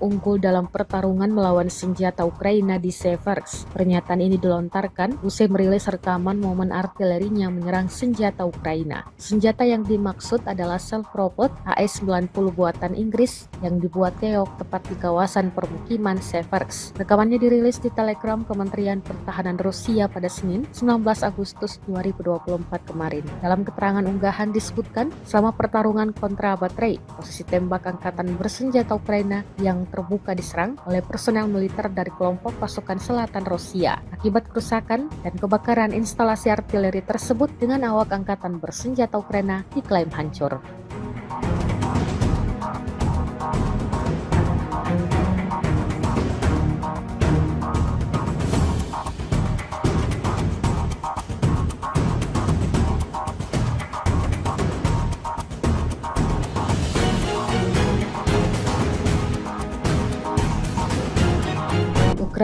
unggul dalam pertarungan melawan senjata Ukraina di Seversk. Pernyataan ini dilontarkan usai merilis rekaman momen artilerinya menyerang senjata Ukraina. Senjata yang dimaksud adalah self-propelled AS-90 buatan Inggris yang dibuat Keok tepat di kawasan permukiman Seversk. Rekamannya dirilis di Telegram Kementerian Pertahanan Rusia pada Senin 19 Agustus 2024 kemarin. Dalam keterangan unggahan disebutkan, selama pertarungan kontra baterai, posisi tembak angkatan bersenjata Ukraina yang terbuka diserang oleh personel militer dari kelompok pasukan selatan Rusia. Akibat kerusakan dan kebakaran instalasi artileri tersebut dengan awak angkatan bersenjata Ukraina diklaim hancur.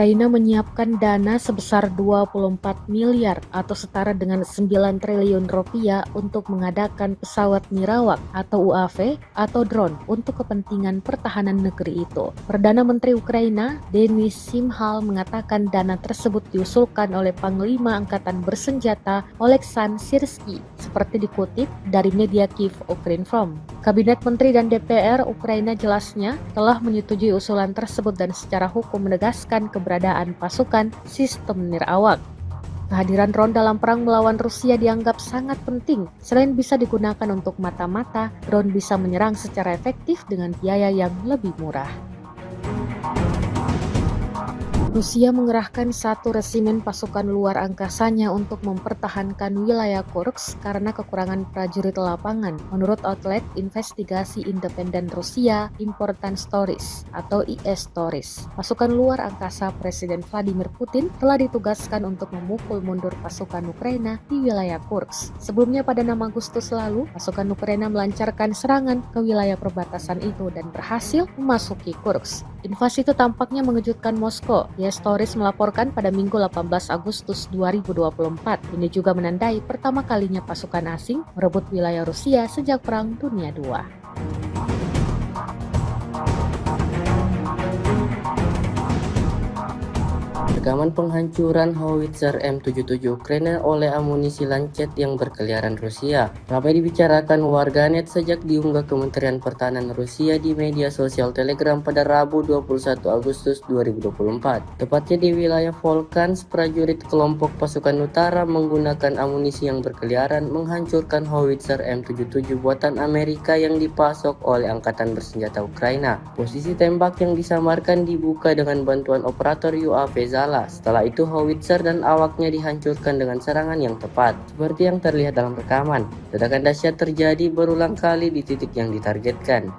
Ukraina menyiapkan dana sebesar 24 miliar atau setara dengan 9 triliun rupiah untuk mengadakan pesawat nirawak atau UAV atau drone untuk kepentingan pertahanan negeri itu. Perdana Menteri Ukraina Denis Shmyhal mengatakan dana tersebut diusulkan oleh Panglima Angkatan Bersenjata Oleksandr Syrsky, seperti dikutip dari media Kyiv Ukrinform. Kabinet Menteri dan DPR Ukraina jelasnya telah menyetujui usulan tersebut dan secara hukum menegaskan keberadaan pasukan sistem nirawak. Kehadiran drone dalam perang melawan Rusia dianggap sangat penting. Selain bisa digunakan untuk mata-mata, drone bisa menyerang secara efektif dengan biaya yang lebih murah. Rusia mengerahkan 1 resimen pasukan luar angkasanya untuk mempertahankan wilayah Kursk karena kekurangan prajurit lapangan, menurut outlet investigasi independen Rusia Important Stories atau IS Stories. Pasukan luar angkasa Presiden Vladimir Putin telah ditugaskan untuk memukul mundur pasukan Ukraina di wilayah Kursk. Sebelumnya pada 6 Agustus lalu, pasukan Ukraina melancarkan serangan ke wilayah perbatasan itu dan berhasil memasuki Kursk. Invasi itu tampaknya mengejutkan Moskow. IS Stories melaporkan pada Minggu 18 Agustus 2024. Ini juga menandai pertama kalinya pasukan asing merebut wilayah Rusia sejak Perang Dunia II. Rekaman penghancuran howitzer M77 Ukraina oleh amunisi Lancet yang berkeliaran Rusia ramai dibicarakan warganet sejak diunggah Kementerian Pertahanan Rusia di media sosial Telegram pada Rabu 21 Agustus 2024. Tepatnya di wilayah Volkans, prajurit kelompok pasukan utara menggunakan amunisi yang berkeliaran menghancurkan howitzer M77 buatan Amerika yang dipasok oleh Angkatan Bersenjata Ukraina. Posisi tembak yang disamarkan dibuka dengan bantuan operator UAV Zala. Setelah itu howitzer dan awaknya dihancurkan dengan serangan yang tepat, seperti yang terlihat dalam rekaman. Ledakan dahsyat terjadi berulang kali di titik yang ditargetkan.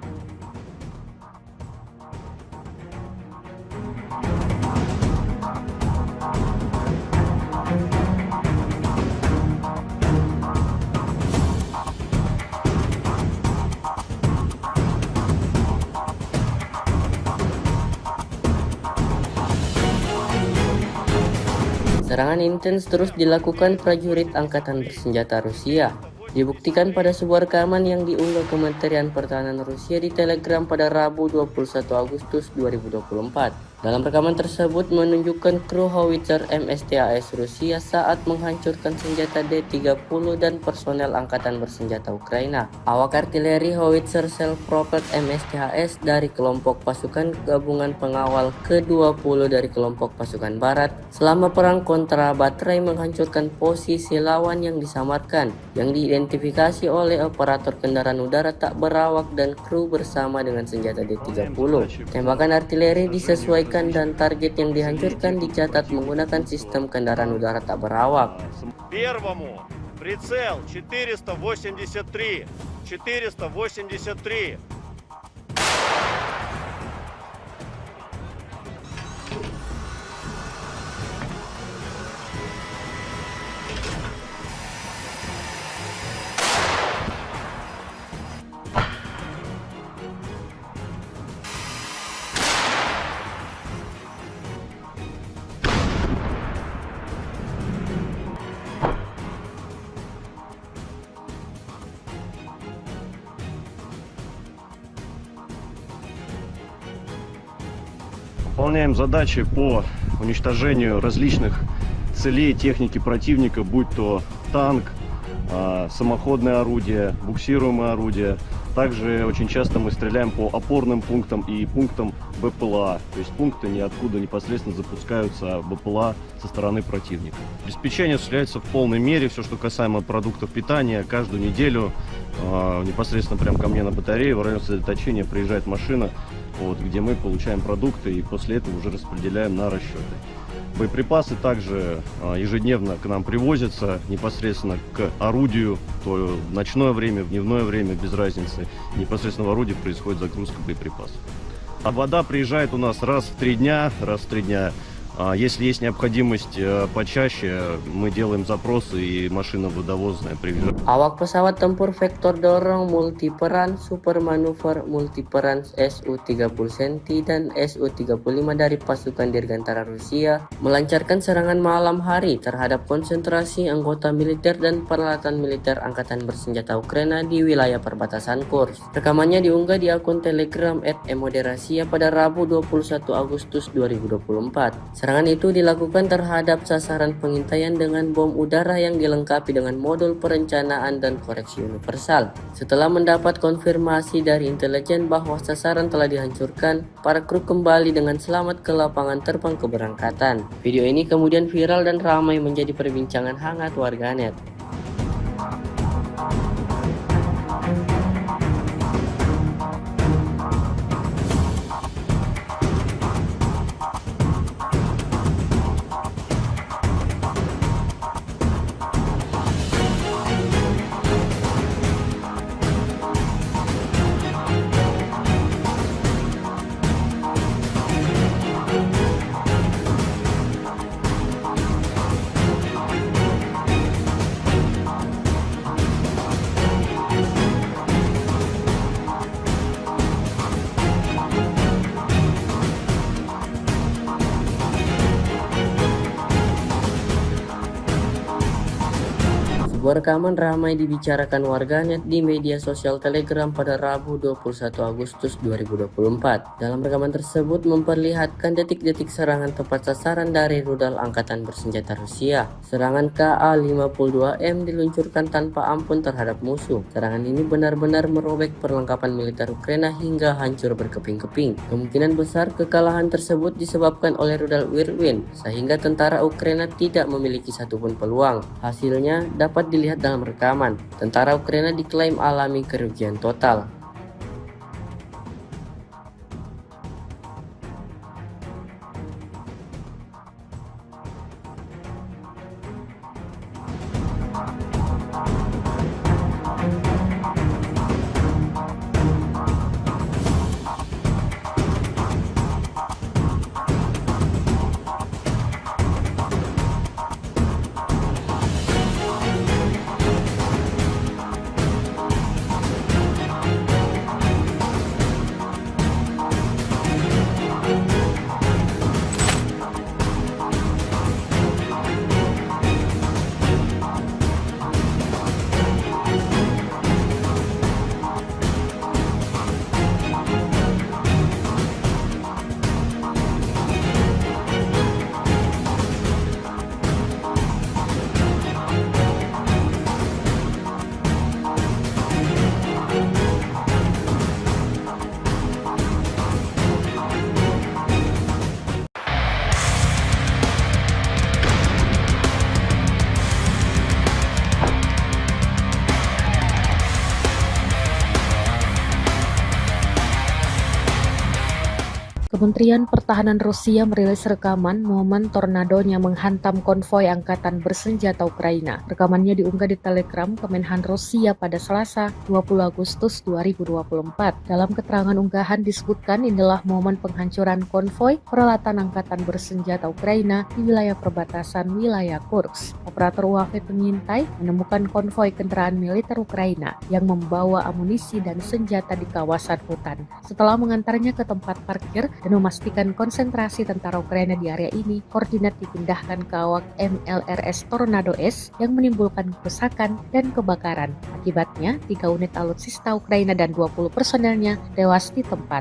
Serangan intens terus dilakukan prajurit Angkatan Bersenjata Rusia. Dibuktikan pada sebuah rekaman yang diunggah Kementerian Pertahanan Rusia di Telegram pada Rabu 21 Agustus 2024. Dalam rekaman tersebut menunjukkan kru howitzer MSTAS Rusia saat menghancurkan senjata D-30 dan personel Angkatan Bersenjata Ukraina. Awak artileri howitzer self-propelled MSTAS dari kelompok pasukan gabungan pengawal ke-20 dari kelompok pasukan barat selama perang kontra baterai menghancurkan posisi lawan yang disamarkan, yang diidentifikasi oleh operator kendaraan udara tak berawak dan kru bersama dengan senjata D-30. Tembakan artileri disesuaikan dan target yang dihancurkan dicatat menggunakan sistem kendaraan udara tak berawak. Первому прицел 483. Выполняем задачи по уничтожению различных целей техники противника, будь то танк, самоходное орудие, буксируемое орудие. Также очень часто мы стреляем по опорным пунктам и пунктам БПЛА. То есть пункты ниоткуда непосредственно запускаются БПЛА со стороны противника. Обеспечение осуществляется в полной мере. Все, что касаемо продуктов питания, каждую неделю непосредственно прямо ко мне на батарее в район сосредоточения приезжает машина, где мы получаем продукты и после этого уже распределяем на расчеты. Боеприпасы также ежедневно к нам привозятся непосредственно к орудию, то в ночное время, в дневное время, без разницы. Непосредственно в орудии происходит загрузка боеприпасов. А вода приезжает у нас раз в 3 дня. Если есть необходимость почаще, мы делаем запросы и машина водовозная приезжает. Awak pesawat tempur vektor dorong multiperan super manuver multiperan Su-30 Senti dan Su-35 dari pasukan Dirgantara Rusia melancarkan serangan malam hari terhadap konsentrasi anggota militer dan peralatan militer Angkatan Bersenjata Ukraina di wilayah perbatasan Kursk. Rekamannya diunggah di akun Telegram @emoderasia pada Rabu 21 Agustus 2024. Serangan itu dilakukan terhadap sasaran pengintaian dengan bom udara yang dilengkapi dengan modul perencanaan dan koreksi universal. Setelah mendapat konfirmasi dari intelijen bahwa sasaran telah dihancurkan, para kru kembali dengan selamat ke lapangan terbang keberangkatan. Video ini kemudian viral dan ramai menjadi perbincangan hangat warganet. Sebuah rekaman ramai dibicarakan warganet di media sosial Telegram pada Rabu 21 Agustus 2024. Dalam rekaman tersebut memperlihatkan detik-detik serangan tepat sasaran dari rudal Angkatan Bersenjata Rusia. Serangan Ka-52M diluncurkan tanpa ampun terhadap musuh. Serangan ini benar-benar merobek perlengkapan militer Ukraina hingga hancur berkeping-keping. Kemungkinan besar kekalahan tersebut disebabkan oleh rudal Whirlwind, sehingga tentara Ukraina tidak memiliki satupun peluang. Hasilnya dapat dilihat dalam rekaman. Tentara Ukraina diklaim alami kerugian total. Kementerian Pertahanan Rusia merilis rekaman momen tornadonya menghantam konvoi Angkatan Bersenjata Ukraina. Rekamannya diunggah di Telegram Kemenhan Rusia pada Selasa 20 Agustus 2024. Dalam keterangan unggahan disebutkan inilah momen penghancuran konvoi peralatan Angkatan Bersenjata Ukraina di wilayah perbatasan wilayah Kursk. Operator UAV pengintai menemukan konvoi kendaraan militer Ukraina yang membawa amunisi dan senjata di kawasan hutan. Setelah mengantarnya ke tempat parkir dan memastikan konsentrasi tentara Ukraina di area ini, koordinat dipindahkan ke awak MLRS Tornado S yang menimbulkan kerusakan dan kebakaran. Akibatnya, 3 unit alutsista Ukraina dan 20 personelnya tewas di tempat.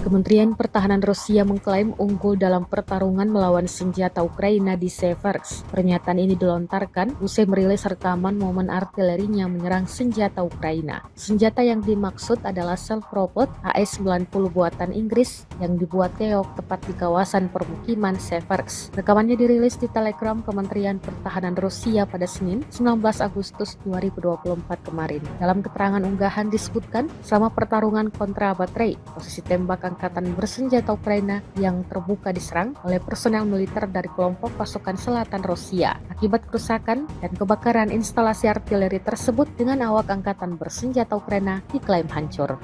Kementerian Pertahanan Rusia mengklaim unggul dalam pertarungan melawan senjata Ukraina di Seversk. Pernyataan ini dilontarkan usai merilis rekaman momen artilerinya menyerang senjata Ukraina. Senjata yang dimaksud adalah self-propelled AS-90 buatan Inggris yang dibuat Teok tepat di kawasan permukiman Seversk. Rekamannya dirilis di Telegram Kementerian Pertahanan Rusia pada Senin, 19 Agustus 2024 kemarin. Dalam keterangan unggahan disebutkan, selama pertarungan kontra baterai, posisi tembak angkatan bersenjata Ukraina yang terbuka diserang oleh personel militer dari kelompok pasukan selatan Rusia. Akibat kerusakan dan kebakaran instalasi artileri tersebut dengan awak angkatan bersenjata Ukraina diklaim hancur.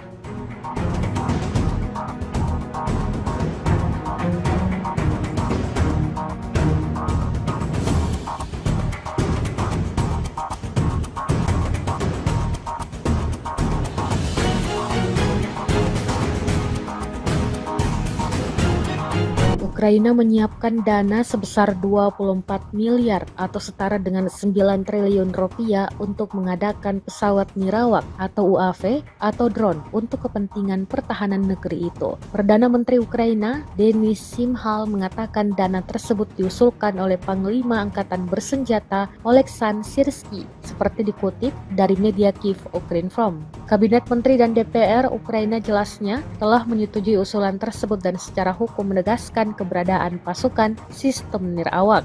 Ukraina menyiapkan dana sebesar 24 miliar atau setara dengan 9 triliun rupiah untuk mengadakan pesawat nirawak atau UAV atau drone untuk kepentingan pertahanan negeri itu. Perdana Menteri Ukraina, Denis Shmyhal, mengatakan dana tersebut diusulkan oleh Panglima Angkatan Bersenjata Oleksandr Syrsky, seperti dikutip dari media Kyiv Ukrinform. Kabinet Menteri dan DPR Ukraina jelasnya telah menyetujui usulan tersebut dan secara hukum menegaskan keberadaan pasukan sistem nirawak.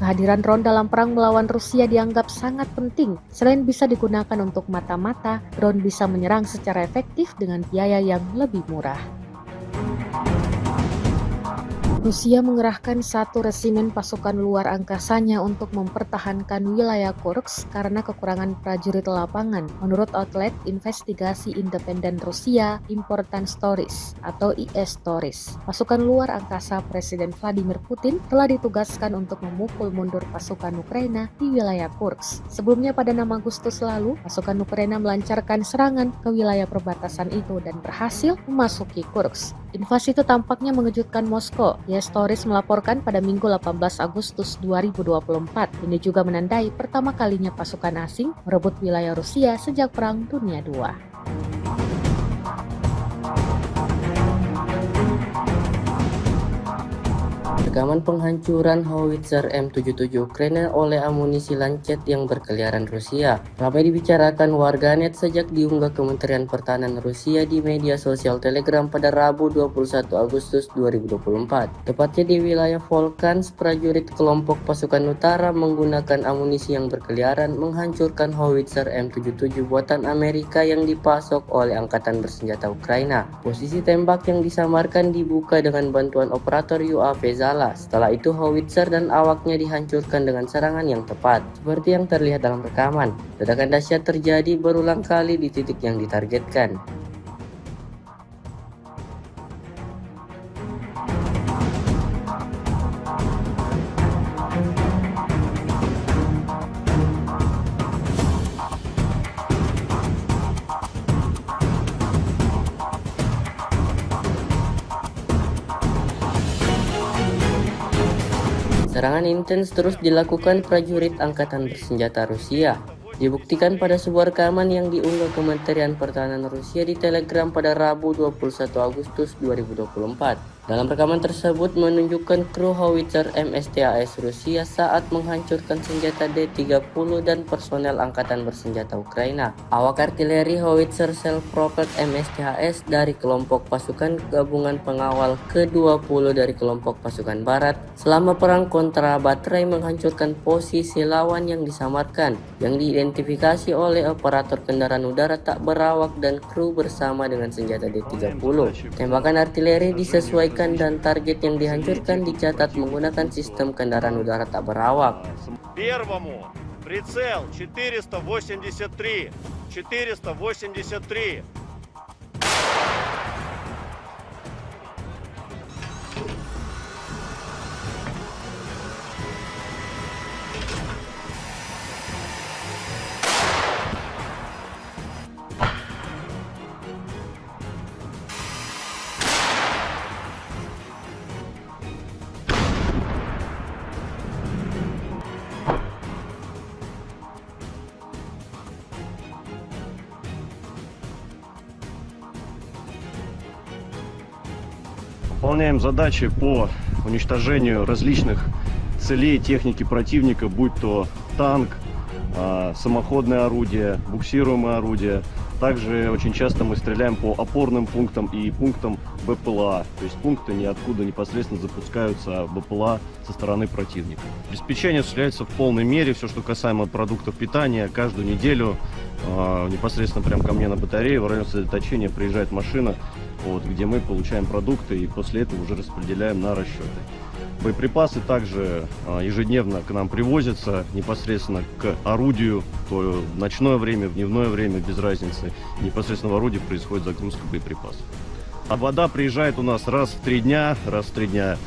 Kehadiran drone dalam perang melawan Rusia dianggap sangat penting. Selain bisa digunakan untuk mata-mata, drone bisa menyerang secara efektif dengan biaya yang lebih murah. Rusia mengerahkan 1 resimen pasukan luar angkasanya untuk mempertahankan wilayah Kursk karena kekurangan prajurit lapangan, menurut outlet investigasi independen Rusia Important Stories atau IS Stories. Pasukan luar angkasa Presiden Vladimir Putin telah ditugaskan untuk memukul mundur pasukan Ukraina di wilayah Kursk. Sebelumnya pada 6 Agustus lalu, pasukan Ukraina melancarkan serangan ke wilayah perbatasan itu dan berhasil memasuki Kursk. Invasi itu tampaknya mengejutkan Moskow. IS Stories melaporkan pada Minggu 18 Agustus 2024. Ini juga menandai pertama kalinya pasukan asing merebut wilayah Rusia sejak Perang Dunia II. Rekaman penghancuran howitzer M77 Ukraina oleh amunisi Lancet yang berkeliaran Rusia ramai dibicarakan warganet sejak diunggah Kementerian Pertahanan Rusia di media sosial Telegram pada Rabu 21 Agustus 2024. Tepatnya di wilayah Volkhans, prajurit kelompok pasukan utara menggunakan amunisi yang berkeliaran menghancurkan howitzer M77 buatan Amerika yang dipasok oleh Angkatan Bersenjata Ukraina. Posisi tembak yang disamarkan dibuka dengan bantuan operator UAV Zala. Setelah itu howitzer dan awaknya dihancurkan dengan serangan yang tepat. Seperti yang terlihat dalam rekaman, ledakan dahsyat terjadi berulang kali di titik yang ditargetkan. Serangan intens terus dilakukan prajurit Angkatan Bersenjata Rusia. Dibuktikan pada sebuah rekaman yang diunggah Kementerian Pertahanan Rusia di Telegram pada Rabu 21 Agustus 2024. Dalam rekaman tersebut menunjukkan kru howitzer MSTAS Rusia saat menghancurkan senjata D-30 dan personel Angkatan Bersenjata Ukraina. Awak artileri howitzer self-propelled MSTAS dari kelompok pasukan gabungan pengawal ke-20 dari kelompok pasukan barat selama perang kontra baterai menghancurkan posisi lawan yang disamarkan, yang diidentifikasi oleh operator kendaraan udara tak berawak dan kru bersama dengan senjata D-30. Tembakan artileri disesuaikan dan target yang dihancurkan dicatat menggunakan sistem kendaraan udara tak berawak. Первому прицел 483. Выполняем задачи по уничтожению различных целей техники противника, будь то танк, самоходное орудие, буксируемое орудие. Также очень часто мы стреляем по опорным пунктам и пунктам БПЛА. То есть пункты ниоткуда непосредственно запускаются БПЛА со стороны противника. Обеспечение осуществляется в полной мере. Все, что касаемо продуктов питания, каждую неделю непосредственно прямо ко мне на батарею в район сосредоточения приезжает машина, где мы получаем продукты и после этого уже распределяем на расчеты. Боеприпасы также ежедневно к нам привозятся непосредственно к орудию, то в ночное время, в дневное время, без разницы. Непосредственно в орудии происходит загрузка боеприпасов. А вода приезжает у нас раз в 3 дня.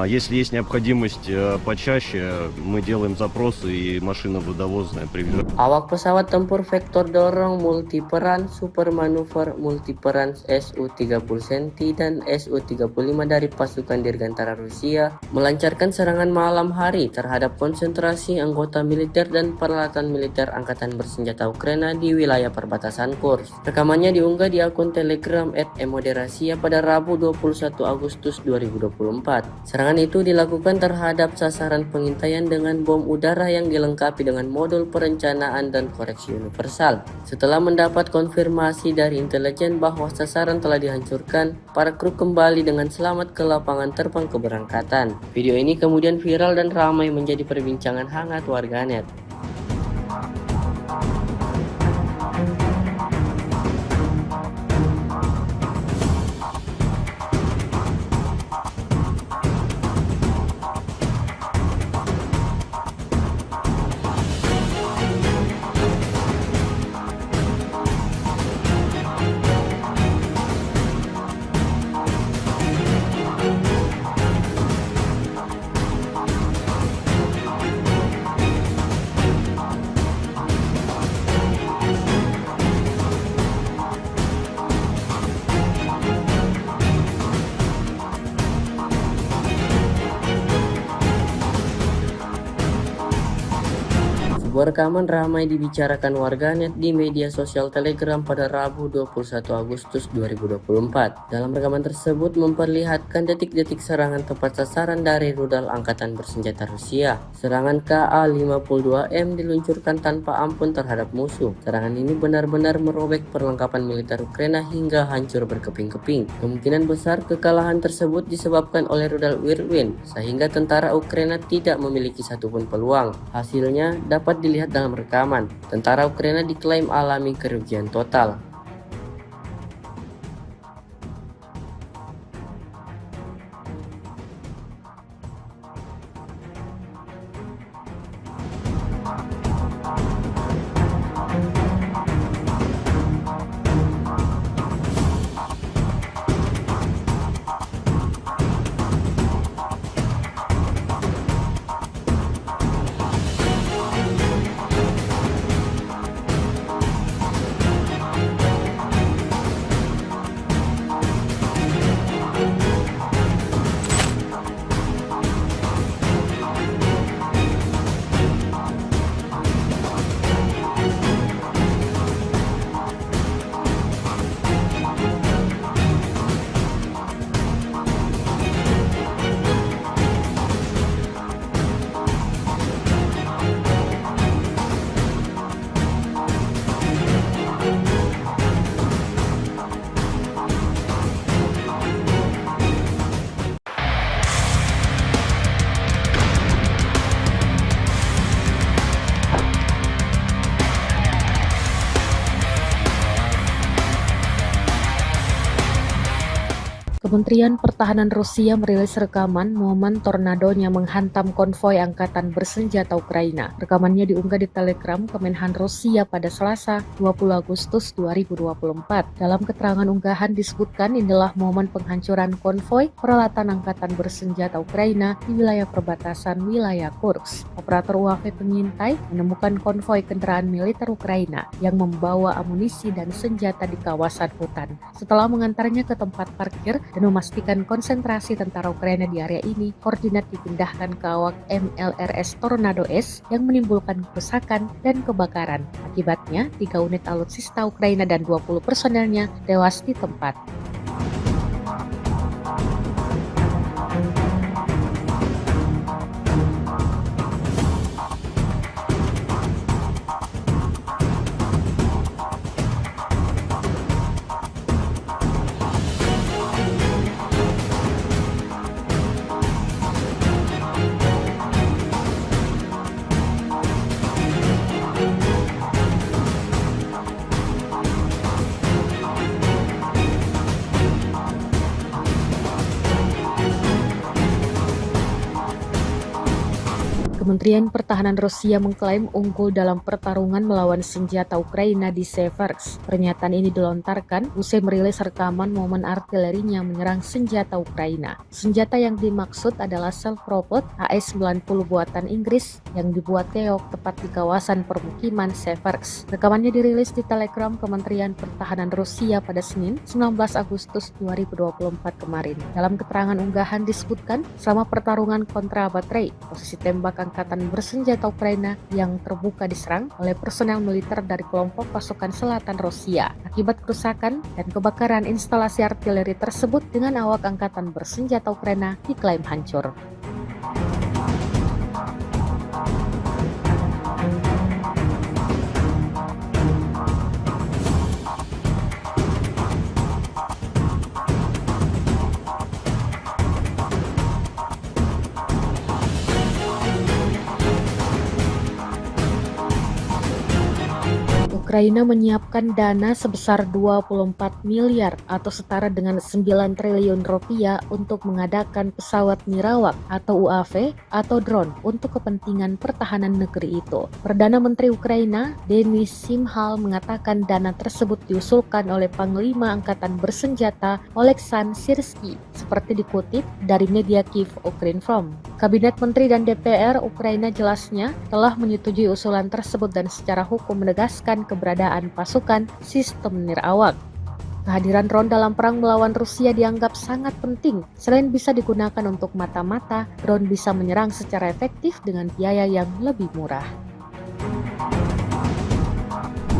Если есть необходимость почаще, мы делаем запросы и машина водовозная приезжает. Awak pesawat tempur vektor dorong multiperan super manuver multiperan Su-30 Centi dan Su-35 dari pasukan Dirgantara Rusia melancarkan serangan malam hari terhadap konsentrasi anggota militer dan peralatan militer Angkatan Bersenjata Ukraina di wilayah perbatasan Kursk. Rekamannya diunggah di akun Telegram @emoderasia pada Rabu 21 Agustus 2024. Serangan itu dilakukan terhadap sasaran pengintaian dengan bom udara yang dilengkapi dengan modul perencanaan dan koreksi universal. Setelah mendapat konfirmasi dari intelijen bahwa sasaran telah dihancurkan, para kru kembali dengan selamat ke lapangan terbang keberangkatan. Video ini kemudian viral dan ramai menjadi perbincangan hangat warganet. Sebuah rekaman ramai dibicarakan warganet di media sosial Telegram pada Rabu 21 Agustus 2024. Dalam rekaman tersebut memperlihatkan detik-detik serangan tepat sasaran dari rudal Angkatan Bersenjata Rusia. Serangan Ka-52M diluncurkan tanpa ampun terhadap musuh. Serangan ini benar-benar merobek perlengkapan militer Ukraina hingga hancur berkeping-keping. Kemungkinan besar kekalahan tersebut disebabkan oleh rudal Whirlwind, sehingga tentara Ukraina tidak memiliki satupun peluang. Hasilnya dapat dilihat dalam rekaman. Tentara Ukraina diklaim alami kerugian total. Kementerian Pertahanan Rusia merilis rekaman momen tornadonya menghantam konvoi Angkatan Bersenjata Ukraina. Rekamannya diunggah di Telegram Kemenhan Rusia pada Selasa 20 Agustus 2024. Dalam keterangan unggahan disebutkan inilah momen penghancuran konvoi peralatan Angkatan Bersenjata Ukraina di wilayah perbatasan wilayah Kursk. Operator UAV pengintai menemukan konvoi kendaraan militer Ukraina yang membawa amunisi dan senjata di kawasan hutan. Setelah mengantarnya ke tempat parkir dan memastikan konsentrasi tentara Ukraina di area ini, koordinat dipindahkan ke awak MLRS Tornado S yang menimbulkan kerusakan dan kebakaran. Akibatnya, 3 unit alutsista Ukraina dan 20 personelnya tewas di tempat. Kementerian Pertahanan Rusia mengklaim unggul dalam pertarungan melawan senjata Ukraina di Seversk. Pernyataan ini dilontarkan usai merilis rekaman momen artilerinya menyerang senjata Ukraina. Senjata yang dimaksud adalah self-propelled AS-90 buatan Inggris yang dibuat Teok tepat di kawasan permukiman Seversk. Rekamannya dirilis di Telegram Kementerian Pertahanan Rusia pada Senin, 19 Agustus 2024 kemarin. Dalam keterangan unggahan disebutkan, selama pertarungan kontra baterai, posisi tembak angkatan bersenjata Ukraina yang terbuka diserang oleh personel militer dari kelompok pasukan selatan Rusia. Akibat kerusakan dan kebakaran instalasi artileri tersebut dengan awak angkatan bersenjata Ukraina diklaim hancur. Ukraina menyiapkan dana sebesar 24 miliar atau setara dengan 9 triliun rupiah untuk mengadakan pesawat nirawak atau UAV atau drone untuk kepentingan pertahanan negeri itu. Perdana Menteri Ukraina, Denis Shmyhal, mengatakan dana tersebut diusulkan oleh Panglima Angkatan Bersenjata Oleksandr Syrsky, seperti dikutip dari media Kyiv Ukrinform. Kabinet Menteri dan DPR Ukraina jelasnya telah menyetujui usulan tersebut dan secara hukum menegaskan keberadaan pasukan sistem nirawak. Kehadiran drone dalam perang melawan Rusia dianggap sangat penting. Selain bisa digunakan untuk mata-mata, drone bisa menyerang secara efektif dengan biaya yang lebih murah.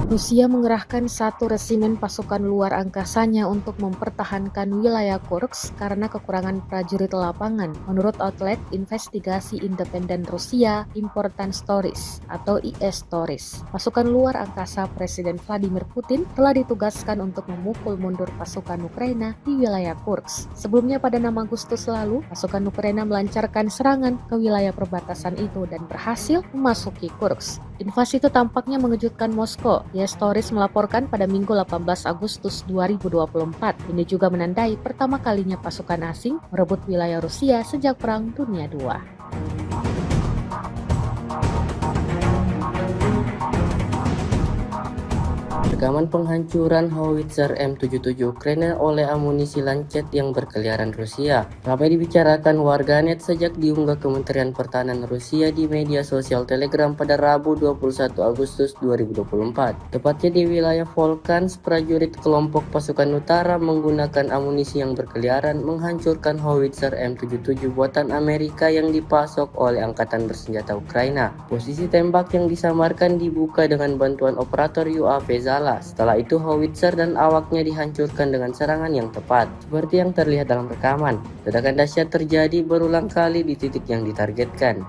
Rusia mengerahkan 1 resimen pasukan luar angkasanya untuk mempertahankan wilayah Kursk karena kekurangan prajurit lapangan, menurut outlet investigasi independen Rusia Important Stories atau IS Stories. Pasukan luar angkasa Presiden Vladimir Putin telah ditugaskan untuk memukul mundur pasukan Ukraina di wilayah Kursk. Sebelumnya pada 6 Agustus lalu, pasukan Ukraina melancarkan serangan ke wilayah perbatasan itu dan berhasil memasuki Kursk. Invasi itu tampaknya mengejutkan Moskow. IS Stories melaporkan pada Minggu 18 Agustus 2024. Ini juga menandai pertama kalinya pasukan asing merebut wilayah Rusia sejak Perang Dunia II. Rekaman penghancuran howitzer M77 Ukraina oleh amunisi Lancet yang berkeliaran Rusia ramai dibicarakan warganet sejak diunggah Kementerian Pertahanan Rusia di media sosial Telegram pada Rabu 21 Agustus 2024. Tepatnya di wilayah Volchansk, prajurit kelompok pasukan utara menggunakan amunisi yang berkeliaran menghancurkan howitzer M77 buatan Amerika yang dipasok oleh Angkatan Bersenjata Ukraina. Posisi tembak yang disamarkan dibuka dengan bantuan operator UAV Zala. Setelah itu howitzer dan awaknya dihancurkan dengan serangan yang tepat. Seperti yang terlihat dalam rekaman, ledakan dahsyat terjadi berulang kali di titik yang ditargetkan.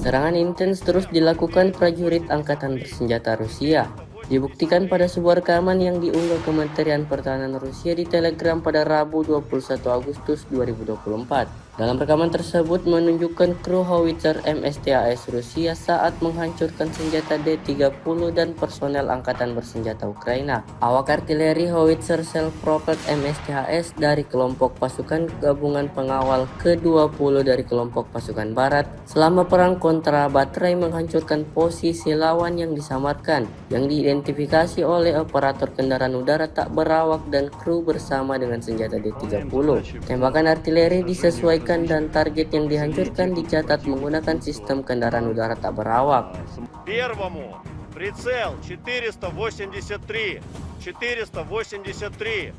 Serangan intens terus dilakukan prajurit Angkatan Bersenjata Rusia. Dibuktikan pada sebuah rekaman yang diunggah Kementerian Pertahanan Rusia di Telegram pada Rabu 21 Agustus 2024. Dalam rekaman tersebut menunjukkan kru howitzer MSTAS Rusia saat menghancurkan senjata D-30 dan personel Angkatan Bersenjata Ukraina. Awak artileri howitzer self-propelled MSTAS dari kelompok pasukan gabungan pengawal ke-20 dari kelompok pasukan barat selama perang kontra baterai menghancurkan posisi lawan yang disamarkan, yang diidentifikasi oleh operator kendaraan udara tak berawak dan kru bersama dengan senjata D-30. Tembakan artileri disesuaikan dan target yang dihancurkan dicatat menggunakan sistem kendaraan udara tak berawak. Первому прицел 483. 483.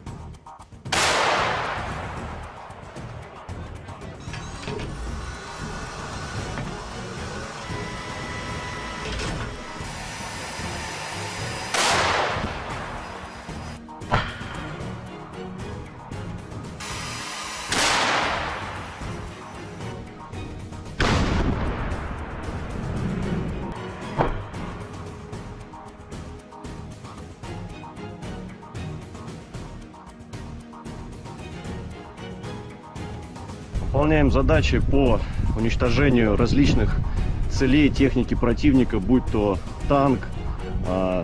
Выполняем задачи по уничтожению различных целей техники противника, будь то танк,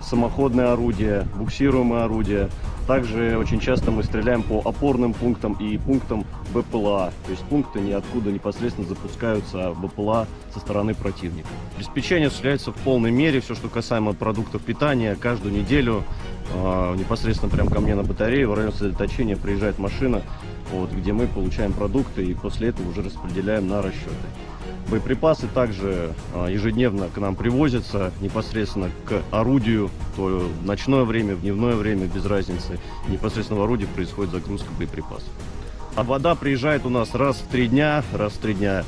самоходное орудие, буксируемое орудие. Также очень часто мы стреляем по опорным пунктам и пунктам БПЛА. То есть пункты ниоткуда непосредственно запускаются БПЛА со стороны противника. Обеспечение осуществляется в полной мере. Все, что касаемо продуктов питания, каждую неделю непосредственно прямо ко мне на батарею в район сосредоточения приезжает машина, где мы получаем продукты и после этого уже распределяем на расчеты. Боеприпасы также ежедневно к нам привозятся непосредственно к орудию, то в ночное время, в дневное время, без разницы. Непосредственно в орудии происходит загрузка боеприпасов. А вода приезжает у нас раз в 3 дня.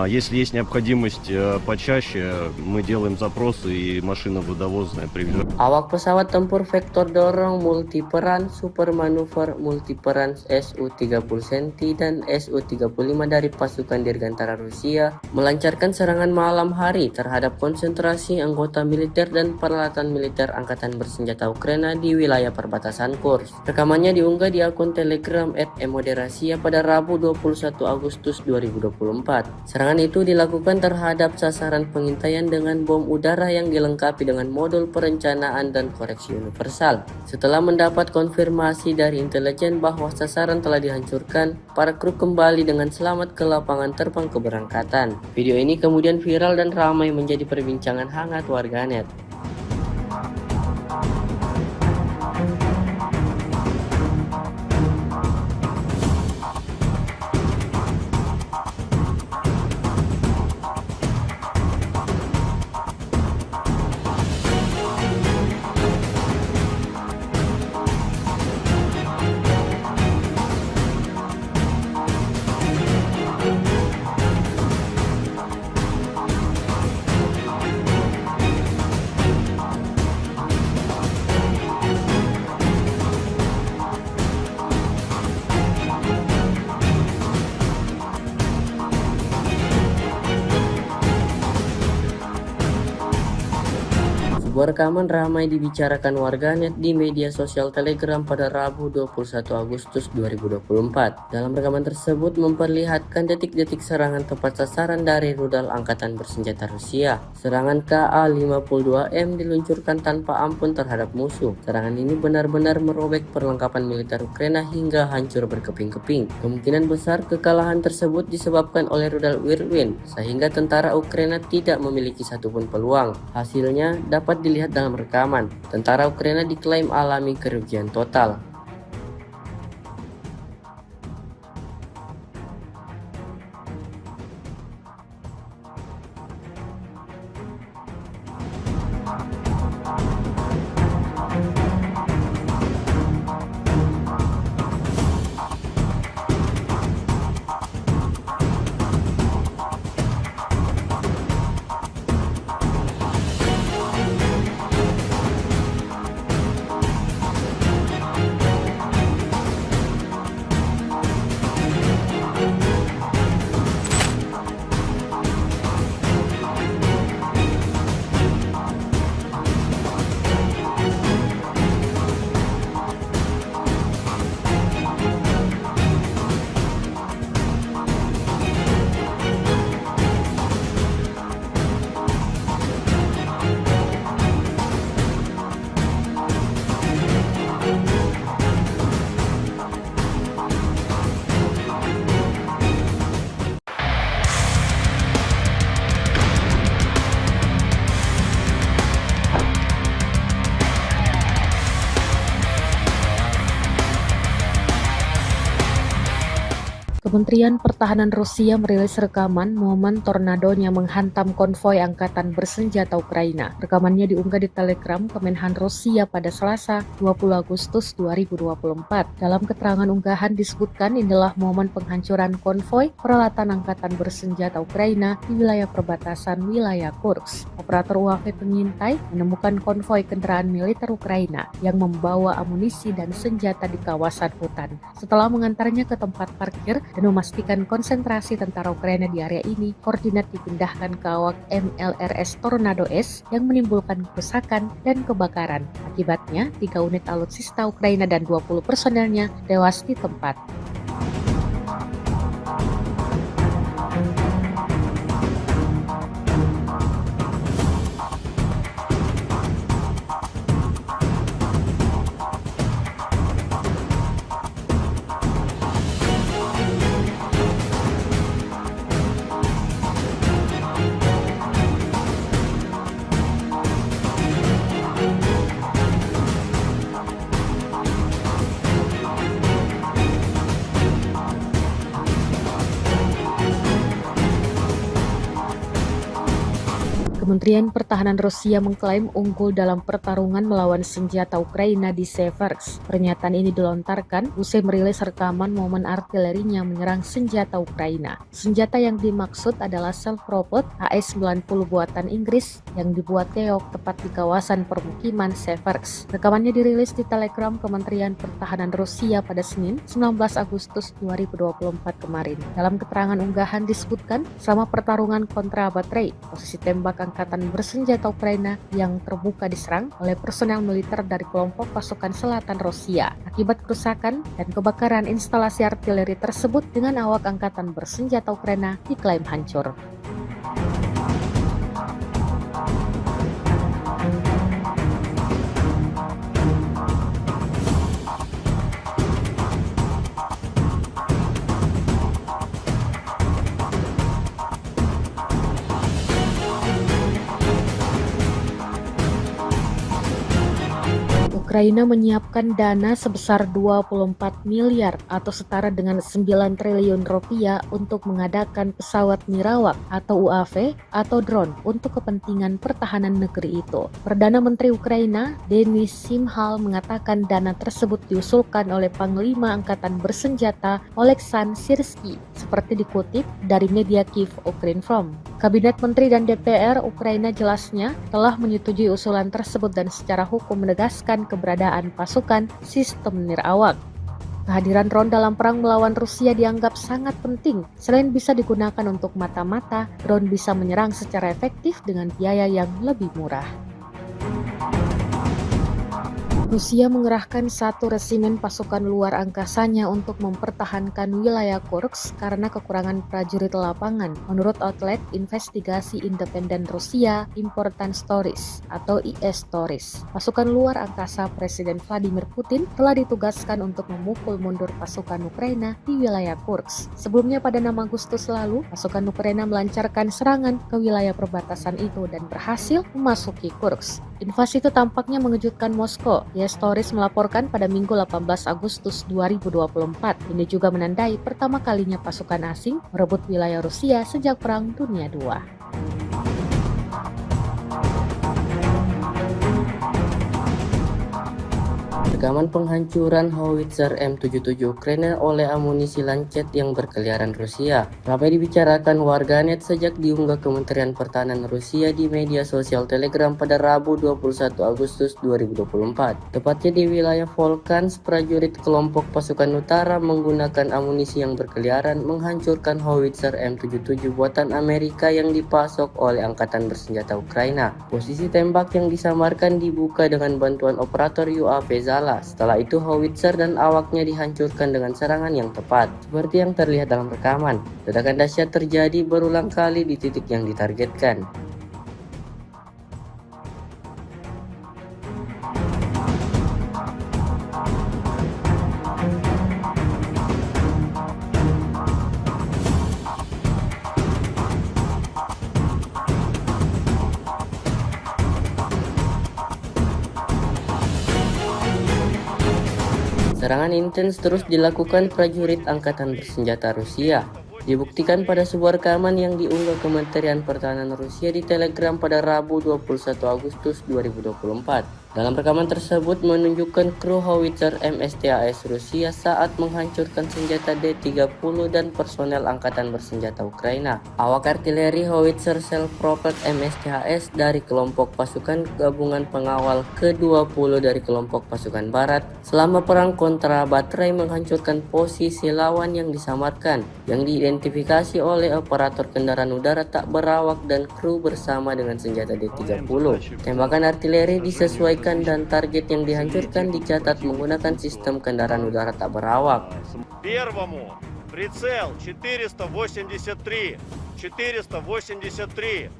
Если есть необходимость почаще, мы делаем запросы и машина водовозная приезжает. Awak pesawat tempur vektor dorong multiperan super manuver multiperan Su-30 Centi dan Su-35 dari pasukan Dirgantara Rusia melancarkan serangan malam hari terhadap konsentrasi anggota militer dan peralatan militer Angkatan Bersenjata Ukraina di wilayah perbatasan Kursk. Rekamannya diunggah di akun Telegram @emoderasia pada Rabu 21 Agustus 2024. Serangan itu dilakukan terhadap sasaran pengintaian dengan bom udara yang dilengkapi dengan modul perencanaan dan koreksi universal. Setelah mendapat konfirmasi dari intelijen bahwa sasaran telah dihancurkan, para kru kembali dengan selamat ke lapangan terbang keberangkatan. Video ini kemudian viral dan ramai menjadi perbincangan hangat warganet. Sebuah rekaman ramai dibicarakan warganet di media sosial Telegram pada Rabu 21 Agustus 2024. Dalam rekaman tersebut memperlihatkan detik-detik serangan tepat sasaran dari rudal Angkatan Bersenjata Rusia. Serangan Ka-52M diluncurkan tanpa ampun terhadap musuh. Serangan ini benar-benar merobek perlengkapan militer Ukraina hingga hancur berkeping-keping. Kemungkinan besar kekalahan tersebut disebabkan oleh rudal Whirlwind, sehingga tentara Ukraina tidak memiliki satupun peluang. Hasilnya dapat dilihat dalam rekaman. Tentara Ukraina diklaim alami kerugian total. Kementerian Pertahanan Rusia merilis rekaman momen tornadonya menghantam konvoi Angkatan Bersenjata Ukraina. Rekamannya diunggah di Telegram Kemenhan Rusia pada Selasa 20 Agustus 2024. Dalam keterangan unggahan disebutkan inilah momen penghancuran konvoi peralatan Angkatan Bersenjata Ukraina di wilayah perbatasan wilayah Kursk. Operator UAV pengintai menemukan konvoi kendaraan militer Ukraina yang membawa amunisi dan senjata di kawasan hutan. Setelah mengantarnya ke tempat parkir dan memastikan konsentrasi tentara Ukraina di area ini, koordinat dipindahkan ke awak MLRS Tornado S yang menimbulkan kerusakan dan kebakaran. Akibatnya, 3 unit alutsista Ukraina dan 20 personelnya tewas di tempat. Kementerian Pertahanan Rusia mengklaim unggul dalam pertarungan melawan senjata Ukraina di Seversk. Pernyataan ini dilontarkan usai merilis rekaman momen artilerinya menyerang senjata Ukraina. Senjata yang dimaksud adalah self-propelled AS-90 buatan Inggris yang dibuat Teok tepat di kawasan permukiman Seversk. Rekamannya dirilis di Telegram Kementerian Pertahanan Rusia pada Senin, 19 Agustus 2024 kemarin. Dalam keterangan unggahan disebutkan, selama pertarungan kontra baterai, posisi tembak angkatan bersenjata Ukraina yang terbuka diserang oleh personel militer dari kelompok pasukan selatan Rusia. Akibat kerusakan dan kebakaran instalasi artileri tersebut dengan awak angkatan bersenjata Ukraina diklaim hancur. Ukraina menyiapkan dana sebesar 24 miliar atau setara dengan 9 triliun rupiah untuk mengadakan pesawat nirawak atau UAV atau drone untuk kepentingan pertahanan negeri itu. Perdana Menteri Ukraina, Denis Shmyhal, mengatakan dana tersebut diusulkan oleh Panglima Angkatan Bersenjata Oleksandr Syrsky, seperti dikutip dari media Kyiv Ukrinform. Kabinet Menteri dan DPR Ukraina jelasnya telah menyetujui usulan tersebut dan secara hukum menegaskan keberadaan pasukan sistem nirawak. Kehadiran drone dalam perang melawan Rusia dianggap sangat penting. Selain bisa digunakan untuk mata-mata, drone bisa menyerang secara efektif dengan biaya yang lebih murah. Rusia mengerahkan 1 resimen pasukan luar angkasanya untuk mempertahankan wilayah Kursk karena kekurangan prajurit lapangan, menurut outlet investigasi independen Rusia Important Stories atau IS Stories. Pasukan luar angkasa Presiden Vladimir Putin telah ditugaskan untuk memukul mundur pasukan Ukraina di wilayah Kursk. Sebelumnya pada 6 Agustus lalu, pasukan Ukraina melancarkan serangan ke wilayah perbatasan itu dan berhasil memasuki Kursk. Invasi itu tampaknya mengejutkan Moskow. IS Stories melaporkan pada Minggu 18 Agustus 2024. Ini juga menandai pertama kalinya pasukan asing merebut wilayah Rusia sejak Perang Dunia II. Rekaman penghancuran howitzer M77 Ukraina oleh amunisi Lancet yang berkeliaran Rusia ramai dibicarakan warganet sejak diunggah Kementerian Pertahanan Rusia di media sosial Telegram pada Rabu 21 Agustus 2024. Tepatnya di wilayah Volkhans, prajurit kelompok pasukan utara menggunakan amunisi yang berkeliaran menghancurkan howitzer M77 buatan Amerika yang dipasok oleh Angkatan Bersenjata Ukraina. Posisi tembak yang disamarkan dibuka dengan bantuan operator UAV Zala. Setelah itu howitzer dan awaknya dihancurkan dengan serangan yang tepat. Seperti yang terlihat dalam rekaman, ledakan dahsyat terjadi berulang kali di titik yang ditargetkan. Serangan intens terus dilakukan prajurit Angkatan Bersenjata Rusia. Dibuktikan pada sebuah rekaman yang diunggah Kementerian Pertahanan Rusia di Telegram pada Rabu 21 Agustus 2024. Dalam rekaman tersebut menunjukkan kru howitzer MSTAS Rusia saat menghancurkan senjata D-30 dan personel Angkatan Bersenjata Ukraina. Awak artileri howitzer self-propelled MSTAS dari kelompok pasukan gabungan pengawal ke-20 dari kelompok pasukan barat selama perang kontra baterai menghancurkan posisi lawan yang disamarkan, yang diidentifikasi oleh operator kendaraan udara tak berawak dan kru bersama dengan senjata D-30. Tembakan artileri disesuaikan dan target yang dihancurkan dicatat menggunakan sistem kendaraan udara tak berawak. Первому прицел 483. 483.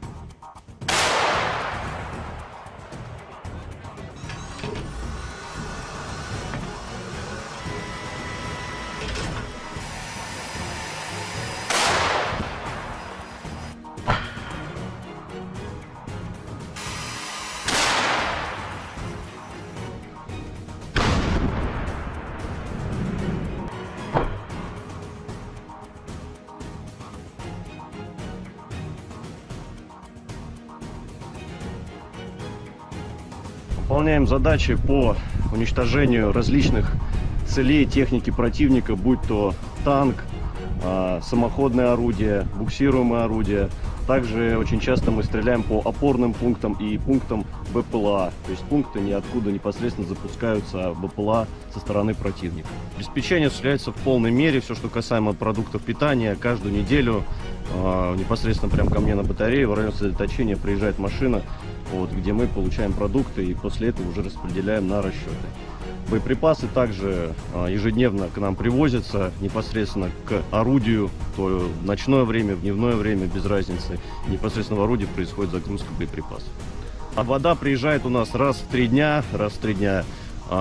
Выполняем задачи по уничтожению различных целей техники противника, будь то танк, самоходное орудие, буксируемое орудие. Также очень часто мы стреляем по опорным пунктам и пунктам БПЛА. То есть пункты ниоткуда непосредственно запускаются БПЛА со стороны противника. Обеспечение осуществляется в полной мере. Все, что касаемо продуктов питания, каждую неделю непосредственно прямо ко мне на батарее в район сосредоточения приезжает машина, где мы получаем продукты и после этого уже распределяем на расчеты. Боеприпасы также ежедневно к нам привозятся непосредственно к орудию, то в ночное время, в дневное время, без разницы. Непосредственно в орудии происходит загрузка боеприпасов. А вода приезжает у нас раз в 3 дня.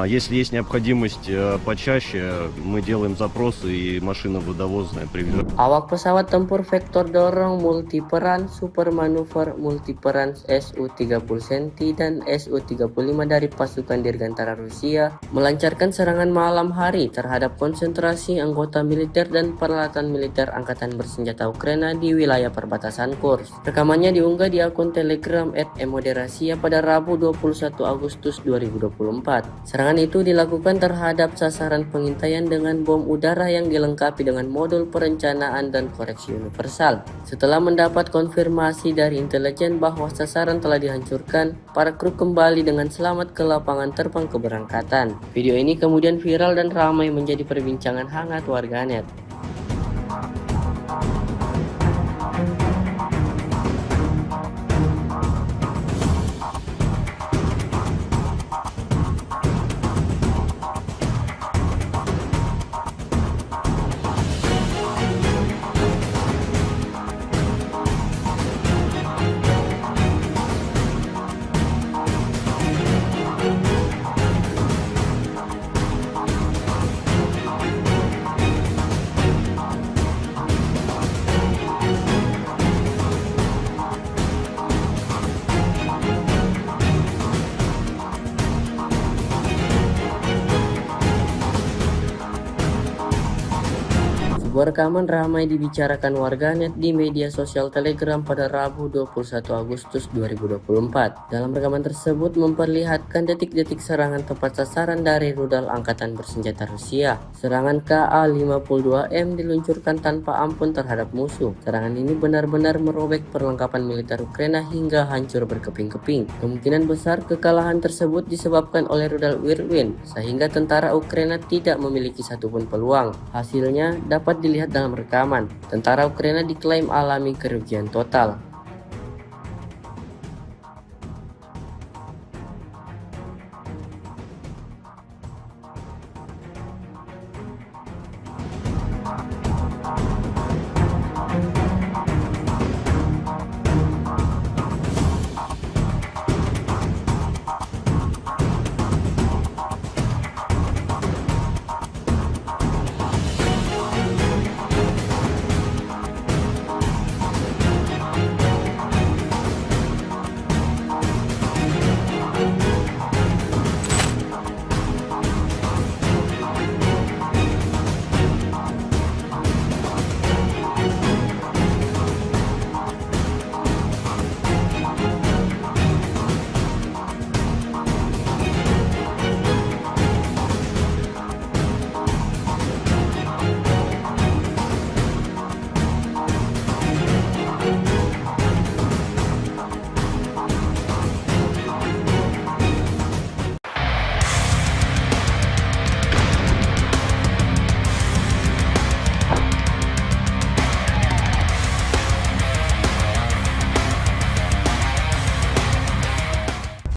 Если есть необходимость почаще, мы делаем запросы и машина водовозная приезжает. Awak pesawat tempur vektor dorong multiperan super manuver multiperan Su-30 Centi dan Su-35 dari pasukan Dirgantara Rusia melancarkan serangan malam hari terhadap konsentrasi anggota militer dan peralatan militer Angkatan Bersenjata Ukraina di wilayah perbatasan Kursk. Rekamannya diunggah di akun Telegram @emoderasia pada Rabu 21 Agustus 2024. Serangan itu dilakukan terhadap sasaran pengintaian dengan bom udara yang dilengkapi dengan modul perencanaan dan koreksi universal. Setelah mendapat konfirmasi dari intelijen bahwa sasaran telah dihancurkan, para kru kembali dengan selamat ke lapangan terbang keberangkatan. Video ini kemudian viral dan ramai menjadi perbincangan hangat warganet. Sebuah rekaman ramai dibicarakan warganet di media sosial Telegram pada Rabu 21 Agustus 2024. Dalam rekaman tersebut memperlihatkan detik-detik serangan tepat sasaran dari rudal Angkatan Bersenjata Rusia. Serangan Ka-52M diluncurkan tanpa ampun terhadap musuh. Serangan ini benar-benar merobek perlengkapan militer Ukraina hingga hancur berkeping-keping. Kemungkinan besar kekalahan tersebut disebabkan oleh rudal Whirlwind, sehingga tentara Ukraina tidak memiliki satupun peluang. Hasilnya dapat dilihat dalam rekaman. Tentara Ukraina diklaim alami kerugian total.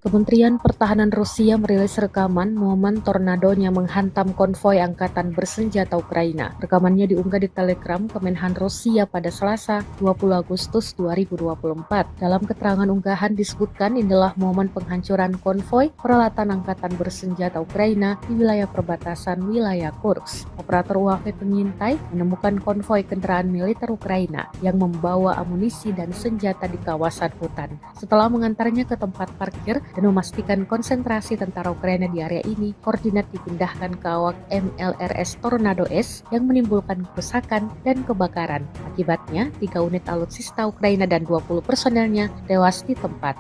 Kementerian Pertahanan Rusia merilis rekaman momen tornadonya menghantam konvoi Angkatan Bersenjata Ukraina. Rekamannya diunggah di Telegram Kemenhan Rusia pada Selasa 20 Agustus 2024. Dalam keterangan unggahan disebutkan inilah momen penghancuran konvoi peralatan Angkatan Bersenjata Ukraina di wilayah perbatasan wilayah Kursk. Operator UAV pengintai menemukan konvoi kendaraan militer Ukraina yang membawa amunisi dan senjata di kawasan hutan. Setelah mengantarnya ke tempat parkir dan memastikan konsentrasi tentara Ukraina di area ini, koordinat dipindahkan ke awak MLRS Tornado S yang menimbulkan kerusakan dan kebakaran. Akibatnya, 3 unit alutsista Ukraina dan 20 personelnya tewas di tempat.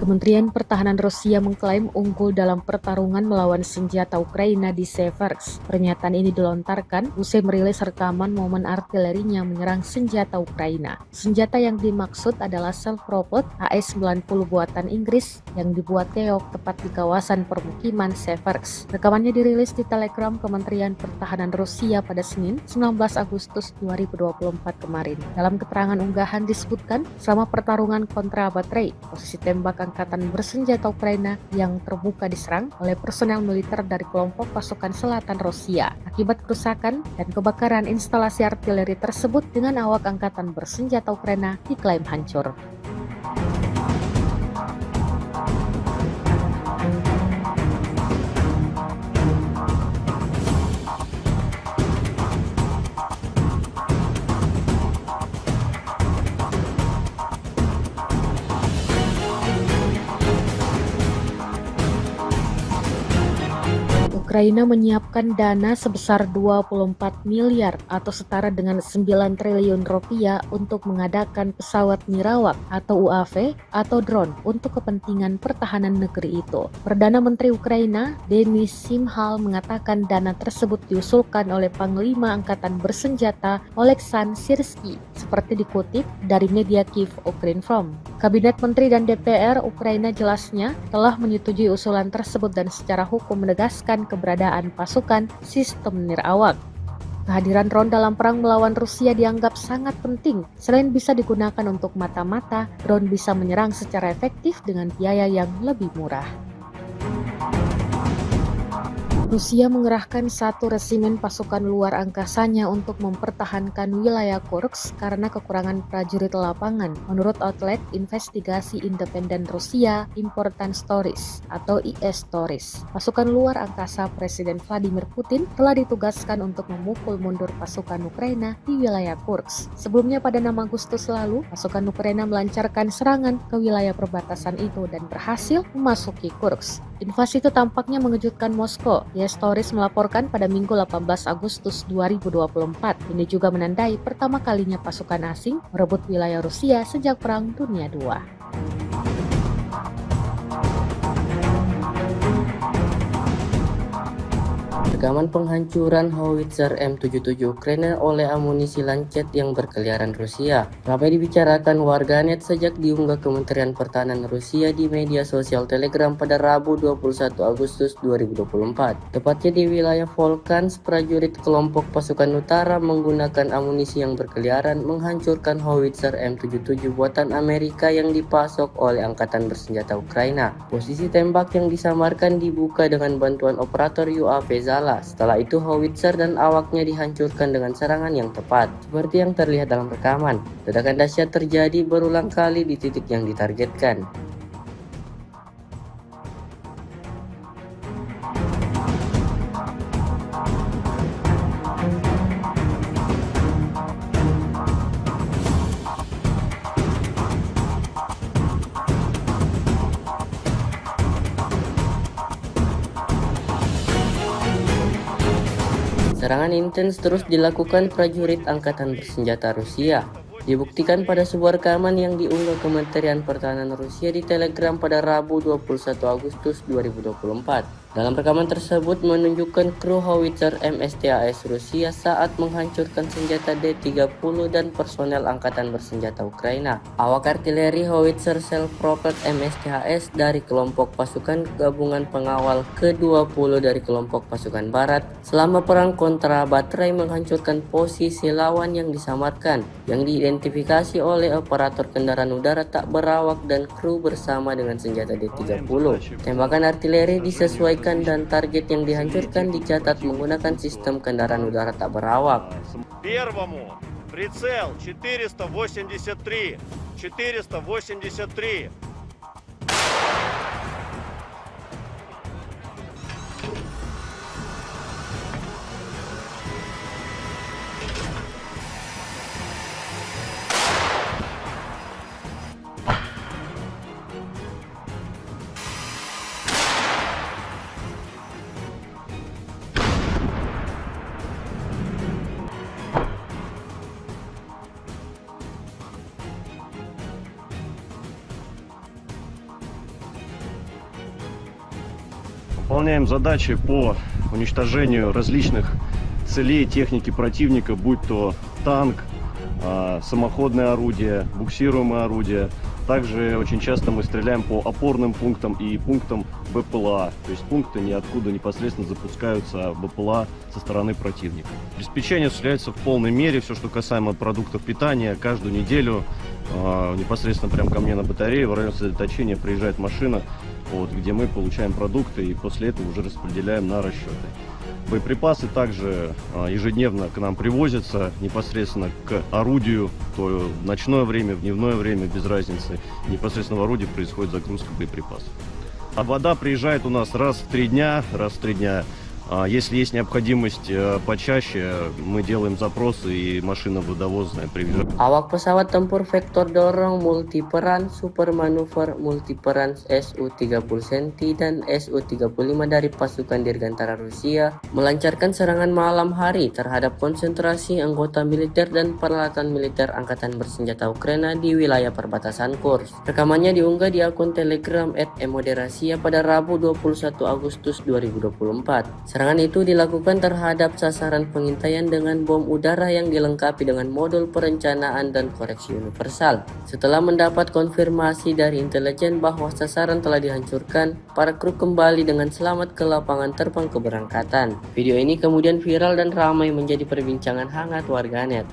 Kementerian Pertahanan Rusia mengklaim unggul dalam pertarungan melawan senjata Ukraina di Seversk. Pernyataan ini dilontarkan usai merilis rekaman momen artilerinya menyerang senjata Ukraina. Senjata yang dimaksud adalah self-propelled AS-90 buatan Inggris yang dibuat keok tepat di kawasan permukiman Seversk. Rekamannya dirilis di Telegram Kementerian Pertahanan Rusia pada Senin, 19 Agustus 2024 kemarin. Dalam keterangan unggahan disebutkan, selama pertarungan kontra baterai, posisi tembak angkatan bersenjata Ukraina yang terbuka diserang oleh personel militer dari kelompok pasukan selatan Rusia. Akibat kerusakan dan kebakaran instalasi artileri tersebut dengan awak angkatan bersenjata Ukraina diklaim hancur. Ukraina menyiapkan dana sebesar 24 miliar atau setara dengan 9 triliun rupiah untuk mengadakan pesawat nirawak atau UAV atau drone untuk kepentingan pertahanan negeri itu. Perdana Menteri Ukraina, Denis Shmyhal, mengatakan dana tersebut diusulkan oleh Panglima Angkatan Bersenjata Oleksandr Syrskyi, seperti dikutip dari media Kyiv Ukrinform. Kabinet Menteri dan DPR Ukraina jelasnya telah menyetujui usulan tersebut dan secara hukum menegaskan keberadaan pasukan sistem nirawak. Kehadiran drone dalam perang melawan Rusia dianggap sangat penting. Selain bisa digunakan untuk mata-mata, drone bisa menyerang secara efektif dengan biaya yang lebih murah. Rusia mengerahkan 1 resimen pasukan luar angkasanya untuk mempertahankan wilayah Kursk karena kekurangan prajurit lapangan, menurut outlet investigasi independen Rusia Important Stories atau IS Stories. Pasukan luar angkasa Presiden Vladimir Putin telah ditugaskan untuk memukul mundur pasukan Ukraina di wilayah Kursk. Sebelumnya pada 6 Agustus lalu, pasukan Ukraina melancarkan serangan ke wilayah perbatasan itu dan berhasil memasuki Kursk. Invasi itu tampaknya mengejutkan Moskow. IS Stories melaporkan pada Minggu 18 Agustus 2024. Ini juga menandai pertama kalinya pasukan asing merebut wilayah Rusia sejak Perang Dunia II. Rekaman penghancuran howitzer M77 Ukraina oleh amunisi Lancet yang berkeliaran Rusia ramai dibicarakan warganet sejak diunggah Kementerian Pertahanan Rusia di media sosial Telegram pada Rabu 21 Agustus 2024. Tepatnya di wilayah Volkhans, prajurit kelompok pasukan utara menggunakan amunisi yang berkeliaran menghancurkan howitzer M77 buatan Amerika yang dipasok oleh Angkatan Bersenjata Ukraina. Posisi tembak yang disamarkan dibuka dengan bantuan operator UAV Zala. Setelah itu howitzer dan awaknya dihancurkan dengan serangan yang tepat. Seperti yang terlihat dalam rekaman, ledakan dahsyat terjadi berulang kali di titik yang ditargetkan. Serangan intens terus dilakukan prajurit Angkatan Bersenjata Rusia. Dibuktikan pada sebuah rekaman yang diunggah Kementerian Pertahanan Rusia di Telegram pada Rabu 21 Agustus 2024. Dalam rekaman tersebut menunjukkan kru howitzer MSTAS Rusia saat menghancurkan senjata D-30 dan personel Angkatan Bersenjata Ukraina. Awak artileri howitzer self-propelled MSTAS dari kelompok pasukan gabungan pengawal ke-20 dari kelompok pasukan barat selama perang kontra baterai menghancurkan posisi lawan yang disamarkan, yang diidentifikasi oleh operator kendaraan udara tak berawak dan kru bersama dengan senjata D-30. Tembakan artileri disesuaikan dan target yang dihancurkan dicatat menggunakan sistem kendaraan udara tak berawak. Первому прицел 483. 483. Выполняем задачи по уничтожению различных целей техники противника, будь то танк, самоходное орудие, буксируемое орудие. Также очень часто мы стреляем по опорным пунктам и пунктам БПЛА, то есть пункты, ниоткуда непосредственно запускаются БПЛА со стороны противника. Обеспечение осуществляется в полной мере, все, что касаемо продуктов питания, каждую неделю непосредственно прямо ко мне на батарее в район сосредоточения приезжает машина, где мы получаем продукты и после этого уже распределяем на расчеты. Боеприпасы также ежедневно к нам привозятся непосредственно к орудию, то в ночное время, в дневное время, без разницы. Непосредственно в орудии происходит загрузка боеприпасов. А вода приезжает у нас раз в 3 дня. Если есть необходимость почаще, мы делаем запросы и машина водовозная приезжает. Awak pesawat tempur vektor dorong multiperan super manuver multiperan Su-30 Centi dan Su-35 dari pasukan Dirgantara Rusia melancarkan serangan malam hari terhadap konsentrasi anggota militer dan peralatan militer Angkatan Bersenjata Ukraina di wilayah perbatasan Kursk. Rekamannya diunggah di akun Telegram @emoderasiya pada Rabu 21 Agustus 2024. Serangan itu dilakukan terhadap sasaran pengintaian dengan bom udara yang dilengkapi dengan modul perencanaan dan koreksi universal. Setelah mendapat konfirmasi dari intelijen bahwa sasaran telah dihancurkan, para kru kembali dengan selamat ke lapangan terbang keberangkatan. Video ini kemudian viral dan ramai menjadi perbincangan hangat warganet.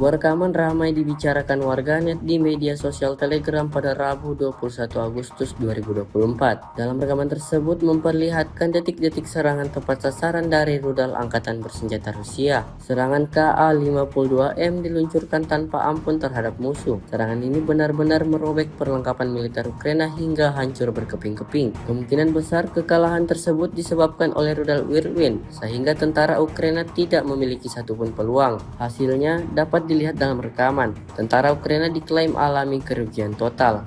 Sebuah rekaman ramai dibicarakan warganet di media sosial Telegram pada Rabu 21 Agustus 2024. Dalam rekaman tersebut memperlihatkan detik-detik serangan tepat sasaran dari rudal Angkatan Bersenjata Rusia. Serangan Ka-52M diluncurkan tanpa ampun terhadap musuh. Serangan ini benar-benar merobek perlengkapan militer Ukraina hingga hancur berkeping-keping. Kemungkinan besar kekalahan tersebut disebabkan oleh rudal Whirlwind, sehingga tentara Ukraina tidak memiliki satupun peluang. Hasilnya dapat dilihat dalam rekaman. Tentara Ukraina diklaim alami kerugian total.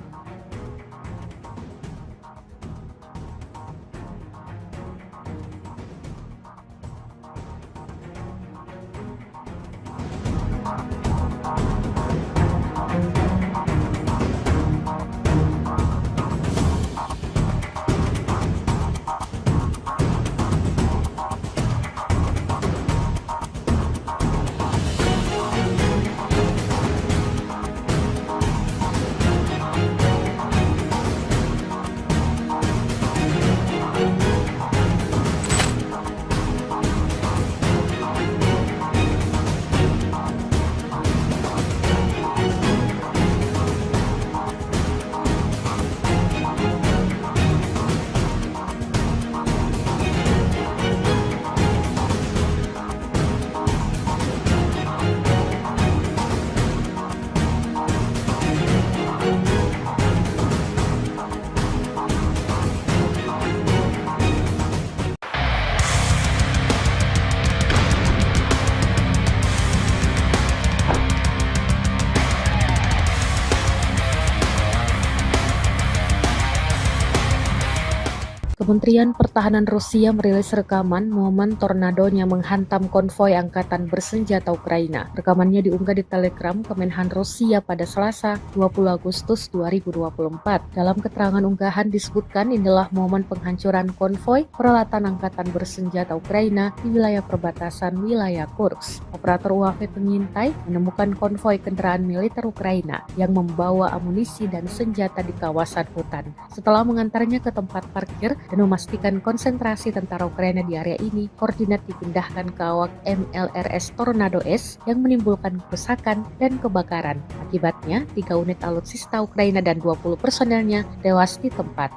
Kementerian Pertahanan Rusia merilis rekaman momen tornadonya menghantam konvoi Angkatan Bersenjata Ukraina. Rekamannya diunggah di Telegram Kemenhan Rusia pada Selasa 20 Agustus 2024. Dalam keterangan unggahan disebutkan inilah momen penghancuran konvoi peralatan Angkatan Bersenjata Ukraina di wilayah perbatasan wilayah Kursk. Operator UAV pengintai menemukan konvoi kendaraan militer Ukraina yang membawa amunisi dan senjata di kawasan hutan. Setelah mengantarnya ke tempat parkir dan memastikan konsentrasi tentara Ukraina di area ini, koordinat dipindahkan ke awak MLRS Tornado S yang menimbulkan kerusakan dan kebakaran. Akibatnya, 3 unit alutsista Ukraina dan 20 personelnya tewas di tempat.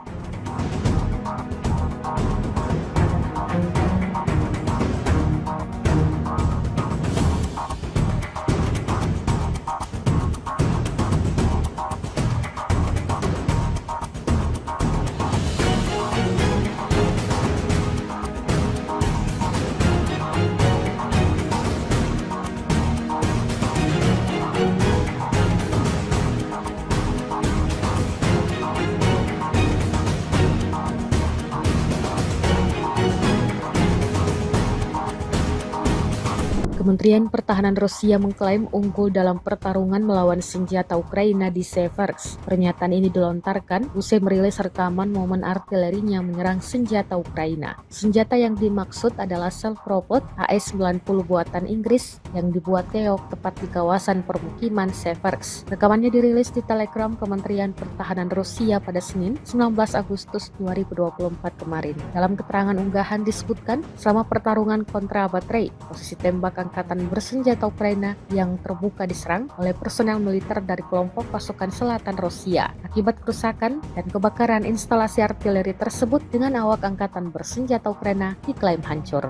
Kementerian Pertahanan Rusia mengklaim unggul dalam pertarungan melawan senjata Ukraina di Seversk. Pernyataan ini dilontarkan usai merilis rekaman momen artilerinya menyerang senjata Ukraina. Senjata yang dimaksud adalah self-propelled AS-90 buatan Inggris yang dibuat Teok tepat di kawasan permukiman Seversk. Rekamannya dirilis di Telegram Kementerian Pertahanan Rusia pada Senin, 19 Agustus 2024 kemarin. Dalam keterangan unggahan disebutkan, selama pertarungan kontra baterai, posisi tembak angkatan bersenjata Ukraina yang terbuka diserang oleh personel militer dari kelompok pasukan selatan Rusia. Akibat kerusakan dan kebakaran instalasi artileri tersebut dengan awak angkatan bersenjata Ukraina diklaim hancur.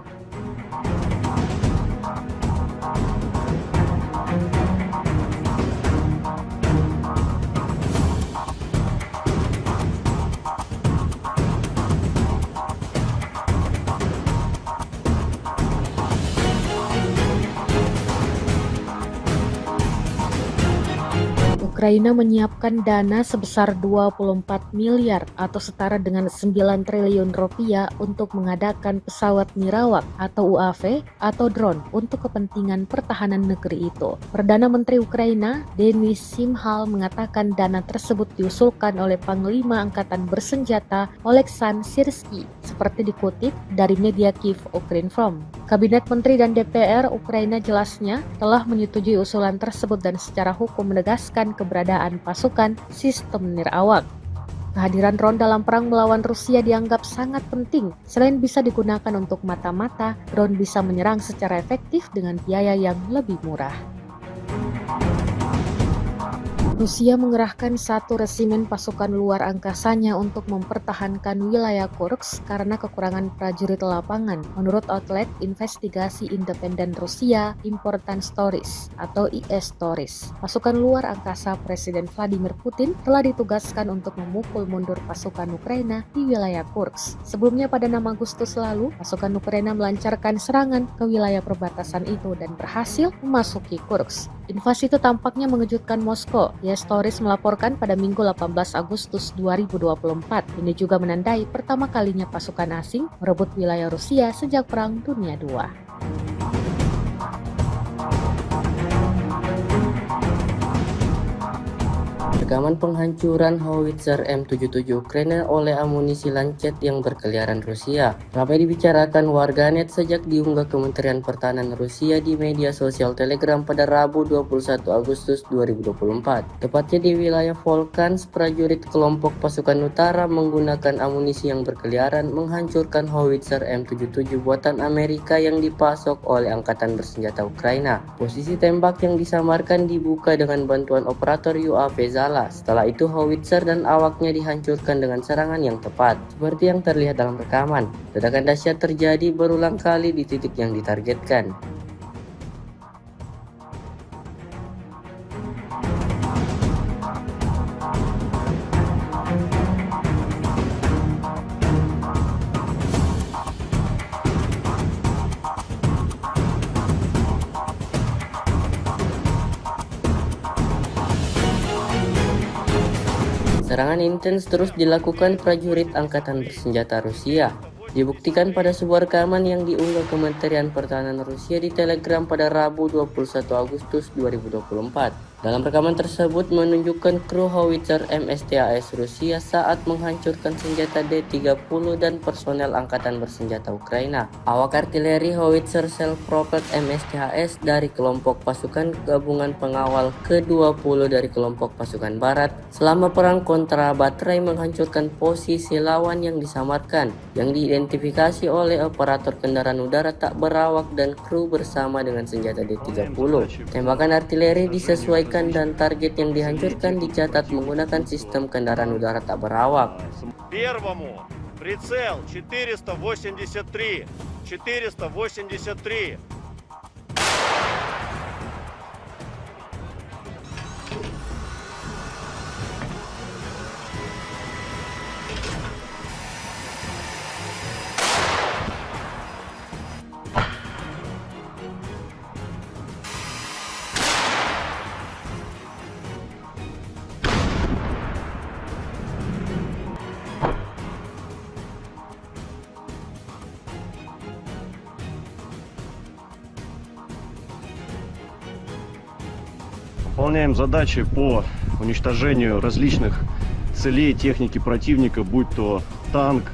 Ukraina menyiapkan dana sebesar 24 miliar atau setara dengan 9 triliun rupiah untuk mengadakan pesawat nirawak atau UAV atau drone untuk kepentingan pertahanan negeri itu. Perdana Menteri Ukraina, Denis Shmyhal, mengatakan dana tersebut diusulkan oleh Panglima Angkatan Bersenjata Oleksandr Syrsky, seperti dikutip dari media Kyiv Ukrinform. Kabinet Menteri dan DPR Ukraina jelasnya telah menyetujui usulan tersebut dan secara hukum menegaskan keberadaan pasukan sistem nirawak. Kehadiran drone dalam perang melawan Rusia dianggap sangat penting. Selain bisa digunakan untuk mata-mata, drone bisa menyerang secara efektif dengan biaya yang lebih murah. Rusia mengerahkan 1 resimen pasukan luar angkasanya untuk mempertahankan wilayah Kursk karena kekurangan prajurit lapangan, menurut outlet investigasi independen Rusia Important Stories atau IS Stories. Pasukan luar angkasa Presiden Vladimir Putin telah ditugaskan untuk memukul mundur pasukan Ukraina di wilayah Kursk. Sebelumnya pada 6 Agustus lalu, pasukan Ukraina melancarkan serangan ke wilayah perbatasan itu dan berhasil memasuki Kursk. Invasi itu tampaknya mengejutkan Moskow. IS Stories melaporkan pada Minggu 18 Agustus 2024. Ini juga menandai pertama kalinya pasukan asing merebut wilayah Rusia sejak Perang Dunia II. Rekaman penghancuran howitzer M77 Ukraina oleh amunisi Lancet yang berkeliaran Rusia ramai dibicarakan warganet sejak diunggah Kementerian Pertahanan Rusia di media sosial Telegram pada Rabu 21 Agustus 2024. Tepatnya di wilayah Volchansk, prajurit kelompok pasukan utara menggunakan amunisi yang berkeliaran menghancurkan howitzer M77 buatan Amerika yang dipasok oleh Angkatan Bersenjata Ukraina. Posisi tembak yang disamarkan dibuka dengan bantuan operator UAV Zala. Setelah itu howitzer dan awaknya dihancurkan dengan serangan yang tepat. Seperti yang terlihat dalam rekaman, ledakan dahsyat terjadi berulang kali di titik yang ditargetkan. Serangan intens terus dilakukan prajurit Angkatan Bersenjata Rusia. Dibuktikan pada sebuah rekaman yang diunggah Kementerian Pertahanan Rusia di Telegram pada Rabu 21 Agustus 2024. Dalam rekaman tersebut menunjukkan kru howitzer MSTAS Rusia saat menghancurkan senjata D-30 dan personel Angkatan Bersenjata Ukraina. Awak artileri howitzer self-propelled MSTAS dari kelompok pasukan gabungan pengawal ke-20 dari kelompok pasukan barat selama perang kontra baterai menghancurkan posisi lawan yang disamarkan, yang diidentifikasi oleh operator kendaraan udara tak berawak dan kru bersama dengan senjata D-30. Tembakan artileri disesuaikan dan target yang dihancurkan dicatat menggunakan sistem kendaraan udara tak berawak. Первому прицел 483. Выполняем задачи по уничтожению различных целей техники противника, будь то танк,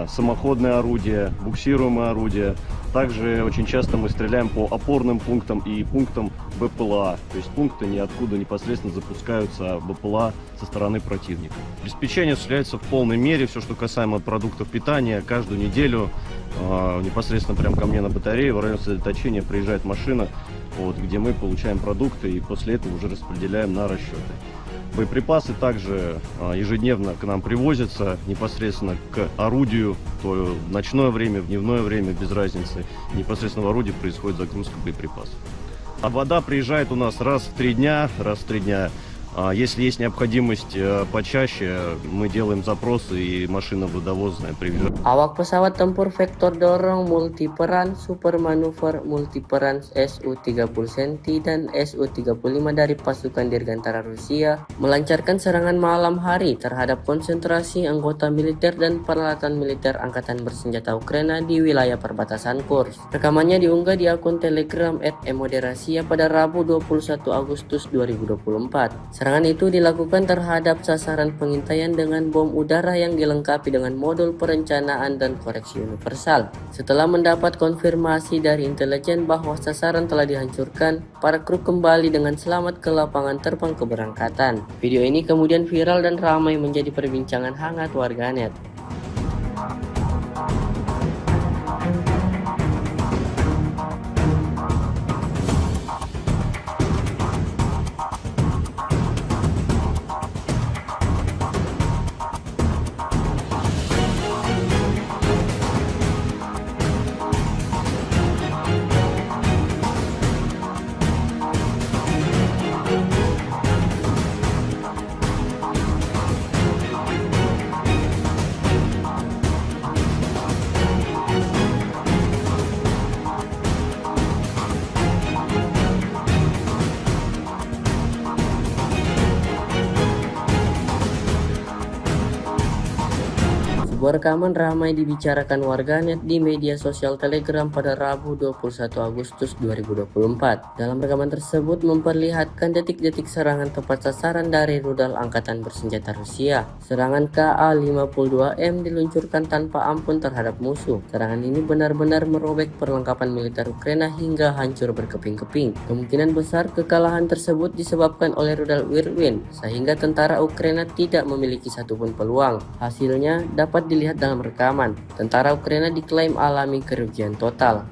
самоходное орудие, буксируемое орудие. Также очень часто мы стреляем по опорным пунктам и пунктам БПЛА, то есть пункты ниоткуда непосредственно запускаются БПЛА со стороны противника. Обеспечение осуществляется в полной мере, все, что касаемо продуктов питания, каждую неделю непосредственно прямо ко мне на батарее в районе сосредоточения приезжает машина, где мы получаем продукты и после этого уже распределяем на расчеты. Боеприпасы также ежедневно к нам привозятся непосредственно к орудию, то в ночное время, в дневное время, без разницы. Непосредственно в орудии происходит загрузка боеприпасов. А вода приезжает у нас раз в 3 дня. Если есть необходимость почаще, мы делаем запросы и машина водовозная приезжает. Awak pesawat tempur vektor dorong multiperan super manuver multiperan Su-30 Senti dan Su-35 dari pasukan Dirgantara Rusia melancarkan serangan malam hari terhadap konsentrasi anggota militer dan peralatan militer Angkatan Bersenjata Ukraina di wilayah perbatasan Kursk. Rekamannya diunggah di akun Telegram @emoderasia pada Rabu 21 Agustus 2024. Serangan itu dilakukan terhadap sasaran pengintaian dengan bom udara yang dilengkapi dengan modul perencanaan dan koreksi universal. Setelah mendapat konfirmasi dari intelijen bahwa sasaran telah dihancurkan, para kru kembali dengan selamat ke lapangan terbang keberangkatan. Video ini kemudian viral dan ramai menjadi perbincangan hangat warganet. Sebuah rekaman ramai dibicarakan warganet di media sosial Telegram pada Rabu 21 Agustus 2024. Dalam rekaman tersebut memperlihatkan detik-detik serangan tepat sasaran dari rudal Angkatan Bersenjata Rusia. Serangan Ka-52M diluncurkan tanpa ampun terhadap musuh. Serangan ini benar-benar merobek perlengkapan militer Ukraina hingga hancur berkeping-keping. Kemungkinan besar kekalahan tersebut disebabkan oleh rudal Whirlwind, sehingga tentara Ukraina tidak memiliki satupun peluang. Hasilnya dapat dilihat dalam rekaman. Tentara Ukraina diklaim alami kerugian total.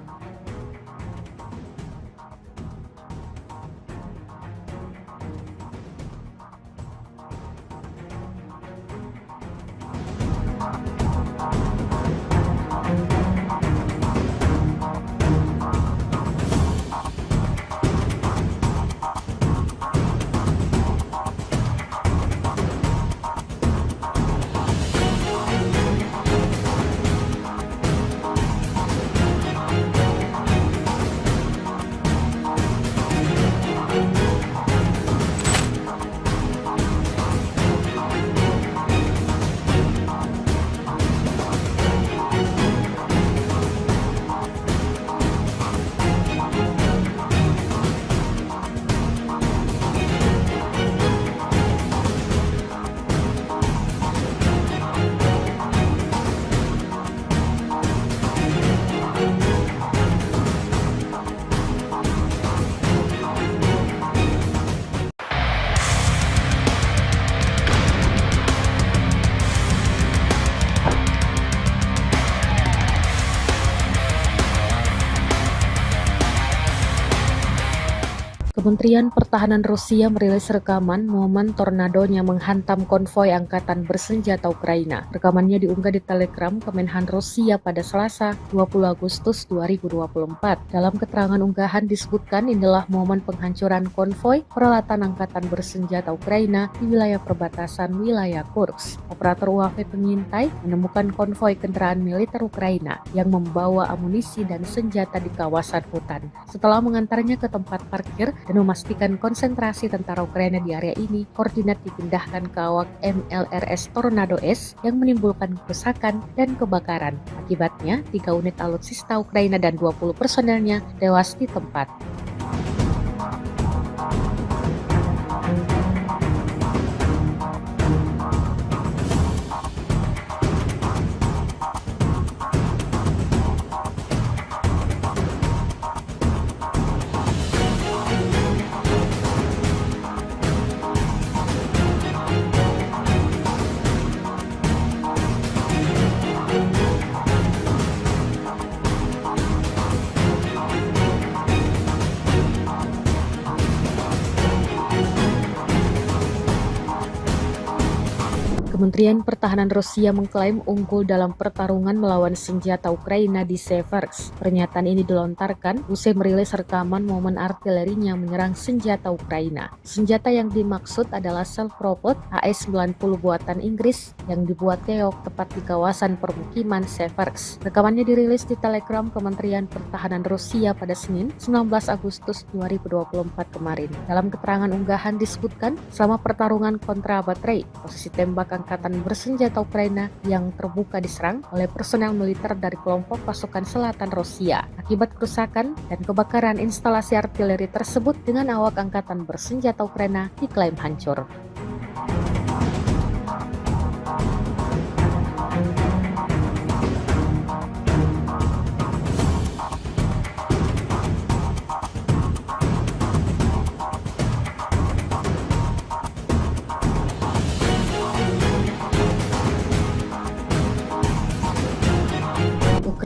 Kementerian Pertahanan Rusia merilis rekaman momen tornadonya menghantam konvoi Angkatan Bersenjata Ukraina. Rekamannya diunggah di Telegram Kemenhan Rusia pada Selasa 20 Agustus 2024. Dalam keterangan unggahan disebutkan inilah momen penghancuran konvoi peralatan Angkatan Bersenjata Ukraina di wilayah perbatasan wilayah Kursk. Operator UAV pengintai menemukan konvoi kendaraan militer Ukraina yang membawa amunisi dan senjata di kawasan hutan. Setelah mengantarnya ke tempat parkir dan memastikan konsentrasi tentara Ukraina di area ini, koordinat dipindahkan ke awak MLRS Tornado S yang menimbulkan kerusakan dan kebakaran. Akibatnya, 3 unit alutsista Ukraina dan 20 personelnya tewas di tempat. Kementerian Pertahanan Rusia mengklaim unggul dalam pertarungan melawan senjata Ukraina di Seversk. Pernyataan ini dilontarkan usai merilis rekaman momen artilerinya menyerang senjata Ukraina. Senjata yang dimaksud adalah self-propelled AS-90 buatan Inggris yang dibuat Keok tepat di kawasan permukiman Seversk. Rekamannya dirilis di Telegram Kementerian Pertahanan Rusia pada Senin, 19 Agustus 2024 kemarin. Dalam keterangan unggahan disebutkan, selama pertarungan kontra baterai, posisi tembak angkatan bersenjata Ukraina yang terbuka diserang oleh personel militer dari kelompok pasukan selatan Rusia. Akibat kerusakan dan kebakaran instalasi artileri tersebut dengan awak angkatan bersenjata Ukraina diklaim hancur.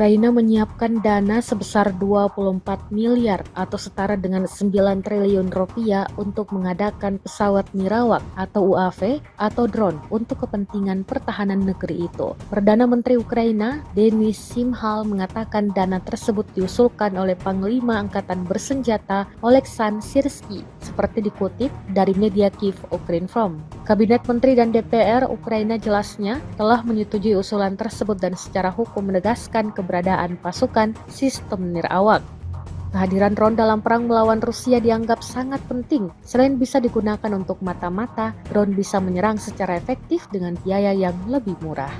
Ukraina menyiapkan dana sebesar 24 miliar atau setara dengan 9 triliun rupiah untuk mengadakan pesawat nirawak atau UAV atau drone untuk kepentingan pertahanan negeri itu. Perdana Menteri Ukraina, Denis Shmyhal, mengatakan dana tersebut diusulkan oleh Panglima Angkatan Bersenjata Oleksandr Syrsky, seperti dikutip dari media Kyiv Ukrinform. Kabinet Menteri dan DPR Ukraina jelasnya telah menyetujui usulan tersebut dan secara hukum menegaskan keberadaan pasukan sistem nirawak. Kehadiran drone dalam perang melawan Rusia dianggap sangat penting. Selain bisa digunakan untuk mata-mata, drone bisa menyerang secara efektif dengan biaya yang lebih murah.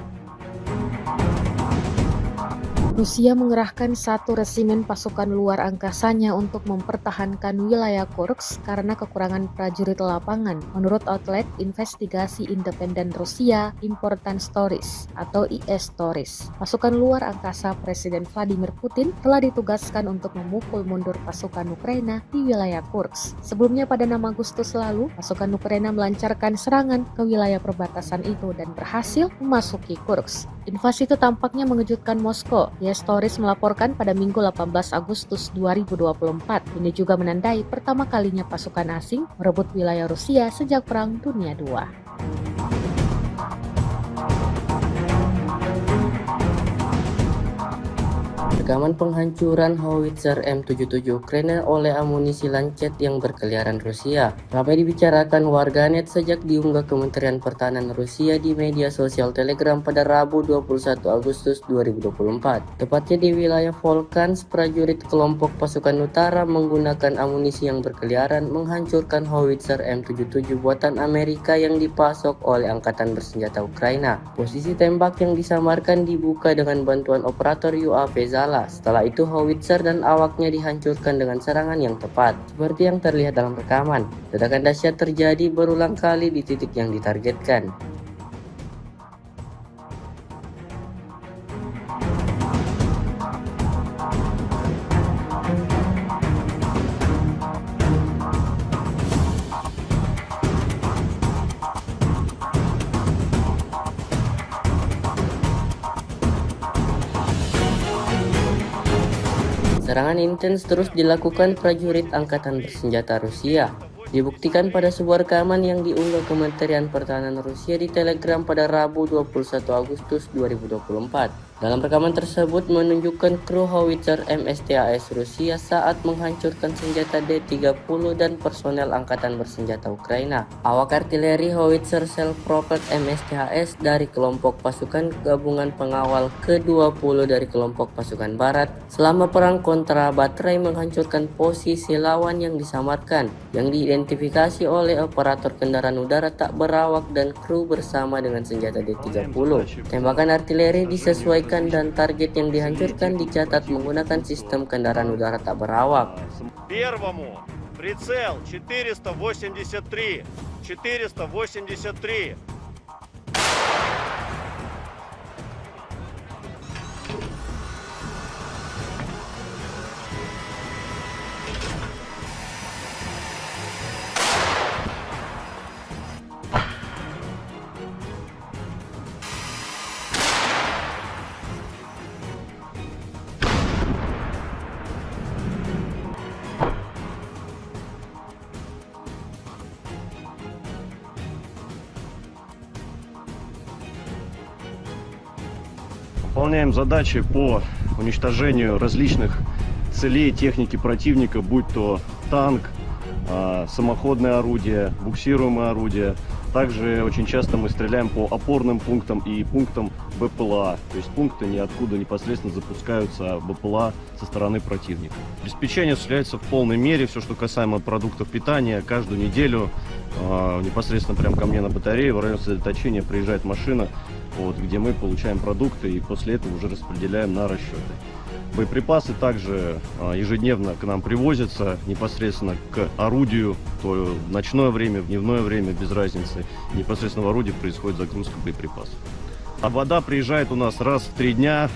Rusia mengerahkan 1 resimen pasukan luar angkasanya untuk mempertahankan wilayah Kursk karena kekurangan prajurit lapangan, menurut outlet investigasi independen Rusia Important Stories atau IS Stories. Pasukan luar angkasa Presiden Vladimir Putin telah ditugaskan untuk memukul mundur pasukan Ukraina di wilayah Kursk. Sebelumnya pada 6 Agustus lalu, pasukan Ukraina melancarkan serangan ke wilayah perbatasan itu dan berhasil memasuki Kursk. Invasi itu tampaknya mengejutkan Moskow. IS Stories melaporkan pada Minggu 18 Agustus 2024. Ini juga menandai pertama kalinya pasukan asing merebut wilayah Rusia sejak Perang Dunia II. Rekaman penghancuran howitzer M77 Ukraina oleh amunisi Lancet yang berkeliaran Rusia ramai dibicarakan warganet sejak diunggah Kementerian Pertahanan Rusia di media sosial Telegram pada Rabu 21 Agustus 2024. Tepatnya di wilayah Volchansk, prajurit kelompok pasukan utara menggunakan amunisi yang berkeliaran menghancurkan howitzer M77 buatan Amerika yang dipasok oleh Angkatan Bersenjata Ukraina. Posisi tembak yang disamarkan dibuka dengan bantuan operator UAV Zala. Setelah itu howitzer dan awaknya dihancurkan dengan serangan yang tepat, seperti yang terlihat dalam rekaman. Ledakan dahsyat terjadi berulang kali di titik yang ditargetkan. Serangan intens terus dilakukan prajurit Angkatan Bersenjata Rusia. Dibuktikan pada sebuah rekaman yang diunggah Kementerian Pertahanan Rusia di Telegram pada Rabu 21 Agustus 2024. Dalam rekaman tersebut menunjukkan kru howitzer MSTAS Rusia saat menghancurkan senjata D-30 dan personel Angkatan Bersenjata Ukraina. Awak artileri howitzer self-propelled MSTAS dari kelompok pasukan gabungan pengawal ke-20 dari kelompok pasukan barat selama perang kontra baterai menghancurkan posisi lawan yang disamarkan, yang diidentifikasi oleh operator kendaraan udara tak berawak dan kru bersama dengan senjata D-30. Tembakan artileri disesuaikan dan target yang dihancurkan dicatat menggunakan sistem kendaraan udara tak berawak. Первому прицел 483. 483. Выполняем задачи по уничтожению различных целей техники противника, будь то танк, самоходное орудие, буксируемое орудие. Также очень часто мы стреляем по опорным пунктам и пунктам БПЛА, то есть пункты, ниоткуда непосредственно запускаются БПЛА со стороны противника. Обеспечение осуществляется в полной мере, все, что касаемо продуктов питания, каждую неделю непосредственно прямо ко мне на батарее в район сосредоточения приезжает машина, где мы получаем продукты и после этого уже распределяем на расчеты. Боеприпасы также ежедневно к нам привозятся непосредственно к орудию, то в ночное время, в дневное время, без разницы. Непосредственно в орудии происходит загрузка боеприпасов. А вода приезжает у нас раз в 3 дня.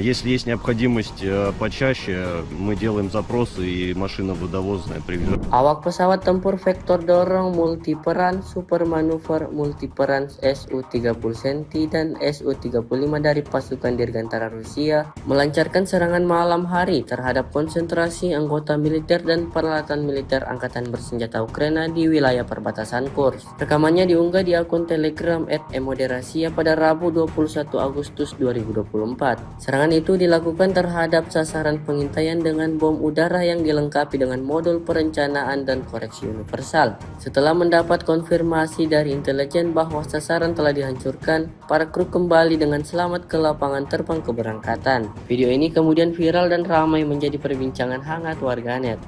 Если есть необходимость почаще, мы делаем запросы и машина водовозная привезет. Awak pesawat tempur vektor dorong multiperan super manuver multiperan Su-30 Senti dan Su-35 dari pasukan Dirgantara Rusia melancarkan serangan malam hari terhadap konsentrasi anggota militer dan peralatan militer Angkatan Bersenjata Ukraina di wilayah perbatasan Kursk. Rekamannya diunggah di akun Telegram @emoderasia pada Rabu 21 Agustus 2024. Serangan itu dilakukan terhadap sasaran pengintaian dengan bom udara yang dilengkapi dengan modul perencanaan dan koreksi universal. Setelah mendapat konfirmasi dari intelijen bahwa sasaran telah dihancurkan, para kru kembali dengan selamat ke lapangan terbang keberangkatan. Video ini kemudian viral dan ramai menjadi perbincangan hangat warganet.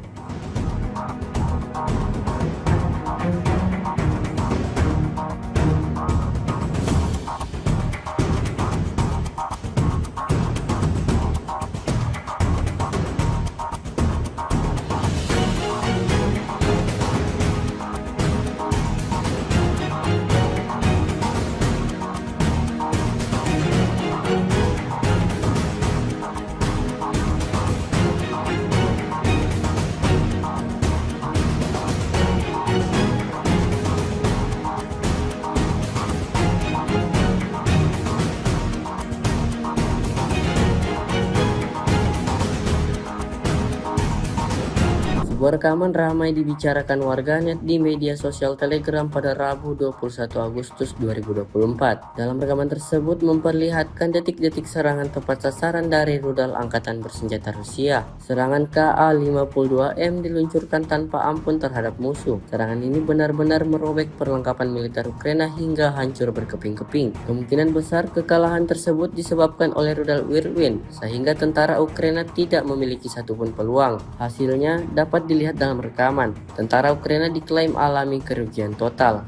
Sebuah rekaman ramai dibicarakan warganet di media sosial Telegram pada Rabu 21 Agustus 2024. Dalam rekaman tersebut memperlihatkan detik-detik serangan tepat sasaran dari rudal Angkatan Bersenjata Rusia. Serangan Ka-52M diluncurkan tanpa ampun terhadap musuh. Serangan ini benar-benar merobek perlengkapan militer Ukraina hingga hancur berkeping-keping. Kemungkinan besar kekalahan tersebut disebabkan oleh rudal Whirlwind, sehingga tentara Ukraina tidak memiliki satupun peluang. Hasilnya dapat dilihat dalam rekaman. Tentara Ukraina diklaim alami kerugian total.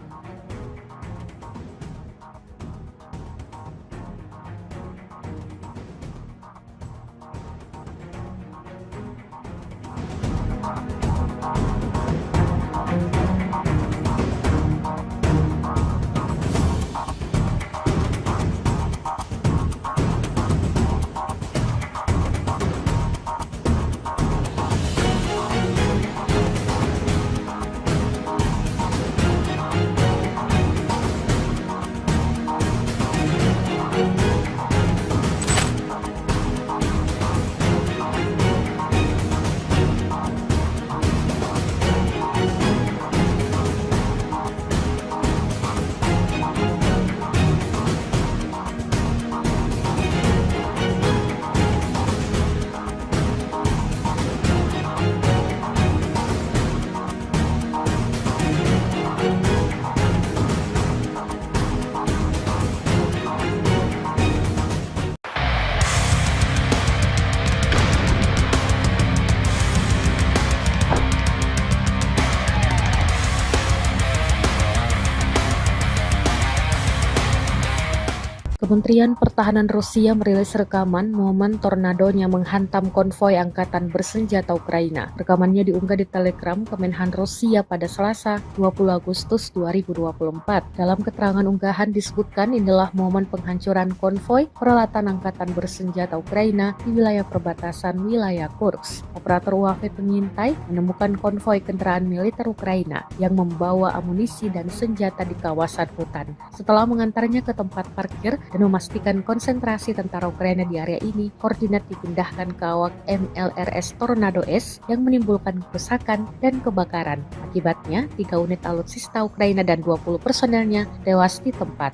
Kementerian Pertahanan Rusia merilis rekaman momen tornadonya menghantam konvoi Angkatan Bersenjata Ukraina. Rekamannya diunggah di Telegram Kemenhan Rusia pada Selasa 20 Agustus 2024. Dalam keterangan unggahan disebutkan inilah momen penghancuran konvoi peralatan Angkatan Bersenjata Ukraina di wilayah perbatasan wilayah Kursk. Operator UAV pengintai menemukan konvoi kendaraan militer Ukraina yang membawa amunisi dan senjata di kawasan hutan. Setelah mengantarnya ke tempat parkir dan memastikan konsentrasi tentara Ukraina di area ini, koordinat dipindahkan ke awak MLRS Tornado S yang menimbulkan kerusakan dan kebakaran. Akibatnya, 3 unit alutsista Ukraina dan 20 personelnya tewas di tempat.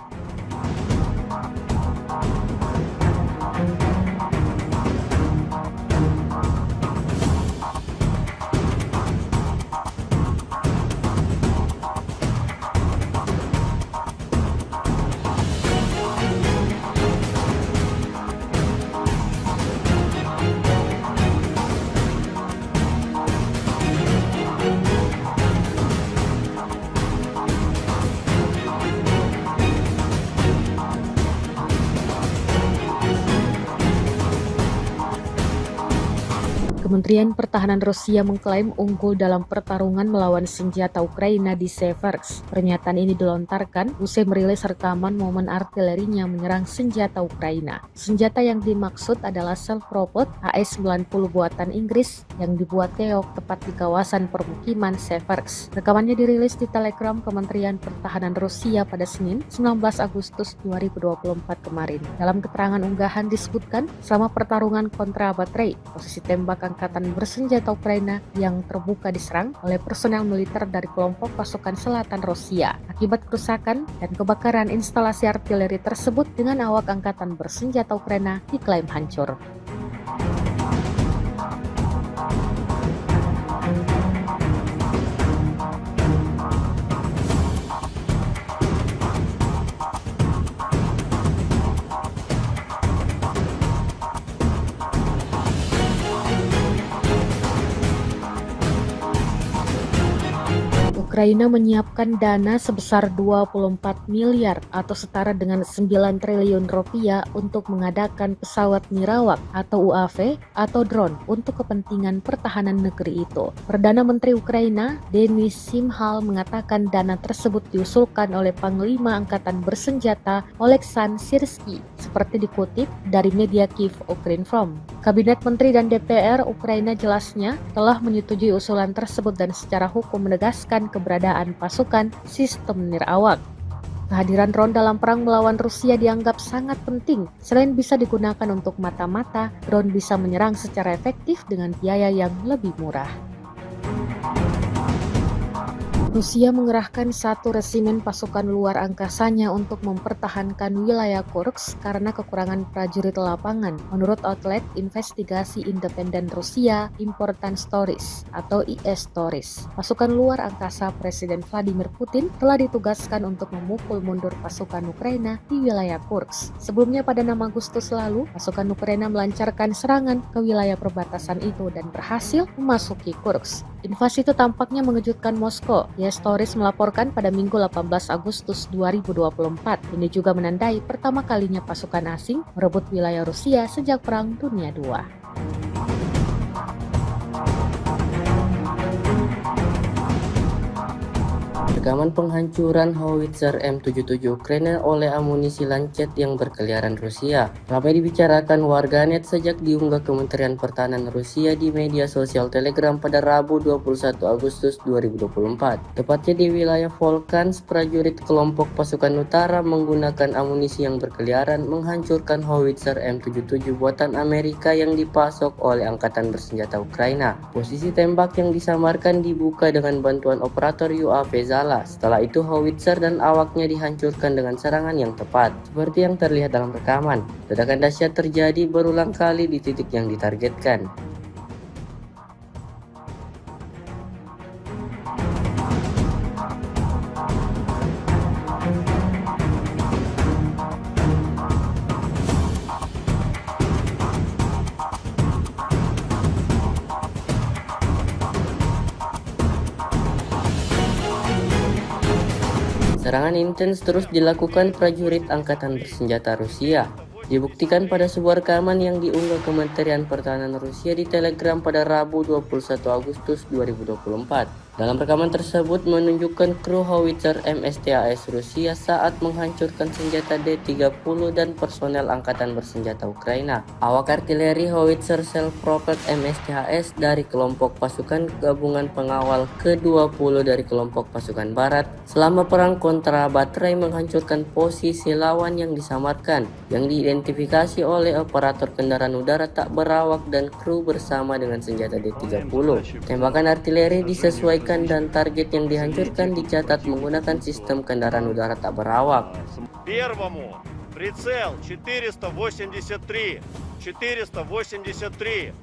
Kementerian Pertahanan Rusia mengklaim unggul dalam pertarungan melawan senjata Ukraina di Seversk. Pernyataan ini dilontarkan usai merilis rekaman momen artilerinya menyerang senjata Ukraina. Senjata yang dimaksud adalah self-propelled AS-90 buatan Inggris yang dibuat Teok tepat di kawasan permukiman Seversk. Rekamannya dirilis di Telegram Kementerian Pertahanan Rusia pada Senin, 19 Agustus 2024 kemarin. Dalam keterangan unggahan disebutkan, selama pertarungan kontra baterai, posisi tembak angkatan bersenjata Ukraina yang terbuka diserang oleh personel militer dari kelompok pasukan selatan Rusia. Akibat kerusakan dan kebakaran instalasi artileri tersebut dengan awak angkatan bersenjata Ukraina diklaim hancur. Ukraina menyiapkan dana sebesar 24 miliar atau setara dengan 9 triliun rupiah untuk mengadakan pesawat nirawak atau UAV atau drone untuk kepentingan pertahanan negeri itu. Perdana Menteri Ukraina, Denis Shmyhal, mengatakan dana tersebut diusulkan oleh Panglima Angkatan Bersenjata Oleksandr Syrsky, seperti dikutip dari media Kyiv Ukrinform. Kabinet Menteri dan DPR Ukraina jelasnya telah menyetujui usulan tersebut dan secara hukum menegaskan keberadaan pasukan sistem nirawak. Kehadiran drone dalam perang melawan Rusia dianggap sangat penting. Selain bisa digunakan untuk mata-mata, drone bisa menyerang secara efektif dengan biaya yang lebih murah. Rusia mengerahkan 1 resimen pasukan luar angkasanya untuk mempertahankan wilayah Kursk karena kekurangan prajurit lapangan, menurut outlet investigasi independen Rusia Important Stories atau IS Stories. Pasukan luar angkasa Presiden Vladimir Putin telah ditugaskan untuk memukul mundur pasukan Ukraina di wilayah Kursk. Sebelumnya pada 6 Agustus lalu, pasukan Ukraina melancarkan serangan ke wilayah perbatasan itu dan berhasil memasuki Kursk. Invasi itu tampaknya mengejutkan Moskow. IS Stories melaporkan pada Minggu 18 Agustus 2024. Ini juga menandai pertama kalinya pasukan asing merebut wilayah Rusia sejak Perang Dunia II. Rekaman penghancuran howitzer M77 Ukraina oleh amunisi Lancet yang berkeliaran Rusia ramai dibicarakan warganet sejak diunggah Kementerian Pertahanan Rusia di media sosial Telegram pada Rabu 21 Agustus 2024. Tepatnya di wilayah Volchansk, prajurit kelompok pasukan utara menggunakan amunisi yang berkeliaran menghancurkan howitzer M77 buatan Amerika yang dipasok oleh Angkatan Bersenjata Ukraina. Posisi tembak yang disamarkan dibuka dengan bantuan operator UAV Zala. Setelah itu howitzer dan awaknya dihancurkan dengan serangan yang tepat. Seperti yang terlihat dalam rekaman, ledakan dahsyat terjadi berulang kali di titik yang ditargetkan. Serangan intens terus dilakukan prajurit Angkatan Bersenjata Rusia. Dibuktikan pada sebuah rekaman yang diunggah Kementerian Pertahanan Rusia di Telegram pada Rabu 21 Agustus 2024. Dalam rekaman tersebut menunjukkan kru howitzer MSTAS Rusia saat menghancurkan senjata D-30 dan personel Angkatan Bersenjata Ukraina. Awak artileri howitzer self-propelled MSTAS dari kelompok pasukan gabungan pengawal ke-20 dari kelompok pasukan barat selama perang kontra baterai menghancurkan posisi lawan yang disamarkan, yang diidentifikasi oleh operator kendaraan udara tak berawak dan kru bersama dengan senjata D-30. Tembakan artileri disesuaikan dan target yang dihancurkan dicatat menggunakan sistem kendaraan udara tak berawak. Первому прицел 483. 483.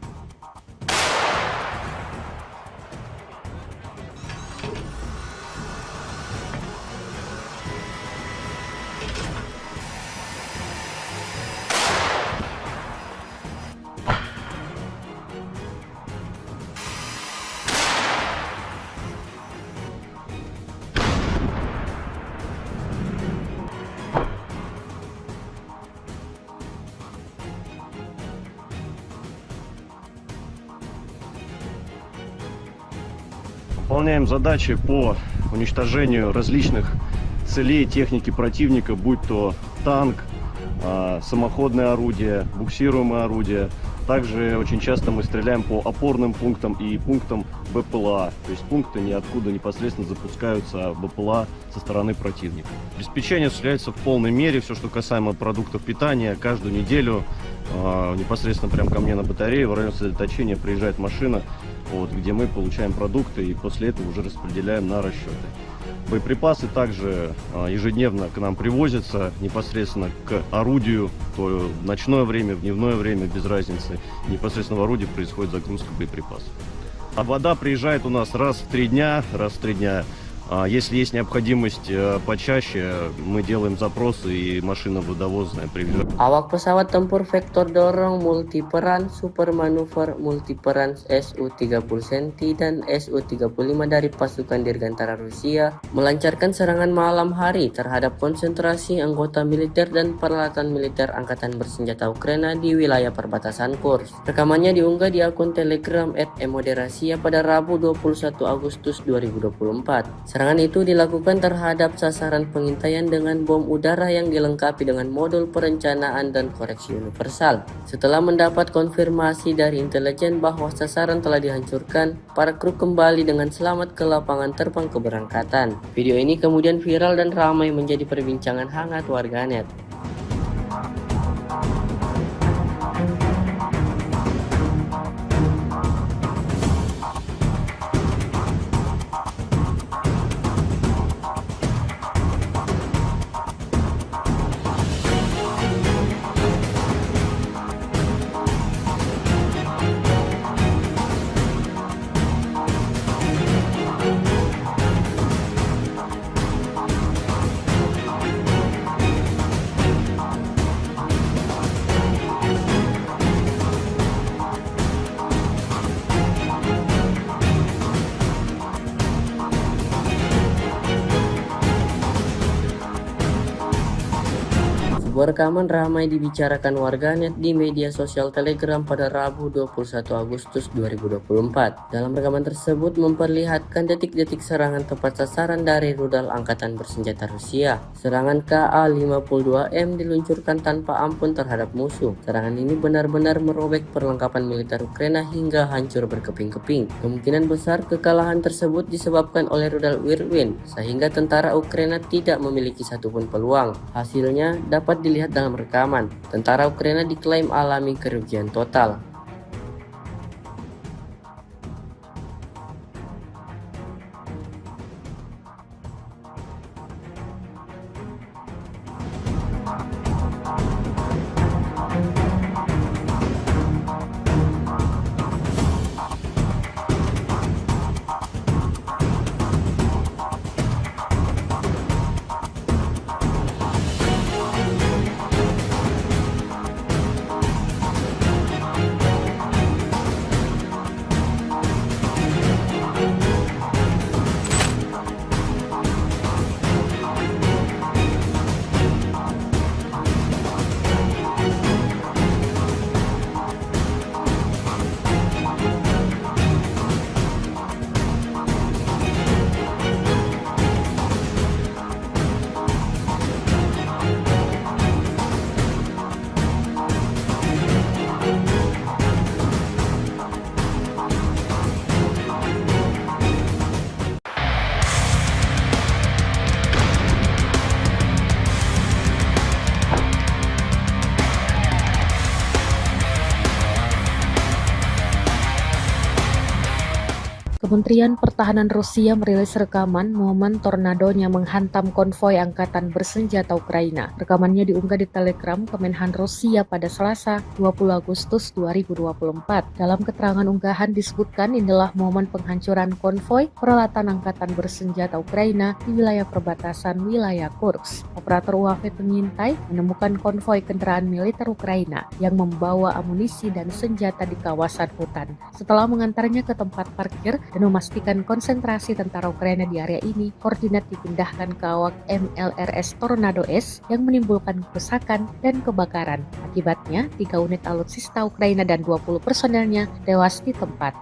Выполняем задачи по уничтожению различных целей техники противника, будь то танк, самоходное орудие, буксируемое орудие. Также очень часто мы стреляем по опорным пунктам и пунктам БПЛА. То есть пункты ниоткуда непосредственно запускаются БПЛА со стороны противника. Обеспечение осуществляется в полной мере. Все, что касаемо продуктов питания, каждую неделю непосредственно прямо ко мне на батарее в район сосредоточения приезжает машина, где мы получаем продукты и после этого уже распределяем на расчеты. Боеприпасы также ежедневно к нам привозятся непосредственно к орудию, то в ночное время, в дневное время, без разницы. Непосредственно в орудии происходит загрузка боеприпасов. А вода приезжает у нас раз в 3 дня. Если есть необходимость почаще, мы делаем запросы и машина водовозная привезет. Awak pesawat tempur vektor dorong multiperan super manuver multiperan Su-30 Senti dan Su-35 dari pasukan Dirgantara Rusia melancarkan serangan malam hari terhadap konsentrasi anggota militer dan peralatan militer Angkatan Bersenjata Ukraina di wilayah perbatasan Kursk. Rekamannya diunggah di akun Telegram @emoderasia pada Rabu 21 Agustus 2024. Serangan itu dilakukan terhadap sasaran pengintaian dengan bom udara yang dilengkapi dengan modul perencanaan dan koreksi universal. Setelah mendapat konfirmasi dari intelijen bahwa sasaran telah dihancurkan, para kru kembali dengan selamat ke lapangan terbang keberangkatan. Video ini kemudian viral dan ramai menjadi perbincangan hangat warganet. Sebuah rekaman ramai dibicarakan warganet di media sosial Telegram pada Rabu 21 Agustus 2024. Dalam rekaman tersebut memperlihatkan detik-detik serangan tepat sasaran dari rudal Angkatan Bersenjata Rusia. Serangan Ka-52M diluncurkan tanpa ampun terhadap musuh. Serangan ini benar-benar merobek perlengkapan militer Ukraina hingga hancur berkeping-keping. Kemungkinan besar kekalahan tersebut disebabkan oleh rudal Whirlwind, sehingga tentara Ukraina tidak memiliki satupun peluang. Hasilnya dapat dilihat dalam rekaman. Tentara Ukraina diklaim alami kerugian total. Kementerian Pertahanan Rusia merilis rekaman momen tornadonya menghantam konvoi Angkatan Bersenjata Ukraina. Rekamannya diunggah di Telegram Kemenhan Rusia pada Selasa 20 Agustus 2024. Dalam keterangan unggahan disebutkan inilah momen penghancuran konvoi peralatan Angkatan Bersenjata Ukraina di wilayah perbatasan wilayah Kursk. Operator UAV pengintai menemukan konvoi kendaraan militer Ukraina yang membawa amunisi dan senjata di kawasan hutan. Setelah mengantarnya ke tempat parkir dan memastikan konsentrasi tentara Ukraina di area ini, koordinat dipindahkan ke awak MLRS Tornado S yang menimbulkan kerusakan dan kebakaran. Akibatnya, 3 unit alutsista Ukraina dan 20 personelnya tewas di tempat.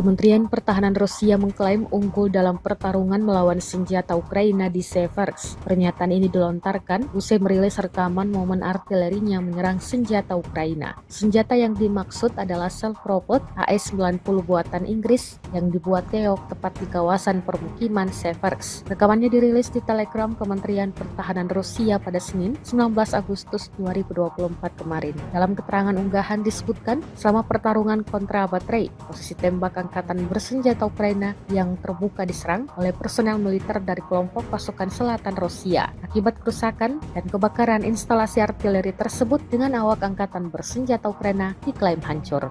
Kementerian Pertahanan Rusia mengklaim unggul dalam pertarungan melawan senjata Ukraina di Seversk. Pernyataan ini dilontarkan usai merilis rekaman momen artilerinya menyerang senjata Ukraina. Senjata yang dimaksud adalah self-propelled AS-90 buatan Inggris yang dibuat Teok tepat di kawasan permukiman Seversk. Rekamannya dirilis di Telegram Kementerian Pertahanan Rusia pada Senin 19 Agustus 2024 kemarin. Dalam keterangan unggahan disebutkan selama pertarungan kontra baterai, posisi tembak angkatan bersenjata Ukraina yang terbuka diserang oleh personel militer dari kelompok pasukan selatan Rusia. Akibat kerusakan dan kebakaran instalasi artileri tersebut dengan awak angkatan bersenjata Ukraina diklaim hancur.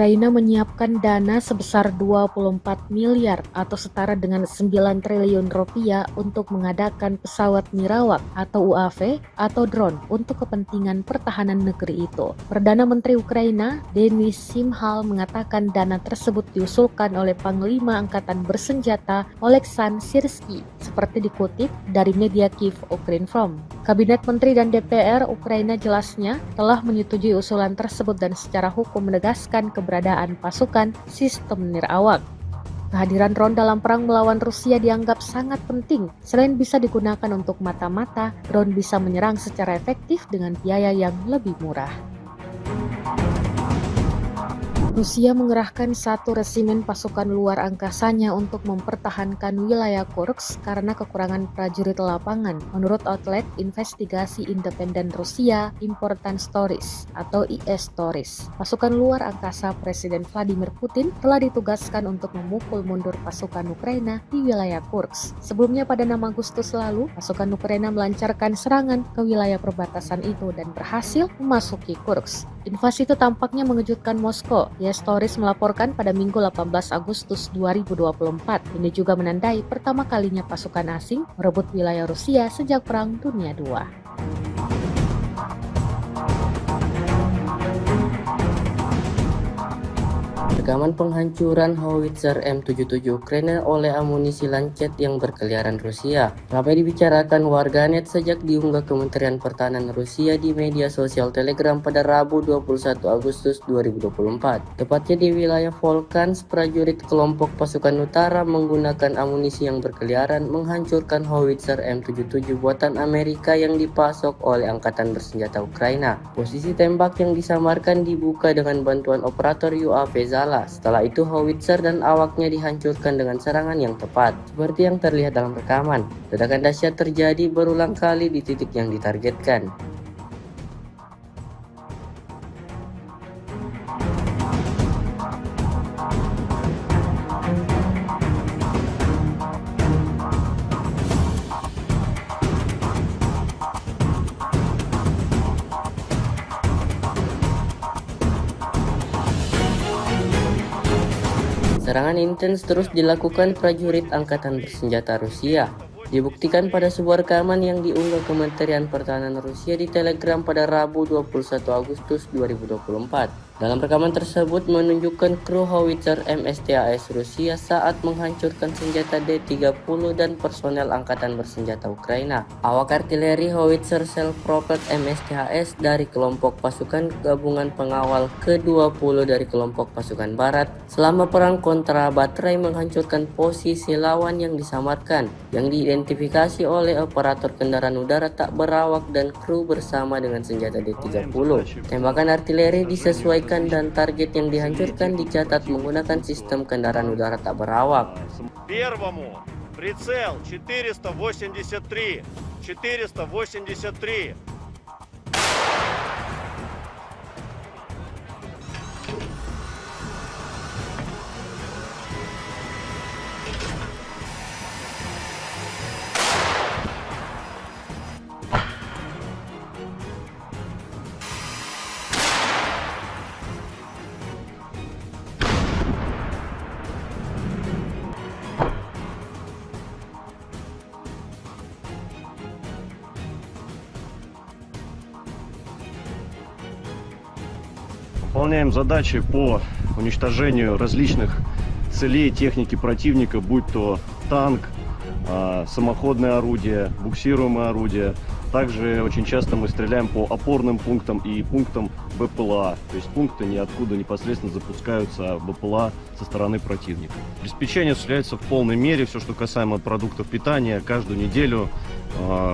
Ukraina menyiapkan dana sebesar 24 miliar atau setara dengan 9 triliun rupiah untuk mengadakan pesawat nirawak atau UAV atau drone untuk kepentingan pertahanan negeri itu. Perdana Menteri Ukraina, Denis Shmyhal, mengatakan dana tersebut diusulkan oleh Panglima Angkatan Bersenjata Oleksandr Syrsky, seperti dikutip dari media Kyiv Ukrinform. Kabinet Menteri dan DPR Ukraina jelasnya telah menyetujui usulan tersebut dan secara hukum menegaskan keberadaan pasukan sistem nirawak. Kehadiran drone dalam perang melawan Rusia dianggap sangat penting. Selain bisa digunakan untuk mata-mata, drone bisa menyerang secara efektif dengan biaya yang lebih murah. Rusia mengerahkan 1 resimen pasukan luar angkasanya untuk mempertahankan wilayah Kursk karena kekurangan prajurit lapangan, menurut outlet investigasi independen Rusia Important Stories atau IS Stories. Pasukan luar angkasa Presiden Vladimir Putin telah ditugaskan untuk memukul mundur pasukan Ukraina di wilayah Kursk. Sebelumnya pada 6 Agustus lalu, pasukan Ukraina melancarkan serangan ke wilayah perbatasan itu dan berhasil memasuki Kursk. Invasi itu tampaknya mengejutkan Moskow. IS Stories melaporkan pada Minggu 18 Agustus 2024. Ini juga menandai pertama kalinya pasukan asing merebut wilayah Rusia sejak Perang Dunia II. Rekaman penghancuran howitzer M77 Ukraina oleh amunisi Lancet yang berkeliaran Rusia ramai dibicarakan warganet sejak diunggah Kementerian Pertahanan Rusia di media sosial Telegram pada Rabu 21 Agustus 2024. Tepatnya di wilayah Volkhans, prajurit kelompok pasukan utara menggunakan amunisi yang berkeliaran menghancurkan howitzer M77 buatan Amerika yang dipasok oleh Angkatan Bersenjata Ukraina. Posisi tembak yang disamarkan dibuka dengan bantuan operator UAV Zala. Setelah itu howitzer dan awaknya dihancurkan dengan serangan yang tepat, seperti yang terlihat dalam rekaman. Ledakan dahsyat terjadi berulang kali di titik yang ditargetkan. Serangan intens terus dilakukan prajurit Angkatan Bersenjata Rusia. Dibuktikan pada sebuah rekaman yang diunggah Kementerian Pertahanan Rusia di Telegram pada Rabu 21 Agustus 2024. Dalam rekaman tersebut menunjukkan kru howitzer MSTAS Rusia saat menghancurkan senjata D-30 dan personel Angkatan Bersenjata Ukraina. Awak artileri howitzer self-propelled MSTAS dari kelompok pasukan gabungan pengawal ke-20 dari kelompok pasukan barat selama perang kontra baterai menghancurkan posisi lawan yang disamarkan, yang diidentifikasi oleh operator kendaraan udara tak berawak dan kru bersama dengan senjata D-30. Tembakan artileri disesuaikan dan target yang dihancurkan dicatat menggunakan sistem kendaraan udara tak berawak. Первому прицел 483. 483. Выполняем задачи по уничтожению различных целей техники противника, будь то танк, самоходное орудие, буксируемое орудие. Также очень часто мы стреляем по опорным пунктам и пунктам БПЛА. То есть пункты ниоткуда непосредственно запускаются БПЛА со стороны противника. Обеспечение осуществляется в полной мере. Все, что касаемо продуктов питания, каждую неделю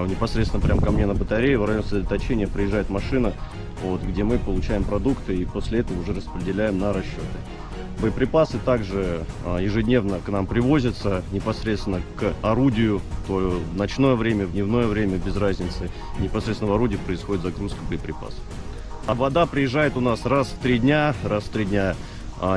непосредственно прямо ко мне на батарее в район сосредоточения приезжает машина, где мы получаем продукты и после этого уже распределяем на расчеты. Боеприпасы также ежедневно к нам привозятся непосредственно к орудию, то в ночное время, в дневное время, без разницы. Непосредственно в орудии происходит загрузка боеприпасов. А вода приезжает у нас раз в 3 дня.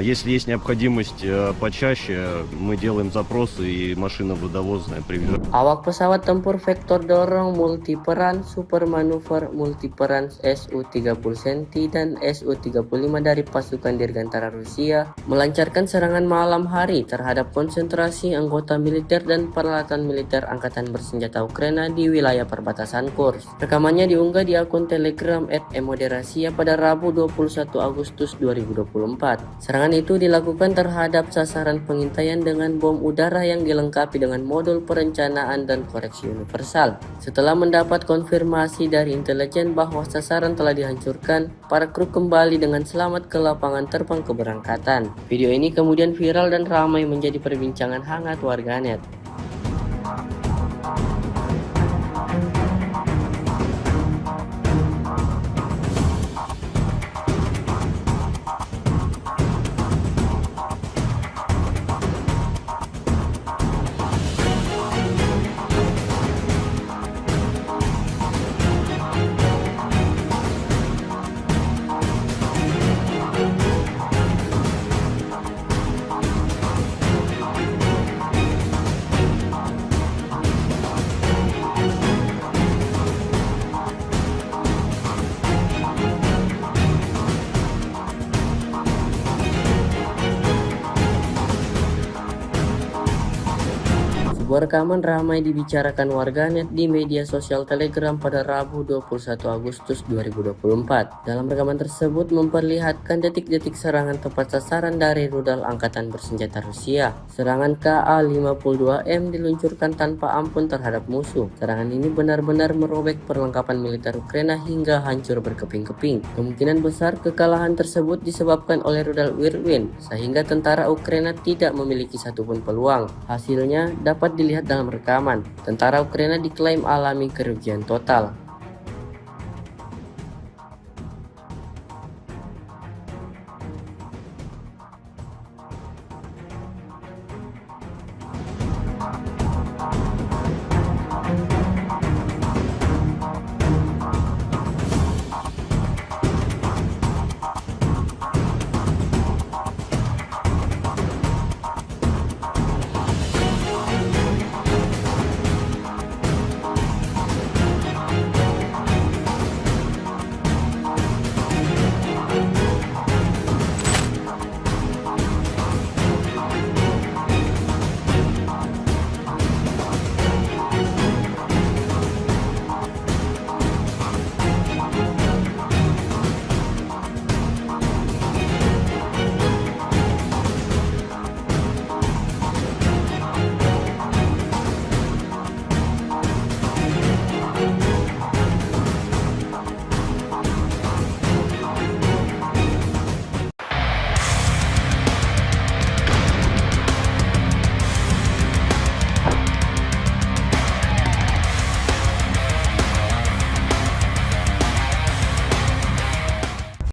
Если есть необходимость почаще, мы делаем запросы и машина водовозная приезжает. Awak pesawat tempur vektor dorong multiperan super manuver multiperan Su-30 Centi dan Su-35 dari pasukan Dirgantara Rusia melancarkan serangan malam hari terhadap konsentrasi anggota militer dan peralatan militer Angkatan Bersenjata Ukraina di wilayah perbatasan Kursk. Rekamannya diunggah di akun Telegram @emoderasia pada Rabu 21 Agustus 2024. Serangan itu dilakukan terhadap sasaran pengintaian dengan bom udara yang dilengkapi dengan modul perencanaan dan koreksi universal. Setelah mendapat konfirmasi dari intelijen bahwa sasaran telah dihancurkan, para kru kembali dengan selamat ke lapangan terbang keberangkatan. Video ini kemudian viral dan ramai menjadi perbincangan hangat warganet. Sebuah rekaman ramai dibicarakan warganet di media sosial Telegram pada Rabu 21 Agustus 2024. Dalam rekaman tersebut memperlihatkan detik-detik serangan tepat sasaran dari rudal Angkatan Bersenjata Rusia. Serangan Ka-52M diluncurkan tanpa ampun terhadap musuh. Serangan ini benar-benar merobek perlengkapan militer Ukraina hingga hancur berkeping-keping. Kemungkinan besar kekalahan tersebut disebabkan oleh rudal Whirlwind, sehingga tentara Ukraina tidak memiliki satupun peluang. Hasilnya dapat dilihat dalam rekaman. Tentara Ukraina diklaim alami kerugian total.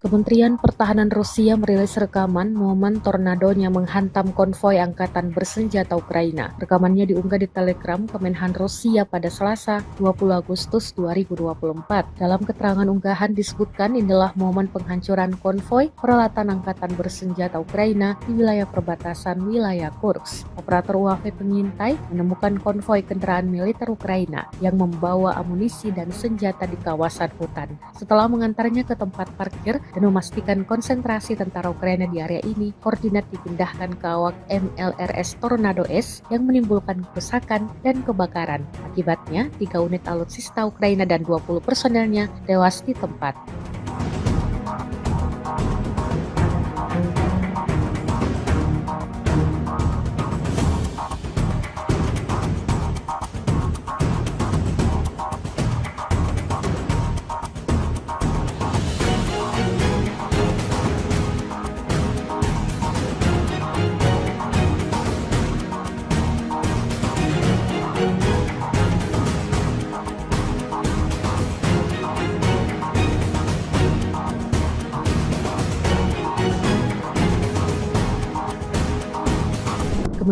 Kementerian Pertahanan Rusia merilis rekaman momen tornadonya menghantam konvoi Angkatan Bersenjata Ukraina. Rekamannya diunggah di Telegram Kemenhan Rusia pada Selasa 20 Agustus 2024. Dalam keterangan unggahan disebutkan inilah momen penghancuran konvoi peralatan Angkatan Bersenjata Ukraina di wilayah perbatasan wilayah Kursk. Operator UAV pengintai menemukan konvoi kendaraan militer Ukraina yang membawa amunisi dan senjata di kawasan hutan. Setelah mengantarnya ke tempat parkir dan memastikan konsentrasi tentara Ukraina di area ini, koordinat dipindahkan ke awak MLRS Tornado S yang menimbulkan kerusakan dan kebakaran. Akibatnya, 3 unit alutsista Ukraina dan 20 personelnya tewas di tempat.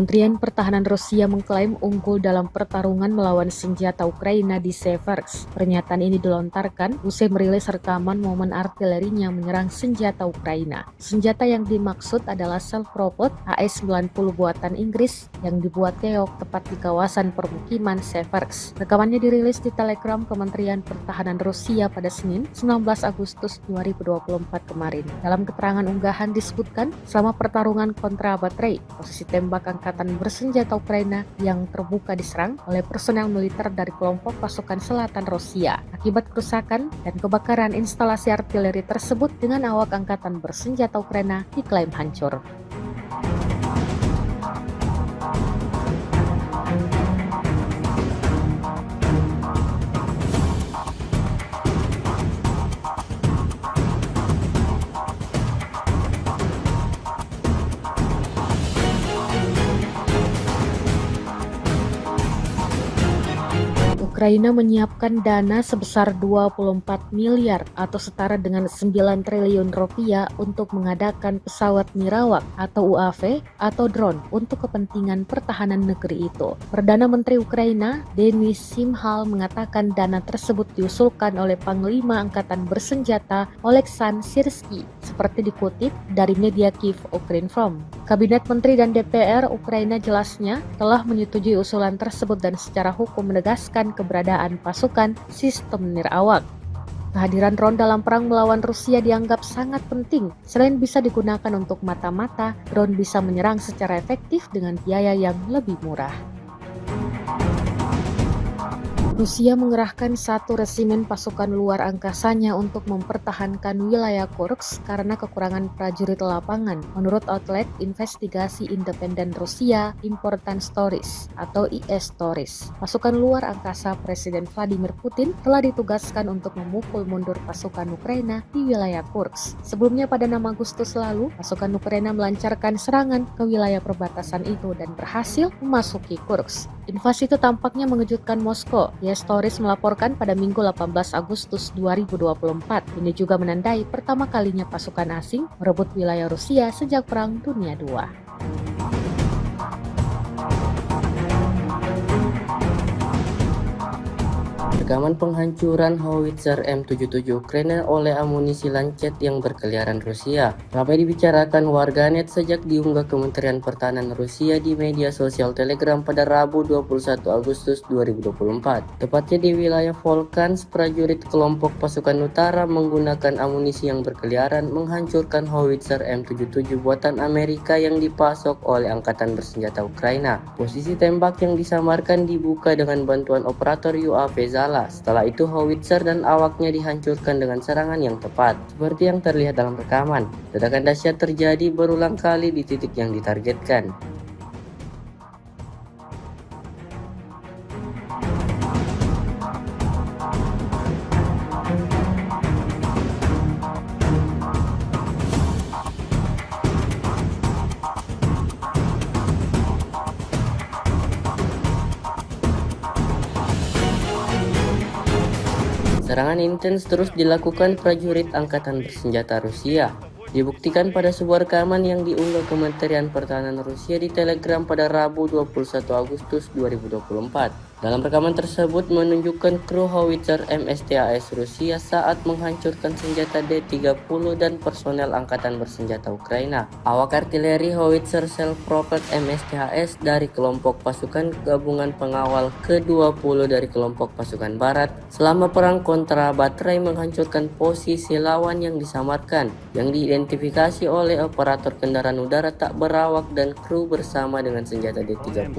Kementerian Pertahanan Rusia mengklaim unggul dalam pertarungan melawan senjata Ukraina di Seversk. Pernyataan ini dilontarkan usai merilis rekaman momen artilerinya menyerang senjata Ukraina. Senjata yang dimaksud adalah self-propelled AS-90 buatan Inggris yang dibuat keok tepat di kawasan permukiman Seversk. Rekamannya dirilis di Telegram Kementerian Pertahanan Rusia pada Senin, 19 Agustus 2024 kemarin. Dalam keterangan unggahan disebutkan, selama pertarungan kontra baterai, posisi tembak angkatan bersenjata Ukraina yang terbuka diserang oleh personel militer dari kelompok pasukan selatan Rusia. Akibat kerusakan dan kebakaran instalasi artileri tersebut dengan awak angkatan bersenjata Ukraina diklaim hancur. Ukraina menyiapkan dana sebesar 24 miliar atau setara dengan 9 triliun rupiah untuk mengadakan pesawat nirawak atau UAV atau drone untuk kepentingan pertahanan negeri itu. Perdana Menteri Ukraina, Denis Shmyhal, mengatakan dana tersebut diusulkan oleh Panglima Angkatan Bersenjata Oleksandr Syrsky, seperti dikutip dari media Kyiv Ukrinform. Kabinet Menteri dan DPR Ukraina jelasnya telah menyetujui usulan tersebut dan secara hukum menegaskan keberadaan pasukan sistem nirawak. Kehadiran drone dalam perang melawan Rusia dianggap sangat penting. Selain bisa digunakan untuk mata-mata, drone bisa menyerang secara efektif dengan biaya yang lebih murah. Rusia mengerahkan 1 resimen pasukan luar angkasanya untuk mempertahankan wilayah Kursk karena kekurangan prajurit lapangan, menurut outlet investigasi independen Rusia Important Stories atau IS Stories. Pasukan luar angkasa Presiden Vladimir Putin telah ditugaskan untuk memukul mundur pasukan Ukraina di wilayah Kursk. Sebelumnya pada 6 Agustus lalu, pasukan Ukraina melancarkan serangan ke wilayah perbatasan itu dan berhasil memasuki Kursk. Invasi itu tampaknya mengejutkan Moskow. IS Stories melaporkan pada Minggu 18 Agustus 2024. Ini juga menandai pertama kalinya pasukan asing merebut wilayah Rusia sejak Perang Dunia II. Rekaman penghancuran howitzer M77 Ukraina oleh amunisi Lancet yang berkeliaran Rusia ramai dibicarakan warganet sejak diunggah Kementerian Pertahanan Rusia di media sosial Telegram pada Rabu 21 Agustus 2024. Tepatnya di wilayah Volkhans, prajurit kelompok pasukan utara menggunakan amunisi yang berkeliaran menghancurkan howitzer M77 buatan Amerika yang dipasok oleh Angkatan Bersenjata Ukraina. Posisi tembak yang disamarkan dibuka dengan bantuan operator UAV Zala. Setelah itu howitzer dan awaknya dihancurkan dengan serangan yang tepat, seperti yang terlihat dalam rekaman. Ledakan dahsyat terjadi berulang kali di titik yang ditargetkan. Serangan intens terus dilakukan prajurit Angkatan Bersenjata Rusia. Dibuktikan pada sebuah rekaman yang diunggah Kementerian Pertahanan Rusia di Telegram pada Rabu 21 Agustus 2024. Dalam rekaman tersebut menunjukkan kru howitzer MSTAS Rusia saat menghancurkan senjata D-30 dan personel Angkatan Bersenjata Ukraina. Awak artileri howitzer self-propelled MSTAS dari kelompok pasukan gabungan pengawal ke-20 dari kelompok pasukan barat selama perang kontra baterai menghancurkan posisi lawan yang disamarkan, yang diidentifikasi oleh operator kendaraan udara tak berawak dan kru bersama dengan senjata D-30.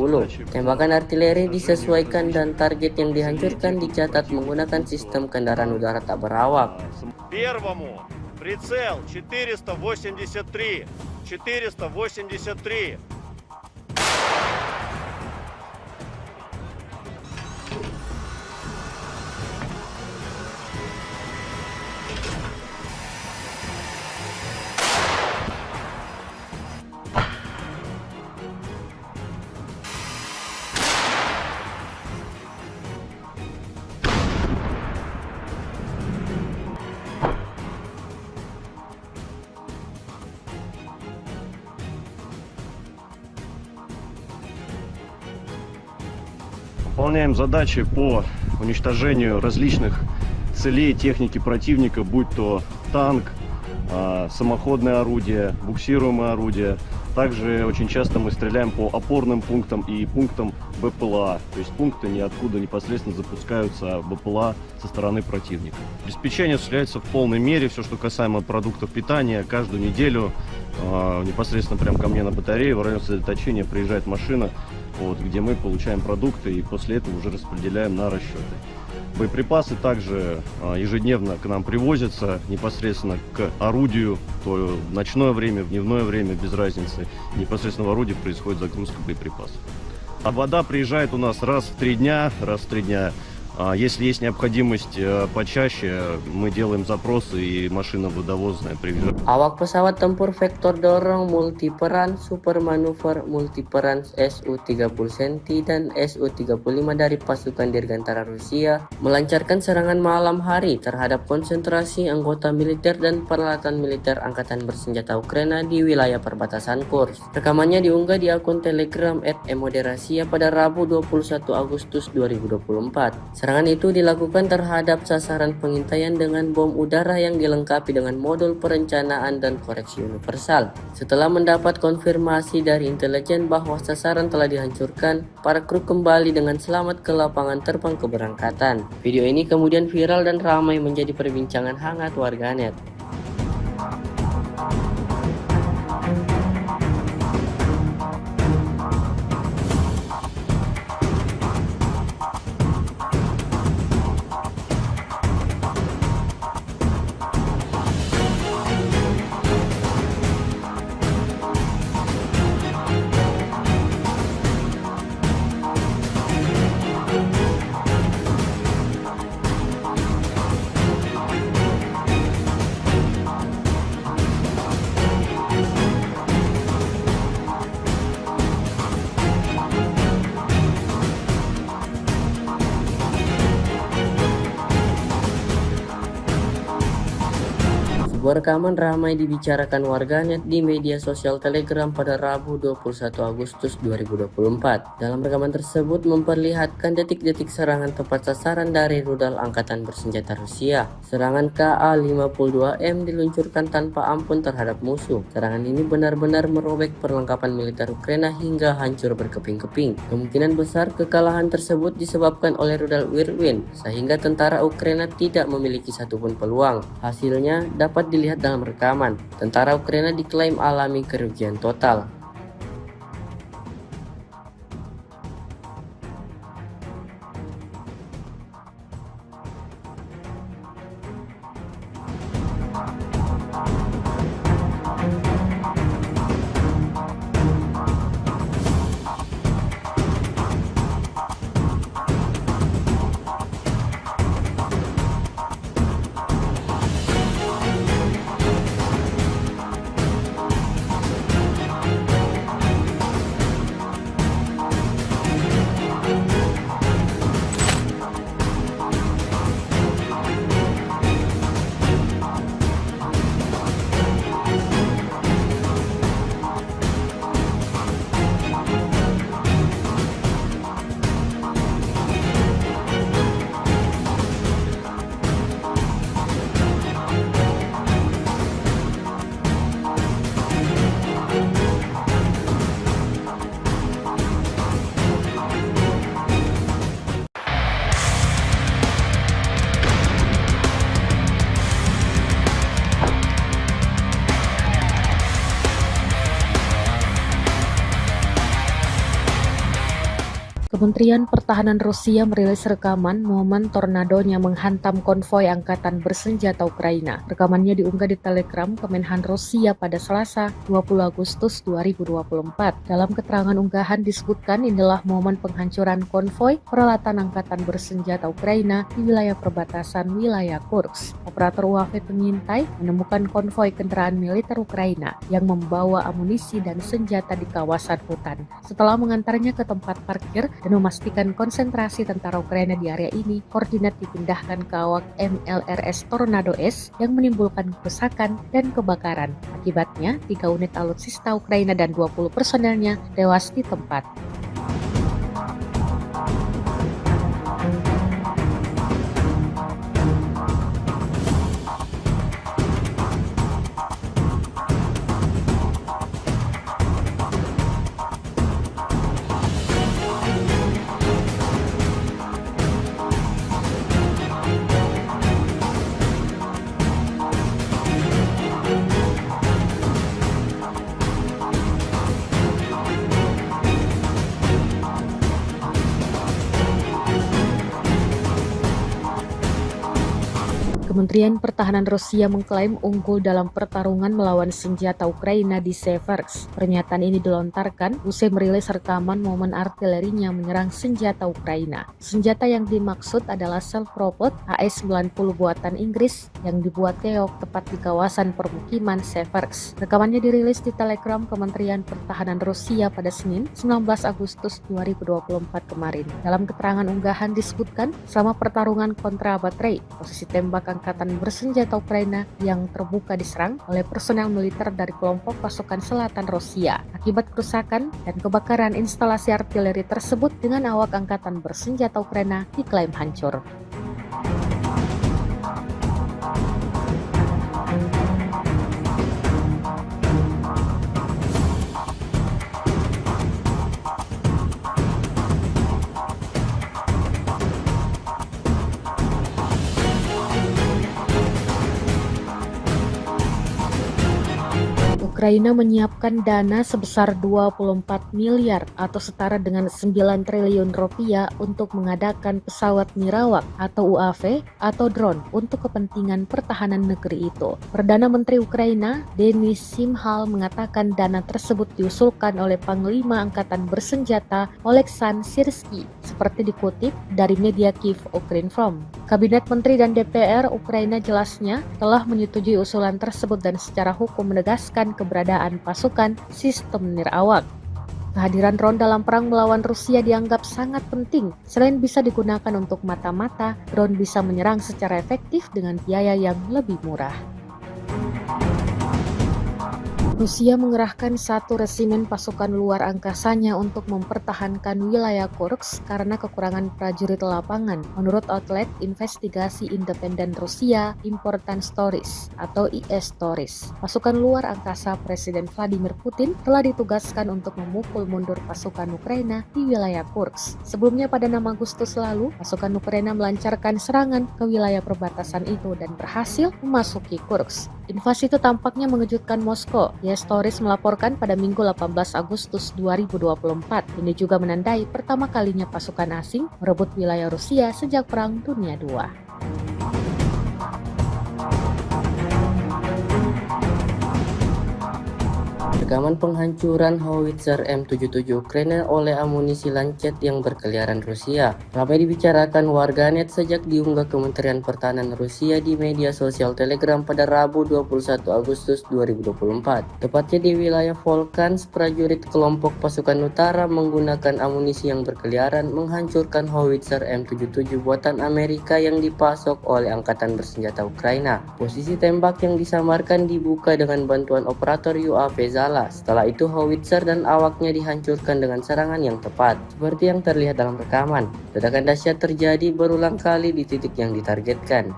Tembakan artileri disesuaikan dan target yang dihancurkan dicatat menggunakan sistem kendaraan udara tak berawak. Первому прицел 483. 483. выполняем задачи по уничтожению различных целей техники противника, будь то танк, самоходное орудие, буксируемое орудие. Также очень часто мы стреляем по опорным пунктам и пунктам БПЛА, то есть пункты ниоткуда непосредственно запускаются БПЛА со стороны противника. Обеспечение осуществляется в полной мере, все, что касаемо продуктов питания, каждую неделю непосредственно прямо ко мне на батарею в район сосредоточения приезжает машина, вот, где мы получаем продукты и после этого уже распределяем на расчеты. Боеприпасы также ежедневно к нам привозятся непосредственно к орудию, то в ночное время, в дневное время, без разницы. Непосредственно в орудии происходит загрузка боеприпасов. А вода приезжает у нас раз в 3 дня. Если есть необходимость почаще, мы делаем запросы и машина водовозная приезжает. Awak pesawat tempur vektor dorong multiperan super manuver multiperan Su-30 Centi dan Su-35 dari pasukan Dirgantara Rusia melancarkan serangan malam hari terhadap konsentrasi anggota militer dan peralatan militer Angkatan Bersenjata Ukraina di wilayah perbatasan Kursk. Rekamannya diunggah di akun Telegram @emoderasiya pada Rabu 21 Agustus 2024. Serangan itu dilakukan terhadap sasaran pengintaian dengan bom udara yang dilengkapi dengan modul perencanaan dan koreksi universal. Setelah mendapat konfirmasi dari intelijen bahwa sasaran telah dihancurkan, para kru kembali dengan selamat ke lapangan terbang keberangkatan. Video ini kemudian viral dan ramai menjadi perbincangan hangat warganet. Sebuah rekaman ramai dibicarakan warganet di media sosial Telegram pada Rabu 21 Agustus 2024. Dalam rekaman tersebut memperlihatkan detik-detik serangan tepat sasaran dari rudal Angkatan Bersenjata Rusia. Serangan Ka-52M diluncurkan tanpa ampun terhadap musuh. Serangan ini benar-benar merobek perlengkapan militer Ukraina hingga hancur berkeping-keping. Kemungkinan besar kekalahan tersebut disebabkan oleh rudal Whirlwind, sehingga tentara Ukraina tidak memiliki satupun peluang. Hasilnya dapat dilihat dalam rekaman. Tentara Ukraina diklaim alami kerugian total. Kementerian Pertahanan Rusia merilis rekaman momen tornadonya menghantam konvoi Angkatan Bersenjata Ukraina. Rekamannya diunggah di Telegram Kemenhan Rusia pada Selasa 20 Agustus 2024. Dalam keterangan unggahan disebutkan inilah momen penghancuran konvoi peralatan Angkatan Bersenjata Ukraina di wilayah perbatasan wilayah Kursk. Operator UAV pengintai menemukan konvoi kendaraan militer Ukraina yang membawa amunisi dan senjata di kawasan hutan. Setelah mengantarnya ke tempat parkir dan memastikan konsentrasi tentara Ukraina di area ini, koordinat dipindahkan ke awak MLRS Tornado S yang menimbulkan kerusakan dan kebakaran. Akibatnya, 3 unit alutsista Ukraina dan 20 personelnya tewas di tempat. Kementerian Pertahanan Rusia mengklaim unggul dalam pertarungan melawan senjata Ukraina di Seversk. Pernyataan ini dilontarkan usai merilis rekaman momen artilerinya menyerang senjata Ukraina. Senjata yang dimaksud adalah self-propelled AS-90 buatan Inggris yang dibuat keok tepat di kawasan permukiman Seversk. Rekamannya dirilis di Telegram Kementerian Pertahanan Rusia pada Senin, 19 Agustus 2024 kemarin. Dalam keterangan unggahan disebutkan, selama pertarungan kontra baterai, posisi tembak angkatan bersenjata Ukraina yang terbuka diserang oleh personel militer dari kelompok pasukan selatan Rusia. Akibat kerusakan dan kebakaran instalasi artileri tersebut dengan awak angkatan bersenjata Ukraina diklaim hancur. Ukraina menyiapkan dana sebesar 24 miliar atau setara dengan 9 triliun rupiah untuk mengadakan pesawat nirawak atau UAV atau drone untuk kepentingan pertahanan negeri itu. Perdana Menteri Ukraina, Denis Shmyhal, mengatakan dana tersebut diusulkan oleh Panglima Angkatan Bersenjata Oleksandr Syrskyi, seperti dikutip dari media Kyiv Ukrinform. Kabinet Menteri dan DPR Ukraina jelasnya telah menyetujui usulan tersebut dan secara hukum menegaskan keberadaan pasukan sistem nirawak. Kehadiran drone dalam perang melawan Rusia dianggap sangat penting. Selain bisa digunakan untuk mata-mata, drone bisa menyerang secara efektif dengan biaya yang lebih murah. Rusia mengerahkan 1 resimen pasukan luar angkasanya untuk mempertahankan wilayah Kursk karena kekurangan prajurit lapangan. Menurut outlet investigasi independen Rusia, Important Stories atau IS Stories, pasukan luar angkasa Presiden Vladimir Putin telah ditugaskan untuk memukul mundur pasukan Ukraina di wilayah Kursk. Sebelumnya pada 6 Agustus lalu, pasukan Ukraina melancarkan serangan ke wilayah perbatasan itu dan berhasil memasuki Kursk. Invasi itu tampaknya mengejutkan Moskow. IS Stories melaporkan pada Minggu 18 Agustus 2024. Ini juga menandai pertama kalinya pasukan asing merebut wilayah Rusia sejak Perang Dunia II. Rekaman penghancuran howitzer M77 Ukraina oleh amunisi Lancet yang berkeliaran Rusia ramai dibicarakan warganet sejak diunggah Kementerian Pertahanan Rusia di media sosial Telegram pada Rabu 21 Agustus 2024. Tepatnya di wilayah Volkhans, prajurit kelompok pasukan utara menggunakan amunisi yang berkeliaran menghancurkan howitzer M77 buatan Amerika yang dipasok oleh Angkatan Bersenjata Ukraina. Posisi tembak yang disamarkan dibuka dengan bantuan operator UAV Zala. Setelah itu howitzer dan awaknya dihancurkan dengan serangan yang tepat, seperti yang terlihat dalam rekaman. Ledakan dahsyat terjadi berulang kali di titik yang ditargetkan.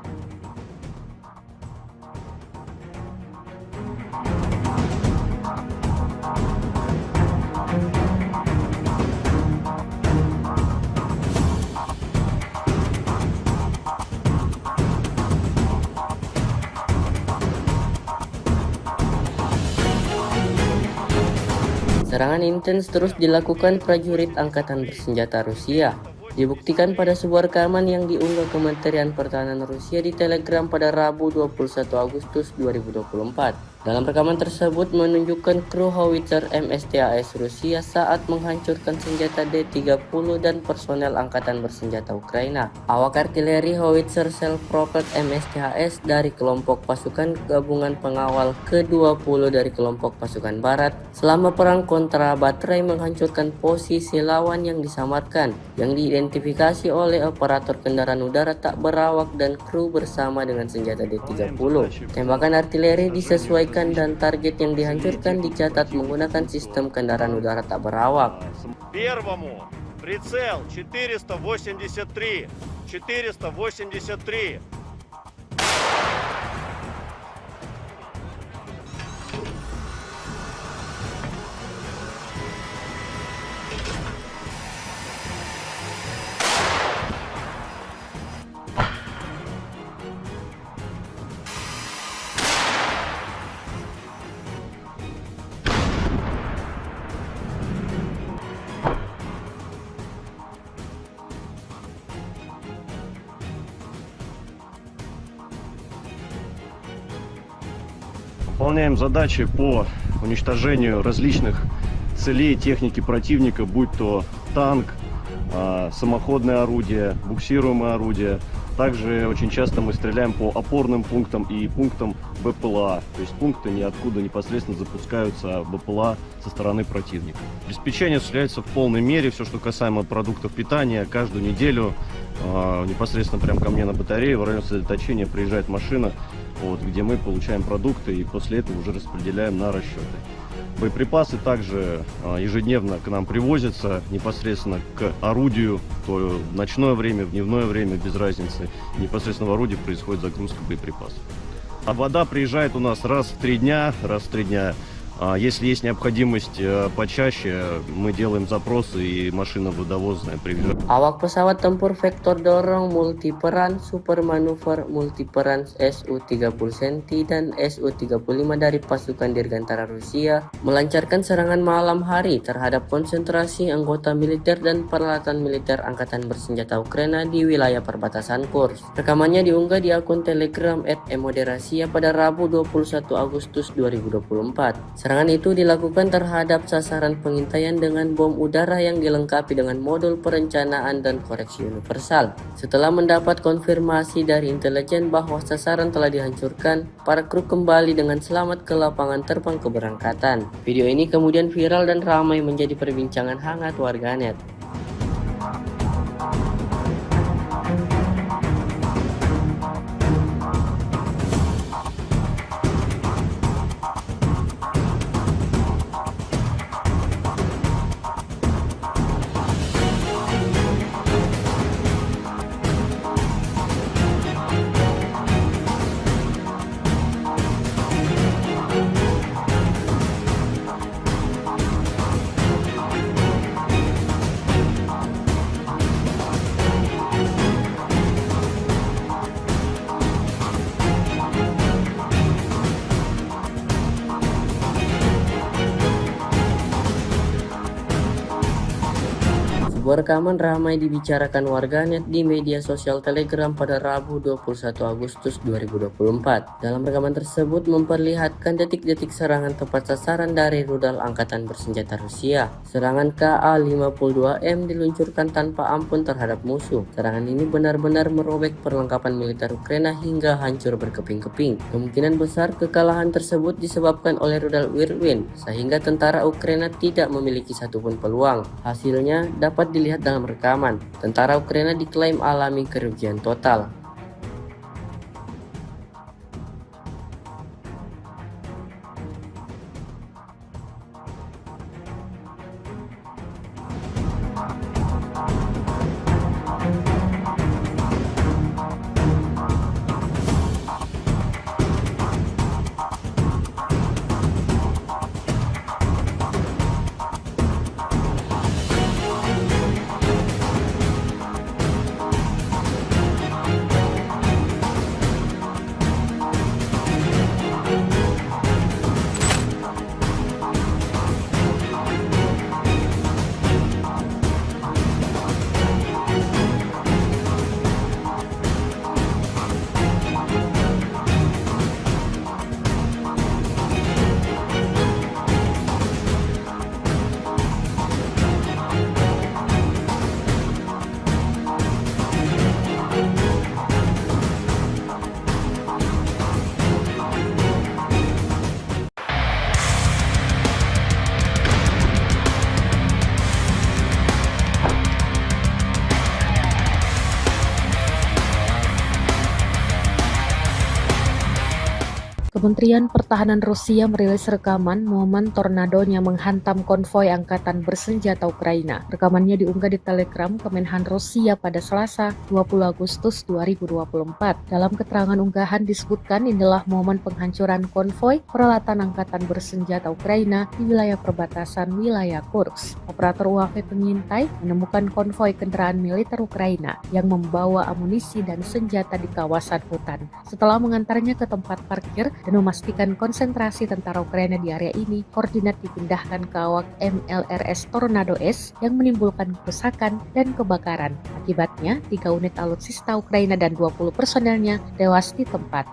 Serangan intens terus dilakukan prajurit Angkatan Bersenjata Rusia. Dibuktikan pada sebuah rekaman yang diunggah Kementerian Pertahanan Rusia di Telegram pada Rabu 21 Agustus 2024. Dalam rekaman tersebut menunjukkan kru howitzer MSTAS Rusia saat menghancurkan senjata D-30 dan personel Angkatan Bersenjata Ukraina. Awak artileri howitzer self-propelled MSTAS dari kelompok pasukan gabungan pengawal ke-20 dari kelompok pasukan barat selama perang kontra baterai menghancurkan posisi lawan yang disamarkan, yang diidentifikasi oleh operator kendaraan udara tak berawak dan kru bersama dengan senjata D-30. Tembakan artileri disesuaikan dan target yang dihancurkan dicatat menggunakan sistem kendaraan udara tak berawak. Первому прицел 483. 483. Выполняем задачи по уничтожению различных целей техники противника, будь то танк, самоходное орудие, буксируемое орудие. Также очень часто мы стреляем по опорным пунктам и пунктам БПЛА, то есть пункты, ниоткуда непосредственно запускаются БПЛА со стороны противника. Обеспечение осуществляется в полной мере, все, что касаемо продуктов питания, каждую неделю непосредственно прямо ко мне на батарею в район сосредоточения приезжает машина, где мы получаем продукты и после этого уже распределяем на расчеты. Боеприпасы также ежедневно к нам привозятся непосредственно к орудию, то в ночное время, в дневное время, без разницы. Непосредственно в орудии происходит загрузка боеприпасов. А вода приезжает у нас раз в 3 дня. Если есть необходимость почаще, мы делаем запросы и машина водовозная приезжает. Awak pesawat tempur vektor dorong multiperan super manuver multiperan Su-30 Centi dan Su-35 dari pasukan Dirgantara Rusia melancarkan serangan malam hari terhadap konsentrasi anggota militer dan peralatan militer Angkatan Bersenjata Ukraina di wilayah perbatasan Kursk. Rekamannya diunggah di akun Telegram @emoderasiya pada Rabu 21 Agustus 2024. Serangan itu dilakukan terhadap sasaran pengintaian dengan bom udara yang dilengkapi dengan modul perencanaan dan koreksi universal. Setelah mendapat konfirmasi dari intelijen bahwa sasaran telah dihancurkan, para kru kembali dengan selamat ke lapangan terbang keberangkatan. Video ini kemudian viral dan ramai menjadi perbincangan hangat warganet. Sebuah rekaman ramai dibicarakan warganet di media sosial Telegram pada Rabu 21 Agustus 2024. Dalam rekaman tersebut memperlihatkan detik-detik serangan tepat sasaran dari rudal Angkatan Bersenjata Rusia. Serangan Ka-52M diluncurkan tanpa ampun terhadap musuh. Serangan ini benar-benar merobek perlengkapan militer Ukraina hingga hancur berkeping-keping. Kemungkinan besar kekalahan tersebut disebabkan oleh rudal Whirlwind, sehingga tentara Ukraina tidak memiliki satupun peluang. Hasilnya dapat dilihat dalam rekaman. Tentara Ukraina diklaim alami kerugian total. Kementerian Pertahanan Rusia merilis rekaman momen tornadonya menghantam konvoi Angkatan Bersenjata Ukraina. Rekamannya diunggah di Telegram Kemenhan Rusia pada Selasa 20 Agustus 2024. Dalam keterangan unggahan disebutkan inilah momen penghancuran konvoi peralatan Angkatan Bersenjata Ukraina di wilayah perbatasan wilayah Kursk. Operator UAV pengintai menemukan konvoi kendaraan militer Ukraina yang membawa amunisi dan senjata di kawasan hutan. Setelah mengantarnya ke tempat parkir dan memastikan konsentrasi tentara Ukraina di area ini, koordinat dipindahkan ke awak MLRS Tornado S yang menimbulkan kerusakan dan kebakaran. Akibatnya, 3 unit alutsista Ukraina dan 20 personelnya tewas di tempat.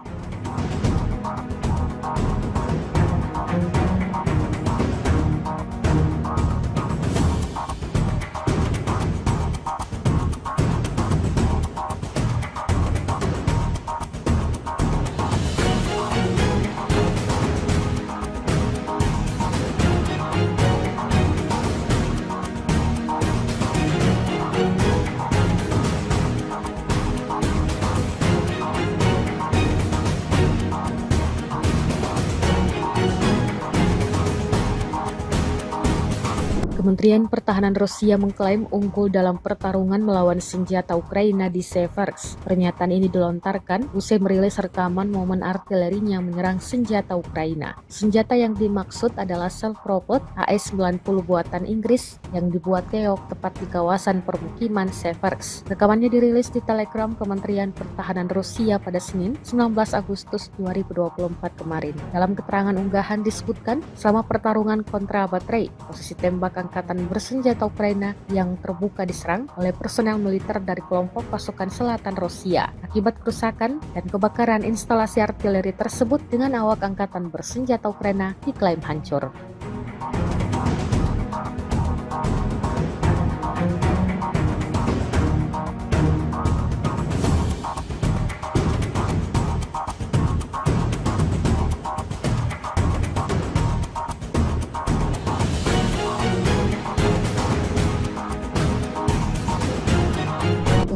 Kementerian Pertahanan Rusia mengklaim unggul dalam pertarungan melawan senjata Ukraina di Seversk. Pernyataan ini dilontarkan usai merilis rekaman momen artilerinya menyerang senjata Ukraina. Senjata yang dimaksud adalah self-propelled AS-90 buatan Inggris yang dibuat keok tepat di kawasan permukiman Seversk. Rekamannya dirilis di Telegram Kementerian Pertahanan Rusia pada Senin, 19 Agustus 2024 kemarin. Dalam keterangan unggahan disebutkan, selama pertarungan kontra baterai, posisi tembak angkatan bersenjata Ukraina yang terbuka diserang oleh personel militer dari kelompok pasukan selatan Rusia. Akibat kerusakan dan kebakaran instalasi artileri tersebut dengan awak angkatan bersenjata Ukraina diklaim hancur.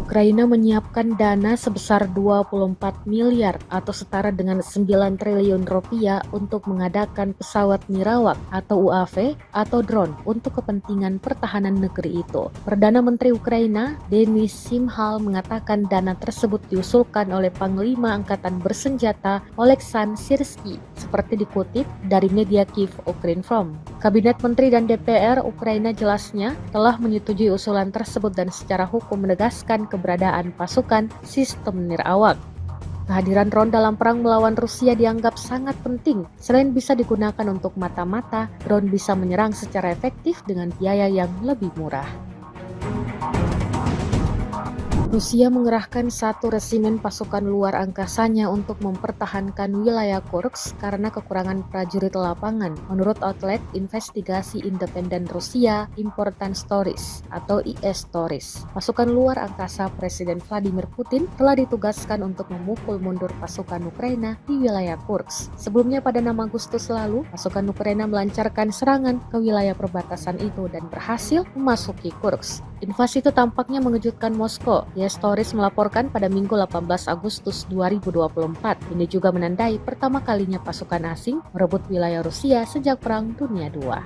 Ukraina menyiapkan dana sebesar 24 miliar atau setara dengan 9 triliun rupiah untuk mengadakan pesawat nirawak atau UAV atau drone untuk kepentingan pertahanan negeri itu. Perdana Menteri Ukraina, Denis Shmyhal, mengatakan dana tersebut diusulkan oleh Panglima Angkatan Bersenjata Oleksandr Syrsky, seperti dikutip dari media Kyiv Ukrinform. Kabinet Menteri dan DPR Ukraina jelasnya telah menyetujui usulan tersebut dan secara hukum menegaskan keberadaan pasukan sistem nirawak. Kehadiran drone dalam perang melawan Rusia dianggap sangat penting. Selain bisa digunakan untuk mata-mata, drone bisa menyerang secara efektif dengan biaya yang lebih murah. Rusia mengerahkan 1 resimen pasukan luar angkasanya untuk mempertahankan wilayah Kursk karena kekurangan prajurit lapangan. Menurut outlet investigasi independen Rusia, Important Stories atau IS Stories, pasukan luar angkasa Presiden Vladimir Putin telah ditugaskan untuk memukul mundur pasukan Ukraina di wilayah Kursk. Sebelumnya pada 6 Agustus lalu, pasukan Ukraina melancarkan serangan ke wilayah perbatasan itu dan berhasil memasuki Kursk. Invasi itu tampaknya mengejutkan Moskow. IS Stories melaporkan pada Minggu 18 Agustus 2024. Ini juga menandai pertama kalinya pasukan asing merebut wilayah Rusia sejak Perang Dunia II.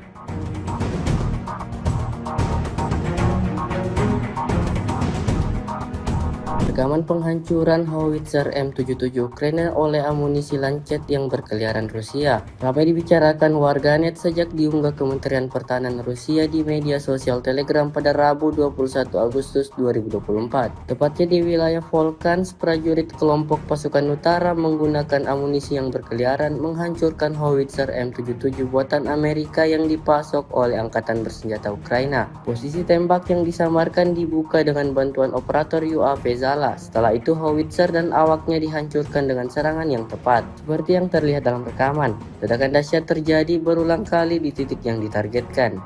Rekaman penghancuran howitzer M77 Ukraina oleh amunisi Lancet yang berkeliaran Rusia ramai dibicarakan warganet sejak diunggah Kementerian Pertahanan Rusia di media sosial Telegram pada Rabu 21 Agustus 2024. Tepatnya di wilayah Volkhans, prajurit kelompok pasukan utara menggunakan amunisi yang berkeliaran menghancurkan howitzer M77 buatan Amerika yang dipasok oleh Angkatan Bersenjata Ukraina. Posisi tembak yang disamarkan dibuka dengan bantuan operator UAV Zala. Setelah itu howitzer dan awaknya dihancurkan dengan serangan yang tepat. Seperti yang terlihat dalam rekaman, ledakan dahsyat terjadi berulang kali di titik yang ditargetkan.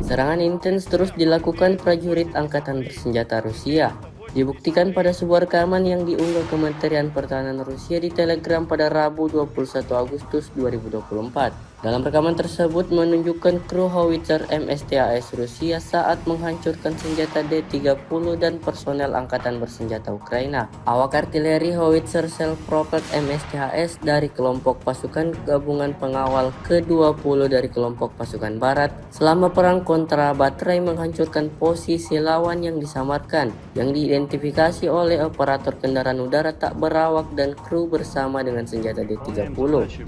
Serangan intens terus dilakukan prajurit Angkatan Bersenjata Rusia. Dibuktikan pada sebuah rekaman yang diunggah Kementerian Pertahanan Rusia di Telegram pada Rabu 21 Agustus 2024. Dalam rekaman tersebut menunjukkan kru howitzer MSTAS Rusia saat menghancurkan senjata D-30 dan personel Angkatan Bersenjata Ukraina. Awak artileri howitzer self-propelled MSTAS dari kelompok pasukan gabungan pengawal ke-20 dari kelompok pasukan barat selama perang kontra baterai menghancurkan posisi lawan yang disamarkan, yang diidentifikasi oleh operator kendaraan udara tak berawak dan kru bersama dengan senjata D-30.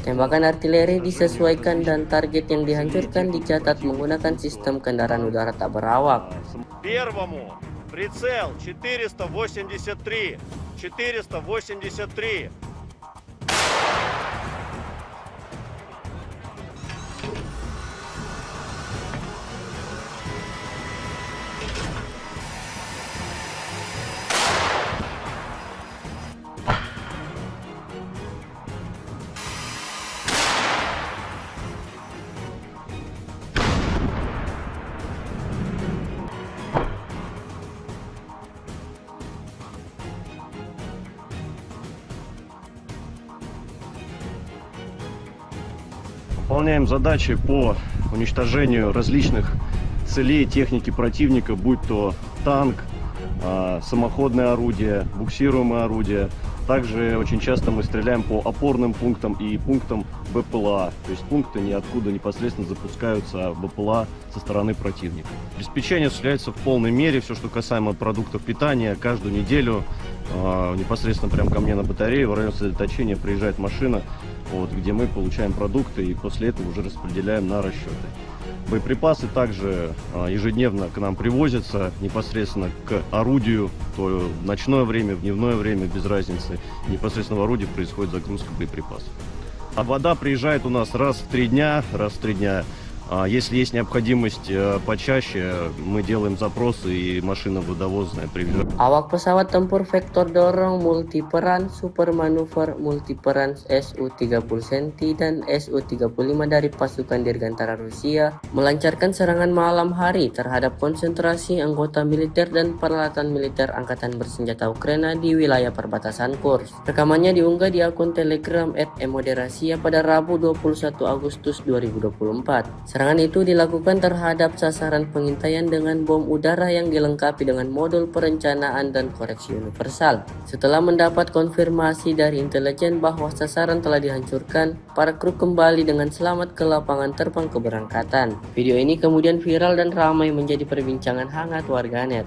Tembakan artileri disesuaikan dan target yang dihancurkan dicatat menggunakan sistem kendaraan udara tak berawak. Первому прицел 483. 483. Выполняем задачи по уничтожению различных целей техники противника, будь то танк, самоходное орудие, буксируемое орудие. Также очень часто мы стреляем по опорным пунктам и пунктам БПЛА, то есть пункты ниоткуда непосредственно запускаются БПЛА со стороны противника. Обеспечение осуществляется в полной мере, все, что касаемо продуктов питания, каждую неделю непосредственно прямо ко мне на батарею в район сосредоточения приезжает машина, где мы получаем продукты и после этого уже распределяем на расчеты. Боеприпасы также ежедневно к нам привозятся непосредственно к орудию, то в ночное время, в дневное время, без разницы. Непосредственно в орудии происходит загрузка боеприпасов. А вода приезжает у нас раз в 3 дня. Если есть необходимость почаще, мы делаем запросы и машина водовозная приезжает. Awak pesawat tempur vektor dorong multiperan super manuver multiperan Su-30 Centi dan Su-35 dari pasukan Dirgantara Rusia melancarkan serangan malam hari terhadap konsentrasi anggota militer dan peralatan militer Angkatan Bersenjata Ukraina di wilayah perbatasan Kursk. Rekamannya diunggah di akun Telegram @emoderasia pada Rabu 21 Agustus 2024. Serangan itu dilakukan terhadap sasaran pengintaian dengan bom udara yang dilengkapi dengan modul perencanaan dan koreksi universal. Setelah mendapat konfirmasi dari intelijen bahwa sasaran telah dihancurkan, para kru kembali dengan selamat ke lapangan terbang keberangkatan. Video ini kemudian viral dan ramai menjadi perbincangan hangat warganet.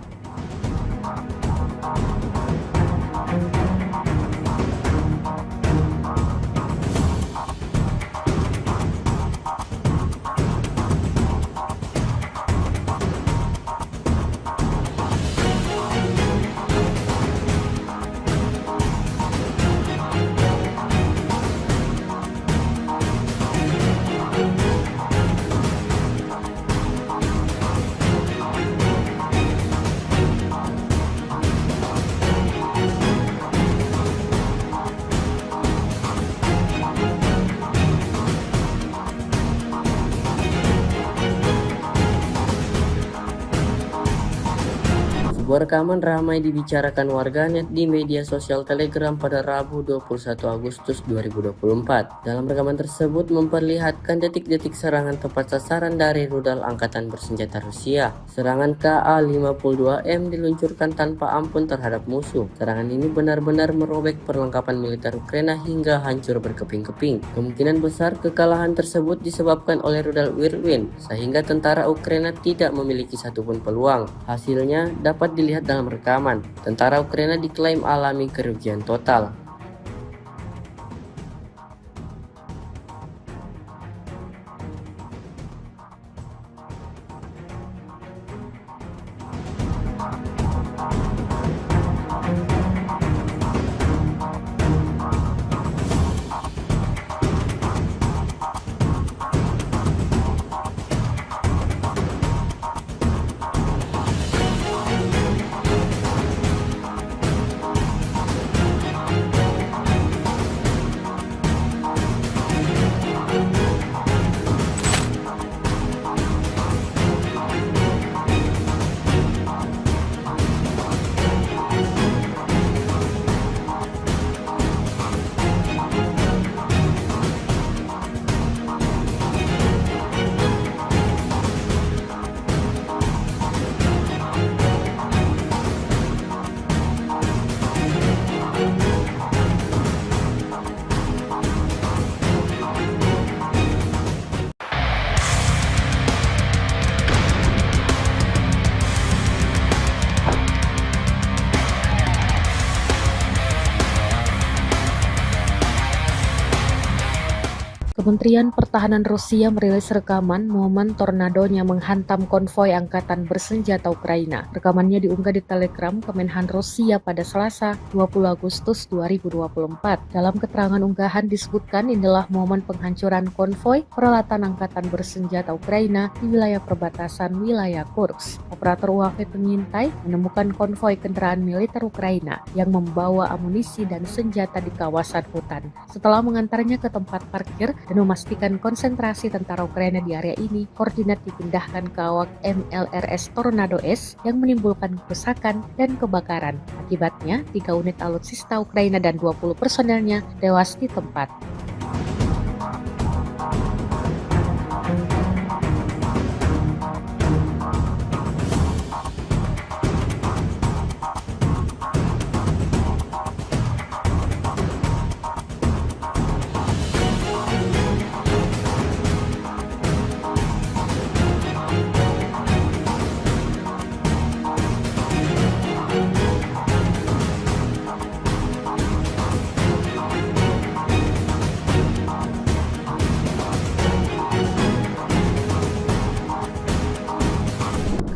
Sebuah rekaman ramai dibicarakan warganet di media sosial Telegram pada Rabu 21 Agustus 2024. Dalam rekaman tersebut memperlihatkan detik-detik serangan tepat sasaran dari rudal Angkatan Bersenjata Rusia. Serangan Ka-52M diluncurkan tanpa ampun terhadap musuh. Serangan ini benar-benar merobek perlengkapan militer Ukraina hingga hancur berkeping-keping. Kemungkinan besar kekalahan tersebut disebabkan oleh rudal Whirlwind, sehingga tentara Ukraina tidak memiliki satupun peluang. Hasilnya dapat dilihat dalam rekaman. Tentara Ukraina diklaim alami kerugian total. Kementerian Pertahanan Rusia merilis rekaman momen tornadonya menghantam konvoi Angkatan Bersenjata Ukraina. Rekamannya diunggah di Telegram Kemenhan Rusia pada Selasa 20 Agustus 2024. Dalam keterangan unggahan disebutkan inilah momen penghancuran konvoi peralatan Angkatan Bersenjata Ukraina di wilayah perbatasan wilayah Kursk. Operator UAV pengintai menemukan konvoi kendaraan militer Ukraina yang membawa amunisi dan senjata di kawasan hutan. Setelah mengantarnya ke tempat parkir dan memastikan konsentrasi tentara Ukraina di area ini, koordinat dipindahkan ke awak MLRS Tornado S yang menimbulkan kerusakan dan kebakaran. Akibatnya, 3 unit alutsista Ukraina dan 20 personelnya tewas di tempat.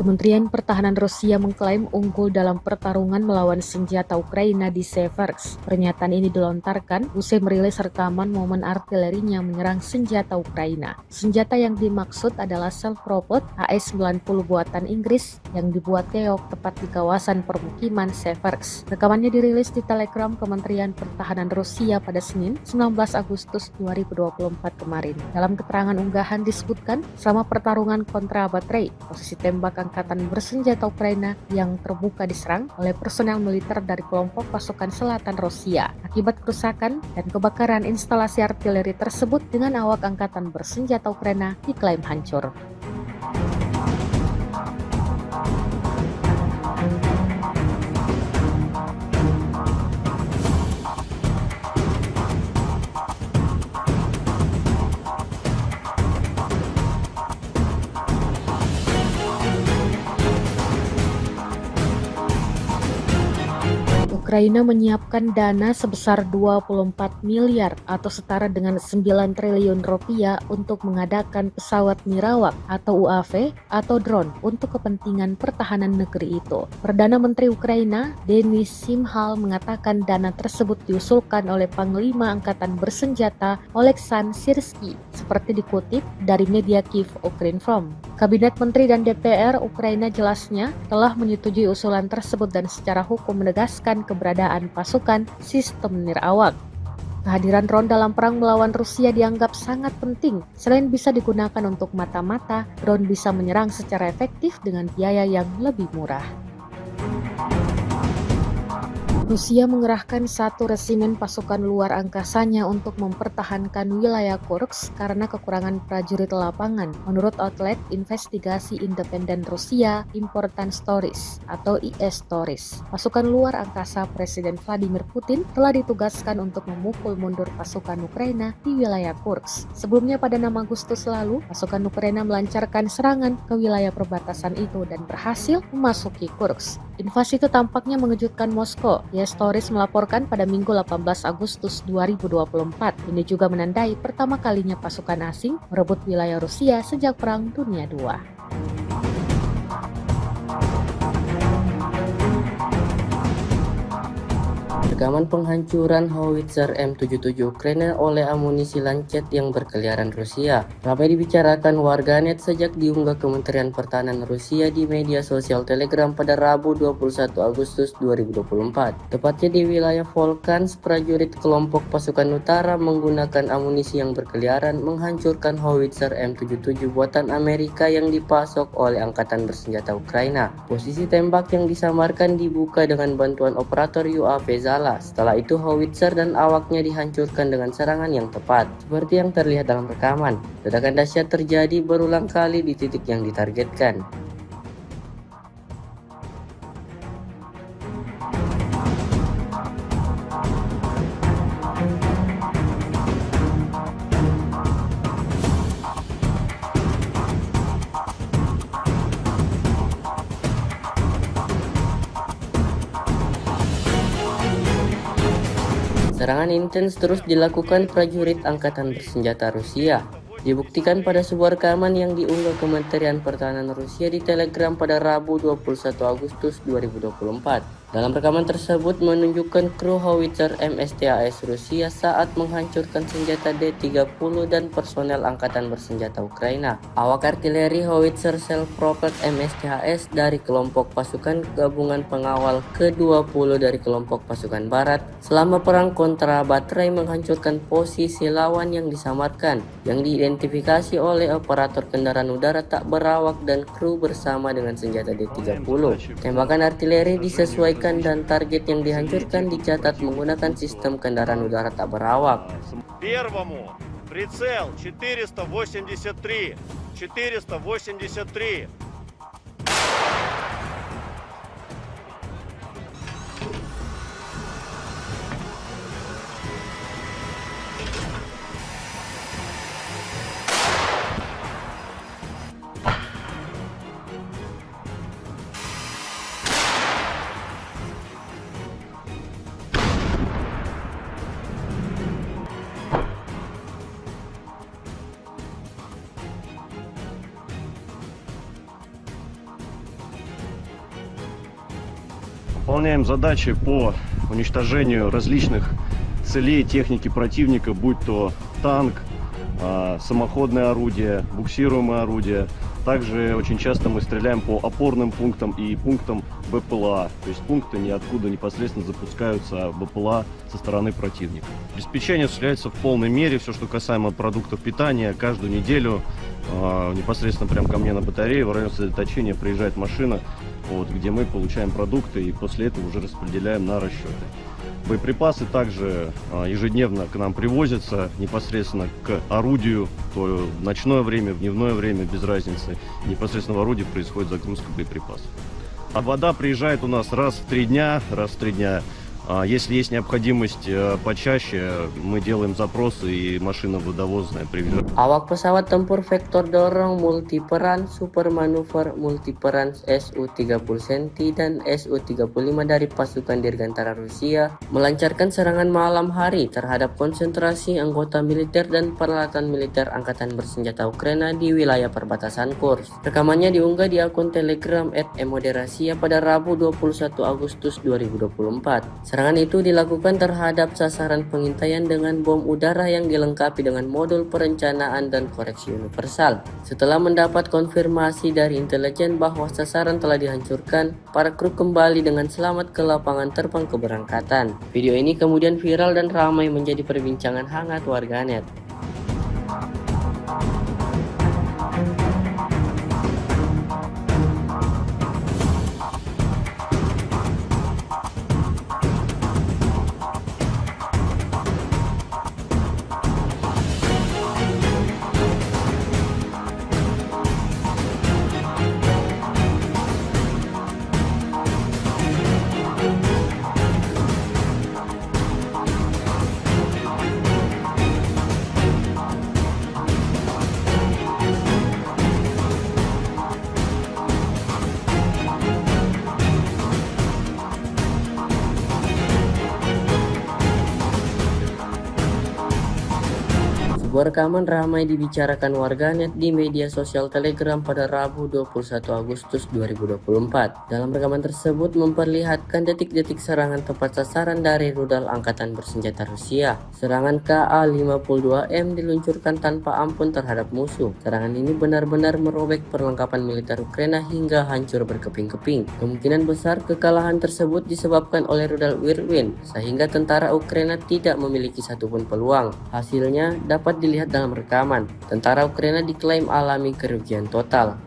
Kementerian Pertahanan Rusia mengklaim unggul dalam pertarungan melawan senjata Ukraina di Seversk. Pernyataan ini dilontarkan usai merilis rekaman momen artilerinya menyerang senjata Ukraina. Senjata yang dimaksud adalah self-propelled AS-90 buatan Inggris yang dibuat keok tepat di kawasan permukiman Seversk. Rekamannya dirilis di Telegram Kementerian Pertahanan Rusia pada Senin, 19 Agustus 2024 kemarin. Dalam keterangan unggahan disebutkan, selama pertarungan kontra baterai, posisi tembak angkatan bersenjata Ukraina yang terbuka diserang oleh personel militer dari kelompok pasukan selatan Rusia. Akibat kerusakan dan kebakaran instalasi artileri tersebut dengan awak angkatan bersenjata Ukraina diklaim hancur. Ukraina menyiapkan dana sebesar 24 miliar atau setara dengan 9 triliun rupiah untuk mengadakan pesawat nirawak atau UAV atau drone untuk kepentingan pertahanan negeri itu. Perdana Menteri Ukraina, Denis Shmyhal, mengatakan dana tersebut diusulkan oleh Panglima Angkatan Bersenjata Oleksandr Syrsky, seperti dikutip dari media Kyiv Ukrinform. Kabinet Menteri dan DPR Ukraina jelasnya telah menyetujui usulan tersebut dan secara hukum menegaskan keberadaan pasukan sistem nirawak. Kehadiran drone dalam perang melawan Rusia dianggap sangat penting. Selain bisa digunakan untuk mata-mata, drone bisa menyerang secara efektif dengan biaya yang lebih murah. Rusia mengerahkan 1 resimen pasukan luar angkasanya untuk mempertahankan wilayah Kursk karena kekurangan prajurit lapangan, menurut outlet investigasi independen Rusia Important Stories atau IS Stories. Pasukan luar angkasa Presiden Vladimir Putin telah ditugaskan untuk memukul mundur pasukan Ukraina di wilayah Kursk. Sebelumnya pada 6 Agustus lalu, pasukan Ukraina melancarkan serangan ke wilayah perbatasan itu dan berhasil memasuki Kursk. Invasi itu tampaknya mengejutkan Moskow. IS Stories melaporkan pada Minggu 18 Agustus 2024. Ini juga menandai pertama kalinya pasukan asing merebut wilayah Rusia sejak Perang Dunia II. Rekaman penghancuran howitzer M77 Ukraina oleh amunisi Lancet yang berkeliaran Rusia ramai dibicarakan warganet sejak diunggah Kementerian Pertahanan Rusia di media sosial Telegram pada Rabu 21 Agustus 2024. Tepatnya di wilayah Volkhans, prajurit kelompok pasukan utara menggunakan amunisi yang berkeliaran menghancurkan howitzer M77 buatan Amerika yang dipasok oleh Angkatan Bersenjata Ukraina. Posisi tembak yang disamarkan dibuka dengan bantuan operator UAV Zala. Setelah itu howitzer dan awaknya dihancurkan dengan serangan yang tepat. Seperti yang terlihat dalam rekaman, ledakan dahsyat terjadi berulang kali di titik yang ditargetkan. Serangan intens terus dilakukan prajurit Angkatan Bersenjata Rusia. Dibuktikan pada sebuah rekaman yang diunggah Kementerian Pertahanan Rusia di Telegram pada Rabu 21 Agustus 2024. Dalam rekaman tersebut menunjukkan kru howitzer MSTAS Rusia saat menghancurkan senjata D-30 dan personel Angkatan Bersenjata Ukraina. Awak artileri howitzer self-propelled MSTAS dari kelompok pasukan gabungan pengawal ke-20 dari kelompok pasukan barat selama perang kontra baterai menghancurkan posisi lawan yang disamarkan, yang diidentifikasi oleh operator kendaraan udara tak berawak dan kru bersama dengan senjata D-30. Tembakan artileri disesuaikan dan target yang dihancurkan dicatat menggunakan sistem kendaraan udara tak berawak. Первому прицел 483. Выполняем задачи по уничтожению различных целей техники противника, будь то танк, самоходное орудие, буксируемое орудие. Также очень часто мы стреляем по опорным пунктам и пунктам БПЛА, то есть пункты, ниоткуда непосредственно запускаются БПЛА со стороны противника. Обеспечение осуществляется в полной мере, все, что касаемо продуктов питания, каждую неделю непосредственно прямо ко мне на батарее в район сосредоточения приезжает машина, где мы получаем продукты и после этого уже распределяем на расчеты. Боеприпасы также ежедневно к нам привозятся непосредственно к орудию, то в ночное время, в дневное время, без разницы. Непосредственно в орудии происходит загрузка боеприпасов. А вода приезжает у нас раз в 3 дня. Если есть необходимость почаще, мы делаем запросы и машина водовозная приезжает. Awak pesawat tempur vektor dorong multiperan super manuver multiperan Su-30 Centi dan Su-35 dari pasukan Dirgantara Rusia melancarkan serangan malam hari terhadap konsentrasi anggota militer dan peralatan militer Angkatan Bersenjata Ukraina di wilayah perbatasan Kursk. Rekamannya diunggah di akun Telegram @emoderasiya pada Rabu 21 Agustus 2024. Serangan itu dilakukan terhadap sasaran pengintaian dengan bom udara yang dilengkapi dengan modul perencanaan dan koreksi universal. Setelah mendapat konfirmasi dari intelijen bahwa sasaran telah dihancurkan, para kru kembali dengan selamat ke lapangan terbang keberangkatan. Video ini kemudian viral dan ramai menjadi perbincangan hangat warganet. Sebuah rekaman ramai dibicarakan warganet di media sosial Telegram pada Rabu 21 Agustus 2024. Dalam rekaman tersebut memperlihatkan detik-detik serangan tepat sasaran dari rudal Angkatan Bersenjata Rusia. Serangan Ka-52M diluncurkan tanpa ampun terhadap musuh. Serangan ini benar-benar merobek perlengkapan militer Ukraina hingga hancur berkeping-keping. Kemungkinan besar kekalahan tersebut disebabkan oleh rudal Whirlwind, sehingga tentara Ukraina tidak memiliki satupun peluang. Hasilnya dapat dilihat dalam rekaman. Tentara Ukraina diklaim alami kerugian total.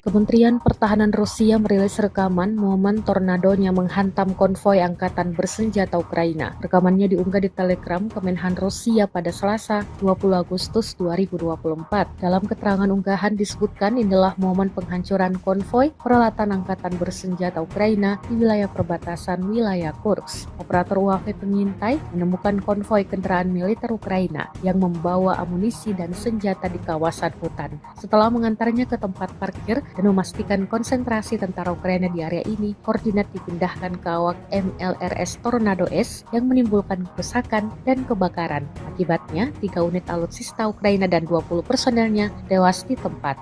Kementerian Pertahanan Rusia merilis rekaman momen tornadonya menghantam konvoi Angkatan Bersenjata Ukraina. Rekamannya diunggah di Telegram Kemenhan Rusia pada Selasa 20 Agustus 2024. Dalam keterangan unggahan disebutkan inilah momen penghancuran konvoi peralatan Angkatan Bersenjata Ukraina di wilayah perbatasan wilayah Kursk. Operator UAV pengintai menemukan konvoi kendaraan militer Ukraina yang membawa amunisi dan senjata di kawasan hutan. Setelah mengantarnya ke tempat parkir dan memastikan konsentrasi tentara Ukraina di area ini, koordinat dipindahkan ke awak MLRS Tornado S yang menimbulkan kerusakan dan kebakaran. Akibatnya, 3 unit alutsista Ukraina dan 20 personelnya tewas di tempat.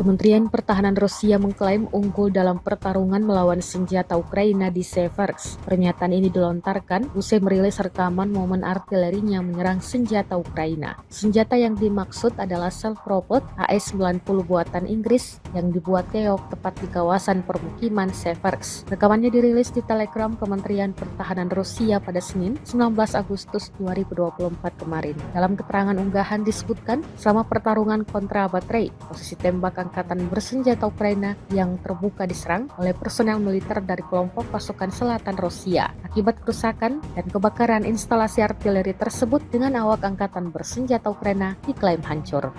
Kementerian Pertahanan Rusia mengklaim unggul dalam pertarungan melawan senjata Ukraina di Seversk. Pernyataan ini dilontarkan usai merilis rekaman momen artilerinya menyerang senjata Ukraina. Senjata yang dimaksud adalah self-propelled AS-90 buatan Inggris yang dibuat keok tepat di kawasan permukiman Seversk. Rekamannya dirilis di Telegram Kementerian Pertahanan Rusia pada Senin, 19 Agustus 2024 kemarin. Dalam keterangan unggahan disebutkan, selama pertarungan kontra baterai, posisi tembak angkatan bersenjata Ukraina yang terbuka diserang oleh personel militer dari kelompok pasukan selatan Rusia. Akibat kerusakan dan kebakaran instalasi artileri tersebut dengan awak angkatan bersenjata Ukraina diklaim hancur.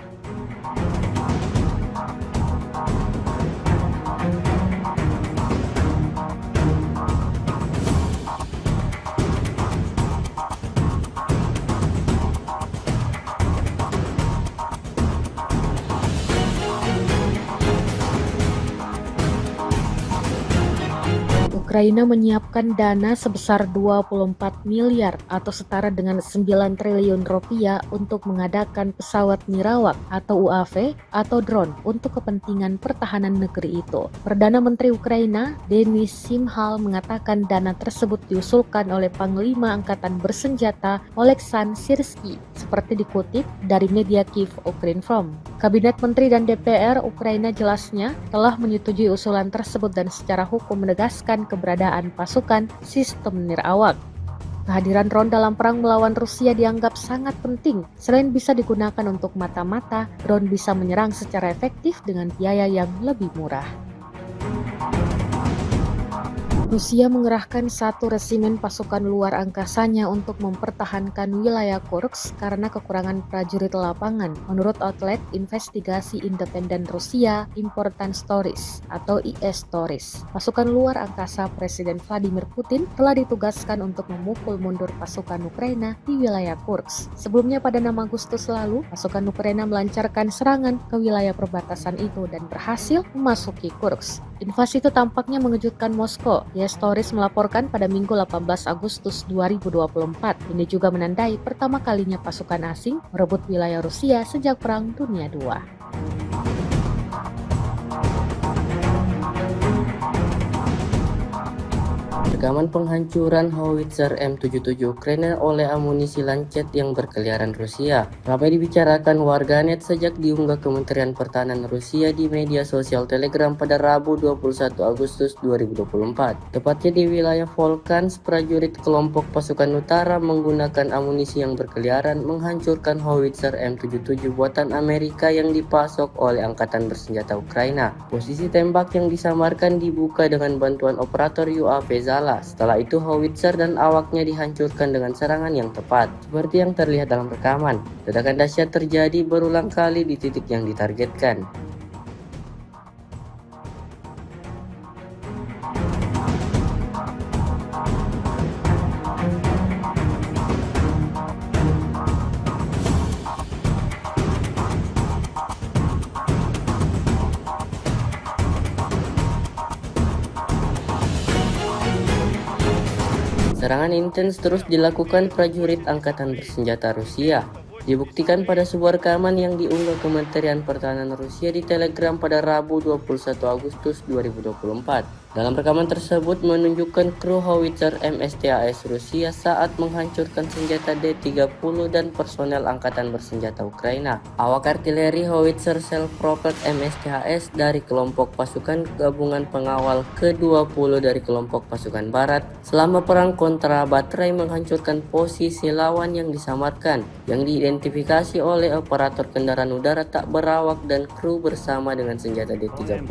Ukraina menyiapkan dana sebesar 24 miliar atau setara dengan 9 triliun rupiah untuk mengadakan pesawat nirawak atau UAV atau drone untuk kepentingan pertahanan negeri itu. Perdana Menteri Ukraina, Denis Shmyhal, mengatakan dana tersebut diusulkan oleh Panglima Angkatan Bersenjata Oleksandr Syrsky, seperti dikutip dari media Kyiv Ukrinform. Kabinet Menteri dan DPR Ukraina jelasnya telah menyetujui usulan tersebut dan secara hukum menegaskan keberadaan pasukan sistem nirawak. Kehadiran drone dalam perang melawan Rusia dianggap sangat penting. Selain bisa digunakan untuk mata-mata, drone bisa menyerang secara efektif dengan biaya yang lebih murah. Rusia mengerahkan 1 resimen pasukan luar angkasanya untuk mempertahankan wilayah Kursk karena kekurangan prajurit lapangan, menurut outlet investigasi independen Rusia Important Stories atau IS Stories. Pasukan luar angkasa Presiden Vladimir Putin telah ditugaskan untuk memukul mundur pasukan Ukraina di wilayah Kursk. Sebelumnya pada 6 Agustus lalu, pasukan Ukraina melancarkan serangan ke wilayah perbatasan itu dan berhasil memasuki Kursk. Invasi itu tampaknya mengejutkan Moskow. IS Stories melaporkan pada Minggu 18 Agustus 2024. Ini juga menandai pertama kalinya pasukan asing merebut wilayah Rusia sejak Perang Dunia II. Rekaman penghancuran howitzer M77 Ukraina oleh amunisi Lancet yang berkeliaran Rusia ramai dibicarakan warganet sejak diunggah Kementerian Pertahanan Rusia di media sosial Telegram pada Rabu 21 Agustus 2024. Tepatnya di wilayah Volkhans, prajurit kelompok pasukan utara menggunakan amunisi yang berkeliaran menghancurkan howitzer M77 buatan Amerika yang dipasok oleh Angkatan Bersenjata Ukraina. Posisi tembak yang disamarkan dibuka dengan bantuan operator UAV Zala. Setelah itu howitzer dan awaknya dihancurkan dengan serangan yang tepat, seperti yang terlihat dalam rekaman. Ledakan dahsyat terjadi berulang kali di titik yang ditargetkan. Serangan intens terus dilakukan prajurit Angkatan Bersenjata Rusia. Dibuktikan pada sebuah rekaman yang diunggah Kementerian Pertahanan Rusia di Telegram pada Rabu 21 Agustus 2024. Dalam rekaman tersebut menunjukkan kru howitzer MSTAS Rusia saat menghancurkan senjata D-30 dan personel Angkatan Bersenjata Ukraina. Awak artileri howitzer self-propelled MSTAS dari kelompok pasukan gabungan pengawal ke-20 dari kelompok pasukan barat selama perang kontra baterai menghancurkan posisi lawan yang disamarkan, yang diidentifikasi oleh operator kendaraan udara tak berawak dan kru bersama dengan senjata D-30.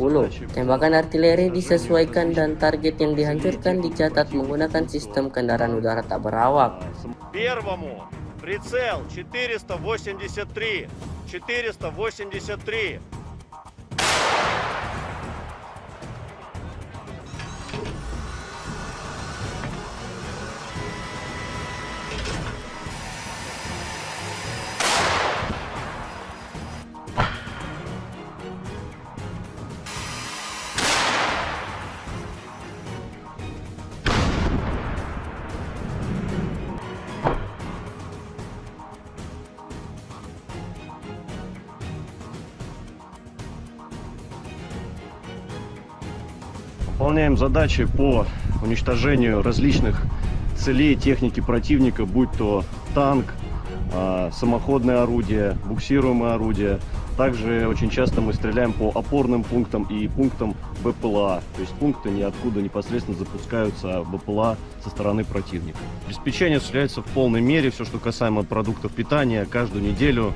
Tembakan artileri disesuaikan dan target yang dihancurkan dicatat menggunakan sistem kendaraan udara tak berawak. Первому прицел 483. 483. Выполняем задачи по уничтожению различных целей техники противника, будь то танк, самоходное орудие, буксируемое орудие. Также очень часто мы стреляем по опорным пунктам и пунктам БПЛА, то есть пункты ниоткуда непосредственно запускаются БПЛА со стороны противника. Обеспечение осуществляется в полной мере, все, что касаемо продуктов питания, каждую неделю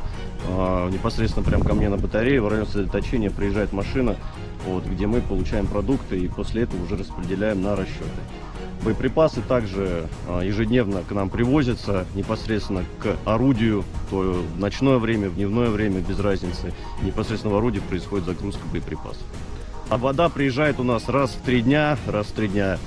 непосредственно прямо ко мне на батарею в район сосредоточения приезжает машина, вот, где мы получаем продукты и после этого уже распределяем на расчеты. Боеприпасы также ежедневно к нам привозятся непосредственно к орудию, то в ночное время, в дневное время, без разницы. Непосредственно в орудии происходит загрузка боеприпасов. А вода приезжает у нас раз в 3 дня.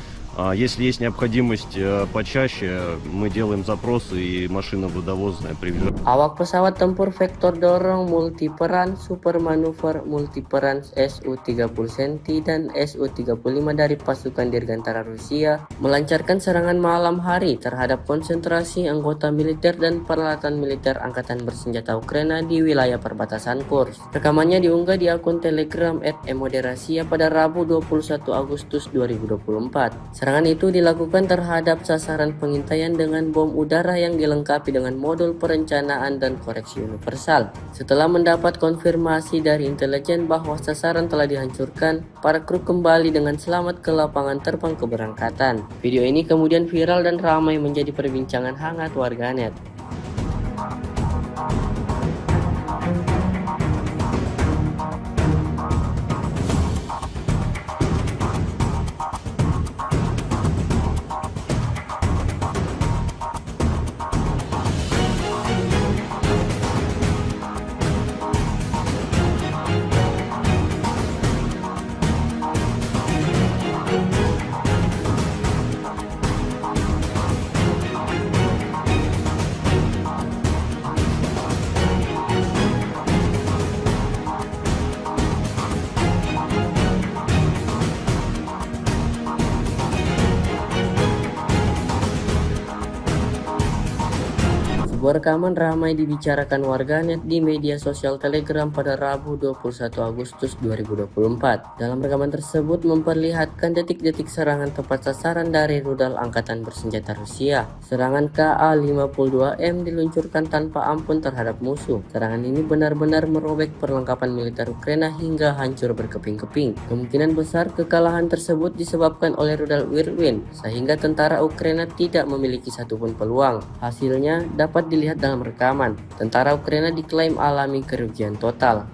Если есть необходимость почаще, мы делаем запросы и машина водовозная приезжает. Awak pesawat tempur vektor dorong multiperan super manuver multiperan Su-30 Centi dan Su-35 dari pasukan Dirgantara Rusia melancarkan serangan malam hari terhadap konsentrasi anggota militer dan peralatan militer Angkatan Bersenjata Ukraina di wilayah perbatasan Kursk. Rekamannya diunggah di akun Telegram @emoderasiya pada Rabu 21 Agustus 2024. Serangan itu dilakukan terhadap sasaran pengintaian dengan bom udara yang dilengkapi dengan modul perencanaan dan koreksi universal. Setelah mendapat konfirmasi dari intelijen bahwa sasaran telah dihancurkan, para kru kembali dengan selamat ke lapangan terbang keberangkatan. Video ini kemudian viral dan ramai menjadi perbincangan hangat warganet. Sebuah rekaman ramai dibicarakan warganet di media sosial Telegram pada Rabu 21 Agustus 2024. Dalam rekaman tersebut memperlihatkan detik-detik serangan tepat sasaran dari rudal Angkatan Bersenjata Rusia. Serangan Ka-52M diluncurkan tanpa ampun terhadap musuh. Serangan ini benar-benar merobek perlengkapan militer Ukraina hingga hancur berkeping-keping. Kemungkinan besar kekalahan tersebut disebabkan oleh rudal Whirlwind, sehingga tentara Ukraina tidak memiliki satupun peluang. Hasilnya dapat dilihat dalam rekaman. Tentara Ukraina diklaim alami kerugian total.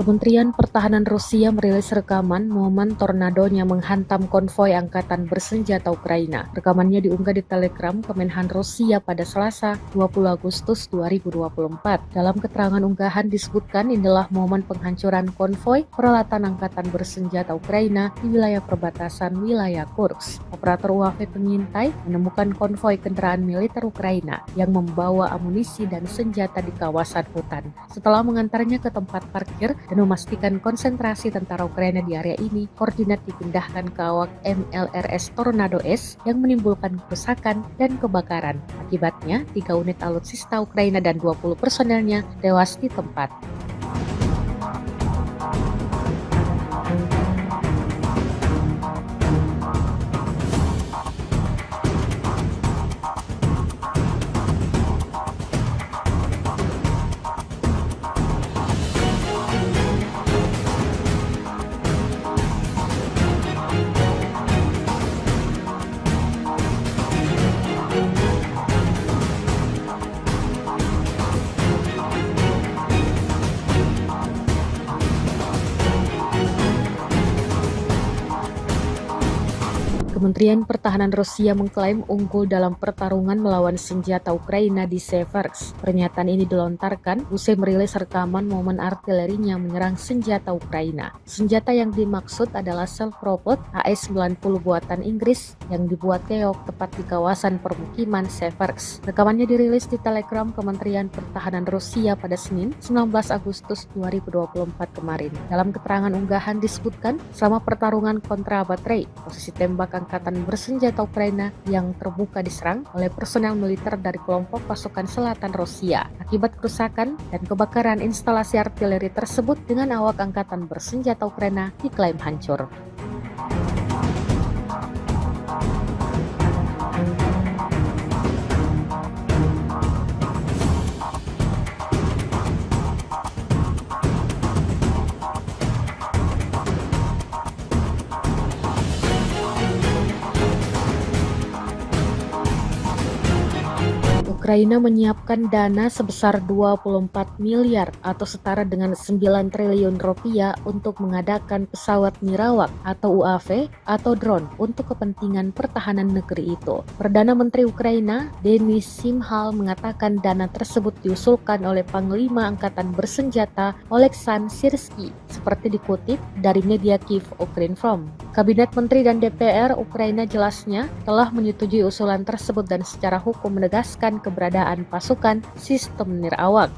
Kementerian Pertahanan Rusia merilis rekaman momen tornadonya menghantam konvoi Angkatan Bersenjata Ukraina. Rekamannya diunggah di Telegram Kemenhan Rusia pada Selasa 20 Agustus 2024. Dalam keterangan unggahan disebutkan inilah momen penghancuran konvoi peralatan Angkatan Bersenjata Ukraina di wilayah perbatasan wilayah Kursk. Operator UAV pengintai menemukan konvoi kendaraan militer Ukraina yang membawa amunisi dan senjata di kawasan hutan. Setelah mengantarnya ke tempat parkir dan memastikan konsentrasi tentara Ukraina di area ini, koordinat dipindahkan ke awak MLRS Tornado S yang menimbulkan kerusakan dan kebakaran. Akibatnya, 3 unit alutsista Ukraina dan 20 personelnya tewas di tempat. Kementerian Pertahanan Rusia mengklaim unggul dalam pertarungan melawan senjata Ukraina di Seversk. Pernyataan ini dilontarkan usai merilis rekaman momen artilerinya menyerang senjata Ukraina. Senjata yang dimaksud adalah self-propelled AS-90 buatan Inggris yang dibuat keok tepat di kawasan permukiman Seversk. Rekamannya dirilis di Telegram Kementerian Pertahanan Rusia pada Senin, 19 Agustus 2024 kemarin. Dalam keterangan unggahan disebutkan, selama pertarungan kontra baterai, posisi tembak angkatan bersenjata Ukraina yang terbuka diserang oleh personel militer dari kelompok pasukan selatan Rusia. Akibat kerusakan dan kebakaran instalasi artileri tersebut dengan awak angkatan bersenjata Ukraina diklaim hancur. Ukraina menyiapkan dana sebesar 24 miliar atau setara dengan 9 triliun rupiah untuk mengadakan pesawat nirawak atau UAV atau drone untuk kepentingan pertahanan negeri itu. Perdana Menteri Ukraina, Denis Shmyhal, mengatakan dana tersebut diusulkan oleh Panglima Angkatan Bersenjata Oleksandr Syrskyi, seperti dikutip dari media Kyiv Ukrinform. Kabinet Menteri dan DPR Ukraina jelasnya telah menyetujui usulan tersebut dan secara hukum menegaskan keberadaan pasukan sistem nirawak.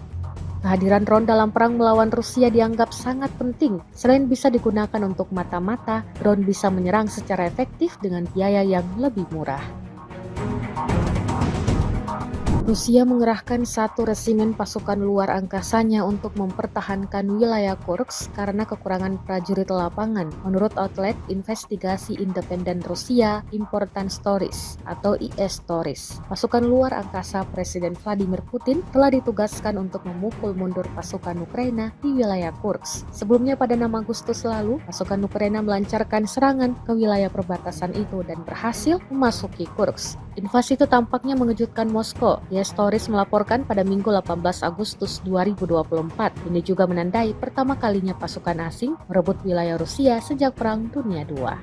Kehadiran drone dalam perang melawan Rusia dianggap sangat penting. Selain bisa digunakan untuk mata-mata, drone bisa menyerang secara efektif dengan biaya yang lebih murah. Rusia mengerahkan 1 resimen pasukan luar angkasanya untuk mempertahankan wilayah Kursk karena kekurangan prajurit lapangan, menurut outlet investigasi independen Rusia Important Stories atau IS Stories. Pasukan luar angkasa Presiden Vladimir Putin telah ditugaskan untuk memukul mundur pasukan Ukraina di wilayah Kursk. Sebelumnya pada 6 Agustus lalu, pasukan Ukraina melancarkan serangan ke wilayah perbatasan itu dan berhasil memasuki Kursk. Invasi itu tampaknya mengejutkan Moskow. IS Stories melaporkan pada Minggu 18 Agustus 2024. Ini juga menandai pertama kalinya pasukan asing merebut wilayah Rusia sejak Perang Dunia II.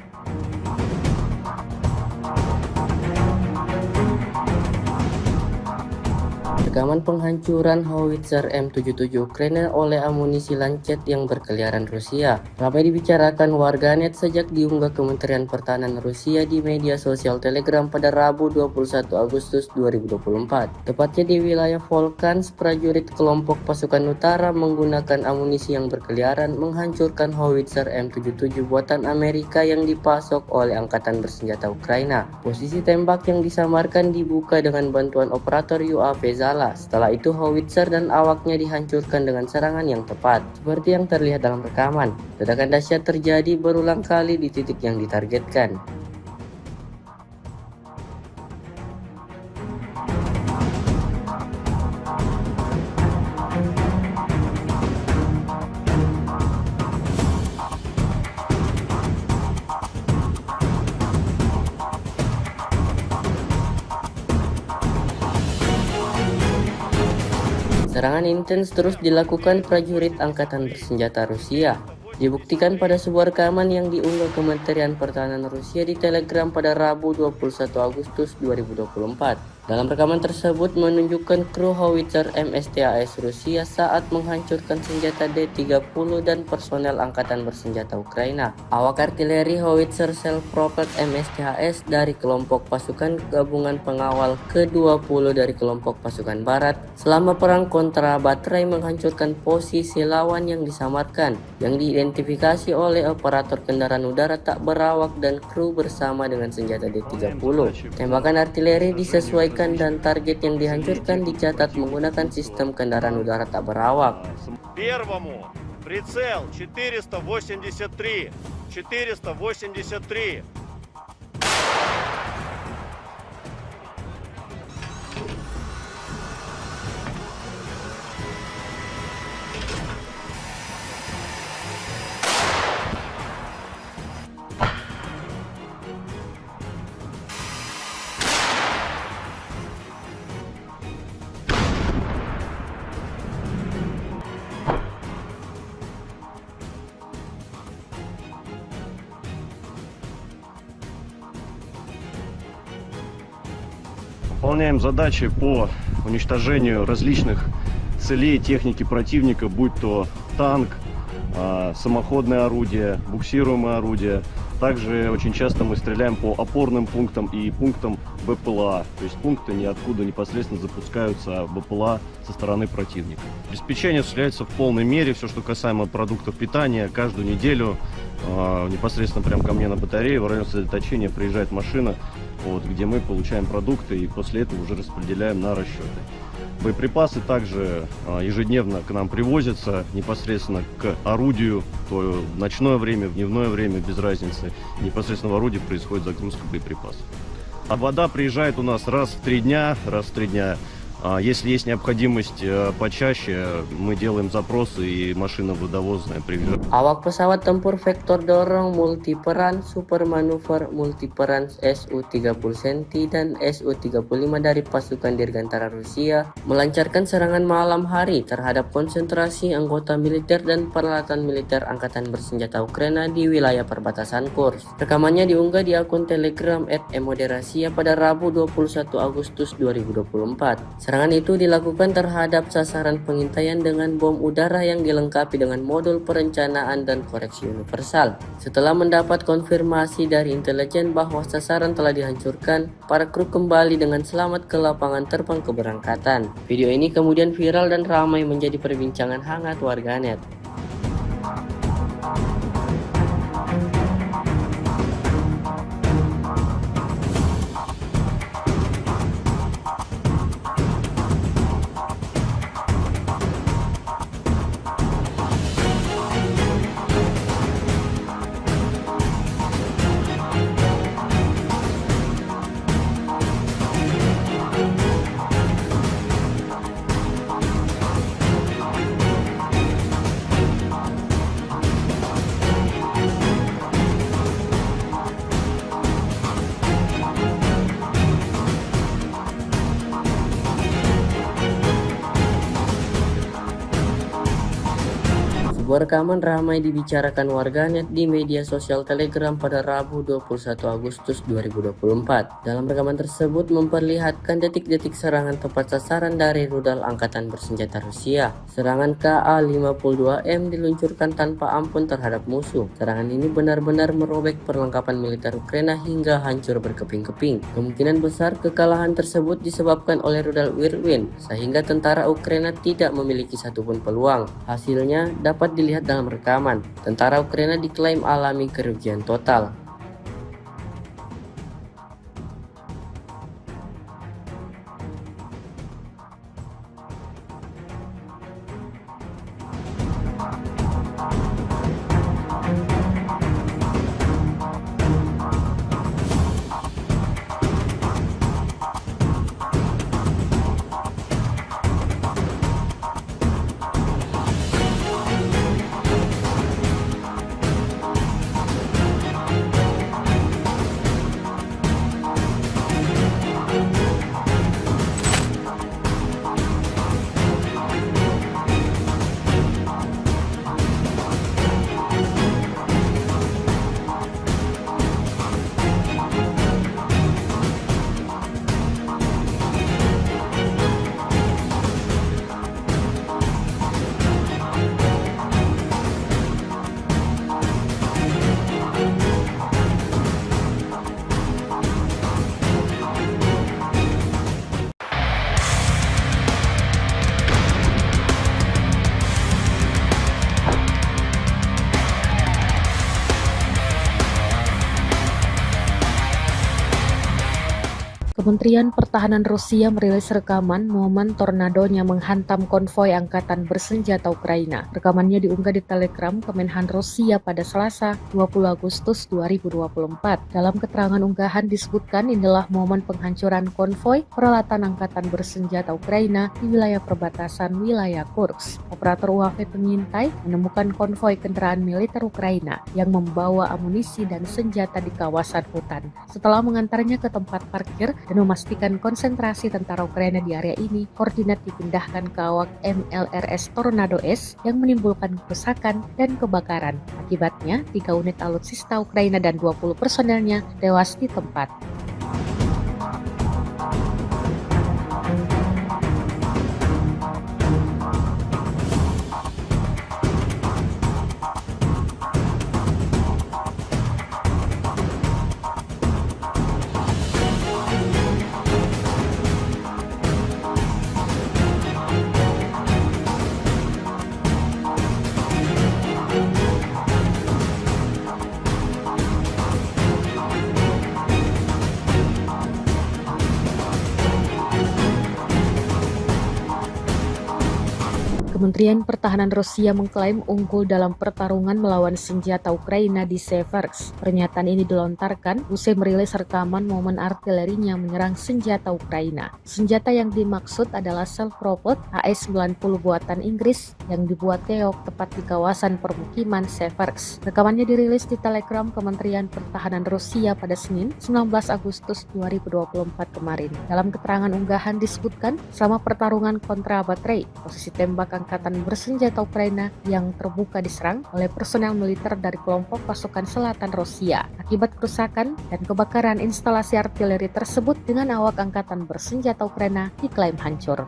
Rekaman penghancuran howitzer M77 Ukraina oleh amunisi Lancet yang berkeliaran Rusia ramai dibicarakan warganet sejak diunggah Kementerian Pertahanan Rusia di media sosial Telegram pada Rabu 21 Agustus 2024. Tepatnya di wilayah Volkhans, prajurit kelompok pasukan utara menggunakan amunisi yang berkeliaran menghancurkan howitzer M77 buatan Amerika yang dipasok oleh Angkatan Bersenjata Ukraina. Posisi tembak yang disamarkan dibuka dengan bantuan operator UAV Zala. Setelah itu howitzer dan awaknya dihancurkan dengan serangan yang tepat. Seperti yang terlihat dalam rekaman, ledakan dahsyat terjadi berulang kali di titik yang ditargetkan. Serangan intens terus dilakukan prajurit Angkatan Bersenjata Rusia. Dibuktikan pada sebuah rekaman yang diunggah Kementerian Pertahanan Rusia di Telegram pada Rabu 21 Agustus 2024. Dalam rekaman tersebut menunjukkan kru howitzer MSTAS Rusia saat menghancurkan senjata D-30 dan personel Angkatan Bersenjata Ukraina. Awak artileri howitzer self-propelled MSTAS dari kelompok pasukan gabungan pengawal ke-20 dari kelompok pasukan barat selama perang kontra baterai menghancurkan posisi lawan yang disamarkan, yang diidentifikasi oleh operator kendaraan udara tak berawak dan kru bersama dengan senjata D-30. Tembakan artileri disesuaikan dan target yang dihancurkan dicatat menggunakan sistem kendaraan udara tak berawak. Первому прицел 483. Выполняем задачи по уничтожению различных целей техники противника, будь то танк, самоходное орудие, буксируемое орудие. Также очень часто мы стреляем по опорным пунктам и пунктам БПЛА, то есть пункты, откуда непосредственно запускаются БПЛА со стороны противника. Обеспечение осуществляется в полной мере. Все, что касаемо продуктов питания, каждую неделю непосредственно прямо ко мне на батарею в район сосредоточения приезжает машина, где мы получаем продукты и после этого уже распределяем на расчеты. Боеприпасы также ежедневно к нам привозятся непосредственно к орудию, то в ночное время, в дневное время, без разницы. Непосредственно в орудии происходит загрузка боеприпасов. А вода приезжает у нас раз в 3 дня. Если есть необходимость почаще, мы делаем запросы и машина водовозная приезжает. Awak pesawat tempur vektor dorong multiperan super manuver multiperan Su-30 Centi dan Su-35 dari pasukan Dirgantara Rusia melancarkan serangan malam hari terhadap konsentrasi anggota militer dan peralatan militer Angkatan Bersenjata Ukraina di wilayah perbatasan Kursk. Rekamannya diunggah di akun Telegram @emoderasiya pada Rabu 21 Agustus 2024. Serangan itu dilakukan terhadap sasaran pengintaian dengan bom udara yang dilengkapi dengan modul perencanaan dan koreksi universal. Setelah mendapat konfirmasi dari intelijen bahwa sasaran telah dihancurkan, para kru kembali dengan selamat ke lapangan terbang keberangkatan. Video ini kemudian viral dan ramai menjadi perbincangan hangat warganet. Sebuah rekaman ramai dibicarakan warganet di media sosial Telegram pada Rabu 21 Agustus 2024. Dalam rekaman tersebut memperlihatkan detik-detik serangan tepat sasaran dari rudal Angkatan Bersenjata Rusia. Serangan Ka-52M diluncurkan tanpa ampun terhadap musuh. Serangan ini benar-benar merobek perlengkapan militer Ukraina hingga hancur berkeping-keping. Kemungkinan besar kekalahan tersebut disebabkan oleh rudal Whirlwind, sehingga tentara Ukraina tidak memiliki satupun peluang. Hasilnya dapat dilihat dalam rekaman. Tentara Ukraina diklaim alami kerugian total. Kementerian Pertahanan Rusia merilis rekaman momen tornadonya menghantam konvoi Angkatan Bersenjata Ukraina. Rekamannya diunggah di Telegram Kemenhan Rusia pada Selasa 20 Agustus 2024. Dalam keterangan unggahan disebutkan inilah momen penghancuran konvoi peralatan Angkatan Bersenjata Ukraina di wilayah perbatasan wilayah Kursk. Operator UAV pengintai menemukan konvoi kendaraan militer Ukraina yang membawa amunisi dan senjata di kawasan hutan. Setelah mengantarnya ke tempat parkir dan memastikan konsentrasi tentara Ukraina di area ini, koordinat dipindahkan ke awak MLRS Tornado S yang menimbulkan kerusakan dan kebakaran. Akibatnya, 3 unit alutsista Ukraina dan 20 personelnya tewas di tempat. Kementerian Pertahanan Rusia mengklaim unggul dalam pertarungan melawan senjata Ukraina di Seversk. Pernyataan ini dilontarkan usai merilis rekaman momen artilerinya menyerang senjata Ukraina. Senjata yang dimaksud adalah self-propelled AS-90 buatan Inggris yang dibuat keok tepat di kawasan permukiman Seversk. Rekamannya dirilis di Telegram Kementerian Pertahanan Rusia pada Senin, 19 Agustus 2024 kemarin. Dalam keterangan unggahan disebutkan, selama pertarungan kontra baterai, posisi tembak angkatan bersenjata Ukraina yang terbuka diserang oleh personel militer dari kelompok pasukan selatan Rusia. Akibat kerusakan dan kebakaran instalasi artileri tersebut dengan awak angkatan bersenjata Ukraina diklaim hancur.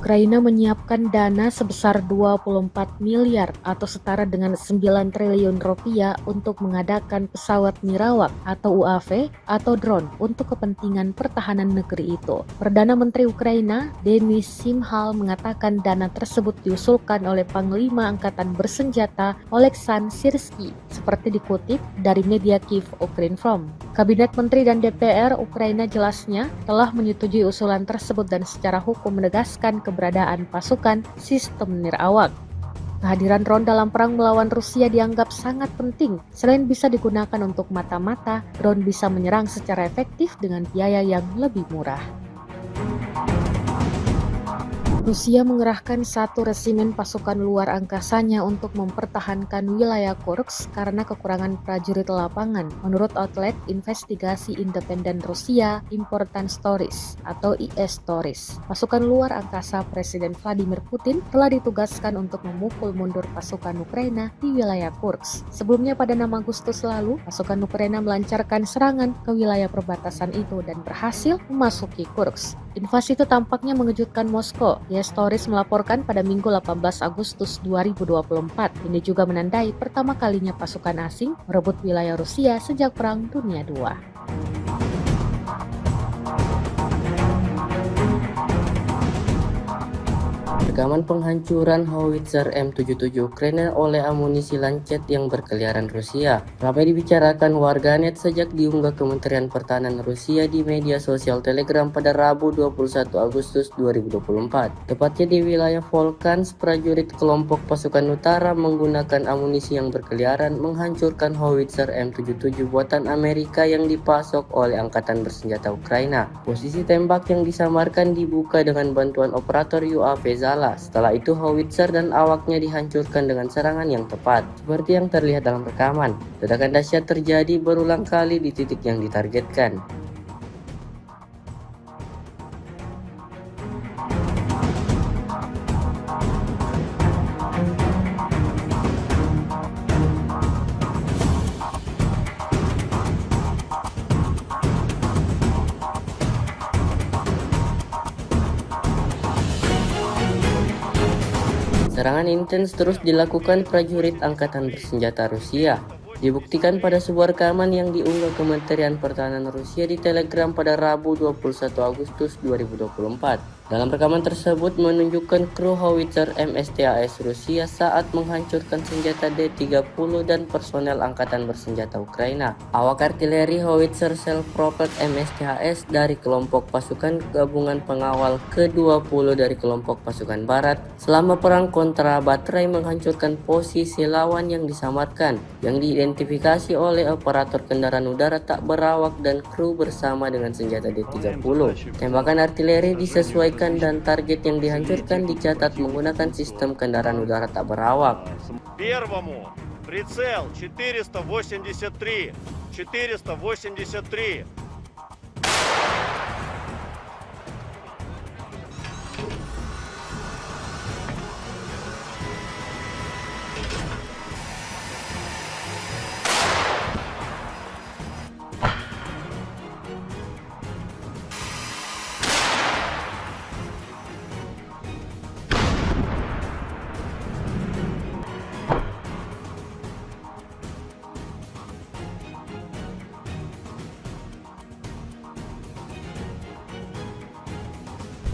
Ukraina menyiapkan dana sebesar 24 miliar atau setara dengan 9 triliun rupiah untuk mengadakan pesawat nirawak atau UAV atau drone untuk kepentingan pertahanan negeri itu. Perdana Menteri Ukraina, Denis Shmyhal, mengatakan dana tersebut diusulkan oleh Panglima Angkatan Bersenjata Oleksandr Syrsky, seperti dikutip dari media Kyiv Ukrinform. Kabinet Menteri dan DPR Ukraina jelasnya telah menyetujui usulan tersebut dan secara hukum menegaskan keberadaan pasukan sistem nirawak. Kehadiran drone dalam perang melawan Rusia dianggap sangat penting. Selain bisa digunakan untuk mata-mata, drone bisa menyerang secara efektif dengan biaya yang lebih murah. Rusia mengerahkan 1 resimen pasukan luar angkasanya untuk mempertahankan wilayah Kursk karena kekurangan prajurit lapangan, menurut outlet investigasi independen Rusia Important Stories atau IS Stories. Pasukan luar angkasa Presiden Vladimir Putin telah ditugaskan untuk memukul mundur pasukan Ukraina di wilayah Kursk. Sebelumnya pada 6 Agustus lalu, pasukan Ukraina melancarkan serangan ke wilayah perbatasan itu dan berhasil memasuki Kursk. Invasi itu tampaknya mengejutkan Moskow. IS Stories melaporkan pada Minggu 18 Agustus 2024. Ini juga menandai pertama kalinya pasukan asing merebut wilayah Rusia sejak Perang Dunia II. Rekaman penghancuran howitzer M77 Ukraina oleh amunisi Lancet yang berkeliaran Rusia ramai dibicarakan warganet sejak diunggah Kementerian Pertahanan Rusia di media sosial Telegram pada Rabu 21 Agustus 2024. Tepatnya di wilayah Volkhans, prajurit kelompok pasukan utara menggunakan amunisi yang berkeliaran menghancurkan howitzer M77 buatan Amerika yang dipasok oleh Angkatan Bersenjata Ukraina. Posisi tembak yang disamarkan dibuka dengan bantuan operator UAV Zala. Setelah itu howitzer dan awaknya dihancurkan dengan serangan yang tepat. Seperti yang terlihat dalam rekaman, ledakan dahsyat terjadi berulang kali di titik yang ditargetkan. Serangan intens terus dilakukan prajurit Angkatan Bersenjata Rusia. Dibuktikan pada sebuah rekaman yang diunggah Kementerian Pertahanan Rusia di Telegram pada Rabu 21 Agustus 2024. Dalam rekaman tersebut menunjukkan kru howitzer MSTAS Rusia saat menghancurkan senjata D-30 dan personel Angkatan Bersenjata Ukraina. Awak artileri howitzer self-propelled MSTAS dari kelompok pasukan gabungan pengawal ke-20 dari kelompok pasukan barat selama perang kontra baterai menghancurkan posisi lawan yang disamarkan, yang diidentifikasi oleh operator kendaraan udara tak berawak dan kru bersama dengan senjata D-30. Tembakan artileri disesuaikan dan target yang dihancurkan dicatat menggunakan sistem kendaraan udara tak berawak. Первому прицел 483.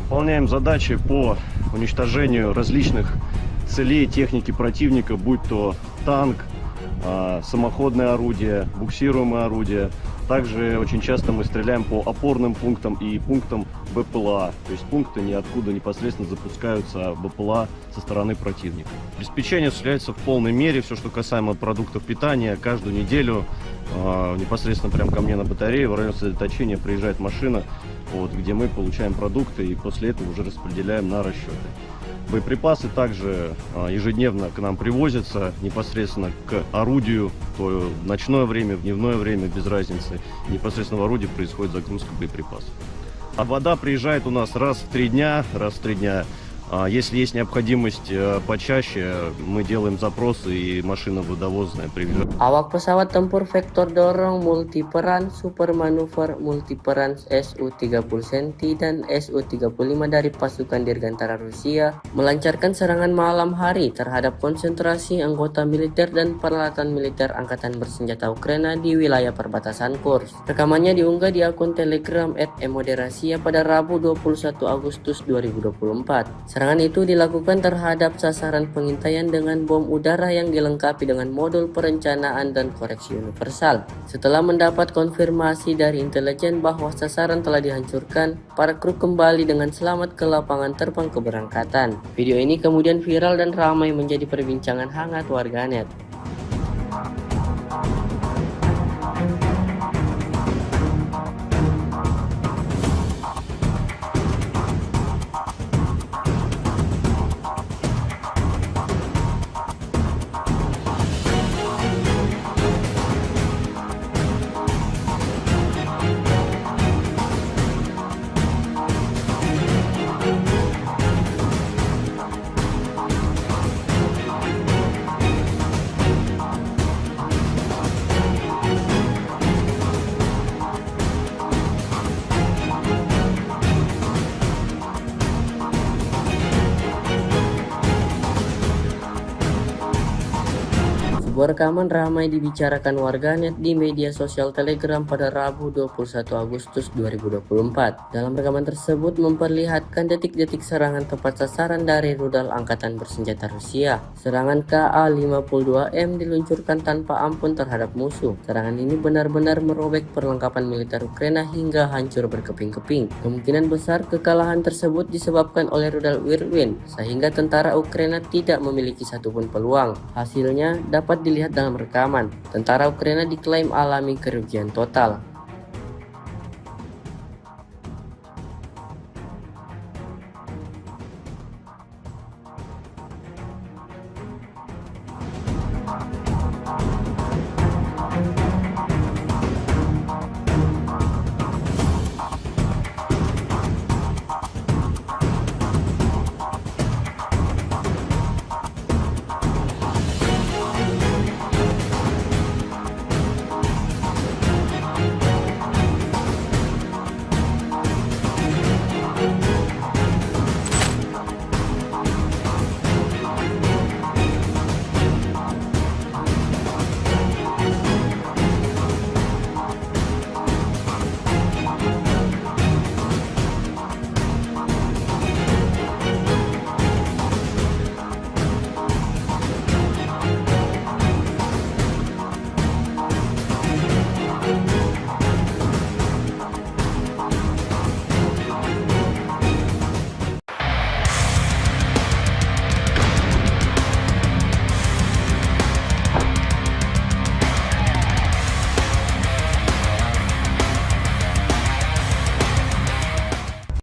Выполняем задачи по уничтожению различных целей техники противника, будь то танк, самоходное орудие, буксируемое орудие. Также очень часто мы стреляем по опорным пунктам и пунктам БПЛА, то есть пункты ниоткуда непосредственно запускаются БПЛА со стороны противника. Обеспечение осуществляется в полной мере, все, что касаемо продуктов питания, каждую неделю непосредственно прямо ко мне на батарею в район сосредоточения приезжает машина, вот, где мы получаем продукты и после этого уже распределяем на расчеты. Боеприпасы также ежедневно к нам привозятся непосредственно к орудию, то в ночное время, в дневное время, без разницы. Непосредственно в орудии происходит загрузка боеприпасов. А вода приезжает у нас раз в 3 дня. Если есть необходимость почаще, мы делаем запросы и машина водовозная приезжает. Awak pesawat tempur vektor dorong multiperan super manuver multiperan Su-30 Centi dan Su-35 dari pasukan Dirgantara Rusia melancarkan serangan malam hari terhadap konsentrasi anggota militer dan peralatan militer Angkatan Bersenjata Ukraina di wilayah perbatasan Kursk. Rekamannya diunggah di akun Telegram @emoderasiya pada Rabu 21 Agustus 2024. Serangan itu dilakukan terhadap sasaran pengintaian dengan bom udara yang dilengkapi dengan modul perencanaan dan koreksi universal. Setelah mendapat konfirmasi dari intelijen bahwa sasaran telah dihancurkan, para kru kembali dengan selamat ke lapangan terbang keberangkatan. Video ini kemudian viral dan ramai menjadi perbincangan hangat warganet. Sebuah rekaman ramai dibicarakan warganet di media sosial Telegram pada Rabu 21 Agustus 2024. Dalam rekaman tersebut memperlihatkan detik-detik serangan tepat sasaran dari rudal Angkatan Bersenjata Rusia. Serangan Ka-52M diluncurkan tanpa ampun terhadap musuh. Serangan ini benar-benar merobek perlengkapan militer Ukraina hingga hancur berkeping-keping. Kemungkinan besar kekalahan tersebut disebabkan oleh rudal Whirlwind, sehingga tentara Ukraina tidak memiliki satupun peluang. Hasilnya dapat dilihat dalam rekaman. Tentara Ukraina diklaim alami kerugian total.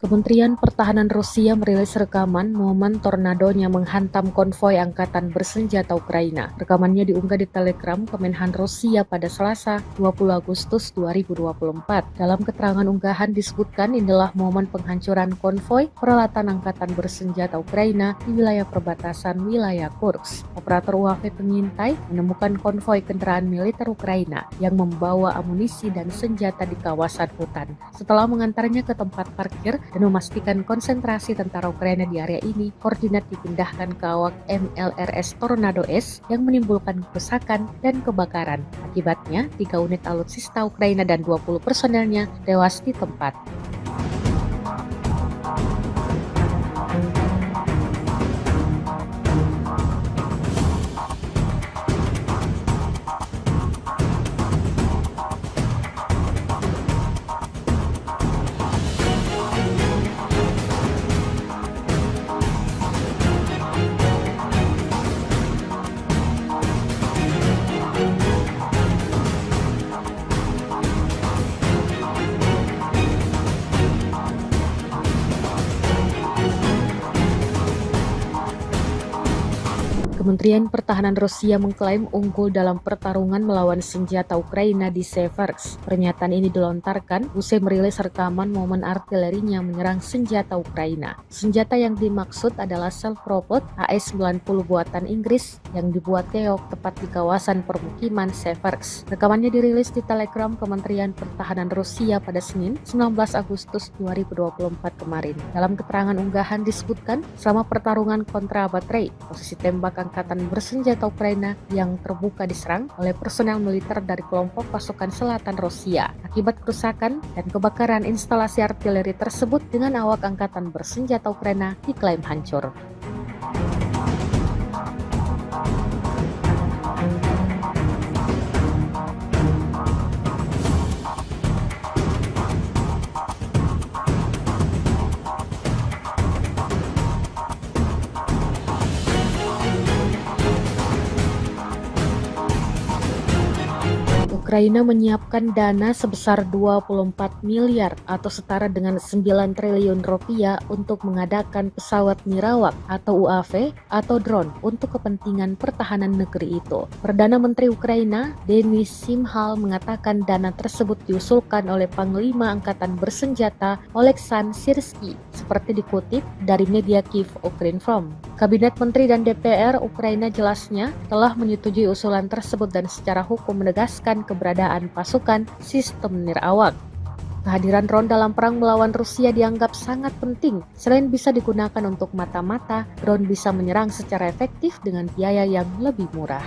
Kementerian Pertahanan Rusia merilis rekaman momen tornadonya menghantam konvoi Angkatan Bersenjata Ukraina. Rekamannya diunggah di Telegram Kemenhan Rusia pada Selasa 20 Agustus 2024. Dalam keterangan unggahan disebutkan inilah momen penghancuran konvoi peralatan Angkatan Bersenjata Ukraina di wilayah perbatasan wilayah Kursk. Operator UAV pengintai menemukan konvoi kendaraan militer Ukraina yang membawa amunisi dan senjata di kawasan hutan. Setelah mengantarnya ke tempat parkir dan memastikan konsentrasi tentara Ukraina di area ini, koordinat dipindahkan ke awak MLRS Tornado S yang menimbulkan kerusakan dan kebakaran. Akibatnya, 3 unit alutsista Ukraina dan 20 personelnya tewas di tempat. Kementerian Pertahanan Rusia mengklaim unggul dalam pertarungan melawan senjata Ukraina di Seversk. Pernyataan ini dilontarkan usai merilis rekaman momen artilerinya menyerang senjata Ukraina. Senjata yang dimaksud adalah self-propelled AS-90 buatan Inggris yang dibuat keok tepat di kawasan permukiman Seversk. Rekamannya dirilis di Telegram Kementerian Pertahanan Rusia pada Senin, 19 Agustus 2024 kemarin. Dalam keterangan unggahan disebutkan, selama pertarungan kontra baterai, posisi tembak angkatan bersenjata Ukraina yang terbuka diserang oleh personel militer dari kelompok pasukan selatan Rusia. Akibat kerusakan dan kebakaran instalasi artileri tersebut dengan awak angkatan bersenjata Ukraina diklaim hancur. Ukraina menyiapkan dana sebesar 24 miliar atau setara dengan 9 triliun rupiah untuk mengadakan pesawat nirawak atau UAV atau drone untuk kepentingan pertahanan negeri itu. Perdana Menteri Ukraina, Denis Shmyhal, mengatakan dana tersebut diusulkan oleh Panglima Angkatan Bersenjata Oleksandr Syrsky, seperti dikutip dari media Kyiv Ukrinform. Kabinet Menteri dan DPR Ukraina jelasnya telah menyetujui usulan tersebut dan secara hukum menegaskan keberadaan pasukan sistem nirawak. Kehadiran drone dalam perang melawan Rusia dianggap sangat penting. Selain bisa digunakan untuk mata-mata, drone bisa menyerang secara efektif dengan biaya yang lebih murah.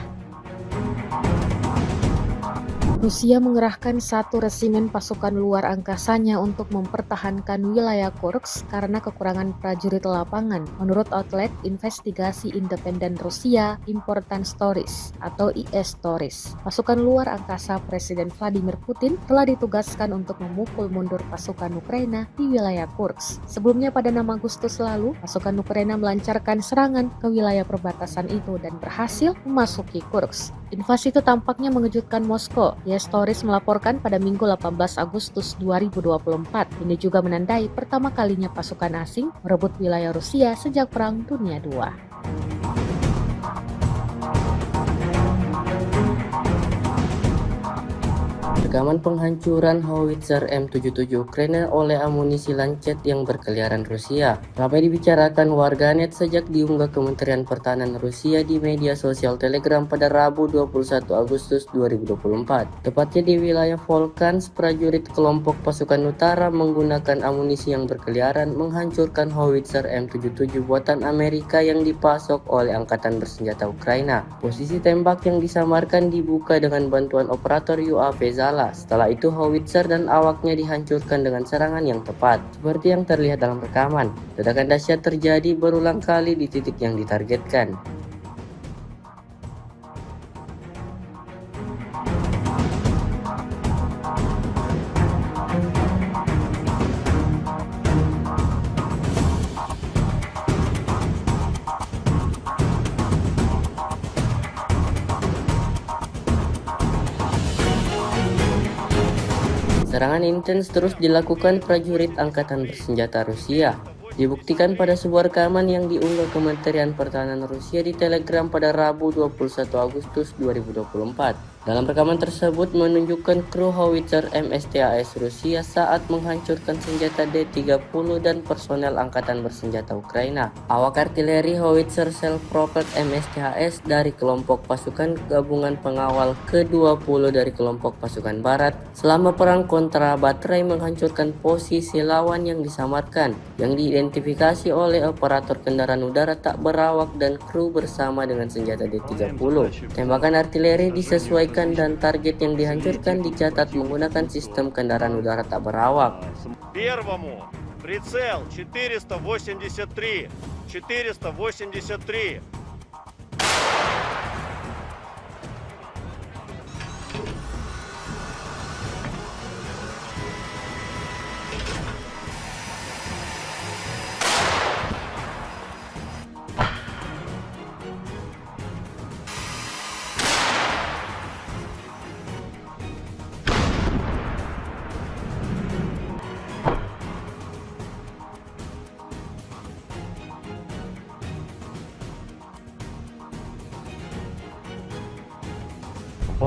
Rusia mengerahkan 1 resimen pasukan luar angkasanya untuk mempertahankan wilayah Kursk karena kekurangan prajurit lapangan. Menurut outlet investigasi independen Rusia, Important Stories atau IS Stories, pasukan luar angkasa Presiden Vladimir Putin telah ditugaskan untuk memukul mundur pasukan Ukraina di wilayah Kursk. Sebelumnya pada 6 Agustus lalu, pasukan Ukraina melancarkan serangan ke wilayah perbatasan itu dan berhasil memasuki Kursk. Invasi itu tampaknya mengejutkan Moskow. IS Stories melaporkan pada Minggu 18 Agustus 2024. Ini juga menandai pertama kalinya pasukan asing merebut wilayah Rusia sejak Perang Dunia II. Rekaman penghancuran howitzer M77 Ukraina oleh amunisi Lancet yang berkeliaran Rusia ramai dibicarakan warganet sejak diunggah Kementerian Pertahanan Rusia di media sosial Telegram pada Rabu 21 Agustus 2024. Tepatnya di wilayah Volkhans, prajurit kelompok pasukan utara menggunakan amunisi yang berkeliaran menghancurkan howitzer M77 buatan Amerika yang dipasok oleh Angkatan Bersenjata Ukraina. Posisi tembak yang disamarkan dibuka dengan bantuan operator UAV Zala. Setelah itu howitzer dan awaknya dihancurkan dengan serangan yang tepat, seperti yang terlihat dalam rekaman. Ledakan dahsyat terjadi berulang kali di titik yang ditargetkan. Serangan intens terus dilakukan prajurit Angkatan Bersenjata Rusia. Dibuktikan pada sebuah rekaman yang diunggah Kementerian Pertahanan Rusia di Telegram pada Rabu 21 Agustus 2024. Dalam rekaman tersebut menunjukkan kru howitzer MSTAS Rusia saat menghancurkan senjata D-30 dan personel Angkatan Bersenjata Ukraina. Awak artileri howitzer self-propelled MSTAS dari kelompok pasukan gabungan pengawal ke-20 dari kelompok pasukan barat selama perang kontra baterai menghancurkan posisi lawan yang disamarkan, yang diidentifikasi oleh operator kendaraan udara tak berawak dan kru bersama dengan senjata D-30. Tembakan artileri disesuaikan dan target yang dihancurkan dicatat menggunakan sistem kendaraan udara tak berawak. Первому прицел 483. 483.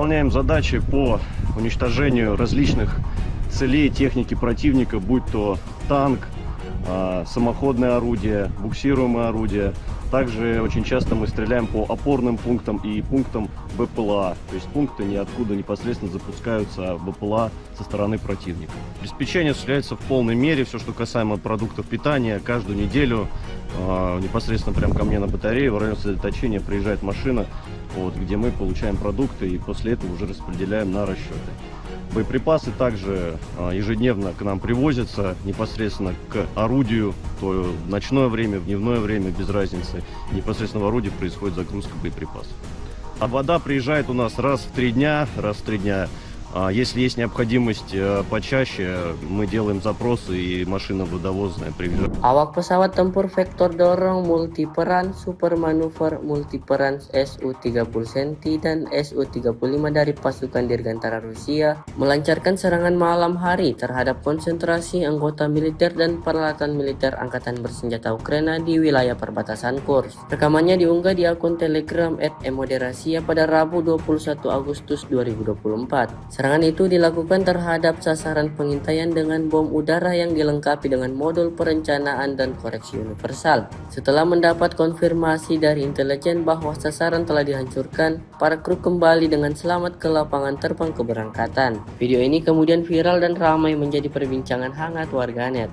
выполняем задачи по уничтожению различных целей техники противника, будь то танк, самоходное орудие, буксируемое орудие. Также очень часто мы стреляем по опорным пунктам и пунктам БПЛА, то есть пункты ниоткуда непосредственно запускаются БПЛА со стороны противника. Обеспечение осуществляется в полной мере, все, что касаемо продуктов питания, каждую неделю непосредственно прямо ко мне на батарею в район сосредоточения приезжает машина, вот, где мы получаем продукты и после этого уже распределяем на расчеты. Боеприпасы также ежедневно к нам привозятся непосредственно к орудию, то в ночное время, в дневное время, без разницы. Непосредственно в орудии происходит загрузка боеприпасов. А вода приезжает у нас раз в 3 дня. Если есть необходимость почаще, мы делаем запросы и машина водовозная приезжает. Awak pesawat tempur vektor dorong multiperan super manuver multiperan Su-30 Centi dan Su-35 dari pasukan Dirgantara Rusia melancarkan serangan malam hari terhadap konsentrasi anggota militer dan peralatan militer Angkatan Bersenjata Ukraina di wilayah perbatasan Kursk. Rekamannya diunggah di akun Telegram @emoderasiya pada Rabu 21 Agustus 2024. Serangan itu dilakukan terhadap sasaran pengintaian dengan bom udara yang dilengkapi dengan modul perencanaan dan koreksi universal. Setelah mendapat konfirmasi dari intelijen bahwa sasaran telah dihancurkan, para kru kembali dengan selamat ke lapangan terbang keberangkatan. Video ini kemudian viral dan ramai menjadi perbincangan hangat warganet.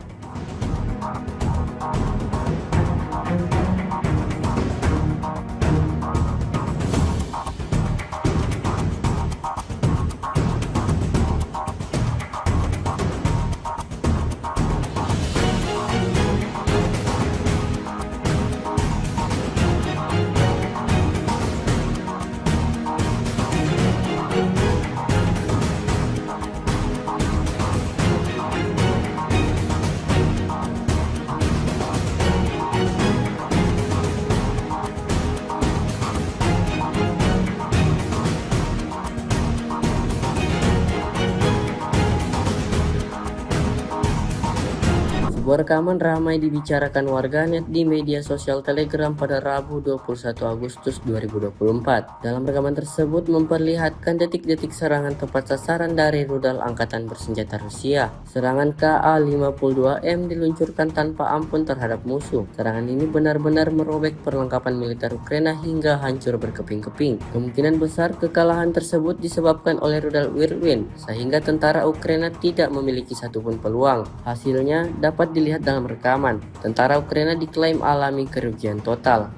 Sebuah rekaman ramai dibicarakan warganet di media sosial Telegram pada Rabu 21 Agustus 2024. Dalam rekaman tersebut memperlihatkan detik-detik serangan tepat sasaran dari rudal Angkatan Bersenjata Rusia. Serangan Ka-52M diluncurkan tanpa ampun terhadap musuh. Serangan ini benar-benar merobek perlengkapan militer Ukraina hingga hancur berkeping-keping. Kemungkinan besar kekalahan tersebut disebabkan oleh rudal Whirlwind, sehingga tentara Ukraina tidak memiliki satupun peluang. Hasilnya dapat dilihat dalam rekaman. Tentara Ukraina diklaim alami kerugian total.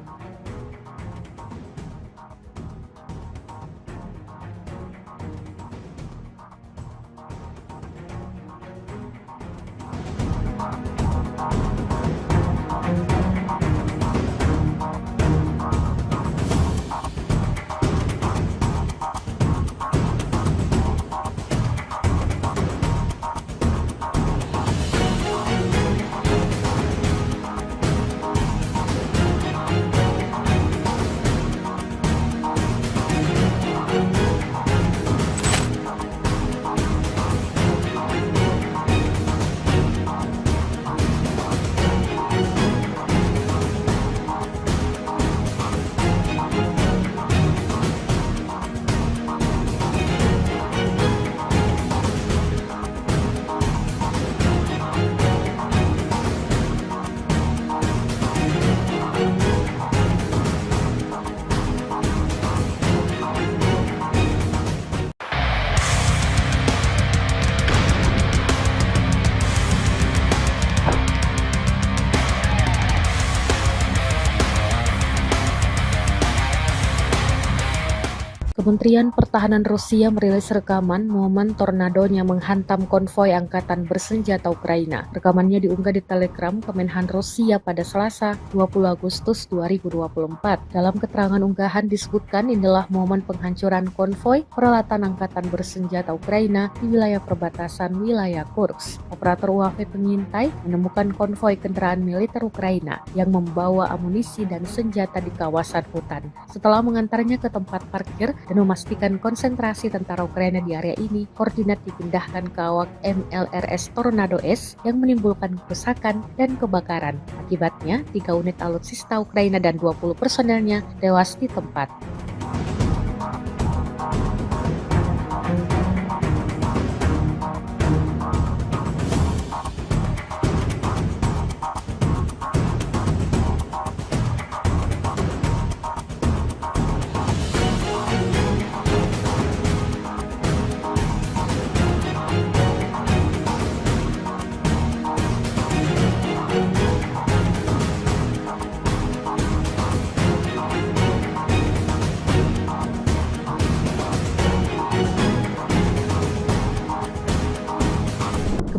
Kementerian Pertahanan Rusia merilis rekaman momen tornadonya menghantam konvoi Angkatan Bersenjata Ukraina. Rekamannya diunggah di Telegram Kemenhan Rusia pada Selasa 20 Agustus 2024. Dalam keterangan unggahan disebutkan inilah momen penghancuran konvoi peralatan Angkatan Bersenjata Ukraina di wilayah perbatasan wilayah Kursk. Operator UAV pengintai menemukan konvoi kendaraan militer Ukraina yang membawa amunisi dan senjata di kawasan hutan. Setelah mengantarnya ke tempat parkir dan memastikan konsentrasi tentara Ukraina di area ini, koordinat dipindahkan ke awak MLRS Tornado S yang menimbulkan kerusakan dan kebakaran. Akibatnya, 3 unit alutsista Ukraina dan 20 personelnya tewas di tempat.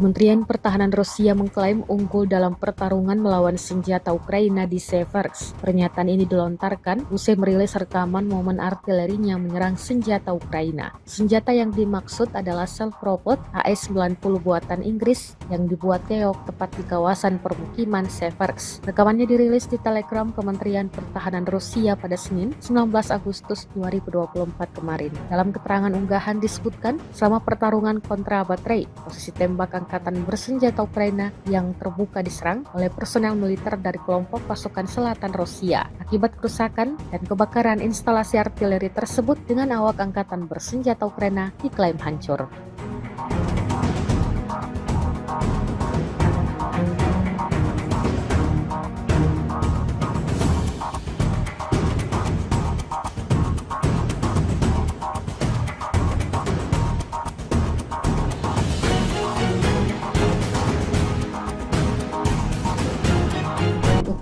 Kementerian Pertahanan Rusia mengklaim unggul dalam pertarungan melawan senjata Ukraina di Seversk. Pernyataan ini dilontarkan usai merilis rekaman momen artilerinya menyerang senjata Ukraina. Senjata yang dimaksud adalah self-propelled AS-90 buatan Inggris yang dibuat keok tepat di kawasan permukiman Seversk. Rekamannya dirilis di Telegram Kementerian Pertahanan Rusia pada Senin, 19 Agustus 2024 kemarin. Dalam keterangan unggahan disebutkan, selama pertarungan kontra baterai, posisi tembak angkatan bersenjata Ukraina yang terbuka diserang oleh personel militer dari kelompok pasukan selatan Rusia. Akibat kerusakan dan kebakaran instalasi artileri tersebut dengan awak angkatan bersenjata Ukraina diklaim hancur.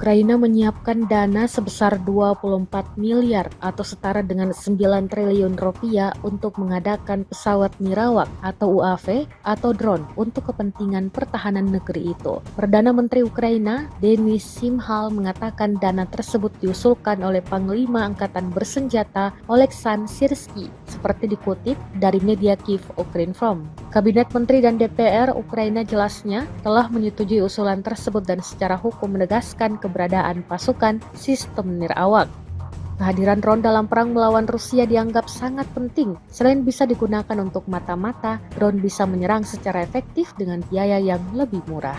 Ukraina menyiapkan dana sebesar 24 miliar atau setara dengan 9 triliun rupiah untuk mengadakan pesawat nirawak atau UAV atau drone untuk kepentingan pertahanan negeri itu. Perdana Menteri Ukraina, Denis Shmyhal, mengatakan dana tersebut diusulkan oleh Panglima Angkatan Bersenjata Oleksandr Syrsky, seperti dikutip dari media Kyiv Ukrinform. Kabinet Menteri dan DPR Ukraina jelasnya telah menyetujui usulan tersebut dan secara hukum menegaskan keberadaan pasukan sistem nirawak. Kehadiran drone dalam perang melawan Rusia dianggap sangat penting. Selain bisa digunakan untuk mata-mata, drone bisa menyerang secara efektif dengan biaya yang lebih murah.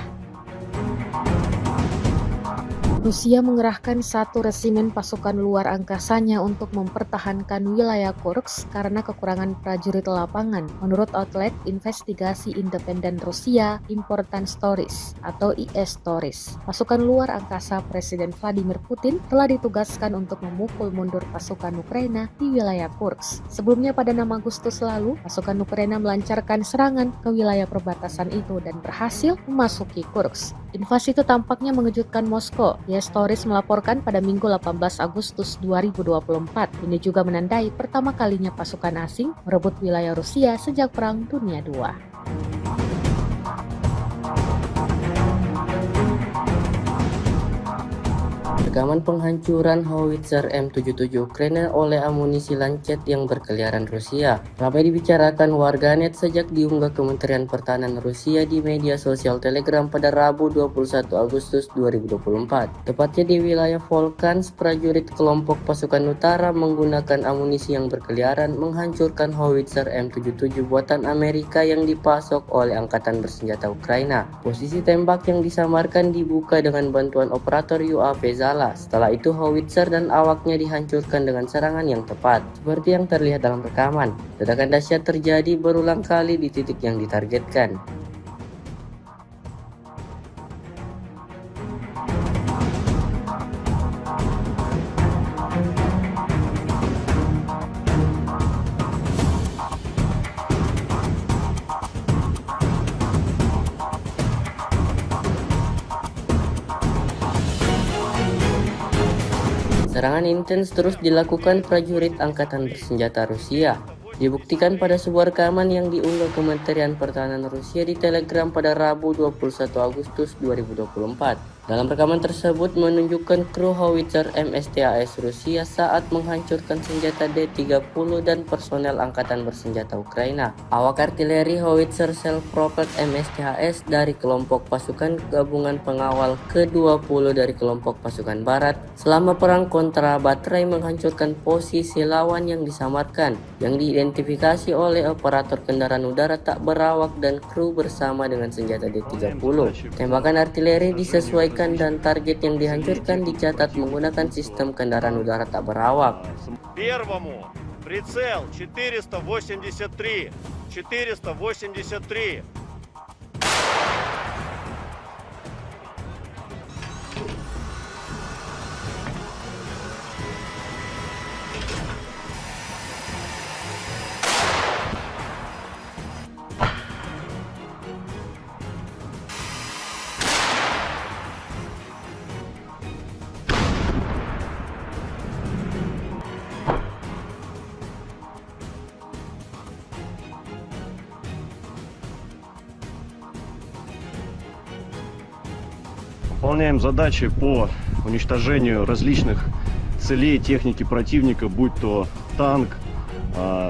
Rusia mengerahkan 1 resimen pasukan luar angkasanya untuk mempertahankan wilayah Kursk karena kekurangan prajurit lapangan, menurut outlet investigasi independen Rusia Important Stories atau IS Stories. Pasukan luar angkasa Presiden Vladimir Putin telah ditugaskan untuk memukul mundur pasukan Ukraina di wilayah Kursk. Sebelumnya pada 6 Agustus lalu, pasukan Ukraina melancarkan serangan ke wilayah perbatasan itu dan berhasil memasuki Kursk. Invasi itu tampaknya mengejutkan Moskow. IS Stories melaporkan pada Minggu 18 Agustus 2024. Ini juga menandai pertama kalinya pasukan asing merebut wilayah Rusia sejak Perang Dunia II. Rekaman penghancuran howitzer M77 Ukraina oleh amunisi Lancet yang berkeliaran Rusia ramai dibicarakan warganet sejak diunggah Kementerian Pertahanan Rusia di media sosial Telegram pada Rabu 21 Agustus 2024. Tepatnya di wilayah Volkhans, prajurit kelompok pasukan utara menggunakan amunisi yang berkeliaran menghancurkan howitzer M77 buatan Amerika yang dipasok oleh Angkatan Bersenjata Ukraina. Posisi tembak yang disamarkan dibuka dengan bantuan operator UAV Zala. Setelah itu howitzer dan awaknya dihancurkan dengan serangan yang tepat, seperti yang terlihat dalam rekaman. Ledakan dahsyat terjadi berulang kali di titik yang ditargetkan. Serangan intens terus dilakukan prajurit Angkatan Bersenjata Rusia. Dibuktikan pada sebuah rekaman yang diunggah Kementerian Pertahanan Rusia di Telegram pada Rabu 21 Agustus 2024. Dalam rekaman tersebut menunjukkan kru howitzer MSTAS Rusia saat menghancurkan senjata D-30 dan personel Angkatan Bersenjata Ukraina. Awak artileri howitzer self-propelled MSTAS dari kelompok pasukan gabungan pengawal ke-20 dari kelompok pasukan barat selama perang kontra baterai menghancurkan posisi lawan yang disamarkan, yang diidentifikasi oleh operator kendaraan udara tak berawak dan kru bersama dengan senjata D-30. Tembakan artileri disesuaikan dan target yang dihancurkan dicatat menggunakan sistem kendaraan udara tak berawak. Первому прицел 483. 483. Выполняем задачи по уничтожению различных целей техники противника, будь то танк,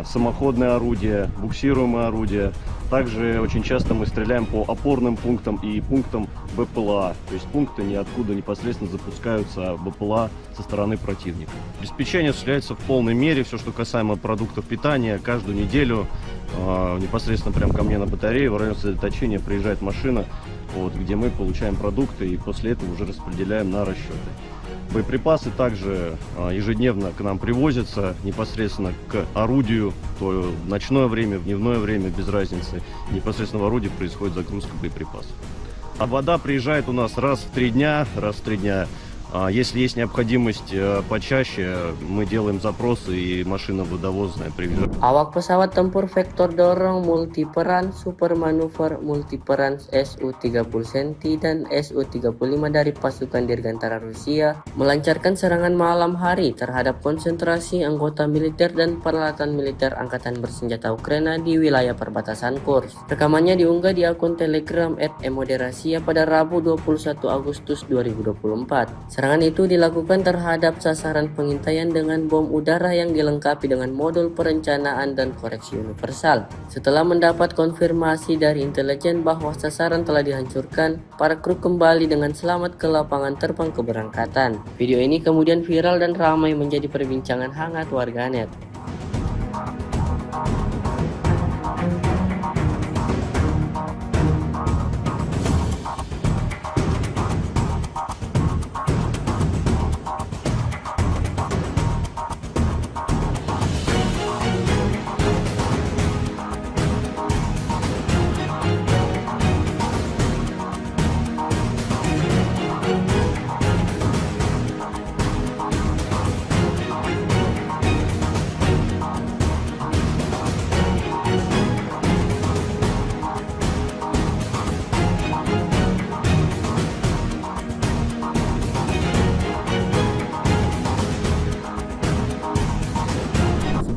самоходное орудие, буксируемое орудие. Также очень часто мы стреляем по опорным пунктам и пунктам БПЛА, то есть пункты, откуда непосредственно запускаются БПЛА со стороны противника. Обеспечение осуществляется в полной мере, все, что касаемо продуктов питания. Каждую неделю непосредственно прямо ко мне на батарею в район сосредоточения приезжает машина, где мы получаем продукты и после этого уже распределяем на расчеты. Боеприпасы также ежедневно к нам привозятся непосредственно к орудию, то в ночное время, в дневное время, без разницы. Непосредственно в орудии происходит загрузка боеприпасов. А вода приезжает у нас раз в 3 дня. Если есть необходимость почаще, мы делаем запросы и машина водовозная приезжает. Awak pesawat tempur vektor dorong multiperan super manuver multiperan Su-30 Centi dan Su-35 dari pasukan Dirgantara Rusia melancarkan serangan malam hari terhadap konsentrasi anggota militer dan peralatan militer Angkatan Bersenjata Ukraina di wilayah perbatasan Kursk. Rekamannya diunggah di akun Telegram @emoderasiya pada Rabu 21 Agustus 2024. Serangan itu dilakukan terhadap sasaran pengintaian dengan bom udara yang dilengkapi dengan modul perencanaan dan koreksi universal. Setelah mendapat konfirmasi dari intelijen bahwa sasaran telah dihancurkan, para kru kembali dengan selamat ke lapangan terbang keberangkatan. Video ini kemudian viral dan ramai menjadi perbincangan hangat warganet.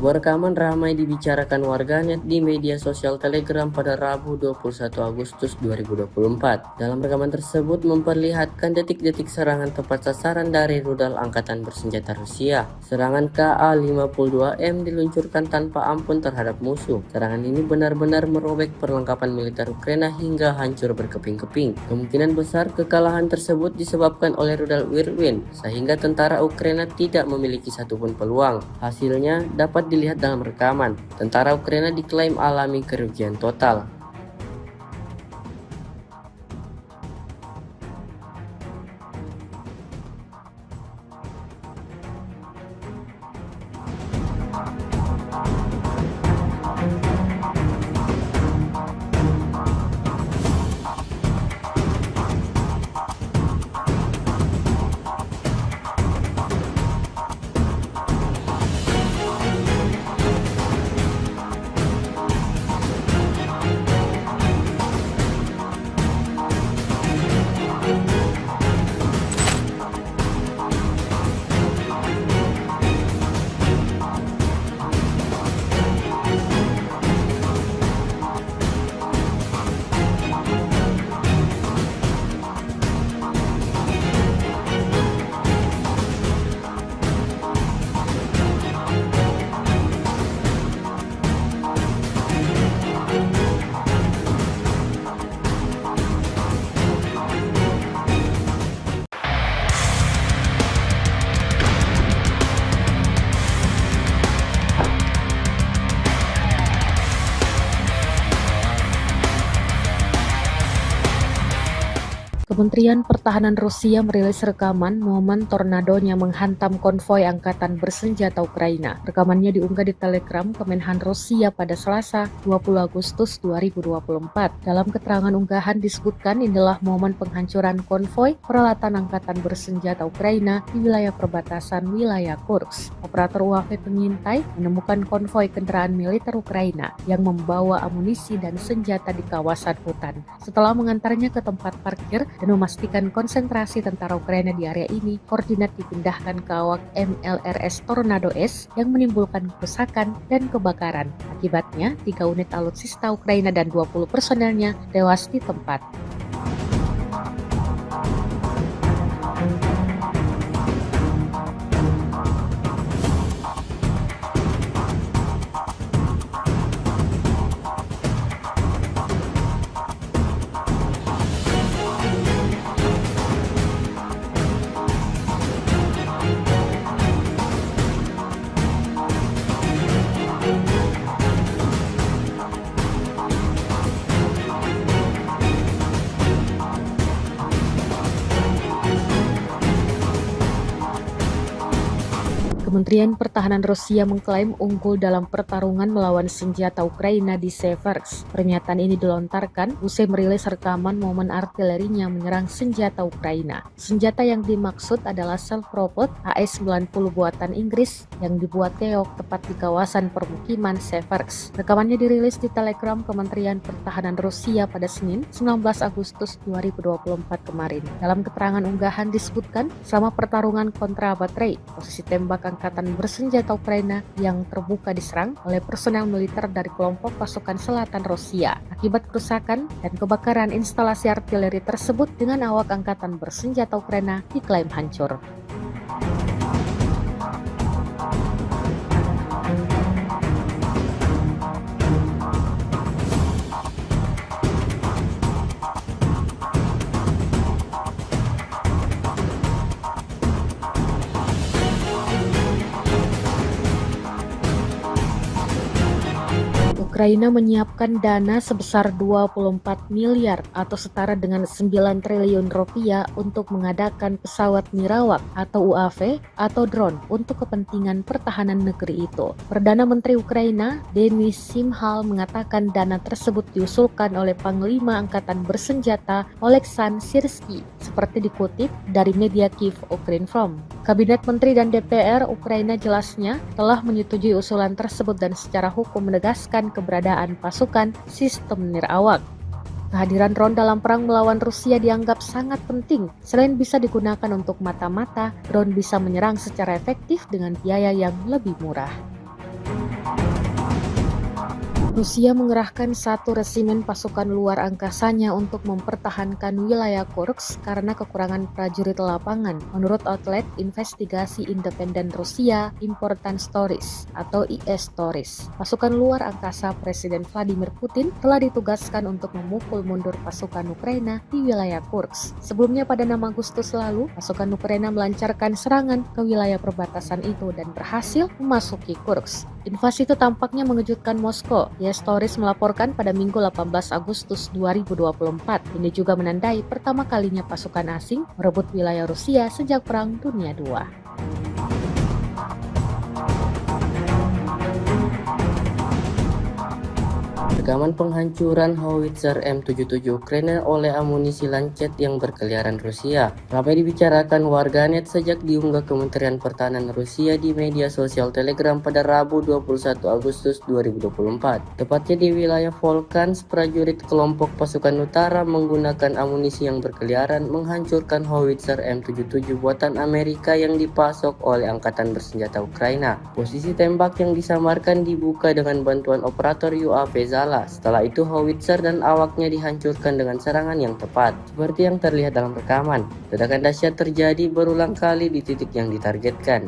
Sebuah rekaman ramai dibicarakan warganet di media sosial Telegram pada Rabu 21 Agustus 2024. Dalam rekaman tersebut memperlihatkan detik-detik serangan tepat sasaran dari rudal Angkatan Bersenjata Rusia. Serangan Ka-52M diluncurkan tanpa ampun terhadap musuh. Serangan ini benar-benar merobek perlengkapan militer Ukraina hingga hancur berkeping-keping. Kemungkinan besar kekalahan tersebut disebabkan oleh rudal Whirlwind, sehingga tentara Ukraina tidak memiliki satupun peluang. Hasilnya dapat dilihat dalam rekaman. Tentara Ukraina diklaim alami kerugian total. Kementerian Pertahanan Rusia merilis rekaman momen tornadonya menghantam konvoi Angkatan Bersenjata Ukraina. Rekamannya diunggah di Telegram Kemenhan Rusia pada Selasa 20 Agustus 2024. Dalam keterangan unggahan disebutkan inilah momen penghancuran konvoi peralatan Angkatan Bersenjata Ukraina di wilayah perbatasan wilayah Kursk. Operator UAV pengintai menemukan konvoi kendaraan militer Ukraina yang membawa amunisi dan senjata di kawasan hutan. Setelah mengantarnya ke tempat parkir dan memastikan konsentrasi tentara Ukraina di area ini, koordinat dipindahkan ke awak MLRS Tornado S yang menimbulkan kerusakan dan kebakaran. Akibatnya, 3 unit alutsista Ukraina dan 20 personelnya tewas di tempat. Kementerian Pertahanan Rusia mengklaim unggul dalam pertarungan melawan senjata Ukraina di Seversk. Pernyataan ini dilontarkan usai merilis rekaman momen artilerinya menyerang senjata Ukraina. Senjata yang dimaksud adalah self-propelled AS-90 buatan Inggris yang dibuat keok tepat di kawasan permukiman Seversk. Rekamannya dirilis di Telegram Kementerian Pertahanan Rusia pada Senin, 19 Agustus 2024 kemarin. Dalam keterangan unggahan disebutkan, selama pertarungan kontra baterai, posisi tembak angkatan bersenjata Ukraina yang terbuka diserang oleh personel militer dari kelompok pasukan selatan Rusia. Akibat kerusakan dan kebakaran instalasi artileri tersebut dengan awak angkatan bersenjata Ukraina diklaim hancur. Ukraina menyiapkan dana sebesar 24 miliar atau setara dengan 9 triliun rupiah untuk mengadakan pesawat nirawak atau UAV atau drone untuk kepentingan pertahanan negeri itu. Perdana Menteri Ukraina, Denis Shmyhal, mengatakan dana tersebut diusulkan oleh Panglima Angkatan Bersenjata Oleksandr Syrsky, seperti dikutip dari media Kyiv Ukrinform. Kabinet Menteri dan DPR Ukraina jelasnya telah menyetujui usulan tersebut dan secara hukum menegaskan keberadaan pasukan sistem nirawak. Kehadiran drone dalam perang melawan Rusia dianggap sangat penting. Selain bisa digunakan untuk mata-mata, drone bisa menyerang secara efektif dengan biaya yang lebih murah. Rusia mengerahkan 1 resimen pasukan luar angkasanya untuk mempertahankan wilayah Kursk karena kekurangan prajurit lapangan, menurut outlet investigasi independen Rusia Important Stories atau IS Stories. Pasukan luar angkasa Presiden Vladimir Putin telah ditugaskan untuk memukul mundur pasukan Ukraina di wilayah Kursk. Sebelumnya pada 6 Agustus lalu, pasukan Ukraina melancarkan serangan ke wilayah perbatasan itu dan berhasil memasuki Kursk. Invasi itu tampaknya mengejutkan Moskow. IS Stories melaporkan pada Minggu 18 Agustus 2024. Ini juga menandai pertama kalinya pasukan asing merebut wilayah Rusia sejak Perang Dunia II. Rekaman penghancuran howitzer M77 Ukraina oleh amunisi Lancet yang berkeliaran Rusia ramai dibicarakan warganet sejak diunggah Kementerian Pertahanan Rusia di media sosial Telegram pada Rabu 21 Agustus 2024. Tepatnya di wilayah Volchansk, prajurit kelompok pasukan utara menggunakan amunisi yang berkeliaran menghancurkan howitzer M77 buatan Amerika yang dipasok oleh Angkatan Bersenjata Ukraina. Posisi tembak yang disamarkan dibuka dengan bantuan operator UAV Zala. Setelah itu howitzer dan awaknya dihancurkan dengan serangan yang tepat. Seperti yang terlihat dalam rekaman, ledakan dahsyat terjadi berulang kali di titik yang ditargetkan.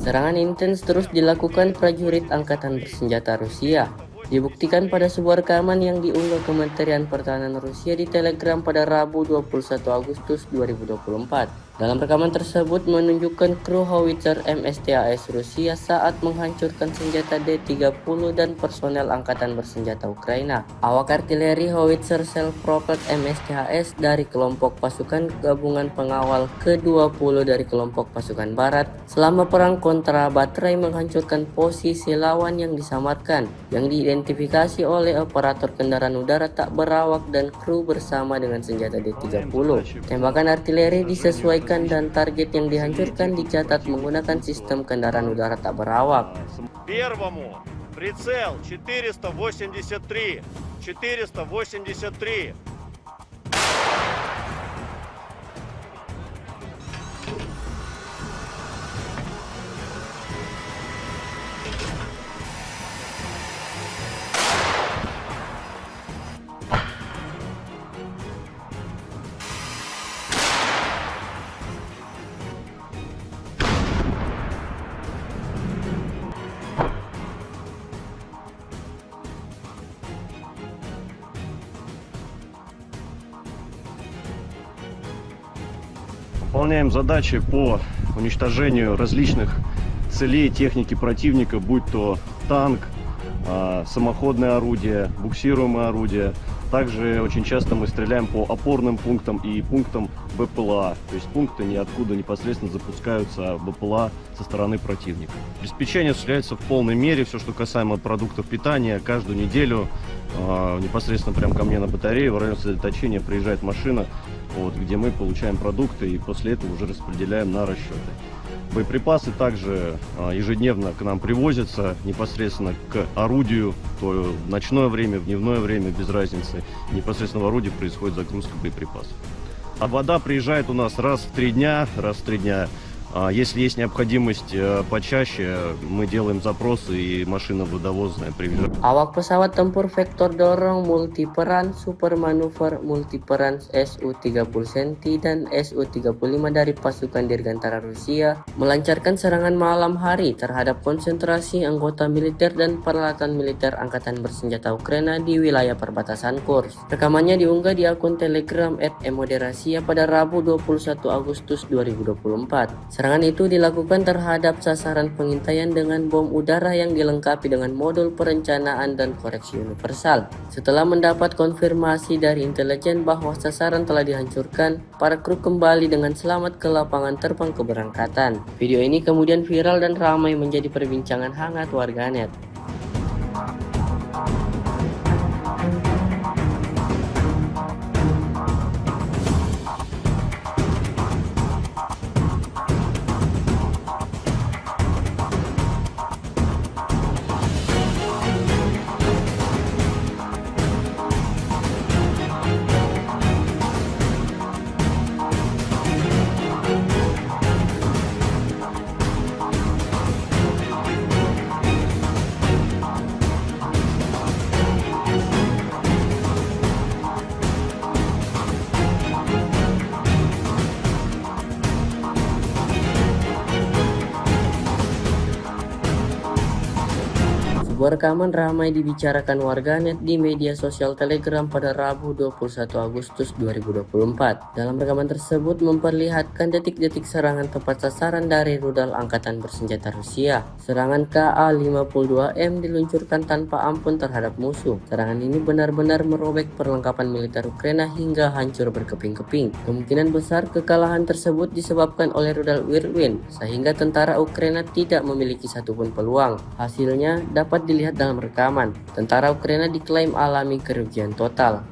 Serangan intens terus dilakukan prajurit Angkatan Bersenjata Rusia. Dibuktikan pada sebuah rekaman yang diunggah Kementerian Pertahanan Rusia di Telegram pada Rabu 21 Agustus 2024. Dalam rekaman tersebut menunjukkan kru howitzer MSTAS Rusia saat menghancurkan senjata D-30 dan personel Angkatan Bersenjata Ukraina. Awak artileri howitzer self-propelled MSTAS dari kelompok pasukan gabungan pengawal ke-20 dari kelompok pasukan barat selama perang kontra baterai menghancurkan posisi lawan yang disamarkan, yang diidentifikasi oleh operator kendaraan udara tak berawak dan kru bersama dengan senjata D-30. Tembakan artileri disesuaikan dan target yang dihancurkan dicatat menggunakan sistem kendaraan udara tak berawak. Первому прицел 483. выполняем задачи по уничтожению различных целей техники противника, будь то танк, самоходное орудие, буксируемое орудие. Также очень часто мы стреляем по опорным пунктам и пунктам БПЛА, то есть пункты ниоткуда непосредственно запускаются БПЛА со стороны противника. Обеспечение осуществляется в полной мере, все, что касаемо продуктов питания. Каждую неделю непосредственно прямо ко мне на батарею в район сосредоточения приезжает машина, где мы получаем продукты и после этого уже распределяем на расчеты. Боеприпасы также ежедневно к нам привозятся непосредственно к орудию, то в ночное время, в дневное время, без разницы. Непосредственно в орудии происходит загрузка боеприпасов. А вода приезжает у нас раз в 3 дня. Если есть необходимость почаще, мы делаем запросы и машина водовозная приезжает. Awak pesawat tempur vektor dorong multiperan super manuver multiperan Su-30 Senti dan Su-35 dari pasukan Dirgantara Rusia melancarkan serangan malam hari terhadap konsentrasi anggota militer dan peralatan militer Angkatan Bersenjata Ukraina di wilayah perbatasan Kursk. Rekamannya diunggah di akun Telegram @emoderasia pada Rabu 21 Agustus 2024. Serangan itu dilakukan terhadap sasaran pengintaian dengan bom udara yang dilengkapi dengan modul perencanaan dan koreksi universal. Setelah mendapat konfirmasi dari intelijen bahwa sasaran telah dihancurkan, para kru kembali dengan selamat ke lapangan terbang keberangkatan. Video ini kemudian viral dan ramai menjadi perbincangan hangat warganet. Sebuah rekaman ramai dibicarakan warganet di media sosial Telegram pada Rabu 21 Agustus 2024. Dalam rekaman tersebut memperlihatkan detik-detik serangan tepat sasaran dari rudal Angkatan Bersenjata Rusia. Serangan Ka-52M diluncurkan tanpa ampun terhadap musuh. Serangan ini benar-benar merobek perlengkapan militer Ukraina hingga hancur berkeping-keping. Kemungkinan besar kekalahan tersebut disebabkan oleh rudal Whirlwind, sehingga tentara Ukraina tidak memiliki satupun peluang. Hasilnya dapat dilihat dalam rekaman. Tentara Ukraina diklaim alami kerugian total.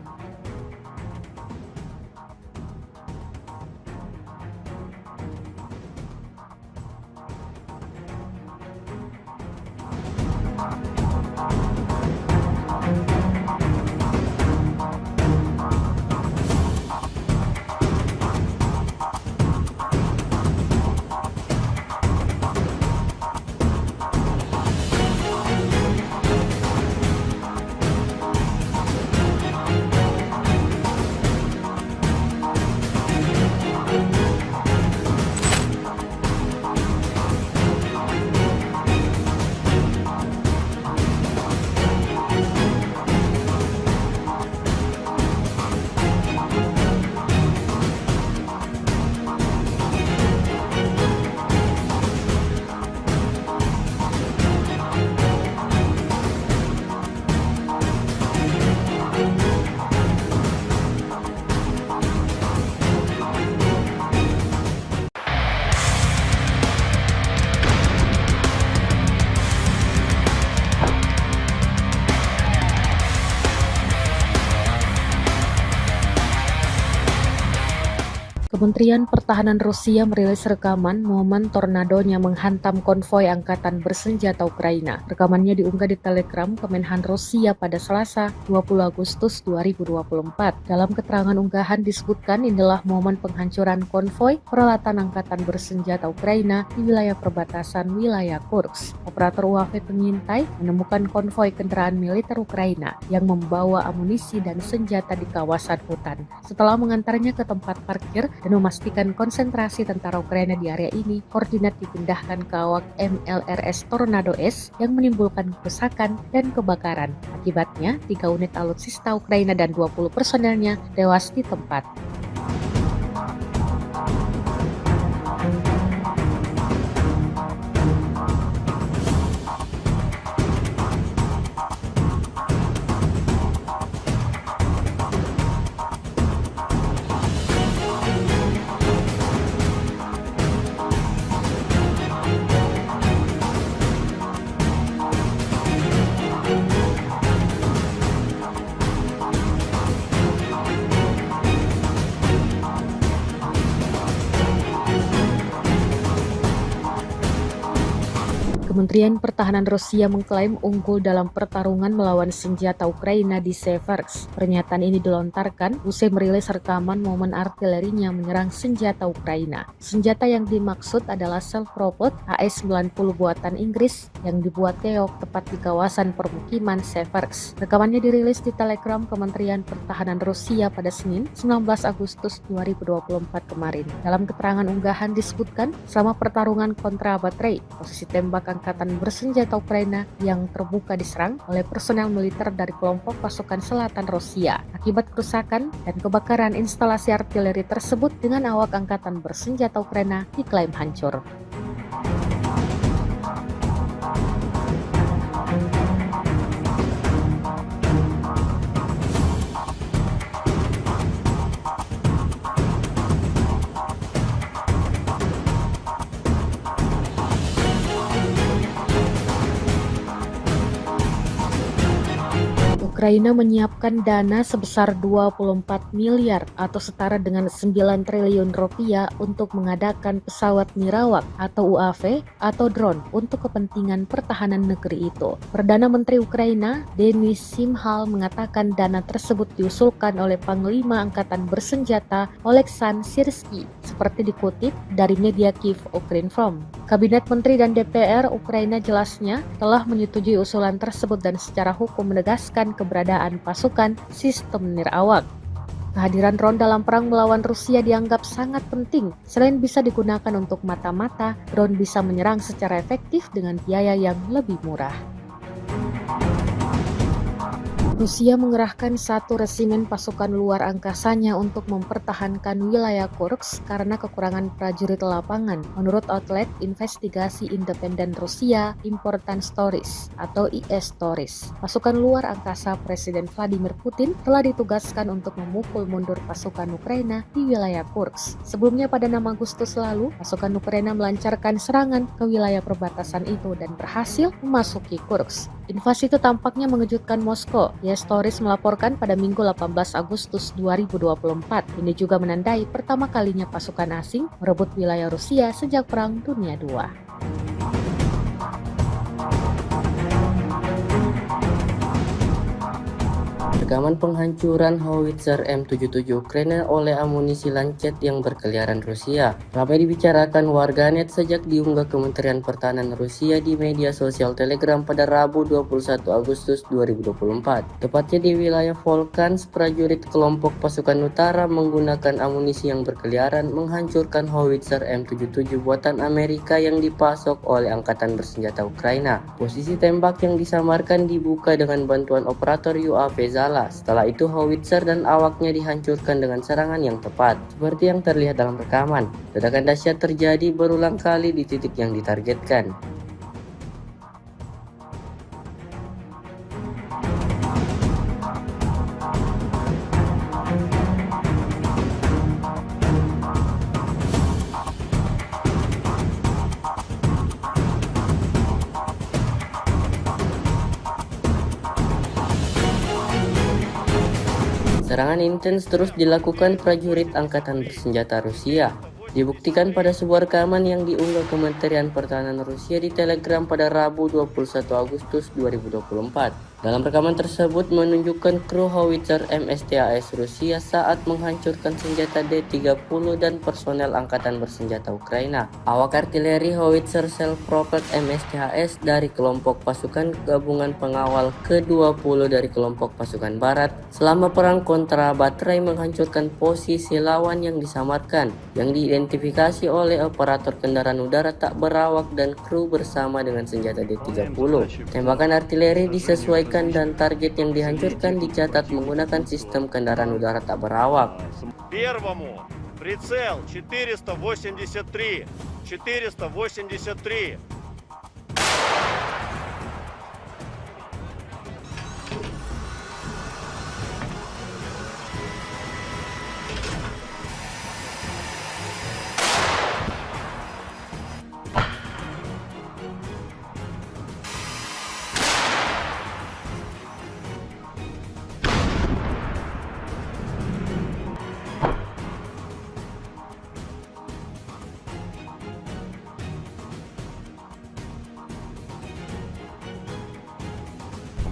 Kementerian Pertahanan Rusia merilis rekaman momen tornadonya menghantam konvoi Angkatan Bersenjata Ukraina. Rekamannya diunggah di Telegram Kemenhan Rusia pada Selasa 20 Agustus 2024. Dalam keterangan unggahan disebutkan inilah momen penghancuran konvoi peralatan Angkatan Bersenjata Ukraina di wilayah perbatasan wilayah Kursk. Operator UAV pengintai menemukan konvoi kendaraan militer Ukraina yang membawa amunisi dan senjata di kawasan hutan. Setelah mengantarnya ke tempat parkir dan memastikan konsentrasi tentara Ukraina di area ini, koordinat dipindahkan ke awak MLRS Tornado S yang menimbulkan kerusakan dan kebakaran. Akibatnya, 3 unit alutsista Ukraina dan 20 personelnya tewas di tempat. Kementerian Pertahanan Rusia mengklaim unggul dalam pertarungan melawan senjata Ukraina di Seversk. Pernyataan ini dilontarkan usai merilis rekaman momen artilerinya menyerang senjata Ukraina. Senjata yang dimaksud adalah self-propelled AS-90 buatan Inggris yang dibuat Keok tepat di kawasan permukiman Seversk. Rekamannya dirilis di Telegram Kementerian Pertahanan Rusia pada Senin, 19 Agustus 2024 kemarin. Dalam keterangan unggahan disebutkan, selama pertarungan kontra baterai, posisi tembak angkatan bersenjata Ukraina yang terbuka diserang oleh personel militer dari kelompok pasukan selatan Rusia. Akibat kerusakan dan kebakaran instalasi artileri tersebut dengan awak angkatan bersenjata Ukraina diklaim hancur. Ukraina menyiapkan dana sebesar 24 miliar atau setara dengan 9 triliun rupiah untuk mengadakan pesawat nirawak atau UAV atau drone untuk kepentingan pertahanan negeri itu. Perdana Menteri Ukraina, Denis Shmyhal, mengatakan dana tersebut diusulkan oleh Panglima Angkatan Bersenjata Oleksandr Syrsky, seperti dikutip dari media Kyiv Ukrinform. Kabinet Menteri dan DPR Ukraina jelasnya telah menyetujui usulan tersebut dan secara hukum menegaskan keberadaan pasukan sistem nirawak. Kehadiran drone dalam perang melawan Rusia dianggap sangat penting. Selain bisa digunakan untuk mata-mata, drone bisa menyerang secara efektif dengan biaya yang lebih murah. Rusia mengerahkan 1 resimen pasukan luar angkasanya untuk mempertahankan wilayah Kursk karena kekurangan prajurit lapangan, menurut outlet investigasi independen Rusia Important Stories atau IS Stories. Pasukan luar angkasa Presiden Vladimir Putin telah ditugaskan untuk memukul mundur pasukan Ukraina di wilayah Kursk. Sebelumnya pada 6 Agustus lalu, pasukan Ukraina melancarkan serangan ke wilayah perbatasan itu dan berhasil memasuki Kursk. Invasi itu tampaknya mengejutkan Moskow. IS Stories melaporkan pada Minggu 18 Agustus 2024. Ini juga menandai pertama kalinya pasukan asing merebut wilayah Rusia sejak Perang Dunia II. Rekaman penghancuran howitzer M77 Ukraina oleh amunisi Lancet yang berkeliaran Rusia ramai dibicarakan warganet sejak diunggah Kementerian Pertahanan Rusia di media sosial Telegram pada Rabu 21 Agustus 2024. Tepatnya di wilayah Volchansk, prajurit kelompok pasukan utara menggunakan amunisi yang berkeliaran menghancurkan howitzer M77 buatan Amerika yang dipasok oleh Angkatan Bersenjata Ukraina. Posisi tembak yang disamarkan dibuka dengan bantuan operator UAV Zala. Setelah itu howitzer dan awaknya dihancurkan dengan serangan yang tepat. Seperti yang terlihat dalam rekaman, ledakan dahsyat terjadi berulang kali di titik yang ditargetkan. Serangan intens terus dilakukan prajurit Angkatan Bersenjata Rusia. Dibuktikan pada sebuah rekaman yang diunggah Kementerian Pertahanan Rusia di Telegram pada Rabu 21 Agustus 2024. Dalam rekaman tersebut menunjukkan kru howitzer MSTAS Rusia saat menghancurkan senjata D-30 dan personel Angkatan Bersenjata Ukraina. Awak artileri howitzer self-propelled MSTAS dari kelompok pasukan gabungan pengawal ke-20 dari kelompok pasukan barat selama perang kontra baterai menghancurkan posisi lawan yang disamarkan, yang diidentifikasi oleh operator kendaraan udara tak berawak dan kru bersama dengan senjata D-30. Tembakan artileri disesuaikan dan target yang dihancurkan dicatat menggunakan sistem kendaraan udara tak berawak. Первому прицел 483. 483.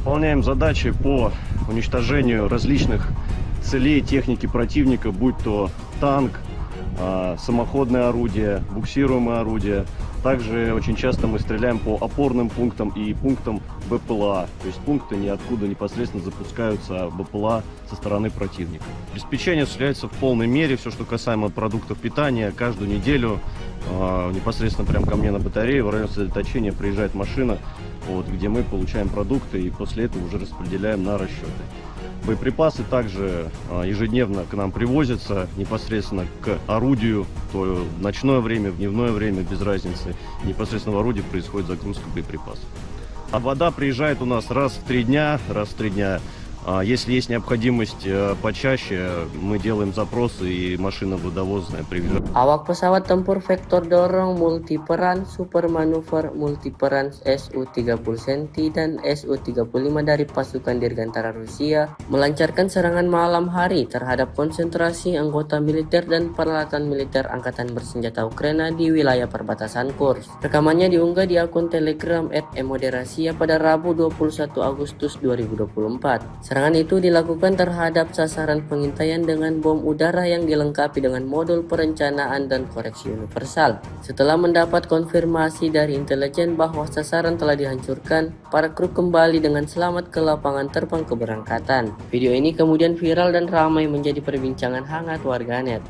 Выполняем задачи по уничтожению различных целей техники противника, будь то танк, самоходное орудие, буксируемое орудие. Также очень часто мы стреляем по опорным пунктам и пунктам БПЛА, то есть пункты, ниоткуда непосредственно запускаются БПЛА со стороны противника. Обеспечение осуществляется в полной мере, все, что касаемо продуктов питания, каждую неделю непосредственно прямо ко мне на батарею в район сосредоточения приезжает машина, где мы получаем продукты и после этого уже распределяем на расчеты. Боеприпасы также ежедневно к нам привозятся непосредственно к орудию, то в ночное время, в дневное время, без разницы. Непосредственно в орудии происходит загрузка боеприпасов. А вода приезжает у нас раз в 3 дня. Если есть необходимость почаще, мы делаем запросы и машина водовозная приезжает. Awak pesawat tempur vektor dorong multiperan super manuver multiperan Su-30 Centi dan Su-35 dari pasukan Dirgantara Rusia melancarkan serangan malam hari terhadap konsentrasi anggota militer dan peralatan militer Angkatan Bersenjata Ukraina di wilayah perbatasan Kursk. Rekamannya diunggah di akun Telegram @emoderasia pada Rabu 21 Agustus 2024. Serangan itu dilakukan terhadap sasaran pengintaian dengan bom udara yang dilengkapi dengan modul perencanaan dan koreksi universal. Setelah mendapat konfirmasi dari intelijen bahwa sasaran telah dihancurkan, para kru kembali dengan selamat ke lapangan terbang keberangkatan. Video ini kemudian viral dan ramai menjadi perbincangan hangat warganet.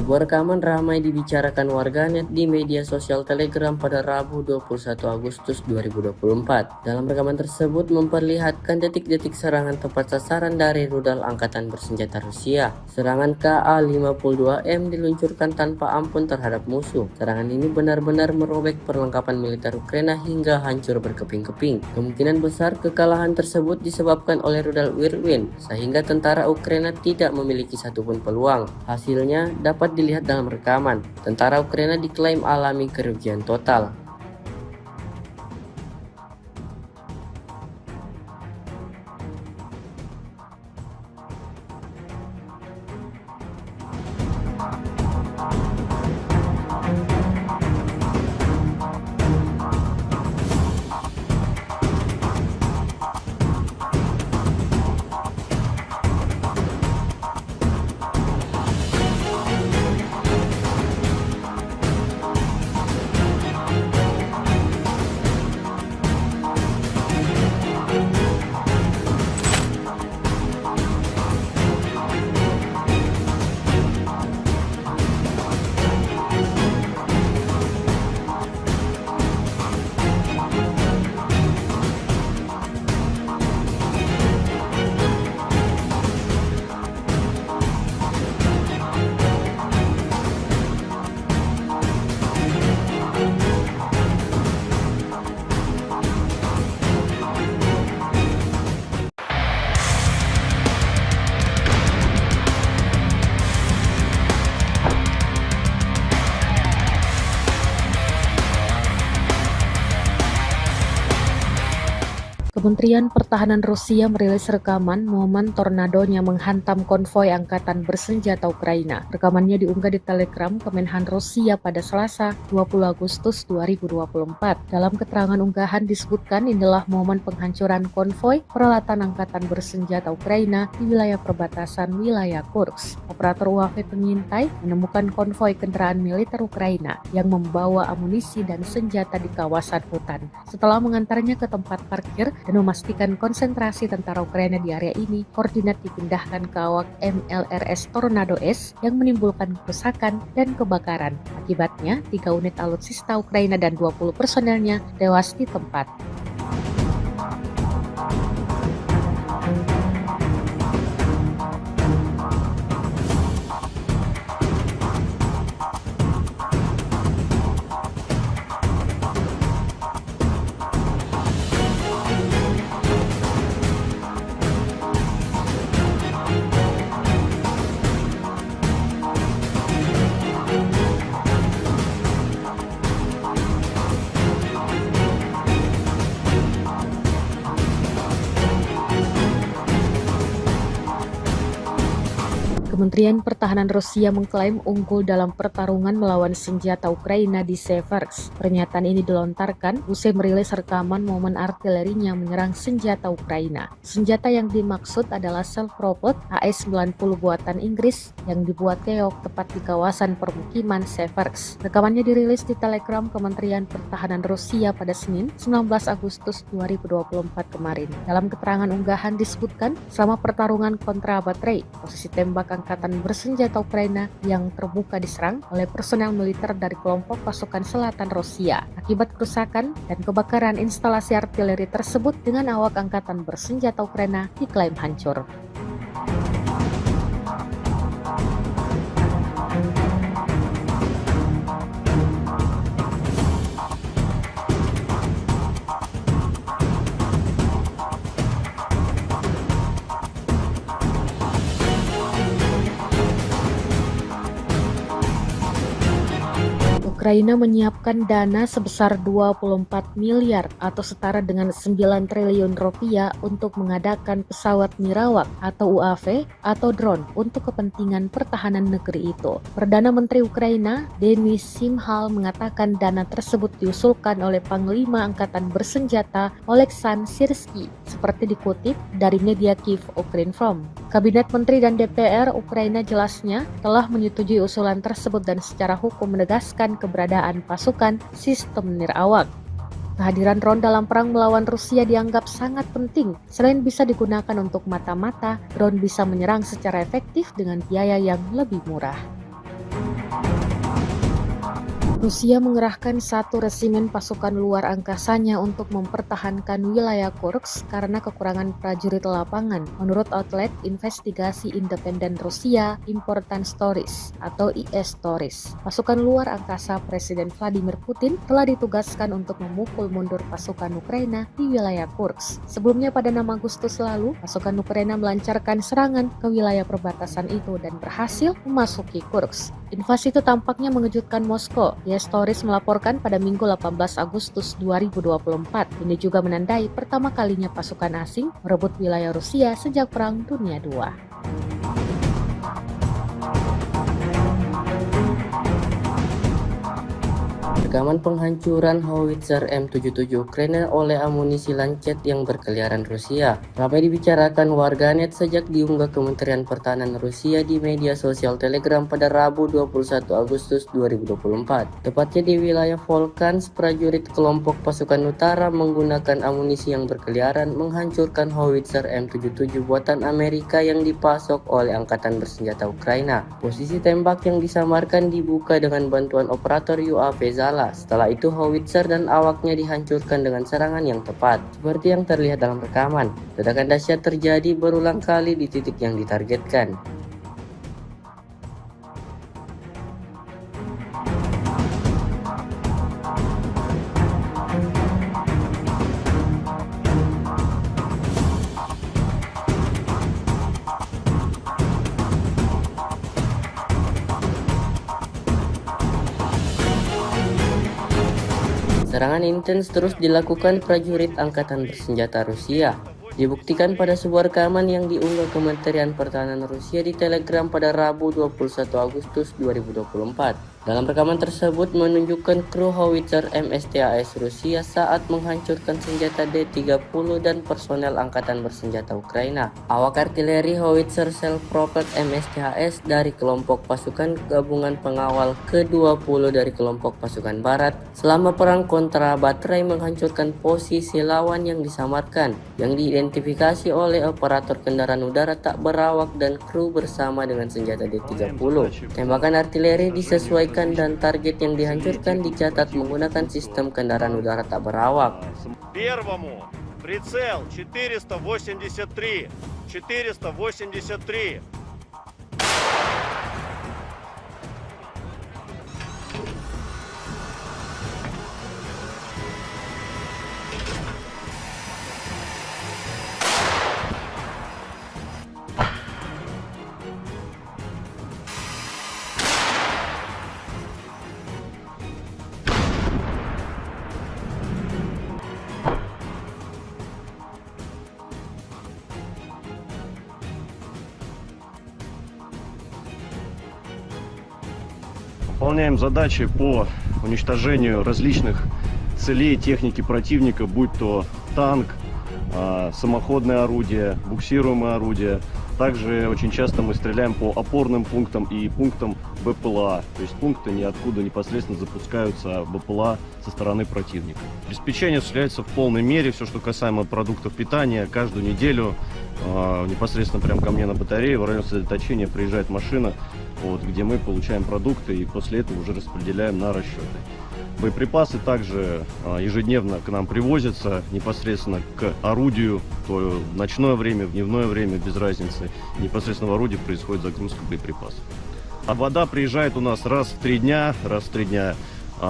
Sebuah rekaman ramai dibicarakan warganet di media sosial Telegram pada Rabu 21 Agustus 2024. Dalam rekaman tersebut memperlihatkan detik-detik serangan tepat sasaran dari rudal Angkatan Bersenjata Rusia. Serangan Ka-52M diluncurkan tanpa ampun terhadap musuh. Serangan ini benar-benar merobek perlengkapan militer Ukraina hingga hancur berkeping-keping. Kemungkinan besar kekalahan tersebut disebabkan oleh rudal Whirlwind, sehingga tentara Ukraina tidak memiliki satupun peluang. Hasilnya dapat dilihat dalam rekaman. Tentara Ukraina diklaim alami kerugian total. Kementerian Pertahanan Rusia merilis rekaman momen tornadonya menghantam konvoi Angkatan Bersenjata Ukraina. Rekamannya diunggah di Telegram Kemenhan Rusia pada Selasa 20 Agustus 2024. Dalam keterangan unggahan disebutkan inilah momen penghancuran konvoi peralatan Angkatan Bersenjata Ukraina di wilayah perbatasan wilayah Kursk. Operator UAV pengintai menemukan konvoi kendaraan militer Ukraina yang membawa amunisi dan senjata di kawasan hutan. Setelah mengantarnya ke tempat parkir dan memastikan konsentrasi tentara Ukraina di area ini, koordinat dipindahkan ke awak MLRS Tornado S yang menimbulkan kerusakan dan kebakaran. Akibatnya, 3 unit alutsista Ukraina dan 20 personelnya tewas di tempat. Kementerian Pertahanan Rusia mengklaim unggul dalam pertarungan melawan senjata Ukraina di Seversk. Pernyataan ini dilontarkan usai merilis rekaman momen artilerinya menyerang senjata Ukraina. Senjata yang dimaksud adalah self-propelled AS-90 buatan Inggris yang dibuat keok tepat di kawasan permukiman Seversk. Rekamannya dirilis di Telegram Kementerian Pertahanan Rusia pada Senin, 19 Agustus 2024 kemarin. Dalam keterangan unggahan disebutkan, selama pertarungan kontra baterai, posisi tembak angkatan bersenjata Ukraina yang terbuka diserang oleh personel militer dari kelompok pasukan selatan Rusia. Akibat kerusakan dan kebakaran instalasi artileri tersebut dengan awak angkatan bersenjata Ukraina diklaim hancur. Ukraina menyiapkan dana sebesar 24 miliar atau setara dengan 9 triliun rupiah untuk mengadakan pesawat nirawak atau UAV atau drone untuk kepentingan pertahanan negeri itu. Perdana Menteri Ukraina, Denis Shmyhal, mengatakan dana tersebut diusulkan oleh Panglima Angkatan Bersenjata Oleksandr Syrsky, seperti dikutip dari media Kyiv Ukrinform. Kabinet Menteri dan DPR Ukraina jelasnya telah menyetujui usulan tersebut dan secara hukum menegaskan keberadaan pasukan sistem nirawak. Kehadiran drone dalam perang melawan Rusia dianggap sangat penting. Selain bisa digunakan untuk mata-mata, drone bisa menyerang secara efektif dengan biaya yang lebih murah. Rusia mengerahkan 1 resimen pasukan luar angkasanya untuk mempertahankan wilayah Kursk karena kekurangan prajurit lapangan, menurut outlet investigasi independen Rusia Important Stories atau IS Stories. Pasukan luar angkasa Presiden Vladimir Putin telah ditugaskan untuk memukul mundur pasukan Ukraina di wilayah Kursk. Sebelumnya pada 6 Agustus lalu, pasukan Ukraina melancarkan serangan ke wilayah perbatasan itu dan berhasil memasuki Kursk. Invasi itu tampaknya mengejutkan Moskow. IS Stories melaporkan pada Minggu 18 Agustus 2024. Ini juga menandai pertama kalinya pasukan asing merebut wilayah Rusia sejak Perang Dunia II. Rekaman penghancuran howitzer M77 Ukraina oleh amunisi Lancet yang berkeliaran Rusia ramai dibicarakan warganet sejak diunggah Kementerian Pertahanan Rusia di media sosial Telegram pada Rabu 21 Agustus 2024. Tepatnya di wilayah Volchansk, prajurit kelompok pasukan utara menggunakan amunisi yang berkeliaran menghancurkan howitzer M77 buatan Amerika yang dipasok oleh Angkatan Bersenjata Ukraina. Posisi tembak yang disamarkan dibuka dengan bantuan operator UAV Zala. Setelah itu howitzer dan awaknya dihancurkan dengan serangan yang tepat. Seperti yang terlihat dalam rekaman, ledakan dahsyat terjadi berulang kali di titik yang ditargetkan. Serangan intens terus dilakukan prajurit Angkatan Bersenjata Rusia. Dibuktikan pada sebuah rekaman yang diunggah Kementerian Pertahanan Rusia di Telegram pada Rabu 21 Agustus 2024. Dalam rekaman tersebut menunjukkan kru howitzer MSTAS Rusia saat menghancurkan senjata D-30 dan personel Angkatan Bersenjata Ukraina. Awak artileri howitzer self-propelled MSTAS dari kelompok pasukan gabungan pengawal ke-20 dari kelompok pasukan barat selama perang kontra baterai menghancurkan posisi lawan yang disamarkan, yang diidentifikasi oleh operator kendaraan udara tak berawak dan kru bersama dengan senjata D-30. Tembakan artileri disesuaikan dan target yang dihancurkan dicatat menggunakan sistem kendaraan udara tak berawak. Первому прицел 483. 483. Выполняем задачи по уничтожению различных целей техники противника, будь то танк, самоходное орудие, буксируемое орудие. Также очень часто мы стреляем по опорным пунктам и пунктам БПЛА, то есть пункты, ниоткуда непосредственно запускаются БПЛА со стороны противника. Обеспечение осуществляется в полной мере, все, что касаемо продуктов питания, каждую неделю непосредственно прямо ко мне на батарее в район сосредоточения приезжает машина, где мы получаем продукты и после этого уже распределяем на расчеты. Боеприпасы также ежедневно к нам привозятся непосредственно к орудию, то в ночное время, в дневное время, без разницы. Непосредственно в орудии происходит загрузка боеприпасов. А вода приезжает у нас раз в 3 дня.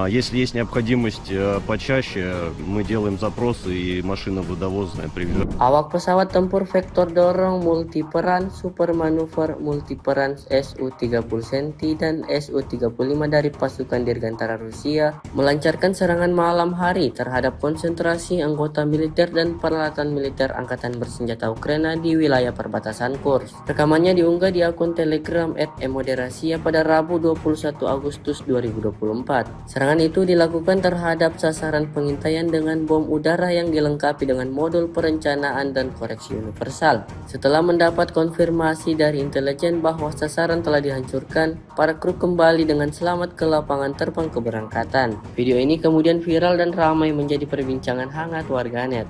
Если есть необходимость почаще, мы делаем запросы и машина водовозная приезжает. Awak pesawat tempur vektor dorong multiperan super manuver multiperan Su-30 Centi dan Su-35 dari pasukan Dirgantara Rusia melancarkan serangan malam hari terhadap konsentrasi anggota militer dan peralatan militer Angkatan Bersenjata Ukraina di wilayah perbatasan Kursk. Rekamannya diunggah di akun Telegram @emoderasia pada Rabu 21 Agustus 2024. Serangan itu dilakukan terhadap sasaran pengintaian dengan bom udara yang dilengkapi dengan modul perencanaan dan koreksi universal. Setelah mendapat konfirmasi dari intelijen bahwa sasaran telah dihancurkan, para kru kembali dengan selamat ke lapangan terbang keberangkatan. Video ini kemudian viral dan ramai menjadi perbincangan hangat warganet.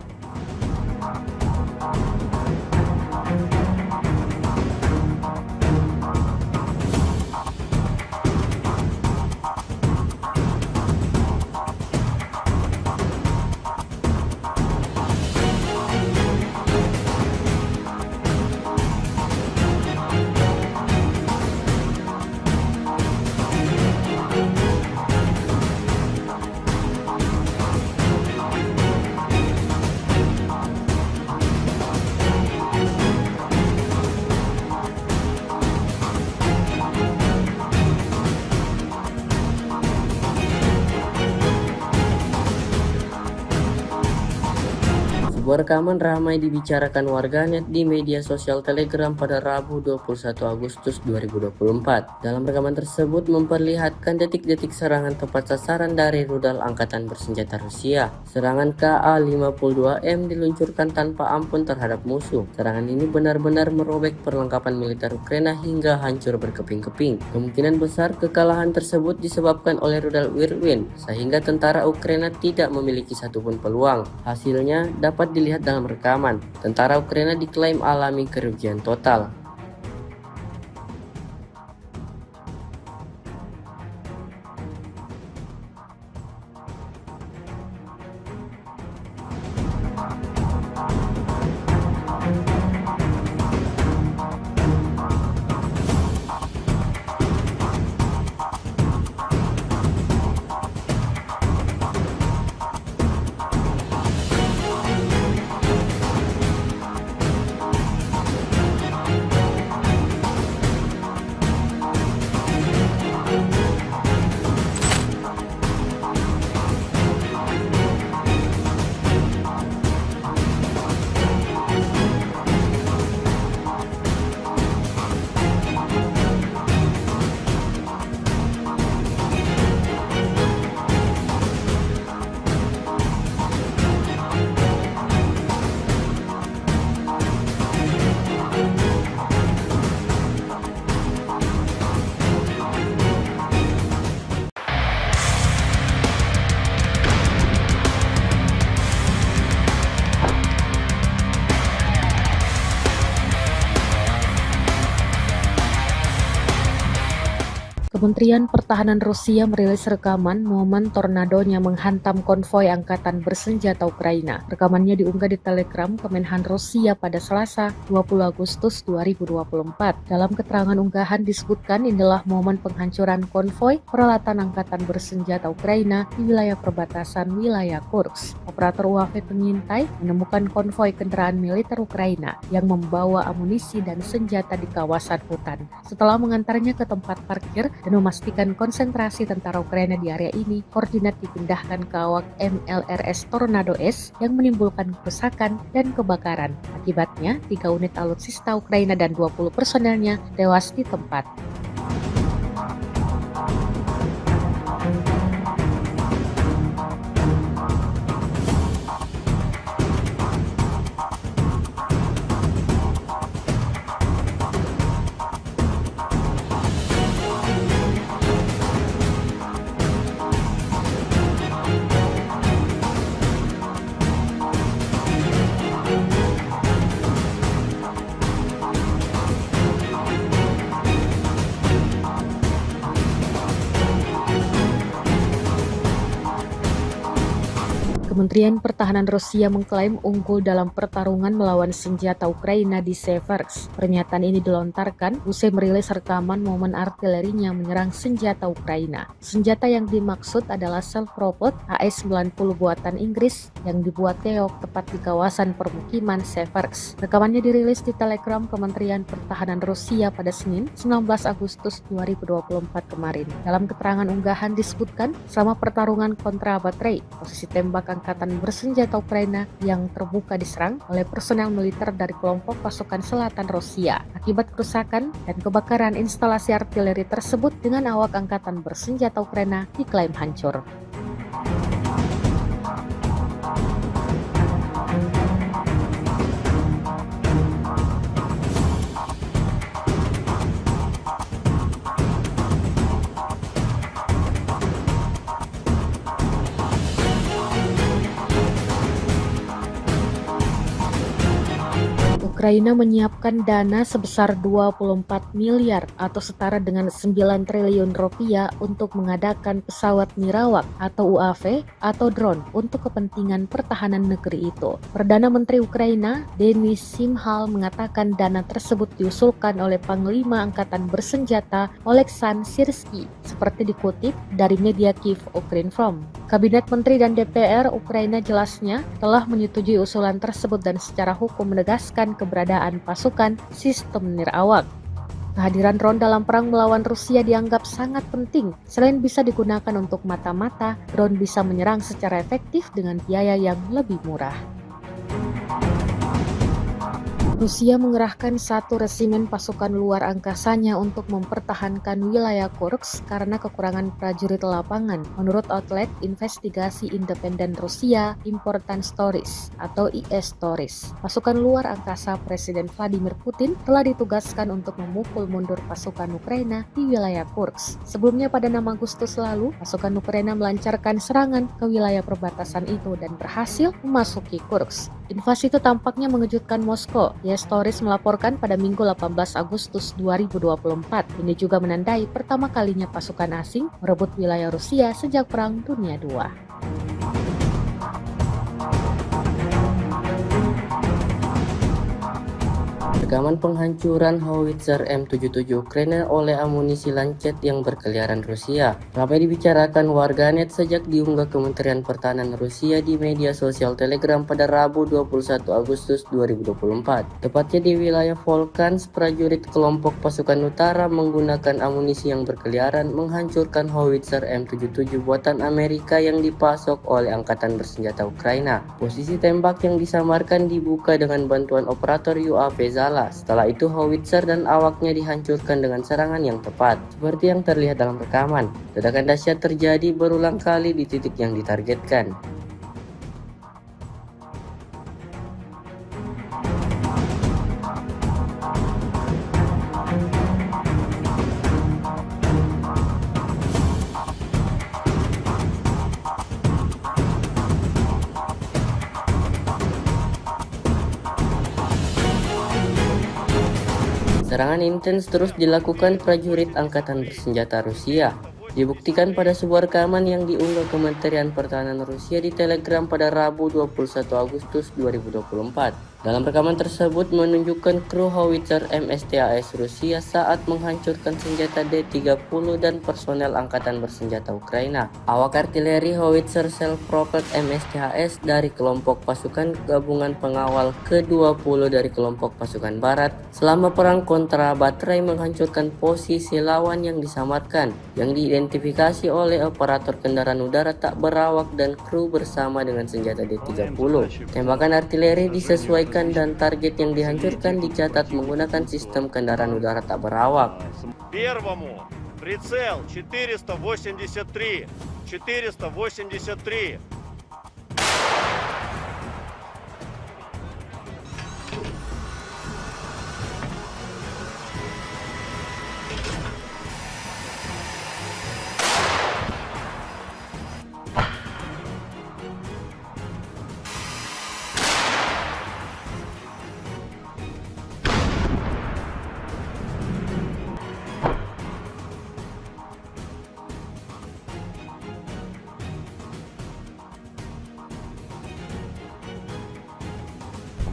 Sebuah rekaman ramai dibicarakan warganet di media sosial Telegram pada Rabu 21 Agustus 2024. Dalam rekaman tersebut memperlihatkan detik-detik serangan tepat sasaran dari rudal Angkatan Bersenjata Rusia. Serangan Ka-52M diluncurkan tanpa ampun terhadap musuh. Serangan ini benar-benar merobek perlengkapan militer Ukraina hingga hancur berkeping-keping. Kemungkinan besar kekalahan tersebut disebabkan oleh rudal Whirlwind, sehingga tentara Ukraina tidak memiliki satupun peluang. Hasilnya dapat dilihat dalam rekaman. Tentara Ukraina diklaim alami kerugian total. Kementerian Pertahanan Rusia merilis rekaman momen tornadonya menghantam konvoi Angkatan Bersenjata Ukraina. Rekamannya diunggah di Telegram Kemenhan Rusia pada Selasa 20 Agustus 2024. Dalam keterangan unggahan disebutkan inilah momen penghancuran konvoi peralatan Angkatan Bersenjata Ukraina di wilayah perbatasan wilayah Kursk. Operator UAV pengintai menemukan konvoi kendaraan militer Ukraina yang membawa amunisi dan senjata di kawasan hutan. Setelah mengantarnya ke tempat parkir dan memastikan konsentrasi tentara Ukraina di area ini, koordinat dipindahkan ke awak MLRS Tornado S yang menimbulkan kerusakan dan kebakaran. Akibatnya, 3 unit alutsista Ukraina dan 20 personelnya tewas di tempat. Kementerian Pertahanan Rusia mengklaim unggul dalam pertarungan melawan senjata Ukraina di Seversk. Pernyataan ini dilontarkan usai merilis rekaman momen artilerinya menyerang senjata Ukraina. Senjata yang dimaksud adalah self-propelled AS-90 buatan Inggris yang dibuat Keok tepat di kawasan permukiman Seversk. Rekamannya dirilis di Telegram Kementerian Pertahanan Rusia pada Senin, 19 Agustus 2024 kemarin. Dalam keterangan unggahan disebutkan, selama pertarungan kontra baterai, posisi tembak angkatan bersenjata Ukraina yang terbuka diserang oleh personel militer dari kelompok pasukan selatan Rusia. Akibat kerusakan dan kebakaran instalasi artileri tersebut dengan awak angkatan bersenjata Ukraina diklaim hancur. Ukraina menyiapkan dana sebesar 24 miliar atau setara dengan 9 triliun rupiah untuk mengadakan pesawat nirawak atau UAV atau drone untuk kepentingan pertahanan negeri itu. Perdana Menteri Ukraina, Denis Shmyhal, mengatakan dana tersebut diusulkan oleh Panglima Angkatan Bersenjata Oleksandr Syrskyi, seperti dikutip dari media Kyiv Ukrinform. Kabinet Menteri dan DPR Ukraina jelasnya telah menyetujui usulan tersebut dan secara hukum menegaskan keberadaan pasukan sistem nirawak. Kehadiran drone dalam perang melawan Rusia dianggap sangat penting. Selain bisa digunakan untuk mata-mata, drone bisa menyerang secara efektif dengan biaya yang lebih murah. Rusia mengerahkan 1 resimen pasukan luar angkasanya untuk mempertahankan wilayah Kursk karena kekurangan prajurit lapangan, menurut outlet investigasi independen Rusia Important Stories atau IS Stories. Pasukan luar angkasa Presiden Vladimir Putin telah ditugaskan untuk memukul mundur pasukan Ukraina di wilayah Kursk. Sebelumnya pada 6 Agustus lalu, pasukan Ukraina melancarkan serangan ke wilayah perbatasan itu dan berhasil memasuki Kursk. Invasi itu tampaknya mengejutkan Moskow. IS Stories melaporkan pada Minggu 18 Agustus 2024. Ini juga menandai pertama kalinya pasukan asing merebut wilayah Rusia sejak Perang Dunia II. Rekaman penghancuran howitzer M77 Ukraina oleh amunisi Lancet yang berkeliaran Rusia ramai dibicarakan warganet sejak diunggah Kementerian Pertahanan Rusia di media sosial Telegram pada Rabu 21 Agustus 2024. Tepatnya di wilayah Volkans, prajurit kelompok pasukan utara menggunakan amunisi yang berkeliaran menghancurkan howitzer M77 buatan Amerika yang dipasok oleh Angkatan Bersenjata Ukraina. Posisi tembak yang disamarkan dibuka dengan bantuan operator UAV Zala. Setelah itu howitzer dan awaknya dihancurkan dengan serangan yang tepat, seperti yang terlihat dalam rekaman. Ledakan dahsyat terjadi berulang kali di titik yang ditargetkan. Serangan intens terus dilakukan prajurit Angkatan Bersenjata Rusia. Dibuktikan pada sebuah rekaman yang diunggah Kementerian Pertahanan Rusia di Telegram pada Rabu 21 Agustus 2024. Dalam rekaman tersebut menunjukkan kru howitzer MSTAS Rusia saat menghancurkan senjata D-30 dan personel Angkatan Bersenjata Ukraina. Awak artileri howitzer self-propelled MSTAS dari kelompok pasukan gabungan pengawal ke-20 dari kelompok pasukan barat selama perang kontra baterai menghancurkan posisi lawan yang disamarkan, yang diidentifikasi oleh operator kendaraan udara tak berawak dan kru bersama dengan senjata D-30. Tembakan artileri disesuaikan dan target yang dihancurkan dicatat menggunakan sistem kendaraan udara tak berawak. Первому прицел 483.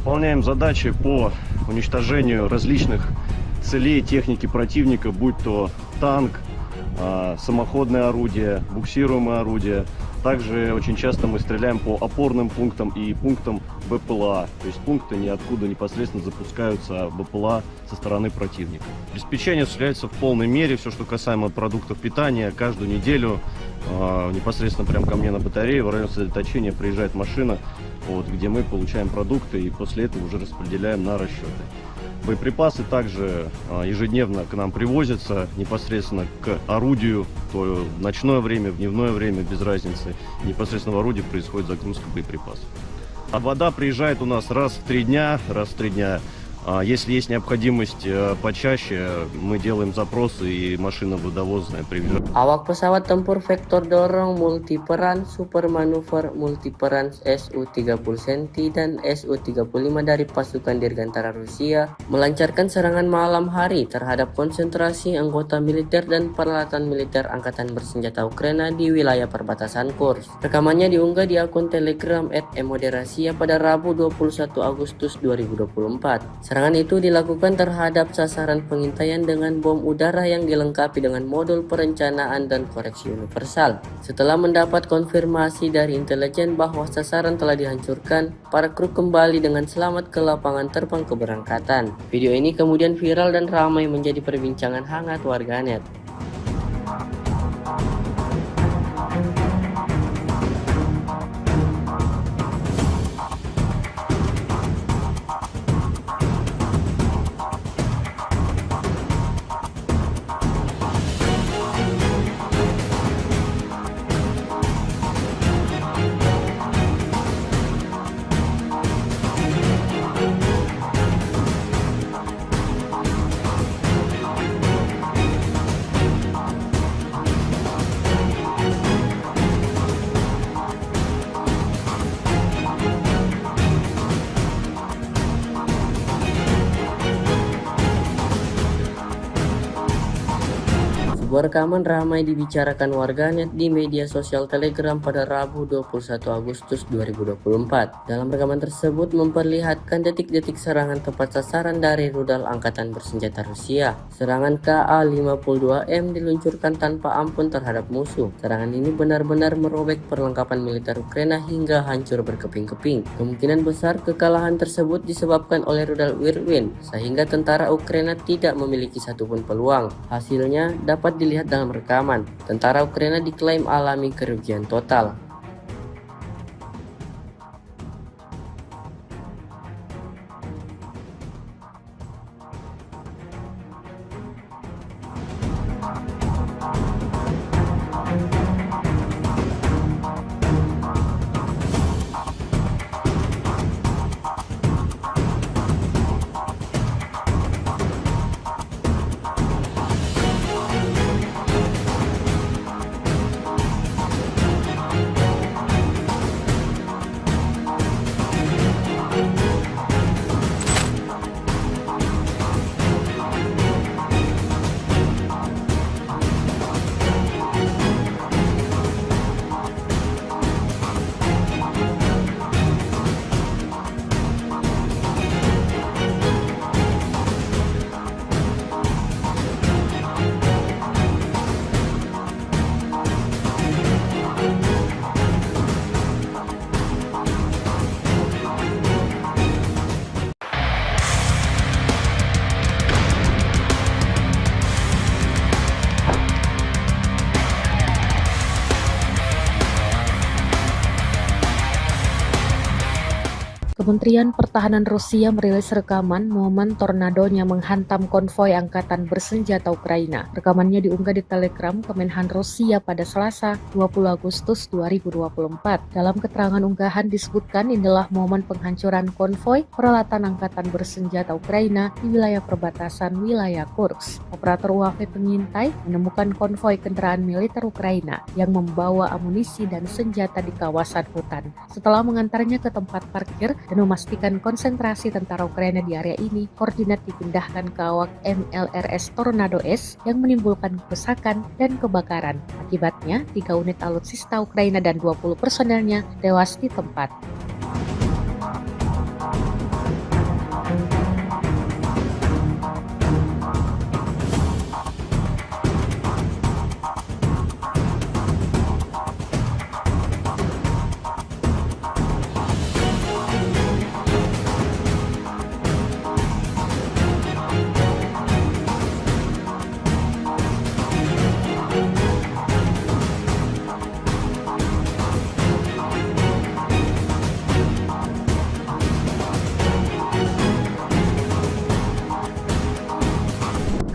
Выполняем задачи по уничтожению различных целей техники противника, будь то танк, самоходное орудие, буксируемое орудие. Также очень часто мы стреляем по опорным пунктам и пунктам БПЛА, то есть пункты, ниоткуда непосредственно запускаются БПЛА со стороны противника. Обеспечение осуществляется в полной мере, все, что касаемо продуктов питания. Каждую неделю непосредственно прямо ко мне на батарее в район сосредоточения приезжает машина, где мы получаем продукты и после этого уже распределяем на расчеты. Боеприпасы также ежедневно к нам привозятся непосредственно к орудию, то в ночное время, в дневное время, без разницы. Непосредственно в орудии происходит загрузка боеприпасов. А вода приезжает у нас раз в 3 дня. Если есть необходимость почаще, мы делаем запросы и машина водовозная приезжает. Awak pesawat tempur vektor dorong multiperan super manuver multiperan Su-30 Centi dan Su-35 dari pasukan Dirgantara Rusia melancarkan serangan malam hari terhadap konsentrasi anggota militer dan peralatan militer Angkatan Bersenjata Ukraina di wilayah perbatasan Kursk. Rekamannya diunggah di akun Telegram @emoderasiya pada Rabu 21 Agustus 2024. Serangan itu dilakukan terhadap sasaran pengintaian dengan bom udara yang dilengkapi dengan modul perencanaan dan koreksi universal. Setelah mendapat konfirmasi dari intelijen bahwa sasaran telah dihancurkan, para kru kembali dengan selamat ke lapangan terbang keberangkatan. Video ini kemudian viral dan ramai menjadi perbincangan hangat warganet. Sebuah rekaman ramai dibicarakan warganet di media sosial Telegram pada Rabu 21 Agustus 2024. Dalam rekaman tersebut memperlihatkan detik-detik serangan tepat sasaran dari rudal Angkatan Bersenjata Rusia. Serangan Ka-52M diluncurkan tanpa ampun terhadap musuh. Serangan ini benar-benar merobek perlengkapan militer Ukraina hingga hancur berkeping-keping. Kemungkinan besar kekalahan tersebut disebabkan oleh rudal Whirlwind, sehingga tentara Ukraina tidak memiliki satupun peluang. Hasilnya dapat dilihat dalam rekaman. Tentara Ukraina diklaim alami kerugian total. Kementerian Pertahanan Rusia merilis rekaman momen tornadonya menghantam konvoi Angkatan Bersenjata Ukraina. Rekamannya diunggah di Telegram Kemenhan Rusia pada Selasa 20 Agustus 2024. Dalam keterangan unggahan disebutkan inilah momen penghancuran konvoi peralatan Angkatan Bersenjata Ukraina di wilayah perbatasan wilayah Kursk. Operator UAV pengintai menemukan konvoi kendaraan militer Ukraina yang membawa amunisi dan senjata di kawasan hutan. Setelah mengantarnya ke tempat parkir dan memastikan konsentrasi tentara Ukraina di area ini, koordinat dipindahkan ke awak MLRS Tornado S yang menimbulkan kerusakan dan kebakaran. Akibatnya, 3 unit alutsista Ukraina dan 20 personelnya tewas di tempat.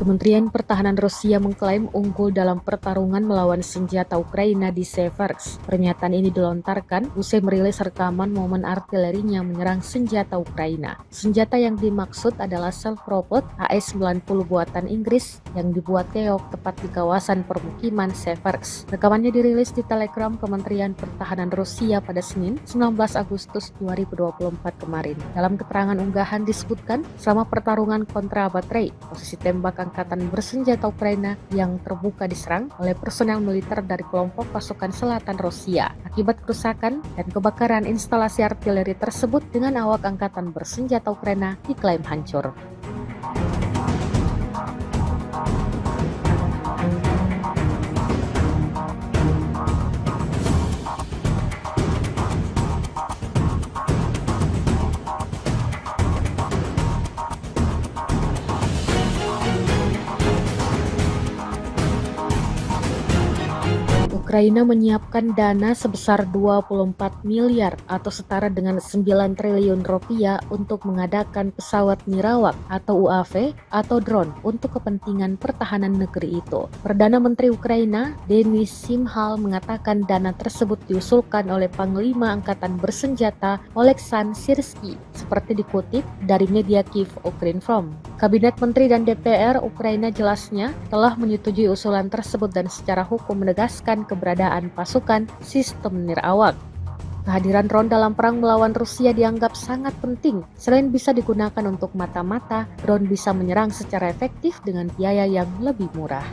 Kementerian Pertahanan Rusia mengklaim unggul dalam pertarungan melawan senjata Ukraina di Seversk. Pernyataan ini dilontarkan usai merilis rekaman momen artilerinya menyerang senjata Ukraina. Senjata yang dimaksud adalah self-propelled AS-90 buatan Inggris yang dibuat keok tepat di kawasan permukiman Seversk. Rekamannya dirilis di Telegram Kementerian Pertahanan Rusia pada Senin, 19 Agustus 2024 kemarin. Dalam keterangan unggahan disebutkan, selama pertarungan kontra baterai, posisi tembak angkatan bersenjata Ukraina yang terbuka diserang oleh personel militer dari kelompok pasukan selatan Rusia. Akibat kerusakan dan kebakaran instalasi artileri tersebut dengan awak angkatan bersenjata Ukraina diklaim hancur. Ukraina menyiapkan dana sebesar 24 miliar atau setara dengan 9 triliun rupiah untuk mengadakan pesawat nirawak atau UAV atau drone untuk kepentingan pertahanan negeri itu. Perdana Menteri Ukraina, Denis Shmyhal, mengatakan dana tersebut diusulkan oleh Panglima Angkatan Bersenjata Oleksandr Syrsky, seperti dikutip dari media Kyiv Ukrinform. Kabinet Menteri dan DPR Ukraina jelasnya telah menyetujui usulan tersebut dan secara hukum menegaskan keberadaan pasukan sistem nirawak. Kehadiran drone dalam perang melawan Rusia dianggap sangat penting. Selain bisa digunakan untuk mata-mata, drone bisa menyerang secara efektif dengan biaya yang lebih murah.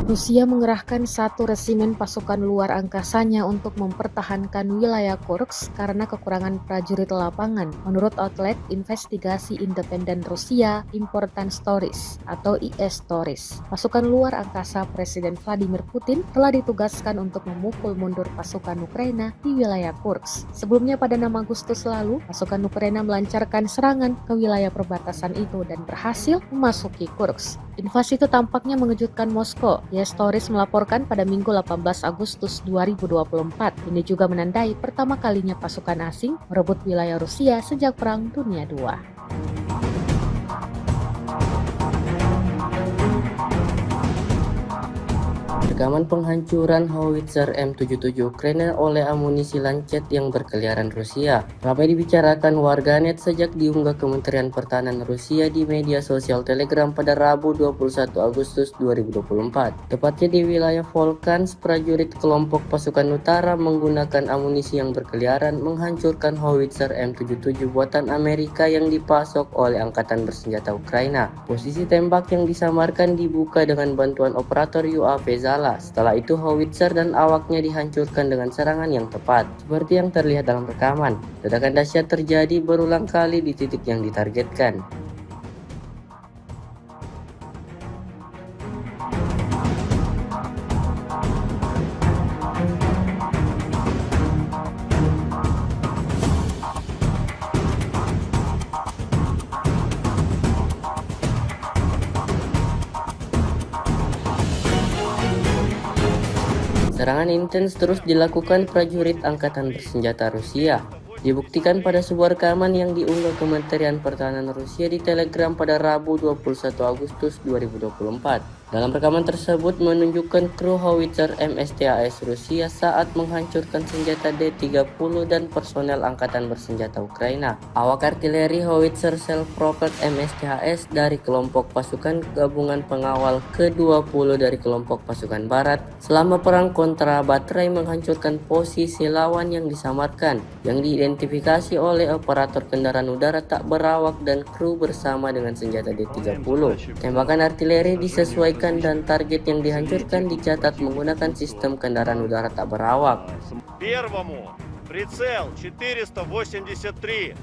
Rusia mengerahkan 1 resimen pasukan luar angkasanya untuk mempertahankan wilayah Kursk karena kekurangan prajurit lapangan, menurut outlet investigasi independen Rusia Important Stories atau IS Stories. Pasukan luar angkasa Presiden Vladimir Putin telah ditugaskan untuk memukul mundur pasukan Ukraina di wilayah Kursk. Sebelumnya pada 6 Agustus lalu, pasukan Ukraina melancarkan serangan ke wilayah perbatasan itu dan berhasil memasuki Kursk. Invasi itu tampaknya mengejutkan Moskow. IS Stories melaporkan pada Minggu 18 Agustus 2024. Ini juga menandai pertama kalinya pasukan asing merebut wilayah Rusia sejak Perang Dunia II. Rekaman penghancuran howitzer M77 Ukraina oleh amunisi Lancet yang berkeliaran Rusia ramai dibicarakan warganet sejak diunggah Kementerian Pertahanan Rusia di media sosial Telegram pada Rabu 21 Agustus 2024. Tepatnya di wilayah Volchansk, prajurit kelompok pasukan utara menggunakan amunisi yang berkeliaran menghancurkan howitzer M77 buatan Amerika yang dipasok oleh Angkatan Bersenjata Ukraina. Posisi tembak yang disamarkan dibuka dengan bantuan operator UAV Zala. Setelah itu howitzer dan awaknya dihancurkan dengan serangan yang tepat. Seperti yang terlihat dalam rekaman, ledakan dahsyat terjadi berulang kali di titik yang ditargetkan. Serangan intens terus dilakukan prajurit Angkatan Bersenjata Rusia. Dibuktikan pada sebuah rekaman yang diunggah Kementerian Pertahanan Rusia di Telegram pada Rabu 21 Agustus 2024. Dalam rekaman tersebut menunjukkan kru howitzer MSTAS Rusia saat menghancurkan senjata D-30 dan personel Angkatan Bersenjata Ukraina. Awak artileri howitzer self-propelled MSTAS dari kelompok pasukan gabungan pengawal ke-20 dari kelompok pasukan barat selama perang kontra baterai menghancurkan posisi lawan yang disamarkan, yang diidentifikasi oleh operator kendaraan udara tak berawak dan kru bersama dengan senjata D-30. Tembakan artileri disesuaikan dan target yang dihancurkan dicatat menggunakan sistem kendaraan udara tak berawak. Первому прицел 483.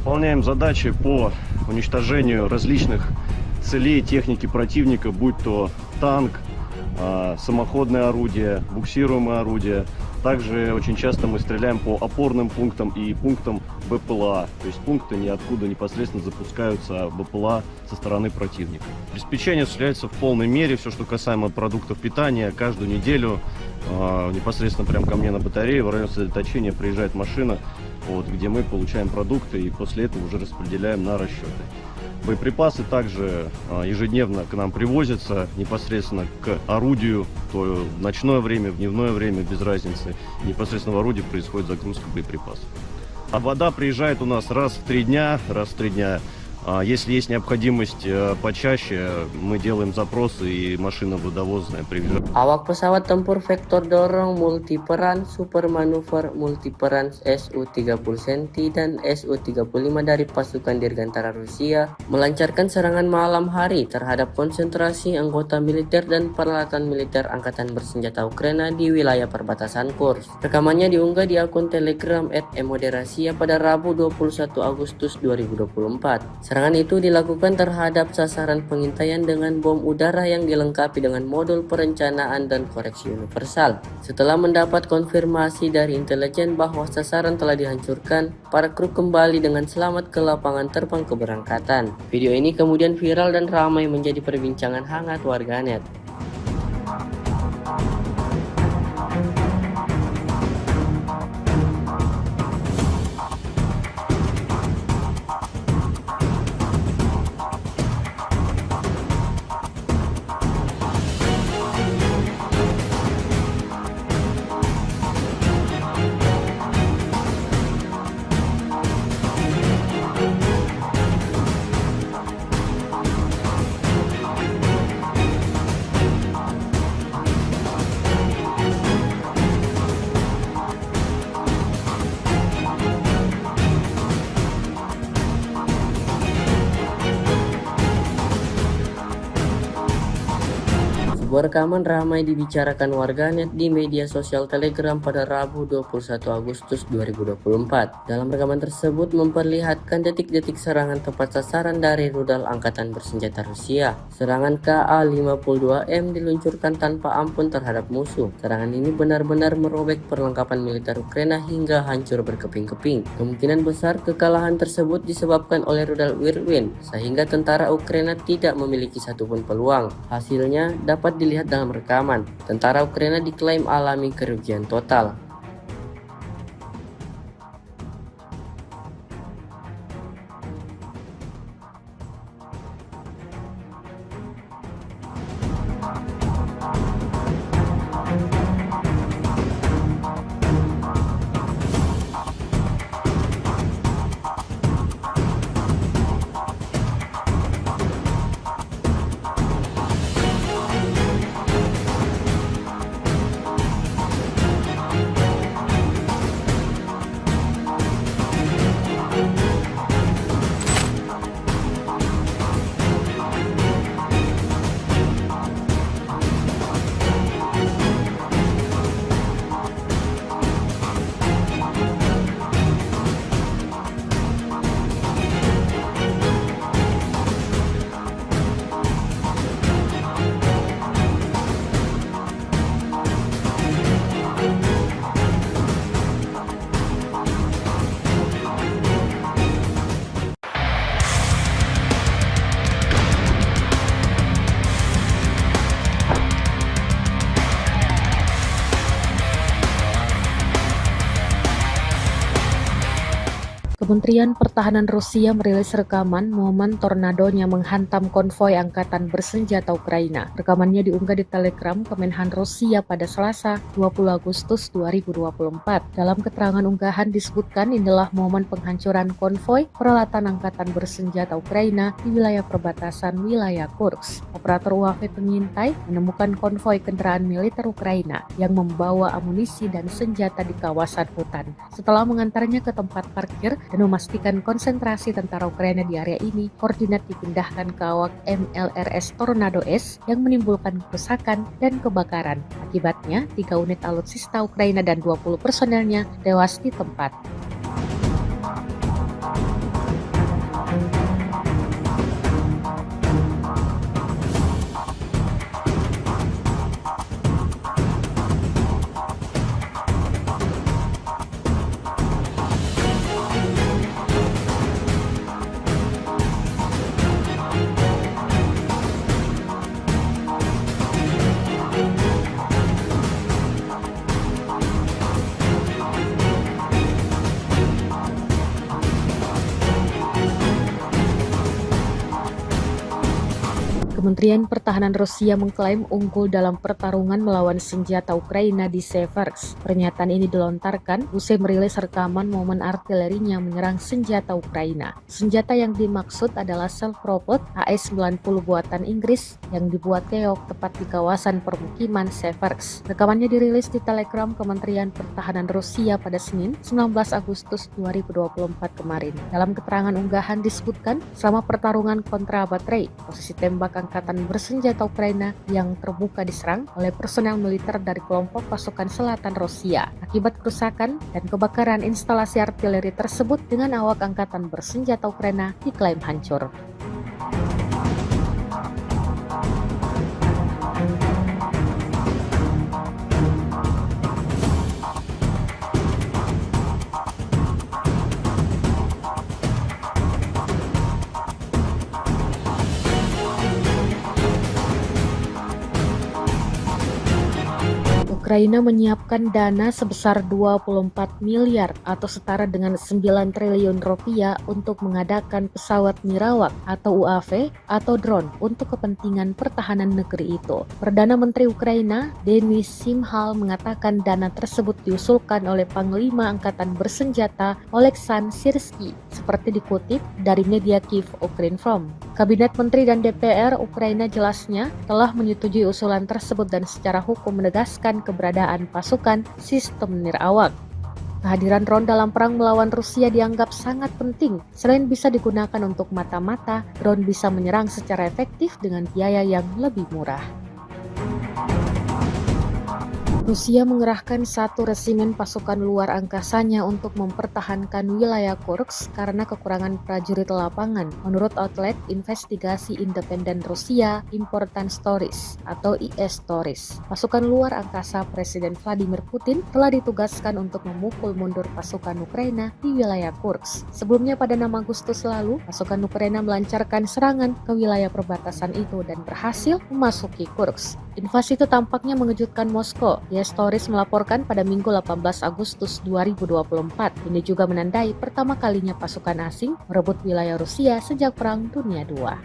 Выполняем задачи по уничтожению различных целей техники противника, будь то танк, самоходное орудие, буксируемое орудие. Также очень часто мы стреляем по опорным пунктам и пунктам БПЛА, то есть пункты ниоткуда непосредственно запускаются БПЛА со стороны противника. Обеспечение осуществляется в полной мере, все, что касаемо продуктов питания, каждую неделю непосредственно прямо ко мне на батарее в район сосредоточения приезжает машина, где мы получаем продукты и после этого уже распределяем на расчеты. Боеприпасы также ежедневно к нам привозятся непосредственно к орудию, то в ночное время, в дневное время, без разницы. Непосредственно в орудии происходит загрузка боеприпасов. А вода приезжает у нас раз в 3 дня. Если есть необходимость почаще, мы делаем запросы и машина водовозная приезжает. Awak pesawat tempur vektor dorong multiperan super manuver multiperan Su-30 Centi dan Su-35 dari pasukan Dirgantara Rusia melancarkan serangan malam hari terhadap konsentrasi anggota militer dan peralatan militer Angkatan Bersenjata Ukraina di wilayah perbatasan Kursk. Rekamannya diunggah di akun Telegram @emoderasia pada Rabu 21 Agustus 2024. Serangan itu dilakukan terhadap sasaran pengintaian dengan bom udara yang dilengkapi dengan modul perencanaan dan koreksi universal. Setelah mendapat konfirmasi dari intelijen bahwa sasaran telah dihancurkan, para kru kembali dengan selamat ke lapangan terbang keberangkatan. Video ini kemudian viral dan ramai menjadi perbincangan hangat warganet. Sebuah rekaman ramai dibicarakan warganet di media sosial Telegram pada Rabu 21 Agustus 2024. Dalam rekaman tersebut memperlihatkan detik-detik serangan tepat sasaran dari rudal Angkatan Bersenjata Rusia. Serangan Ka-52M diluncurkan tanpa ampun terhadap musuh. Serangan ini benar-benar merobek perlengkapan militer Ukraina hingga hancur berkeping-keping. Kemungkinan besar kekalahan tersebut disebabkan oleh rudal Whirlwind, sehingga tentara Ukraina tidak memiliki satupun peluang. Hasilnya dapat dilihat dalam rekaman. Tentara Ukraina diklaim alami kerugian total. Kementerian Pertahanan Rusia merilis rekaman momen tornadonya menghantam konvoi Angkatan Bersenjata Ukraina. Rekamannya diunggah di Telegram Kemenhan Rusia pada Selasa 20 Agustus 2024. Dalam keterangan unggahan disebutkan inilah momen penghancuran konvoi peralatan Angkatan Bersenjata Ukraina di wilayah perbatasan wilayah Kursk. Operator UAV pengintai menemukan konvoi kendaraan militer Ukraina yang membawa amunisi dan senjata di kawasan hutan. Setelah mengantarnya ke tempat parkir dan memastikan konsentrasi tentara Ukraina di area ini, koordinat dipindahkan ke awak MLRS Tornado S yang menimbulkan kerusakan dan kebakaran. Akibatnya, 3 unit alutsista Ukraina dan 20 personelnya tewas di tempat. Kementerian Pertahanan Rusia mengklaim unggul dalam pertarungan melawan senjata Ukraina di Seversk. Pernyataan ini dilontarkan usai merilis rekaman momen artilerinya menyerang senjata Ukraina. Senjata yang dimaksud adalah self-propelled AS-90 buatan Inggris yang dibuat keok tepat di kawasan permukiman Seversk. Rekamannya dirilis di Telegram Kementerian Pertahanan Rusia pada Senin, 19 Agustus 2024 kemarin. Dalam keterangan unggahan disebutkan, selama pertarungan kontra baterai, posisi tembak angkatan bersenjata Ukraina yang terbuka diserang oleh personel militer dari kelompok pasukan selatan Rusia. Akibat kerusakan dan kebakaran instalasi artileri tersebut dengan awak angkatan bersenjata Ukraina diklaim hancur. Ukraina menyiapkan dana sebesar 24 miliar atau setara dengan 9 triliun rupiah untuk mengadakan pesawat nirawak atau UAV atau drone untuk kepentingan pertahanan negeri itu. Perdana Menteri Ukraina, Denis Shmyhal, mengatakan dana tersebut diusulkan oleh Panglima Angkatan Bersenjata Oleksandr Syrsky, seperti dikutip dari media Kyiv Ukrinform. Kabinet Menteri dan DPR Ukraina jelasnya telah menyetujui usulan tersebut dan secara hukum menegaskan keberadaan pasukan sistem nirawak. Kehadiran drone dalam perang melawan Rusia dianggap sangat penting. Selain bisa digunakan untuk mata-mata, drone bisa menyerang secara efektif dengan biaya yang lebih murah. Rusia mengerahkan 1 resimen pasukan luar angkasanya untuk mempertahankan wilayah Kursk karena kekurangan prajurit lapangan, menurut outlet investigasi independen Rusia Important Stories atau IS Stories. Pasukan luar angkasa Presiden Vladimir Putin telah ditugaskan untuk memukul mundur pasukan Ukraina di wilayah Kursk. Sebelumnya pada 6 Agustus lalu, pasukan Ukraina melancarkan serangan ke wilayah perbatasan itu dan berhasil memasuki Kursk. Invasi itu tampaknya mengejutkan Moskow. IS Stories melaporkan pada Minggu 18 Agustus 2024. Ini juga menandai pertama kalinya pasukan asing merebut wilayah Rusia sejak Perang Dunia II.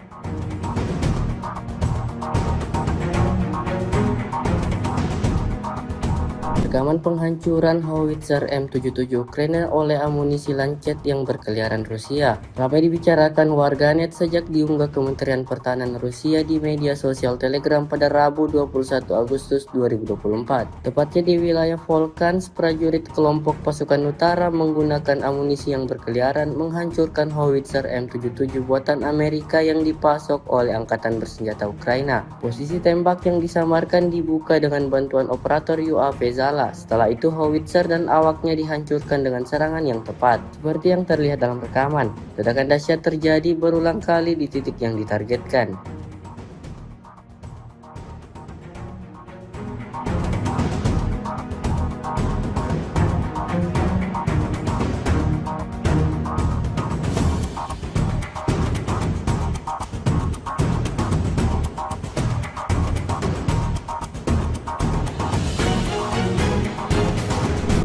Rekaman penghancuran howitzer M77 Ukraina oleh amunisi Lancet yang berkeliaran Rusia ramai dibicarakan warganet sejak diunggah Kementerian Pertahanan Rusia di media sosial Telegram pada Rabu 21 Agustus 2024. Tepatnya di wilayah Volchansk, prajurit kelompok pasukan utara menggunakan amunisi yang berkeliaran menghancurkan howitzer M77 buatan Amerika yang dipasok oleh Angkatan Bersenjata Ukraina. Posisi tembak yang disamarkan dibuka dengan bantuan operator UAV Zala. Setelah itu howitzer dan awaknya dihancurkan dengan serangan yang tepat, seperti yang terlihat dalam rekaman. Ledakan dahsyat terjadi berulang kali di titik yang ditargetkan.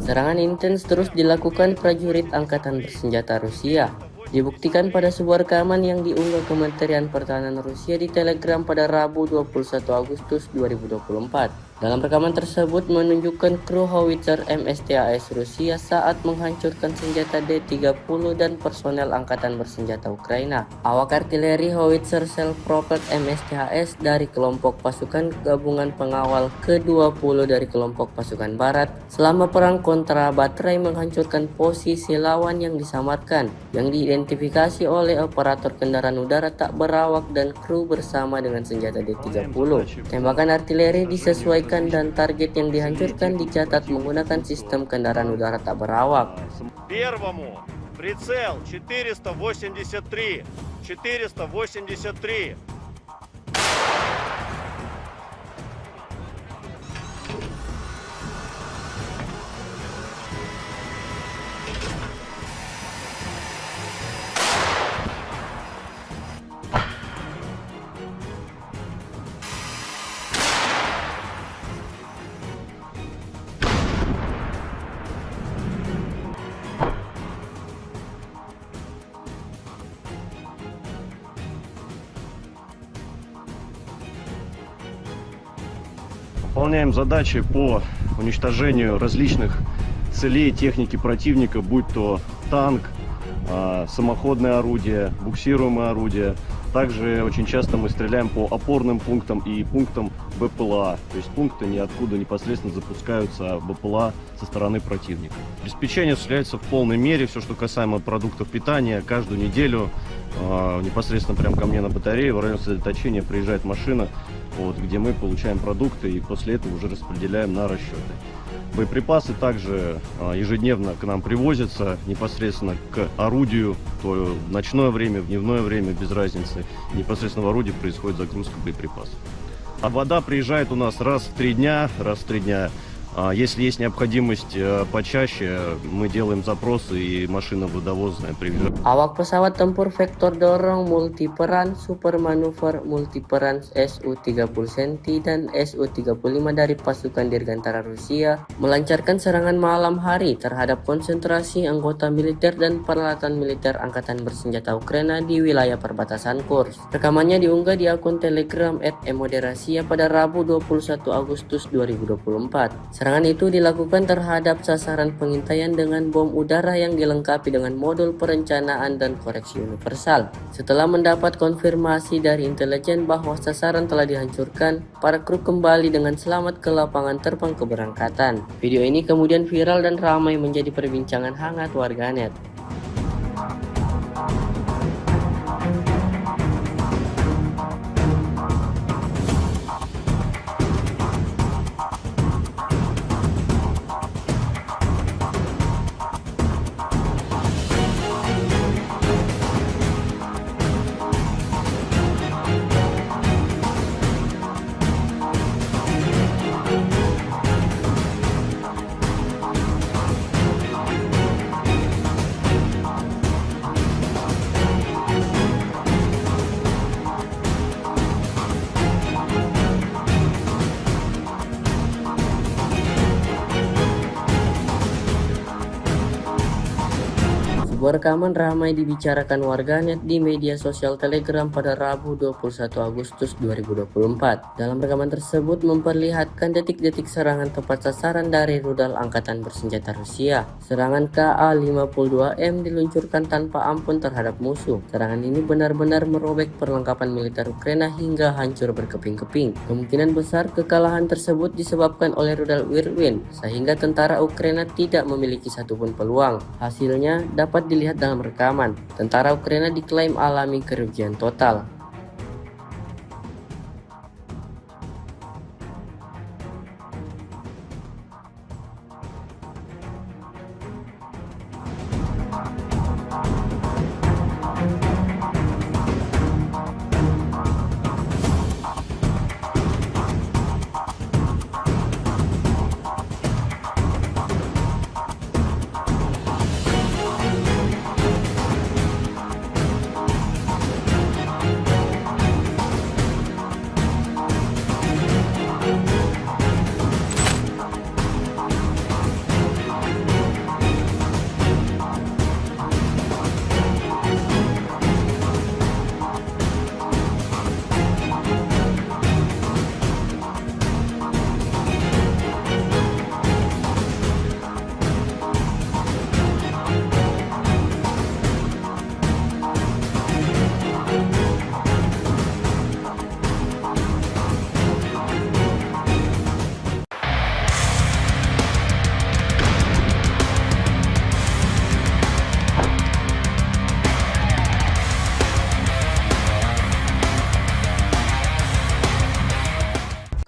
Serangan intens terus dilakukan prajurit Angkatan Bersenjata Rusia. Dibuktikan pada sebuah rekaman yang diunggah Kementerian Pertahanan Rusia di Telegram pada Rabu 21 Agustus 2024. Dalam rekaman tersebut menunjukkan kru howitzer MSTAS Rusia saat menghancurkan senjata D-30 dan personel Angkatan Bersenjata Ukraina. Awak artileri howitzer self-propelled MSTAS dari kelompok pasukan gabungan pengawal ke-20 dari kelompok pasukan barat selama perang kontra baterai menghancurkan posisi lawan yang disamarkan, yang diidentifikasi oleh operator kendaraan udara tak berawak dan kru bersama dengan senjata D-30. Tembakan artileri disesuaikan dan target yang dihancurkan dicatat menggunakan sistem kendaraan udara tak berawak. Первому прицел 483. Выполняем задачи по уничтожению различных целей техники противника, будь то танк, самоходное орудие, буксируемое орудие. Также очень часто мы стреляем по опорным пунктам и пунктам БПЛА, то есть пункты ниоткуда непосредственно запускаются БПЛА со стороны противника. Обеспечение осуществляется в полной мере, все, что касаемо продуктов питания, каждую неделю непосредственно прямо ко мне на батарею в район сосредоточения приезжает машина, где мы получаем продукты и после этого уже распределяем на расчеты. Боеприпасы также ежедневно к нам привозятся непосредственно к орудию, то в ночное время, в дневное время, без разницы. Непосредственно в орудии происходит загрузка боеприпасов. А вода приезжает у нас раз в 3 дня. Если есть необходимость почаще, мы делаем запросы и машина водовозная приезжает. Awak pesawat tempur vektor dorong multiperan super manuver multiperan Su-30 Centi dan Su-35 dari pasukan Dirgantara Rusia melancarkan serangan malam hari terhadap konsentrasi anggota militer dan peralatan militer Angkatan Bersenjata Ukraina di wilayah perbatasan Kursk. Rekamannya diunggah di akun Telegram @emoderasia pada Rabu 21 Agustus 2024. Serangan itu dilakukan terhadap sasaran pengintaian dengan bom udara yang dilengkapi dengan modul perencanaan dan koreksi universal. Setelah mendapat konfirmasi dari intelijen bahwa sasaran telah dihancurkan, para kru kembali dengan selamat ke lapangan terbang keberangkatan. Video ini kemudian viral dan ramai menjadi perbincangan hangat warganet. Sebuah rekaman ramai dibicarakan warganet di media sosial Telegram pada Rabu 21 Agustus 2024. Dalam rekaman tersebut memperlihatkan detik-detik serangan tepat sasaran dari rudal Angkatan Bersenjata Rusia. Serangan Ka-52M diluncurkan tanpa ampun terhadap musuh. Serangan ini benar-benar merobek perlengkapan militer Ukraina hingga hancur berkeping-keping. Kemungkinan besar kekalahan tersebut disebabkan oleh rudal Whirlwind, sehingga tentara Ukraina tidak memiliki satupun peluang. Hasilnya dapat dilihat dalam rekaman. Tentara Ukraina diklaim alami kerugian total.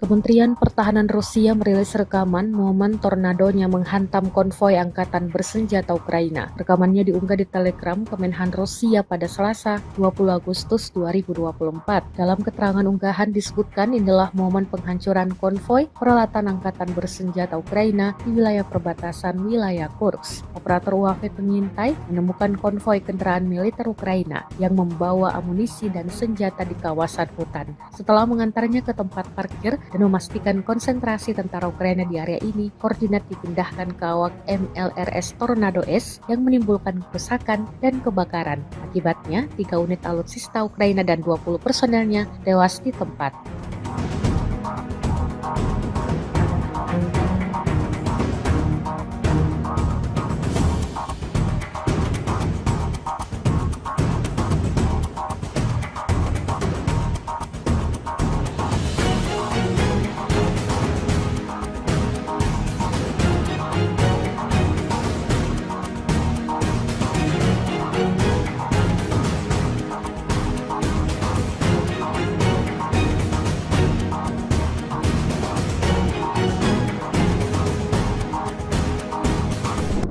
Kementerian Pertahanan Rusia merilis rekaman momen tornadonya menghantam konvoi Angkatan Bersenjata Ukraina. Rekamannya diunggah di Telegram Kemenhan Rusia pada Selasa 20 Agustus 2024. Dalam keterangan unggahan disebutkan inilah momen penghancuran konvoi peralatan Angkatan Bersenjata Ukraina di wilayah perbatasan wilayah Kursk. Operator UAV pengintai menemukan konvoi kendaraan militer Ukraina yang membawa amunisi dan senjata di kawasan hutan. Setelah mengantarnya ke tempat parkir dan memastikan konsentrasi tentara Ukraina di area ini, koordinat dipindahkan ke awak MLRS Tornado S yang menimbulkan kerusakan dan kebakaran. Akibatnya, 3 unit alutsista Ukraina dan 20 personelnya tewas di tempat.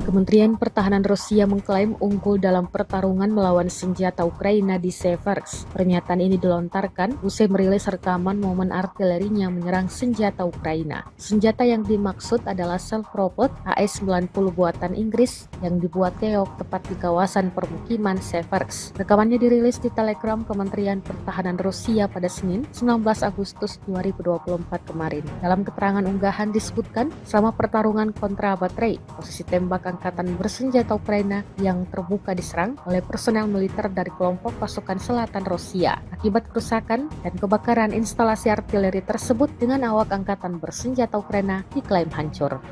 Kementerian Pertahanan Rusia mengklaim unggul dalam pertarungan melawan senjata Ukraina di Seversk. Pernyataan ini dilontarkan usai merilis rekaman momen artilerinya menyerang senjata Ukraina. Senjata yang dimaksud adalah self-propelled AS-90 buatan Inggris yang dibuat Keok tepat di kawasan permukiman Seversk. Rekamannya dirilis di Telegram Kementerian Pertahanan Rusia pada Senin, 19 Agustus 2024 kemarin. Dalam keterangan unggahan disebutkan, selama pertarungan kontra baterai, posisi tembak angkatan bersenjata Ukraina yang terbuka diserang oleh personel militer dari kelompok pasukan selatan Rusia. Akibat kerusakan dan kebakaran instalasi artileri tersebut dengan awak angkatan bersenjata Ukraina diklaim hancur.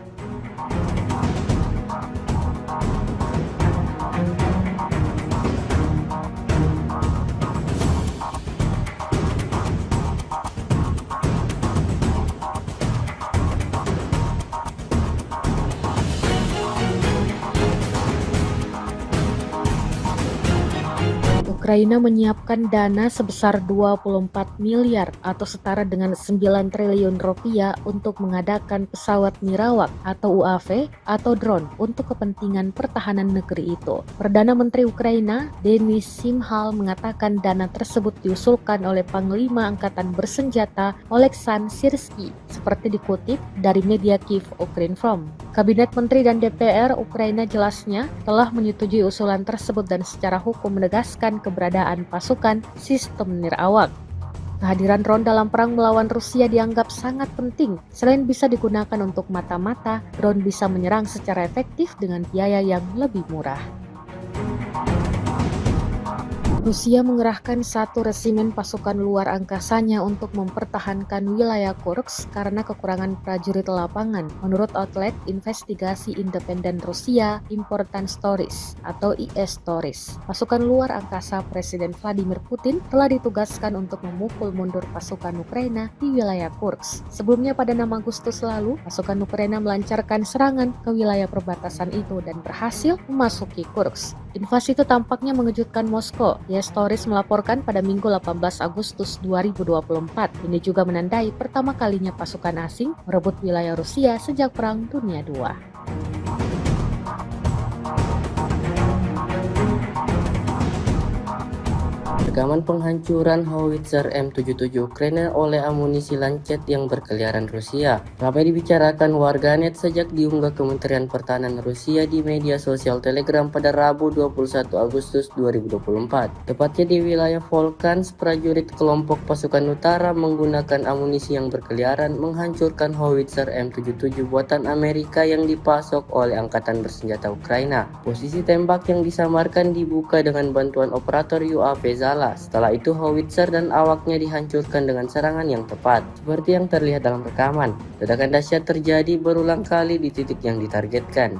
Ukraina menyiapkan dana sebesar 24 miliar atau setara dengan 9 triliun rupiah untuk mengadakan pesawat nirawak atau UAV atau drone untuk kepentingan pertahanan negeri itu. Perdana Menteri Ukraina, Denis Shmyhal, mengatakan dana tersebut diusulkan oleh Panglima Angkatan Bersenjata Oleksandr Syrsky, seperti dikutip dari media Kyiv Ukrinform. Kabinet Menteri dan DPR Ukraina jelasnya telah menyetujui usulan tersebut dan secara hukum menegaskan keberadaan pasukan sistem nirawak. Kehadiran drone dalam perang melawan Rusia dianggap sangat penting. Selain bisa digunakan untuk mata-mata, drone bisa menyerang secara efektif dengan biaya yang lebih murah. Rusia mengerahkan 1 resimen pasukan luar angkasanya untuk mempertahankan wilayah Kursk karena kekurangan prajurit lapangan, menurut outlet investigasi independen Rusia Important Stories atau IS Stories. Pasukan luar angkasa Presiden Vladimir Putin telah ditugaskan untuk memukul mundur pasukan Ukraina di wilayah Kursk. Sebelumnya pada 6 Agustus lalu, pasukan Ukraina melancarkan serangan ke wilayah perbatasan itu dan berhasil memasuki Kursk. Invasi itu tampaknya mengejutkan Moskow. IS Stories melaporkan pada Minggu 18 Agustus 2024. Ini juga menandai pertama kalinya pasukan asing merebut wilayah Rusia sejak Perang Dunia II. Rekaman penghancuran howitzer M77 Ukraina oleh amunisi Lancet yang berkeliaran Rusia ramai dibicarakan warganet sejak diunggah Kementerian Pertahanan Rusia di media sosial Telegram pada Rabu 21 Agustus 2024. Tepatnya di wilayah Volchansk, prajurit kelompok pasukan utara menggunakan amunisi yang berkeliaran menghancurkan howitzer M77 buatan Amerika yang dipasok oleh Angkatan Bersenjata Ukraina. Posisi tembak yang disamarkan dibuka dengan bantuan operator UAV Zala. Setelah itu howitzer dan awaknya dihancurkan dengan serangan yang tepat. Seperti yang terlihat dalam rekaman, ledakan dahsyat terjadi berulang kali di titik yang ditargetkan.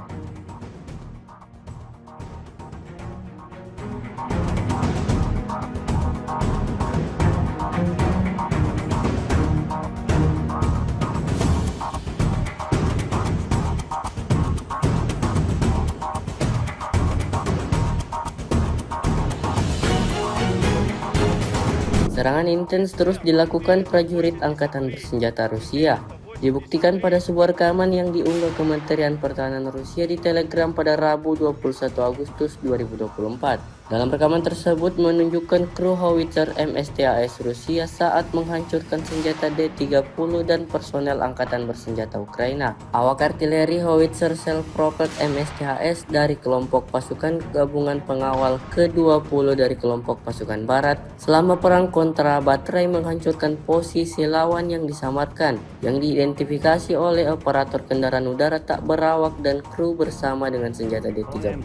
Serangan intens terus dilakukan prajurit Angkatan Bersenjata Rusia. Dibuktikan pada sebuah rekaman yang diunggah Kementerian Pertahanan Rusia di Telegram pada Rabu 21 Agustus 2024. Dalam rekaman tersebut menunjukkan kru howitzer MSTAS Rusia saat menghancurkan senjata D-30 dan personel Angkatan Bersenjata Ukraina. Awak artileri howitzer self-propelled MSTAS dari kelompok pasukan gabungan pengawal ke-20 dari kelompok pasukan barat selama perang kontra baterai menghancurkan posisi lawan yang disamarkan, yang diidentifikasi oleh operator kendaraan udara tak berawak dan kru bersama dengan senjata D-30.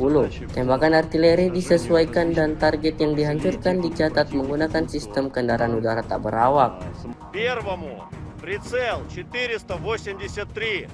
Tembakan artileri disesuaikan dan target yang dihancurkan dicatat menggunakan sistem kendaraan udara tak berawak. Первому прицел 483.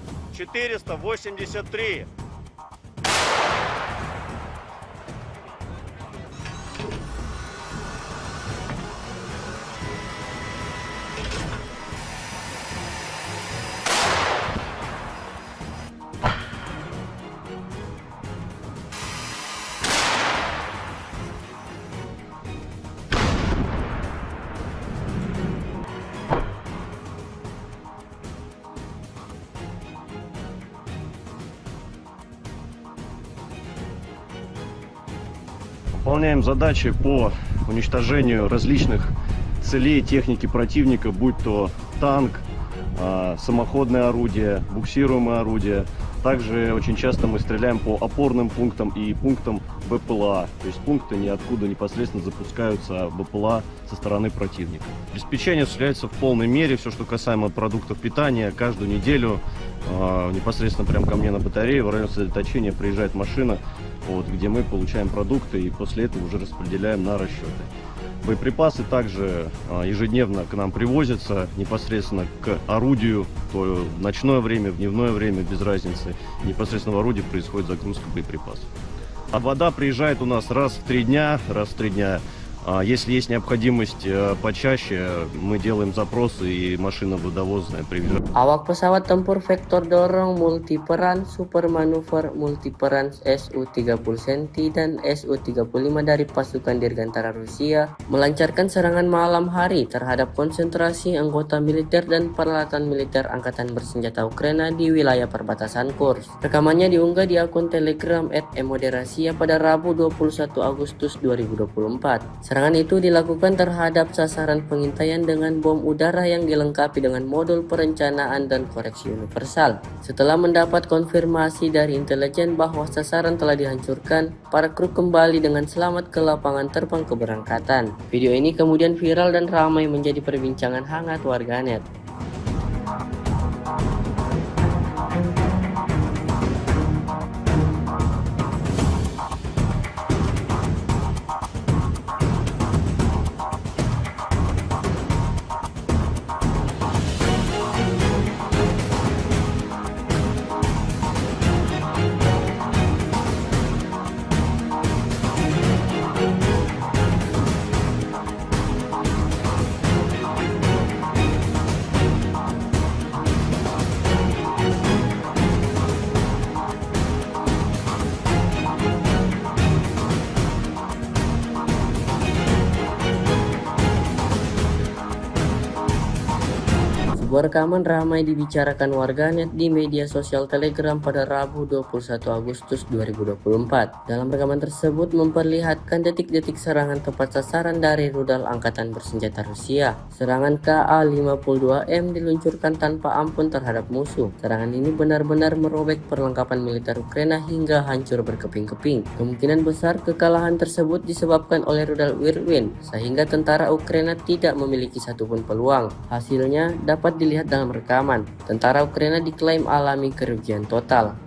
Выполняем задачи по уничтожению различных целей техники противника, будь то танк, самоходное орудие, буксируемое орудие. Также очень часто мы стреляем по опорным пунктам и пунктам БПЛА, то есть пункты ниоткуда непосредственно запускаются БПЛА со стороны противника. Обеспечение осуществляется в полной мере, все, что касаемо продуктов питания, каждую неделю непосредственно прямо ко мне на батарее в районе сосредоточения приезжает машина, где мы получаем продукты и после этого уже распределяем на расчеты. Боеприпасы также ежедневно к нам привозятся непосредственно к орудию, то в ночное время, в дневное время, без разницы. Непосредственно в орудии происходит загрузка боеприпасов. А вода приезжает у нас раз в 3 дня. Если есть необходимость почаще, мы делаем запросы и машина водовозная приезжает. Awak pesawat tempur vektor dorong multiperan super manuver multiperan Su-30 Centi dan Su-35 dari pasukan Dirgantara Rusia melancarkan serangan malam hari terhadap konsentrasi anggota militer dan peralatan militer Angkatan Bersenjata Ukraina di wilayah perbatasan Kursk. Rekamannya diunggah di akun Telegram @emoderasia pada Rabu 21 Agustus 2024. Serangan itu dilakukan terhadap sasaran pengintaian dengan bom udara yang dilengkapi dengan modul perencanaan dan koreksi universal. Setelah mendapat konfirmasi dari intelijen bahwa sasaran telah dihancurkan, para kru kembali dengan selamat ke lapangan terbang keberangkatan. Video ini kemudian viral dan ramai menjadi perbincangan hangat warganet. Sebuah rekaman ramai dibicarakan warganet di media sosial Telegram pada Rabu 21 Agustus 2024. Dalam rekaman tersebut memperlihatkan detik-detik serangan tepat sasaran dari rudal Angkatan Bersenjata Rusia. Serangan Ka-52M diluncurkan tanpa ampun terhadap musuh. Serangan ini benar-benar merobek perlengkapan militer Ukraina hingga hancur berkeping-keping. Kemungkinan besar kekalahan tersebut disebabkan oleh rudal Whirlwind, sehingga tentara Ukraina tidak memiliki satupun peluang. Hasilnya dapat dilihat dalam rekaman. Tentara Ukraina diklaim alami kerugian total.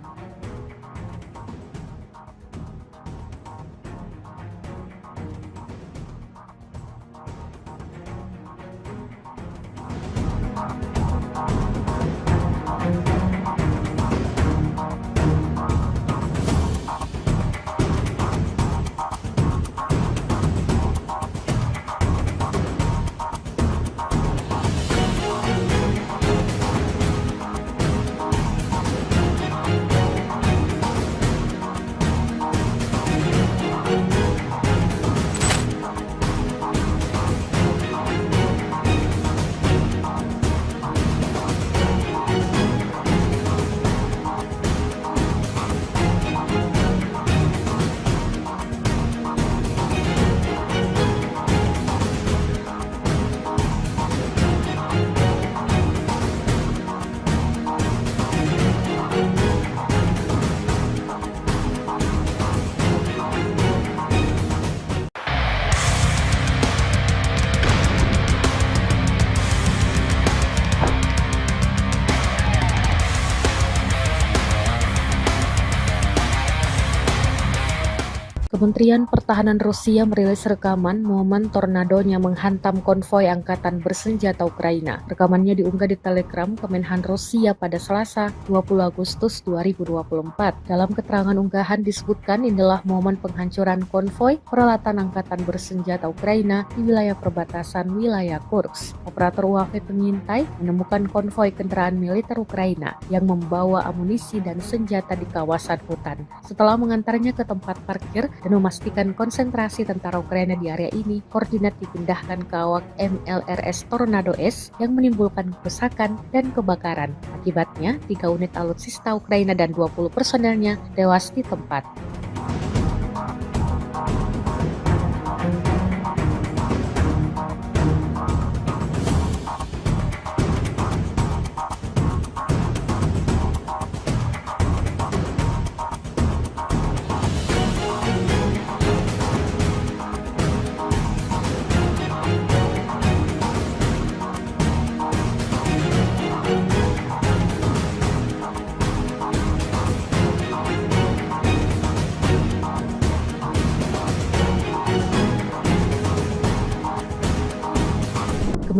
Kementerian Pertahanan Rusia merilis rekaman momen tornadonya menghantam konvoi Angkatan Bersenjata Ukraina. Rekamannya diunggah di Telegram Kemenhan Rusia pada Selasa 20 Agustus 2024. Dalam keterangan unggahan disebutkan inilah momen penghancuran konvoi peralatan Angkatan Bersenjata Ukraina di wilayah perbatasan wilayah Kursk. Operator UAV pengintai menemukan konvoi kendaraan militer Ukraina yang membawa amunisi dan senjata di kawasan hutan. Setelah mengantarnya ke tempat parkir dan memastikan konsentrasi tentara Ukraina di area ini, koordinat dipindahkan ke awak MLRS Tornado S yang menimbulkan kerusakan dan kebakaran. Akibatnya, 3 unit alutsista Ukraina dan 20 personelnya tewas di tempat.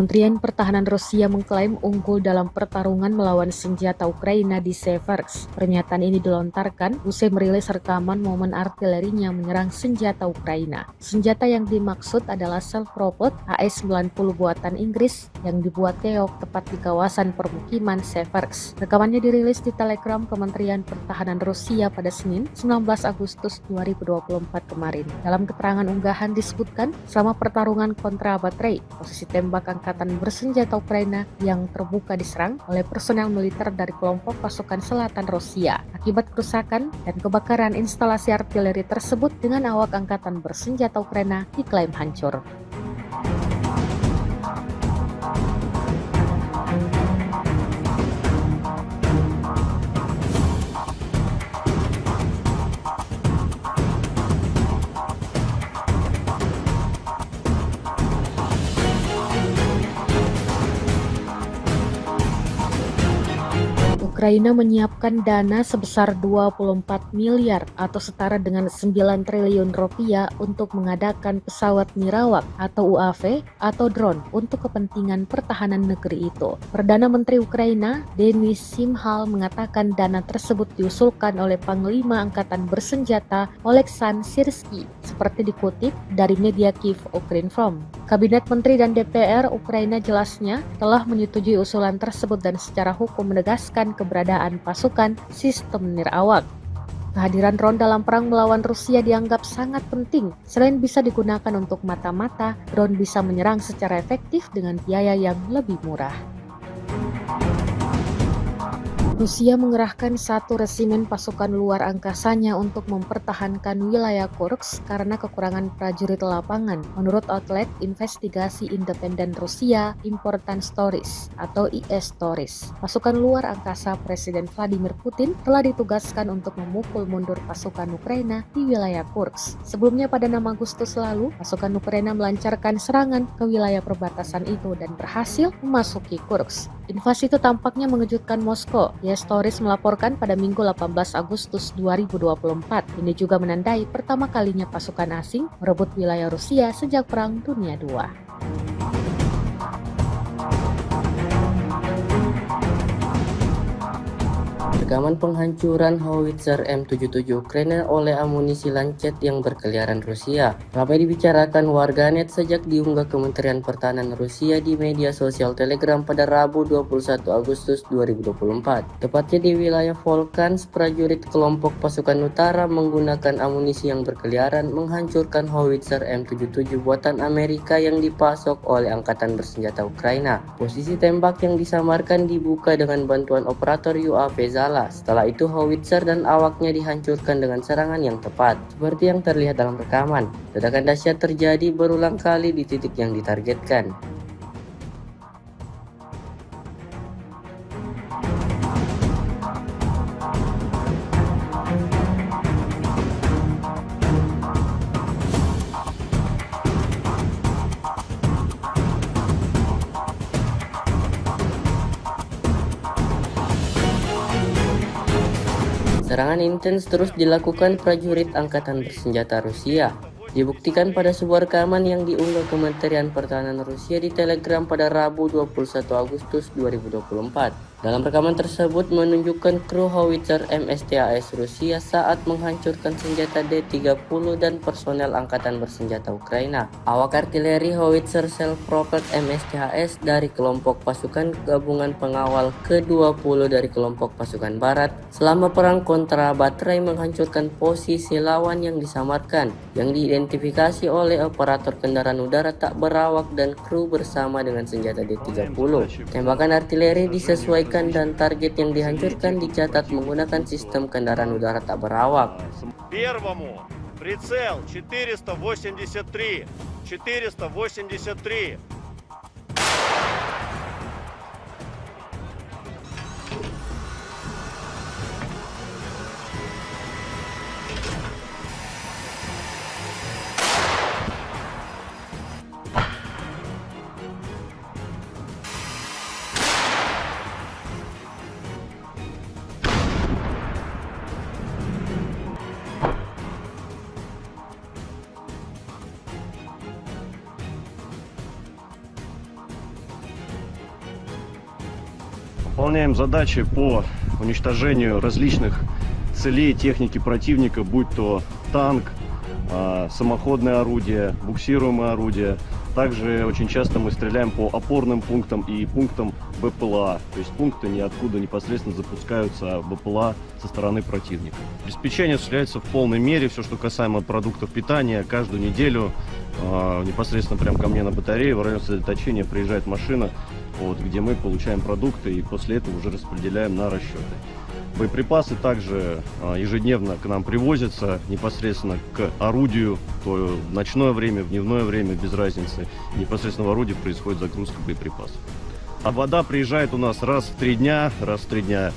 Kementerian Pertahanan Rusia mengklaim unggul dalam pertarungan melawan senjata Ukraina di Seversk. Pernyataan ini dilontarkan usai merilis rekaman momen artilerinya menyerang senjata Ukraina. Senjata yang dimaksud adalah self-propelled AS-90 buatan Inggris yang dibuat Keok tepat di kawasan permukiman Seversk. Rekamannya dirilis di Telegram Kementerian Pertahanan Rusia pada Senin, 19 Agustus 2024 kemarin. Dalam keterangan unggahan disebutkan, selama pertarungan kontra baterai, posisi tembak angkatan bersenjata Ukraina yang terbuka diserang oleh personel militer dari kelompok pasukan selatan Rusia. Akibat kerusakan dan kebakaran instalasi artileri tersebut dengan awak angkatan bersenjata Ukraina diklaim hancur. Ukraina menyiapkan dana sebesar 24 miliar atau setara dengan 9 triliun rupiah untuk mengadakan pesawat nirawak atau UAV atau drone untuk kepentingan pertahanan negeri itu. Perdana Menteri Ukraina, Denis Shmyhal, mengatakan dana tersebut diusulkan oleh Panglima Angkatan Bersenjata Oleksandr Syrsky, seperti dikutip dari media Kyiv Ukrinform. Kabinet Menteri dan DPR Ukraina jelasnya telah menyetujui usulan tersebut dan secara hukum menegaskan keberadaan pasukan sistem nirawak. Kehadiran drone dalam perang melawan Rusia dianggap sangat penting. Selain bisa digunakan untuk mata-mata, drone bisa menyerang secara efektif dengan biaya yang lebih murah. Rusia mengerahkan 1 resimen pasukan luar angkasanya untuk mempertahankan wilayah Kursk karena kekurangan prajurit lapangan, menurut outlet investigasi independen Rusia Important Stories atau IS Stories. Pasukan luar angkasa Presiden Vladimir Putin telah ditugaskan untuk memukul mundur pasukan Ukraina di wilayah Kursk. Sebelumnya pada 6 Agustus lalu, pasukan Ukraina melancarkan serangan ke wilayah perbatasan itu dan berhasil memasuki Kursk. Invasi itu tampaknya mengejutkan Moskow. IS Stories melaporkan pada Minggu 18 Agustus 2024. Ini juga menandai pertama kalinya pasukan asing merebut wilayah Rusia sejak Perang Dunia II. Rekaman penghancuran howitzer M77 Ukraina oleh amunisi Lancet yang berkeliaran Rusia ramai dibicarakan warganet sejak diunggah Kementerian Pertahanan Rusia di media sosial Telegram pada Rabu 21 Agustus 2024. Tepatnya di wilayah Volkhans, prajurit kelompok pasukan utara menggunakan amunisi yang berkeliaran menghancurkan howitzer M77 buatan Amerika yang dipasok oleh Angkatan Bersenjata Ukraina. Posisi tembak yang disamarkan dibuka dengan bantuan operator UAV Zala. Setelah itu howitzer dan awaknya dihancurkan dengan serangan yang tepat. Seperti yang terlihat dalam rekaman, ledakan dahsyat terjadi berulang kali di titik yang ditargetkan. Serangan intens terus dilakukan prajurit Angkatan Bersenjata Rusia. Dibuktikan pada sebuah rekaman yang diunggah Kementerian Pertahanan Rusia di Telegram pada Rabu 21 Agustus 2024. Dalam rekaman tersebut menunjukkan kru howitzer MSTAS Rusia saat menghancurkan senjata D-30 dan personel Angkatan Bersenjata Ukraina. Awak artileri howitzer self-propelled MSTAS dari kelompok pasukan gabungan pengawal ke-20 dari kelompok pasukan barat selama perang kontra baterai menghancurkan posisi lawan yang disamarkan, yang diidentifikasi oleh operator kendaraan udara tak berawak dan kru bersama dengan senjata D-30. Tembakan artileri disesuaikan dan target yang dihancurkan dicatat menggunakan sistem kendaraan udara tak berawak. Первому прицел 483. 483. выполняем задачи по уничтожению различных целей техники противника, будь то танк, самоходное орудие, буксируемое орудие. Также очень часто мы стреляем по опорным пунктам и пунктам БПЛА, то есть пункты, ниоткуда непосредственно запускаются БПЛА со стороны противника. Обеспечение осуществляется в полной мере, все, что касаемо продуктов питания, каждую неделю непосредственно прямо ко мне на батарее в район сосредоточения приезжает машина, вот, где мы получаем продукты и после этого уже распределяем на расчеты. Боеприпасы также ежедневно к нам привозятся непосредственно к орудию, то в ночное время, в дневное время, без разницы. Непосредственно в орудии происходит загрузка боеприпасов. А вода приезжает у нас раз в 3 дня.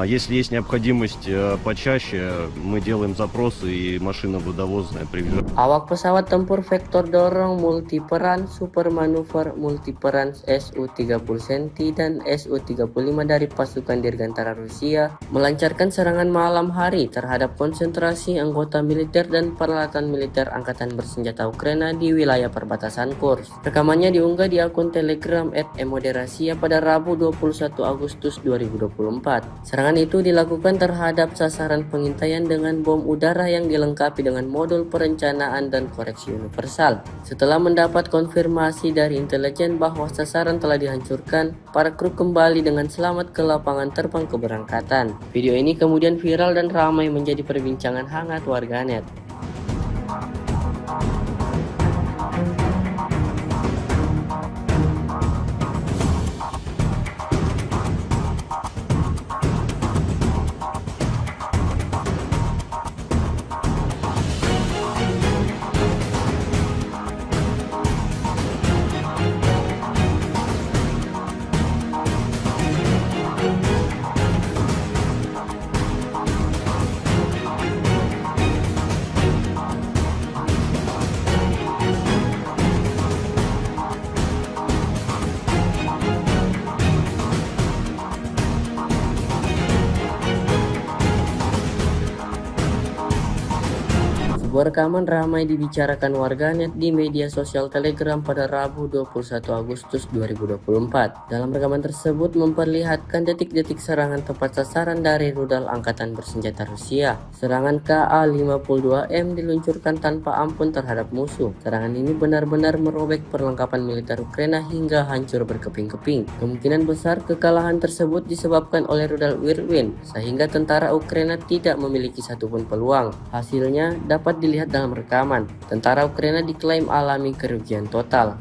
Если есть необходимость почаще, мы делаем запросы и машина водовозная приезжает. Awak pesawat tempur vektor dorong multiperan super manuver multiperan Su-30 Senti dan Su-35 dari pasukan Dirgantara Rusia melancarkan serangan malam hari terhadap konsentrasi anggota militer dan peralatan militer Angkatan Bersenjata Ukraina di wilayah perbatasan Kursk. Rekamannya diunggah di akun Telegram @emoderasia pada Rabu 21 Agustus 2024. Serangan itu dilakukan terhadap sasaran pengintaian dengan bom udara yang dilengkapi dengan modul perencanaan dan koreksi universal. Setelah mendapat konfirmasi dari intelijen bahwa sasaran telah dihancurkan, para kru kembali dengan selamat ke lapangan terbang keberangkatan. Video ini kemudian viral dan ramai menjadi perbincangan hangat warganet. Sebuah rekaman ramai dibicarakan warganet di media sosial Telegram pada Rabu 21 Agustus 2024. Dalam rekaman tersebut memperlihatkan detik-detik serangan tepat sasaran dari rudal Angkatan Bersenjata Rusia. Serangan Ka-52M diluncurkan tanpa ampun terhadap musuh. Serangan ini benar-benar merobek perlengkapan militer Ukraina hingga hancur berkeping-keping. Kemungkinan besar kekalahan tersebut disebabkan oleh rudal Whirlwind, sehingga tentara Ukraina tidak memiliki satupun peluang. Hasilnya dapat dilihat dalam rekaman. Tentara Ukraina diklaim alami kerugian total.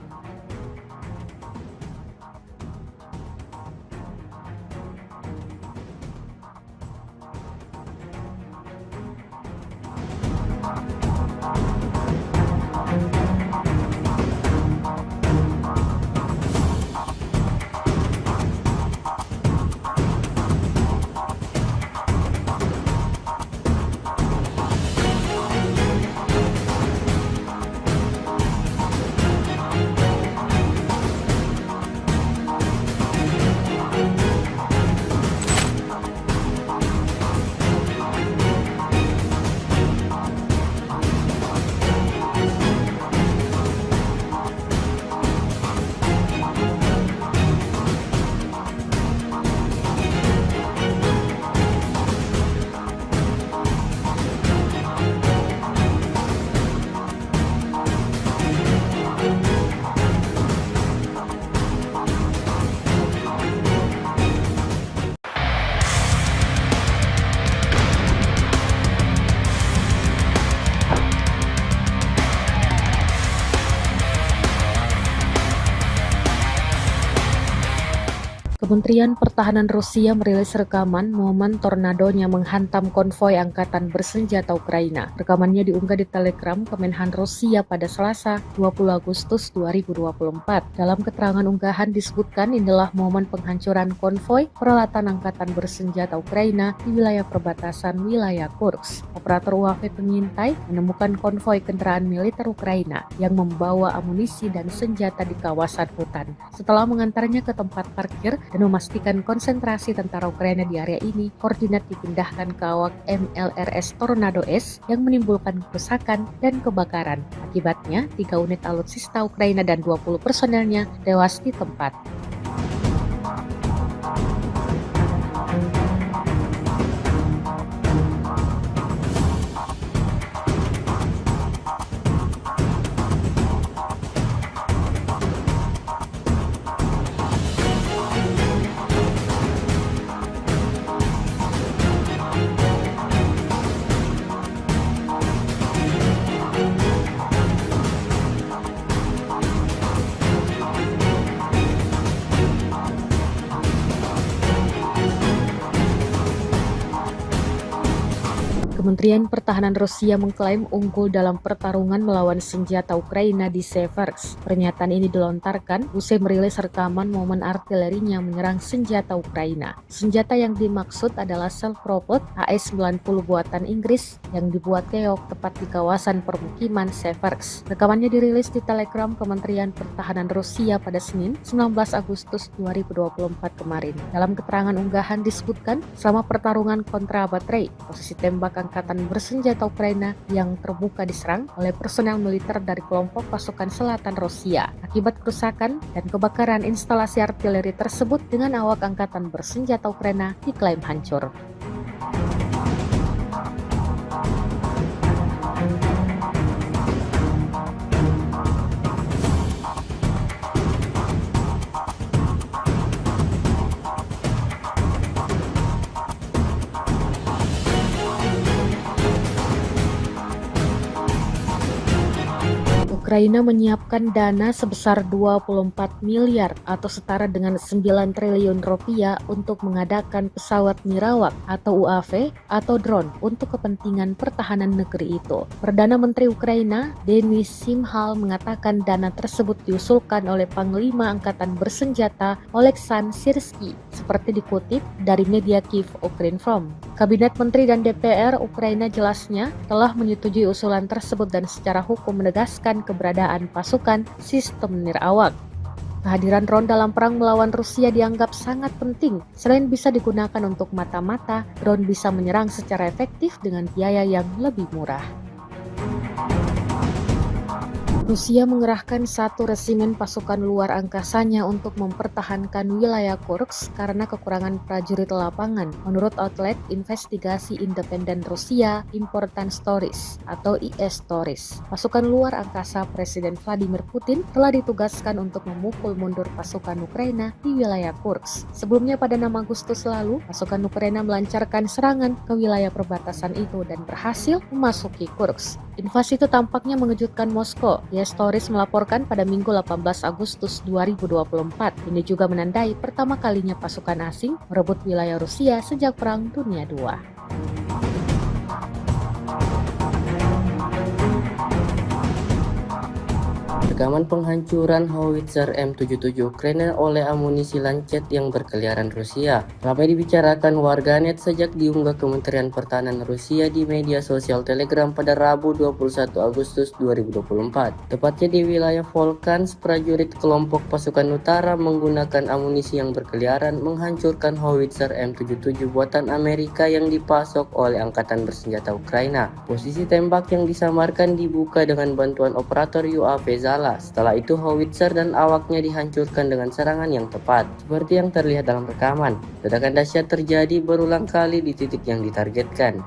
Kementerian Pertahanan Rusia merilis rekaman momen tornadonya menghantam konvoi Angkatan Bersenjata Ukraina. Rekamannya diunggah di Telegram Kemenhan Rusia pada Selasa 20 Agustus 2024. Dalam keterangan unggahan disebutkan inilah momen penghancuran konvoi peralatan Angkatan Bersenjata Ukraina di wilayah perbatasan wilayah Kursk. Operator UAV pengintai menemukan konvoi kendaraan militer Ukraina yang membawa amunisi dan senjata di kawasan hutan. Setelah mengantarnya ke tempat parkir dan memastikan konsentrasi tentara Ukraina di area ini, koordinat dipindahkan ke awak MLRS Tornado S yang menimbulkan kerusakan dan kebakaran. Akibatnya, 3 unit alutsista Ukraina dan 20 personelnya tewas di tempat. Kementerian Pertahanan Rusia mengklaim unggul dalam pertarungan melawan senjata Ukraina di Seversk. Pernyataan ini dilontarkan usai merilis rekaman momen artilerinya menyerang senjata Ukraina. Senjata yang dimaksud adalah self-propelled AS-90 buatan Inggris yang dibuat keok tepat di kawasan permukiman Seversk. Rekamannya dirilis di Telegram Kementerian Pertahanan Rusia pada Senin, 19 Agustus 2024 kemarin. Dalam keterangan unggahan disebutkan, selama pertarungan kontra baterai, posisi tembak angkatan bersenjata Ukraina yang terbuka diserang oleh personel militer dari kelompok pasukan selatan Rusia. Akibat kerusakan dan kebakaran instalasi artileri tersebut dengan awak angkatan bersenjata Ukraina diklaim hancur. Ukraina menyiapkan dana sebesar 24 miliar atau setara dengan 9 triliun rupiah untuk mengadakan pesawat nirawak atau UAV atau drone untuk kepentingan pertahanan negeri itu. Perdana Menteri Ukraina, Denis Shmyhal, mengatakan dana tersebut diusulkan oleh Panglima Angkatan Bersenjata Oleksandr Syrsky, seperti dikutip dari media Kyiv Ukrinform. Kabinet Menteri dan DPR Ukraina jelasnya telah menyetujui usulan tersebut dan secara hukum menegaskan keberadaan pasukan sistem nirawak. Kehadiran drone dalam perang melawan Rusia dianggap sangat penting. Selain bisa digunakan untuk mata-mata, drone bisa menyerang secara efektif dengan biaya yang lebih murah. Rusia mengerahkan 1 resimen pasukan luar angkasanya untuk mempertahankan wilayah Kursk karena kekurangan prajurit lapangan, menurut outlet investigasi independen Rusia Important Stories atau IS Stories. Pasukan luar angkasa Presiden Vladimir Putin telah ditugaskan untuk memukul mundur pasukan Ukraina di wilayah Kursk. Sebelumnya pada 6 Agustus lalu, pasukan Ukraina melancarkan serangan ke wilayah perbatasan itu dan berhasil memasuki Kursk. Invasi itu tampaknya mengejutkan Moskow. IS Stories melaporkan pada Minggu 18 Agustus 2024. Ini juga menandai pertama kalinya pasukan asing merebut wilayah Rusia sejak Perang Dunia II. Rekaman penghancuran howitzer M77 Ukraina oleh amunisi Lancet yang berkeliaran Rusia ramai dibicarakan warganet sejak diunggah Kementerian Pertahanan Rusia di media sosial Telegram pada Rabu 21 Agustus 2024. Tepatnya di wilayah Volkans, prajurit kelompok pasukan utara menggunakan amunisi yang berkeliaran menghancurkan howitzer M77 buatan Amerika yang dipasok oleh Angkatan Bersenjata Ukraina. Posisi tembak yang disamarkan dibuka dengan bantuan operator UAV Zala. Setelah itu howitzer dan awaknya dihancurkan dengan serangan yang tepat, seperti yang terlihat dalam rekaman. Ledakan dahsyat terjadi berulang kali di titik yang ditargetkan.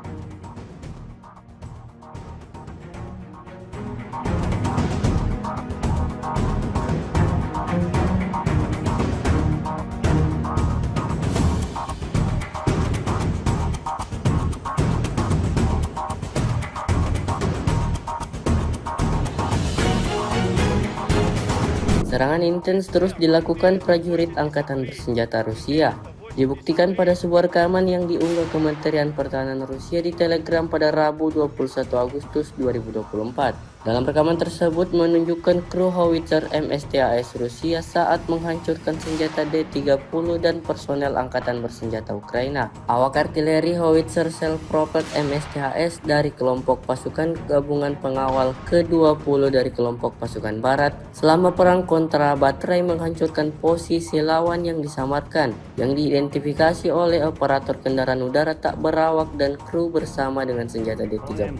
Serangan intens terus dilakukan prajurit Angkatan Bersenjata Rusia. Dibuktikan pada sebuah rekaman yang diunggah Kementerian Pertahanan Rusia di Telegram pada Rabu 21 Agustus 2024. Dalam rekaman tersebut menunjukkan kru howitzer MSTAS Rusia saat menghancurkan senjata D-30 dan personel Angkatan Bersenjata Ukraina. Awak artileri howitzer self-propelled MSTAS dari kelompok pasukan gabungan pengawal ke-20 dari kelompok pasukan barat selama perang kontra baterai menghancurkan posisi lawan yang disamarkan, yang diidentifikasi oleh operator kendaraan udara tak berawak dan kru bersama dengan senjata D-30.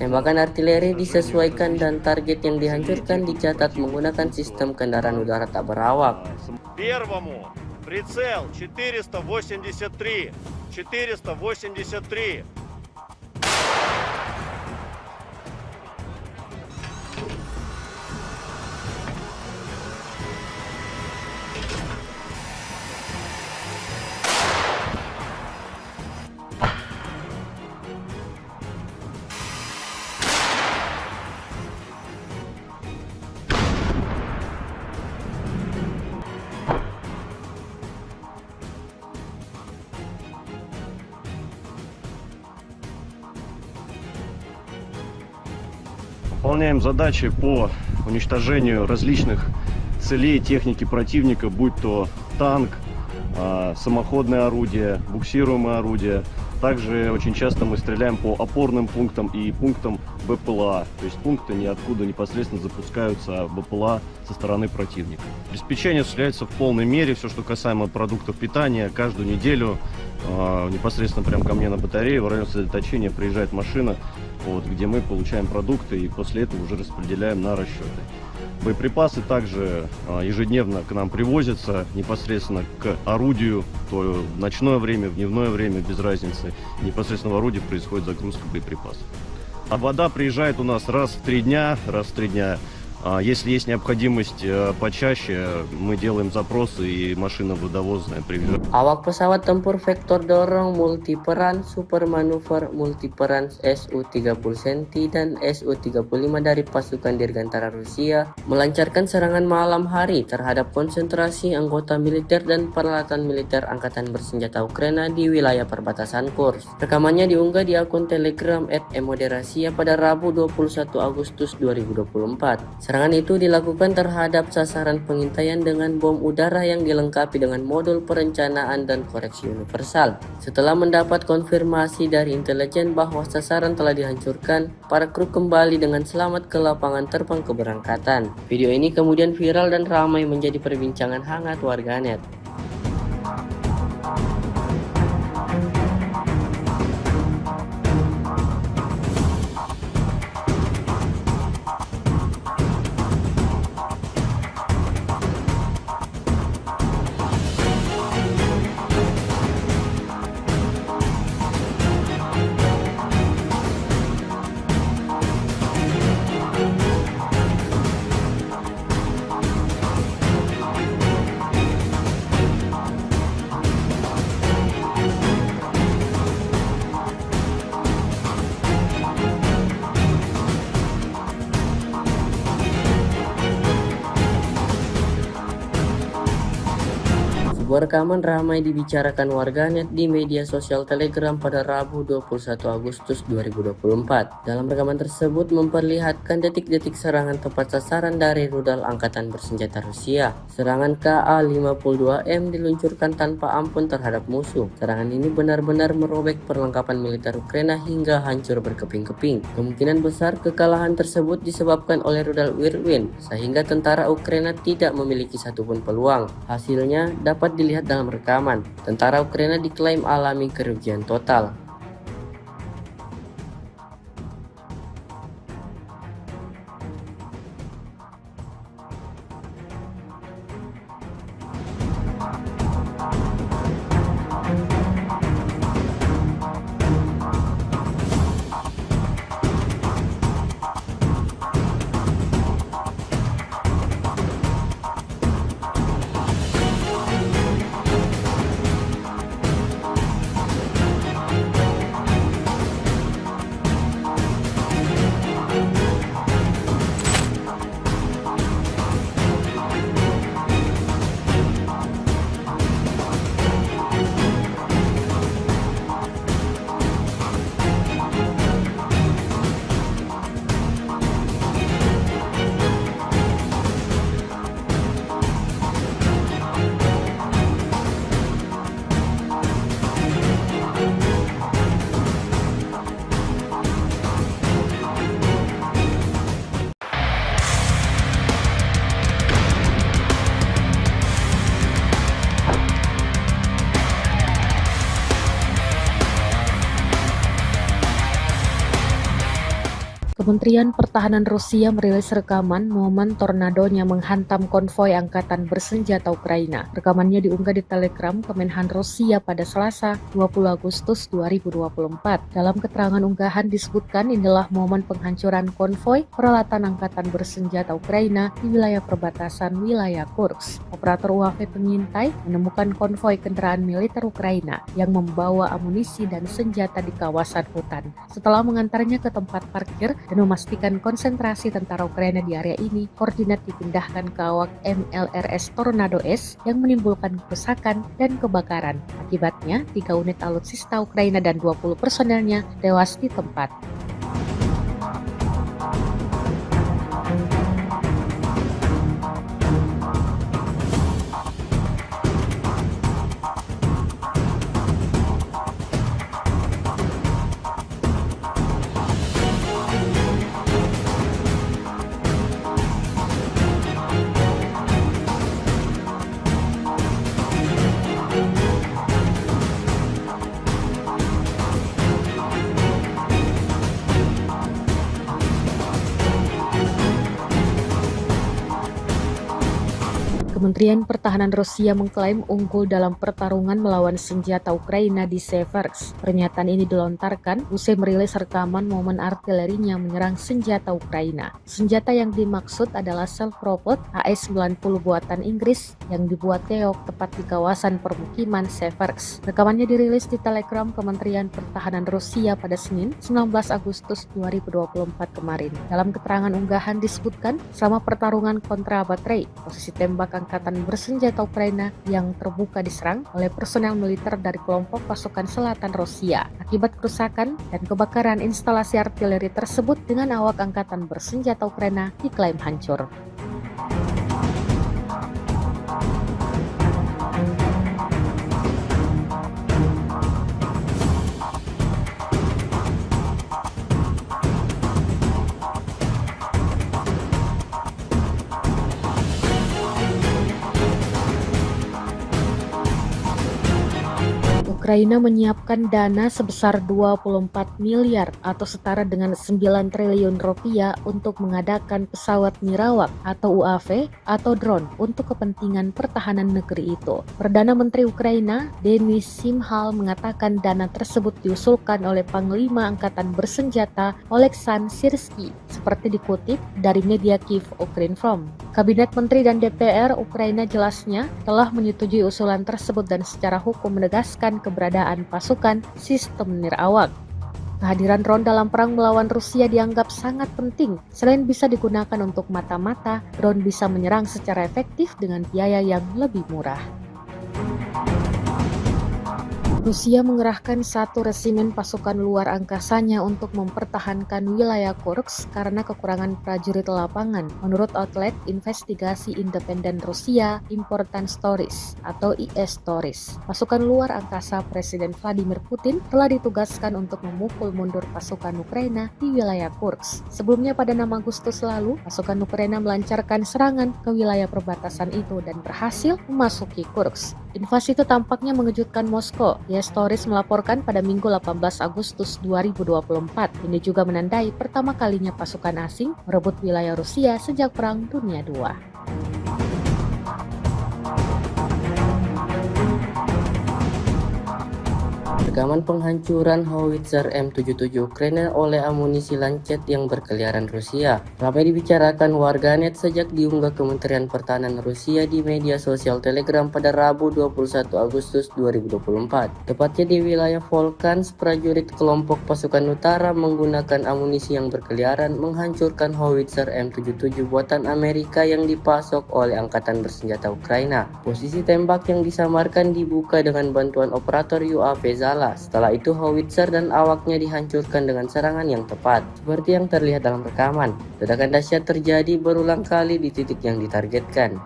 Tembakan artileri disesuaikan dan target yang dihancurkan dicatat menggunakan sistem kendaraan udara tak berawak. Первому прицел 483. 483. Выполняем задачи по уничтожению различных целей техники противника, будь то танк, самоходное орудие, буксируемое орудие. Также очень часто мы стреляем по опорным пунктам и пунктам БПЛА, то есть пункты, ниоткуда непосредственно запускаются БПЛА со стороны противника. Обеспечение осуществляется в полной мере, все, что касаемо продуктов питания, каждую неделю непосредственно прямо ко мне на батарее в район сосредоточения приезжает машина, где мы получаем продукты и после этого уже распределяем на расчеты. Боеприпасы также ежедневно к нам привозятся непосредственно к орудию, то в ночное время, в дневное время, без разницы. Непосредственно в орудии происходит загрузка боеприпасов. А вода приезжает у нас раз в 3 дня. Если есть необходимость почаще, мы делаем запросы и машина водовозная привезет. Awak pesawat tempur vektor dorong multiperan super manuver multiperan Su-30 Senti dan Su-35 dari pasukan Dirgantara Rusia melancarkan serangan malam hari terhadap konsentrasi anggota militer dan peralatan militer Angkatan Bersenjata Ukraina di wilayah perbatasan Kursk. Rekamannya diunggah di akun Telegram @emoderasia pada Rabu 21 Agustus 2024. Serangan itu dilakukan terhadap sasaran pengintaian dengan bom udara yang dilengkapi dengan modul perencanaan dan koreksi universal. Setelah mendapat konfirmasi dari intelijen bahwa sasaran telah dihancurkan, para kru kembali dengan selamat ke lapangan terbang keberangkatan. Video ini kemudian viral dan ramai menjadi perbincangan hangat warganet. Sebuah rekaman ramai dibicarakan warganet di media sosial Telegram pada Rabu 21 Agustus 2024. Dalam rekaman tersebut memperlihatkan detik-detik serangan tepat sasaran dari rudal Angkatan Bersenjata Rusia. Serangan Ka-52M diluncurkan tanpa ampun terhadap musuh. Serangan ini benar-benar merobek perlengkapan militer Ukraina hingga hancur berkeping-keping. Kemungkinan besar kekalahan tersebut disebabkan oleh rudal Whirlwind, sehingga tentara Ukraina tidak memiliki satupun peluang. Hasilnya dapat dilihat dalam rekaman. Tentara Ukraina diklaim alami kerugian total. Kementerian Pertahanan Rusia merilis rekaman momen tornadonya menghantam konvoi Angkatan Bersenjata Ukraina. Rekamannya diunggah di Telegram Kemenhan Rusia pada Selasa 20 Agustus 2024. Dalam keterangan unggahan disebutkan inilah momen penghancuran konvoi peralatan Angkatan Bersenjata Ukraina di wilayah perbatasan wilayah Kursk. Operator UAV pengintai menemukan konvoi kendaraan militer Ukraina yang membawa amunisi dan senjata di kawasan hutan. Setelah mengantarnya ke tempat parkir dan memastikan konsentrasi tentara Ukraina di area ini, koordinat dipindahkan ke awak MLRS Tornado S yang menimbulkan kerusakan dan kebakaran. Akibatnya, 3 unit alutsista Ukraina dan 20 personelnya tewas di tempat. Kementerian Pertahanan Rusia mengklaim unggul dalam pertarungan melawan senjata Ukraina di Seversk. Pernyataan ini dilontarkan usai merilis rekaman momen artilerinya menyerang senjata Ukraina. Senjata yang dimaksud adalah self-propelled AS-90 buatan Inggris yang dibuat Teok tepat di kawasan permukiman Seversk. Rekamannya dirilis di Telegram Kementerian Pertahanan Rusia pada Senin, 19 Agustus 2024 kemarin. Dalam keterangan unggahan disebutkan, selama pertarungan kontra baterai, posisi tembak angkatan bersenjata Ukraina yang terbuka diserang oleh personel militer dari kelompok pasukan selatan Rusia. Akibat kerusakan dan kebakaran instalasi artileri tersebut dengan awak angkatan bersenjata Ukraina diklaim hancur. Ukraina menyiapkan dana sebesar 24 miliar atau setara dengan 9 triliun rupiah untuk mengadakan pesawat nirawak atau UAV atau drone untuk kepentingan pertahanan negeri itu. Perdana Menteri Ukraina, Denis Shmyhal, mengatakan dana tersebut diusulkan oleh Panglima Angkatan Bersenjata Oleksandr Syrsky, seperti dikutip dari media Kyiv Ukrinform. Kabinet Menteri dan DPR Ukraina jelasnya telah menyetujui usulan tersebut dan secara hukum menegaskan keberadaan pasukan sistem nirawak. Kehadiran drone dalam perang melawan Rusia dianggap sangat penting. Selain bisa digunakan untuk mata-mata, drone bisa menyerang secara efektif dengan biaya yang lebih murah. Rusia mengerahkan 1 resimen pasukan luar angkasanya untuk mempertahankan wilayah Kursk karena kekurangan prajurit lapangan, menurut outlet investigasi independen Rusia Important Stories atau IS Stories. Pasukan luar angkasa Presiden Vladimir Putin telah ditugaskan untuk memukul mundur pasukan Ukraina di wilayah Kursk. Sebelumnya pada 6 Agustus lalu, pasukan Ukraina melancarkan serangan ke wilayah perbatasan itu dan berhasil memasuki Kursk. Invasi itu tampaknya mengejutkan Moskow. IS Stories melaporkan pada Minggu 18 Agustus 2024. Ini juga menandai pertama kalinya pasukan asing merebut wilayah Rusia sejak Perang Dunia II. Rekaman penghancuran howitzer M77 Ukraina oleh amunisi Lancet yang berkeliaran Rusia ramai dibicarakan warganet sejak diunggah Kementerian Pertahanan Rusia di media sosial Telegram pada Rabu 21 Agustus 2024. Tepatnya di wilayah Volkhans, prajurit kelompok pasukan utara menggunakan amunisi yang berkeliaran menghancurkan howitzer M77 buatan Amerika yang dipasok oleh Angkatan Bersenjata Ukraina. Posisi tembak yang disamarkan dibuka dengan bantuan operator UAV Zala. Setelah itu howitzer dan awaknya dihancurkan dengan serangan yang tepat. Seperti yang terlihat dalam rekaman, ledakan dahsyat terjadi berulang kali di titik yang ditargetkan.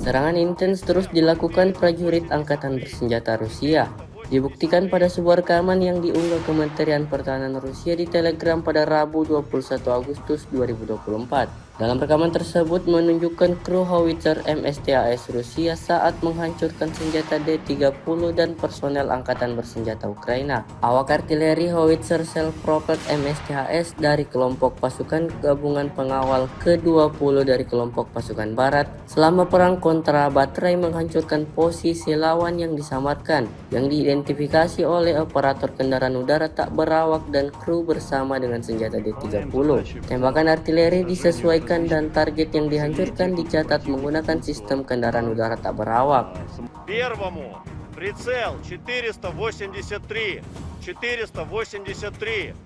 Serangan intens terus dilakukan prajurit Angkatan Bersenjata Rusia. Dibuktikan pada sebuah rekaman yang diunggah Kementerian Pertahanan Rusia di Telegram pada Rabu 21 Agustus 2024. Dalam rekaman tersebut menunjukkan kru howitzer MSTAS Rusia saat menghancurkan senjata D-30 dan personel Angkatan Bersenjata Ukraina. Awak artileri howitzer self-propelled MSTAS dari kelompok pasukan gabungan pengawal ke-20 dari kelompok pasukan barat selama perang kontra baterai menghancurkan posisi lawan yang disamarkan, yang diidentifikasi oleh operator kendaraan udara tak berawak dan kru bersama dengan senjata D-30. Tembakan artileri disesuaikan dan target yang dihancurkan dicatat menggunakan sistem kendaraan udara tak berawak. Первому прицел 483. 483.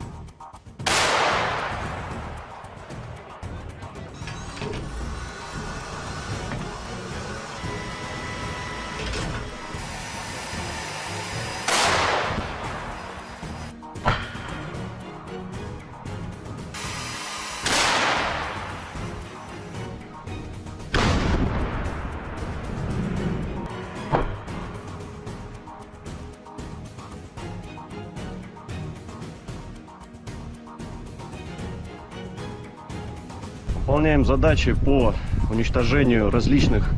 Выполняем задачи по уничтожению различных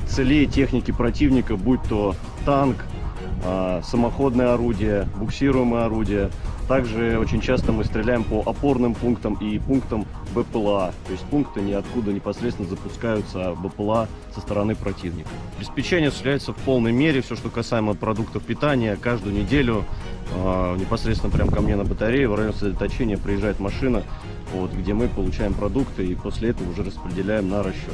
целей техники противника, будь то танк, самоходное орудие, буксируемое орудие. Также очень часто мы стреляем по опорным пунктам и пунктам БПЛА. То есть пункты ниоткуда непосредственно запускаются БПЛА со стороны противника. Обеспечение осуществляется в полной мере. Все, что касаемо продуктов питания, каждую неделю непосредственно прямо ко мне на батарее в районе сосредоточения приезжает машина, где мы получаем продукты и после этого уже распределяем на расчеты.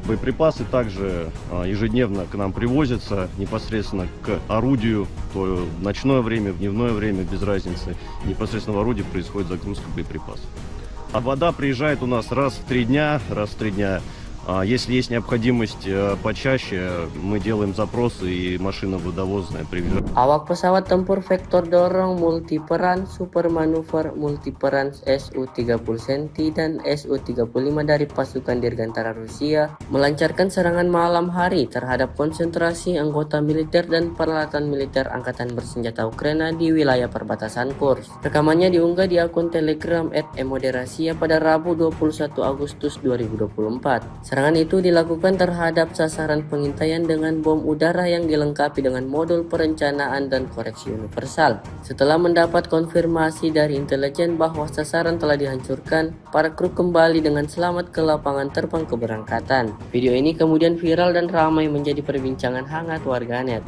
Боеприпасы также ежедневно к нам привозятся непосредственно к орудию, то в ночное время, в дневное время, без разницы. Непосредственно в орудии происходит загрузка боеприпасов. А вода приезжает у нас раз в 3 дня. Если есть необходимость почаще, мы делаем запросы и машина водовозная приезжает. Awak pesawat tempur vektor dorong multiperan super manuver multiperan Su-30 Senti dan Su-35 dari pasukan Dirgantara Rusia melancarkan serangan malam hari terhadap konsentrasi anggota militer dan peralatan militer Angkatan Bersenjata Ukraina di wilayah perbatasan Kursk. Rekamannya diunggah di akun Telegram @emoderasia pada Rabu 21 Agustus 2024. Serangan itu dilakukan terhadap sasaran pengintaian dengan bom udara yang dilengkapi dengan modul perencanaan dan koreksi universal. Setelah mendapat konfirmasi dari intelijen bahwa sasaran telah dihancurkan, para kru kembali dengan selamat ke lapangan terbang keberangkatan. Video ini kemudian viral dan ramai menjadi perbincangan hangat warganet.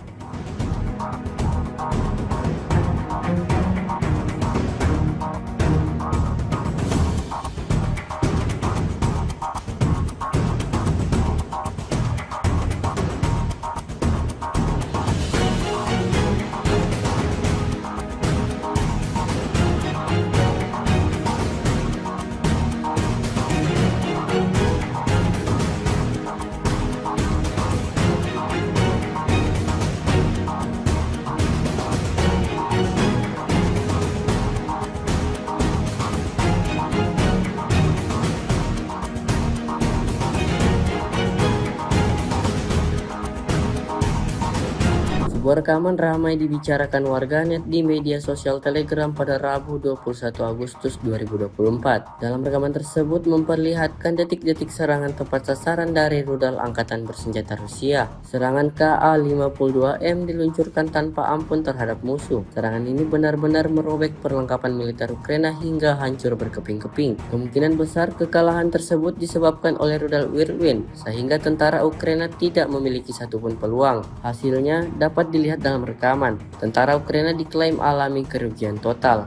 Sebuah rekaman ramai dibicarakan warganet di media sosial Telegram pada Rabu 21 Agustus 2024. Dalam rekaman tersebut memperlihatkan detik-detik serangan tepat sasaran dari rudal Angkatan Bersenjata Rusia. Serangan Ka-52M diluncurkan tanpa ampun terhadap musuh. Serangan ini benar-benar merobek perlengkapan militer Ukraina hingga hancur berkeping-keping. Kemungkinan besar kekalahan tersebut disebabkan oleh rudal Whirlwind, sehingga tentara Ukraina tidak memiliki satupun peluang. Hasilnya dapat dilihat dalam rekaman. Tentara Ukraina diklaim alami kerugian total.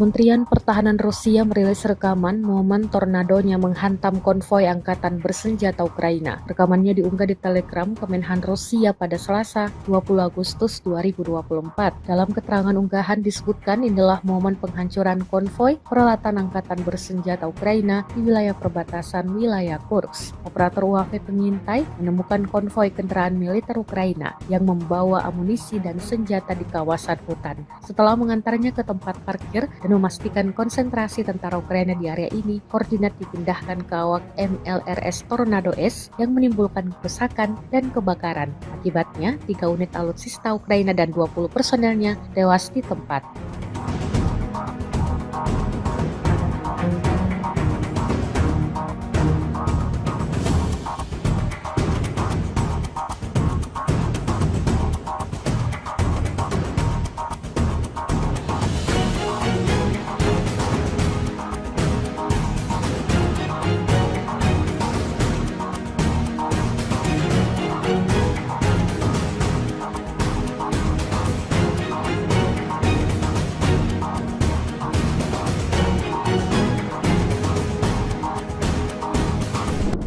Kementerian Pertahanan Rusia merilis rekaman momen tornadonya menghantam konvoi Angkatan Bersenjata Ukraina. Rekamannya diunggah di Telegram Kemenhan Rusia pada Selasa 20 Agustus 2024. Dalam keterangan unggahan disebutkan inilah momen penghancuran konvoi peralatan Angkatan Bersenjata Ukraina di wilayah perbatasan wilayah Kursk. Operator UAV pengintai menemukan konvoi kendaraan militer Ukraina yang membawa amunisi dan senjata di kawasan hutan. Setelah mengantarnya ke tempat parkir dan memastikan konsentrasi tentara Ukraina di area ini, koordinat dipindahkan ke awak MLRS Tornado S yang menimbulkan kerusakan dan kebakaran. Akibatnya, 3 unit alutsista Ukraina dan 20 personelnya tewas di tempat.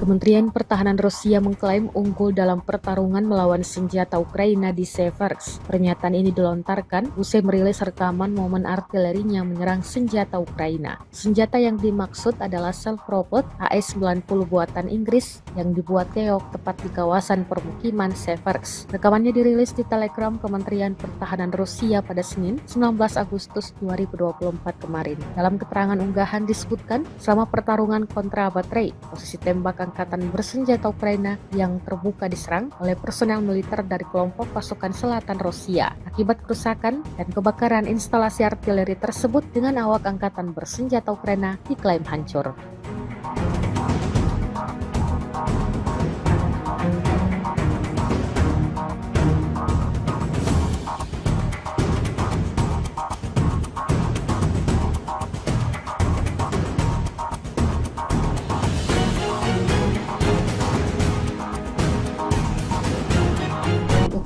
Kementerian Pertahanan Rusia mengklaim unggul dalam pertarungan melawan senjata Ukraina di Seversk. Pernyataan ini dilontarkan usai merilis rekaman momen artilerinya menyerang senjata Ukraina. Senjata yang dimaksud adalah self-propelled AS-90 buatan Inggris yang dibuat Keok tepat di kawasan permukiman Seversk. Rekamannya dirilis di Telegram Kementerian Pertahanan Rusia pada Senin, 19 Agustus 2024 kemarin. Dalam keterangan unggahan disebutkan, selama pertarungan kontra baterai, posisi tembak angkatan bersenjata Ukraina yang terbuka diserang oleh personel militer dari kelompok pasukan selatan Rusia. Akibat kerusakan dan kebakaran instalasi artileri tersebut dengan awak angkatan bersenjata Ukraina diklaim hancur.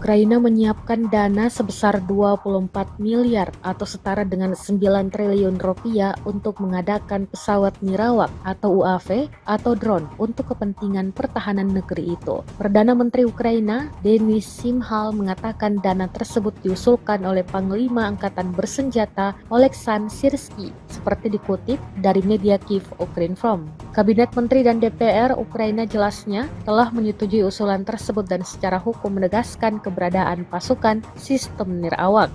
Ukraina menyiapkan dana sebesar 24 miliar atau setara dengan 9 triliun rupiah untuk mengadakan pesawat nirawak atau UAV atau drone untuk kepentingan pertahanan negeri itu. Perdana Menteri Ukraina, Denis Shmyhal, mengatakan dana tersebut diusulkan oleh Panglima Angkatan Bersenjata Oleksandr Syrsky, seperti dikutip dari media Kyiv Ukrinform. Kabinet Menteri dan DPR Ukraina jelasnya telah menyetujui usulan tersebut dan secara hukum menegaskan keberadaan pasukan sistem nirawak.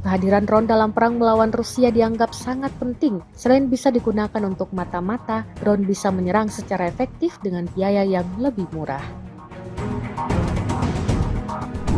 Kehadiran drone dalam perang melawan Rusia dianggap sangat penting. Selain bisa digunakan untuk mata-mata, drone bisa menyerang secara efektif dengan biaya yang lebih murah.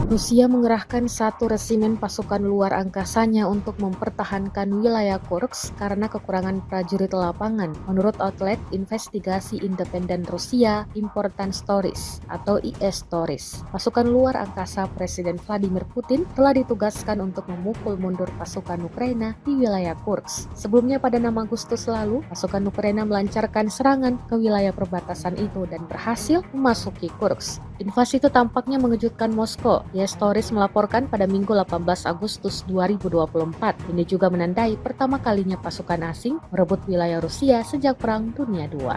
Rusia mengerahkan 1 resimen pasukan luar angkasanya untuk mempertahankan wilayah Kursk karena kekurangan prajurit lapangan, menurut outlet investigasi independen Rusia Important Stories atau IS Stories. Pasukan luar angkasa Presiden Vladimir Putin telah ditugaskan untuk memukul mundur pasukan Ukraina di wilayah Kursk. Sebelumnya pada 6 Agustus lalu, pasukan Ukraina melancarkan serangan ke wilayah perbatasan itu dan berhasil memasuki Kursk. Invasi itu tampaknya mengejutkan Moskow. IS Stories melaporkan pada Minggu 18 Agustus 2024. Ini juga menandai pertama kalinya pasukan asing merebut wilayah Rusia sejak Perang Dunia II.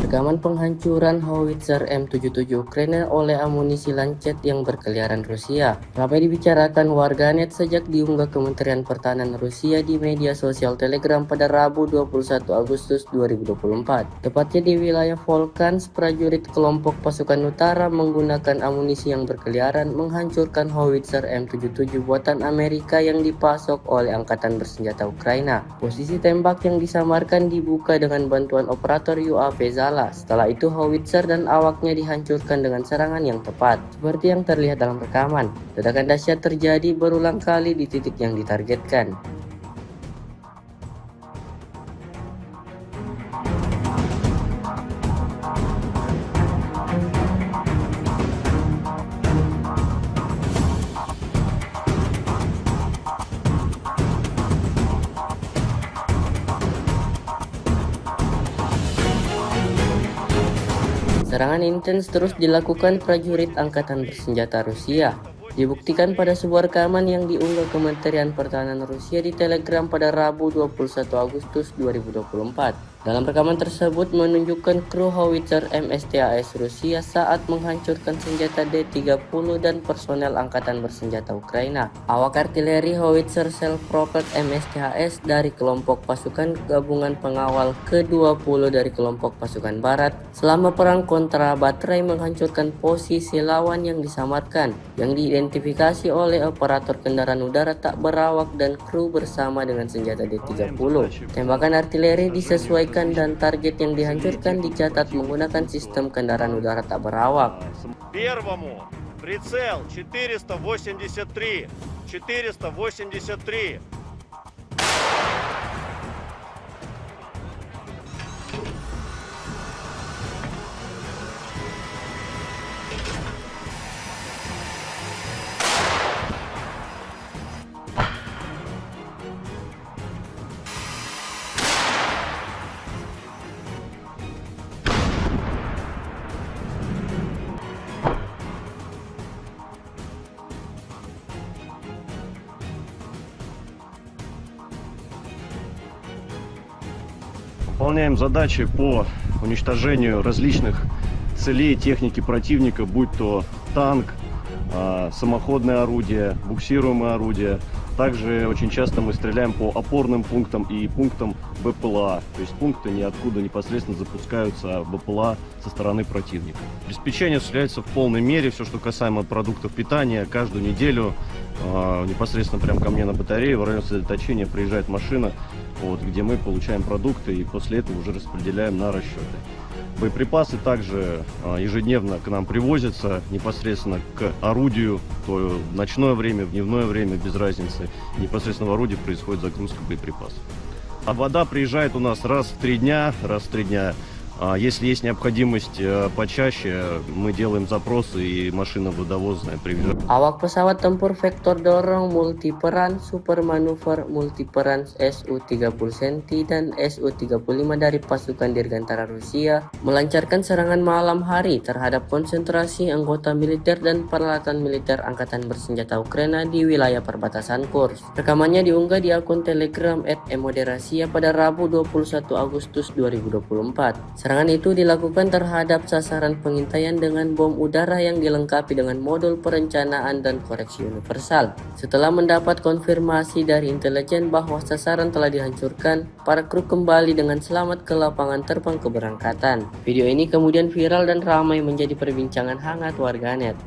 Rekaman penghancuran howitzer M77 Ukraina oleh amunisi Lancet yang berkeliaran Rusia ramai dibicarakan warganet sejak diunggah Kementerian Pertahanan Rusia di media sosial Telegram pada Rabu 21 Agustus 2024. Tepatnya di wilayah Volkans, prajurit kelompok pasukan utara menggunakan amunisi yang berkeliaran menghancurkan howitzer M77 buatan Amerika yang dipasok oleh Angkatan Bersenjata Ukraina. Posisi tembak yang disamarkan dibuka dengan bantuan operator UAV Zala. Setelah itu howitzer dan awaknya dihancurkan dengan serangan yang tepat. Seperti yang terlihat dalam rekaman, ledakan dahsyat terjadi berulang kali di titik yang ditargetkan. Serangan intens terus dilakukan prajurit Angkatan Bersenjata Rusia. Dibuktikan pada sebuah rekaman yang diunggah Kementerian Pertahanan Rusia di Telegram pada Rabu 21 Agustus 2024. Dalam rekaman tersebut menunjukkan kru howitzer MSTAS Rusia saat menghancurkan senjata D-30 dan personel Angkatan Bersenjata Ukraina. Awak artileri howitzer self-propelled MSTAS dari kelompok pasukan gabungan pengawal ke-20 dari kelompok pasukan barat selama perang kontra baterai menghancurkan posisi lawan yang disamarkan, yang diidentifikasi oleh operator kendaraan udara tak berawak dan kru bersama dengan senjata D-30. Tembakan artileri disesuaikan dan target yang dihancurkan dicatat menggunakan sistem kendaraan udara tak berawak. Первому прицел 483. 483. Выполняем задачи по уничтожению различных целей техники противника, будь то танк, самоходное орудие, буксируемое орудие. Также очень часто мы стреляем по опорным пунктам и пунктам БПЛА. То есть пункты ниоткуда непосредственно запускаются БПЛА со стороны противника. Обеспечение осуществляется в полной мере. Все, что касаемо продуктов питания, каждую неделю непосредственно прямо ко мне на батарее в район сосредоточения приезжает машина, где мы получаем продукты и после этого уже распределяем на расчеты. Боеприпасы также ежедневно к нам привозятся непосредственно к орудию, то в ночное время, в дневное время, без разницы. Непосредственно в орудии происходит загрузка боеприпасов. А вода приезжает у нас раз в 3 дня. Если есть необходимость почаще, мы делаем запросы и машина водовозная приезжает. Awak pesawat tempur vektor dorong multiperan super manuver multiperan Su-30 Senti dan Su-35 dari pasukan Dirgantara Rusia melancarkan serangan malam hari terhadap konsentrasi anggota militer dan peralatan militer Angkatan Bersenjata Ukraina di wilayah perbatasan Kursk. Rekamannya diunggah di akun Telegram @emoderasia pada Rabu 21 Agustus 2024. Serangan itu dilakukan terhadap sasaran pengintaian dengan bom udara yang dilengkapi dengan modul perencanaan dan koreksi universal. Setelah mendapat konfirmasi dari intelijen bahwa sasaran telah dihancurkan, para kru kembali dengan selamat ke lapangan terbang keberangkatan. Video ini kemudian viral dan ramai menjadi perbincangan hangat warganet.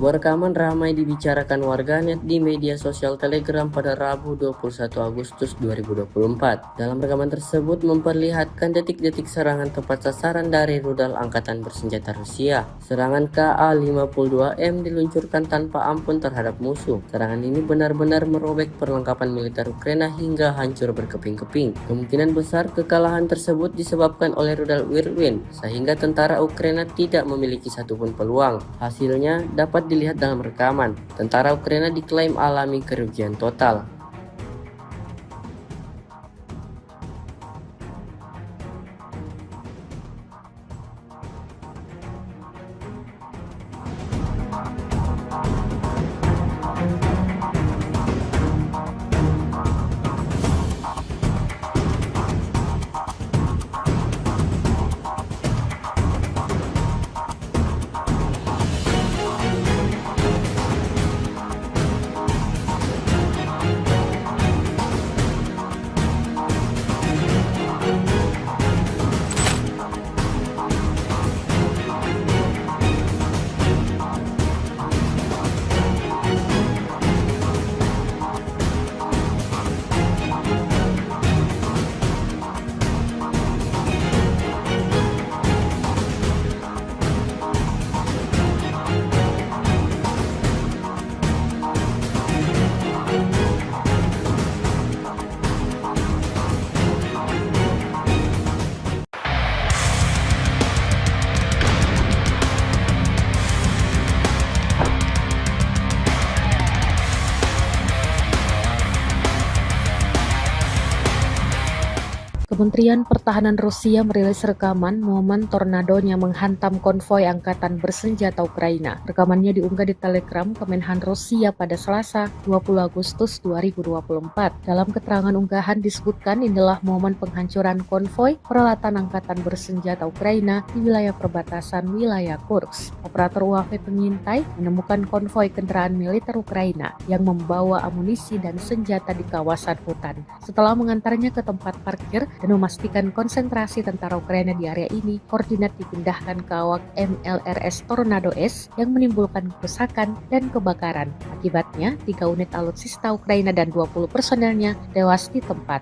Sebuah rekaman ramai dibicarakan warganet di media sosial Telegram pada Rabu 21 Agustus 2024. Dalam rekaman tersebut memperlihatkan detik-detik serangan tepat sasaran dari rudal Angkatan Bersenjata Rusia. Serangan Ka-52M diluncurkan tanpa ampun terhadap musuh. Serangan ini benar-benar merobek perlengkapan militer Ukraina hingga hancur berkeping-keping. Kemungkinan besar kekalahan tersebut disebabkan oleh rudal Whirlwind, sehingga tentara Ukraina tidak memiliki satupun peluang. Hasilnya dapat dilihat dalam rekaman. Tentara Ukraina diklaim alami kerugian total. Kementerian Pertahanan Rusia merilis rekaman momen tornadonya menghantam konvoi Angkatan Bersenjata Ukraina. Rekamannya diunggah di Telegram Kemenhan Rusia pada Selasa 20 Agustus 2024. Dalam keterangan unggahan disebutkan inilah momen penghancuran konvoi peralatan Angkatan Bersenjata Ukraina di wilayah perbatasan wilayah Kursk. Operator UAV pengintai menemukan konvoi kendaraan militer Ukraina yang membawa amunisi dan senjata di kawasan hutan. Setelah mengantarnya ke tempat parkir dan memastikan konsentrasi tentara Ukraina di area ini, koordinat dipindahkan ke awak MLRS Tornado S yang menimbulkan kerusakan dan kebakaran. Akibatnya, 3 unit alutsista Ukraina dan 20 personelnya tewas di tempat.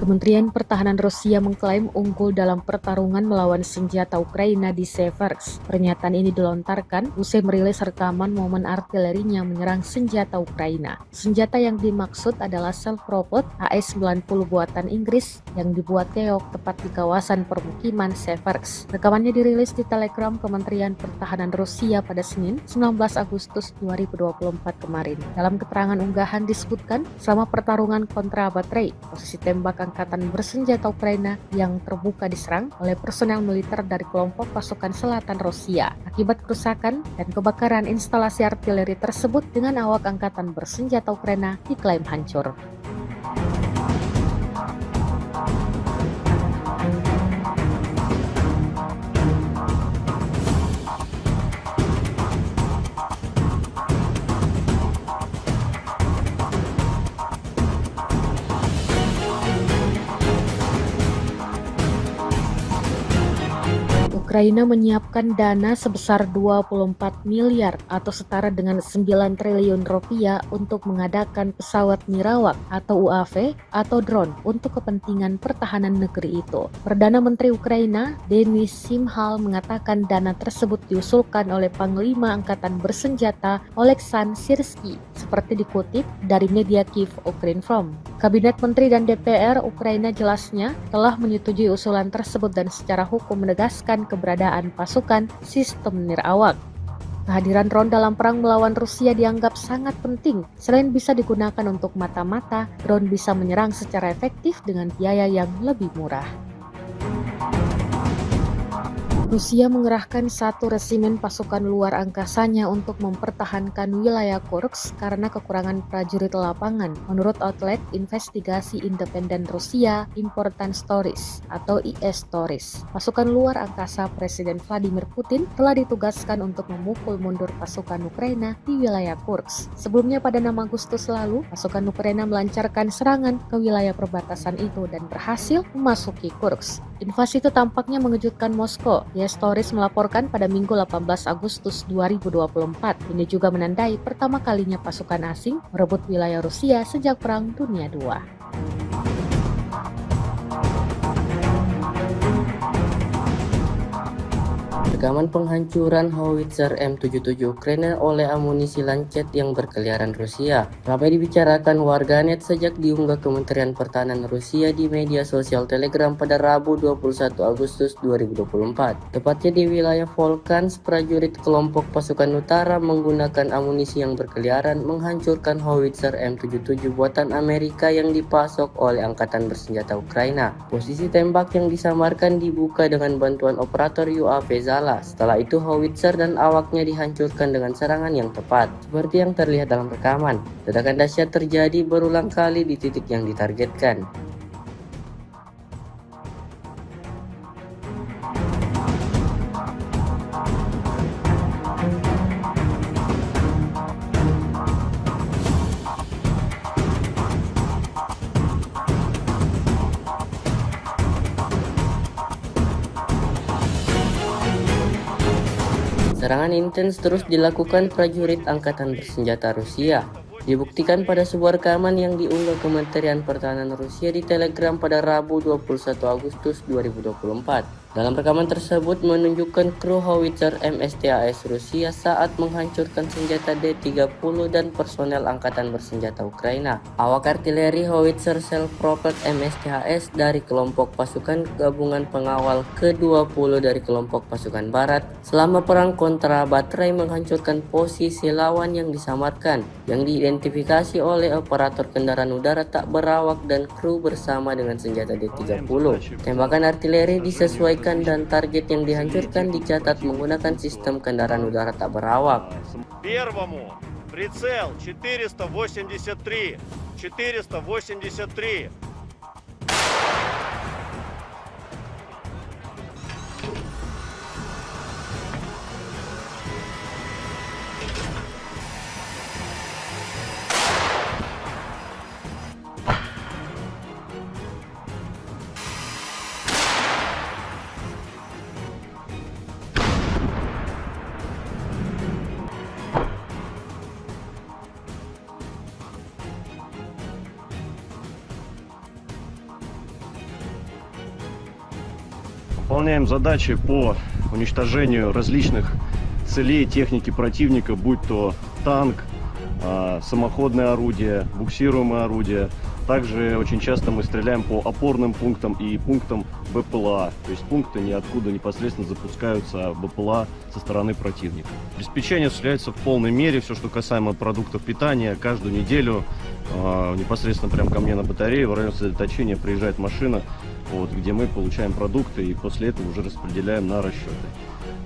Kementerian Pertahanan Rusia mengklaim unggul dalam pertarungan melawan senjata Ukraina di Seversk. Pernyataan ini dilontarkan usai merilis rekaman momen artilerinya menyerang senjata Ukraina. Senjata yang dimaksud adalah self-propelled AS-90 buatan Inggris yang dibuat keok tepat di kawasan permukiman Seversk. Rekamannya dirilis di Telegram Kementerian Pertahanan Rusia pada Senin, 19 Agustus 2024 kemarin. Dalam keterangan unggahan disebutkan, selama pertarungan kontra baterai, posisi tembak angkatan bersenjata Ukraina yang terbuka diserang oleh personel militer dari kelompok pasukan selatan Rusia. Akibat kerusakan dan kebakaran instalasi artileri tersebut dengan awak angkatan bersenjata Ukraina diklaim hancur. Ukraina menyiapkan dana sebesar 24 miliar atau setara dengan 9 triliun rupiah untuk mengadakan pesawat nirawak atau UAV atau drone untuk kepentingan pertahanan negeri itu. Perdana Menteri Ukraina, Denis Shmyhal, mengatakan dana tersebut diusulkan oleh Panglima Angkatan Bersenjata Oleksandr Syrsky, seperti dikutip dari media Kyiv Ukrinform. Kabinet Menteri dan DPR Ukraina jelasnya telah menyetujui usulan tersebut dan secara hukum menegaskan keberadaan pasukan sistem nirawak. Kehadiran drone dalam perang melawan Rusia dianggap sangat penting. Selain bisa digunakan untuk mata-mata, drone bisa menyerang secara efektif dengan biaya yang lebih murah. Rusia mengerahkan 1 resimen pasukan luar angkasanya untuk mempertahankan wilayah Kursk karena kekurangan prajurit lapangan, menurut outlet investigasi independen Rusia Important Stories atau IS Stories. Pasukan luar angkasa Presiden Vladimir Putin telah ditugaskan untuk memukul mundur pasukan Ukraina di wilayah Kursk. Sebelumnya pada 6 Agustus lalu, pasukan Ukraina melancarkan serangan ke wilayah perbatasan itu dan berhasil memasuki Kursk. Invasi itu tampaknya mengejutkan Moskow. IS Stories melaporkan pada Minggu 18 Agustus 2024. Ini juga menandai pertama kalinya pasukan asing merebut wilayah Rusia sejak Perang Dunia II. Rekaman penghancuran howitzer M77 Ukraina oleh amunisi Lancet yang berkeliaran Rusia ramai dibicarakan warganet sejak diunggah Kementerian Pertahanan Rusia di media sosial Telegram pada Rabu 21 Agustus 2024. Tepatnya di wilayah Volkhans, prajurit kelompok pasukan utara menggunakan amunisi yang berkeliaran menghancurkan howitzer M77 buatan Amerika yang dipasok oleh Angkatan Bersenjata Ukraina. Posisi tembak yang disamarkan dibuka dengan bantuan operator UAV Zala. Setelah itu howitzer dan awaknya dihancurkan dengan serangan yang tepat, seperti yang terlihat dalam rekaman. Ledakan dahsyat terjadi berulang kali di titik yang ditargetkan. Serangan intens terus dilakukan prajurit Angkatan Bersenjata Rusia. Dibuktikan pada sebuah rekaman yang diunggah Kementerian Pertahanan Rusia di Telegram pada Rabu 21 Agustus 2024. Dalam rekaman tersebut menunjukkan kru howitzer MSTAS Rusia saat menghancurkan senjata D-30 dan personel Angkatan Bersenjata Ukraina. Awak artileri howitzer self-propelled MSTAS dari kelompok pasukan gabungan pengawal ke-20 dari kelompok pasukan barat selama perang kontra baterai menghancurkan posisi lawan yang disamarkan, yang diidentifikasi oleh operator kendaraan udara tak berawak dan kru bersama dengan senjata D-30. Tembakan artileri disesuaikan dan target yang dihancurkan dicatat menggunakan sistem kendaraan udara tak berawak. Первому прицел 483. 483. выполняем задачи по уничтожению различных целей техники противника, будь то танк, самоходное орудие, буксируемое орудие. Также очень часто мы стреляем по опорным пунктам и пунктам БПЛА, то есть пункты, ниоткуда непосредственно запускаются БПЛА со стороны противника. Обеспечение осуществляется в полной мере, все, что касаемо продуктов питания, каждую неделю непосредственно прямо ко мне на батарее в район сосредоточения приезжает машина, где мы получаем продукты и после этого уже распределяем на расчеты.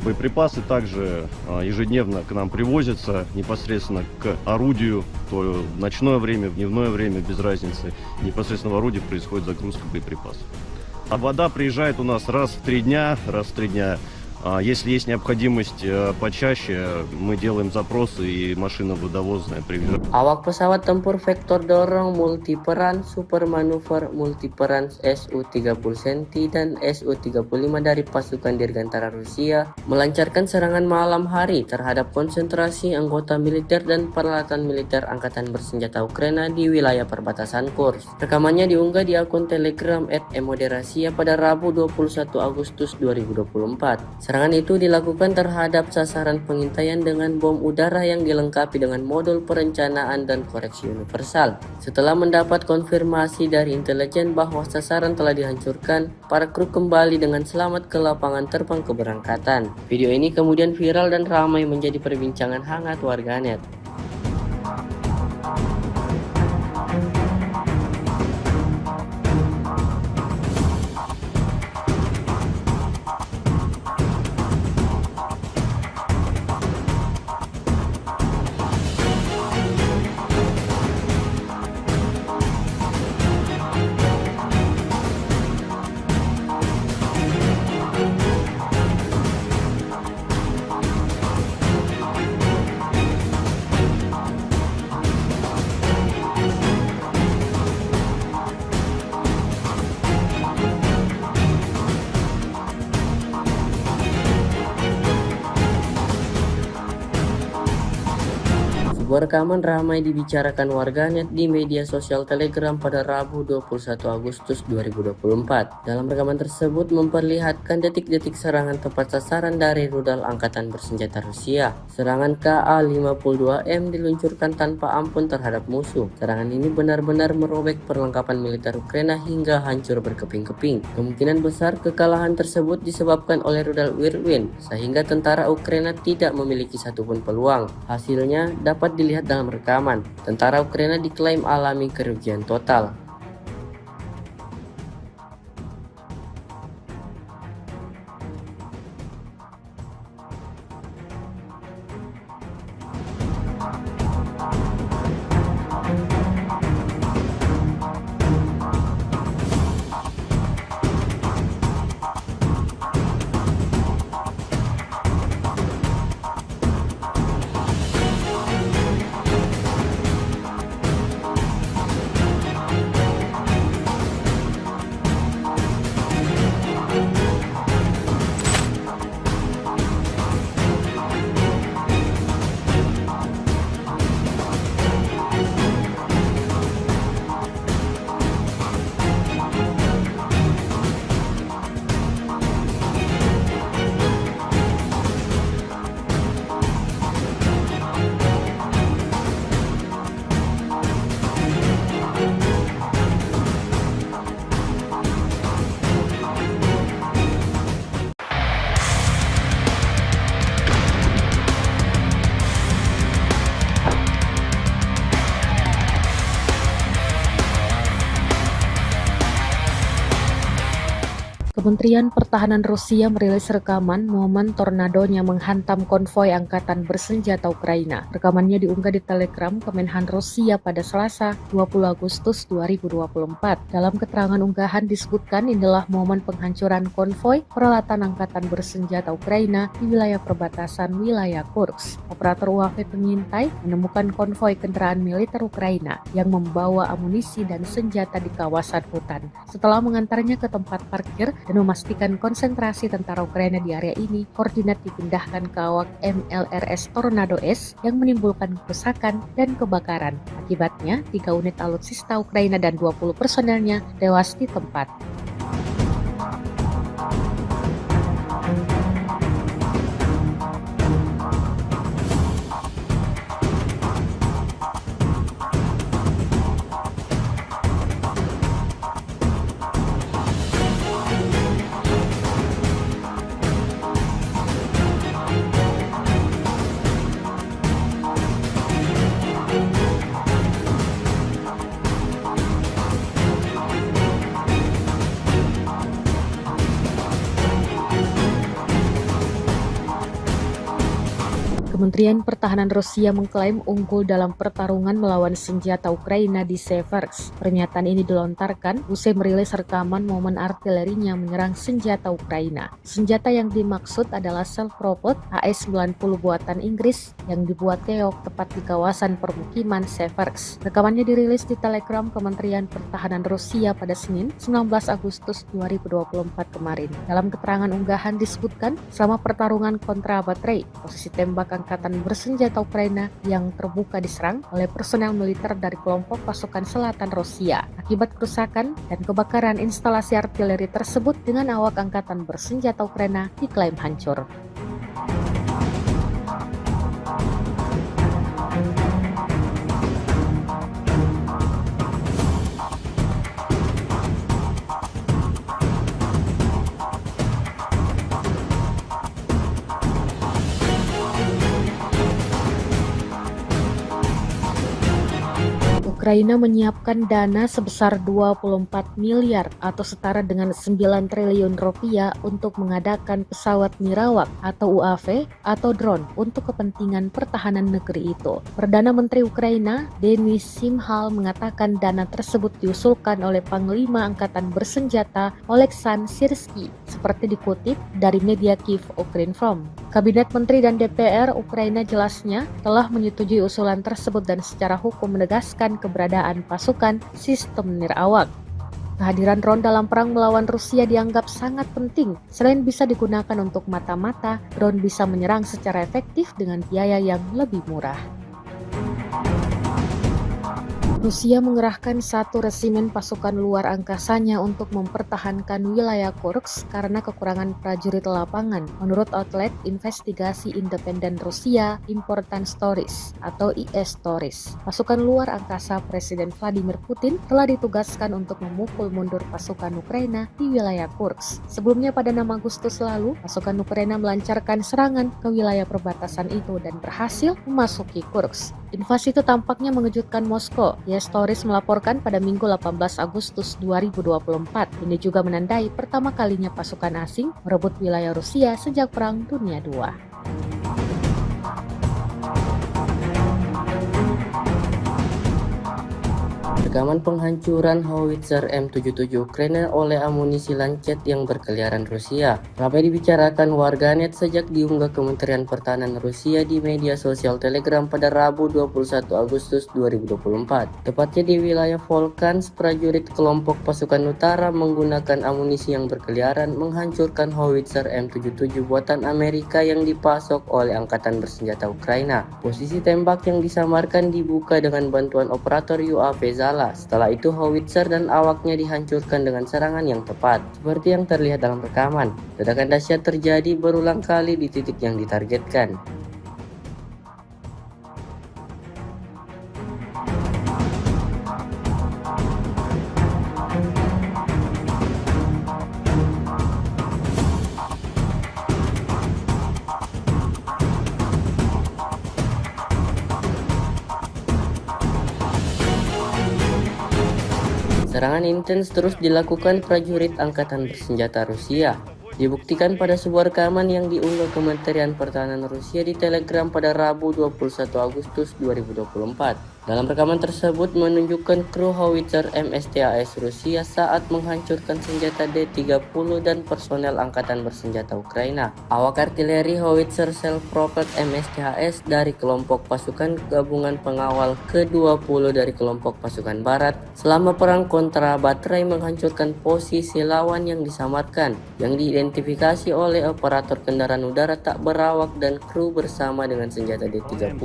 Боеприпасы также ежедневно к нам привозятся непосредственно к орудию, то в ночное время, в дневное время, без разницы. Непосредственно в орудии происходит загрузка боеприпасов. А вода приезжает у нас раз в 3 дня. Если есть необходимость почаще, мы делаем запросы и машина водовозная приезжает. Awak pesawat tempur vektor dorong multiperan super manuver multiperan Su-30 Senti dan Su-35 dari pasukan Dirgantara Rusia melancarkan serangan malam hari terhadap konsentrasi anggota militer dan peralatan militer Angkatan Bersenjata Ukraina di wilayah perbatasan Kursk. Rekamannya diunggah di akun Telegram @emoderasia pada Rabu 21 Agustus 2024. Serangan itu dilakukan terhadap sasaran pengintaian dengan bom udara yang dilengkapi dengan modul perencanaan dan koreksi universal. Setelah mendapat konfirmasi dari intelijen bahwa sasaran telah dihancurkan, para kru kembali dengan selamat ke lapangan terbang keberangkatan. Video ini kemudian viral dan ramai menjadi perbincangan hangat warganet. Sebuah rekaman ramai dibicarakan warganet di media sosial Telegram pada Rabu 21 Agustus 2024. Dalam rekaman tersebut memperlihatkan detik-detik serangan tepat sasaran dari rudal Angkatan Bersenjata Rusia. Serangan Ka-52M diluncurkan tanpa ampun terhadap musuh. Serangan ini benar-benar merobek perlengkapan militer Ukraina hingga hancur berkeping-keping. Kemungkinan besar kekalahan tersebut disebabkan oleh rudal Whirlwind, sehingga tentara Ukraina tidak memiliki satupun peluang. Hasilnya dapat dilihat dalam rekaman. Tentara Ukraina diklaim alami kerugian total. Kementerian Pertahanan Rusia merilis rekaman momen tornadonya menghantam konvoi Angkatan Bersenjata Ukraina. Rekamannya diunggah di Telegram Kemenhan Rusia pada Selasa 20 Agustus 2024. Dalam keterangan unggahan disebutkan inilah momen penghancuran konvoi peralatan Angkatan Bersenjata Ukraina di wilayah perbatasan wilayah Kursk. Operator UAV pengintai menemukan konvoi kendaraan militer Ukraina yang membawa amunisi dan senjata di kawasan hutan. Setelah mengantarnya ke tempat parkir dan memastikan konsentrasi tentara Ukraina di area ini, koordinat dipindahkan ke awak MLRS Tornado S yang menimbulkan kerusakan dan kebakaran. Akibatnya, 3 unit alutsista Ukraina dan 20 personelnya tewas di tempat. Kementerian Pertahanan Rusia mengklaim unggul dalam pertarungan melawan senjata Ukraina di Seversk. Pernyataan ini dilontarkan usai merilis rekaman momen artilerinya menyerang senjata Ukraina. Senjata yang dimaksud adalah self-propelled AS-90 buatan Inggris yang dibuat Teok tepat di kawasan permukiman Seversk. Rekamannya dirilis di Telegram Kementerian Pertahanan Rusia pada Senin 19 Agustus 2024 kemarin. Dalam keterangan unggahan disebutkan, selama pertarungan kontra baterai, posisi tembak angkatan bersenjata Ukraina yang terbuka diserang oleh personel militer dari kelompok pasukan selatan Rusia. Akibat kerusakan dan kebakaran instalasi artileri tersebut dengan awak angkatan bersenjata Ukraina diklaim hancur. Ukraina menyiapkan dana sebesar 24 miliar atau setara dengan 9 triliun rupiah untuk mengadakan pesawat nirawak atau UAV atau drone untuk kepentingan pertahanan negeri itu. Perdana Menteri Ukraina, Denis Shmyhal, mengatakan dana tersebut diusulkan oleh Panglima Angkatan Bersenjata Oleksandr Syrsky, seperti dikutip dari media Kyiv Ukrinform. Kabinet Menteri dan DPR Ukraina jelasnya telah menyetujui usulan tersebut dan secara hukum menegaskan keberadaan pasukan sistem nirawak. Kehadiran drone dalam perang melawan Rusia dianggap sangat penting. Selain bisa digunakan untuk mata-mata, drone bisa menyerang secara efektif dengan biaya yang lebih murah. Rusia mengerahkan 1 resimen pasukan luar angkasanya untuk mempertahankan wilayah Kursk karena kekurangan prajurit lapangan, menurut outlet investigasi independen Rusia Important Stories atau IS Stories. Pasukan luar angkasa Presiden Vladimir Putin telah ditugaskan untuk memukul mundur pasukan Ukraina di wilayah Kursk. Sebelumnya pada 6 Agustus lalu, pasukan Ukraina melancarkan serangan ke wilayah perbatasan itu dan berhasil memasuki Kursk. Invasi itu tampaknya mengejutkan Moskow. IS Stories melaporkan pada Minggu 18 Agustus 2024. Ini juga menandai pertama kalinya pasukan asing merebut wilayah Rusia sejak Perang Dunia II. Rekaman penghancuran howitzer M77 Ukraina oleh amunisi Lancet yang berkeliaran Rusia ramai dibicarakan warganet sejak diunggah Kementerian Pertahanan Rusia di media sosial Telegram pada Rabu 21 Agustus 2024. Tepatnya di wilayah Volchansk, prajurit kelompok pasukan utara menggunakan amunisi yang berkeliaran menghancurkan howitzer M77 buatan Amerika yang dipasok oleh Angkatan Bersenjata Ukraina. Posisi tembak yang disamarkan dibuka dengan bantuan operator UAV Zala. Setelah itu howitzer dan awaknya dihancurkan dengan serangan yang tepat. Seperti yang terlihat dalam rekaman, ledakan dahsyat terjadi berulang kali di titik yang ditargetkan. Serangan intens terus dilakukan prajurit Angkatan Bersenjata Rusia. Dibuktikan pada sebuah rekaman yang diunggah Kementerian Pertahanan Rusia di Telegram pada Rabu 21 Agustus 2024. Dalam rekaman tersebut menunjukkan kru howitzer MSTAS Rusia saat menghancurkan senjata D-30 dan personel Angkatan Bersenjata Ukraina. Awak artileri howitzer self-propelled MSTAS dari kelompok pasukan gabungan pengawal ke-20 dari kelompok pasukan barat selama perang kontra baterai menghancurkan posisi lawan yang disamarkan, yang diidentifikasi oleh operator kendaraan udara tak berawak dan kru bersama dengan senjata D-30.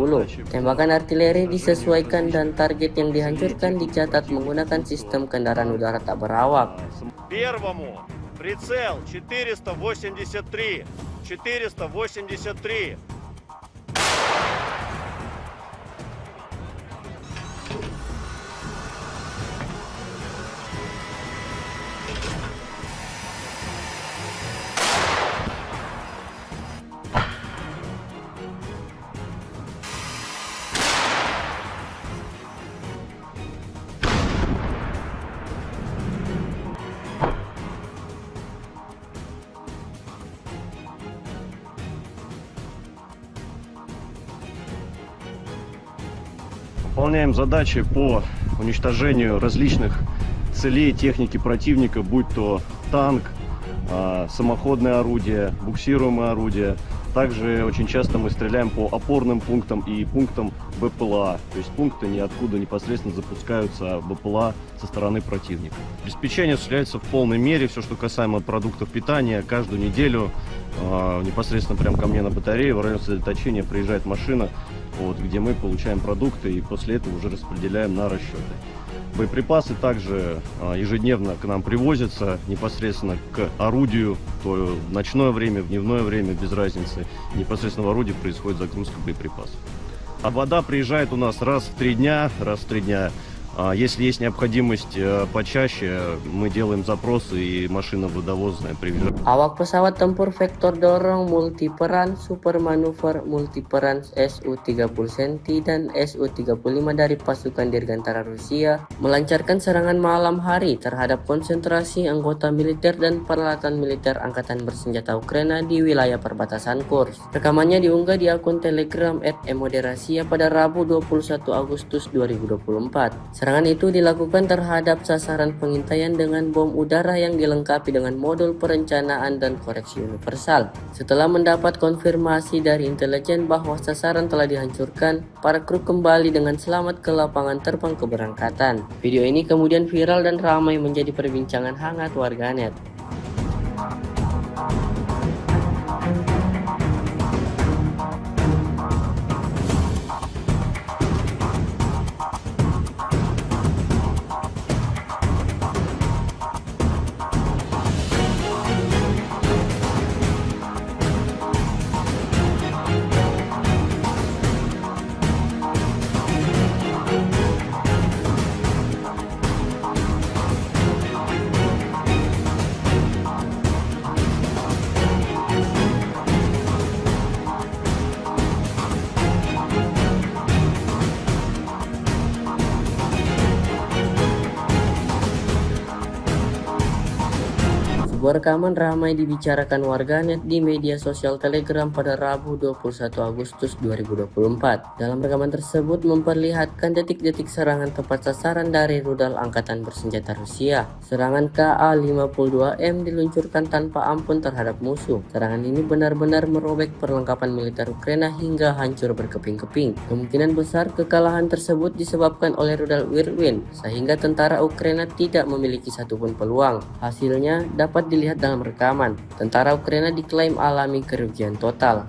Tembakan artileri disesuaikan dan target yang dihancurkan dicatat menggunakan sistem kendaraan udara tak berawak. Первому прицел 483. 483. Выполняем задачи по уничтожению различных целей техники противника, будь то танк, самоходное орудие, буксируемое орудие. Также очень часто мы стреляем по опорным пунктам и пунктам БПЛА. То есть пункты ниоткуда непосредственно запускаются БПЛА со стороны противника. Обеспечение осуществляется в полной мере. Все, что касаемо продуктов питания, каждую неделю непосредственно прямо ко мне на батарею в район сосредоточения приезжает машина, где мы получаем продукты и после этого уже распределяем на расчеты. Боеприпасы также ежедневно к нам привозятся непосредственно к орудию, то в ночное время, в дневное время, без разницы. Непосредственно в орудии происходит загрузка боеприпасов. А вода приезжает у нас раз в 3 дня. Если есть необходимость почаще, мы делаем запросы и машина водовозная приезжает. Awak pesawat tempur vektor dorong multiperan super manuver multiperan Su-30 Centi dan Su-35 dari pasukan Dirgantara Rusia melancarkan serangan malam hari terhadap konsentrasi anggota militer dan peralatan militer Angkatan Bersenjata Ukraina di wilayah perbatasan Kursk. Rekamannya diunggah di akun Telegram @emoderasia pada Rabu 21 Agustus 2024. Serangan itu dilakukan terhadap sasaran pengintaian dengan bom udara yang dilengkapi dengan modul perencanaan dan koreksi universal. Setelah mendapat konfirmasi dari intelijen bahwa sasaran telah dihancurkan, para kru kembali dengan selamat ke lapangan terbang keberangkatan. Video ini kemudian viral dan ramai menjadi perbincangan hangat warganet. Sebuah rekaman ramai dibicarakan warganet di media sosial Telegram pada Rabu 21 Agustus 2024. Dalam rekaman tersebut memperlihatkan detik-detik serangan tepat sasaran dari rudal Angkatan Bersenjata Rusia. Serangan Ka-52M diluncurkan tanpa ampun terhadap musuh. Serangan ini benar-benar merobek perlengkapan militer Ukraina hingga hancur berkeping-keping. Kemungkinan besar kekalahan tersebut disebabkan oleh rudal Whirlwind, sehingga tentara Ukraina tidak memiliki satupun peluang. Hasilnya dapat dilihat dalam rekaman. Tentara Ukraina diklaim alami kerugian total.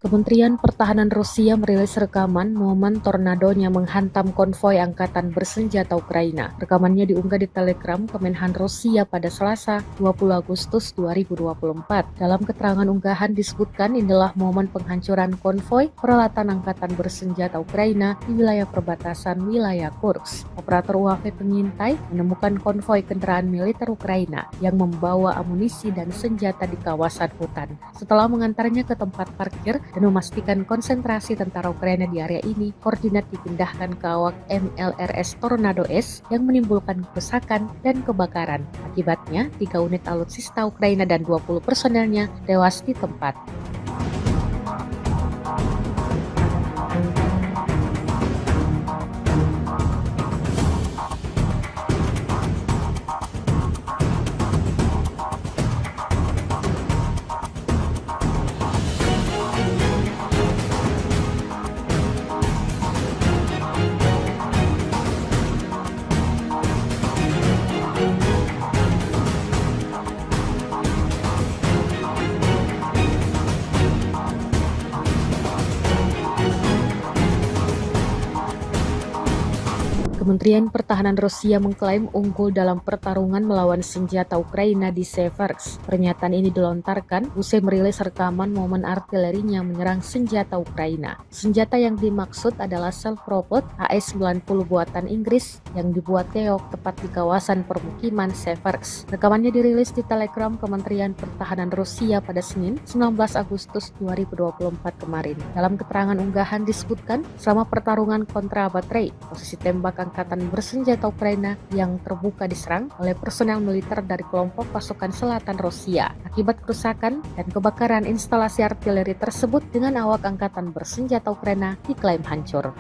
Kementerian Pertahanan Rusia merilis rekaman momen tornadonya menghantam konvoi Angkatan Bersenjata Ukraina. Rekamannya diunggah di Telegram Kemenhan Rusia pada Selasa 20 Agustus 2024. Dalam keterangan unggahan disebutkan inilah momen penghancuran konvoi peralatan Angkatan Bersenjata Ukraina di wilayah perbatasan wilayah Kursk. Operator UAV pengintai menemukan konvoi kendaraan militer Ukraina yang membawa amunisi dan senjata di kawasan hutan. Setelah mengantarnya ke tempat parkir dan memastikan konsentrasi tentara Ukraina di area ini, koordinat dipindahkan ke awak MLRS Tornado S yang menimbulkan kerusakan dan kebakaran. Akibatnya, 3 unit alutsista Ukraina dan 20 personelnya tewas di tempat. Kementerian Pertahanan Rusia mengklaim unggul dalam pertarungan melawan senjata Ukraina di Seversk. Pernyataan ini dilontarkan usai merilis rekaman momen artilerinya menyerang senjata Ukraina. Senjata yang dimaksud adalah self-propelled AS-90 buatan Inggris yang dibuat keok tepat di kawasan permukiman Seversk. Rekamannya dirilis di Telegram Kementerian Pertahanan Rusia pada Senin, 19 Agustus 2024 kemarin. Dalam keterangan unggahan disebutkan, selama pertarungan kontra baterai, posisi tembak angkatan bersenjata Ukraina yang terbuka diserang oleh personel militer dari kelompok pasukan selatan Rusia. Akibat kerusakan dan kebakaran instalasi artileri tersebut dengan awak angkatan bersenjata Ukraina diklaim hancur.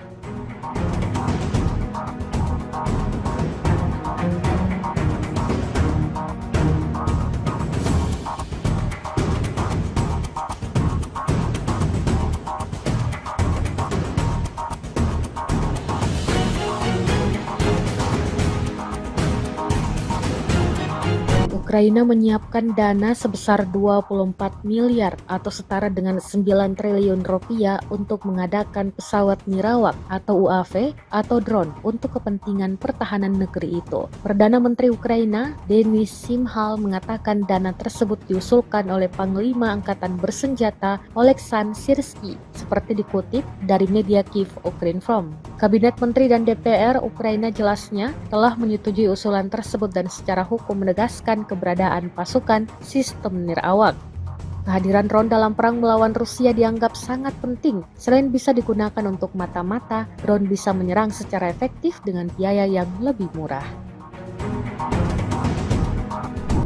Ukraina menyiapkan dana sebesar 24 miliar atau setara dengan 9 triliun rupiah untuk mengadakan pesawat nirawak atau UAV atau drone untuk kepentingan pertahanan negeri itu. Perdana Menteri Ukraina, Denis Shmyhal, mengatakan dana tersebut diusulkan oleh Panglima Angkatan Bersenjata Oleksandr Syrsky, seperti dikutip dari media Kyiv Ukrinform. Kabinet Menteri dan DPR Ukraina jelasnya telah menyetujui usulan tersebut dan secara hukum menegaskan keberadaan pasukan sistem nirawak. Kehadiran drone dalam perang melawan Rusia dianggap sangat penting. Selain bisa digunakan untuk mata-mata, drone bisa menyerang secara efektif dengan biaya yang lebih murah.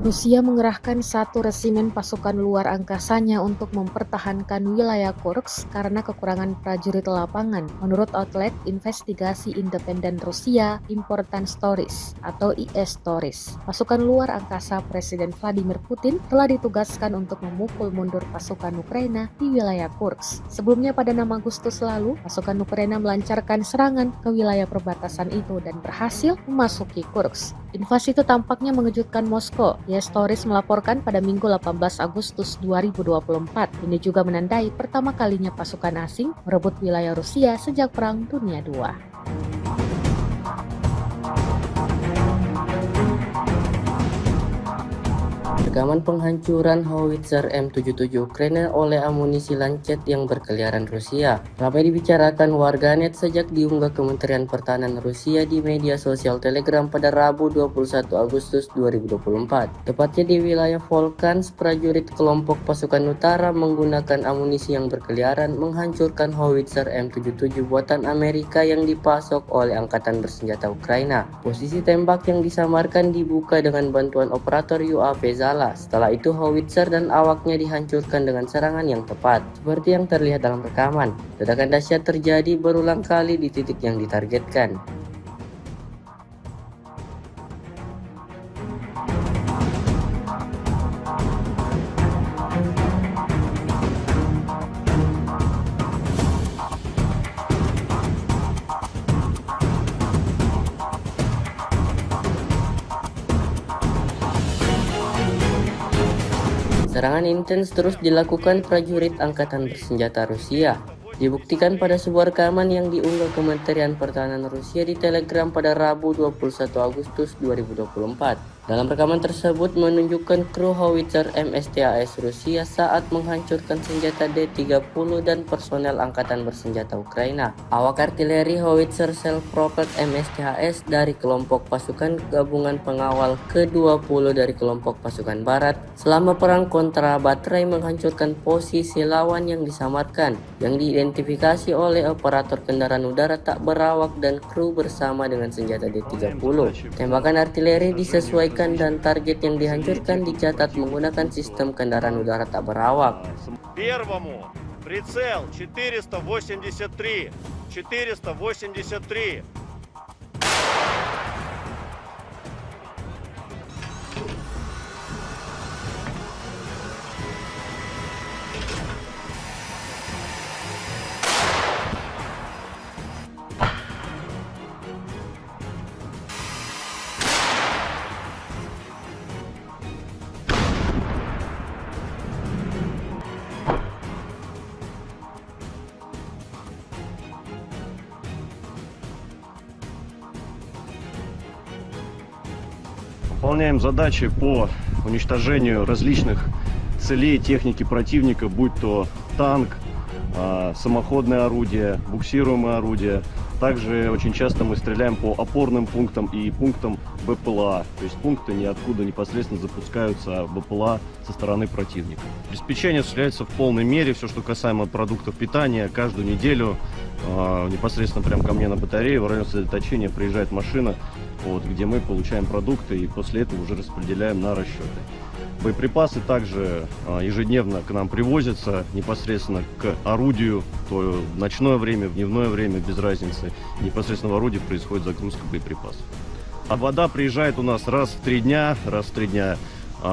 Rusia mengerahkan 1 resimen pasukan luar angkasanya untuk mempertahankan wilayah Kursk karena kekurangan prajurit lapangan. Menurut outlet investigasi independen Rusia, Important Stories atau IS Stories, pasukan luar angkasa Presiden Vladimir Putin telah ditugaskan untuk memukul mundur pasukan Ukraina di wilayah Kursk. Sebelumnya pada 6 Agustus lalu, pasukan Ukraina melancarkan serangan ke wilayah perbatasan itu dan berhasil memasuki Kursk. Invasi itu tampaknya mengejutkan Moskow. IS Stories melaporkan pada Minggu 18 Agustus 2024. Ini juga menandai pertama kalinya pasukan asing merebut wilayah Rusia sejak Perang Dunia II. Rekaman penghancuran howitzer M77 Ukraina oleh amunisi Lancet yang berkeliaran Rusia ramai dibicarakan warganet sejak diunggah Kementerian Pertahanan Rusia di media sosial Telegram pada Rabu 21 Agustus 2024. Tepatnya di wilayah Volkhans, prajurit kelompok pasukan utara menggunakan amunisi yang berkeliaran menghancurkan howitzer M77 buatan Amerika yang dipasok oleh Angkatan Bersenjata Ukraina. Posisi tembak yang disamarkan dibuka dengan bantuan operator UAV Zala. Setelah itu howitzer dan awaknya dihancurkan dengan serangan yang tepat, seperti yang terlihat dalam rekaman. Ledakan dahsyat terjadi berulang kali di titik yang ditargetkan. Serangan intens terus dilakukan prajurit Angkatan Bersenjata Rusia. Dibuktikan pada sebuah rekaman yang diunggah Kementerian Pertahanan Rusia di Telegram pada Rabu 21 Agustus 2024. Dalam rekaman tersebut menunjukkan kru howitzer MSTAS Rusia saat menghancurkan senjata D-30 dan personel Angkatan Bersenjata Ukraina. Awak artileri howitzer self-propelled MSTAS dari kelompok pasukan gabungan pengawal ke-20 dari kelompok pasukan barat selama perang kontra baterai menghancurkan posisi lawan yang disamarkan, yang diidentifikasi oleh operator kendaraan udara tak berawak dan kru bersama dengan senjata D-30. Tembakan artileri disesuaikan dan target yang dihancurkan dicatat menggunakan sistem kendaraan udara tak berawak. Первому прицел 483. Выполняем задачи по уничтожению различных целей техники противника, будь то танк, самоходное орудие, буксируемое орудие. Также очень часто мы стреляем по опорным пунктам и пунктам БПЛА, то есть пункты, ниоткуда непосредственно запускаются БПЛА со стороны противника. Обеспечение осуществляется в полной мере, все, что касаемо продуктов питания, каждую неделю непосредственно прямо ко мне на батарею в район сосредоточения приезжает машина, где мы получаем продукты и после этого уже распределяем на расчеты. Боеприпасы также ежедневно к нам привозятся непосредственно к орудию, то в ночное время, в дневное время, без разницы. Непосредственно в орудии происходит загрузка боеприпасов. А вода приезжает у нас раз в 3 дня.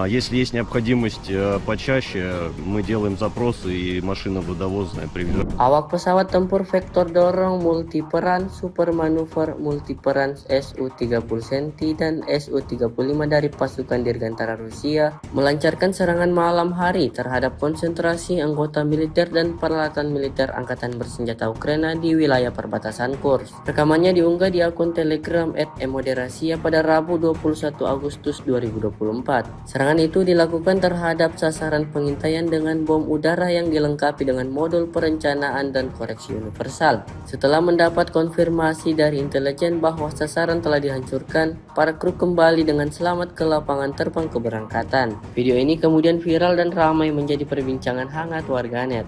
Если есть необходимость почаще, мы делаем запросы и машина водовозная приезжает. Awak pesawat tempur vektor dorong multiperan super manuver multiperan Su-30 Centi dan Su-35 dari pasukan Dirgantara Rusia melancarkan serangan malam hari terhadap konsentrasi anggota militer dan peralatan militer Angkatan Bersenjata Ukraina di wilayah perbatasan Kursk. Rekamannya diunggah di akun Telegram @emoderasiya pada Rabu 21 Agustus 2024. Serangan itu dilakukan terhadap sasaran pengintaian dengan bom udara yang dilengkapi dengan modul perencanaan dan koreksi universal. Setelah mendapat konfirmasi dari intelijen bahwa sasaran telah dihancurkan, para kru kembali dengan selamat ke lapangan terbang keberangkatan. Video ini kemudian viral dan ramai menjadi perbincangan hangat warganet.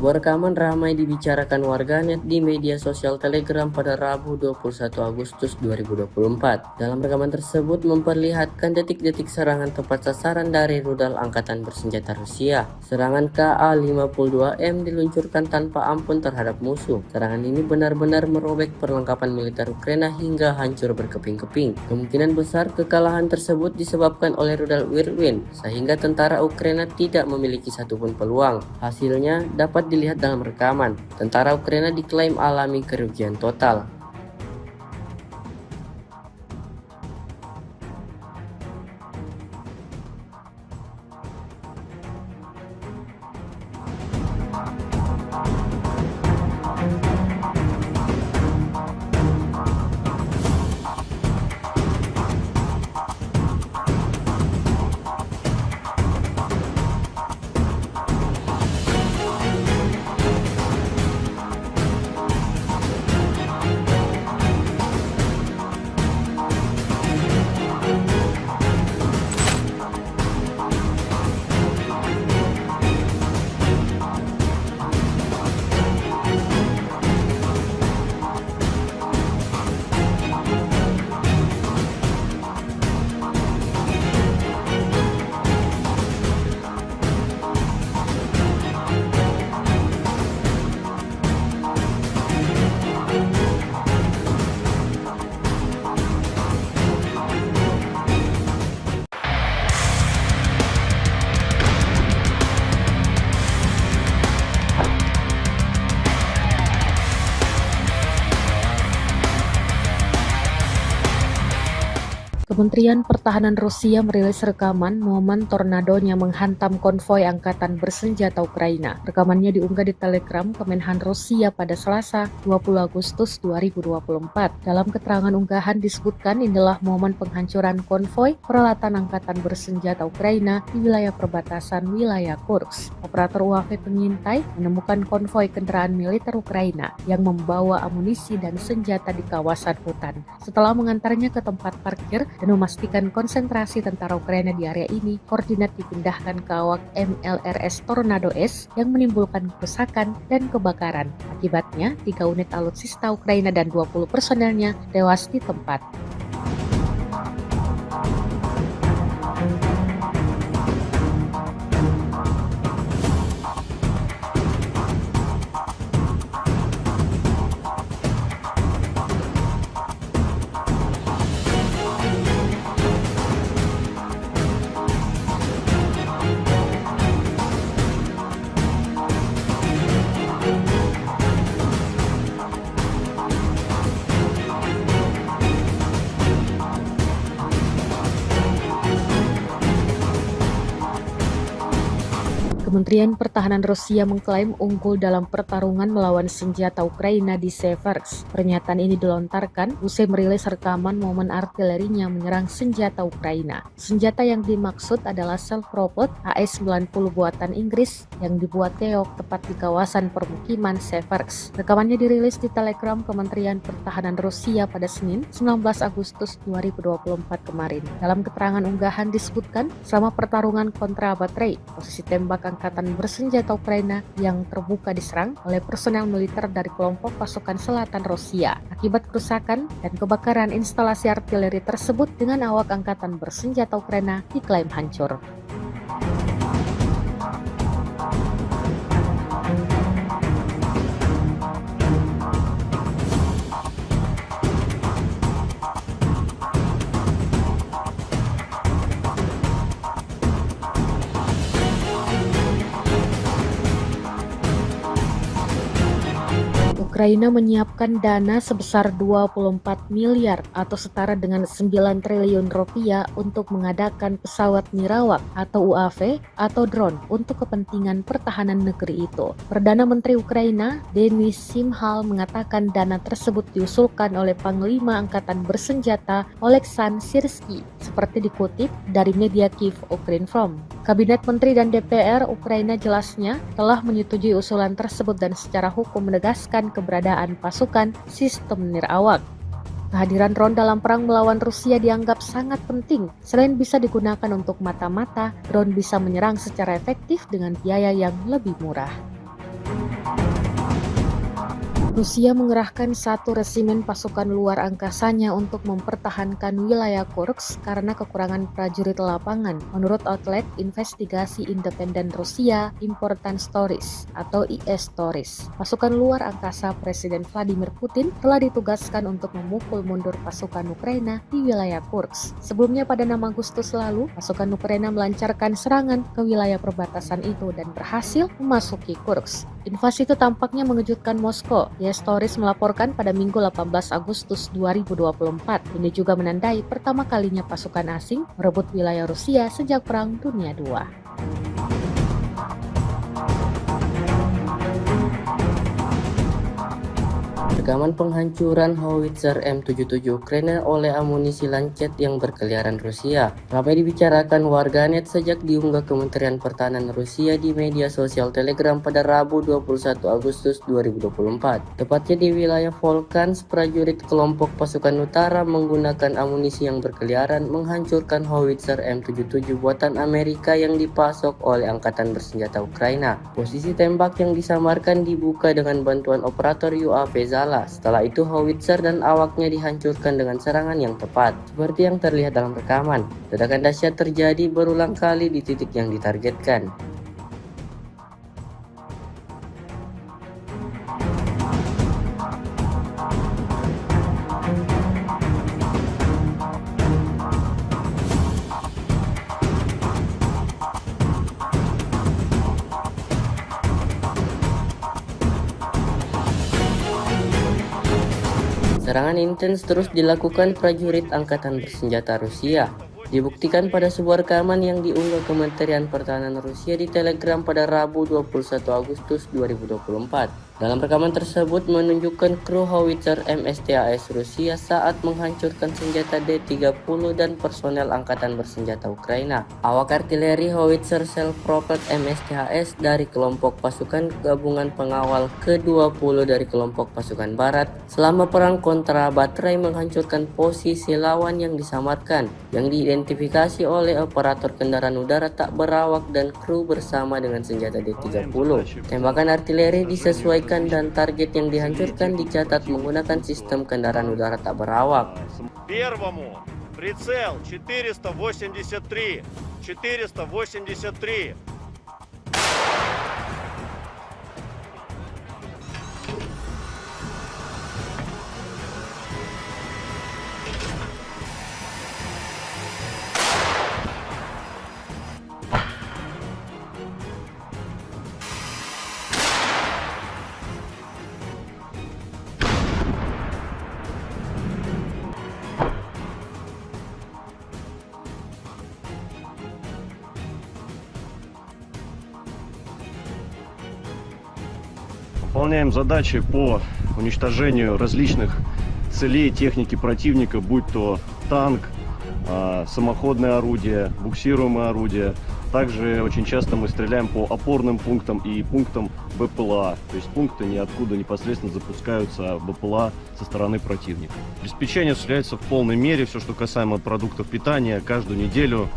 Sebuah rekaman ramai dibicarakan warganet di media sosial Telegram pada Rabu 21 Agustus 2024. Dalam rekaman tersebut memperlihatkan detik-detik serangan tepat sasaran dari rudal Angkatan Bersenjata Rusia. Serangan Ka-52M diluncurkan tanpa ampun terhadap musuh. Serangan ini benar-benar merobek perlengkapan militer Ukraina hingga hancur berkeping-keping. Kemungkinan besar kekalahan tersebut disebabkan oleh rudal Whirlwind, sehingga tentara Ukraina tidak memiliki satupun peluang. Hasilnya dapat dilihat dalam rekaman. Tentara Ukraina diklaim alami kerugian total. Kementerian Pertahanan Rusia merilis rekaman momen tornadonya menghantam konvoi Angkatan Bersenjata Ukraina. Rekamannya diunggah di Telegram Kemenhan Rusia pada Selasa 20 Agustus 2024. Dalam keterangan unggahan disebutkan inilah momen penghancuran konvoi peralatan Angkatan Bersenjata Ukraina di wilayah perbatasan wilayah Kursk. Operator UAV pengintai menemukan konvoi kendaraan militer Ukraina yang membawa amunisi dan senjata di kawasan hutan. Setelah mengantarnya ke tempat parkir dan memastikan konsentrasi tentara Ukraina di area ini, koordinat dipindahkan ke awak MLRS Tornado S yang menimbulkan kerusakan dan kebakaran. Akibatnya, 3 unit alutsista Ukraina dan 20 personelnya tewas di tempat. Kementerian Pertahanan Rusia mengklaim unggul dalam pertarungan melawan senjata Ukraina di Seversk. Pernyataan ini dilontarkan usai merilis rekaman momen artilerinya menyerang senjata Ukraina. Senjata yang dimaksud adalah self-propelled AS-90 buatan Inggris yang dibuat Keok tepat di kawasan permukiman Seversk. Rekamannya dirilis di Telegram Kementerian Pertahanan Rusia pada Senin, 19 Agustus 2024 kemarin. Dalam keterangan unggahan disebutkan, selama pertarungan kontra baterai, posisi tembak angkatan bersenjata Ukraina yang terbuka diserang oleh personel militer dari kelompok pasukan selatan Rusia. Akibat kerusakan dan kebakaran instalasi artileri tersebut dengan awak angkatan bersenjata Ukraina diklaim hancur. Ukraina menyiapkan dana sebesar 24 miliar atau setara dengan 9 triliun rupiah untuk mengadakan pesawat nirawak atau UAV atau drone untuk kepentingan pertahanan negeri itu. Perdana Menteri Ukraina, Denis Shmyhal, mengatakan dana tersebut diusulkan oleh Panglima Angkatan Bersenjata Oleksandr Syrsky, seperti dikutip dari media Kyiv Ukrinform. Kabinet Menteri dan DPR Ukraina jelasnya telah menyetujui usulan tersebut dan secara hukum menegaskan keberadaan pasukan sistem nirawak. Kehadiran drone dalam perang melawan Rusia dianggap sangat penting. Selain bisa digunakan untuk mata-mata, drone bisa menyerang secara efektif dengan biaya yang lebih murah. Rusia mengerahkan 1 resimen pasukan luar angkasanya untuk mempertahankan wilayah Kursk karena kekurangan prajurit lapangan, menurut outlet investigasi independen Rusia Important Stories atau IS Stories. Pasukan luar angkasa Presiden Vladimir Putin telah ditugaskan untuk memukul mundur pasukan Ukraina di wilayah Kursk. Sebelumnya pada 6 Agustus lalu, pasukan Ukraina melancarkan serangan ke wilayah perbatasan itu dan berhasil memasuki Kursk. Invasi itu tampaknya mengejutkan Moskow. IS Stories melaporkan pada Minggu 18 Agustus 2024. Ini juga menandai pertama kalinya pasukan asing merebut wilayah Rusia sejak Perang Dunia II. Rekaman penghancuran howitzer M77 Ukraina oleh amunisi Lancet yang berkeliaran Rusia ramai dibicarakan warganet sejak diunggah Kementerian Pertahanan Rusia di media sosial Telegram pada Rabu 21 Agustus 2024. Tepatnya di wilayah Volchansk, prajurit kelompok pasukan utara menggunakan amunisi yang berkeliaran menghancurkan howitzer M77 buatan Amerika yang dipasok oleh Angkatan Bersenjata Ukraina. Posisi tembak yang disamarkan dibuka dengan bantuan operator UAV Zala. Setelah itu howitzer dan awaknya dihancurkan dengan serangan yang tepat, seperti yang terlihat dalam rekaman. Ledakan dahsyat terjadi berulang kali di titik yang ditargetkan. Serangan intens terus dilakukan prajurit Angkatan Bersenjata Rusia. Dibuktikan pada sebuah rekaman yang diunggah Kementerian Pertahanan Rusia di Telegram pada Rabu 21 Agustus 2024. Dalam rekaman tersebut menunjukkan kru howitzer MSTAS Rusia saat menghancurkan senjata D-30 dan personel Angkatan Bersenjata Ukraina. Awak artileri howitzer self-propelled MSTAS dari kelompok pasukan gabungan pengawal ke-20 dari kelompok pasukan barat selama perang kontra baterai menghancurkan posisi lawan yang disamarkan, yang diidentifikasi oleh operator kendaraan udara tak berawak dan kru bersama dengan senjata D-30. Tembakan artileri disesuaikan dan target yang dihancurkan dicatat menggunakan sistem kendaraan udara tak berawak. Первому прицел 483. Выполняем задачи по уничтожению различных целей техники противника, будь то танк, самоходное орудие, буксируемое орудие. Также очень часто мы стреляем по опорным пунктам и пунктам БПЛА, то есть пункты, ниоткуда непосредственно запускаются БПЛА со стороны противника. Обеспечение осуществляется в полной мере, все, что касаемо продуктов питания. Каждую неделю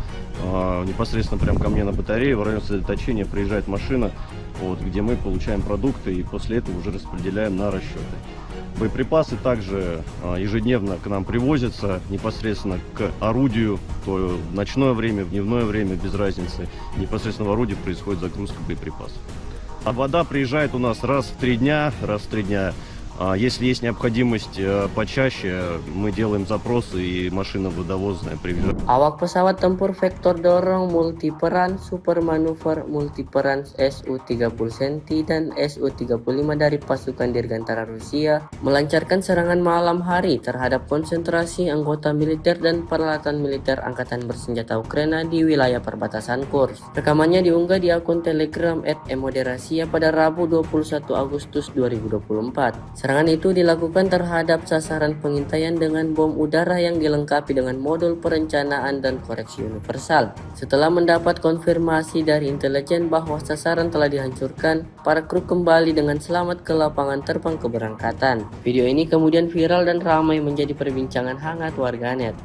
непосредственно прямо ко мне на батарее в район сосредоточения приезжает машина, где мы получаем продукты и после этого уже распределяем на расчеты. Боеприпасы также ежедневно к нам привозятся непосредственно к орудию, то в ночное время, в дневное время, без разницы. Непосредственно в орудии происходит загрузка боеприпасов. А вода приезжает у нас раз в 3 дня. Если есть необходимость почаще, мы делаем запросы и машина водовозная приезжает. Awak pesawat tempur vektor dorong multiperan super manuver multiperan Su-30 Centi dan Su-35 dari pasukan Dirgantara Rusia melancarkan serangan malam hari terhadap konsentrasi anggota militer dan peralatan militer Angkatan Bersenjata Ukraina di wilayah perbatasan Kursk. Rekamannya diunggah di akun Telegram @emoderasia pada Rabu 21 Agustus 2024. Serangan itu dilakukan terhadap sasaran pengintaian dengan bom udara yang dilengkapi dengan modul perencanaan dan koreksi universal. Setelah mendapat konfirmasi dari intelijen bahwa sasaran telah dihancurkan, para kru kembali dengan selamat ke lapangan terbang keberangkatan. Video ini kemudian viral dan ramai menjadi perbincangan hangat warganet.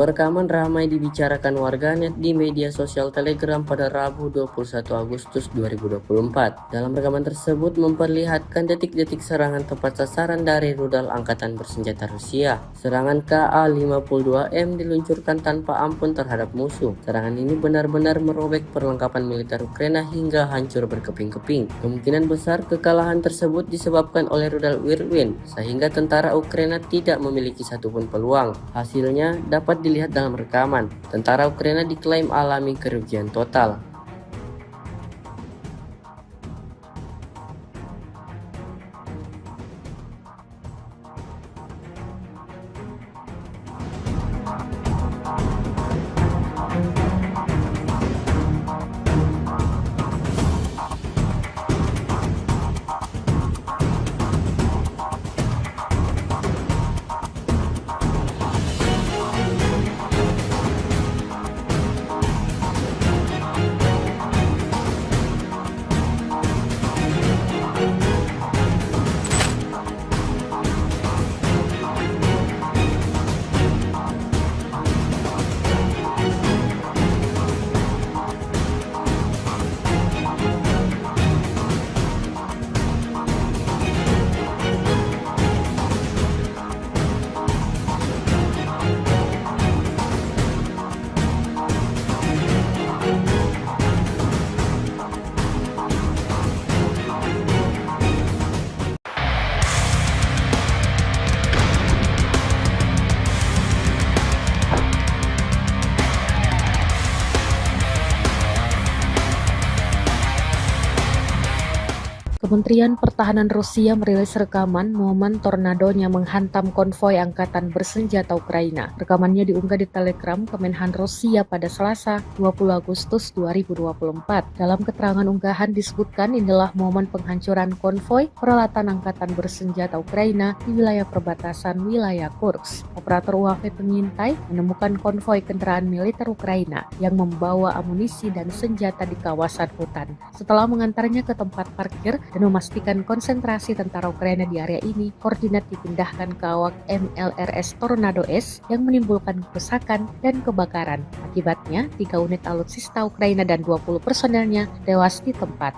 Sebuah rekaman ramai dibicarakan warganet di media sosial Telegram pada Rabu 21 Agustus 2024. Dalam rekaman tersebut memperlihatkan detik-detik serangan tepat sasaran dari rudal Angkatan Bersenjata Rusia. Serangan Ka-52M diluncurkan tanpa ampun terhadap musuh. Serangan ini benar-benar merobek perlengkapan militer Ukraina hingga hancur berkeping-keping. Kemungkinan besar kekalahan tersebut disebabkan oleh rudal Whirlwind, sehingga tentara Ukraina tidak memiliki satupun peluang. Hasilnya dapat dilihat dalam rekaman. Tentara Ukraina diklaim alami kerugian total. Kementerian Pertahanan Rusia merilis rekaman momen tornadonya menghantam konvoi Angkatan Bersenjata Ukraina. Rekamannya diunggah di Telegram Kemenhan Rusia pada Selasa 20 Agustus 2024. Dalam keterangan unggahan disebutkan inilah momen penghancuran konvoi peralatan Angkatan Bersenjata Ukraina di wilayah perbatasan wilayah Kursk. Operator UAV pengintai menemukan konvoi kendaraan militer Ukraina yang membawa amunisi dan senjata di kawasan hutan. Setelah mengantarnya ke tempat parkir dan memastikan konsentrasi tentara Ukraina di area ini, koordinat dipindahkan ke awak MLRS Tornado S yang menimbulkan kerusakan dan kebakaran. Akibatnya, 3 unit alutsista Ukraina dan 20 personelnya tewas di tempat.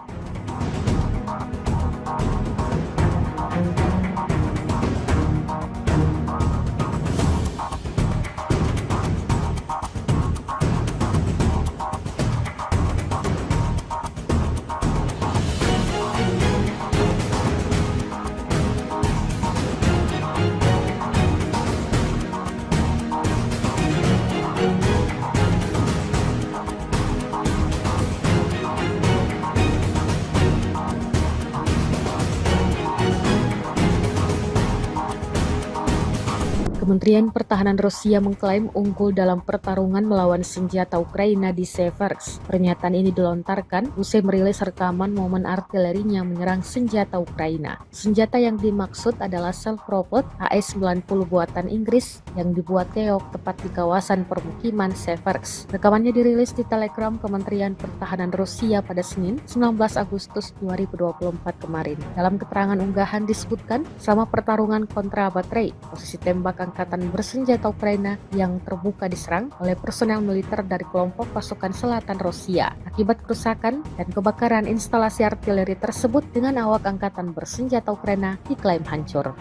Kementerian Pertahanan Rusia mengklaim unggul dalam pertarungan melawan senjata Ukraina di Seversk. Pernyataan ini dilontarkan usai merilis rekaman momen artilerinya menyerang senjata Ukraina. Senjata yang dimaksud adalah self-propelled AS-90 buatan Inggris yang dibuat Teok tepat di kawasan permukiman Seversk. Rekamannya dirilis di Telegram Kementerian Pertahanan Rusia pada Senin, 19 Agustus 2024 kemarin. Dalam keterangan unggahan disebutkan, selama pertarungan kontra baterai, posisi tembak angkatan bersenjata Ukraina yang terbuka diserang oleh personel militer dari kelompok pasukan selatan Rusia. Akibat kerusakan dan kebakaran instalasi artileri tersebut dengan awak angkatan bersenjata Ukraina diklaim hancur.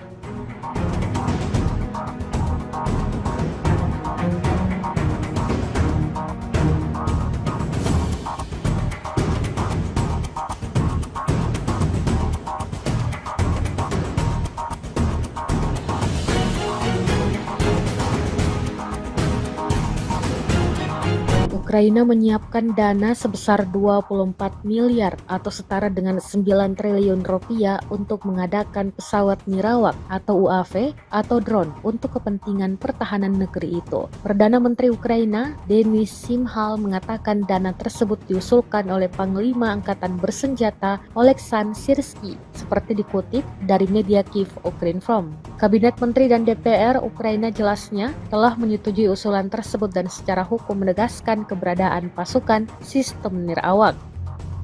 Ukraina menyiapkan dana sebesar 24 miliar atau setara dengan 9 triliun rupiah untuk mengadakan pesawat nirawak atau UAV atau drone untuk kepentingan pertahanan negeri itu. Perdana Menteri Ukraina, Denis Shmyhal, mengatakan dana tersebut diusulkan oleh Panglima Angkatan Bersenjata Oleksandr Syrsky, seperti dikutip dari media Kyiv Ukrinform. Kabinet Menteri dan DPR Ukraina jelasnya telah menyetujui usulan tersebut dan secara hukum menegaskan keberadaan pasukan sistem nirawak.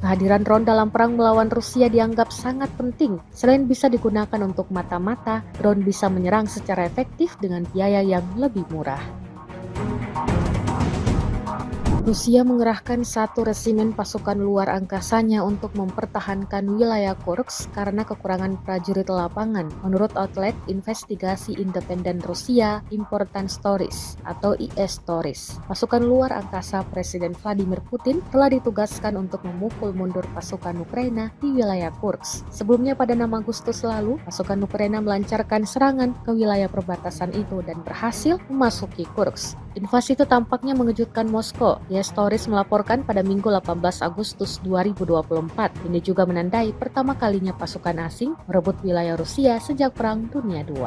Kehadiran drone dalam perang melawan Rusia dianggap sangat penting. Selain bisa digunakan untuk mata-mata, drone bisa menyerang secara efektif dengan biaya yang lebih murah. Rusia mengerahkan 1 resimen pasukan luar angkasanya untuk mempertahankan wilayah Kursk karena kekurangan prajurit lapangan, menurut outlet investigasi independen Rusia Important Stories atau IS Stories. Pasukan luar angkasa Presiden Vladimir Putin telah ditugaskan untuk memukul mundur pasukan Ukraina di wilayah Kursk. Sebelumnya pada 6 Agustus lalu, pasukan Ukraina melancarkan serangan ke wilayah perbatasan itu dan berhasil memasuki Kursk. Invasi itu tampaknya mengejutkan Moskow. IS Stories melaporkan pada Minggu 18 Agustus 2024. Ini juga menandai pertama kalinya pasukan asing merebut wilayah Rusia sejak Perang Dunia II.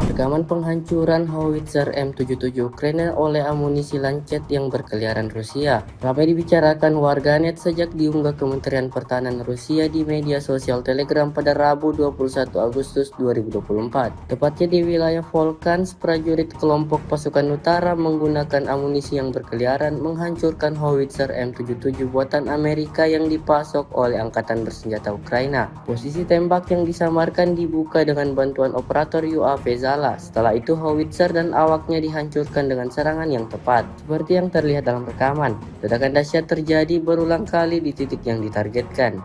Rekaman penghancuran howitzer M77 Ukraina oleh amunisi Lancet yang berkeliaran Rusia ramai dibicarakan warganet sejak diunggah Kementerian Pertahanan Rusia di media sosial Telegram pada Rabu 21 Agustus 2024. Tepatnya di wilayah Volchansk, prajurit kelompok pasukan utara menggunakan amunisi yang berkeliaran menghancurkan howitzer M77 buatan Amerika yang dipasok oleh Angkatan Bersenjata Ukraina. Posisi tembak yang disamarkan dibuka dengan bantuan operator UAV Zala. Setelah itu howitzer dan awaknya dihancurkan dengan serangan yang tepat. Seperti yang terlihat dalam rekaman, ledakan dahsyat terjadi berulang kali di titik yang ditargetkan.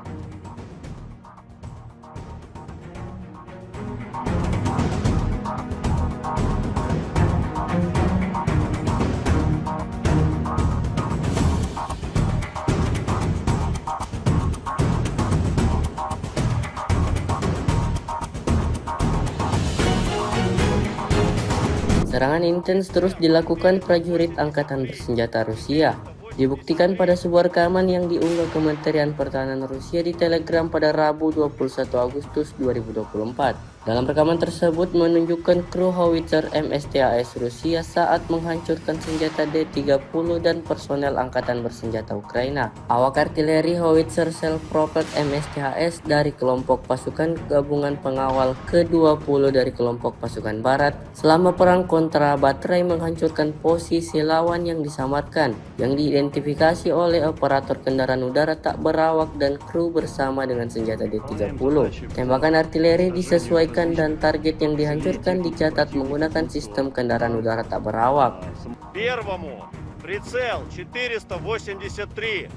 Serangan intens terus dilakukan prajurit Angkatan Bersenjata Rusia. Dibuktikan pada sebuah rekaman yang diunggah Kementerian Pertahanan Rusia di Telegram pada Rabu 21 Agustus 2024. Dalam rekaman tersebut menunjukkan kru howitzer MSTAS Rusia saat menghancurkan senjata D-30 dan personel Angkatan Bersenjata Ukraina. Awak artileri howitzer self-propelled MSTAS dari kelompok pasukan gabungan pengawal ke-20 dari kelompok pasukan barat selama perang kontra baterai menghancurkan posisi lawan yang disamarkan, yang diidentifikasi oleh operator kendaraan udara tak berawak dan kru bersama dengan senjata D-30. Tembakan artileri disesuaikan dan target yang dihancurkan dicatat menggunakan sistem kendaraan udara tak berawak. Первому прицел 483.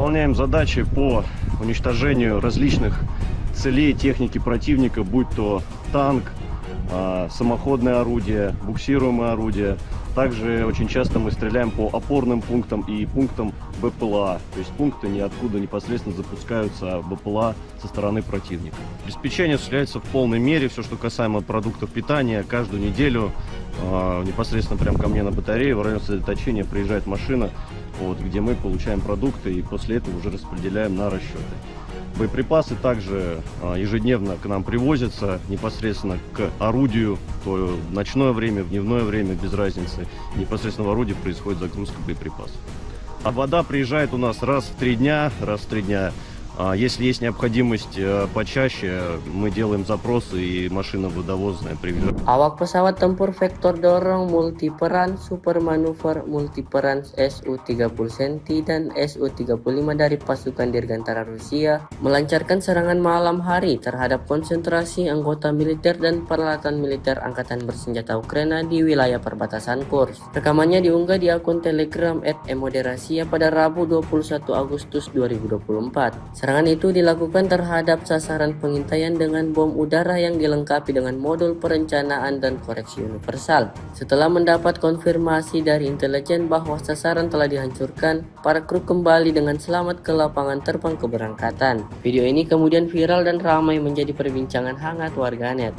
Выполняем задачи по уничтожению различных целей техники противника, будь то танк, самоходное орудие, буксируемое орудие. Также очень часто мы стреляем по опорным пунктам и пунктам БПЛА. То есть пункты ниоткуда непосредственно запускаются БПЛА со стороны противника. Обеспечение осуществляется в полной мере. Все, что касаемо продуктов питания, каждую неделю непосредственно прямо ко мне на батарее в район сосредоточения приезжает машина, где мы получаем продукты и после этого уже распределяем на расчеты. Боеприпасы также ежедневно к нам привозятся непосредственно к орудию, то в ночное время, в дневное время, без разницы. Непосредственно в орудии происходит загрузка боеприпасов. А вода приезжает у нас раз в 3 дня. Если есть необходимость почаще, мы делаем запросы и машина водовозная привезет. Awak pesawat tempur vektor dorong multiperan super manuver multiperan Su-30 Senti dan Su-35 dari pasukan Dirgantara Rusia melancarkan serangan malam hari terhadap konsentrasi anggota militer dan peralatan militer Angkatan Bersenjata Ukraina di wilayah perbatasan Kursk. Rekamannya diunggah di akun Telegram @emoderasia pada Rabu 21 Agustus 2024. Serangan itu dilakukan terhadap sasaran pengintaian dengan bom udara yang dilengkapi dengan modul perencanaan dan koreksi universal. Setelah mendapat konfirmasi dari intelijen bahwa sasaran telah dihancurkan, para kru kembali dengan selamat ke lapangan terbang keberangkatan. Video ini kemudian viral dan ramai menjadi perbincangan hangat warganet.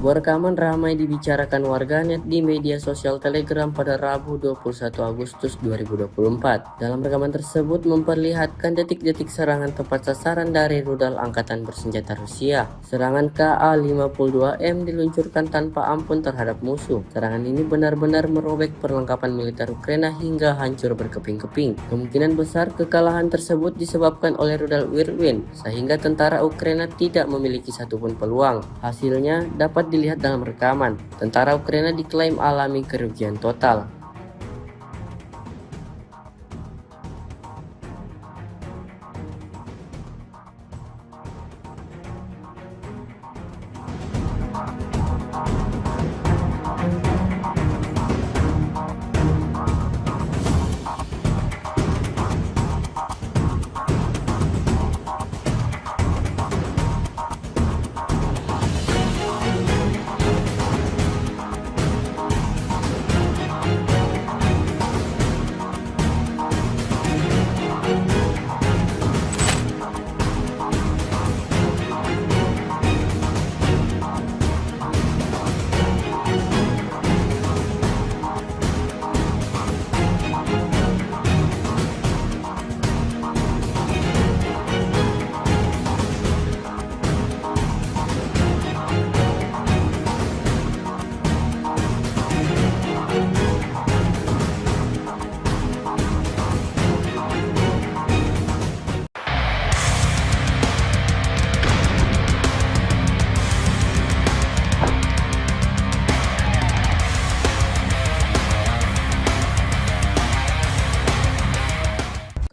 Sebuah rekaman ramai dibicarakan warganet di media sosial Telegram pada Rabu 21 Agustus 2024. Dalam rekaman tersebut memperlihatkan detik-detik serangan tepat sasaran dari rudal Angkatan Bersenjata Rusia. Serangan Ka-52M diluncurkan tanpa ampun terhadap musuh. Serangan ini benar-benar merobek perlengkapan militer Ukraina hingga hancur berkeping-keping. Kemungkinan besar kekalahan tersebut disebabkan oleh rudal Whirlwind, sehingga tentara Ukraina tidak memiliki satupun peluang. Hasilnya dapat dilihat dalam rekaman. Tentara Ukraina diklaim alami kerugian total.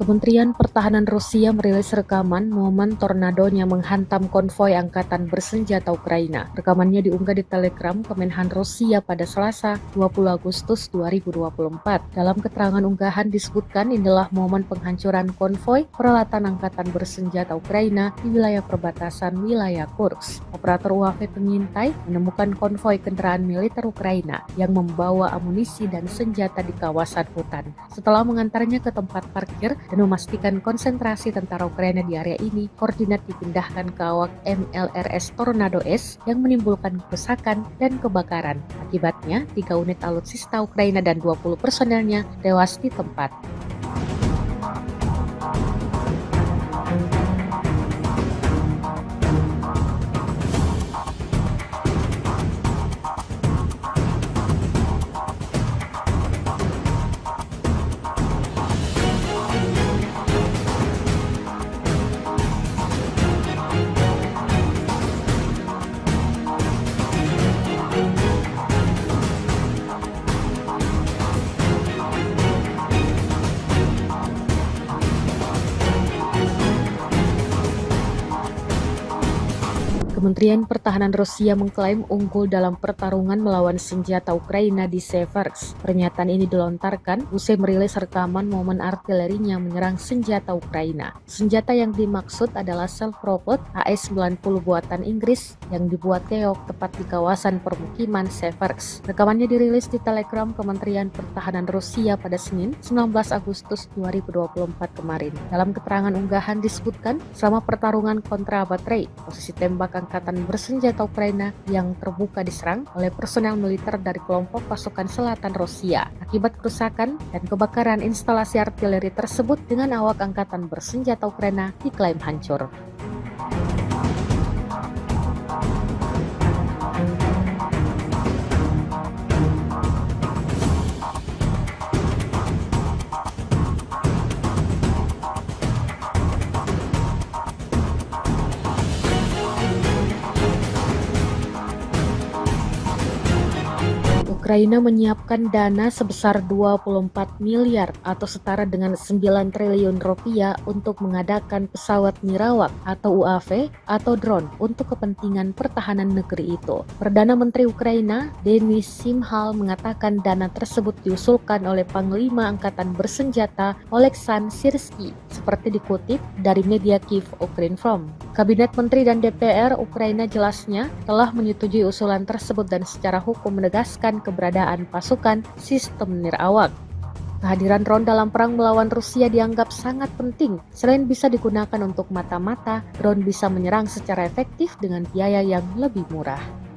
Kementerian Pertahanan Rusia merilis rekaman momen tornadonya menghantam konvoi Angkatan Bersenjata Ukraina. Rekamannya diunggah di Telegram Kemenhan Rusia pada Selasa 20 Agustus 2024. Dalam keterangan unggahan disebutkan inilah momen penghancuran konvoi peralatan Angkatan Bersenjata Ukraina di wilayah perbatasan wilayah Kursk. Operator UAV pengintai menemukan konvoi kendaraan militer Ukraina yang membawa amunisi dan senjata di kawasan hutan. Setelah mengantarnya ke tempat parkir dan memastikan konsentrasi tentara Ukraina di area ini, koordinat dipindahkan ke awak MLRS Tornado S yang menimbulkan kerusakan dan kebakaran. Akibatnya, 3 unit alutsista Ukraina dan 20 personelnya tewas di tempat. Kementerian Pertahanan Rusia mengklaim unggul dalam pertarungan melawan senjata Ukraina di Seversk. Pernyataan ini dilontarkan usai merilis rekaman momen artilerinya menyerang senjata Ukraina. Senjata yang dimaksud adalah self-propelled AS-90 buatan Inggris yang dibuat Keok tepat di kawasan permukiman Seversk. Rekamannya dirilis di Telegram Kementerian Pertahanan Rusia pada Senin, 19 Agustus 2024 kemarin. Dalam keterangan unggahan disebutkan, selama pertarungan kontra baterai, posisi tembak angkatan bersenjata Ukraina yang terbuka diserang oleh personel militer dari kelompok pasukan selatan Rusia. Akibat kerusakan dan kebakaran instalasi artileri tersebut dengan awak angkatan bersenjata Ukraina diklaim hancur. Ukraina menyiapkan dana sebesar 24 miliar atau setara dengan 9 triliun rupiah untuk mengadakan pesawat nirawak atau UAV atau drone untuk kepentingan pertahanan negeri itu. Perdana Menteri Ukraina, Denis Shmyhal, mengatakan dana tersebut diusulkan oleh Panglima Angkatan Bersenjata Oleksandr Syrsky, seperti dikutip dari media Kyiv Ukrinform. Kabinet Menteri dan DPR Ukraina jelasnya telah menyetujui usulan tersebut dan secara hukum menegaskan keberadaan pasukan sistem nirawak. Kehadiran drone dalam perang melawan Rusia dianggap sangat penting. Selain bisa digunakan untuk mata-mata, drone bisa menyerang secara efektif dengan biaya yang lebih murah.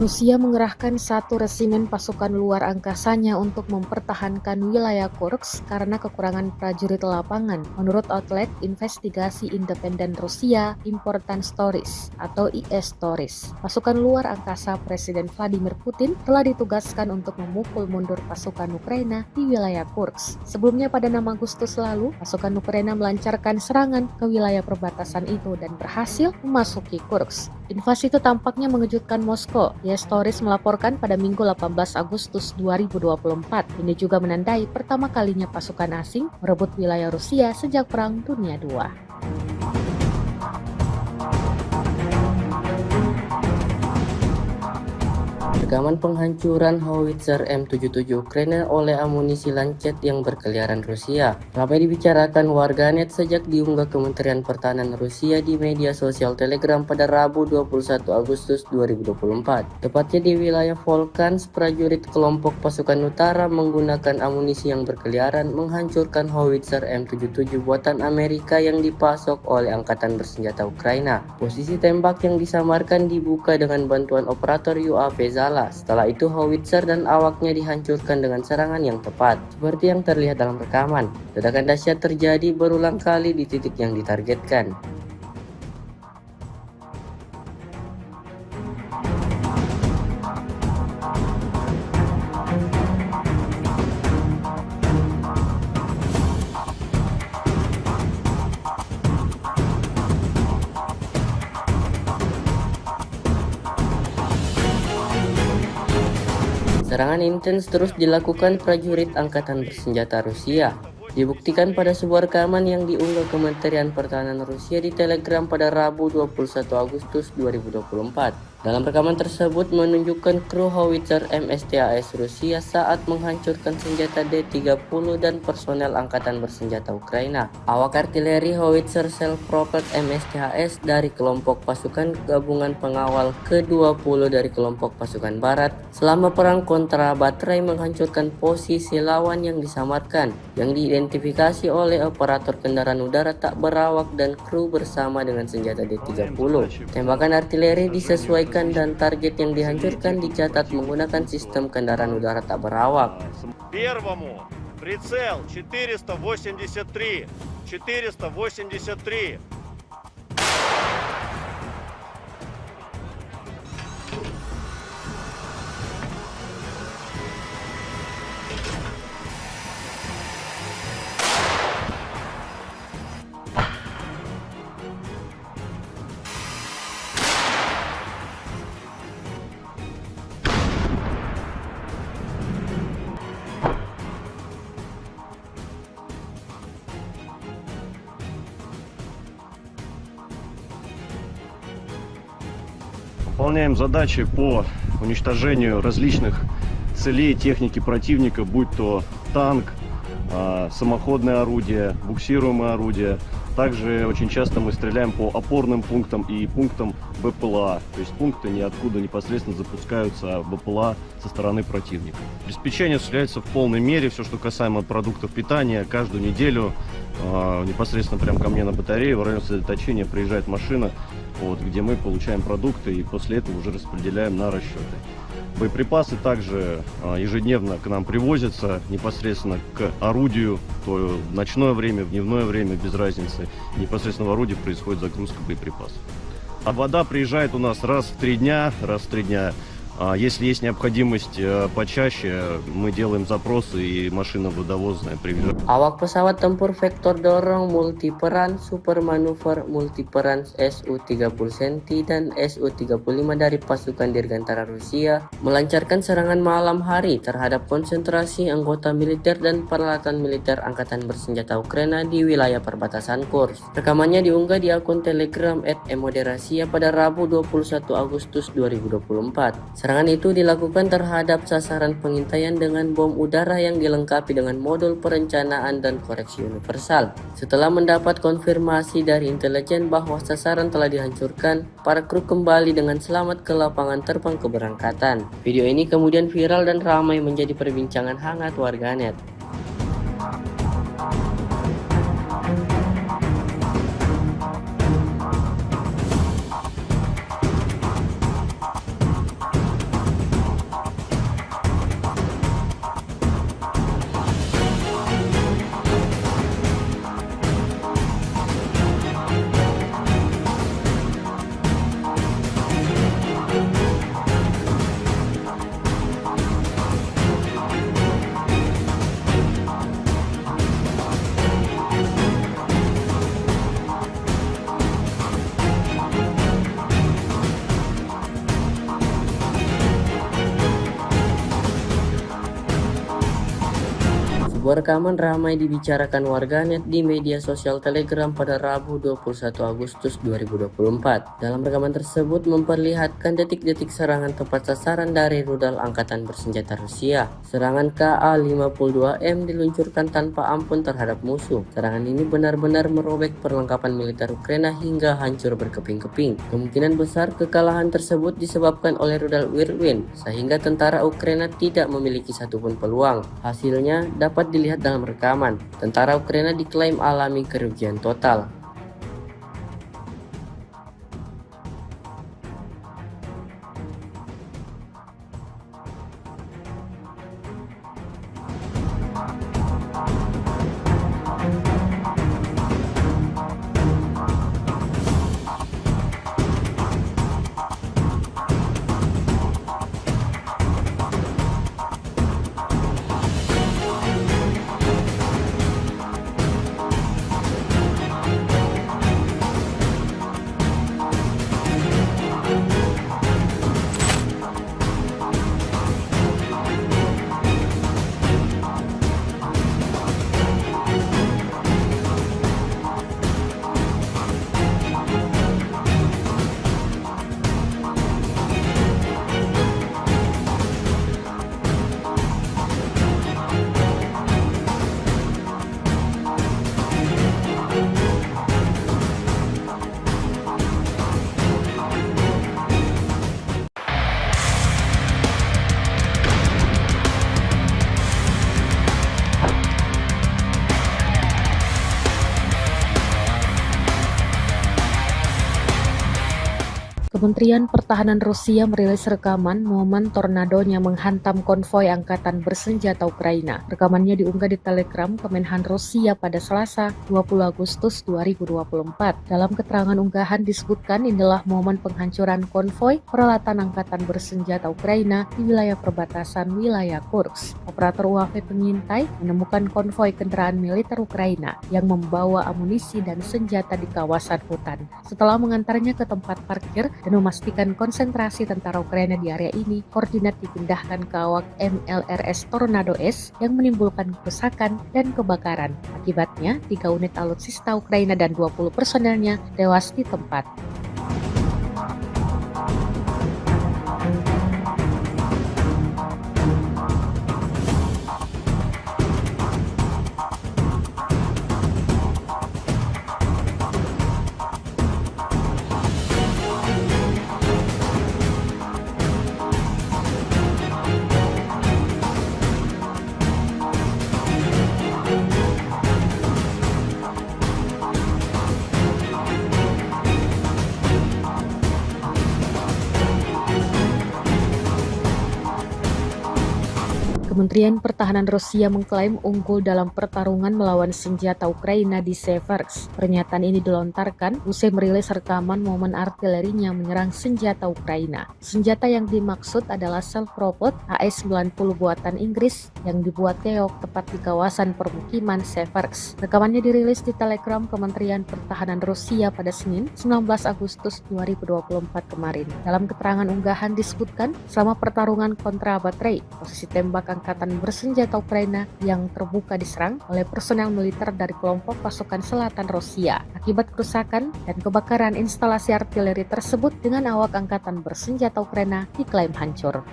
Rusia mengerahkan 1 resimen pasukan luar angkasanya untuk mempertahankan wilayah Kursk karena kekurangan prajurit lapangan, menurut outlet investigasi independen Rusia Important Stories atau IS Stories. Pasukan luar angkasa Presiden Vladimir Putin telah ditugaskan untuk memukul mundur pasukan Ukraina di wilayah Kursk. Sebelumnya pada 6 Agustus lalu, pasukan Ukraina melancarkan serangan ke wilayah perbatasan itu dan berhasil memasuki Kursk. Invasi itu tampaknya mengejutkan Moskow. IS Stories melaporkan pada Minggu 18 Agustus 2024. Ini juga menandai pertama kalinya pasukan asing merebut wilayah Rusia sejak Perang Dunia II. Rekaman penghancuran howitzer M77 Ukraina oleh amunisi Lancet yang berkeliaran Rusia ramai dibicarakan warganet sejak diunggah Kementerian Pertahanan Rusia di media sosial Telegram pada Rabu 21 Agustus 2024. Tepatnya di wilayah Volchansk, prajurit kelompok pasukan utara menggunakan amunisi yang berkeliaran menghancurkan howitzer M77 buatan Amerika yang dipasok oleh Angkatan Bersenjata Ukraina. Posisi tembak yang disamarkan dibuka dengan bantuan operator UAV Zala. Setelah itu howitzer dan awaknya dihancurkan dengan serangan yang tepat. Seperti yang terlihat dalam rekaman, ledakan dahsyat terjadi berulang kali di titik yang ditargetkan. Serangan intens terus dilakukan prajurit Angkatan Bersenjata Rusia. Dibuktikan pada sebuah rekaman yang diunggah Kementerian Pertahanan Rusia di Telegram pada Rabu 21 Agustus 2024. Dalam rekaman tersebut menunjukkan kru howitzer MSTAS Rusia saat menghancurkan senjata D-30 dan personel Angkatan Bersenjata Ukraina. Awak artileri howitzer self-propelled MSTAS dari kelompok pasukan gabungan pengawal ke-20 dari kelompok pasukan barat selama perang kontra baterai menghancurkan posisi lawan yang disamarkan, yang diidentifikasi oleh operator kendaraan udara tak berawak dan kru bersama dengan senjata D-30. Tembakan artileri disesuaikan dan target yang dihancurkan dicatat menggunakan sistem kendaraan udara tak berawak. Первому прицел 483. выполняем задачи по уничтожению различных целей техники противника, будь то танк, самоходное орудие, буксируемое орудие. Также очень часто мы стреляем по опорным пунктам и пунктам БПЛА. То есть пункты ниоткуда непосредственно запускаются, а БПЛА со стороны противника. Обеспечение осуществляется в полной мере. Все, что касаемо продуктов питания, каждую неделю непосредственно прямо ко мне на батарее в районе сосредоточения приезжает машина, где мы получаем продукты и после этого уже распределяем на расчеты. Боеприпасы также ежедневно к нам привозятся непосредственно к орудию, то в ночное время, в дневное время, без разницы. Непосредственно в орудии происходит загрузка боеприпасов. А вода приезжает у нас раз в 3 дня. Если есть необходимость почаще, мы делаем запросы и машина водовозная приезжает. Awak pesawat tempur vektor dorong multiperan super manuver multiperan Su-30 Centi dan Su-35 dari pasukan Dirgantara Rusia melancarkan serangan malam hari terhadap konsentrasi anggota militer dan peralatan militer Angkatan Bersenjata Ukraina di wilayah perbatasan Kursk. Rekamannya diunggah di akun Telegram @emoderasia pada Rabu 21 Agustus 2024. Serangan itu dilakukan terhadap sasaran pengintaian dengan bom udara yang dilengkapi dengan modul perencanaan dan koreksi universal. Setelah mendapat konfirmasi dari intelijen bahwa sasaran telah dihancurkan, para kru kembali dengan selamat ke lapangan terbang keberangkatan. Video ini kemudian viral dan ramai menjadi perbincangan hangat warganet. Sebuah rekaman ramai dibicarakan warganet di media sosial Telegram pada Rabu 21 Agustus 2024. Dalam rekaman tersebut memperlihatkan detik-detik serangan tepat sasaran dari rudal Angkatan Bersenjata Rusia. Serangan Ka-52M diluncurkan tanpa ampun terhadap musuh. Serangan ini benar-benar merobek perlengkapan militer Ukraina hingga hancur berkeping-keping. Kemungkinan besar kekalahan tersebut disebabkan oleh rudal Whirlwind, sehingga tentara Ukraina tidak memiliki satupun peluang. Hasilnya dapat dilihat dalam rekaman. Tentara Ukraina diklaim alami kerugian total. Kementerian Pertahanan Rusia merilis rekaman momen tornadonya menghantam konvoi Angkatan Bersenjata Ukraina. Rekamannya diunggah di Telegram Kemenhan Rusia pada Selasa 20 Agustus 2024. Dalam keterangan unggahan disebutkan inilah momen penghancuran konvoi peralatan Angkatan Bersenjata Ukraina di wilayah perbatasan wilayah Kursk. Operator UAV pengintai menemukan konvoi kendaraan militer Ukraina yang membawa amunisi dan senjata di kawasan hutan. Setelah mengantarnya ke tempat parkir dan memastikan konsentrasi tentara Ukraina di area ini, koordinat dipindahkan ke awak MLRS Tornado S yang menimbulkan kerusakan dan kebakaran. Akibatnya, 3 unit alutsista Ukraina dan 20 personelnya tewas di tempat. Kementerian Pertahanan Rusia mengklaim unggul dalam pertarungan melawan senjata Ukraina di Seversk. Pernyataan ini dilontarkan usai merilis rekaman momen artilerinya menyerang senjata Ukraina. Senjata yang dimaksud adalah self-propelled AS-90 buatan Inggris yang dibuat Keok tepat di kawasan permukiman Seversk. Rekamannya dirilis di Telegram Kementerian Pertahanan Rusia pada Senin, 19 Agustus 2024 kemarin. Dalam keterangan unggahan disebutkan, selama pertarungan kontra baterai, posisi tembak angkatan bersenjata Ukraina yang terbuka diserang oleh personel militer dari kelompok pasukan selatan Rusia. Akibat kerusakan dan kebakaran instalasi artileri tersebut dengan awak angkatan bersenjata Ukraina diklaim hancur.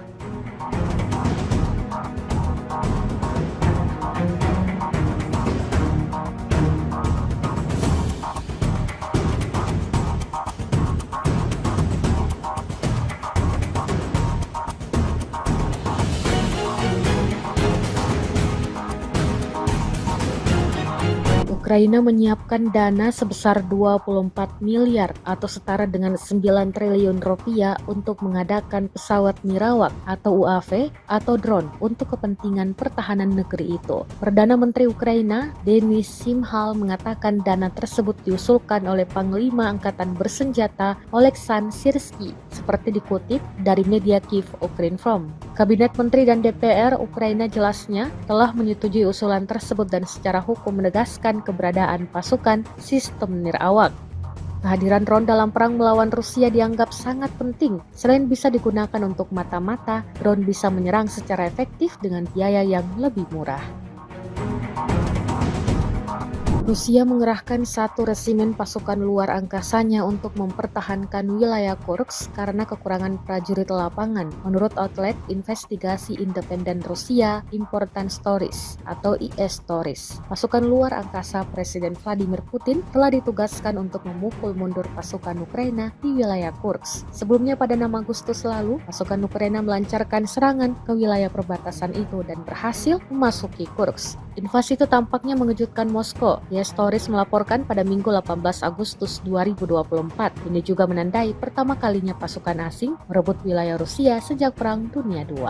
Ukraina menyiapkan dana sebesar 24 miliar atau setara dengan 9 triliun rupiah untuk mengadakan pesawat nirawak atau UAV atau drone untuk kepentingan pertahanan negeri itu. Perdana Menteri Ukraina, Denis Shmyhal, mengatakan dana tersebut diusulkan oleh Panglima Angkatan Bersenjata Oleksandr Syrsky, seperti dikutip dari media Kyiv Ukrinform. Kabinet Menteri dan DPR Ukraina jelasnya telah menyetujui usulan tersebut dan secara hukum menegaskan keberadaan pasukan sistem nirawak. Kehadiran drone dalam perang melawan Rusia dianggap sangat penting. Selain bisa digunakan untuk mata-mata, drone bisa menyerang secara efektif dengan biaya yang lebih murah. Rusia mengerahkan 1 resimen pasukan luar angkasanya untuk mempertahankan wilayah Kursk karena kekurangan prajurit lapangan, menurut outlet investigasi independen Rusia Important Stories atau IS Stories. Pasukan luar angkasa Presiden Vladimir Putin telah ditugaskan untuk memukul mundur pasukan Ukraina di wilayah Kursk. Sebelumnya pada 6 Agustus lalu, pasukan Ukraina melancarkan serangan ke wilayah perbatasan itu dan berhasil memasuki Kursk. Invasi itu tampaknya mengejutkan Moskow. IS Stories melaporkan pada Minggu 18 Agustus 2024. Ini juga menandai pertama kalinya pasukan asing merebut wilayah Rusia sejak Perang Dunia II.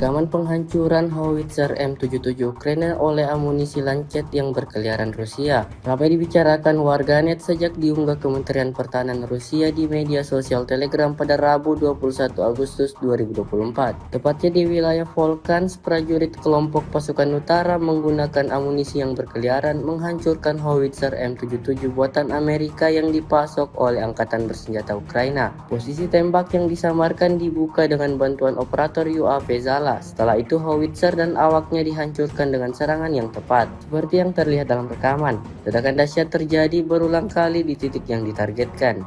Rekaman penghancuran howitzer M77 Ukraina oleh amunisi Lancet yang berkeliaran Rusia ramai dibicarakan warganet sejak diunggah Kementerian Pertahanan Rusia di media sosial Telegram pada Rabu 21 Agustus 2024. Tepatnya di wilayah Volkans, prajurit kelompok pasukan utara menggunakan amunisi yang berkeliaran menghancurkan howitzer M77 buatan Amerika yang dipasok oleh Angkatan Bersenjata Ukraina. Posisi tembak yang disamarkan dibuka dengan bantuan operator UAV Zala. Setelah itu howitzer dan awaknya dihancurkan dengan serangan yang tepat. Seperti yang terlihat dalam rekaman, ledakan dahsyat terjadi berulang kali di titik yang ditargetkan.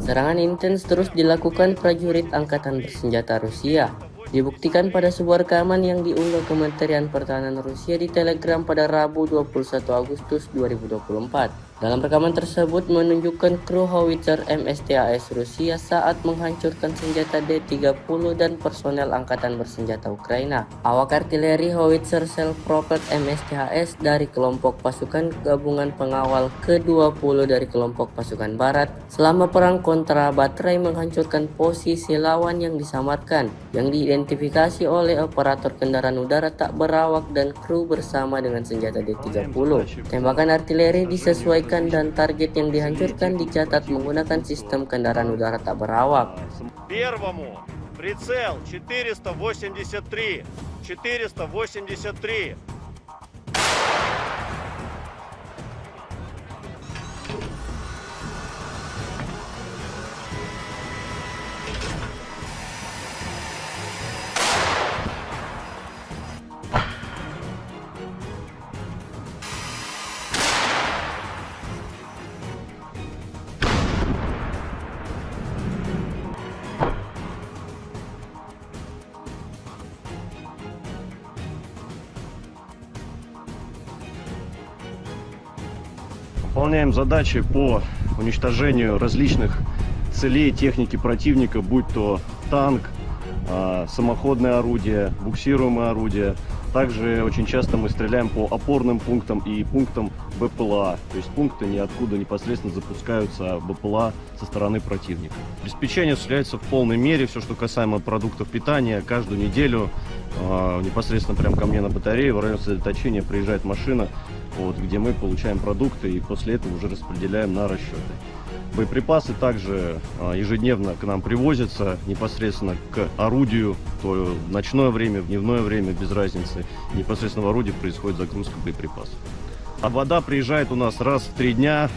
Serangan intens terus dilakukan prajurit Angkatan Bersenjata Rusia. Dibuktikan pada sebuah rekaman yang diunggah Kementerian Pertahanan Rusia di Telegram pada Rabu 21 Agustus 2024. Dalam rekaman tersebut menunjukkan kru howitzer MSTAS Rusia saat menghancurkan senjata D-30 dan personel Angkatan Bersenjata Ukraina. Awak artileri howitzer self-propelled MSTAS dari kelompok pasukan gabungan pengawal ke-20 dari kelompok pasukan barat selama perang kontra baterai menghancurkan posisi lawan yang disamarkan, yang diidentifikasi oleh operator kendaraan udara tak berawak dan kru bersama dengan senjata D-30. Tembakan artileri disesuaikan dan target yang dihancurkan dicatat menggunakan sistem kendaraan udara tak berawak. Первому прицел 483. Выполняем задачи по уничтожению различных целей техники противника, будь то танк, самоходное орудие, буксируемое орудие. Также очень часто мы стреляем по опорным пунктам и пунктам БПЛА, то есть пункты, ниоткуда непосредственно запускаются БПЛА со стороны противника. Обеспечение осуществляется в полной мере, все, что касаемо продуктов питания, каждую неделю непосредственно прямо ко мне на батарее в районе сосредоточения приезжает машина, где мы получаем продукты и после этого уже распределяем на расчеты. Боеприпасы также ежедневно к нам привозятся непосредственно к орудию, то в ночное время, в дневное время, без разницы. Непосредственно в орудии происходит загрузка боеприпасов. А вода приезжает у нас раз в 3 дня.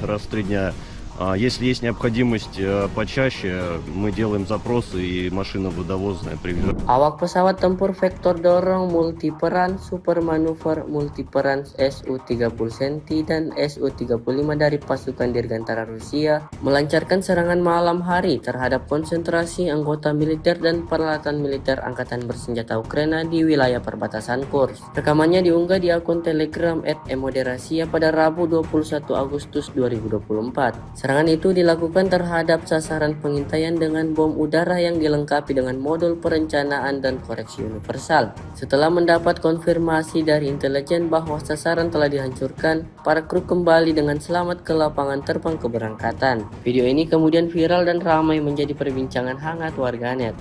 Если есть необходимость почаще, мы делаем запросы и машина водовозная приезжает. Awak pesawat tempur vektor dorong multiperan super manuver multiperan Su-30 Centi dan Su-35 dari pasukan Dirgantara Rusia melancarkan serangan malam hari terhadap konsentrasi anggota militer dan peralatan militer Angkatan Bersenjata Ukraina di wilayah perbatasan Kursk. Rekamannya diunggah di akun Telegram @emoderasia pada Rabu 21 Agustus 2024. Serangan itu dilakukan terhadap sasaran pengintaian dengan bom udara yang dilengkapi dengan modul perencanaan dan koreksi universal. Setelah mendapat konfirmasi dari intelijen bahwa sasaran telah dihancurkan, para kru kembali dengan selamat ke lapangan terbang keberangkatan. Video ini kemudian viral dan ramai menjadi perbincangan hangat warganet.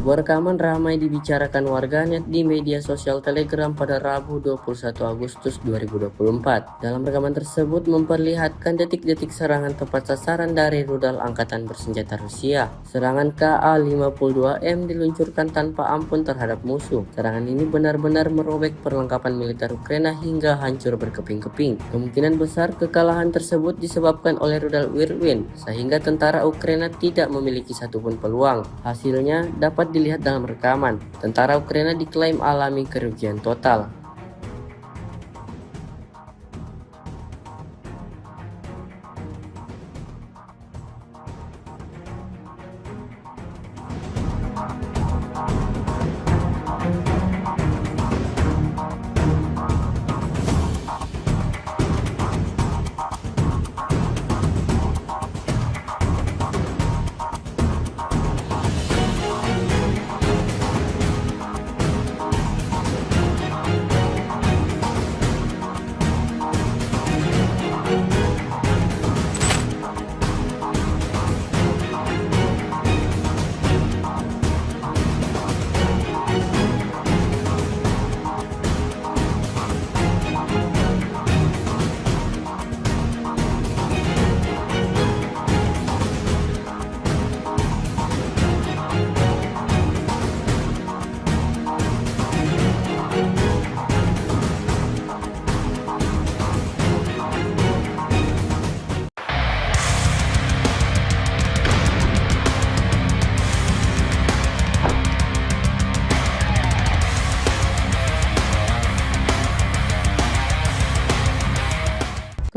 Sebuah rekaman ramai dibicarakan warganet di media sosial Telegram pada Rabu 21 Agustus 2024. Dalam rekaman tersebut memperlihatkan detik-detik serangan tepat sasaran dari rudal Angkatan Bersenjata Rusia. Serangan Ka-52M diluncurkan tanpa ampun terhadap musuh. Serangan ini benar-benar merobek perlengkapan militer Ukraina hingga hancur berkeping-keping. Kemungkinan besar kekalahan tersebut disebabkan oleh rudal Whirlwind, sehingga tentara Ukraina tidak memiliki satupun peluang. Hasilnya dapat dilihat dalam rekaman. Tentara Ukraina diklaim alami kerugian total.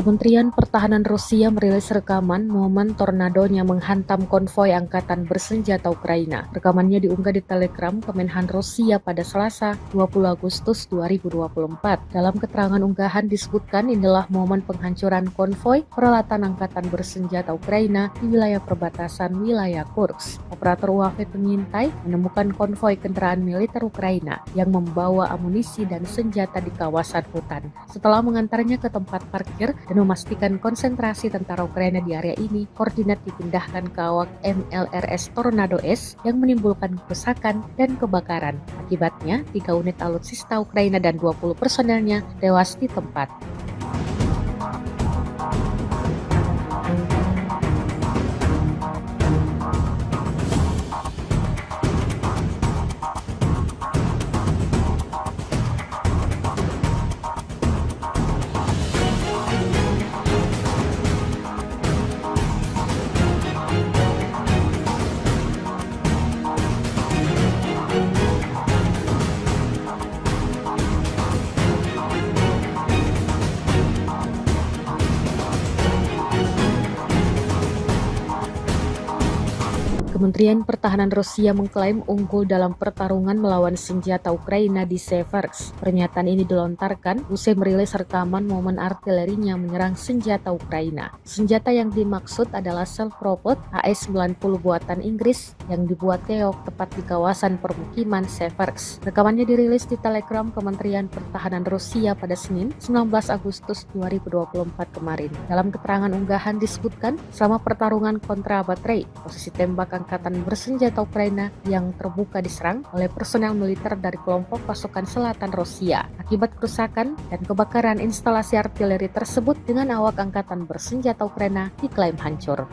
Kementerian Pertahanan Rusia merilis rekaman momen tornadonya menghantam konvoi Angkatan Bersenjata Ukraina. Rekamannya diunggah di Telegram Kemenhan Rusia pada Selasa 20 Agustus 2024. Dalam keterangan unggahan disebutkan inilah momen penghancuran konvoi peralatan Angkatan Bersenjata Ukraina di wilayah perbatasan wilayah Kursk. Operator UAV pengintai menemukan konvoi kendaraan militer Ukraina yang membawa amunisi dan senjata di kawasan hutan. Setelah mengantarnya ke tempat parkir dan memastikan konsentrasi tentara Ukraina di area ini, koordinat dipindahkan ke awak MLRS Tornado S yang menimbulkan kerusakan dan kebakaran. Akibatnya, 3 unit alutsista Ukraina dan 20 personelnya tewas di tempat. Kementerian Pertahanan Rusia mengklaim unggul dalam pertarungan melawan senjata Ukraina di Seversk. Pernyataan ini dilontarkan usai merilis rekaman momen artilerinya menyerang senjata Ukraina. Senjata yang dimaksud adalah self-propelled AS-90 buatan Inggris yang dibuat Keok tepat di kawasan permukiman Seversk. Rekamannya dirilis di Telegram Kementerian Pertahanan Rusia pada Senin, 19 Agustus 2024 kemarin. Dalam keterangan unggahan disebutkan, selama pertarungan kontra baterai, posisi tembak angkatan bersenjata Ukraina yang terbuka diserang oleh personel militer dari kelompok pasukan selatan Rusia. Akibat kerusakan dan kebakaran instalasi artileri tersebut dengan awak angkatan bersenjata Ukraina diklaim hancur.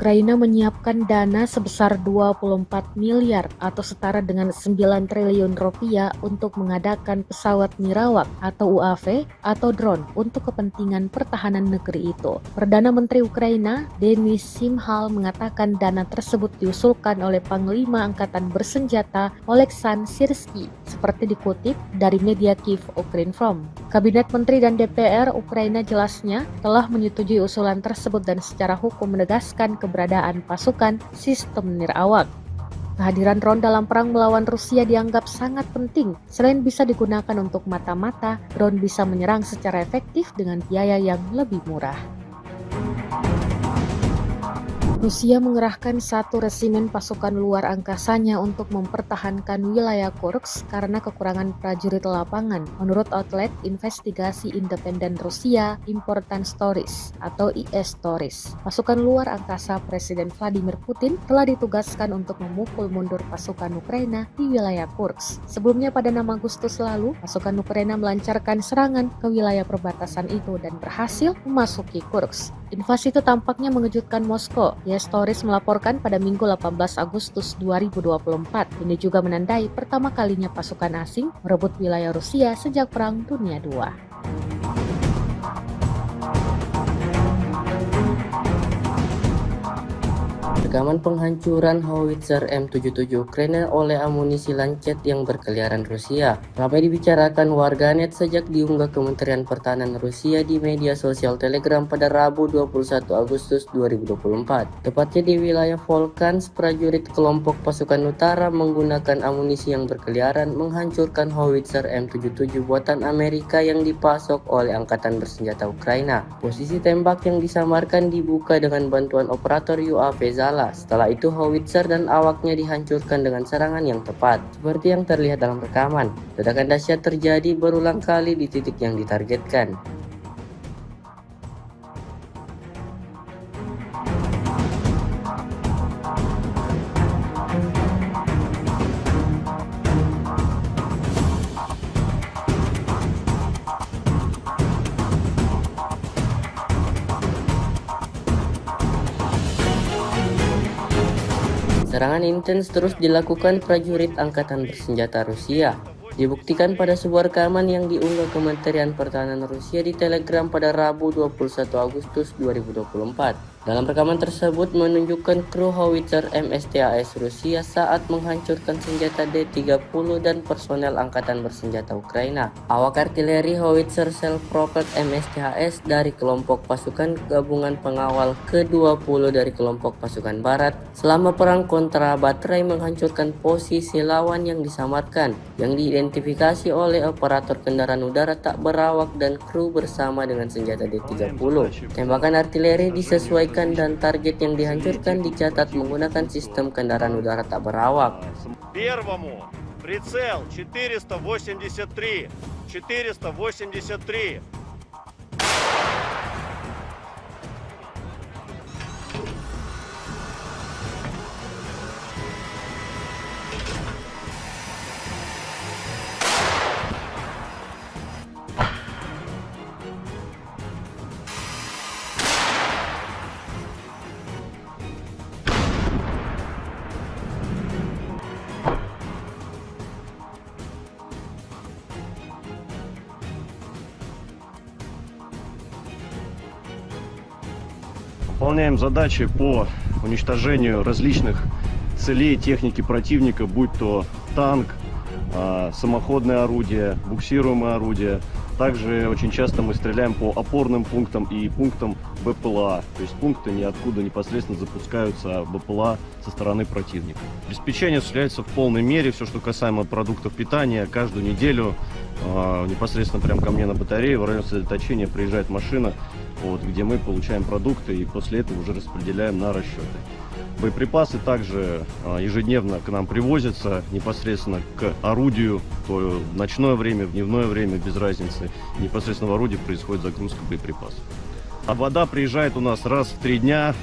Ukraina menyiapkan dana sebesar 24 miliar atau setara dengan 9 triliun rupiah untuk mengadakan pesawat nirawak atau UAV atau drone untuk kepentingan pertahanan negeri itu. Perdana Menteri Ukraina, Denis Shmyhal, mengatakan dana tersebut diusulkan oleh Panglima Angkatan Bersenjata Oleksandr Syrsky, seperti dikutip dari media Kyiv Ukrinform. Kabinet Menteri dan DPR Ukraina jelasnya telah menyetujui usulan tersebut dan secara hukum menegaskan keberadaan pasukan sistem nirawak. Kehadiran drone dalam perang melawan Rusia dianggap sangat penting. Selain bisa digunakan untuk mata-mata, drone bisa menyerang secara efektif dengan biaya yang lebih murah. Rusia mengerahkan 1 resimen pasukan luar angkasanya untuk mempertahankan wilayah Kursk karena kekurangan prajurit lapangan, menurut outlet investigasi independen Rusia Important Stories atau IS Stories. Pasukan luar angkasa Presiden Vladimir Putin telah ditugaskan untuk memukul mundur pasukan Ukraina di wilayah Kursk. Sebelumnya pada 6 Agustus lalu, pasukan Ukraina melancarkan serangan ke wilayah perbatasan itu dan berhasil memasuki Kursk. Invasi itu tampaknya mengejutkan Moskow. IS Stories melaporkan pada Minggu 18 Agustus 2024. Ini juga menandai pertama kalinya pasukan asing merebut wilayah Rusia sejak Perang Dunia II. Rekaman penghancuran howitzer M77 Ukraina oleh amunisi Lancet yang berkeliaran Rusia ramai dibicarakan warganet sejak diunggah Kementerian Pertahanan Rusia di media sosial Telegram pada Rabu 21 Agustus 2024. Tepatnya di wilayah Volchansk, prajurit kelompok pasukan utara menggunakan amunisi yang berkeliaran menghancurkan howitzer M77 buatan Amerika yang dipasok oleh Angkatan Bersenjata Ukraina. Posisi tembak yang disamarkan dibuka dengan bantuan operator UAV Zala. Setelah itu howitzer dan awaknya dihancurkan dengan serangan yang tepat. Seperti yang terlihat dalam rekaman, ledakan dahsyat terjadi berulang kali di titik yang ditargetkan. Serangan intens terus dilakukan prajurit Angkatan Bersenjata Rusia. Dibuktikan pada sebuah rekaman yang diunggah Kementerian Pertahanan Rusia di Telegram pada Rabu 21 Agustus 2024. Dalam rekaman tersebut menunjukkan kru howitzer MSTAS Rusia saat menghancurkan senjata D-30 dan personel Angkatan Bersenjata Ukraina. Awak artileri howitzer self-propelled MSTAS dari kelompok pasukan gabungan pengawal ke-20 dari kelompok pasukan barat selama perang kontra baterai menghancurkan posisi lawan yang disamarkan, yang diidentifikasi oleh operator kendaraan udara tak berawak dan kru bersama dengan senjata D-30. Tembakan artileri disesuaikan dan target yang dihancurkan dicatat menggunakan sistem kendaraan udara tak berawak. Первому прицел 483. выполняем задачи по уничтожению различных целей техники противника, будь то танк, самоходное орудие, буксируемое орудие. Также очень часто мы стреляем по опорным пунктам и пунктам БПЛА. То есть пункты ниоткуда непосредственно запускаются БПЛА со стороны противника. Обеспечение осуществляется в полной мере. Все, что касаемо продуктов питания, каждую неделю непосредственно прямо ко мне на батарее в районе сосредоточения приезжает машина, где мы получаем продукты и после этого уже распределяем на расчеты. Боеприпасы также ежедневно к нам привозятся непосредственно к орудию, то в ночное время, в дневное время, без разницы. Непосредственно в орудии происходит загрузка боеприпасов. А вода приезжает у нас раз в 3 дня.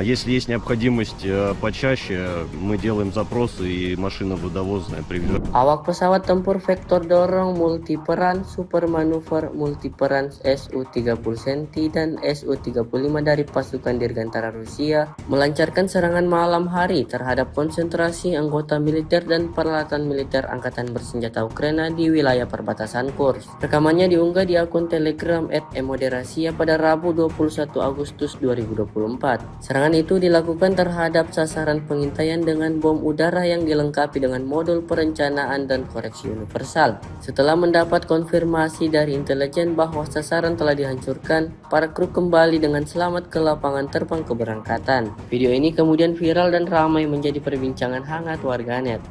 Если есть необходимость почаще, мы делаем запросы и машина водовозная привезет. Awak pesawat tempur vektor dorong multiperan super manuver multiperan Su-30 Senti dan Su-35 dari pasukan Dirgantara Rusia melancarkan serangan malam hari terhadap konsentrasi anggota militer dan peralatan militer Angkatan Bersenjata Ukraina di wilayah perbatasan Kursk. Rekamannya diunggah di akun Telegram @emoderasia pada Rabu 21 Agustus 2024. Serangan itu dilakukan terhadap sasaran pengintaian dengan bom udara yang dilengkapi dengan modul perencanaan dan koreksi universal. Setelah mendapat konfirmasi dari intelijen bahwa sasaran telah dihancurkan, para kru kembali dengan selamat ke lapangan terbang keberangkatan. Video ini kemudian viral dan ramai menjadi perbincangan hangat warganet.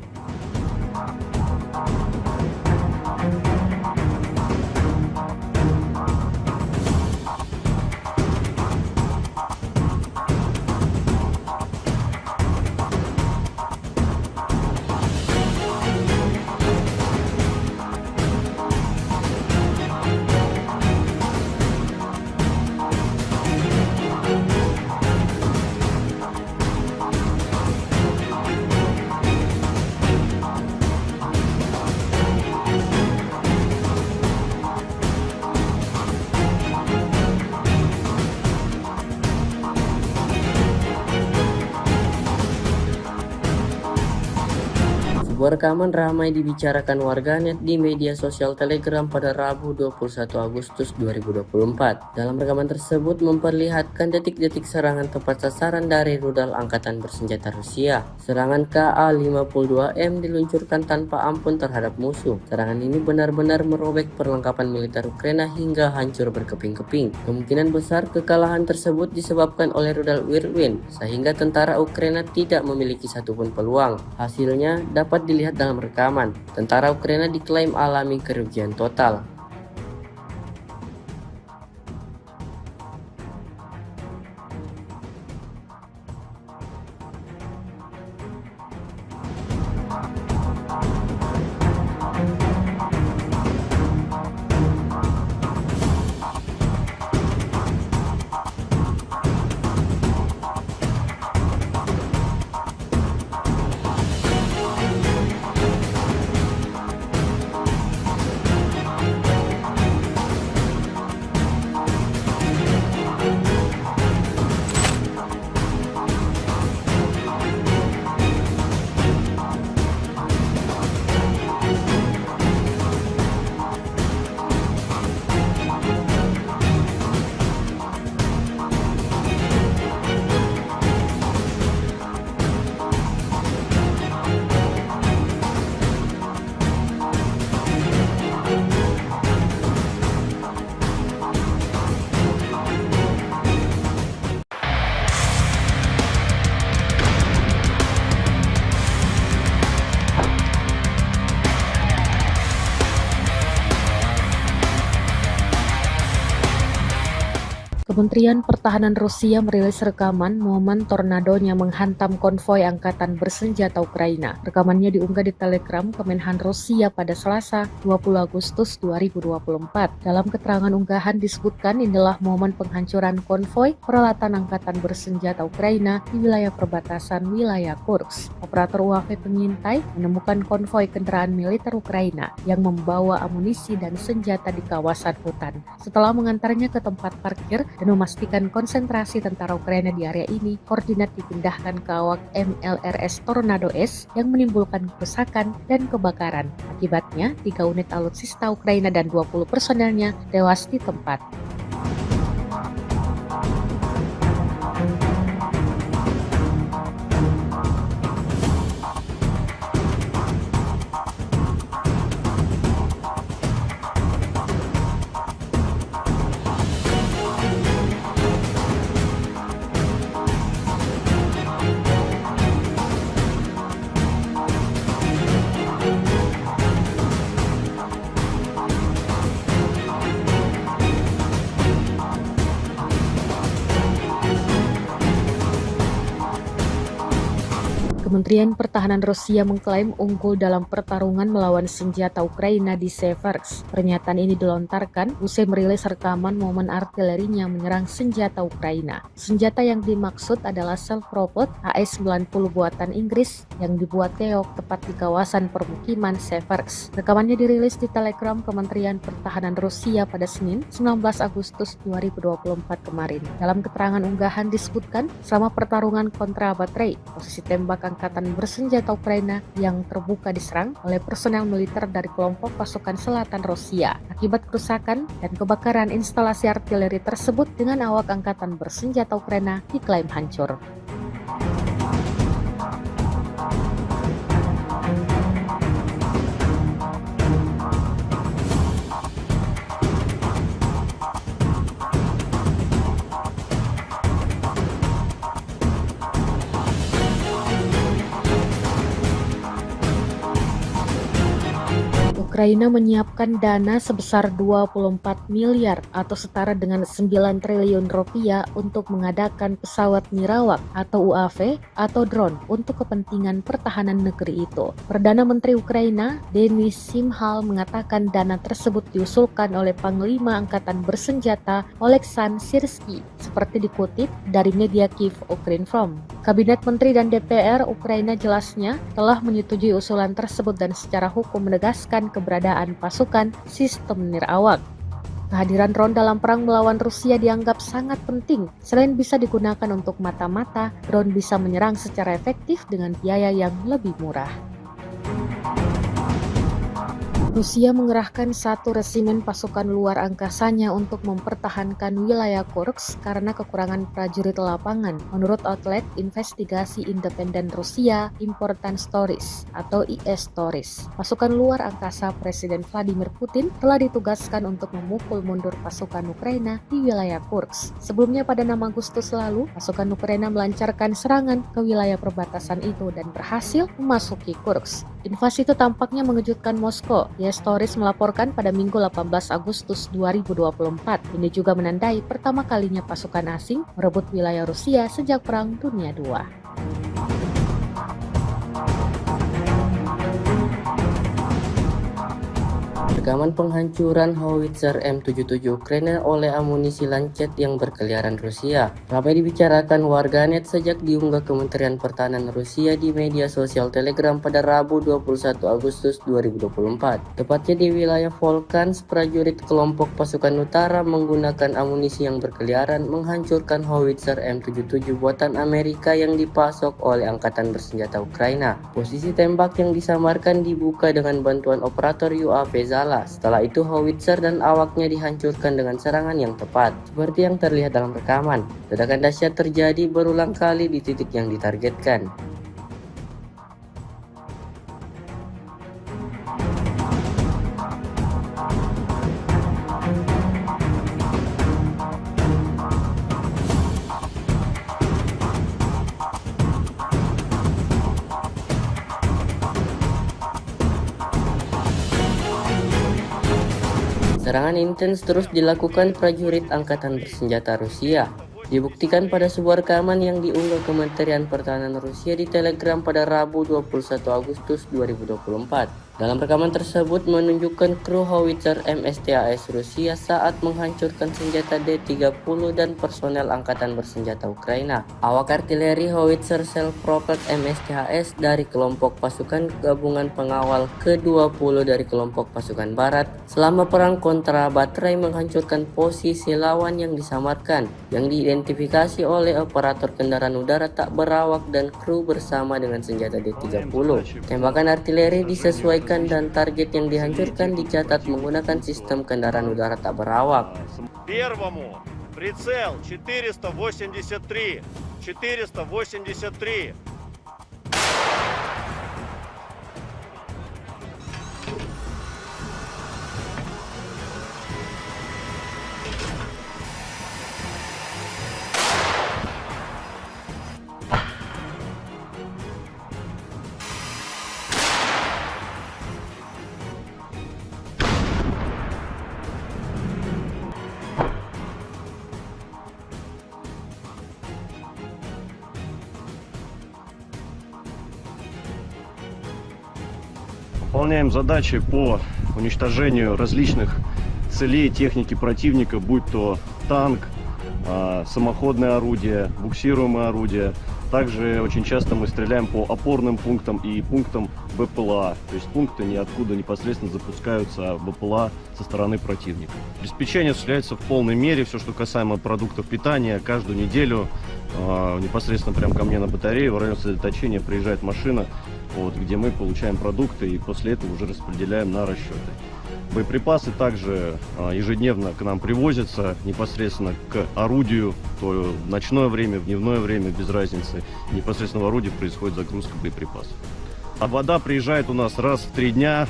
Sebuah rekaman ramai dibicarakan warganet di media sosial Telegram pada Rabu 21 Agustus 2024. Dalam rekaman tersebut memperlihatkan detik-detik serangan tepat sasaran dari rudal Angkatan Bersenjata Rusia. Serangan Ka-52M diluncurkan tanpa ampun terhadap musuh. Serangan ini benar-benar merobek perlengkapan militer Ukraina hingga hancur berkeping-keping. Kemungkinan besar kekalahan tersebut disebabkan oleh rudal Whirlwind, sehingga tentara Ukraina tidak memiliki satupun peluang. Hasilnya dapat dilihat dalam rekaman. Tentara Ukraina diklaim alami kerugian total. Kementerian Pertahanan Rusia merilis rekaman momen tornadonya menghantam konvoi Angkatan Bersenjata Ukraina. Rekamannya diunggah di Telegram Kemenhan Rusia pada Selasa 20 Agustus 2024. Dalam keterangan unggahan disebutkan inilah momen penghancuran konvoi peralatan Angkatan Bersenjata Ukraina di wilayah perbatasan wilayah Kursk. Operator UAV pengintai menemukan konvoi kendaraan militer Ukraina yang membawa amunisi dan senjata di kawasan hutan. Setelah mengantarnya ke tempat parkir dan memastikan konsentrasi tentara Ukraina di area ini, koordinat dipindahkan ke awak MLRS Tornado S yang menimbulkan kerusakan dan kebakaran. Akibatnya, 3 unit alutsista Ukraina dan 20 personelnya tewas di tempat. Kementerian Pertahanan Rusia mengklaim unggul dalam pertarungan melawan senjata Ukraina di Seversk. Pernyataan ini dilontarkan usai merilis rekaman momen artilerinya menyerang senjata Ukraina. Senjata yang dimaksud adalah self-propelled AS-90 buatan Inggris yang dibuat Keok tepat di kawasan permukiman Seversk. Rekamannya dirilis di Telegram Kementerian Pertahanan Rusia pada Senin, 19 Agustus 2024 kemarin. Dalam keterangan unggahan disebutkan, selama pertarungan kontra baterai, posisi tembak angkatan bersenjata Ukraina yang terbuka diserang oleh personel militer dari kelompok pasukan selatan Rusia. Akibat kerusakan dan kebakaran instalasi artileri tersebut dengan awak angkatan bersenjata Ukraina diklaim hancur. Ukraina menyiapkan dana sebesar 24 miliar atau setara dengan 9 triliun rupiah untuk mengadakan pesawat nirawak atau UAV atau drone untuk kepentingan pertahanan negeri itu. Perdana Menteri Ukraina, Denis Shmyhal, mengatakan dana tersebut diusulkan oleh Panglima Angkatan Bersenjata Oleksandr Syrsky, seperti dikutip dari media Kyiv Ukrinform. Kabinet Menteri dan DPR Ukraina jelasnya telah menyetujui usulan tersebut dan secara hukum menegaskan keberadaan pasukan sistem nirawak. Kehadiran drone dalam perang melawan Rusia dianggap sangat penting. Selain bisa digunakan untuk mata-mata, drone bisa menyerang secara efektif dengan biaya yang lebih murah. Rusia mengerahkan 1 resimen pasukan luar angkasanya untuk mempertahankan wilayah Kursk karena kekurangan prajurit lapangan, menurut outlet investigasi independen Rusia Important Stories atau IS Stories. Pasukan luar angkasa Presiden Vladimir Putin telah ditugaskan untuk memukul mundur pasukan Ukraina di wilayah Kursk. Sebelumnya pada 6 Agustus lalu, pasukan Ukraina melancarkan serangan ke wilayah perbatasan itu dan berhasil memasuki Kursk. Invasi itu tampaknya mengejutkan Moskow. IS Stories melaporkan pada Minggu 18 Agustus 2024. Ini juga menandai pertama kalinya pasukan asing merebut wilayah Rusia sejak Perang Dunia II. Rekaman penghancuran howitzer M77 Ukraina oleh amunisi Lancet yang berkeliaran Rusia ramai dibicarakan warganet sejak diunggah Kementerian Pertahanan Rusia di media sosial Telegram pada Rabu 21 Agustus 2024. Tepatnya di wilayah Volchansk, prajurit kelompok pasukan utara menggunakan amunisi yang berkeliaran menghancurkan howitzer M77 buatan Amerika yang dipasok oleh Angkatan Bersenjata Ukraina. Posisi tembak yang disamarkan dibuka dengan bantuan operator UAV Zala. Setelah itu howitzer dan awaknya dihancurkan dengan serangan yang tepat. Seperti yang terlihat dalam rekaman, ledakan dahsyat terjadi berulang kali di titik yang ditargetkan. Serangan intens terus dilakukan prajurit Angkatan Bersenjata Rusia. Dibuktikan pada sebuah rekaman yang diunggah Kementerian Pertahanan Rusia di Telegram pada Rabu 21 Agustus 2024. Dalam rekaman tersebut menunjukkan kru howitzer MSTAS Rusia saat menghancurkan senjata D-30 dan personel Angkatan Bersenjata Ukraina. Awak artileri howitzer self-propelled MSTAS dari kelompok pasukan gabungan pengawal ke-20 dari kelompok pasukan barat selama perang kontra baterai menghancurkan posisi lawan yang disamarkan, yang diidentifikasi oleh operator kendaraan udara tak berawak dan kru bersama dengan senjata D-30. Tembakan artileri disesuaikan dan target yang dihancurkan dicatat menggunakan sistem kendaraan udara tak berawak. Первому прицел 483. Выполняем задачи по уничтожению различных целей техники противника, будь то танк, самоходное орудие, буксируемое орудие. Также очень часто мы стреляем по опорным пунктам и пунктам БПЛА. То есть пункты ниоткуда непосредственно запускаются, а БПЛА со стороны противника. Обеспечение осуществляется в полной мере. Все, что касаемо продуктов питания, каждую неделю непосредственно прямо ко мне на батарею в район сосредоточения приезжает машина, где мы получаем продукты и после этого уже распределяем на расчеты. Боеприпасы также ежедневно к нам привозятся непосредственно к орудию, то в ночное время, в дневное время, без разницы. Непосредственно в орудии происходит загрузка боеприпасов. А вода приезжает у нас раз в 3 дня.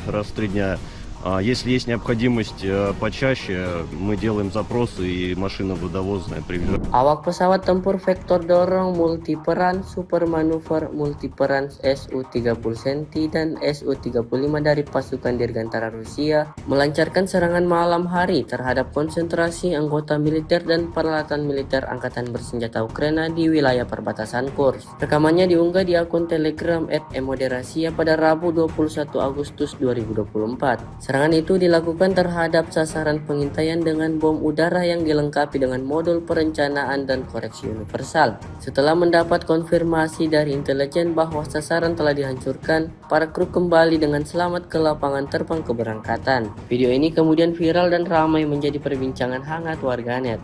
Если есть необходимость почаще, мы делаем запросы и машина водовозная приезжает. Awak pesawat tempur vektor dorong multiperan super manuver multiperan Su-30 Senti dan Su-35 dari pasukan Dirgantara Rusia melancarkan serangan malam hari terhadap konsentrasi anggota militer dan peralatan militer Angkatan Bersenjata Ukraina di wilayah perbatasan Kursk. Rekamannya diunggah di akun Telegram @emoderasia pada Rabu 21 Agustus 2024. Serangan itu dilakukan terhadap sasaran pengintaian dengan bom udara yang dilengkapi dengan modul perencanaan dan koreksi universal. Setelah mendapat konfirmasi dari intelijen bahwa sasaran telah dihancurkan, para kru kembali dengan selamat ke lapangan terbang keberangkatan. Video ini kemudian viral dan ramai menjadi perbincangan hangat warganet.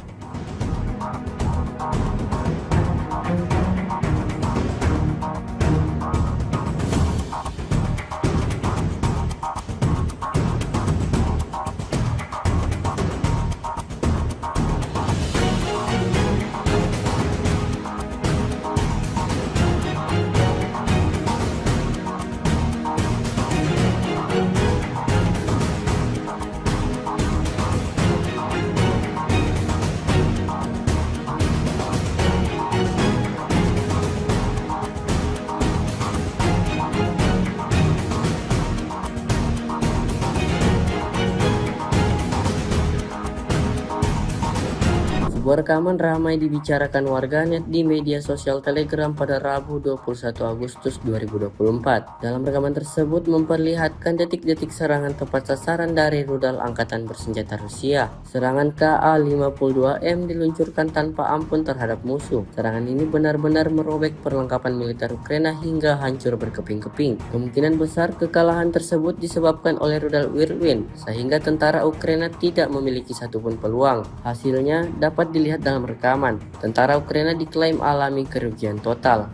Sebuah rekaman ramai dibicarakan warganet di media sosial Telegram pada Rabu 21 Agustus 2024. Dalam rekaman tersebut memperlihatkan detik-detik serangan tepat sasaran dari rudal Angkatan Bersenjata Rusia. Serangan Ka-52M diluncurkan tanpa ampun terhadap musuh. Serangan ini benar-benar merobek perlengkapan militer Ukraina hingga hancur berkeping-keping. Kemungkinan besar kekalahan tersebut disebabkan oleh rudal Whirlwind, sehingga tentara Ukraina tidak memiliki satupun peluang. Hasilnya dapat dilihat dalam rekaman. Tentara Ukraina diklaim alami kerugian total.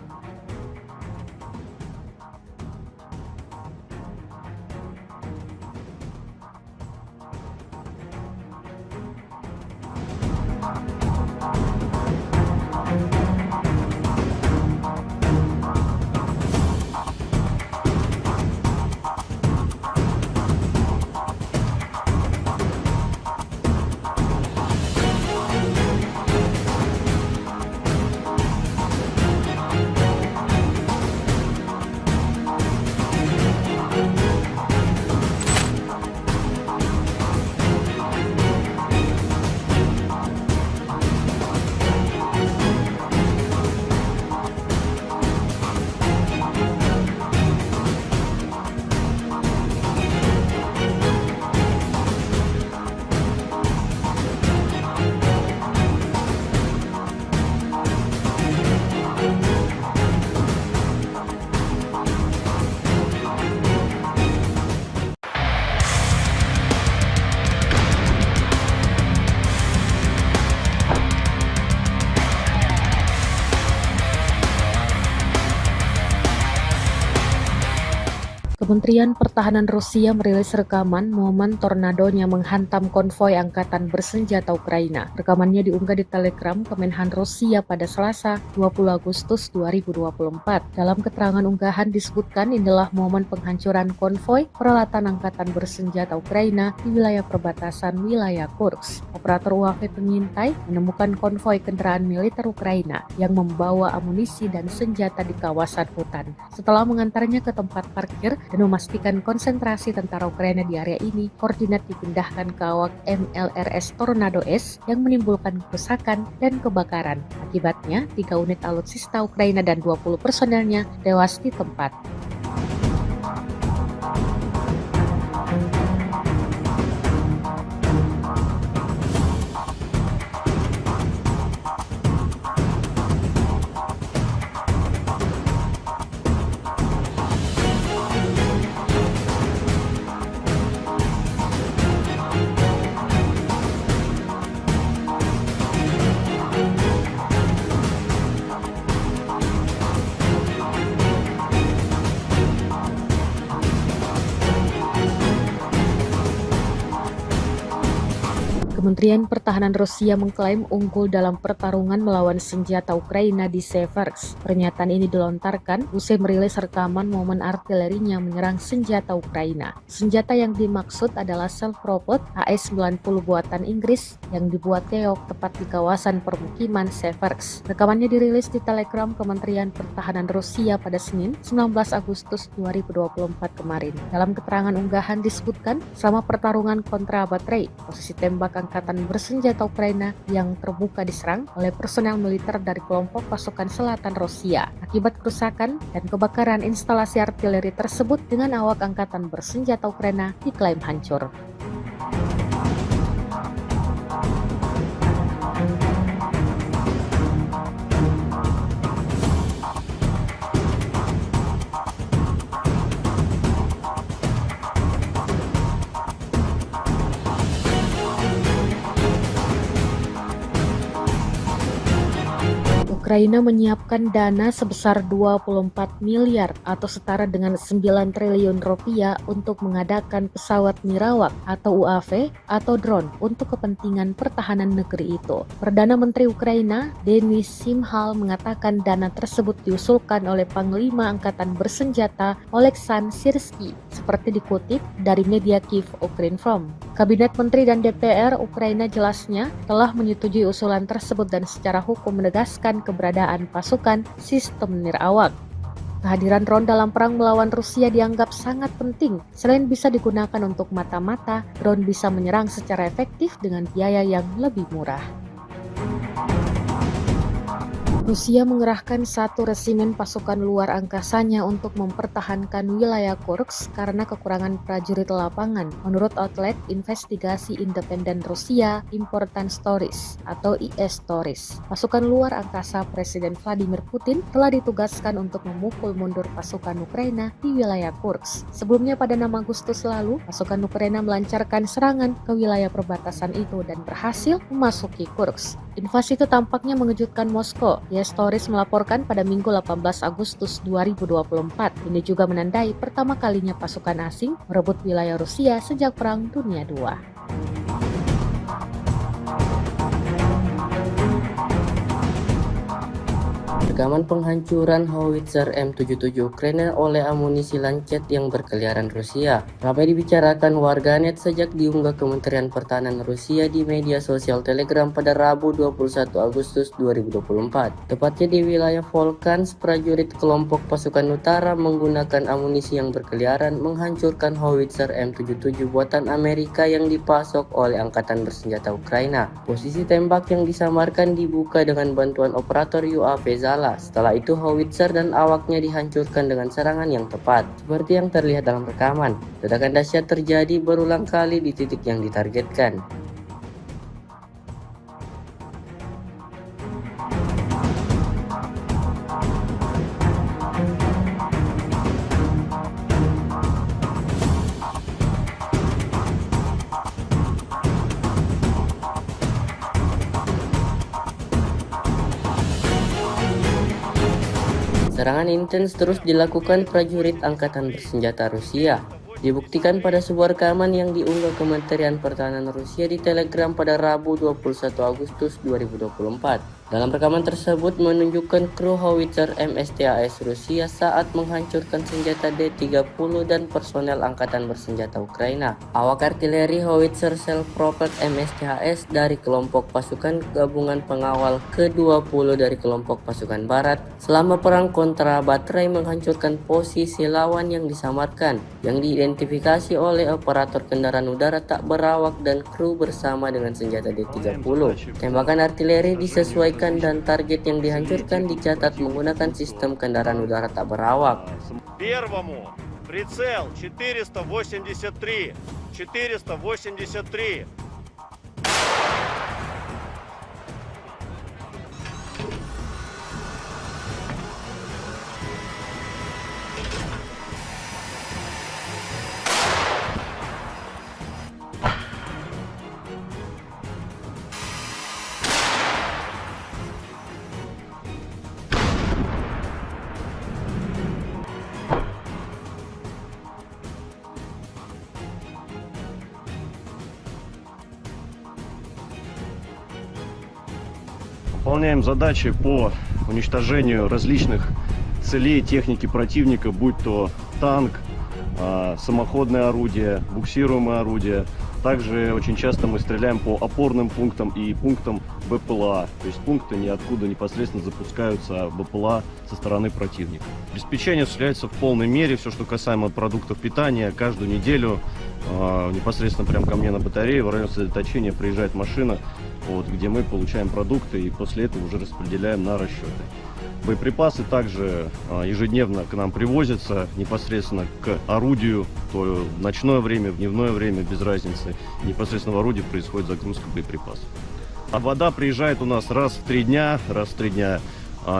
Kementerian Pertahanan Rusia merilis rekaman momen tornadonya menghantam konvoi Angkatan Bersenjata Ukraina. Rekamannya diunggah di Telegram Kemenhan Rusia pada Selasa 20 Agustus 2024. Dalam keterangan unggahan disebutkan inilah momen penghancuran konvoi peralatan Angkatan Bersenjata Ukraina di wilayah perbatasan wilayah Kursk. Operator UAV pengintai menemukan konvoi kendaraan militer Ukraina yang membawa amunisi dan senjata di kawasan hutan. Setelah mengantarnya ke tempat parkir dan memastikan konsentrasi tentara Ukraina di area ini, koordinat dipindahkan ke awak MLRS Tornado S yang menimbulkan kerusakan dan kebakaran. Akibatnya, 3 unit alutsista Ukraina dan 20 personelnya tewas di tempat. Kementerian Pertahanan Rusia mengklaim unggul dalam pertarungan melawan senjata Ukraina di Seversk. Pernyataan ini dilontarkan usai merilis rekaman momen artilerinya menyerang senjata Ukraina. Senjata yang dimaksud adalah self-propelled AS-90 buatan Inggris yang dibuat Keok tepat di kawasan permukiman Seversk. Rekamannya dirilis di Telegram Kementerian Pertahanan Rusia pada Senin, 19 Agustus 2024 kemarin. Dalam keterangan unggahan disebutkan, selama pertarungan kontra baterai, posisi tembak angkatan bersenjata Ukraina yang terbuka diserang oleh personel militer dari kelompok pasukan selatan Rusia. Akibat kerusakan dan kebakaran instalasi artileri tersebut dengan awak angkatan bersenjata Ukraina diklaim hancur. Ukraina menyiapkan dana sebesar 24 miliar atau setara dengan 9 triliun rupiah untuk mengadakan pesawat nirawak atau UAV atau drone untuk kepentingan pertahanan negeri itu. Perdana Menteri Ukraina, Denis Shmyhal, mengatakan dana tersebut diusulkan oleh Panglima Angkatan Bersenjata Oleksandr Syrsky, seperti dikutip dari media Kyiv Ukrinform. Kabinet Menteri dan DPR Ukraina jelasnya telah menyetujui usulan tersebut dan secara hukum menegaskan keberadaan pasukan sistem nirawak. Kehadiran drone dalam perang melawan Rusia dianggap sangat penting. Selain bisa digunakan untuk mata-mata, drone bisa menyerang secara efektif dengan biaya yang lebih murah. Rusia mengerahkan 1 resimen pasukan luar angkasanya untuk mempertahankan wilayah Kursk karena kekurangan prajurit lapangan, menurut outlet investigasi independen Rusia Important Stories atau IS Stories. Pasukan luar angkasa Presiden Vladimir Putin telah ditugaskan untuk memukul mundur pasukan Ukraina di wilayah Kursk. Sebelumnya pada 6 Agustus lalu, pasukan Ukraina melancarkan serangan ke wilayah perbatasan itu dan berhasil memasuki Kursk. Invasi itu tampaknya mengejutkan Moskow. IS Stories melaporkan pada Minggu 18 Agustus 2024. Ini juga menandai pertama kalinya pasukan asing merebut wilayah Rusia sejak Perang Dunia II. Rekaman penghancuran howitzer M77 Ukraina oleh amunisi Lancet yang berkeliaran Rusia ramai dibicarakan warganet sejak diunggah Kementerian Pertahanan Rusia di media sosial Telegram pada Rabu 21 Agustus 2024. Tepatnya di wilayah Volchansk, prajurit kelompok pasukan utara menggunakan amunisi yang berkeliaran menghancurkan howitzer M77 buatan Amerika yang dipasok oleh Angkatan Bersenjata Ukraina. Posisi tembak yang disamarkan dibuka dengan bantuan operator UAV Zala. Setelah itu howitzer dan awaknya dihancurkan dengan serangan yang tepat. Seperti yang terlihat dalam rekaman, ledakan dahsyat terjadi berulang kali di titik yang ditargetkan. Serangan intens terus dilakukan prajurit Angkatan Bersenjata Rusia. Dibuktikan pada sebuah rekaman yang diunggah Kementerian Pertahanan Rusia di Telegram pada Rabu 21 Agustus 2024. Dalam rekaman tersebut menunjukkan kru howitzer MSTAS Rusia saat menghancurkan senjata D-30 dan personel Angkatan Bersenjata Ukraina. Awak artileri howitzer self-propelled MSTAS dari kelompok pasukan gabungan pengawal ke-20 dari kelompok pasukan barat selama perang kontra baterai menghancurkan posisi lawan yang disamarkan, yang diidentifikasi oleh operator kendaraan udara tak berawak dan kru bersama dengan senjata D-30. Tembakan artileri disesuaikan dan target yang dihancurkan dicatat menggunakan sistem kendaraan udara tak berawak. Первому прицел 483. Выполняем задачи по уничтожению различных целей техники противника, будь то танк, самоходное орудие, буксируемое орудие. Также очень часто мы стреляем по опорным пунктам и пунктам БПЛА. То есть пункты ниоткуда непосредственно запускаются БПЛА со стороны противника. Обеспечение осуществляется в полной мере. Все, что касаемо продуктов питания, каждую неделю непосредственно прямо ко мне на батарее в районе сосредоточения приезжает машина, где мы получаем продукты и после этого уже распределяем на расчеты. Боеприпасы также ежедневно к нам привозятся непосредственно к орудию, то в ночное время, в дневное время, без разницы. Непосредственно в орудии происходит загрузка боеприпасов. А вода приезжает у нас раз в 3 дня.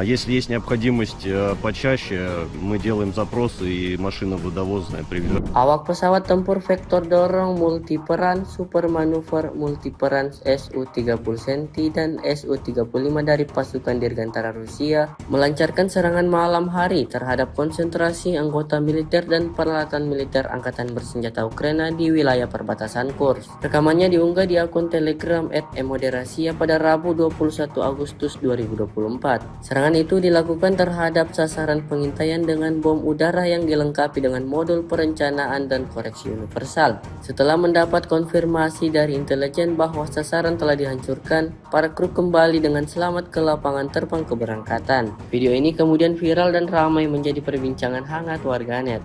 Если есть необходимость почаще, мы делаем запросы и машина водовозная привезет. Awak pesawat tempur vektor dorong multiperan super manuver multiperan Su-30 Centi dan Su-35 dari pasukan Dirgantara Rusia melancarkan serangan malam hari terhadap konsentrasi anggota militer dan peralatan militer Angkatan Bersenjata Ukraina di wilayah perbatasan Kursk. Rekamannya diunggah di akun Telegram @emoderasia pada Rabu 21 Agustus 2024. Serangan itu dilakukan terhadap sasaran pengintaian dengan bom udara yang dilengkapi dengan modul perencanaan dan koreksi universal. Setelah mendapat konfirmasi dari intelijen bahwa sasaran telah dihancurkan, para kru kembali dengan selamat ke lapangan terbang keberangkatan. Video ini kemudian viral dan ramai menjadi perbincangan hangat warganet.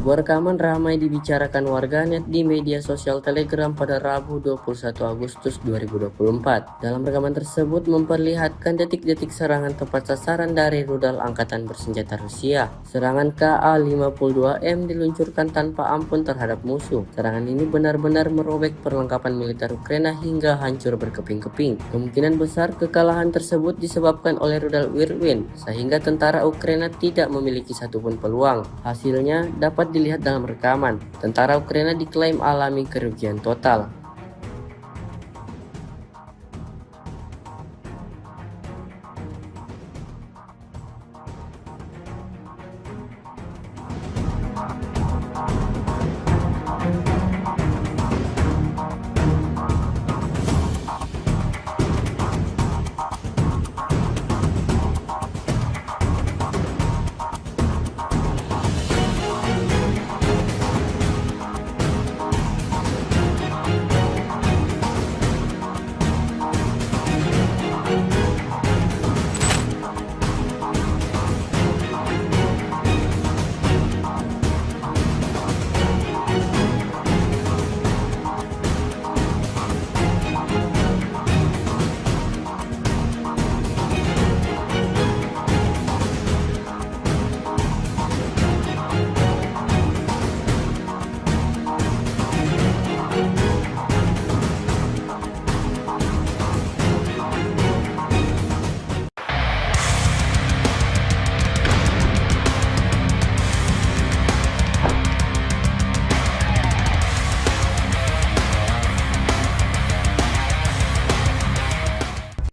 Sebuah rekaman ramai dibicarakan warganet di media sosial Telegram pada Rabu 21 Agustus 2024. Dalam rekaman tersebut memperlihatkan detik-detik serangan tepat sasaran dari rudal Angkatan Bersenjata Rusia. Serangan Ka-52M diluncurkan tanpa ampun terhadap musuh. Serangan ini benar-benar merobek perlengkapan militer Ukraina hingga hancur berkeping-keping. Kemungkinan besar kekalahan tersebut disebabkan oleh rudal Whirlwind, sehingga tentara Ukraina tidak memiliki satupun peluang. Hasilnya dapat dilihat dalam rekaman. Tentara Ukraina diklaim alami kerugian total.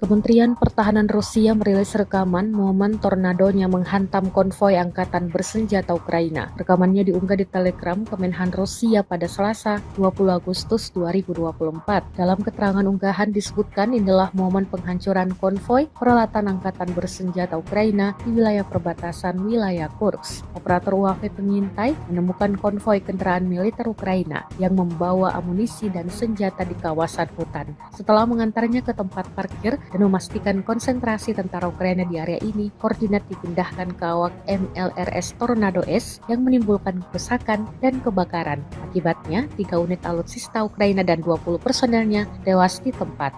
Kementerian Pertahanan Rusia merilis rekaman momen tornadonya menghantam konvoi Angkatan Bersenjata Ukraina. Rekamannya diunggah di Telegram Kemenhan Rusia pada Selasa 20 Agustus 2024. Dalam keterangan unggahan disebutkan inilah momen penghancuran konvoi peralatan Angkatan Bersenjata Ukraina di wilayah perbatasan wilayah Kursk. Operator UAV pengintai menemukan konvoi kendaraan militer Ukraina yang membawa amunisi dan senjata di kawasan hutan. Setelah mengantarnya ke tempat parkir dan memastikan konsentrasi tentara Ukraina di area ini, koordinat dipindahkan ke awak MLRS Tornado S yang menimbulkan kerusakan dan kebakaran. Akibatnya, 3 unit alutsista Ukraina dan 20 personelnya tewas di tempat.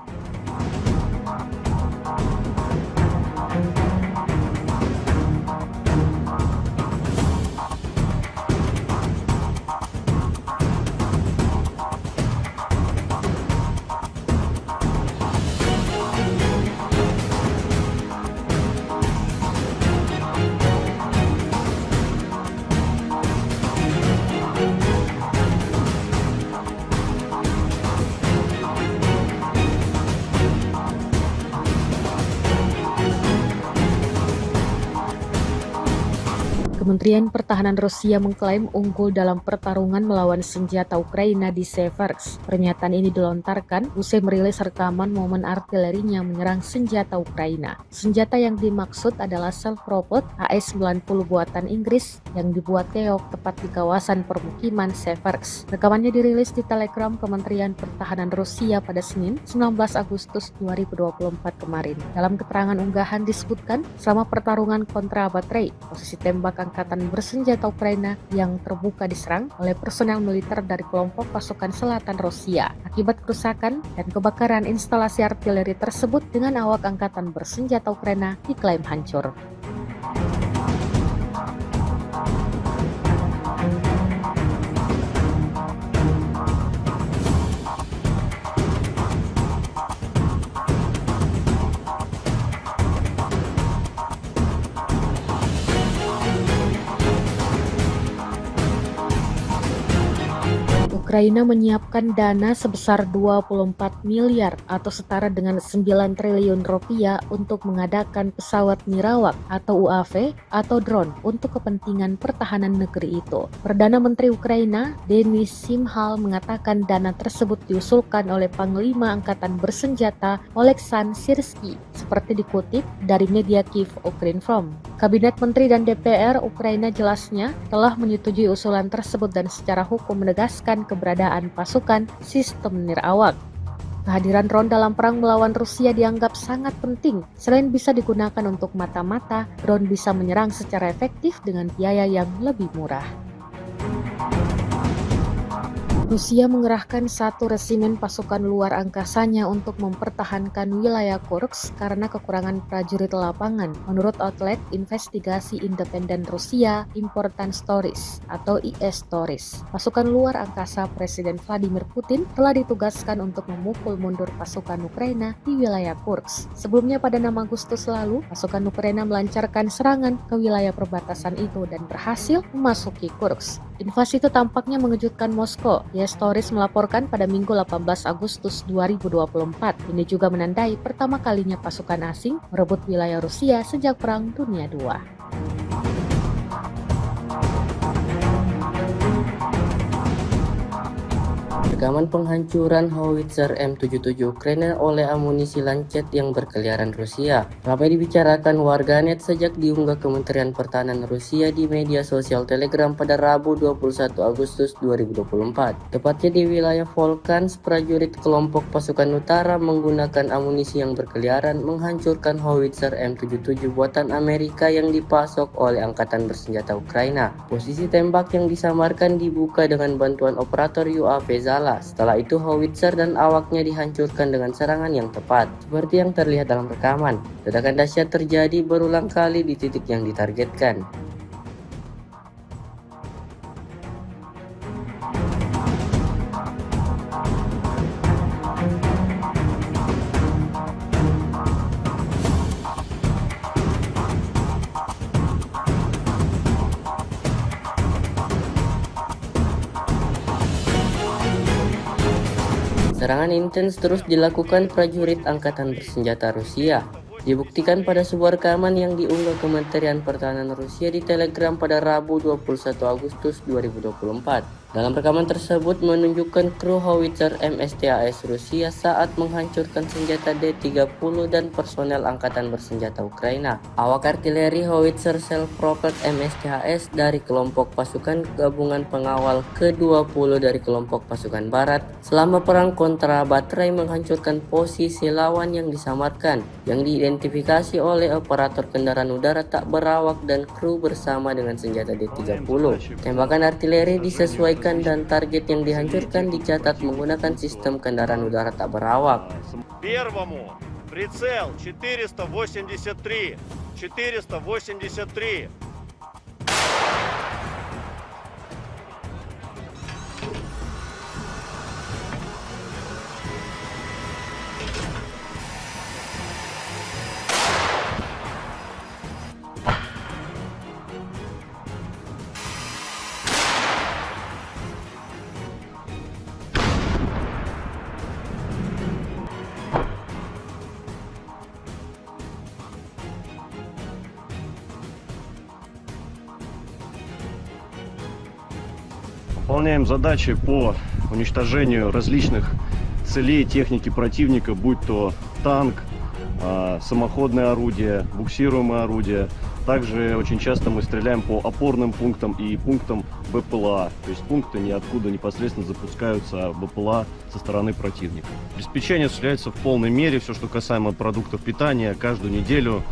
Kementerian Pertahanan Rusia mengklaim unggul dalam pertarungan melawan senjata Ukraina di Seversk. Pernyataan ini dilontarkan usai merilis rekaman momen artilerinya menyerang senjata Ukraina. Senjata yang dimaksud adalah self-propelled AS-90 buatan Inggris yang dibuat Keok tepat di kawasan permukiman Seversk. Rekamannya dirilis di Telegram Kementerian Pertahanan Rusia pada Senin, 19 Agustus 2024 kemarin. Dalam keterangan unggahan disebutkan, selama pertarungan kontra baterai, posisi tembak angkatan bersenjata Ukraina yang terbuka diserang oleh personel militer dari kelompok pasukan selatan Rusia. Akibat kerusakan dan kebakaran instalasi artileri tersebut dengan awak angkatan bersenjata Ukraina diklaim hancur. Ukraina menyiapkan dana sebesar 24 miliar atau setara dengan 9 triliun rupiah untuk mengadakan pesawat nirawak atau UAV atau drone untuk kepentingan pertahanan negeri itu. Perdana Menteri Ukraina, Denis Shmyhal, mengatakan dana tersebut diusulkan oleh Panglima Angkatan Bersenjata Oleksandr Syrsky, seperti dikutip dari media Kyiv Ukrinform. Kabinet Menteri dan DPR Ukraina jelasnya telah menyetujui usulan tersebut dan secara hukum menegaskan keberadaan pasukan sistem nirawak. Kehadiran drone dalam perang melawan Rusia dianggap sangat penting. Selain bisa digunakan untuk mata-mata, drone bisa menyerang secara efektif dengan biaya yang lebih murah. Rusia mengerahkan 1 resimen pasukan luar angkasanya untuk mempertahankan wilayah Kursk karena kekurangan prajurit lapangan, menurut outlet investigasi independen Rusia Important Stories atau IS Stories. Pasukan luar angkasa Presiden Vladimir Putin telah ditugaskan untuk memukul mundur pasukan Ukraina di wilayah Kursk. Sebelumnya pada 6 Agustus lalu, pasukan Ukraina melancarkan serangan ke wilayah perbatasan itu dan berhasil memasuki Kursk. Invasi itu tampaknya mengejutkan Moskow. IS Stories melaporkan pada Minggu 18 Agustus 2024. Ini juga menandai pertama kalinya pasukan asing merebut wilayah Rusia sejak Perang Dunia II. Rekaman penghancuran howitzer M77 Ukraina oleh amunisi Lancet yang berkeliaran Rusia ramai dibicarakan warganet sejak diunggah Kementerian Pertahanan Rusia di media sosial Telegram pada Rabu 21 Agustus 2024. Tepatnya di wilayah Volkhans, prajurit kelompok pasukan utara menggunakan amunisi yang berkeliaran menghancurkan howitzer M77 buatan Amerika yang dipasok oleh Angkatan Bersenjata Ukraina. Posisi tembak yang disamarkan dibuka dengan bantuan operator UAV Zala. Setelah itu howitzer dan awaknya dihancurkan dengan serangan yang tepat. Seperti yang terlihat dalam rekaman, ledakan dahsyat terjadi berulang kali di titik yang ditargetkan. Serangan intens terus dilakukan prajurit Angkatan Bersenjata Rusia. Dibuktikan pada sebuah rekaman yang diunggah Kementerian Pertahanan Rusia di Telegram pada Rabu 21 Agustus 2024. Dalam rekaman tersebut menunjukkan kru howitzer MSTAS Rusia saat menghancurkan senjata D-30 dan personel Angkatan Bersenjata Ukraina. Awak artileri howitzer self-propelled MSTAS dari kelompok pasukan gabungan pengawal ke-20 dari kelompok pasukan barat selama perang kontra baterai menghancurkan posisi lawan yang disamarkan, yang diidentifikasi oleh operator kendaraan udara tak berawak dan kru bersama dengan senjata D-30. Tembakan artileri disesuaikan dan target yang dihancurkan dicatat menggunakan sistem kendaraan udara tak berawak. Первому прицел 483. Выполняем задачи по уничтожению различных целей техники противника, будь то танк, самоходное орудие, буксируемое орудие. Также очень часто мы стреляем по опорным пунктам и пунктам БПЛА. То есть пункты ниоткуда непосредственно запускаются БПЛА со стороны противника. Обеспечение осуществляется в полной мере. Все, что касаемо продуктов питания, каждую неделю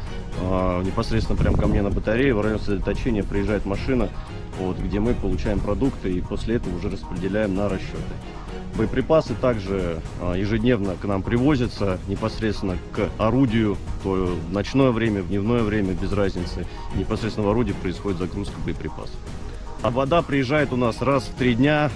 непосредственно прямо ко мне на батарее в районе сосредоточения приезжает машина, где мы получаем продукты и после этого уже распределяем на расчеты. Боеприпасы также ежедневно к нам привозятся непосредственно к орудию, то в ночное время, в дневное время, без разницы. Непосредственно в орудии происходит загрузка боеприпасов. А вода приезжает у нас раз в 3 дня.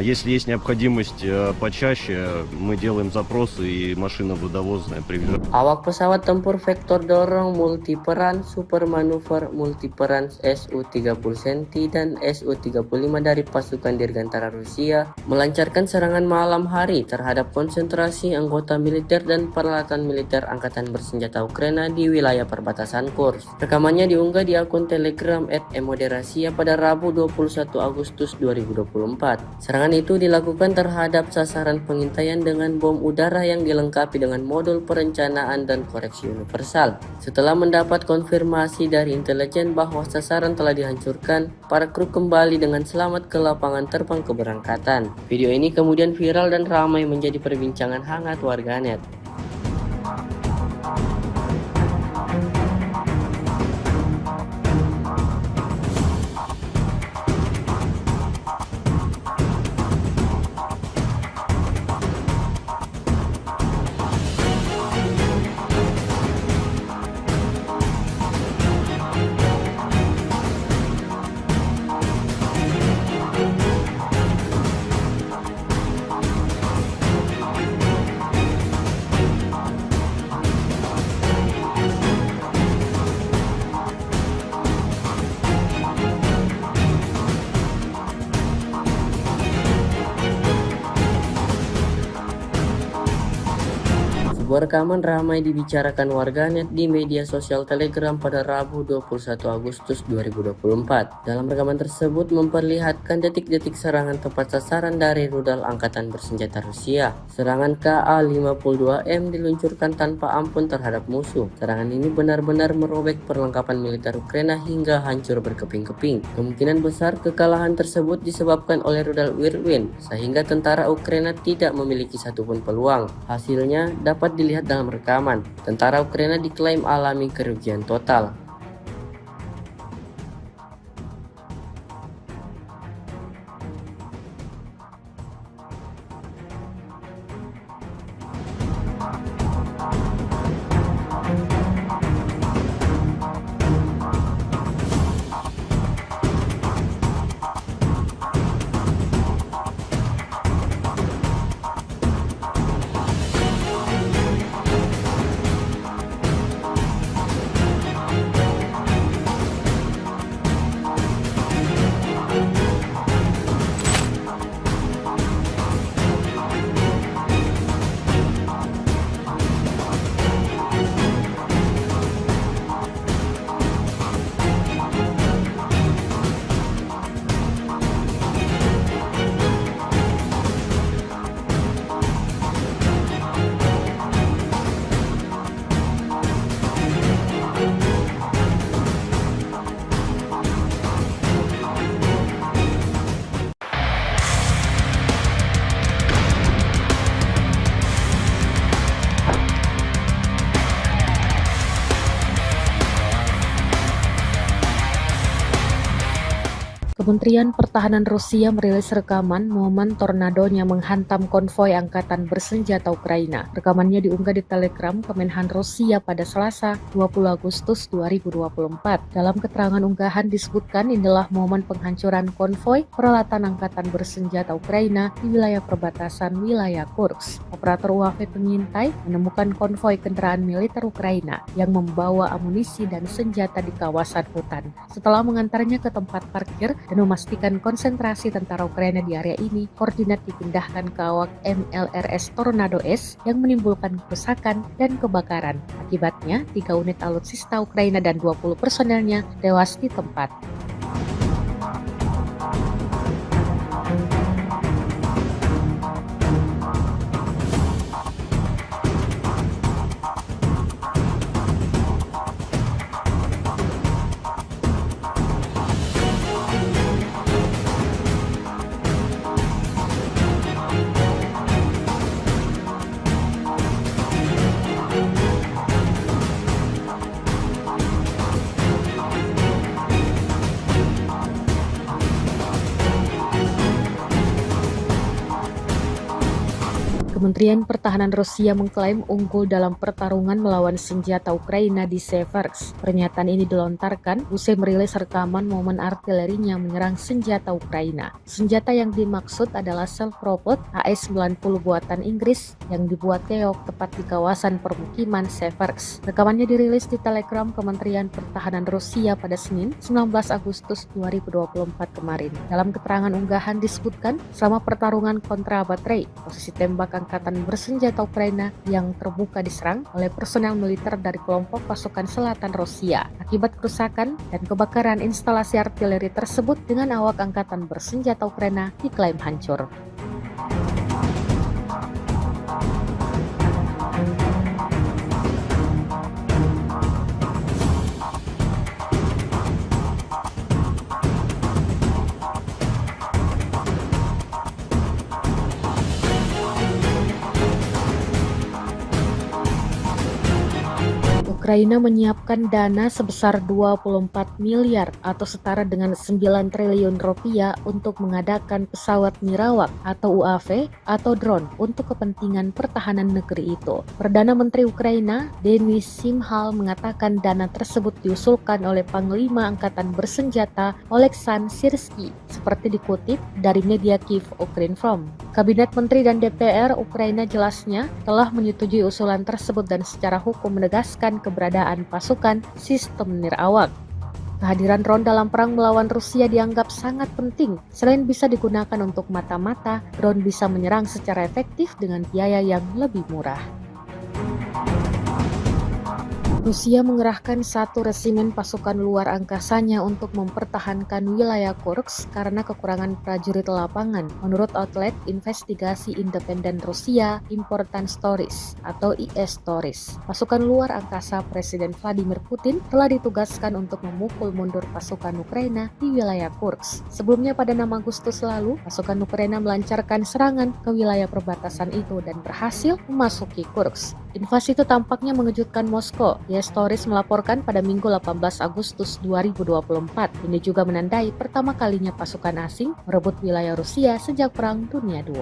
Если есть необходимость почаще, мы делаем запросы и машина водовозная приезжает. Awak pesawat tempur vektor dorong multiperan super manuver multiperan Su-30 Centi dan Su-35 dari pasukan Dirgantara Rusia melancarkan serangan malam hari terhadap konsentrasi anggota militer dan peralatan militer Angkatan Bersenjata Ukraina di wilayah perbatasan Kursk. Rekamannya diunggah di akun Telegram @emoderasia pada Rabu 21 Agustus 2024. Serangan itu dilakukan terhadap sasaran pengintaian dengan bom udara yang dilengkapi dengan modul perencanaan dan koreksi universal. Setelah mendapat konfirmasi dari intelijen bahwa sasaran telah dihancurkan, para kru kembali dengan selamat ke lapangan terbang keberangkatan. Video ini kemudian viral dan ramai menjadi perbincangan hangat warganet. Sebuah rekaman ramai dibicarakan warganet di media sosial Telegram pada Rabu 21 Agustus 2024. Dalam rekaman tersebut memperlihatkan detik-detik serangan tepat sasaran dari rudal Angkatan Bersenjata Rusia. Serangan Ka-52M diluncurkan tanpa ampun terhadap musuh. Serangan ini benar-benar merobek perlengkapan militer Ukraina hingga hancur berkeping-keping. Kemungkinan besar kekalahan tersebut disebabkan oleh rudal Whirlwind, sehingga tentara Ukraina tidak memiliki satupun peluang. Hasilnya dapat dilihat dalam rekaman. Tentara Ukraina diklaim alami kerugian total. Kementerian Pertahanan Rusia merilis rekaman momen tornadonya menghantam konvoi Angkatan Bersenjata Ukraina. Rekamannya diunggah di Telegram Kemenhan Rusia pada Selasa 20 Agustus 2024. Dalam keterangan unggahan disebutkan inilah momen penghancuran konvoi peralatan Angkatan Bersenjata Ukraina di wilayah perbatasan wilayah Kursk. Operator UAV pengintai menemukan konvoi kendaraan militer Ukraina yang membawa amunisi dan senjata di kawasan hutan. Setelah mengantarnya ke tempat parkir dan memastikan konsentrasi tentara Ukraina di area ini, koordinat dipindahkan ke awak MLRS Tornado S yang menimbulkan kerusakan dan kebakaran. Akibatnya, 3 unit alutsista Ukraina dan 20 personelnya tewas di tempat. Kementerian Pertahanan Rusia mengklaim unggul dalam pertarungan melawan senjata Ukraina di Seversk. Pernyataan ini dilontarkan usai merilis rekaman momen artilerinya menyerang senjata Ukraina. Senjata yang dimaksud adalah self-propelled AS-90 buatan Inggris yang dibuat keok tepat di kawasan permukiman Seversk. Rekamannya dirilis di Telegram Kementerian Pertahanan Rusia pada Senin, 19 Agustus 2024 kemarin. Dalam keterangan unggahan disebutkan, selama pertarungan kontra baterai, posisi tembak angkatan bersenjata Ukraina yang terbuka diserang oleh personel militer dari kelompok pasukan selatan Rusia. Akibat kerusakan dan kebakaran instalasi artileri tersebut dengan awak angkatan bersenjata Ukraina diklaim hancur. Ukraina menyiapkan dana sebesar 24 miliar atau setara dengan 9 triliun rupiah untuk mengadakan pesawat nirawak atau UAV atau drone untuk kepentingan pertahanan negeri itu. Perdana Menteri Ukraina, Denis Shmyhal, mengatakan dana tersebut diusulkan oleh Panglima Angkatan Bersenjata Oleksandr Syrsky, seperti dikutip dari media Kyiv Ukrinform. Kabinet Menteri dan DPR Ukraina jelasnya telah menyetujui usulan tersebut dan secara hukum menegaskan keberadaan pasukan sistem nirawak. Kehadiran drone dalam perang melawan Rusia dianggap sangat penting. Selain bisa digunakan untuk mata-mata, drone bisa menyerang secara efektif dengan biaya yang lebih murah. Rusia mengerahkan 1 resimen pasukan luar angkasanya untuk mempertahankan wilayah Kursk karena kekurangan prajurit lapangan, menurut outlet investigasi independen Rusia Important Stories atau IS Stories. Pasukan luar angkasa Presiden Vladimir Putin telah ditugaskan untuk memukul mundur pasukan Ukraina di wilayah Kursk. Sebelumnya pada 6 Agustus lalu, pasukan Ukraina melancarkan serangan ke wilayah perbatasan itu dan berhasil memasuki Kursk. Invasi itu tampaknya mengejutkan Moskow. IS Stories melaporkan pada Minggu 18 Agustus 2024. Ini juga menandai pertama kalinya pasukan asing merebut wilayah Rusia sejak Perang Dunia II.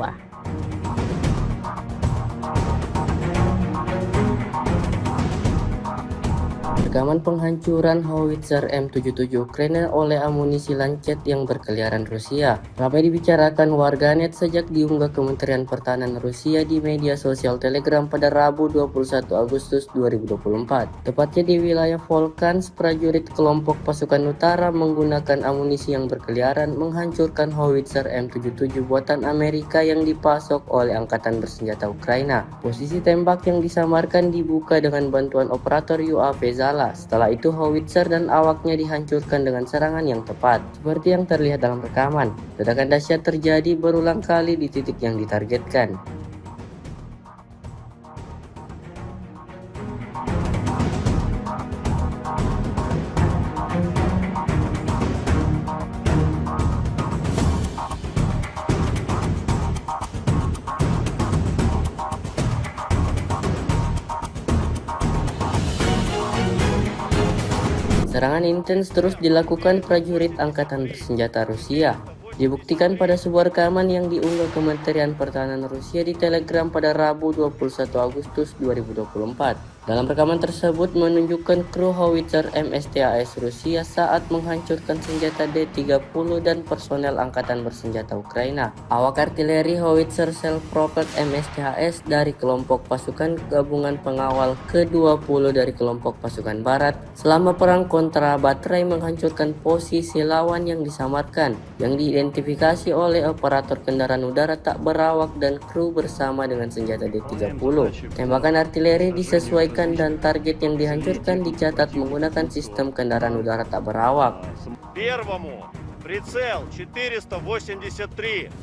Rekaman penghancuran howitzer M77 Ukraina oleh amunisi Lancet yang berkeliaran Rusia ramai dibicarakan warganet sejak diunggah Kementerian Pertahanan Rusia di media sosial Telegram pada Rabu 21 Agustus 2024. Tepatnya di wilayah Volchansk, prajurit kelompok pasukan utara menggunakan amunisi yang berkeliaran menghancurkan howitzer M77 buatan Amerika yang dipasok oleh Angkatan Bersenjata Ukraina. Posisi tembak yang disamarkan dibuka dengan bantuan operator UAV Zala. Setelah itu howitzer dan awaknya dihancurkan dengan serangan yang tepat. Seperti yang terlihat dalam rekaman, ledakan dahsyat terjadi berulang kali di titik yang ditargetkan. Serangan intens terus dilakukan prajurit Angkatan Bersenjata Rusia. Dibuktikan pada sebuah rekaman yang diunggah Kementerian Pertahanan Rusia di Telegram pada Rabu 21 Agustus 2024. Dalam rekaman tersebut menunjukkan kru howitzer MSTAS Rusia saat menghancurkan senjata D-30 dan personel Angkatan Bersenjata Ukraina. Awak artileri howitzer self-propelled MSTAS dari kelompok pasukan gabungan pengawal ke-20 dari kelompok pasukan barat selama perang kontra baterai menghancurkan posisi lawan yang disamarkan, yang diidentifikasi oleh operator kendaraan udara tak berawak dan kru bersama dengan senjata D-30. Tembakan artileri disesuaikan dan target yang dihancurkan dicatat menggunakan sistem kendaraan udara tak berawak. Первому прицел 483.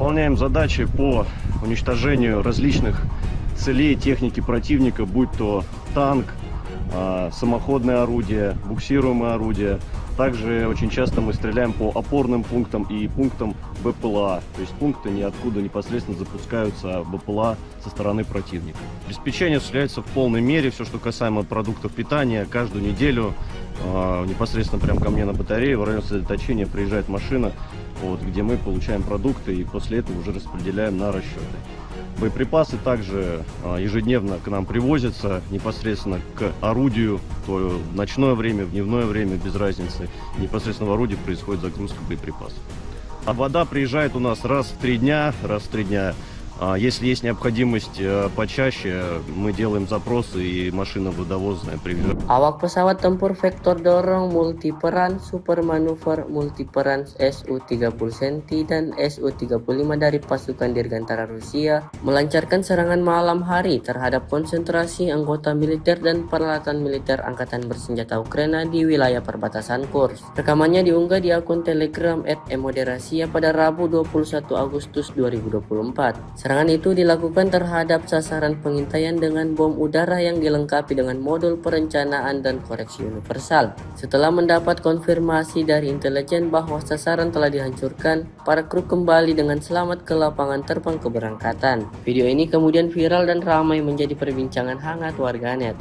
Выполняем задачи по уничтожению различных целей техники противника, будь то танк, самоходное орудие, буксируемое орудие. Также очень часто мы стреляем по опорным пунктам и пунктам БПЛА, то есть пункты, ниоткуда непосредственно запускаются БПЛА со стороны противника. Обеспечение осуществляется в полной мере, все, что касаемо продуктов питания, каждую неделю непосредственно прямо ко мне на батарее в районе сосредоточения приезжает машина, где мы получаем продукты и после этого уже распределяем на расчеты. Боеприпасы также ежедневно к нам привозятся непосредственно к орудию, то в ночное время, в дневное время, без разницы. Непосредственно в орудии происходит загрузка боеприпасов. А вода приезжает у нас раз в 3 дня. Если есть необходимость почаще, мы делаем запросы и машина водовозная привезет. Awak pesawat tempur vektor dorong multiperan super manuver multiperan Su-30 Senti dan Su-35 dari pasukan Dirgantara Rusia melancarkan serangan malam hari terhadap konsentrasi anggota militer dan peralatan militer Angkatan Bersenjata Ukraina di wilayah perbatasan Kursk. Rekamannya diunggah di akun Telegram @emoderasia pada Rabu 21 Agustus 2024. Serangan itu dilakukan terhadap sasaran pengintaian dengan bom udara yang dilengkapi dengan modul perencanaan dan koreksi universal. Setelah mendapat konfirmasi dari intelijen bahwa sasaran telah dihancurkan, para kru kembali dengan selamat ke lapangan terbang keberangkatan. Video ini kemudian viral dan ramai menjadi perbincangan hangat warganet.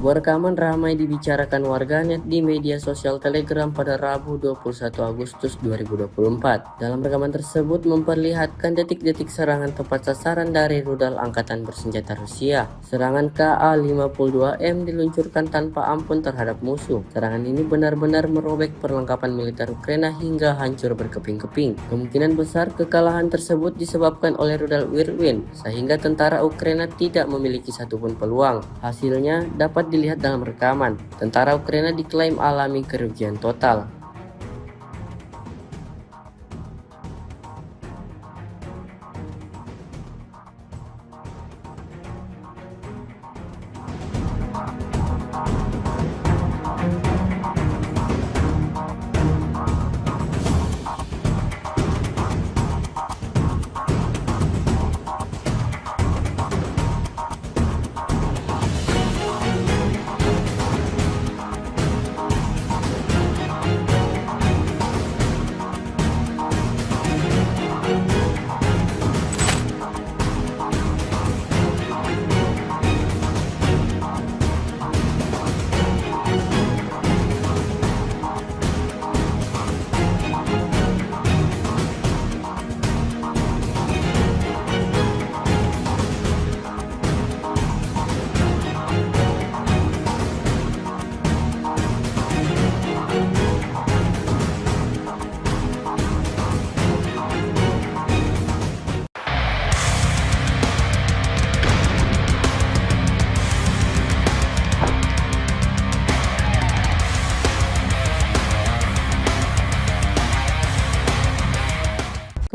Sebuah rekaman ramai dibicarakan warganet di media sosial Telegram pada Rabu 21 Agustus 2024. Dalam rekaman tersebut memperlihatkan detik-detik serangan tepat sasaran dari rudal Angkatan Bersenjata Rusia. Serangan Ka-52M diluncurkan tanpa ampun terhadap musuh. Serangan ini benar-benar merobek perlengkapan militer Ukraina hingga hancur berkeping-keping. Kemungkinan besar kekalahan tersebut disebabkan oleh rudal Whirlwind, sehingga tentara Ukraina tidak memiliki satupun peluang. Hasilnya dapat dilihat dalam rekaman. Tentara Ukraina diklaim alami kerugian total.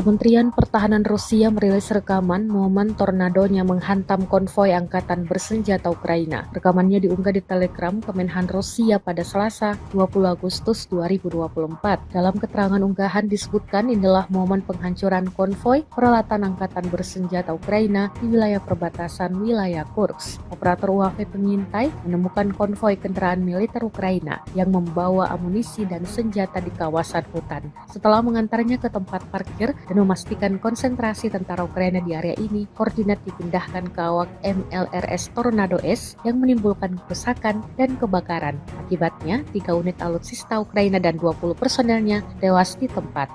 Kementerian Pertahanan Rusia merilis rekaman momen tornadonya menghantam konvoi Angkatan Bersenjata Ukraina. Rekamannya diunggah di Telegram Kemenhan Rusia pada Selasa 20 Agustus 2024. Dalam keterangan unggahan disebutkan inilah momen penghancuran konvoi peralatan Angkatan Bersenjata Ukraina di wilayah perbatasan wilayah Kursk. Operator UAV pengintai menemukan konvoi kendaraan militer Ukraina yang membawa amunisi dan senjata di kawasan hutan. Setelah mengantarnya ke tempat parkir dan memastikan konsentrasi tentara Ukraina di area ini, koordinat dipindahkan ke awak MLRS Tornado S yang menimbulkan kerusakan dan kebakaran. Akibatnya, 3 unit alutsista Ukraina dan 20 personelnya tewas di tempat.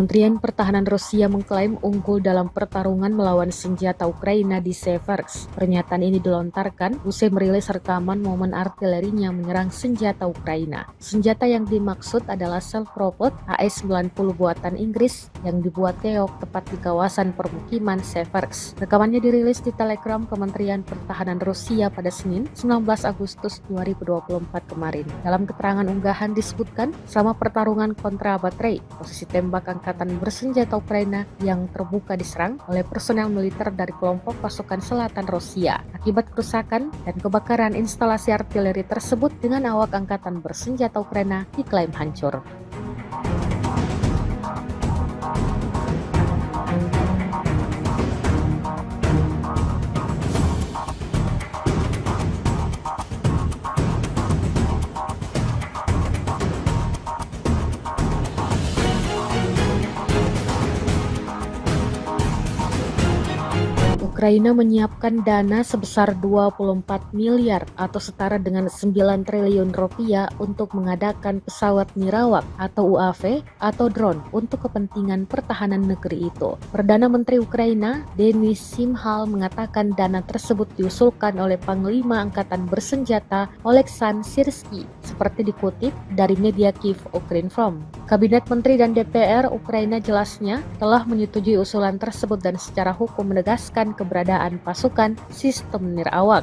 Kementerian Pertahanan Rusia mengklaim unggul dalam pertarungan melawan senjata Ukraina di Seversk. Pernyataan ini dilontarkan usai merilis rekaman momen artilerinya menyerang senjata Ukraina. Senjata yang dimaksud adalah self-propelled AS-90 buatan Inggris yang dibuat Teok tepat di kawasan permukiman Seversk. Rekamannya dirilis di Telegram Kementerian Pertahanan Rusia pada Senin, 19 Agustus 2024 kemarin. Dalam keterangan unggahan disebutkan, selama pertarungan kontra baterai, posisi tembak angkatan bersenjata Ukraina yang terbuka diserang oleh personel militer dari kelompok pasukan selatan Rusia. Akibat kerusakan dan kebakaran instalasi artileri tersebut dengan awak angkatan bersenjata Ukraina diklaim hancur. Ukraina menyiapkan dana sebesar 24 miliar atau setara dengan 9 triliun rupiah untuk mengadakan pesawat nirawak atau UAV atau drone untuk kepentingan pertahanan negeri itu. Perdana Menteri Ukraina, Denis Shmyhal, mengatakan dana tersebut diusulkan oleh Panglima Angkatan Bersenjata Oleksandr Syrsky, seperti dikutip dari media Kyiv Ukrinform. Kabinet Menteri dan DPR Ukraina jelasnya telah menyetujui usulan tersebut dan secara hukum menegaskan keberadaan pasukan sistem nirawak.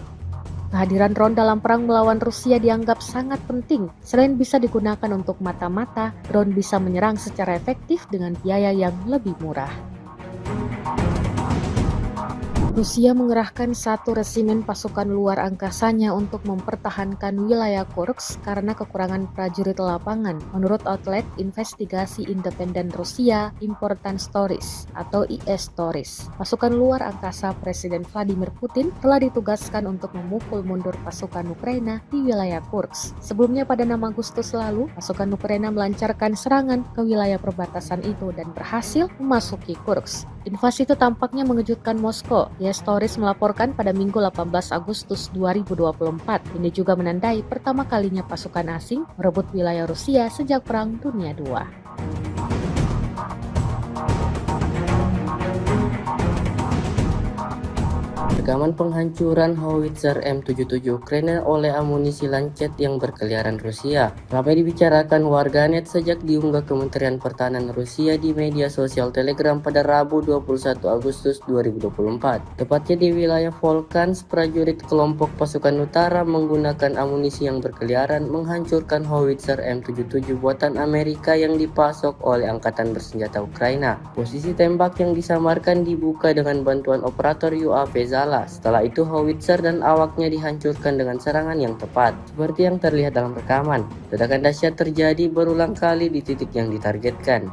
Kehadiran drone dalam perang melawan Rusia dianggap sangat penting. Selain bisa digunakan untuk mata-mata, drone bisa menyerang secara efektif dengan biaya yang lebih murah. Rusia mengerahkan 1 resimen pasukan luar angkasanya untuk mempertahankan wilayah Kursk karena kekurangan prajurit lapangan, menurut outlet investigasi independen Rusia Important Stories atau IS Stories. Pasukan luar angkasa Presiden Vladimir Putin telah ditugaskan untuk memukul mundur pasukan Ukraina di wilayah Kursk. Sebelumnya pada 6 Agustus lalu, pasukan Ukraina melancarkan serangan ke wilayah perbatasan itu dan berhasil memasuki Kursk. Invasi itu tampaknya mengejutkan Moskow. IS Stories melaporkan pada Minggu 18 Agustus 2024. Ini juga menandai pertama kalinya pasukan asing merebut wilayah Rusia sejak Perang Dunia II. Rekaman penghancuran howitzer M77 Ukraina oleh amunisi Lancet yang berkeliaran Rusia ramai dibicarakan warganet sejak diunggah Kementerian Pertahanan Rusia di media sosial Telegram pada Rabu 21 Agustus 2024. Tepatnya di wilayah Volchansk, prajurit kelompok pasukan utara menggunakan amunisi yang berkeliaran menghancurkan howitzer M77 buatan Amerika yang dipasok oleh Angkatan Bersenjata Ukraina. Posisi tembak yang disamarkan dibuka dengan bantuan operator UAV Zala. Setelah itu howitzer dan awaknya dihancurkan dengan serangan yang tepat. Seperti yang terlihat dalam rekaman, ledakan dahsyat terjadi berulang kali di titik yang ditargetkan.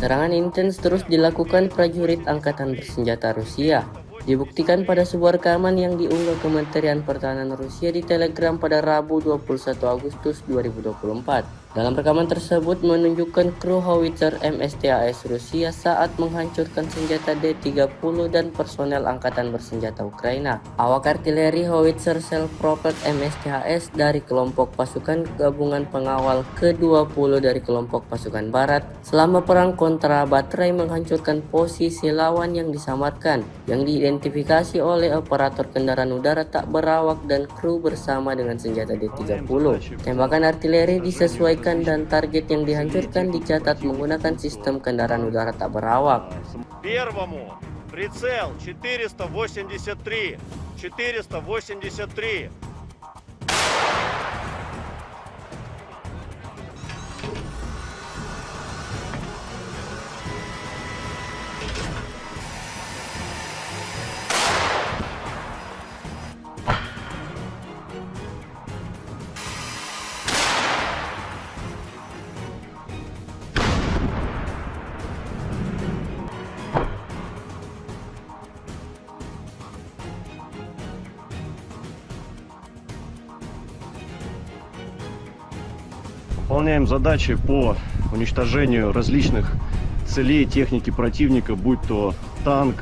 Serangan intens terus dilakukan prajurit Angkatan Bersenjata Rusia. Dibuktikan pada sebuah rekaman yang diunggah Kementerian Pertahanan Rusia di Telegram pada Rabu 21 Agustus 2024. Dalam rekaman tersebut menunjukkan kru howitzer MSTAS Rusia saat menghancurkan senjata D-30 dan personel Angkatan Bersenjata Ukraina. Awak artileri howitzer self-propelled MSTAS dari kelompok pasukan gabungan pengawal ke-20 dari kelompok pasukan barat selama perang kontra baterai menghancurkan posisi lawan yang disamarkan, yang diidentifikasi oleh operator kendaraan udara tak berawak dan kru bersama dengan senjata D-30. Tembakan artileri disesuaikan dan target yang dihancurkan dicatat menggunakan sistem kendaraan udara tak berawak. Первому прицел 483. выполняем задачи по уничтожению различных целей техники противника, будь то танк,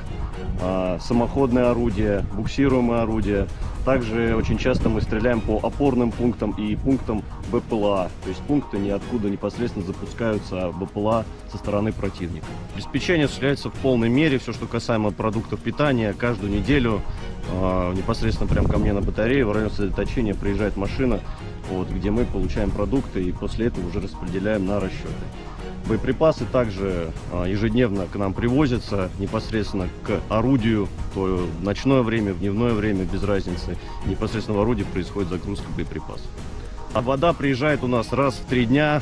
самоходное орудие, буксируемое орудие. Также очень часто мы стреляем по опорным пунктам и пунктам БПЛА, то есть пункты ниоткуда непосредственно запускаются БПЛА со стороны противника. Обеспечение осуществляется в полной мере, все, что касаемо продуктов питания, каждую неделю непосредственно прямо ко мне на батарее в районе сосредоточения приезжает машина, где мы получаем продукты и после этого уже распределяем на расчеты. Боеприпасы также ежедневно к нам привозятся непосредственно к орудию, то в ночное время, в дневное время, без разницы. Непосредственно в орудии происходит загрузка боеприпасов. А вода приезжает у нас раз в 3 дня.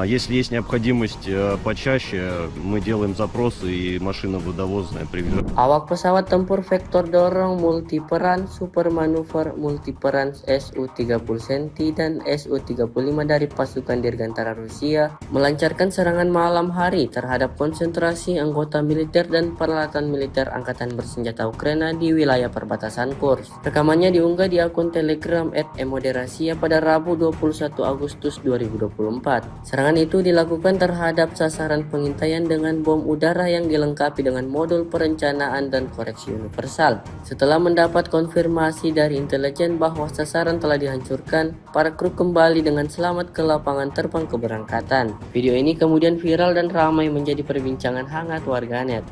Если есть необходимость почаще, мы делаем запросы и машина водовозная приезжает. Awak pesawat tempur vektor dorong multiperan super manuver multiperan Su-30 Centi dan Su-35 dari pasukan Dirgantara Rusia melancarkan serangan malam hari terhadap konsentrasi anggota militer dan peralatan militer Angkatan Bersenjata Ukraina di wilayah perbatasan Kursk. Rekamannya diunggah di akun Telegram @emoderasia pada Rabu 21 Agustus 2024. Serangan itu dilakukan terhadap sasaran pengintaian dengan bom udara yang dilengkapi dengan modul perencanaan dan koreksi universal. Setelah mendapat konfirmasi dari intelijen bahwa sasaran telah dihancurkan, para kru kembali dengan selamat ke lapangan terbang keberangkatan. Video ini kemudian viral dan ramai menjadi perbincangan hangat warganet.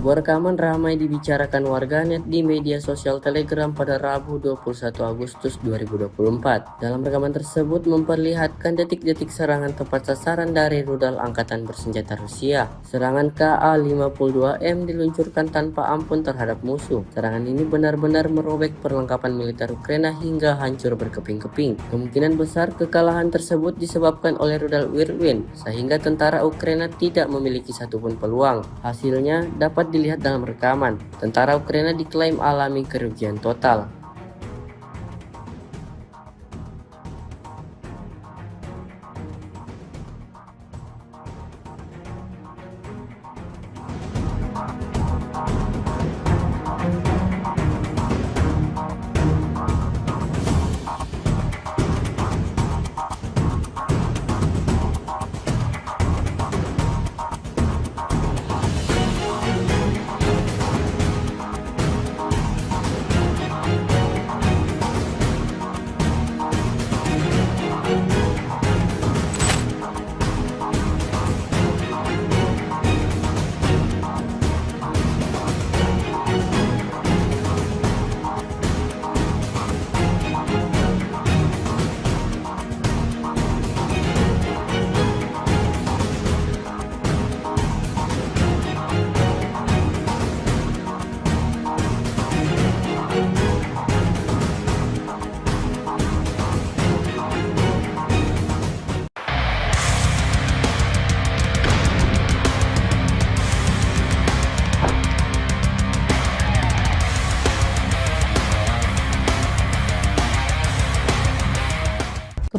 Sebuah rekaman ramai dibicarakan warganet di media sosial Telegram pada Rabu 21 Agustus 2024. Dalam rekaman tersebut memperlihatkan detik-detik serangan tepat sasaran dari rudal Angkatan Bersenjata Rusia. Serangan Ka-52M diluncurkan tanpa ampun terhadap musuh. Serangan ini benar-benar merobek perlengkapan militer Ukraina hingga hancur berkeping-keping. Kemungkinan besar kekalahan tersebut disebabkan oleh rudal Whirlwind, sehingga tentara Ukraina tidak memiliki satupun peluang. Hasilnya dapat dilihat dalam rekaman. Tentara Ukraina diklaim alami kerugian total.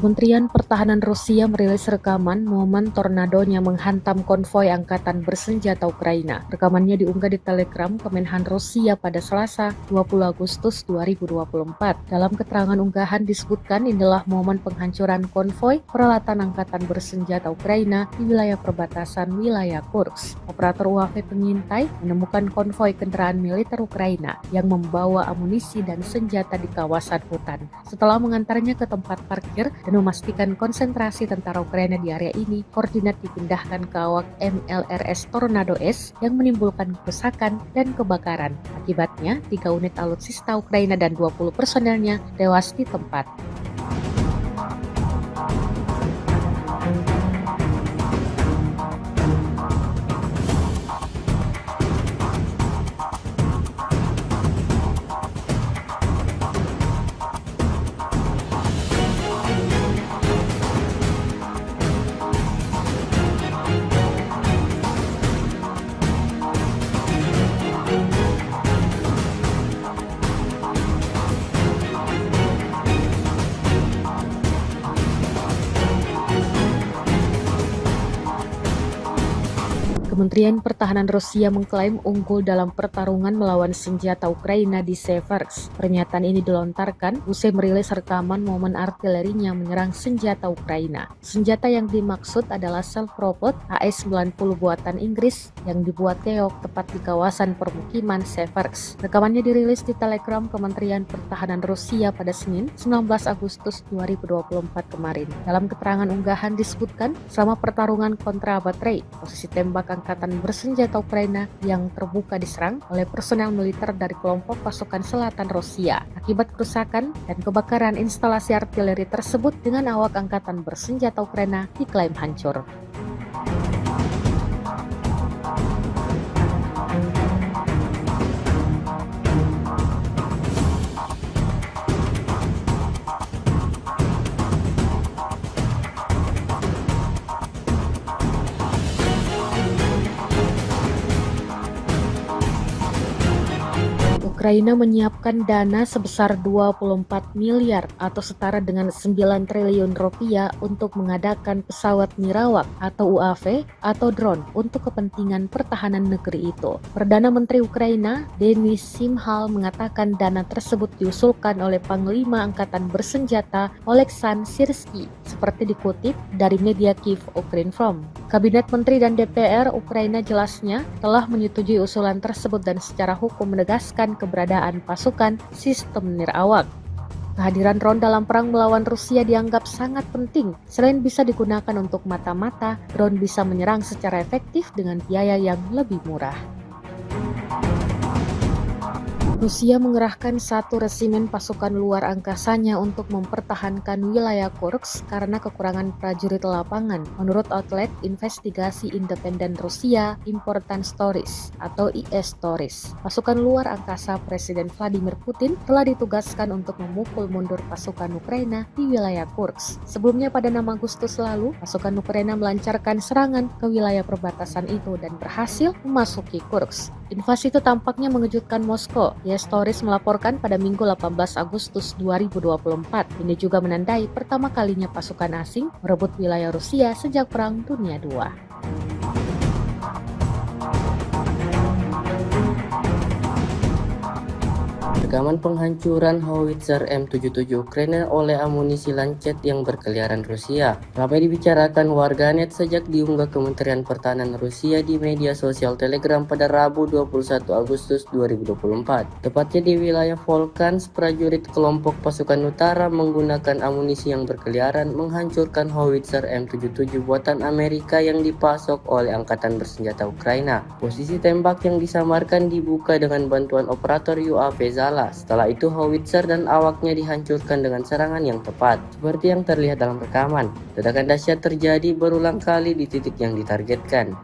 Kementerian Pertahanan Rusia merilis rekaman momen tornadonya menghantam konvoi Angkatan Bersenjata Ukraina. Rekamannya diunggah di Telegram Kemenhan Rusia pada Selasa 20 Agustus 2024. Dalam keterangan unggahan disebutkan inilah momen penghancuran konvoi peralatan Angkatan Bersenjata Ukraina di wilayah perbatasan wilayah Kursk. Operator UAV pengintai menemukan konvoi kendaraan militer Ukraina yang membawa amunisi dan senjata di kawasan hutan. Setelah mengantarnya ke tempat parkir dan memastikan konsentrasi tentara Ukraina di area ini, koordinat dipindahkan ke awak MLRS Tornado S yang menimbulkan kerusakan dan kebakaran. Akibatnya, 3 unit alutsista Ukraina dan 20 personelnya tewas di tempat. Kementerian Pertahanan Rusia mengklaim unggul dalam pertarungan melawan senjata Ukraina di Seversk. Pernyataan ini dilontarkan usai merilis rekaman momen artilerinya menyerang senjata Ukraina. Senjata yang dimaksud adalah self-propelled AS-90 buatan Inggris yang dibuat Keok tepat di kawasan permukiman Seversk. Rekamannya dirilis di Telegram Kementerian Pertahanan Rusia pada Senin, 19 Agustus 2024 kemarin. Dalam keterangan unggahan disebutkan, selama pertarungan kontra baterai, posisi tembak angkatan bersenjata Ukraina yang terbuka diserang oleh personel militer dari kelompok pasukan selatan Rusia. Akibat kerusakan dan kebakaran instalasi artileri tersebut dengan awak angkatan bersenjata Ukraina diklaim hancur. Ukraina menyiapkan dana sebesar 24 miliar atau setara dengan 9 triliun rupiah untuk mengadakan pesawat nirawak atau UAV atau drone untuk kepentingan pertahanan negeri itu. Perdana Menteri Ukraina, Denis Shmyhal, mengatakan dana tersebut diusulkan oleh Panglima Angkatan Bersenjata Oleksandr Syrsky, seperti dikutip dari media Kyiv Ukrinform. Kabinet Menteri dan DPR Ukraina jelasnya telah menyetujui usulan tersebut dan secara hukum menegaskan keberadaan pasukan sistem nirawak. Kehadiran drone dalam perang melawan Rusia dianggap sangat penting. Selain bisa digunakan untuk mata-mata, drone bisa menyerang secara efektif dengan biaya yang lebih murah. Rusia mengerahkan 1 resimen pasukan luar angkasanya untuk mempertahankan wilayah Kursk karena kekurangan prajurit lapangan, menurut outlet investigasi independen Rusia Important Stories atau IS Stories. Pasukan luar angkasa Presiden Vladimir Putin telah ditugaskan untuk memukul mundur pasukan Ukraina di wilayah Kursk. Sebelumnya pada 6 Agustus lalu, pasukan Ukraina melancarkan serangan ke wilayah perbatasan itu dan berhasil memasuki Kursk. Invasi itu tampaknya mengejutkan Moskow. IS Stories melaporkan pada Minggu 18 Agustus 2024. Ini juga menandai pertama kalinya pasukan asing merebut wilayah Rusia sejak Perang Dunia II. Rekaman penghancuran howitzer M77 Ukraina oleh amunisi Lancet yang berkeliaran Rusia ramai dibicarakan warganet sejak diunggah Kementerian Pertahanan Rusia di media sosial Telegram pada Rabu 21 Agustus 2024. Tepatnya di wilayah Volchansk, prajurit kelompok pasukan utara menggunakan amunisi yang berkeliaran menghancurkan howitzer M77 buatan Amerika yang dipasok oleh Angkatan Bersenjata Ukraina. Posisi tembak yang disamarkan dibuka dengan bantuan operator UAV Zala. Setelah itu howitzer dan awaknya dihancurkan dengan serangan yang tepat. Seperti yang terlihat dalam rekaman, ledakan dahsyat terjadi berulang kali di titik yang ditargetkan.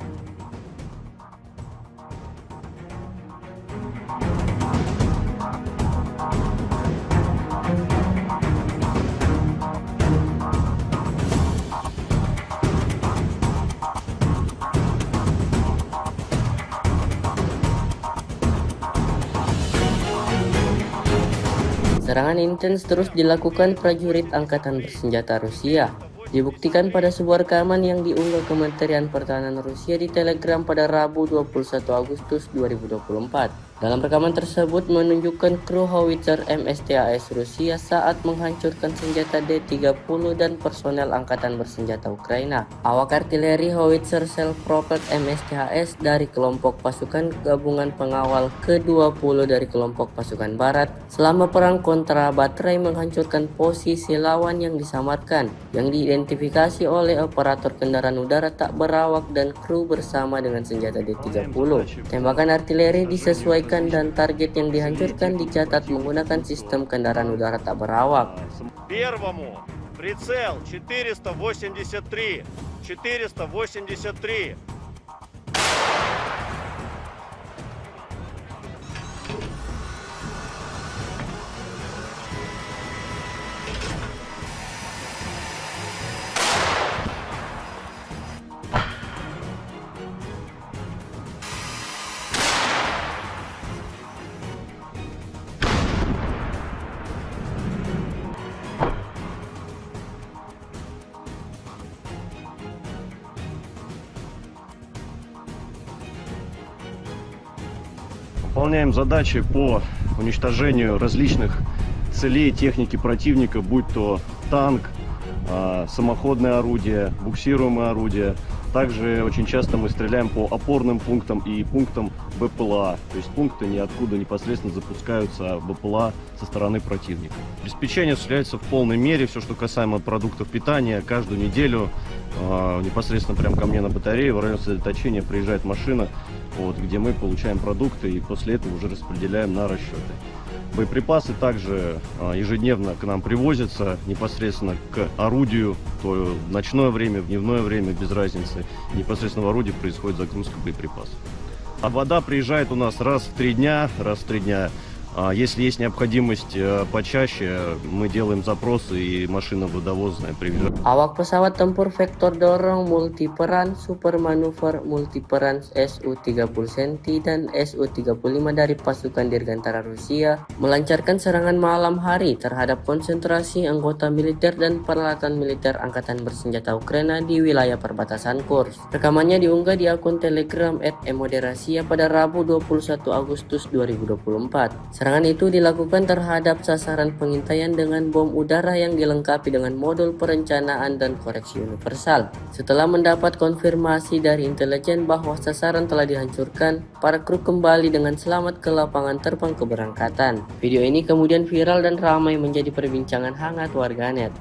Serangan intens terus dilakukan prajurit Angkatan Bersenjata Rusia. Dibuktikan pada sebuah rekaman yang diunggah Kementerian Pertahanan Rusia di Telegram pada Rabu 21 Agustus 2024. Dalam rekaman tersebut menunjukkan kru howitzer MSTAS Rusia saat menghancurkan senjata D-30 dan personel Angkatan Bersenjata Ukraina. Awak artileri howitzer self-propelled MSTAS dari kelompok pasukan gabungan pengawal ke-20 dari kelompok pasukan barat selama perang kontra baterai menghancurkan posisi lawan yang disamarkan, yang diidentifikasi oleh operator kendaraan udara tak berawak dan kru bersama dengan senjata D-30. Tembakan artileri disesuaikan dan target yang dihancurkan dicatat menggunakan sistem kendaraan udara tak berawak. Первому прицел 483. Выполняем задачи по уничтожению различных целей техники противника, будь то танк, самоходное орудие, буксируемое орудие. Также очень часто мы стреляем по опорным пунктам и пунктам БПЛА, то есть пункты ниоткуда непосредственно запускаются БПЛА со стороны противника. Обеспечение осуществляется в полной мере, все, что касаемо продуктов питания, каждую неделю непосредственно прямо ко мне на батарее в районе сосредоточения приезжает машина, где мы получаем продукты и после этого уже распределяем на расчеты. Боеприпасы также ежедневно к нам привозятся непосредственно к орудию, то в ночное время, в дневное время, без разницы. Непосредственно в орудии происходит загрузка боеприпасов. А вода приезжает у нас раз в 3 дня. Если есть необходимость почаще, мы делаем запросы и машина водовозная приезжает. Awak pesawat tempur vektor dorong multiperan super manuver multiperan Su-30 Senti dan Su-35 dari pasukan Dirgantara Rusia melancarkan serangan malam hari terhadap konsentrasi anggota militer dan peralatan militer Angkatan Bersenjata Ukraina di wilayah perbatasan Kursk. Rekamannya diunggah di akun Telegram @emoderasia pada Rabu 21 Agustus 2024. Serangan itu dilakukan terhadap sasaran pengintaian dengan bom udara yang dilengkapi dengan modul perencanaan dan koreksi universal. Setelah mendapat konfirmasi dari intelijen bahwa sasaran telah dihancurkan, para kru kembali dengan selamat ke lapangan terbang keberangkatan. Video ini kemudian viral dan ramai menjadi perbincangan hangat warganet.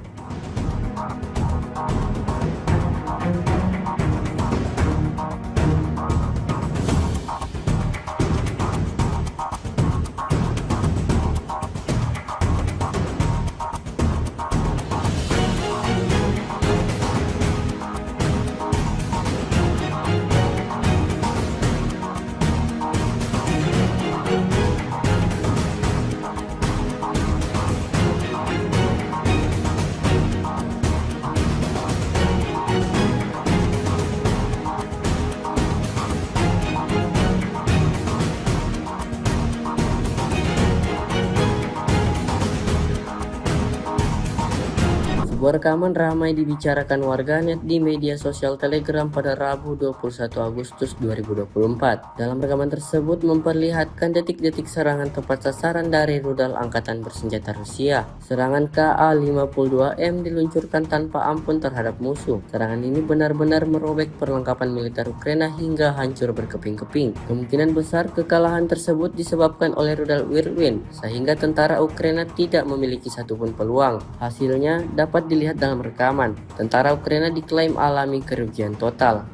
Sebuah rekaman ramai dibicarakan warganet di media sosial Telegram pada Rabu 21 Agustus 2024. Dalam rekaman tersebut memperlihatkan detik-detik serangan tepat sasaran dari rudal Angkatan Bersenjata Rusia. Serangan Ka-52M diluncurkan tanpa ampun terhadap musuh. Serangan ini benar-benar merobek perlengkapan militer Ukraina hingga hancur berkeping-keping. Kemungkinan besar kekalahan tersebut disebabkan oleh rudal Whirlwind, sehingga tentara Ukraina tidak memiliki satupun peluang. Hasilnya dapat dilihat dalam rekaman. Tentara Ukraina diklaim alami kerugian total.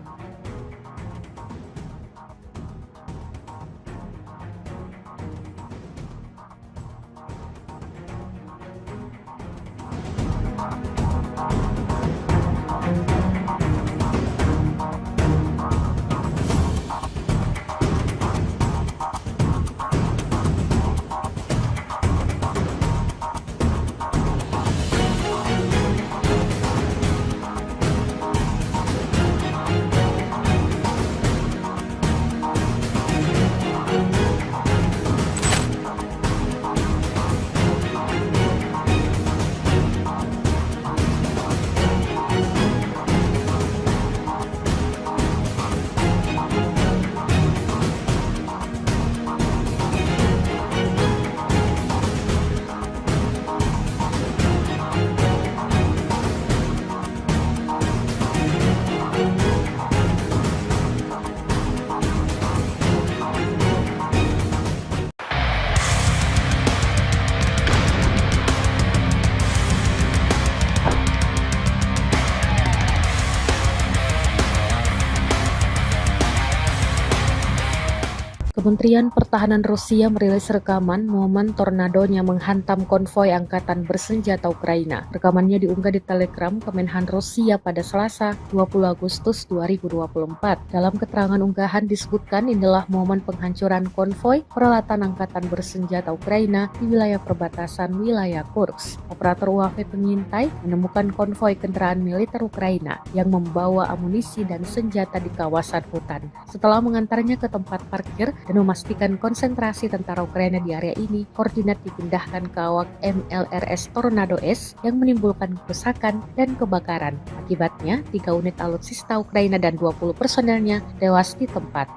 Kementerian Pertahanan Rusia merilis rekaman momen tornadonya menghantam konvoi Angkatan Bersenjata Ukraina. Rekamannya diunggah di Telegram Kemenhan Rusia pada Selasa 20 Agustus 2024. Dalam keterangan unggahan disebutkan inilah momen penghancuran konvoi peralatan Angkatan Bersenjata Ukraina di wilayah perbatasan wilayah Kursk. Operator UAV pengintai menemukan konvoi kendaraan militer Ukraina yang membawa amunisi dan senjata di kawasan hutan. Setelah mengantarnya ke tempat parkir dan memastikan konsentrasi tentara Ukraina di area ini, koordinat dipindahkan ke awak MLRS Tornado S yang menimbulkan kerusakan dan kebakaran. Akibatnya, 3 unit alutsista Ukraina dan 20 personelnya tewas di tempat.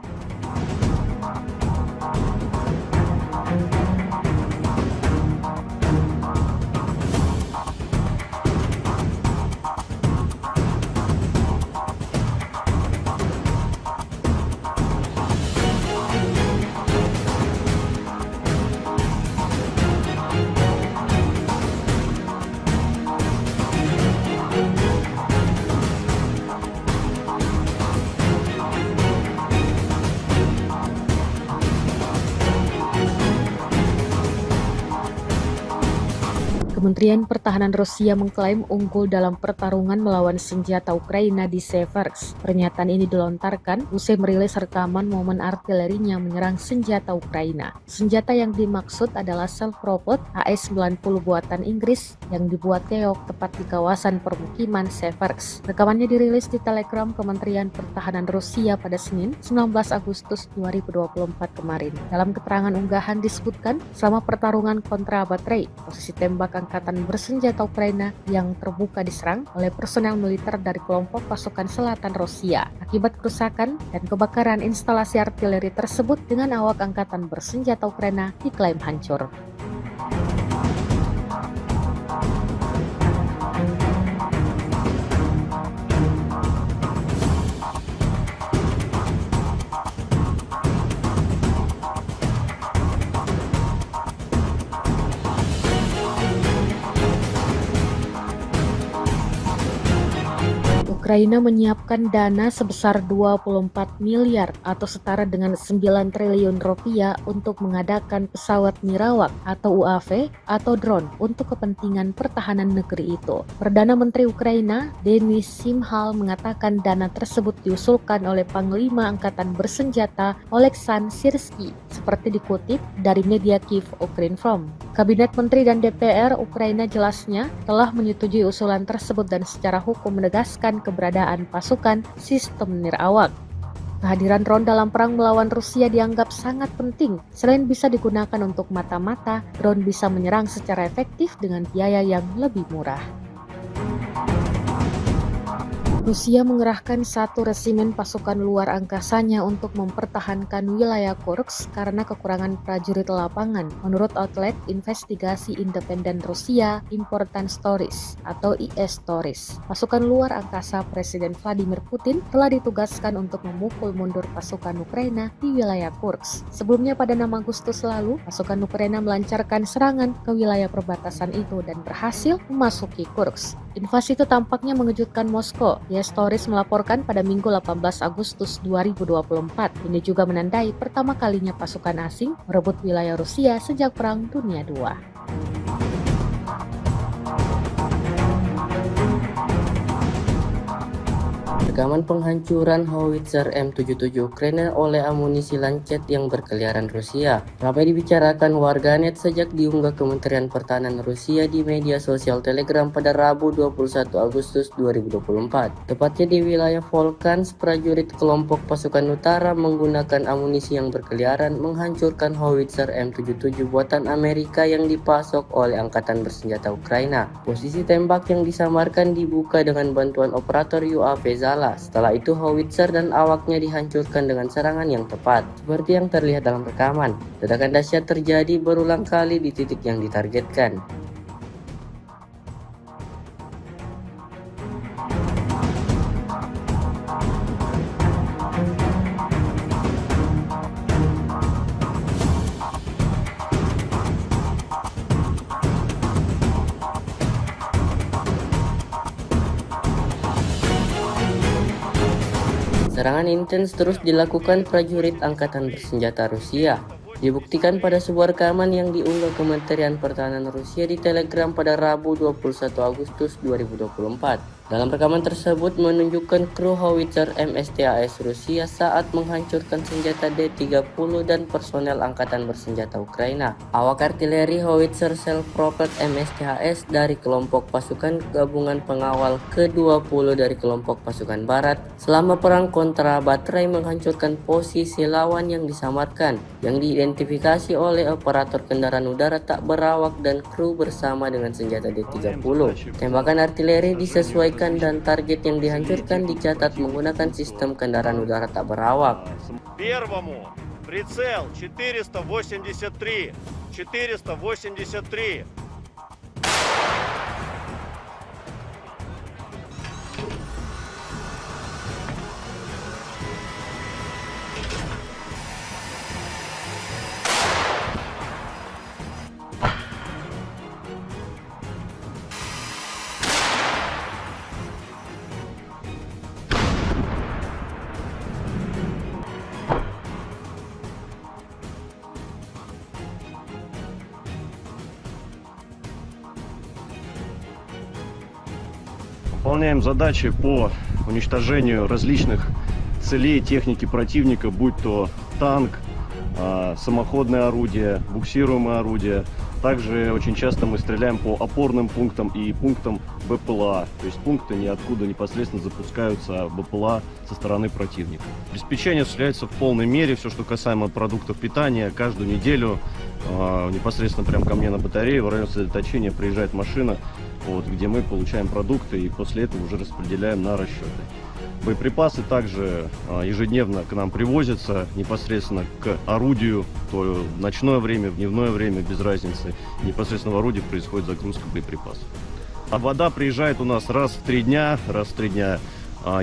Kementerian Pertahanan Rusia mengklaim unggul dalam pertarungan melawan senjata Ukraina di Seversk. Pernyataan ini dilontarkan usai merilis rekaman momen artilerinya menyerang senjata Ukraina. Senjata yang dimaksud adalah self-propelled AS-90 buatan Inggris yang dibuat Keok tepat di kawasan permukiman Seversk. Rekamannya dirilis di Telegram Kementerian Pertahanan Rusia pada Senin, 19 Agustus 2024 kemarin. Dalam keterangan unggahan disebutkan, selama pertarungan kontra baterai, posisi tembak angkatan bersenjata Ukraina yang terbuka diserang oleh personel militer dari kelompok pasukan selatan Rusia. Akibat kerusakan dan kebakaran instalasi artileri tersebut dengan awak angkatan bersenjata Ukraina diklaim hancur. Ukraina menyiapkan dana sebesar 24 miliar atau setara dengan 9 triliun rupiah untuk mengadakan pesawat nirawak atau UAV atau drone untuk kepentingan pertahanan negeri itu. Perdana Menteri Ukraina, Denis Shmyhal, mengatakan dana tersebut diusulkan oleh Panglima Angkatan Bersenjata Oleksandr Syrsky, seperti dikutip dari media Kyiv Ukrinform. Kabinet Menteri dan DPR Ukraina jelasnya telah menyetujui usulan tersebut dan secara hukum menegaskan keberadaan pasukan sistem nirawak. Kehadiran drone dalam perang melawan Rusia dianggap sangat penting. Selain bisa digunakan untuk mata-mata, drone bisa menyerang secara efektif dengan biaya yang lebih murah. Rusia mengerahkan 1 resimen pasukan luar angkasanya untuk mempertahankan wilayah Kursk karena kekurangan prajurit lapangan, menurut outlet investigasi independen Rusia Important Stories atau IS Stories. Pasukan luar angkasa Presiden Vladimir Putin telah ditugaskan untuk memukul mundur pasukan Ukraina di wilayah Kursk. Sebelumnya pada 6 Agustus lalu, pasukan Ukraina melancarkan serangan ke wilayah perbatasan itu dan berhasil memasuki Kursk. Invasi itu tampaknya mengejutkan Moskow. IS Stories melaporkan pada Minggu 18 Agustus 2024. Ini juga menandai pertama kalinya pasukan asing merebut wilayah Rusia sejak Perang Dunia II. Rekaman penghancuran howitzer M77 Ukraina oleh amunisi Lancet yang berkeliaran Rusia ramai dibicarakan warganet sejak diunggah Kementerian Pertahanan Rusia di media sosial Telegram pada Rabu 21 Agustus 2024. Tepatnya di wilayah Volkans, prajurit kelompok pasukan utara menggunakan amunisi yang berkeliaran menghancurkan howitzer M77 buatan Amerika yang dipasok oleh Angkatan Bersenjata Ukraina. Posisi tembak yang disamarkan dibuka dengan bantuan operator UAV Zala. Setelah itu howitzer dan awaknya dihancurkan dengan serangan yang tepat. Seperti yang terlihat dalam rekaman, ledakan dahsyat terjadi berulang kali di titik yang ditargetkan. Serangan intens terus dilakukan prajurit Angkatan Bersenjata Rusia. Dibuktikan pada sebuah rekaman yang diunggah Kementerian Pertahanan Rusia di Telegram pada Rabu 21 Agustus 2024. Dalam rekaman tersebut menunjukkan kru howitzer MSTAS Rusia saat menghancurkan senjata D-30 dan personel Angkatan Bersenjata Ukraina. Awak artileri howitzer self-propelled MSTAS dari kelompok pasukan gabungan pengawal ke-20 dari kelompok pasukan barat selama perang kontra baterai menghancurkan posisi lawan yang disamarkan, yang diidentifikasi oleh operator kendaraan udara tak berawak dan kru bersama dengan senjata D-30. Tembakan artileri disesuaikan dan target yang dihancurkan dicatat menggunakan sistem kendaraan udara tak berawak. Первому прицел 483. выполняем задачи по уничтожению различных целей техники противника, будь то танк, самоходное орудие, буксируемое орудие. Также очень часто мы стреляем по опорным пунктам и пунктам БПЛА, то есть пункты, ниоткуда непосредственно запускаются БПЛА со стороны противника. Обеспечение осуществляется в полной мере, все, что касаемо продуктов питания, каждую неделю непосредственно прямо ко мне на батарее в районе сосредоточения приезжает машина, где мы получаем продукты и после этого уже распределяем на расчеты. Боеприпасы также ежедневно к нам привозятся непосредственно к орудию, то в ночное время, в дневное время, без разницы. Непосредственно в орудии происходит загрузка боеприпасов. А вода приезжает у нас раз в 3 дня.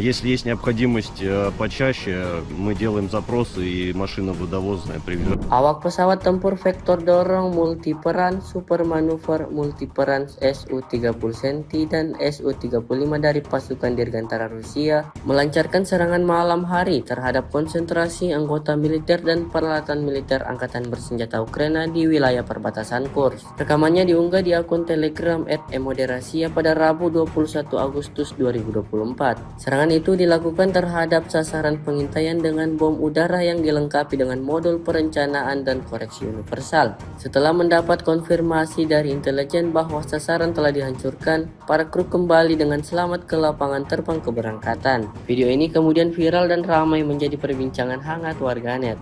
Если есть необходимость почаще, мы делаем запросы и машина водовозная привезет. Awak pesawat tempur vektor dorong multiperan super manuver multiperan Su-30 Centi dan Su-35 dari pasukan Dirgantara Rusia melancarkan serangan malam hari terhadap konsentrasi anggota militer dan peralatan militer Angkatan Bersenjata Ukraina di wilayah perbatasan Kursk. Rekamannya diunggah di akun Telegram @emoderasia pada Rabu 21 Agustus 2024. Serangan itu dilakukan terhadap sasaran pengintaian dengan bom udara yang dilengkapi dengan modul perencanaan dan koreksi universal. Setelah mendapat konfirmasi dari intelijen bahwa sasaran telah dihancurkan, para kru kembali dengan selamat ke lapangan terbang keberangkatan. Video ini kemudian viral dan ramai menjadi perbincangan hangat warganet.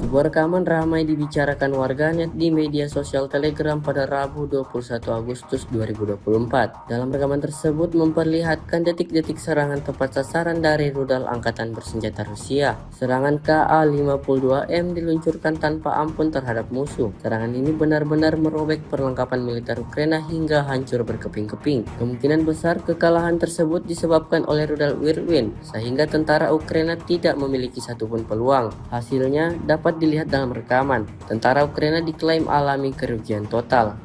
Sebuah rekaman ramai dibicarakan warganet di media sosial Telegram pada Rabu 21 Agustus 2024. Dalam rekaman tersebut memperlihatkan detik-detik serangan tepat sasaran dari rudal Angkatan Bersenjata Rusia. Serangan Ka-52M diluncurkan tanpa ampun terhadap musuh. Serangan ini benar-benar merobek perlengkapan militer Ukraina hingga hancur berkeping-keping. Kemungkinan besar kekalahan tersebut disebabkan oleh rudal Whirlwind, sehingga tentara Ukraina tidak memiliki satupun peluang. Hasilnya dapat dilihat dalam rekaman. Tentara Ukraina diklaim alami kerugian total.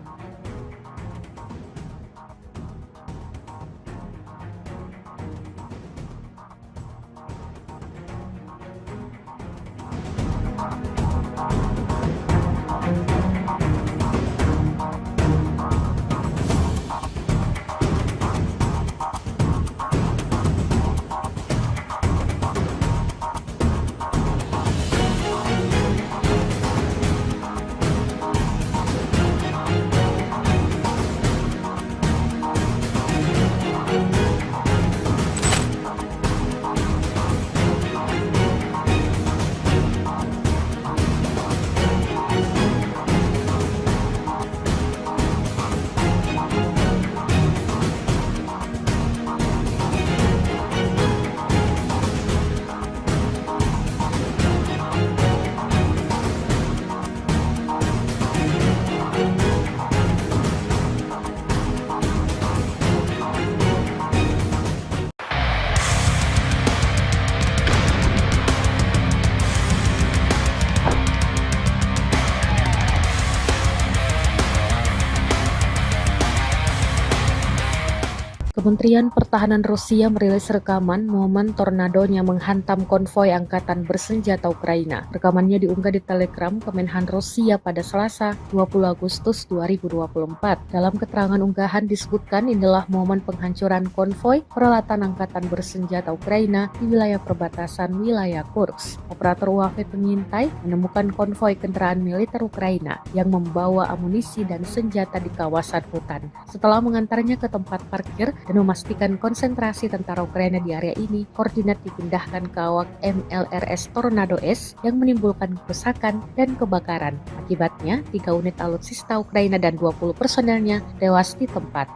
Kementerian Pertahanan Rusia merilis rekaman momen tornadonya menghantam konvoi Angkatan Bersenjata Ukraina. Rekamannya diunggah di Telegram Kemenhan Rusia pada Selasa 20 Agustus 2024. Dalam keterangan unggahan disebutkan inilah momen penghancuran konvoi peralatan Angkatan Bersenjata Ukraina di wilayah perbatasan wilayah Kursk. Operator UAV pengintai menemukan konvoi kendaraan militer Ukraina yang membawa amunisi dan senjata di kawasan hutan. Setelah mengantarnya ke tempat parkir dan memastikan konsentrasi tentara Ukraina di area ini, koordinat dipindahkan ke awak MLRS Tornado S yang menimbulkan kerusakan dan kebakaran. Akibatnya, 3 unit alutsista Ukraina dan 20 personelnya tewas di tempat.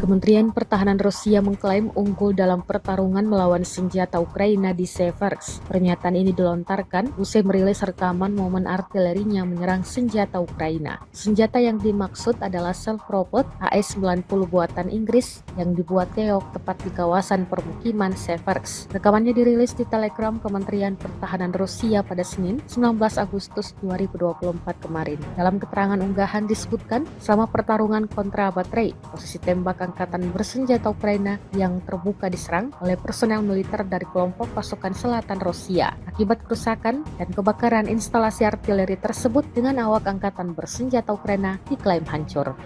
Kementerian Pertahanan Rusia mengklaim unggul dalam pertarungan melawan senjata Ukraina di Seversk. Pernyataan ini dilontarkan usai merilis rekaman momen artilerinya menyerang senjata Ukraina. Senjata yang dimaksud adalah self-propelled AS-90 buatan Inggris yang dibuat Keok tepat di kawasan permukiman Seversk. Rekamannya dirilis di Telegram Kementerian Pertahanan Rusia pada Senin, 19 Agustus 2024 kemarin. Dalam keterangan unggahan disebutkan, selama pertarungan kontra baterai, posisi tembak angkatan bersenjata Ukraina yang terbuka diserang oleh personel militer dari kelompok pasukan selatan Rusia. Akibat kerusakan dan kebakaran instalasi artileri tersebut dengan awak angkatan bersenjata Ukraina diklaim hancur.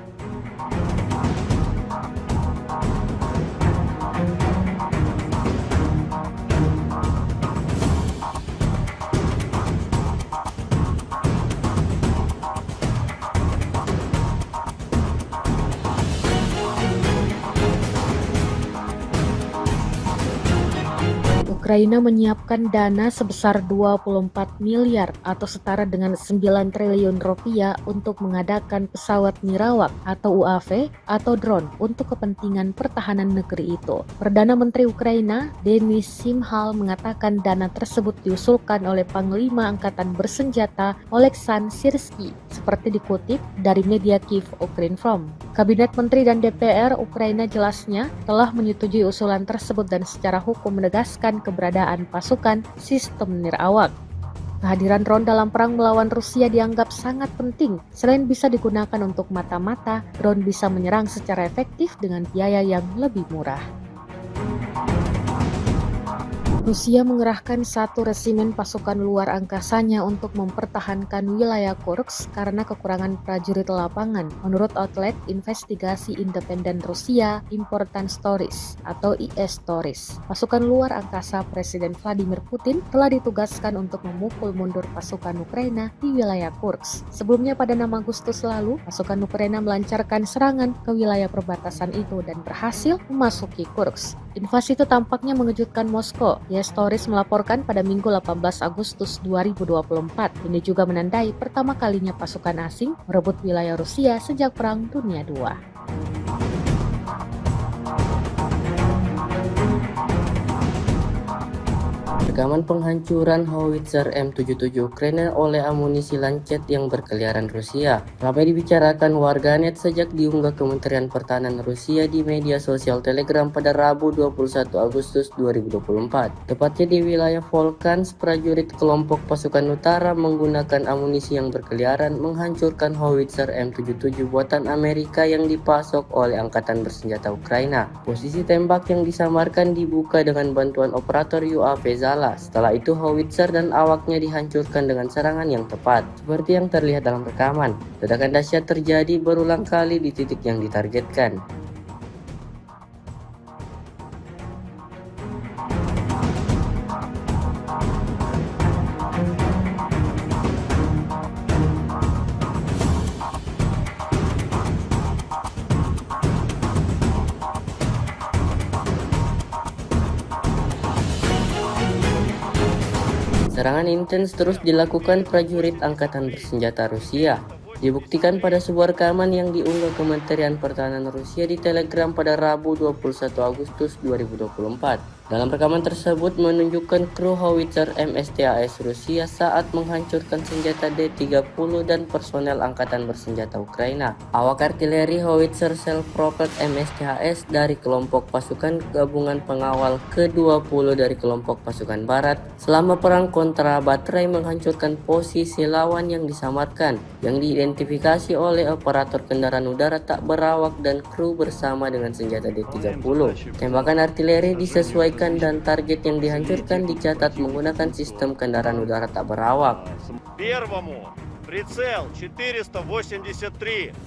Ukraina menyiapkan dana sebesar 24 miliar atau setara dengan 9 triliun rupiah untuk mengadakan pesawat nirawak atau UAV atau drone untuk kepentingan pertahanan negeri itu. Perdana Menteri Ukraina, Denis Shmyhal, mengatakan dana tersebut diusulkan oleh Panglima Angkatan Bersenjata Oleksandr Syrsky, seperti dikutip dari media Kyiv Ukrinform. Kabinet Menteri dan DPR Ukraina jelasnya telah menyetujui usulan tersebut dan secara hukum menegaskan keberadaan pasukan sistem nirawak. Kehadiran drone dalam perang melawan Rusia dianggap sangat penting. Selain bisa digunakan untuk mata-mata, drone bisa menyerang secara efektif dengan biaya yang lebih murah. Rusia mengerahkan 1 resimen pasukan luar angkasanya untuk mempertahankan wilayah Kursk karena kekurangan prajurit lapangan, menurut outlet investigasi independen Rusia Important Stories atau IS Stories. Pasukan luar angkasa Presiden Vladimir Putin telah ditugaskan untuk memukul mundur pasukan Ukraina di wilayah Kursk. Sebelumnya pada 6 Agustus lalu, pasukan Ukraina melancarkan serangan ke wilayah perbatasan itu dan berhasil memasuki Kursk. Invasi itu tampaknya mengejutkan Moskow. IS Stories melaporkan pada Minggu 18 Agustus 2024. Ini juga menandai pertama kalinya pasukan asing merebut wilayah Rusia sejak Perang Dunia II. Rekaman penghancuran howitzer M77 Ukraina oleh amunisi Lancet yang berkeliaran Rusia ramai dibicarakan warganet sejak diunggah Kementerian Pertahanan Rusia di media sosial Telegram pada Rabu 21 Agustus 2024. Tepatnya di wilayah Volchansk, prajurit kelompok pasukan utara menggunakan amunisi yang berkeliaran menghancurkan howitzer M77 buatan Amerika yang dipasok oleh Angkatan Bersenjata Ukraina. Posisi tembak yang disamarkan dibuka dengan bantuan operator UAV Zala. Setelah itu howitzer dan awaknya dihancurkan dengan serangan yang tepat. Seperti yang terlihat dalam rekaman, ledakan dahsyat terjadi berulang kali di titik yang ditargetkan. Serangan intens terus dilakukan prajurit Angkatan Bersenjata Rusia. Dibuktikan pada sebuah rekaman yang diunggah Kementerian Pertahanan Rusia di Telegram pada Rabu 21 Agustus 2024. Dalam rekaman tersebut menunjukkan kru howitzer MSTAS Rusia saat menghancurkan senjata D-30 dan personel Angkatan Bersenjata Ukraina. Awak artileri howitzer self-propelled MSTAS dari kelompok pasukan gabungan pengawal ke-20 dari kelompok pasukan barat selama perang kontra baterai menghancurkan posisi lawan yang disamarkan, yang diidentifikasi oleh operator kendaraan udara tak berawak dan kru bersama dengan senjata D-30. Tembakan artileri disesuaikan dan target yang dihancurkan dicatat menggunakan sistem kendaraan udara tak berawak. Первому прицел 483.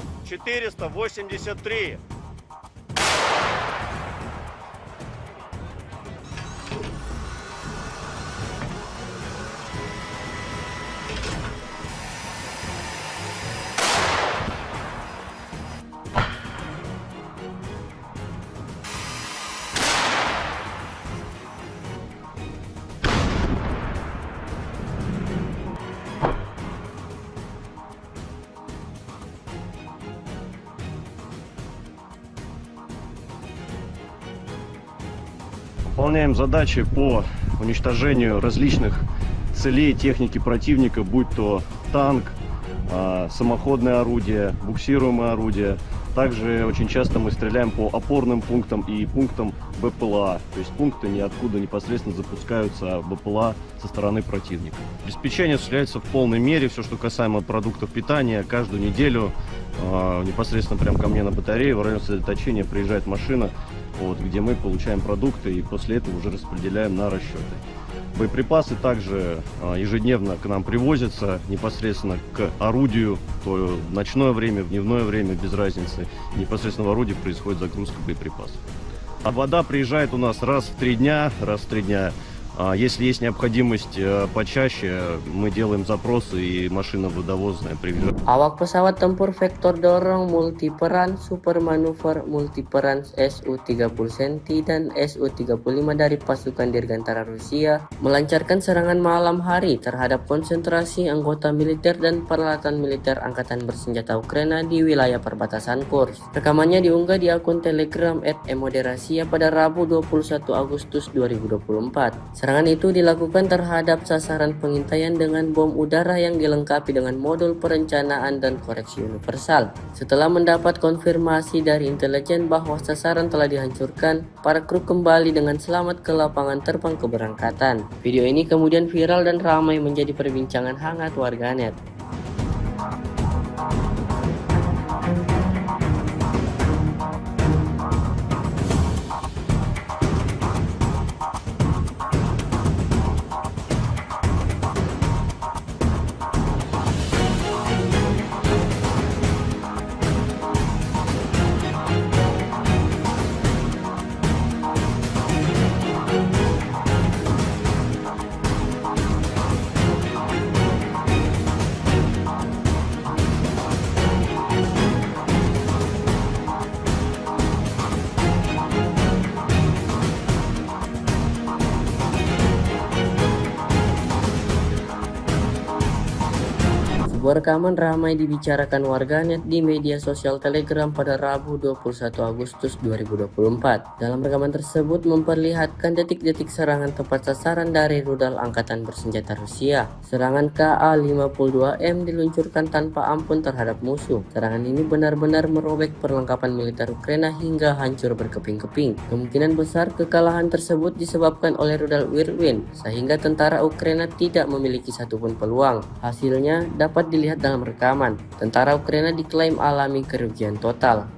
Выполняем задачи по уничтожению различных целей техники противника, будь то танк, самоходное орудие, буксируемое орудие. Также очень часто мы стреляем по опорным пунктам и пунктам БПЛА. То есть пункты ниоткуда непосредственно запускаются БПЛА со стороны противника. Обеспечение осуществляется в полной мере. Все, что касаемо продуктов питания, каждую неделю непосредственно прямо ко мне на батарее в районе сосредоточения приезжает машина, где мы получаем продукты и после этого уже распределяем на расчеты. Боеприпасы также ежедневно к нам привозятся непосредственно к орудию, то в ночное время, в дневное время, без разницы. Непосредственно в орудии происходит загрузка боеприпасов. А вода приезжает у нас раз в 3 дня. Если есть необходимость почаще, мы делаем запросы и машина водовозная приезжает. Awak pesawat tempur vektor dorong multiperan super manuver multiperan Su-30 Senti dan Su-35 dari pasukan Dirgantara Rusia melancarkan serangan malam hari terhadap konsentrasi anggota militer dan peralatan militer Angkatan Bersenjata Ukraina di wilayah perbatasan Kursk. Rekamannya diunggah di akun Telegram @emoderasia pada Rabu 21 Agustus 2024. Serangan itu dilakukan terhadap sasaran pengintaian dengan bom udara yang dilengkapi dengan modul perencanaan dan koreksi universal. Setelah mendapat konfirmasi dari intelijen bahwa sasaran telah dihancurkan, para kru kembali dengan selamat ke lapangan terbang keberangkatan. Video ini kemudian viral dan ramai menjadi perbincangan hangat warganet. Sebuah rekaman ramai dibicarakan warganet di media sosial Telegram pada Rabu 21 Agustus 2024. Dalam rekaman tersebut memperlihatkan detik-detik serangan tepat sasaran dari rudal Angkatan Bersenjata Rusia. Serangan Ka-52M diluncurkan tanpa ampun terhadap musuh. Serangan ini benar-benar merobek perlengkapan militer Ukraina hingga hancur berkeping-keping. Kemungkinan besar kekalahan tersebut disebabkan oleh rudal Whirlwind, sehingga tentara Ukraina tidak memiliki satupun peluang. Hasilnya dapat dilihat dalam rekaman. Tentara Ukraina diklaim alami kerugian total.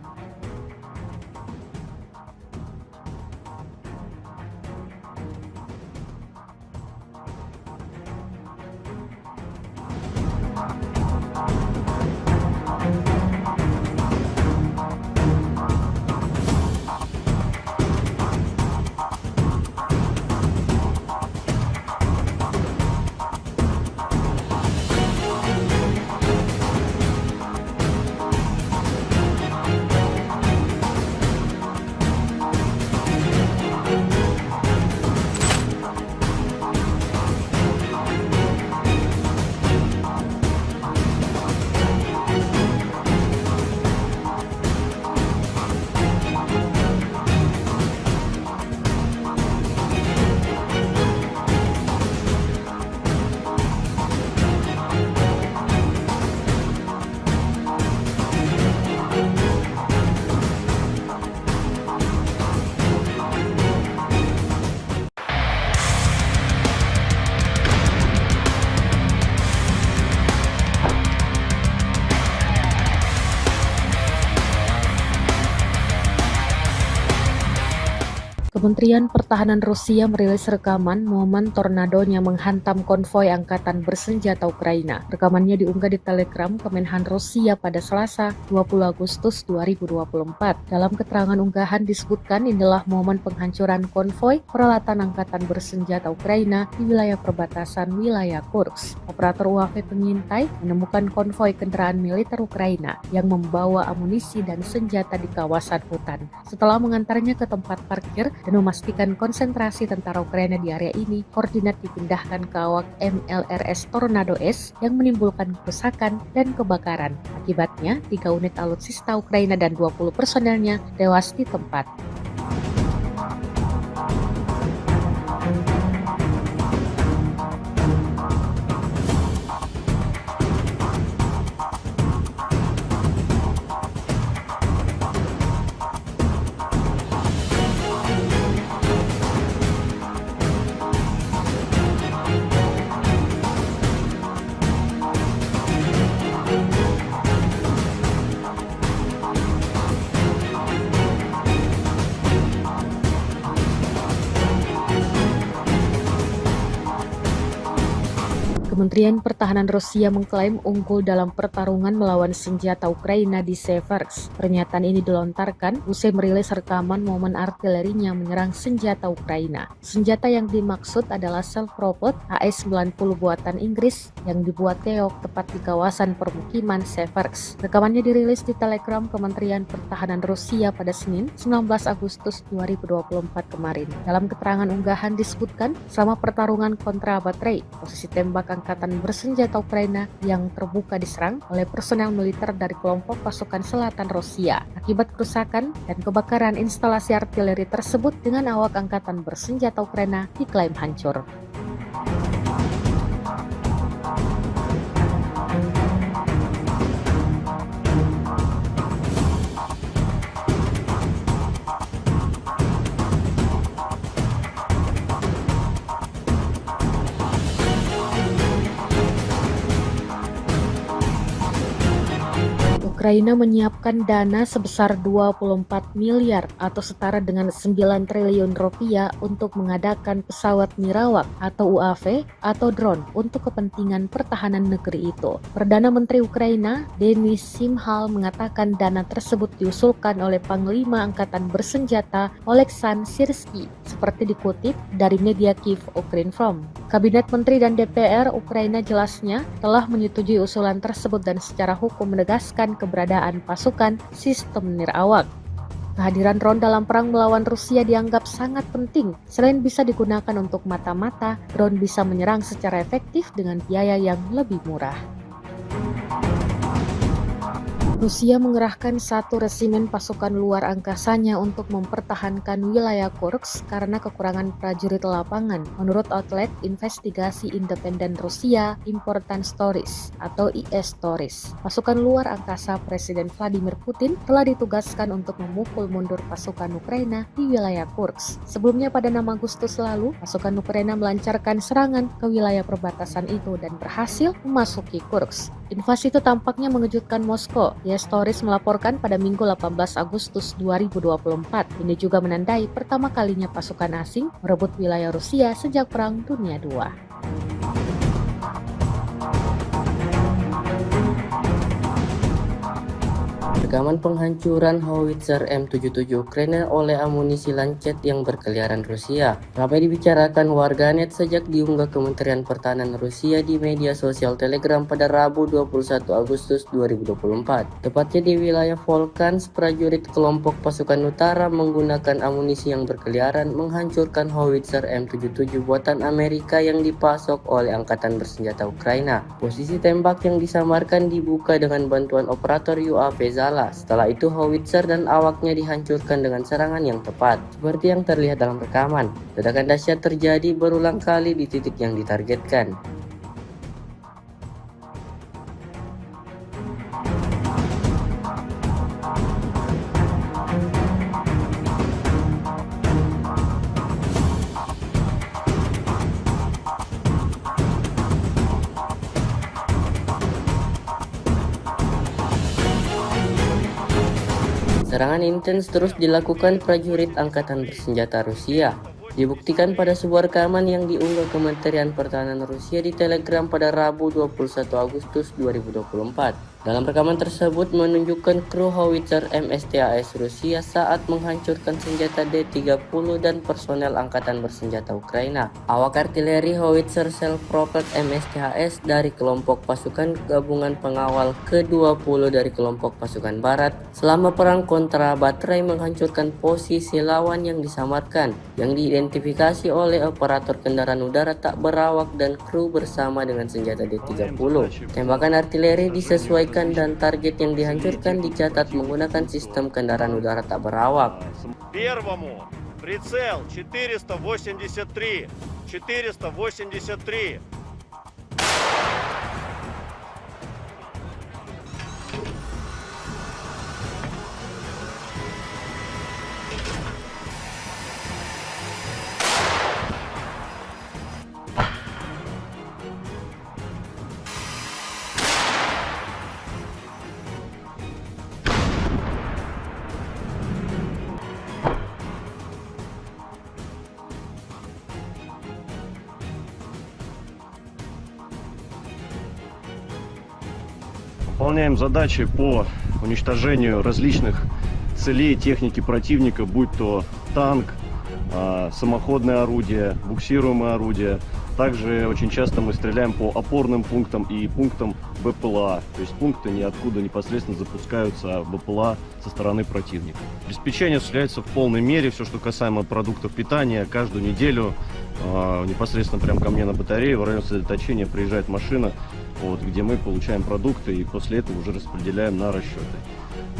Kementerian Pertahanan Rusia merilis rekaman momen tornadonya menghantam konvoi Angkatan Bersenjata Ukraina. Rekamannya diunggah di Telegram Kemenhan Rusia pada Selasa 20 Agustus 2024. Dalam keterangan unggahan disebutkan inilah momen penghancuran konvoi peralatan Angkatan Bersenjata Ukraina di wilayah perbatasan wilayah Kursk. Operator UAV pengintai menemukan konvoi kendaraan militer Ukraina yang membawa amunisi dan senjata di kawasan hutan. Setelah mengantarnya ke tempat parkir dan memastikan konsentrasi tentara Ukraina di area ini, koordinat dipindahkan ke awak MLRS Tornado S yang menimbulkan kerusakan dan kebakaran. Akibatnya, 3 unit alutsista Ukraina dan 20 personelnya tewas di tempat. Kementerian Pertahanan Rusia mengklaim unggul dalam pertarungan melawan senjata Ukraina di Seversk. Pernyataan ini dilontarkan usai merilis rekaman momen artilerinya menyerang senjata Ukraina. Senjata yang dimaksud adalah self-propelled AS-90 buatan Inggris yang dibuat Teok tepat di kawasan permukiman Seversk. Rekamannya dirilis di Telegram Kementerian Pertahanan Rusia pada Senin, 19 Agustus 2024 kemarin. Dalam keterangan unggahan disebutkan, selama pertarungan kontra baterai, posisi tembak angkatan bersenjata Ukraina yang terbuka diserang oleh personel militer dari kelompok pasukan selatan Rusia. Akibat kerusakan dan kebakaran instalasi artileri tersebut dengan awak angkatan bersenjata Ukraina diklaim hancur. Ukraina menyiapkan dana sebesar 24 miliar atau setara dengan 9 triliun rupiah untuk mengadakan pesawat nirawak atau UAV atau drone untuk kepentingan pertahanan negeri itu. Perdana Menteri Ukraina, Denis Shmyhal, mengatakan dana tersebut diusulkan oleh Panglima Angkatan Bersenjata Oleksandr Syrsky, seperti dikutip dari media Kyiv Ukrinform. Kabinet Menteri dan DPR Ukraina jelasnya telah menyetujui usulan tersebut dan secara hukum menegaskan keberadaan pasukan sistem nirawak. Kehadiran drone dalam perang melawan Rusia dianggap sangat penting. Selain bisa digunakan untuk mata-mata, drone bisa menyerang secara efektif dengan biaya yang lebih murah. Rusia mengerahkan 1 resimen pasukan luar angkasanya untuk mempertahankan wilayah Kursk karena kekurangan prajurit lapangan, menurut outlet investigasi independen Rusia Important Stories atau IS Stories. Pasukan luar angkasa Presiden Vladimir Putin telah ditugaskan untuk memukul mundur pasukan Ukraina di wilayah Kursk. Sebelumnya pada 6 Agustus lalu, pasukan Ukraina melancarkan serangan ke wilayah perbatasan itu dan berhasil memasuki Kursk. Invasi itu tampaknya mengejutkan Moskow. IS Stories melaporkan pada Minggu 18 Agustus 2024. Ini juga menandai pertama kalinya pasukan asing merebut wilayah Rusia sejak Perang Dunia II. Rekaman penghancuran howitzer M77 Ukraina oleh amunisi Lancet yang berkeliaran Rusia ramai dibicarakan warganet sejak diunggah Kementerian Pertahanan Rusia di media sosial Telegram pada Rabu 21 Agustus 2024. Tepatnya di wilayah Volchansk, prajurit kelompok pasukan utara menggunakan amunisi yang berkeliaran menghancurkan howitzer M77 buatan Amerika yang dipasok oleh Angkatan Bersenjata Ukraina. Posisi tembak yang disamarkan dibuka dengan bantuan operator UAV Zala. Setelah itu howitzer dan awaknya dihancurkan dengan serangan yang tepat. Seperti yang terlihat dalam rekaman, ledakan dahsyat terjadi berulang kali di titik yang ditargetkan. Serangan intens terus dilakukan prajurit Angkatan Bersenjata Rusia. Dibuktikan pada sebuah rekaman yang diunggah Kementerian Pertahanan Rusia di Telegram pada Rabu 21 Agustus 2024. Dalam rekaman tersebut menunjukkan kru howitzer MSTAS Rusia saat menghancurkan senjata D-30 dan personel Angkatan Bersenjata Ukraina. Awak artileri howitzer self-propelled MSTAS dari kelompok pasukan gabungan pengawal ke-20 dari kelompok pasukan barat selama perang kontra baterai menghancurkan posisi lawan yang disamarkan, yang diidentifikasi oleh operator kendaraan udara tak berawak dan kru bersama dengan senjata D-30. Tembakan artileri disesuaikan dan target yang dihancurkan dicatat menggunakan sistem kendaraan udara tak berawak. Первому прицел 483. выполняем задачи по уничтожению различных целей техники противника, будь то танк, самоходное орудие, буксируемое орудие. Также очень часто мы стреляем по опорным пунктам и пунктам БПЛА, то есть пункты ниоткуда непосредственно запускаются, а БПЛА со стороны противника. Обеспечение осуществляется в полной мере, все, что касаемо продуктов питания, каждую неделю непосредственно прямо ко мне на батарее в районе сосредоточения приезжает машина, где мы получаем продукты и после этого уже распределяем на расчеты.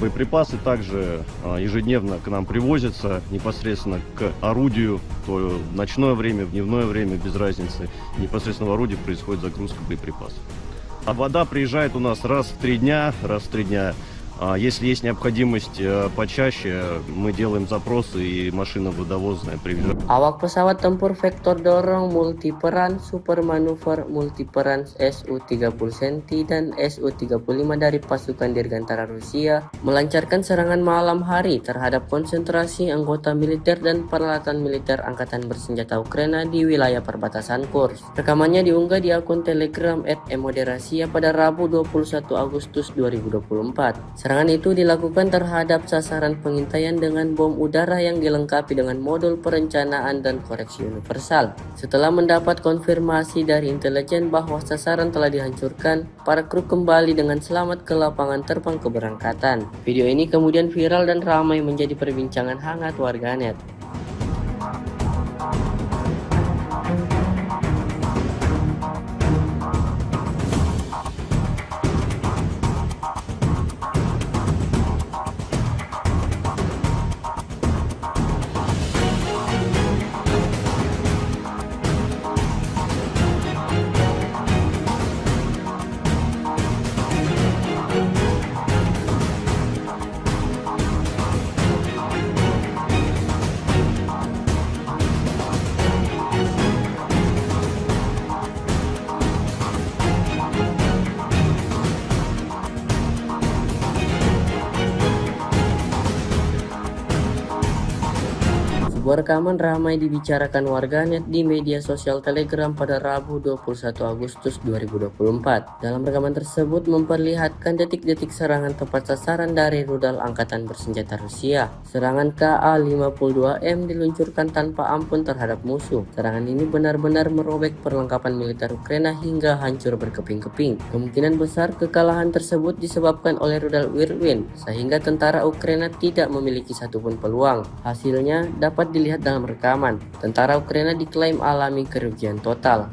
Боеприпасы также ежедневно к нам привозятся непосредственно к орудию, то в ночное время, в дневное время, без разницы. Непосредственно в орудии происходит загрузка боеприпасов. А вода приезжает у нас раз в 3 дня. Если есть необходимость почаще, мы делаем запросы и машина водовозная приезжает. Awak pesawat tempur vektor dorong multiperan super manuver multiperan Su-30 Senti dan Su-35 dari pasukan Dirgantara Rusia melancarkan serangan malam hari terhadap konsentrasi anggota militer dan peralatan militer Angkatan Bersenjata Ukraina di wilayah perbatasan Kursk. Rekamannya diunggah di akun Telegram @emoderasia pada Rabu 21 Agustus 2024. Serangan itu dilakukan terhadap sasaran pengintaian dengan bom udara yang dilengkapi dengan modul perencanaan dan koreksi universal. Setelah mendapat konfirmasi dari intelijen bahwa sasaran telah dihancurkan, para kru kembali dengan selamat ke lapangan terbang keberangkatan. Video ini kemudian viral dan ramai menjadi perbincangan hangat warganet. Sebuah rekaman ramai dibicarakan warganet di media sosial Telegram pada Rabu 21 Agustus 2024. Dalam rekaman tersebut memperlihatkan detik-detik serangan tepat sasaran dari rudal Angkatan Bersenjata Rusia. Serangan Ka-52M diluncurkan tanpa ampun terhadap musuh. Serangan ini benar-benar merobek perlengkapan militer Ukraina hingga hancur berkeping-keping. Kemungkinan besar kekalahan tersebut disebabkan oleh rudal Whirlwind, sehingga tentara Ukraina tidak memiliki satupun peluang. Hasilnya dapat dilihat dalam rekaman. Tentara Ukraina diklaim alami kerugian total.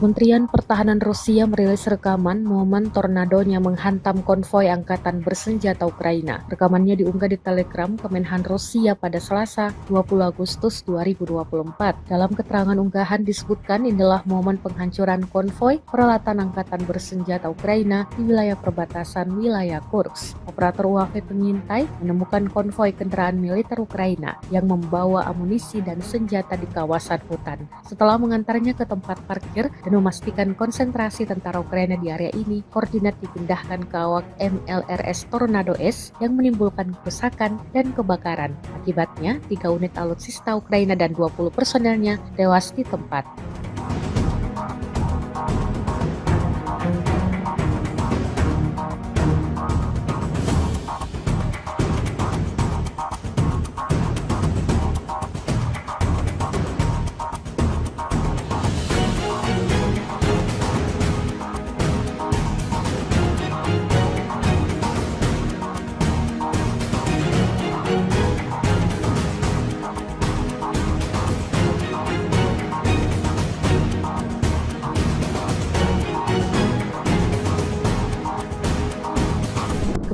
Kementerian Pertahanan Rusia merilis rekaman momen tornadonya menghantam konvoi Angkatan Bersenjata Ukraina. Rekamannya diunggah di Telegram Kemenhan Rusia pada Selasa 20 Agustus 2024. Dalam keterangan unggahan disebutkan inilah momen penghancuran konvoi peralatan Angkatan Bersenjata Ukraina di wilayah perbatasan wilayah Kursk. Operator UAV pengintai menemukan konvoi kendaraan militer Ukraina yang membawa amunisi dan senjata di kawasan hutan. Setelah mengantarnya ke tempat parkir dan memastikan konsentrasi tentara Ukraina di area ini, koordinat dipindahkan ke awak MLRS Tornado S yang menimbulkan kerusakan dan kebakaran. Akibatnya, 3 unit alutsista Ukraina dan 20 personelnya tewas di tempat.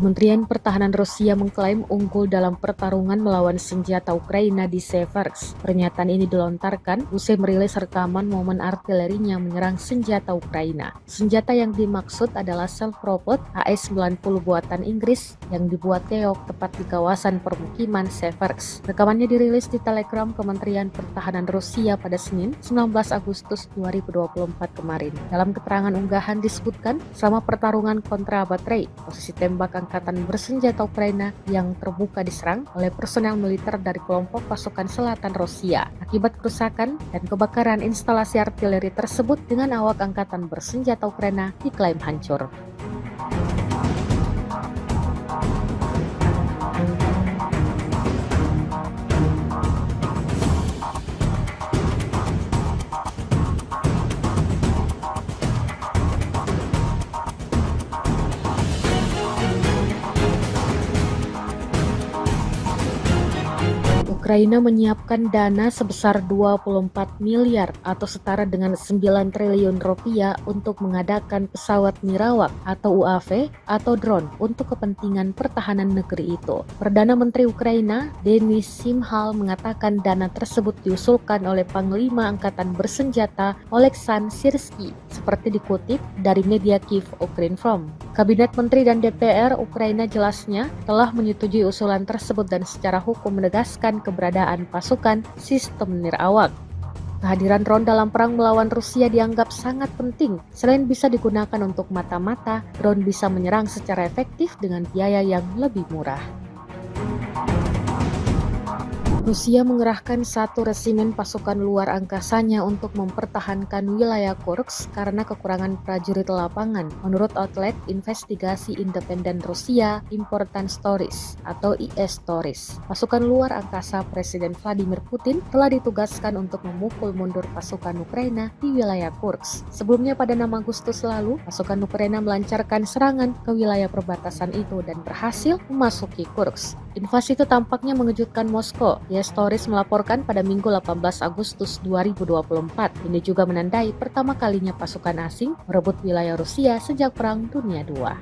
Kementerian Pertahanan Rusia mengklaim unggul dalam pertarungan melawan senjata Ukraina di Seversk. Pernyataan ini dilontarkan usai merilis rekaman momen artilerinya menyerang senjata Ukraina. Senjata yang dimaksud adalah self-propelled AS-90 buatan Inggris yang dibuat Teok tepat di kawasan permukiman Seversk. Rekamannya dirilis di Telegram Kementerian Pertahanan Rusia pada Senin, 19 Agustus 2024 kemarin. Dalam keterangan unggahan disebutkan, selama pertarungan kontra baterai, posisi tembak angkatan bersenjata Ukraina yang terbuka diserang oleh personel militer dari kelompok pasukan selatan Rusia. Akibat kerusakan dan kebakaran instalasi artileri tersebut dengan awak angkatan bersenjata Ukraina diklaim hancur. Ukraina menyiapkan dana sebesar 24 miliar atau setara dengan 9 triliun rupiah untuk mengadakan pesawat nirawak atau UAV atau drone untuk kepentingan pertahanan negeri itu. Perdana Menteri Ukraina, Denis Shmyhal, mengatakan dana tersebut diusulkan oleh Panglima Angkatan Bersenjata Oleksandr Syrsky, seperti dikutip dari media Kyiv Ukrinform. Kabinet Menteri dan DPR Ukraina jelasnya telah menyetujui usulan tersebut dan secara hukum menegaskan keberadaan pasukan sistem nirawak. Kehadiran drone dalam perang melawan Rusia dianggap sangat penting. Selain bisa digunakan untuk mata-mata, drone bisa menyerang secara efektif dengan biaya yang lebih murah. Rusia mengerahkan 1 resimen pasukan luar angkasanya untuk mempertahankan wilayah Kursk karena kekurangan prajurit lapangan, menurut outlet investigasi independen Rusia Important Stories atau IS Stories. Pasukan luar angkasa Presiden Vladimir Putin telah ditugaskan untuk memukul mundur pasukan Ukraina di wilayah Kursk. Sebelumnya pada 6 Agustus lalu, pasukan Ukraina melancarkan serangan ke wilayah perbatasan itu dan berhasil memasuki Kursk. Invasi itu tampaknya mengejutkan Moskow. IS Stories melaporkan pada Minggu 18 Agustus 2024. Ini juga menandai pertama kalinya pasukan asing merebut wilayah Rusia sejak Perang Dunia II.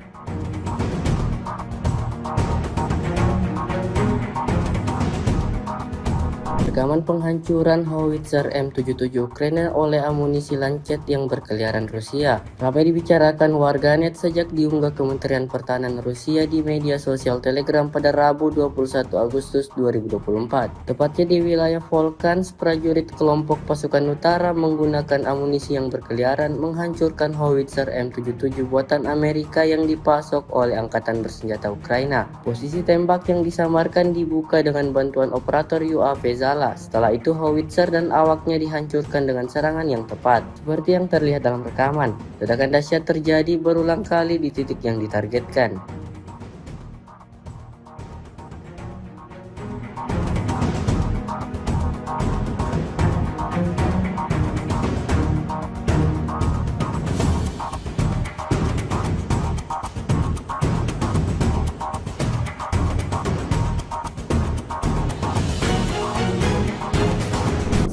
Rekaman penghancuran howitzer M77 Ukraina oleh amunisi Lancet yang berkeliaran Rusia ramai dibicarakan warganet sejak diunggah Kementerian Pertahanan Rusia di media sosial Telegram pada Rabu 21 Agustus 2024. Tepatnya di wilayah Volchansk, prajurit kelompok pasukan utara menggunakan amunisi yang berkeliaran menghancurkan howitzer M77 buatan Amerika yang dipasok oleh Angkatan Bersenjata Ukraina. Posisi tembak yang disamarkan dibuka dengan bantuan operator UAV Zala. Setelah itu howitzer dan awaknya dihancurkan dengan serangan yang tepat. Seperti yang terlihat dalam rekaman, ledakan dahsyat terjadi berulang kali di titik yang ditargetkan.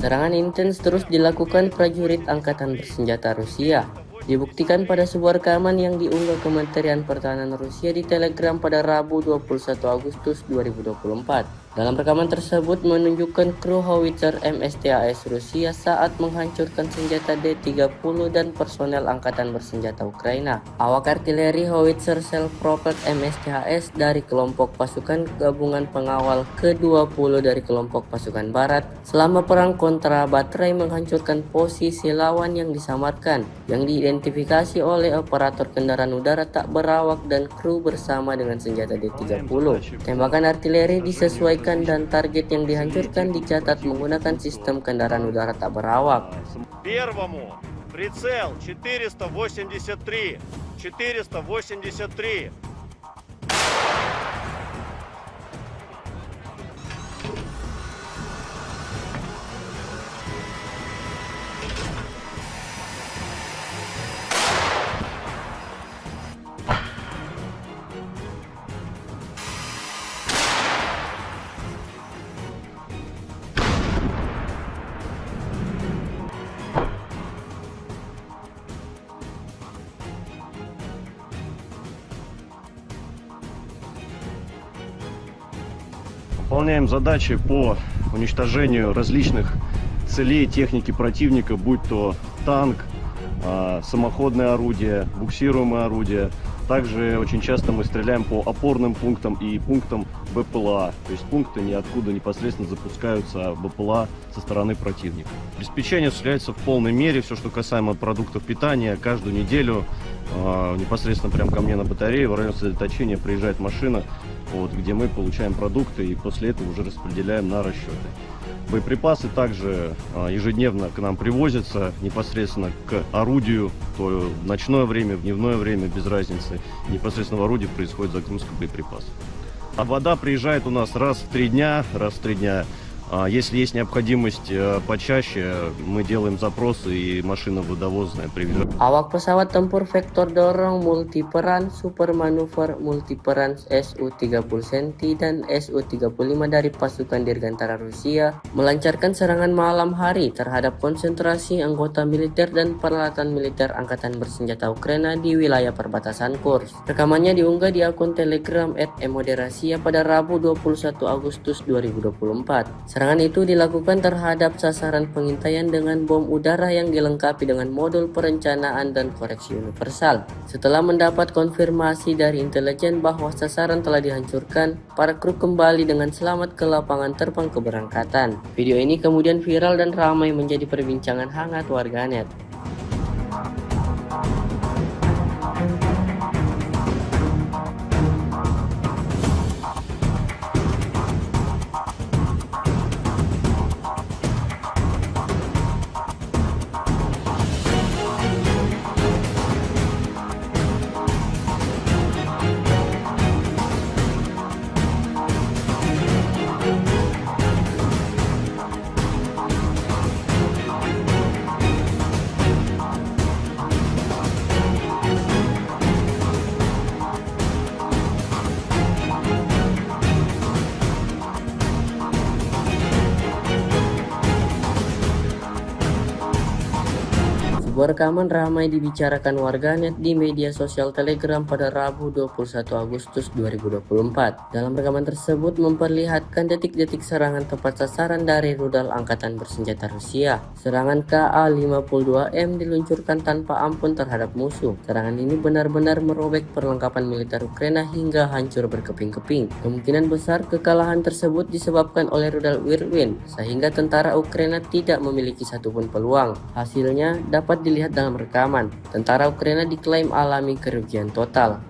Serangan intens terus dilakukan prajurit Angkatan Bersenjata Rusia. Dibuktikan pada sebuah rekaman yang diunggah Kementerian Pertahanan Rusia di Telegram pada Rabu 21 Agustus 2024. Dalam rekaman tersebut menunjukkan kru howitzer MSTAS Rusia saat menghancurkan senjata D-30 dan personel Angkatan Bersenjata Ukraina. Awak artileri howitzer self-propelled MSTAS dari kelompok pasukan gabungan pengawal ke-20 dari kelompok pasukan barat selama perang kontra baterai menghancurkan posisi lawan yang disamarkan, yang diidentifikasi oleh operator kendaraan udara tak berawak dan kru bersama dengan senjata D-30. Tembakan artileri disesuaikan dan target yang dihancurkan dicatat menggunakan sistem kendaraan udara tak berawak. Первому прицел 483. Выполняем задачи по уничтожению различных целей техники противника, будь то танк, самоходное орудие, буксируемое орудие. Также очень часто мы стреляем по опорным пунктам и пунктам БПЛА. То есть пункты ниоткуда непосредственно запускаются БПЛА со стороны противника. Обеспечение осуществляется в полной мере. Все, что касаемо продуктов питания, каждую неделю непосредственно прямо ко мне на батарее в районе сосредоточения приезжает машина, где мы получаем продукты и после этого уже распределяем на расчеты. Боеприпасы также ежедневно к нам привозятся непосредственно к орудию, то в ночное время, в дневное время, без разницы. Непосредственно в орудии происходит загрузка боеприпасов. А вода приезжает у нас раз в 3 дня. Если есть необходимость почаще, мы делаем запросы и машина водовозная привезет. Awak pesawat tempur vektor dorong multiperan super manuver multiperan Su-30 Senti dan Su-35 dari pasukan Dirgantara Rusia melancarkan serangan malam hari terhadap konsentrasi anggota militer dan peralatan militer Angkatan Bersenjata Ukraina di wilayah perbatasan Kursk. Rekamannya diunggah di akun Telegram @emoderasia pada Rabu 21 Agustus 2024. Serangan itu dilakukan terhadap sasaran pengintaian dengan bom udara yang dilengkapi dengan modul perencanaan dan koreksi universal. Setelah mendapat konfirmasi dari intelijen bahwa sasaran telah dihancurkan, para kru kembali dengan selamat ke lapangan terbang keberangkatan. Video ini kemudian viral dan ramai menjadi perbincangan hangat warganet. Sebuah rekaman ramai dibicarakan warganet di media sosial Telegram pada Rabu 21 Agustus 2024. Dalam rekaman tersebut memperlihatkan detik-detik serangan tepat sasaran dari rudal Angkatan Bersenjata Rusia. Serangan Ka-52M diluncurkan tanpa ampun terhadap musuh. Serangan ini benar-benar merobek perlengkapan militer Ukraina hingga hancur berkeping-keping. Kemungkinan besar kekalahan tersebut disebabkan oleh rudal Whirlwind, sehingga tentara Ukraina tidak memiliki satupun peluang. Hasilnya dapat dilihat dalam rekaman. Tentara Ukraina diklaim alami kerugian total.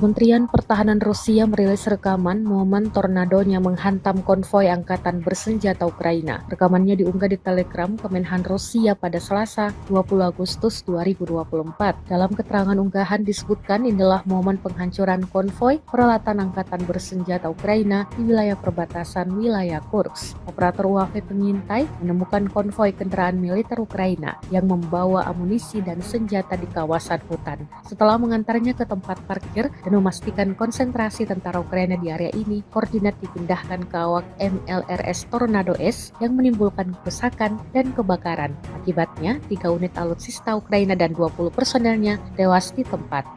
Kementerian Pertahanan Rusia merilis rekaman momen tornadonya menghantam konvoi Angkatan Bersenjata Ukraina. Rekamannya diunggah di Telegram Kemenhan Rusia pada Selasa 20 Agustus 2024. Dalam keterangan unggahan disebutkan inilah momen penghancuran konvoi peralatan Angkatan Bersenjata Ukraina di wilayah perbatasan wilayah Kursk. Operator UAV pengintai menemukan konvoi kendaraan militer Ukraina yang membawa amunisi dan senjata di kawasan hutan. Setelah mengantarnya ke tempat parkir dan memastikan konsentrasi tentara Ukraina di area ini, koordinat dipindahkan ke awak MLRS Tornado S yang menimbulkan kerusakan dan kebakaran. Akibatnya, 3 unit alutsista Ukraina dan 20 personelnya tewas di tempat.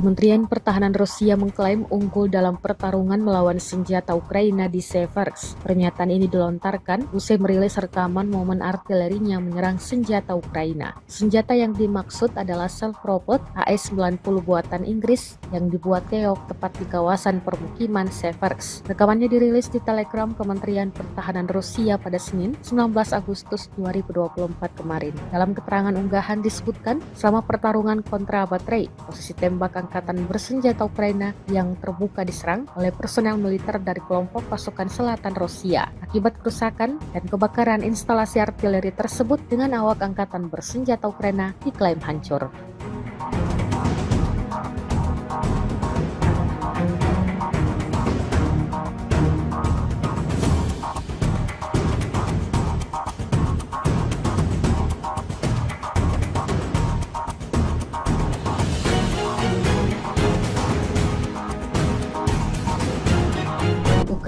Kementerian Pertahanan Rusia mengklaim unggul dalam pertarungan melawan senjata Ukraina di Seversk. Pernyataan ini dilontarkan usai merilis rekaman momen artilerinya menyerang senjata Ukraina. Senjata yang dimaksud adalah self-propelled AS-90 buatan Inggris yang dibuat Keok tepat di kawasan permukiman Seversk. Rekamannya dirilis di Telegram Kementerian Pertahanan Rusia pada Senin, 19 Agustus 2024 kemarin. Dalam keterangan unggahan disebutkan, selama pertarungan kontra baterai, posisi tembak angkatan bersenjata Ukraina yang terbuka diserang oleh personel militer dari kelompok pasukan selatan Rusia. Akibat kerusakan dan kebakaran instalasi artileri tersebut dengan awak angkatan bersenjata Ukraina diklaim hancur.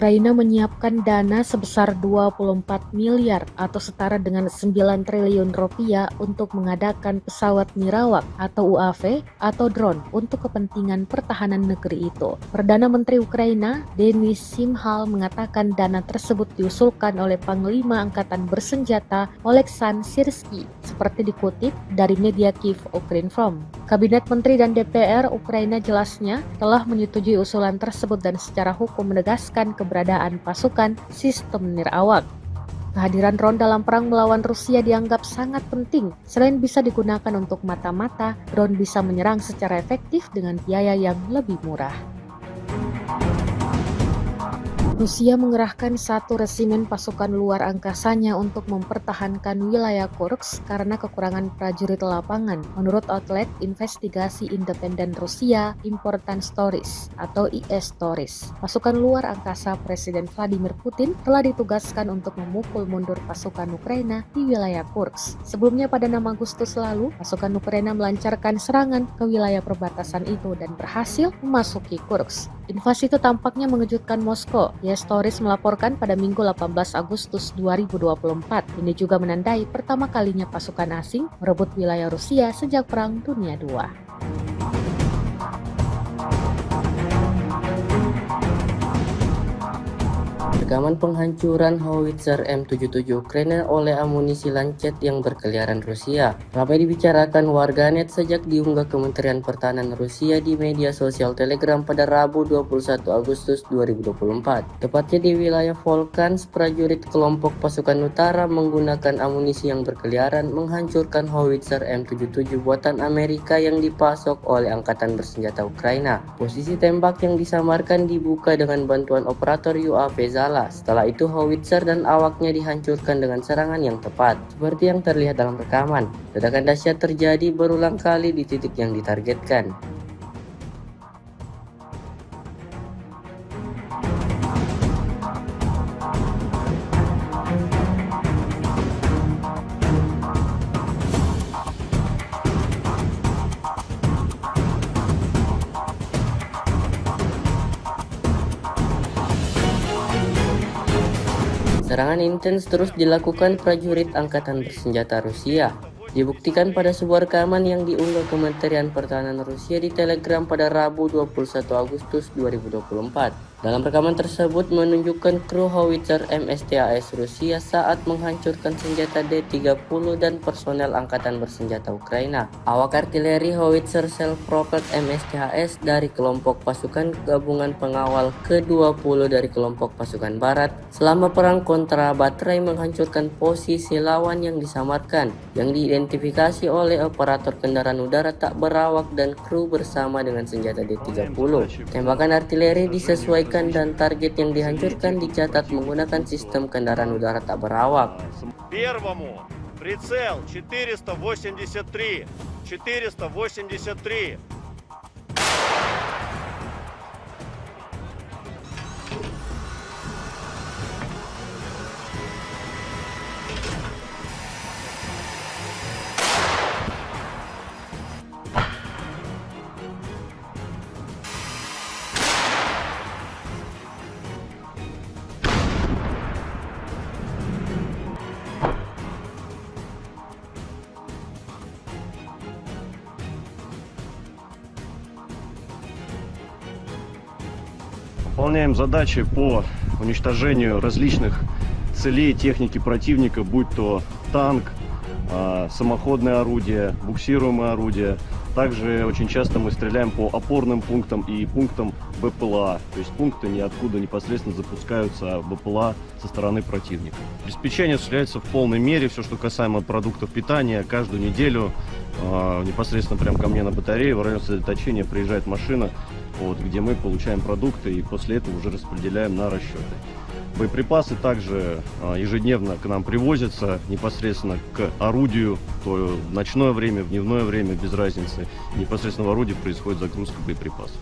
Ukraina menyiapkan dana sebesar 24 miliar atau setara dengan 9 triliun rupiah untuk mengadakan pesawat nirawak atau UAV atau drone untuk kepentingan pertahanan negeri itu. Perdana Menteri Ukraina, Denis Shmyhal, mengatakan dana tersebut diusulkan oleh Panglima Angkatan Bersenjata Oleksandr Syrsky, seperti dikutip dari media Kyiv Ukrinform. Kabinet Menteri dan DPR Ukraina jelasnya telah menyetujui usulan tersebut dan secara hukum menegaskan keberadaan pasukan sistem nirawak. Kehadiran drone dalam perang melawan Rusia dianggap sangat penting. Selain bisa digunakan untuk mata-mata, drone bisa menyerang secara efektif dengan biaya yang lebih murah. Rusia mengerahkan 1 resimen pasukan luar angkasanya untuk mempertahankan wilayah Kursk karena kekurangan prajurit lapangan, menurut outlet investigasi independen Rusia Important Stories atau IS Stories. Pasukan luar angkasa Presiden Vladimir Putin telah ditugaskan untuk memukul mundur pasukan Ukraina di wilayah Kursk. Sebelumnya pada 6 Agustus lalu, pasukan Ukraina melancarkan serangan ke wilayah perbatasan itu dan berhasil memasuki Kursk. Invasi itu tampaknya mengejutkan Moskow. IS Stories melaporkan pada Minggu 18 Agustus 2024. Ini juga menandai pertama kalinya pasukan asing merebut wilayah Rusia sejak Perang Dunia II. Rekaman penghancuran howitzer M77 Ukraina oleh amunisi Lancet yang berkeliaran Rusia ramai dibicarakan warganet sejak diunggah Kementerian Pertahanan Rusia di media sosial Telegram pada Rabu 21 Agustus 2024. Tepatnya di wilayah Volkhans, prajurit kelompok pasukan utara menggunakan amunisi yang berkeliaran menghancurkan howitzer M77 buatan Amerika yang dipasok oleh Angkatan Bersenjata Ukraina. Posisi tembak yang disamarkan dibuka dengan bantuan operator UAV Zala. Setelah itu howitzer dan awaknya dihancurkan dengan serangan yang tepat. Seperti yang terlihat dalam rekaman, ledakan dahsyat terjadi berulang kali di titik yang ditargetkan. Serangan intens terus dilakukan prajurit Angkatan Bersenjata Rusia. Dibuktikan pada sebuah rekaman yang diunggah Kementerian Pertahanan Rusia di Telegram pada Rabu 21 Agustus 2024. Dalam rekaman tersebut menunjukkan kru howitzer MSTAS Rusia saat menghancurkan senjata D-30 dan personel Angkatan Bersenjata Ukraina. Awak artileri howitzer self-propelled MSTAS dari kelompok pasukan gabungan pengawal ke-20 dari kelompok pasukan barat selama perang kontra baterai menghancurkan posisi lawan yang disamarkan, yang diidentifikasi oleh operator kendaraan udara tak berawak dan kru bersama dengan senjata D-30. Tembakan artileri disesuaikan dan target yang dihancurkan dicatat menggunakan sistem kendaraan udara tak berawak. Первому прицел 483. Выполняем задачи по уничтожению различных целей техники противника, будь то танк, самоходное орудие, буксируемое орудие. Также очень часто мы стреляем по опорным пунктам и пунктам БПЛА, то есть пункты ниоткуда непосредственно запускаются БПЛА со стороны противника. Обеспечение осуществляется в полной мере, все, что касаемо продуктов питания, каждую неделю непосредственно прямо ко мне на батарее в районе сосредоточения приезжает машина, где мы получаем продукты и после этого уже распределяем на расчеты. Боеприпасы также ежедневно к нам привозятся непосредственно к орудию, то в ночное время, в дневное время, без разницы. Непосредственно в орудии происходит загрузка боеприпасов.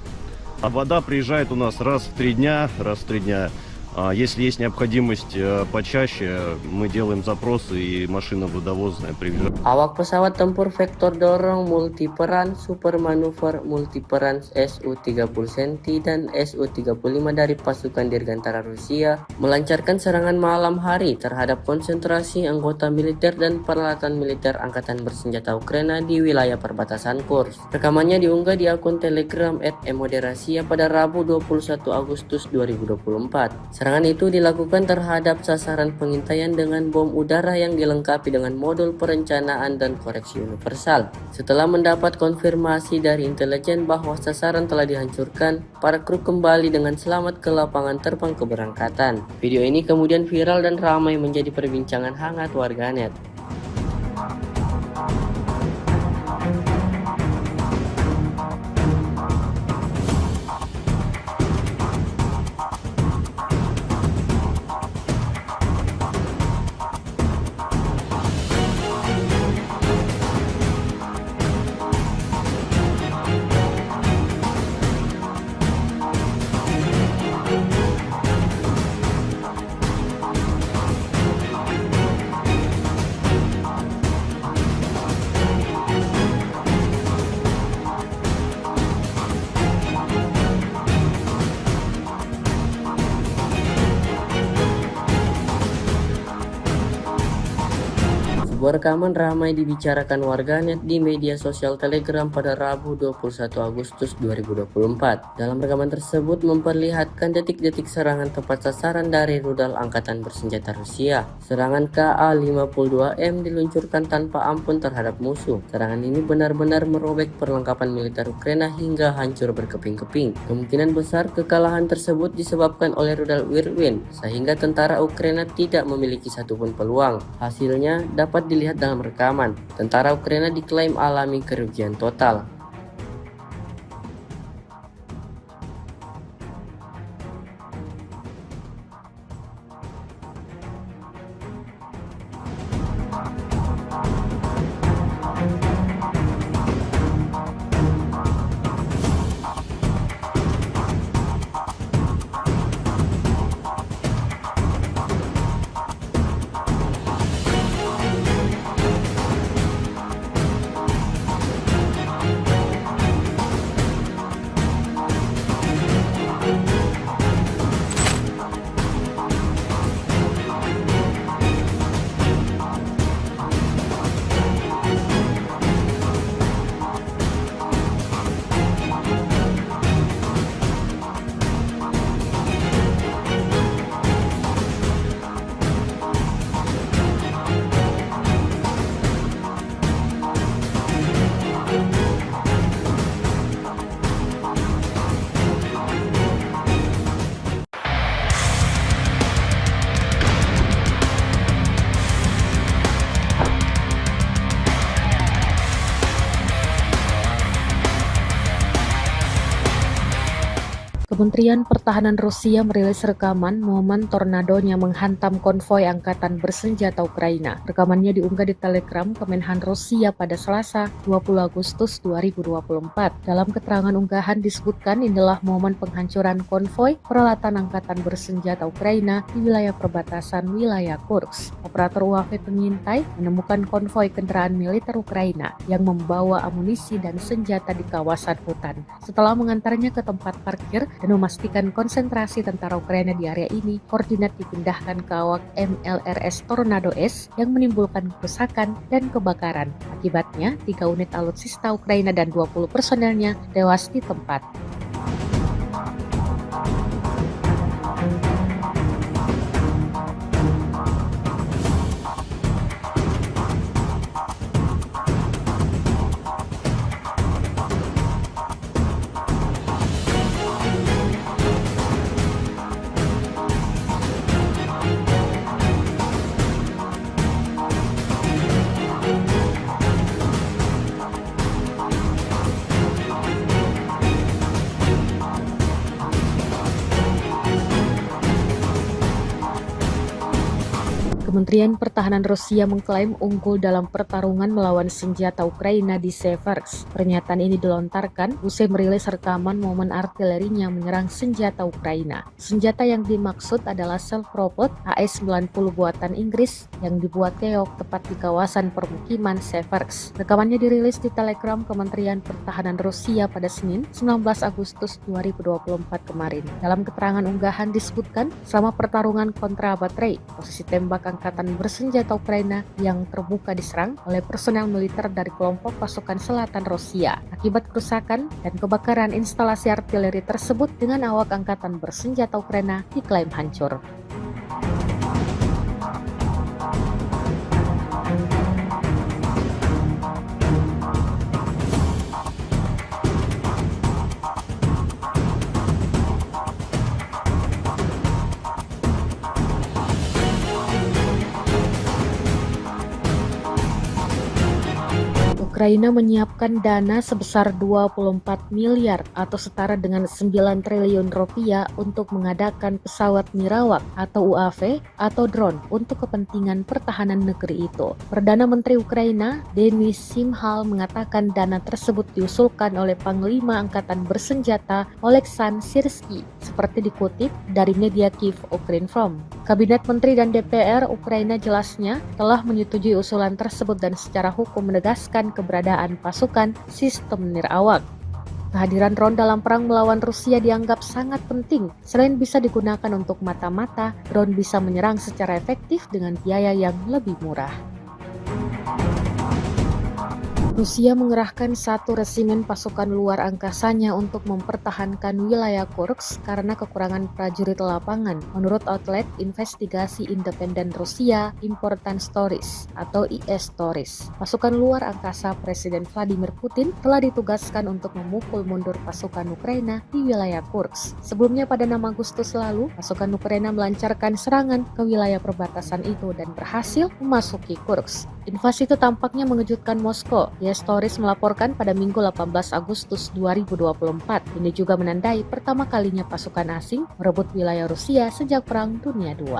А вода приезжает у нас раз в 3 дня. Если есть необходимость почаще, мы делаем запросы и машина водовозная приезжает. Awak pesawat tempur vektor dorong multiperan super manuver multiperan Su-30 Centi dan Su-35 dari pasukan Dirgantara Rusia melancarkan serangan malam hari terhadap konsentrasi anggota militer dan peralatan militer Angkatan Bersenjata Ukraina di wilayah perbatasan Kursk. Rekamannya diunggah di akun Telegram @emoderasia pada Rabu 21 Agustus 2024. Serangan itu dilakukan terhadap sasaran pengintaian dengan bom udara yang dilengkapi dengan modul perencanaan dan koreksi universal. Setelah mendapat konfirmasi dari intelijen bahwa sasaran telah dihancurkan, para kru kembali dengan selamat ke lapangan terbang keberangkatan. Video ini kemudian viral dan ramai menjadi perbincangan hangat warganet. Sebuah rekaman ramai dibicarakan warganet di media sosial Telegram pada Rabu 21 Agustus 2024. Dalam rekaman tersebut memperlihatkan detik-detik serangan tepat sasaran dari rudal Angkatan Bersenjata Rusia. Serangan Ka-52M diluncurkan tanpa ampun terhadap musuh. Serangan ini benar-benar merobek perlengkapan militer Ukraina hingga hancur berkeping-keping. Kemungkinan besar kekalahan tersebut disebabkan oleh rudal Whirlwind, sehingga tentara Ukraina tidak memiliki satupun peluang. Hasilnya dapat dilihat dalam rekaman. Tentara Ukraina diklaim alami kerugian total. Kementerian Pertahanan Rusia merilis rekaman momen tornadonya menghantam konvoi Angkatan Bersenjata Ukraina. Rekamannya diunggah di Telegram Kemenhan Rusia pada Selasa 20 Agustus 2024. Dalam keterangan unggahan disebutkan inilah momen penghancuran konvoi peralatan Angkatan Bersenjata Ukraina di wilayah perbatasan wilayah Kursk. Operator UAV pengintai menemukan konvoi kendaraan militer Ukraina yang membawa amunisi dan senjata di kawasan hutan. Setelah mengantarnya ke tempat parkir dan memastikan konsentrasi tentara Ukraina di area ini, koordinat dipindahkan ke awak MLRS Tornado S yang menimbulkan kerusakan dan kebakaran. Akibatnya, 3 unit alutsista Ukraina dan 20 personelnya tewas di tempat. Kementerian Pertahanan Rusia mengklaim unggul dalam pertarungan melawan senjata Ukraina di Seversk. Pernyataan ini dilontarkan usai merilis rekaman momen artilerinya menyerang senjata Ukraina. Senjata yang dimaksud adalah self-propelled AS-90 buatan Inggris yang dibuat keok tepat di kawasan permukiman Seversk. Rekamannya dirilis di Telegram Kementerian Pertahanan Rusia pada Senin, 19 Agustus 2024 kemarin. Dalam keterangan unggahan disebutkan, selama pertarungan kontra baterai, posisi tembak angkatan bersenjata Ukraina yang terbuka diserang oleh personel militer dari kelompok pasukan selatan Rusia. Akibat kerusakan dan kebakaran instalasi artileri tersebut dengan awak angkatan bersenjata Ukraina diklaim hancur. Ukraina menyiapkan dana sebesar 24 miliar atau setara dengan 9 triliun rupiah untuk mengadakan pesawat nirawak atau UAV atau drone untuk kepentingan pertahanan negeri itu. Perdana Menteri Ukraina, Denis Shmyhal, mengatakan dana tersebut diusulkan oleh Panglima Angkatan Bersenjata Oleksandr Syrsky, seperti dikutip dari media Kyiv Ukrinform. Kabinet Menteri dan DPR Ukraina jelasnya telah menyetujui usulan tersebut dan secara hukum menegaskan keberadaan pasukan sistem nirawak. Kehadiran drone dalam perang melawan Rusia dianggap sangat penting. Selain bisa digunakan untuk mata-mata, drone bisa menyerang secara efektif dengan biaya yang lebih murah. Rusia mengerahkan 1 resimen pasukan luar angkasanya untuk mempertahankan wilayah Kursk karena kekurangan prajurit lapangan, menurut outlet investigasi independen Rusia Important Stories atau IS Stories. Pasukan luar angkasa Presiden Vladimir Putin telah ditugaskan untuk memukul mundur pasukan Ukraina di wilayah Kursk. Sebelumnya pada 6 Agustus lalu, pasukan Ukraina melancarkan serangan ke wilayah perbatasan itu dan berhasil memasuki Kursk. Invasi itu tampaknya mengejutkan Moskow. IS Stories melaporkan pada Minggu 18 Agustus 2024. Ini juga menandai pertama kalinya pasukan asing merebut wilayah Rusia sejak Perang Dunia II.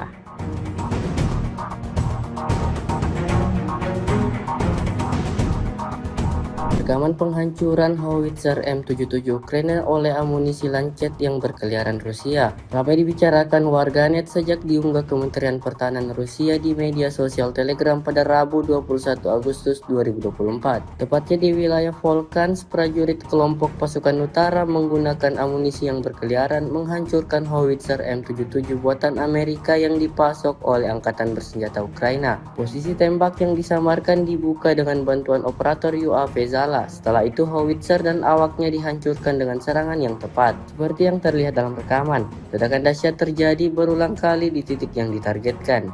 Rekaman penghancuran howitzer M77 Ukraina oleh amunisi Lancet yang berkeliaran Rusia ramai dibicarakan warganet sejak diunggah Kementerian Pertahanan Rusia di media sosial Telegram pada Rabu 21 Agustus 2024. Tepatnya di wilayah Volkans, prajurit kelompok pasukan utara menggunakan amunisi yang berkeliaran menghancurkan howitzer M77 buatan Amerika yang dipasok oleh Angkatan Bersenjata Ukraina. Posisi tembak yang disamarkan dibuka dengan bantuan operator UAV Zala. Setelah itu howitzer dan awaknya dihancurkan dengan serangan yang tepat. Seperti yang terlihat dalam rekaman, ledakan dahsyat terjadi berulang kali di titik yang ditargetkan.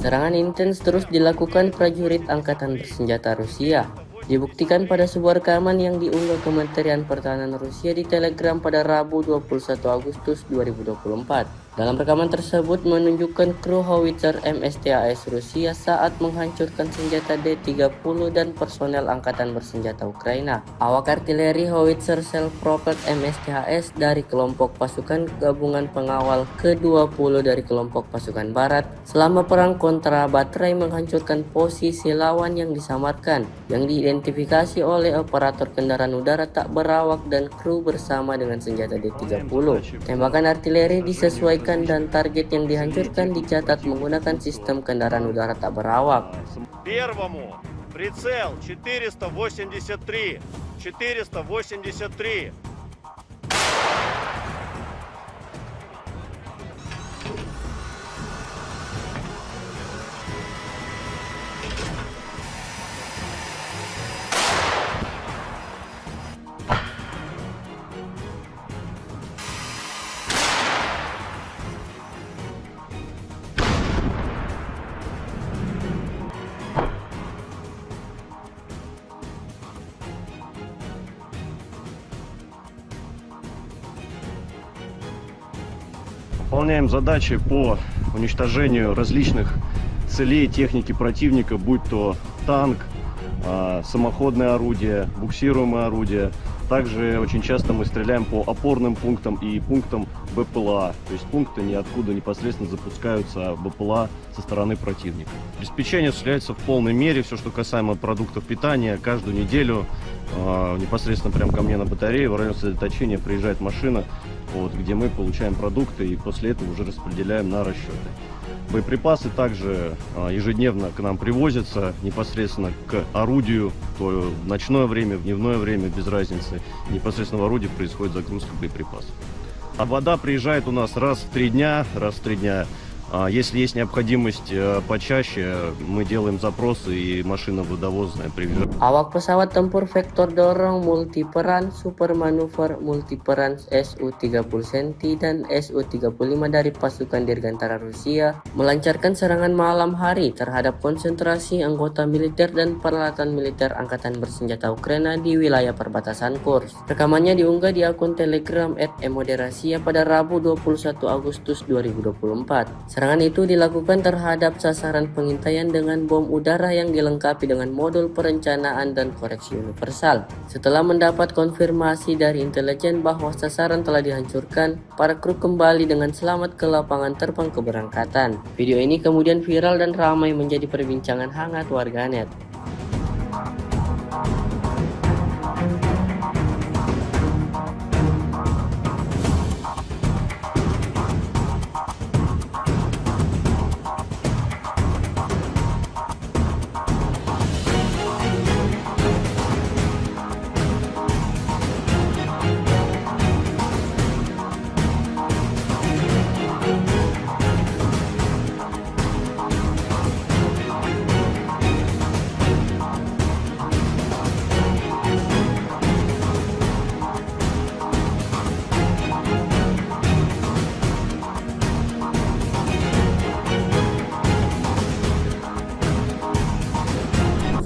Serangan intens terus dilakukan prajurit Angkatan Bersenjata Rusia. Dibuktikan pada sebuah rekaman yang diunggah Kementerian Pertahanan Rusia di Telegram pada Rabu 21 Agustus 2024. Dalam rekaman tersebut menunjukkan kru howitzer MSTAS Rusia saat menghancurkan senjata D-30 dan personel Angkatan Bersenjata Ukraina. Awak artileri howitzer self-propelled MSTAS dari kelompok pasukan gabungan pengawal ke-20 dari kelompok pasukan barat selama perang kontra baterai menghancurkan posisi lawan yang disamarkan, yang diidentifikasi oleh operator kendaraan udara tak berawak dan kru bersama dengan senjata D-30. Tembakan artileri disesuaikan dan target yang dihancurkan dicatat menggunakan sistem kendaraan udara tak berawak. Первому прицел 483. Выполняем задачи по уничтожению различных целей техники противника, будь то танк, самоходное орудие, буксируемое орудие. Также очень часто мы стреляем по опорным пунктам и пунктам БПЛА, то есть пункты, ниоткуда непосредственно запускаются БПЛА со стороны противника. Обеспечение осуществляется в полной мере, все, что касаемо продуктов питания, каждую неделю непосредственно прямо ко мне на батарее в районе сосредоточения приезжает машина, где мы получаем продукты и после этого уже распределяем на расчеты. Боеприпасы также ежедневно к нам привозятся непосредственно к орудию, то в ночное время, в дневное время, без разницы. Непосредственно в орудии происходит загрузка боеприпасов. А вода приезжает у нас раз в 3 дня. Если есть необходимость почаще, мы делаем запросы и машина водовозная приезжает. Awak pesawat tempur vektor dorong multiperan super manuver multiperan Su-30 Centi dan Su-35 dari pasukan Dirgantara Rusia melancarkan serangan malam hari terhadap konsentrasi anggota militer dan peralatan militer Angkatan Bersenjata Ukraina di wilayah perbatasan Kursk. Rekamannya diunggah di akun Telegram @emoderasia pada Rabu 21 Agustus 2024. Serangan itu dilakukan terhadap sasaran pengintaian dengan bom udara yang dilengkapi dengan modul perencanaan dan koreksi universal. Setelah mendapat konfirmasi dari intelijen bahwa sasaran telah dihancurkan, para kru kembali dengan selamat ke lapangan terbang keberangkatan. Video ini kemudian viral dan ramai menjadi perbincangan hangat warganet.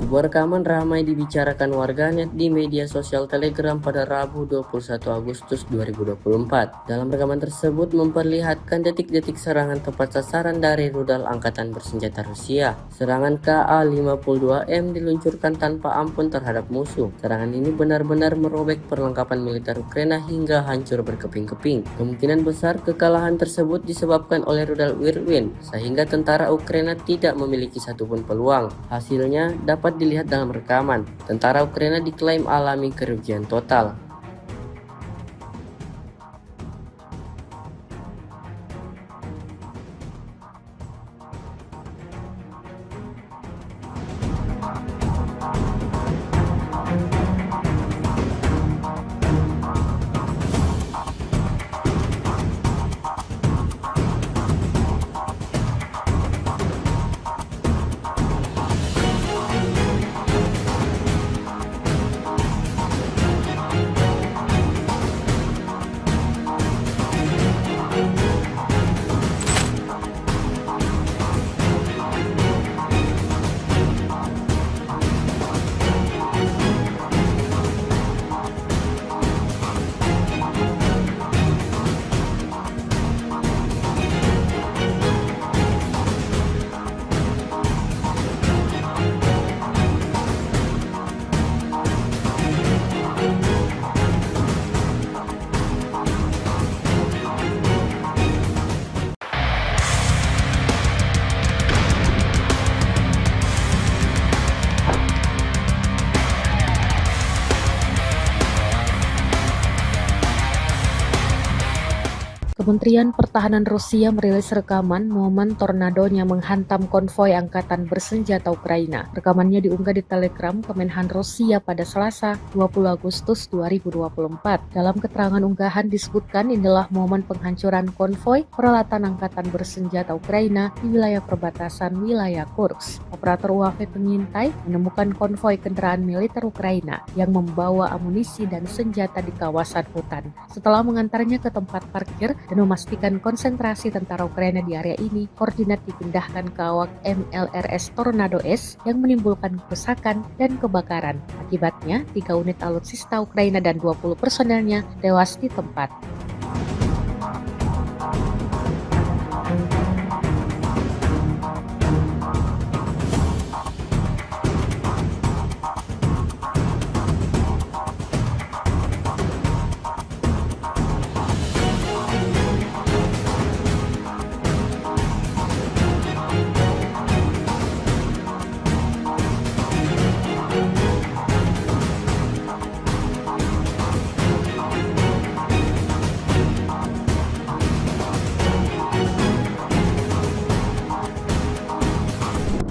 Sebuah rekaman ramai dibicarakan warganet di media sosial Telegram pada Rabu 21 Agustus 2024. Dalam rekaman tersebut memperlihatkan detik-detik serangan tepat sasaran dari rudal Angkatan Bersenjata Rusia. Serangan Ka-52M diluncurkan tanpa ampun terhadap musuh. Serangan ini benar-benar merobek perlengkapan militer Ukraina hingga hancur berkeping-keping. Kemungkinan besar kekalahan tersebut disebabkan oleh rudal Whirlwind, sehingga tentara Ukraina tidak memiliki satupun peluang. Hasilnya dapat dilihat dalam rekaman. Tentara Ukraina diklaim alami kerugian total. Kementerian Pertahanan Rusia merilis rekaman momen tornadonya menghantam konvoi Angkatan Bersenjata Ukraina. Rekamannya diunggah di Telegram Kemenhan Rusia pada Selasa 20 Agustus 2024. Dalam keterangan unggahan disebutkan inilah momen penghancuran konvoi peralatan Angkatan Bersenjata Ukraina di wilayah perbatasan wilayah Kursk. Operator UAV pengintai menemukan konvoi kendaraan militer Ukraina yang membawa amunisi dan senjata di kawasan hutan. Setelah mengantarnya ke tempat parkir dan memastikan konsentrasi tentara Ukraina di area ini, koordinat dipindahkan ke awak MLRS Tornado S yang menimbulkan kerusakan dan kebakaran. Akibatnya, 3 unit alutsista Ukraina dan 20 personelnya tewas di tempat.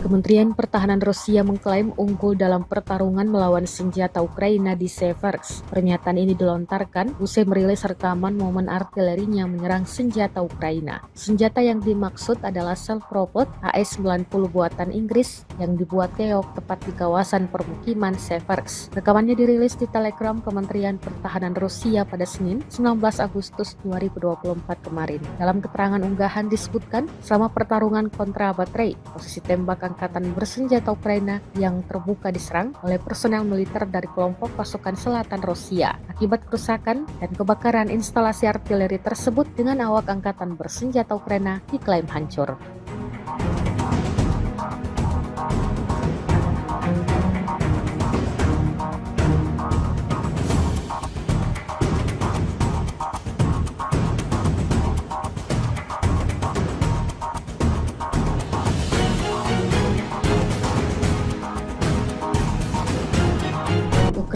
Kementerian Pertahanan Rusia mengklaim unggul dalam pertarungan melawan senjata Ukraina di Seversk. Pernyataan ini dilontarkan usai merilis rekaman momen artilerinya menyerang senjata Ukraina. Senjata yang dimaksud adalah self-propelled AS-90 buatan Inggris yang dibuat Keok tepat di kawasan permukiman Seversk. Rekamannya dirilis di Telegram Kementerian Pertahanan Rusia pada Senin, 19 Agustus 2024 kemarin. Dalam keterangan unggahan disebutkan, selama pertarungan kontra baterai, posisi tembak angkatan bersenjata Ukraina yang terbuka diserang oleh personel militer dari kelompok pasukan selatan Rusia. Akibat kerusakan dan kebakaran instalasi artileri tersebut dengan awak angkatan bersenjata Ukraina diklaim hancur.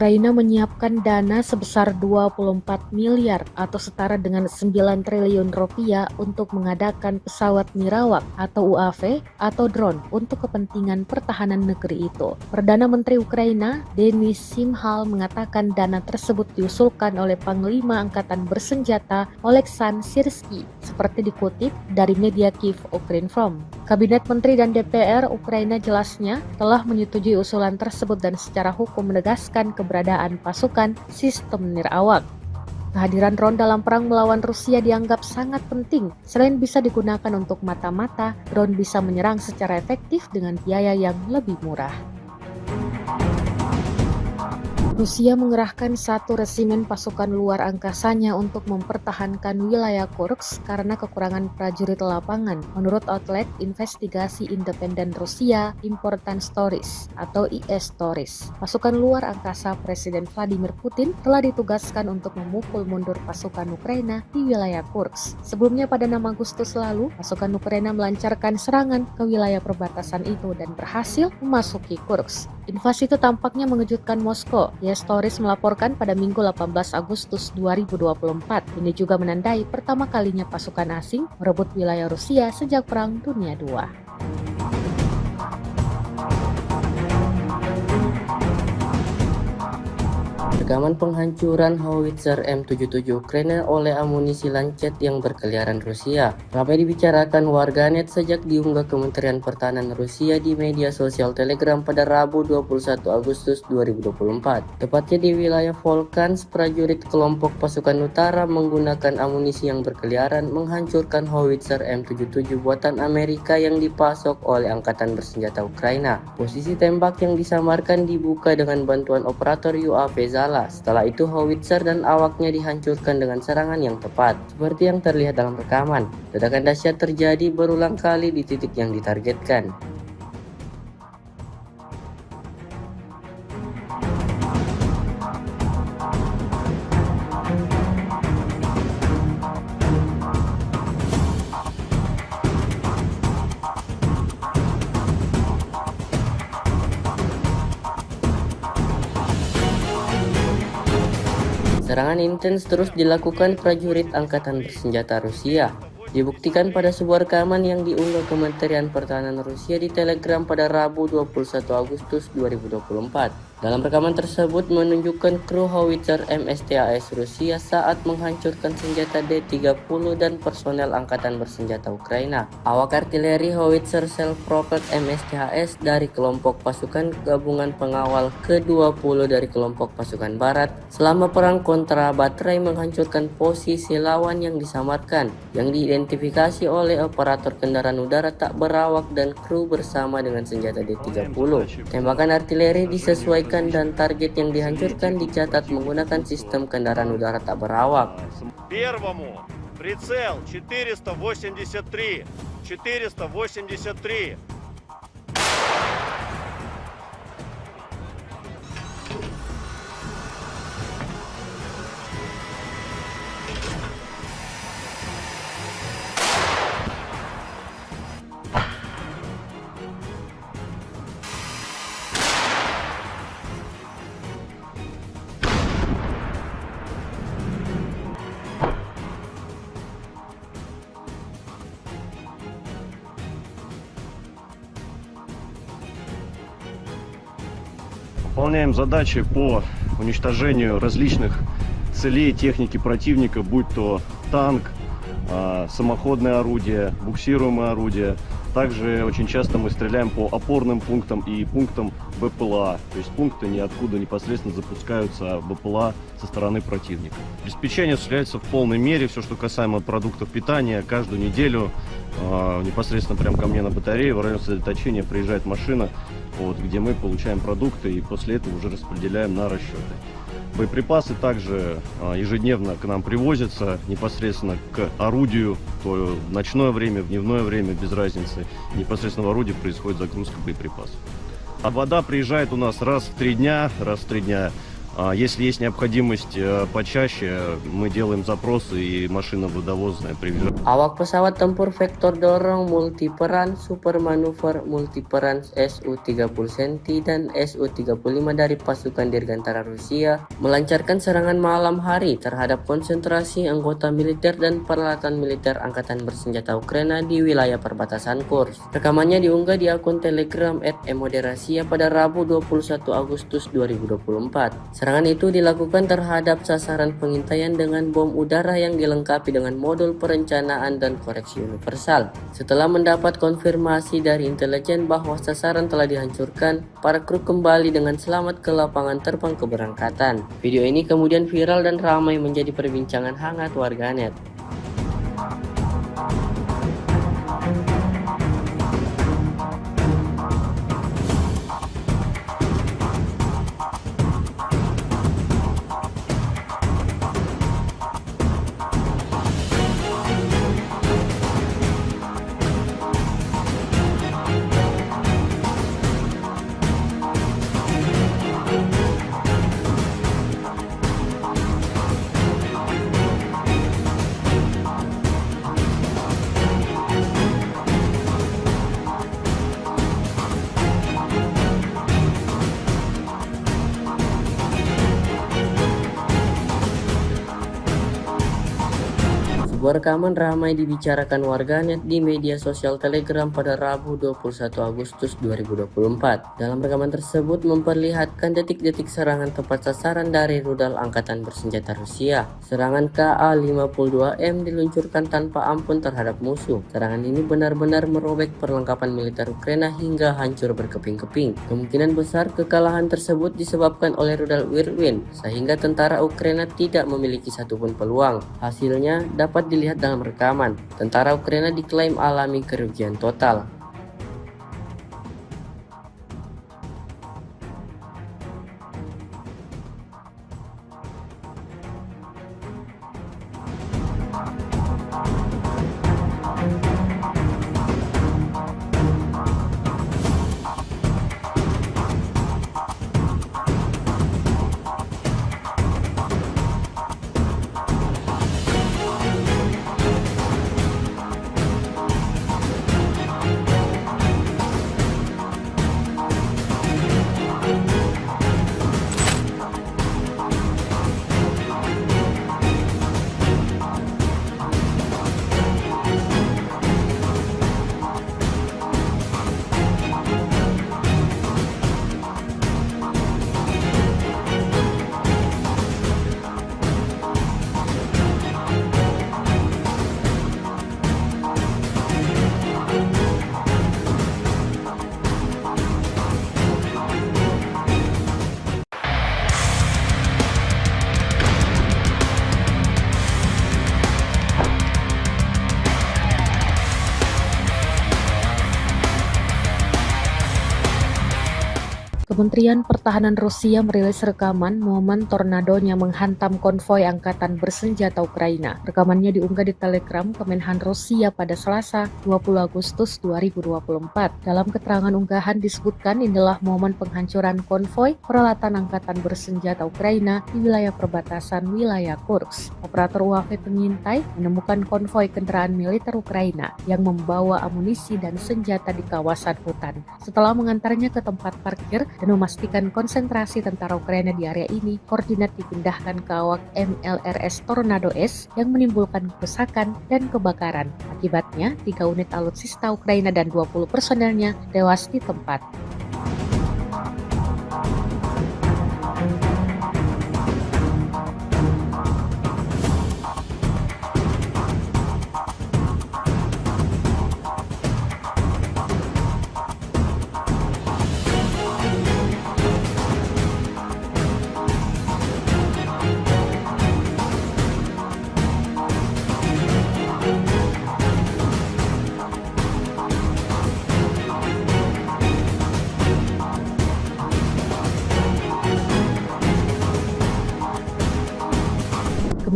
Ukraina menyiapkan dana sebesar 24 miliar atau setara dengan 9 triliun rupiah untuk mengadakan pesawat nirawak atau UAV atau drone untuk kepentingan pertahanan negeri itu. Perdana Menteri Ukraina, Denis Shmyhal, mengatakan dana tersebut diusulkan oleh Panglima Angkatan Bersenjata Oleksandr Syrsky, seperti dikutip dari media Kyiv Ukrinform. Kabinet Menteri dan DPR Ukraina jelasnya telah menyetujui usulan tersebut dan secara hukum menegaskan keberadaan pasukan sistem nirawak. Kehadiran drone dalam perang melawan Rusia dianggap sangat penting. Selain bisa digunakan untuk mata-mata, drone bisa menyerang secara efektif dengan biaya yang lebih murah. Rusia mengerahkan 1 resimen pasukan luar angkasanya untuk mempertahankan wilayah Kursk karena kekurangan prajurit lapangan, menurut outlet investigasi independen Rusia Important Stories atau IS Stories. Pasukan luar angkasa Presiden Vladimir Putin telah ditugaskan untuk memukul mundur pasukan Ukraina di wilayah Kursk. Sebelumnya pada 6 Agustus lalu, pasukan Ukraina melancarkan serangan ke wilayah perbatasan itu dan berhasil memasuki Kursk. Invasi itu tampaknya mengejutkan Moskow. IS Stories melaporkan pada Minggu 18 Agustus 2024. Ini juga menandai pertama kalinya pasukan asing merebut wilayah Rusia sejak Perang Dunia II. Rekaman penghancuran howitzer M77 Ukraina oleh amunisi Lancet yang berkeliaran Rusia ramai dibicarakan warganet sejak diunggah Kementerian Pertahanan Rusia di media sosial Telegram pada Rabu 21 Agustus 2024. Tepatnya di wilayah Volkans, prajurit kelompok pasukan utara menggunakan amunisi yang berkeliaran menghancurkan howitzer M77 buatan Amerika yang dipasok oleh Angkatan Bersenjata Ukraina. Posisi tembak yang disamarkan dibuka dengan bantuan operator UAV Zala. Setelah itu howitzer dan awaknya dihancurkan dengan serangan yang tepat. Seperti yang terlihat dalam rekaman, ledakan dahsyat terjadi berulang kali di titik yang ditargetkan. Serangan intens terus dilakukan prajurit Angkatan Bersenjata Rusia. Dibuktikan pada sebuah rekaman yang diunggah Kementerian Pertahanan Rusia di Telegram pada Rabu 21 Agustus 2024. Dalam rekaman tersebut menunjukkan kru howitzer MSTAS Rusia saat menghancurkan senjata D-30 dan personel Angkatan Bersenjata Ukraina. Awak artileri howitzer self-propelled MSTAS dari kelompok pasukan gabungan pengawal ke-20 dari kelompok pasukan barat selama perang kontra baterai menghancurkan posisi lawan yang disamarkan, yang diidentifikasi oleh operator kendaraan udara tak berawak dan kru bersama dengan senjata D-30. Tembakan artileri disesuaikan dan target yang dihancurkan dicatat menggunakan sistem kendaraan udara tak berawak. Первому прицел 483. 483. Выполняем задачи по уничтожению различных целей техники противника, будь то танк, самоходное орудие, буксируемое орудие. Также очень часто мы стреляем по опорным пунктам и пунктам БПЛА, то есть пункты, ниоткуда непосредственно запускаются БПЛА со стороны противника. Обеспечение осуществляется в полной мере, все, что касаемо продуктов питания, каждую неделю непосредственно прямо ко мне на батарее в район сосредоточения приезжает машина, где мы получаем продукты и после этого уже распределяем на расчеты. Боеприпасы также ежедневно к нам привозятся непосредственно к орудию, то в ночное время, в дневное время, без разницы. Непосредственно в орудии происходит загрузка боеприпасов. А вода приезжает у нас раз в 3 дня. Если есть необходимость почаще, мы делаем запросы и машина водовозная привезет. Awak pesawat tempur vektor dorong multiperan super manuver multiperan Su-30 Senti dan Su-35 dari pasukan Dirgantara Rusia melancarkan serangan malam hari terhadap konsentrasi anggota militer dan peralatan militer Angkatan Bersenjata Ukraina di wilayah perbatasan Kursk. Rekamannya diunggah di akun Telegram @emoderasia pada Rabu 21 Agustus 2024. Serangan itu dilakukan terhadap sasaran pengintaian dengan bom udara yang dilengkapi dengan modul perencanaan dan koreksi universal. Setelah mendapat konfirmasi dari intelijen bahwa sasaran telah dihancurkan, para kru kembali dengan selamat ke lapangan terbang keberangkatan. Video ini kemudian viral dan ramai menjadi perbincangan hangat warganet. Sebuah rekaman ramai dibicarakan warganet di media sosial Telegram pada Rabu 21 Agustus 2024. Dalam rekaman tersebut memperlihatkan detik-detik serangan tepat sasaran dari rudal Angkatan Bersenjata Rusia. Serangan Ka-52M diluncurkan tanpa ampun terhadap musuh. Serangan ini benar-benar merobek perlengkapan militer Ukraina hingga hancur berkeping-keping. Kemungkinan besar kekalahan tersebut disebabkan oleh rudal Whirlwind, sehingga tentara Ukraina tidak memiliki satupun peluang. Hasilnya dapat dilihat dalam rekaman. Tentara Ukraina diklaim alami kerugian total. Kementerian Pertahanan Rusia merilis rekaman momen tornadonya menghantam konvoi angkatan bersenjata Ukraina. Rekamannya diunggah di Telegram Kemenhan Rusia pada Selasa 20 Agustus 2024. Dalam keterangan unggahan disebutkan inilah momen penghancuran konvoi peralatan angkatan bersenjata Ukraina di wilayah perbatasan wilayah Kursk. Operator UAV pengintai menemukan konvoi kendaraan militer Ukraina yang membawa amunisi dan senjata di kawasan hutan. Setelah mengantarnya ke tempat parkir dan memastikan konsentrasi tentara Ukraina di area ini, koordinat dipindahkan ke awak MLRS Tornado S yang menimbulkan kerusakan dan kebakaran. Akibatnya, 3 unit alutsista Ukraina dan 20 personelnya tewas di tempat.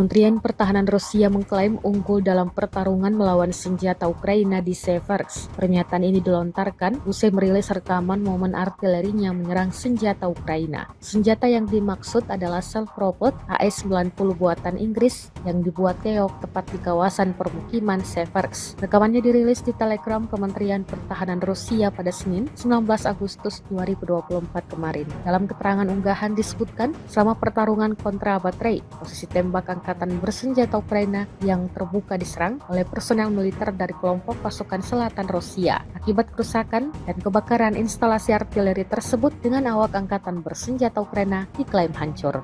Kementerian Pertahanan Rusia mengklaim unggul dalam pertarungan melawan senjata Ukraina di Seversk. Pernyataan ini dilontarkan usai merilis rekaman momen artilerinya menyerang senjata Ukraina. Senjata yang dimaksud adalah self-propelled AS-90 buatan Inggris yang dibuat Keok tepat di kawasan permukiman Seversk. Rekamannya dirilis di Telegram Kementerian Pertahanan Rusia pada Senin, 19 Agustus 2024 kemarin. Dalam keterangan unggahan disebutkan, selama pertarungan kontra baterai, posisi tembak angkatan bersenjata Ukraina yang terbuka diserang oleh personel militer dari kelompok pasukan selatan Rusia. Akibat kerusakan dan kebakaran instalasi artileri tersebut dengan awak angkatan bersenjata Ukraina diklaim hancur.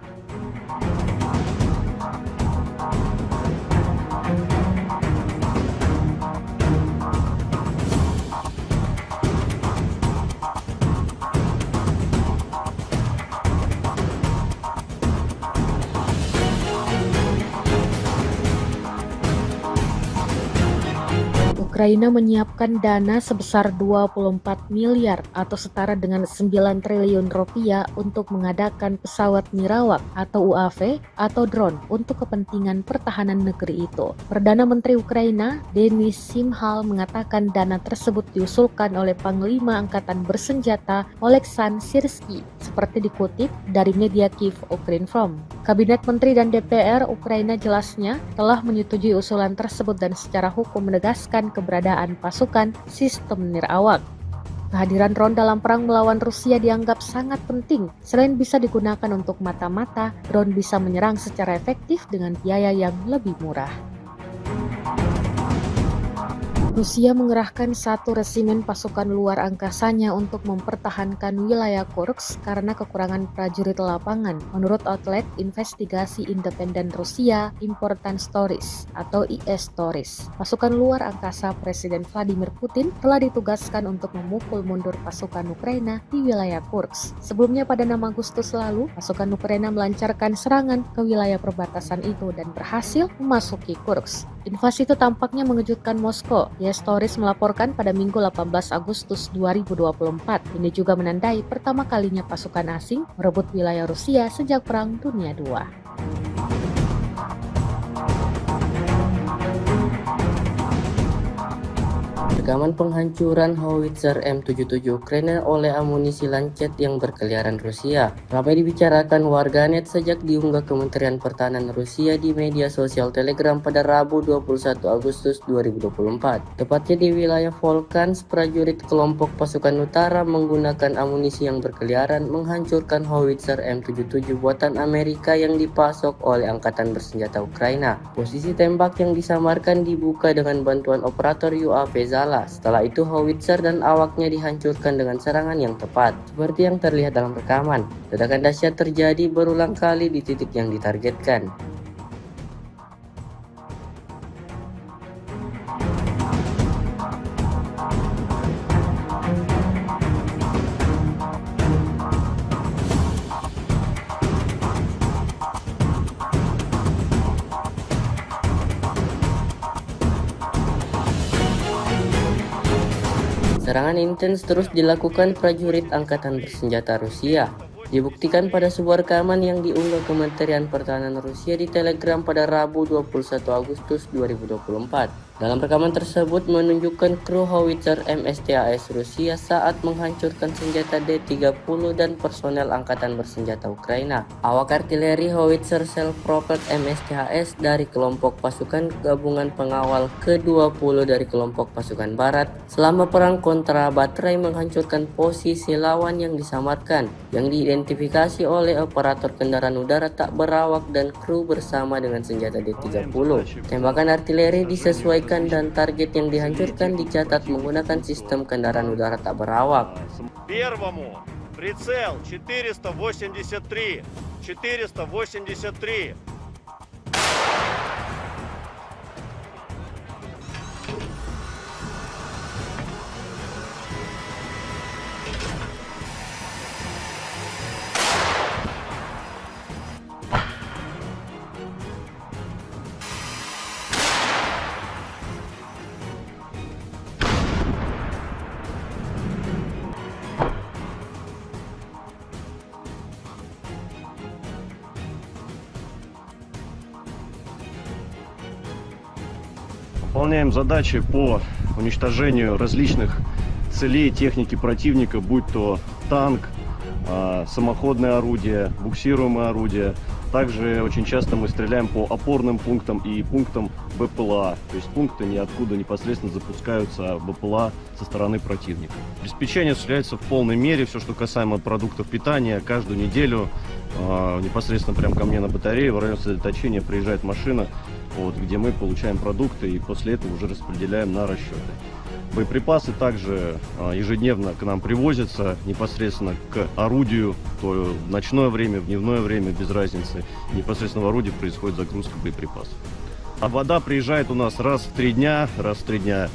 Ukraina menyiapkan dana sebesar 24 miliar atau setara dengan 9 triliun rupiah untuk mengadakan pesawat nirawak atau UAV atau drone untuk kepentingan pertahanan negeri itu. Perdana Menteri Ukraina, Denis Shmyhal, mengatakan dana tersebut diusulkan oleh Panglima Angkatan Bersenjata Oleksandr Syrsky, seperti dikutip dari media Kyiv Ukrinform. Kabinet Menteri dan DPR Ukraina jelasnya telah menyetujui usulan tersebut dan secara hukum menegaskan keberadaan pasukan sistem nirawak. Kehadiran drone dalam perang melawan Rusia dianggap sangat penting. Selain bisa digunakan untuk mata-mata, drone bisa menyerang secara efektif dengan biaya yang lebih murah. Rusia mengerahkan 1 resimen pasukan luar angkasanya untuk mempertahankan wilayah Kursk karena kekurangan prajurit lapangan, menurut outlet investigasi independen Rusia Important Stories atau IS Stories. Pasukan luar angkasa Presiden Vladimir Putin telah ditugaskan untuk memukul mundur pasukan Ukraina di wilayah Kursk. Sebelumnya pada 6 Agustus lalu, pasukan Ukraina melancarkan serangan ke wilayah perbatasan itu dan berhasil memasuki Kursk. Invasi itu tampaknya mengejutkan Moskow. IS Stories melaporkan pada Minggu 18 Agustus 2024. Ini juga menandai pertama kalinya pasukan asing merebut wilayah Rusia sejak Perang Dunia II. Rekaman penghancuran howitzer M77 Ukraina oleh amunisi Lancet yang berkeliaran Rusia ramai dibicarakan warganet sejak diunggah Kementerian Pertahanan Rusia di media sosial Telegram pada Rabu 21 Agustus 2024. Tepatnya di wilayah Volchansk, prajurit kelompok pasukan utara menggunakan amunisi yang berkeliaran menghancurkan howitzer M77 buatan Amerika yang dipasok oleh Angkatan Bersenjata Ukraina. Posisi tembak yang disamarkan dibuka dengan bantuan operator UAV Zala. Setelah itu howitzer dan awaknya dihancurkan dengan serangan yang tepat. Seperti yang terlihat dalam rekaman, ledakan dahsyat terjadi berulang kali di titik yang ditargetkan. Serangan intens terus dilakukan prajurit Angkatan Bersenjata Rusia. Dibuktikan pada sebuah rekaman yang diunggah Kementerian Pertahanan Rusia di Telegram pada Rabu 21 Agustus 2024. Dalam rekaman tersebut menunjukkan kru howitzer MSTAS Rusia saat menghancurkan senjata D-30 dan personel Angkatan Bersenjata Ukraina. Awak artileri howitzer self-propelled MSTAS dari kelompok pasukan gabungan pengawal ke-20 dari kelompok pasukan barat selama perang kontra baterai menghancurkan posisi lawan yang disamarkan, yang diidentifikasi oleh operator kendaraan udara tak berawak dan kru bersama dengan senjata D-30. Tembakan artileri disesuaikan dan target yang dihancurkan dicatat menggunakan sistem kendaraan udara tak berawak. Первому прицел 483. выполняем задачи по уничтожению различных целей техники противника, будь то танк, самоходное орудие, буксируемое орудие. Также очень часто мы стреляем по опорным пунктам и пунктам БПЛА. То есть пункты ниоткуда непосредственно запускаются БПЛА со стороны противника. Обеспечение осуществляется в полной мере. Все, что касаемо продуктов питания, каждую неделю непосредственно прямо ко мне на батарее в район сосредоточения приезжает машина, где мы получаем продукты и после этого уже распределяем на расчеты. Боеприпасы также ежедневно к нам привозятся непосредственно к орудию, то в ночное время, в дневное время, без разницы. Непосредственно в орудии происходит загрузка боеприпасов. А вода приезжает у нас раз в 3 дня.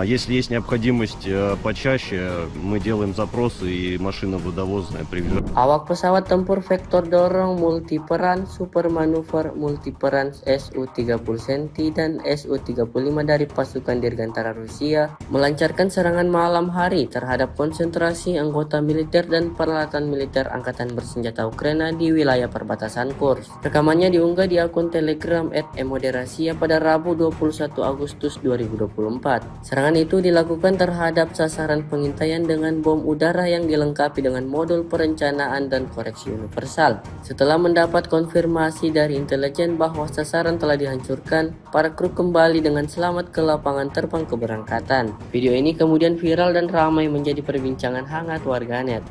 Если есть необходимость почаще, мы делаем запросы и машина водовозная приезжает. Awak pesawat tempur vektor dorong multiperan super manuver multiperan Su-30 Centi dan Su-35 dari pasukan Dirgantara Rusia melancarkan serangan malam hari terhadap konsentrasi anggota militer dan peralatan militer Angkatan Bersenjata Ukraina di wilayah perbatasan Kursk. Rekamannya diunggah di akun Telegram @emoderasia pada Rabu 21 Agustus 2024. Serangan itu dilakukan terhadap sasaran pengintaian dengan bom udara yang dilengkapi dengan modul perencanaan dan koreksi universal. Setelah mendapat konfirmasi dari intelijen bahwa sasaran telah dihancurkan, para kru kembali dengan selamat ke lapangan terbang keberangkatan. Video ini kemudian viral dan ramai menjadi perbincangan hangat warganet.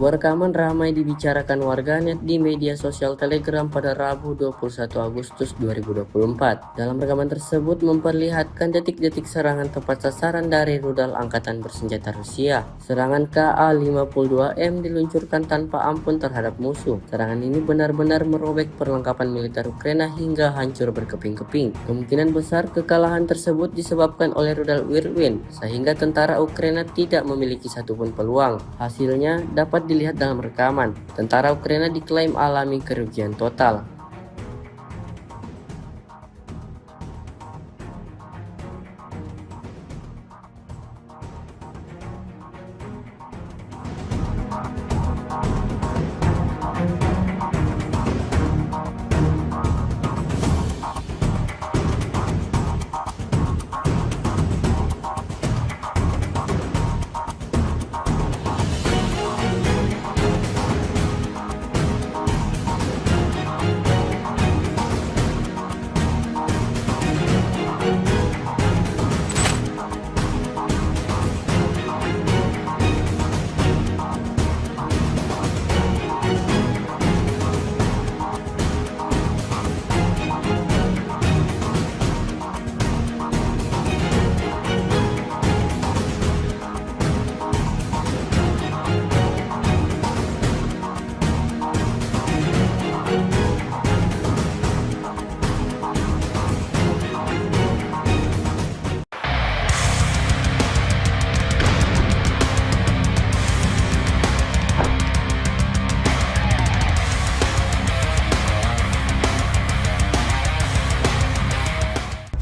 Sebuah rekaman ramai dibicarakan warganet di media sosial Telegram pada Rabu 21 Agustus 2024. Dalam rekaman tersebut memperlihatkan detik-detik serangan tepat sasaran dari rudal Angkatan Bersenjata Rusia. Serangan Ka-52M diluncurkan tanpa ampun terhadap musuh. Serangan ini benar-benar merobek perlengkapan militer Ukraina hingga hancur berkeping-keping. Kemungkinan besar kekalahan tersebut disebabkan oleh rudal Whirlwind, sehingga tentara Ukraina tidak memiliki satupun peluang. Hasilnya dapat dilihat dalam rekaman. Tentara Ukraina diklaim alami kerugian total.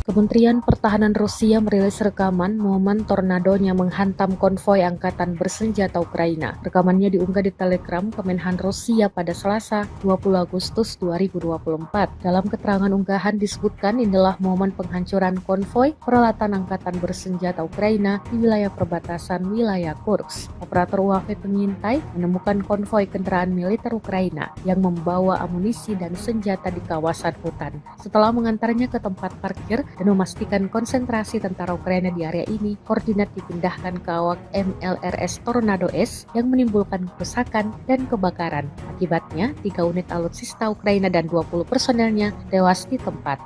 Kementerian Pertahanan Rusia merilis rekaman momen tornadonya menghantam konvoi Angkatan Bersenjata Ukraina. Rekamannya diunggah di Telegram Kemenhan Rusia pada Selasa 20 Agustus 2024. Dalam keterangan unggahan disebutkan inilah momen penghancuran konvoi peralatan Angkatan Bersenjata Ukraina di wilayah perbatasan wilayah Kursk. Operator UAV pengintai menemukan konvoi kendaraan militer Ukraina yang membawa amunisi dan senjata di kawasan hutan. Setelah mengantarnya ke tempat parkir dan memastikan konsentrasi tentara Ukraina di area ini, koordinat dipindahkan ke awak MLRS Tornado S yang menimbulkan kerusakan dan kebakaran. Akibatnya, 3 unit alutsista Ukraina dan 20 personelnya tewas di tempat.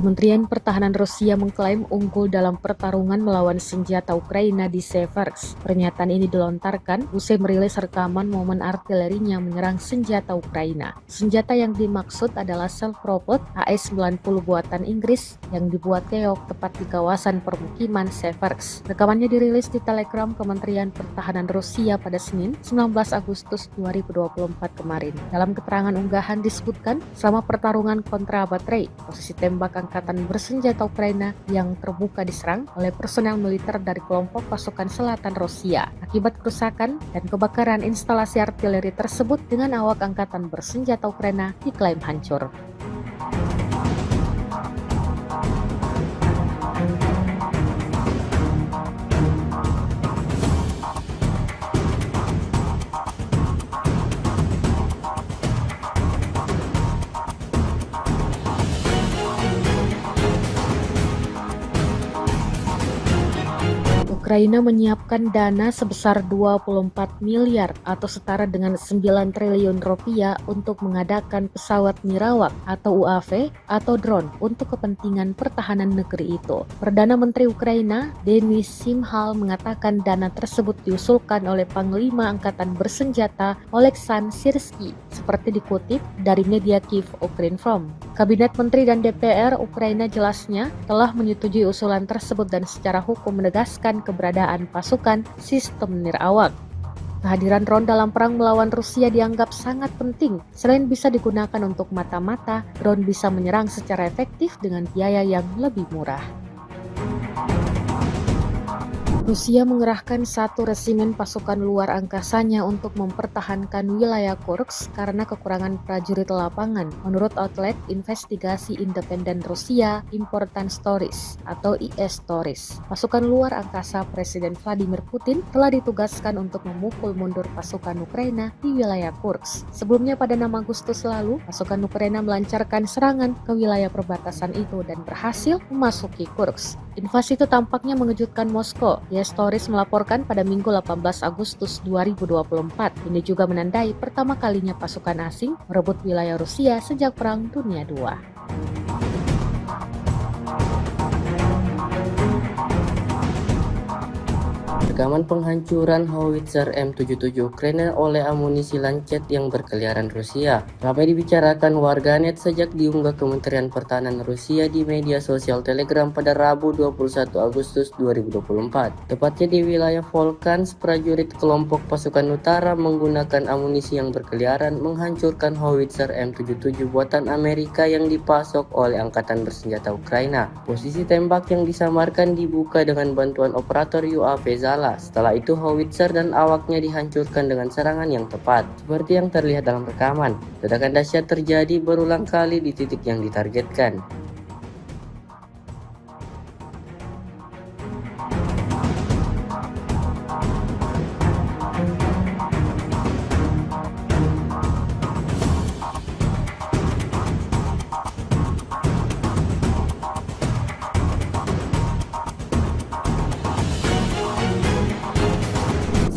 Kementerian Pertahanan Rusia mengklaim unggul dalam pertarungan melawan senjata Ukraina di Seversk. Pernyataan ini dilontarkan usai merilis rekaman momen artilerinya menyerang senjata Ukraina. Senjata yang dimaksud adalah self-propelled AS-90 buatan Inggris yang dibuat Keok tepat di kawasan permukiman Seversk. Rekamannya dirilis di Telegram Kementerian Pertahanan Rusia pada Senin, 19 Agustus 2024 kemarin. Dalam keterangan unggahan disebutkan, selama pertarungan kontra baterai, posisi tembak angkatan bersenjata Ukraina yang terbuka diserang oleh personel militer dari kelompok pasukan selatan Rusia. Akibat kerusakan dan kebakaran instalasi artileri tersebut dengan awak angkatan bersenjata Ukraina diklaim hancur. Ukraina menyiapkan dana sebesar 24 miliar atau setara dengan 9 triliun rupiah untuk mengadakan pesawat nirawak atau UAV atau drone untuk kepentingan pertahanan negeri itu. Perdana Menteri Ukraina, Denis Shmyhal, mengatakan dana tersebut diusulkan oleh Panglima Angkatan Bersenjata Oleksandr Syrsky, seperti dikutip dari media Kyiv Ukrinform. Kabinet Menteri dan DPR Ukraina jelasnya telah menyetujui usulan tersebut dan secara hukum menegaskan keberadaan pasukan sistem nirawak. Kehadiran drone dalam perang melawan Rusia dianggap sangat penting. Selain bisa digunakan untuk mata-mata, drone bisa menyerang secara efektif dengan biaya yang lebih murah. Rusia mengerahkan 1 resimen pasukan luar angkasanya untuk mempertahankan wilayah Kursk karena kekurangan prajurit lapangan, menurut outlet investigasi independen Rusia Important Stories atau IS Stories. Pasukan luar angkasa Presiden Vladimir Putin telah ditugaskan untuk memukul mundur pasukan Ukraina di wilayah Kursk. Sebelumnya pada 6 Agustus lalu, pasukan Ukraina melancarkan serangan ke wilayah perbatasan itu dan berhasil memasuki Kursk. Invasi itu tampaknya mengejutkan Moskow. IS Stories melaporkan pada Minggu 18 Agustus 2024. Ini juga menandai pertama kalinya pasukan asing merebut wilayah Rusia sejak Perang Dunia II. Rekaman penghancuran howitzer M77 Ukraina oleh amunisi Lancet yang berkeliaran Rusia ramai dibicarakan warganet sejak diunggah Kementerian Pertahanan Rusia di media sosial Telegram pada Rabu 21 Agustus 2024. Tepatnya di wilayah Volchansk, prajurit kelompok pasukan utara menggunakan amunisi yang berkeliaran menghancurkan howitzer M77 buatan Amerika yang dipasok oleh Angkatan Bersenjata Ukraina. Posisi tembak yang disamarkan dibuka dengan bantuan operator UAV Zala. Setelah itu howitzer dan awaknya dihancurkan dengan serangan yang tepat. Seperti yang terlihat dalam rekaman, ledakan dahsyat terjadi berulang kali di titik yang ditargetkan.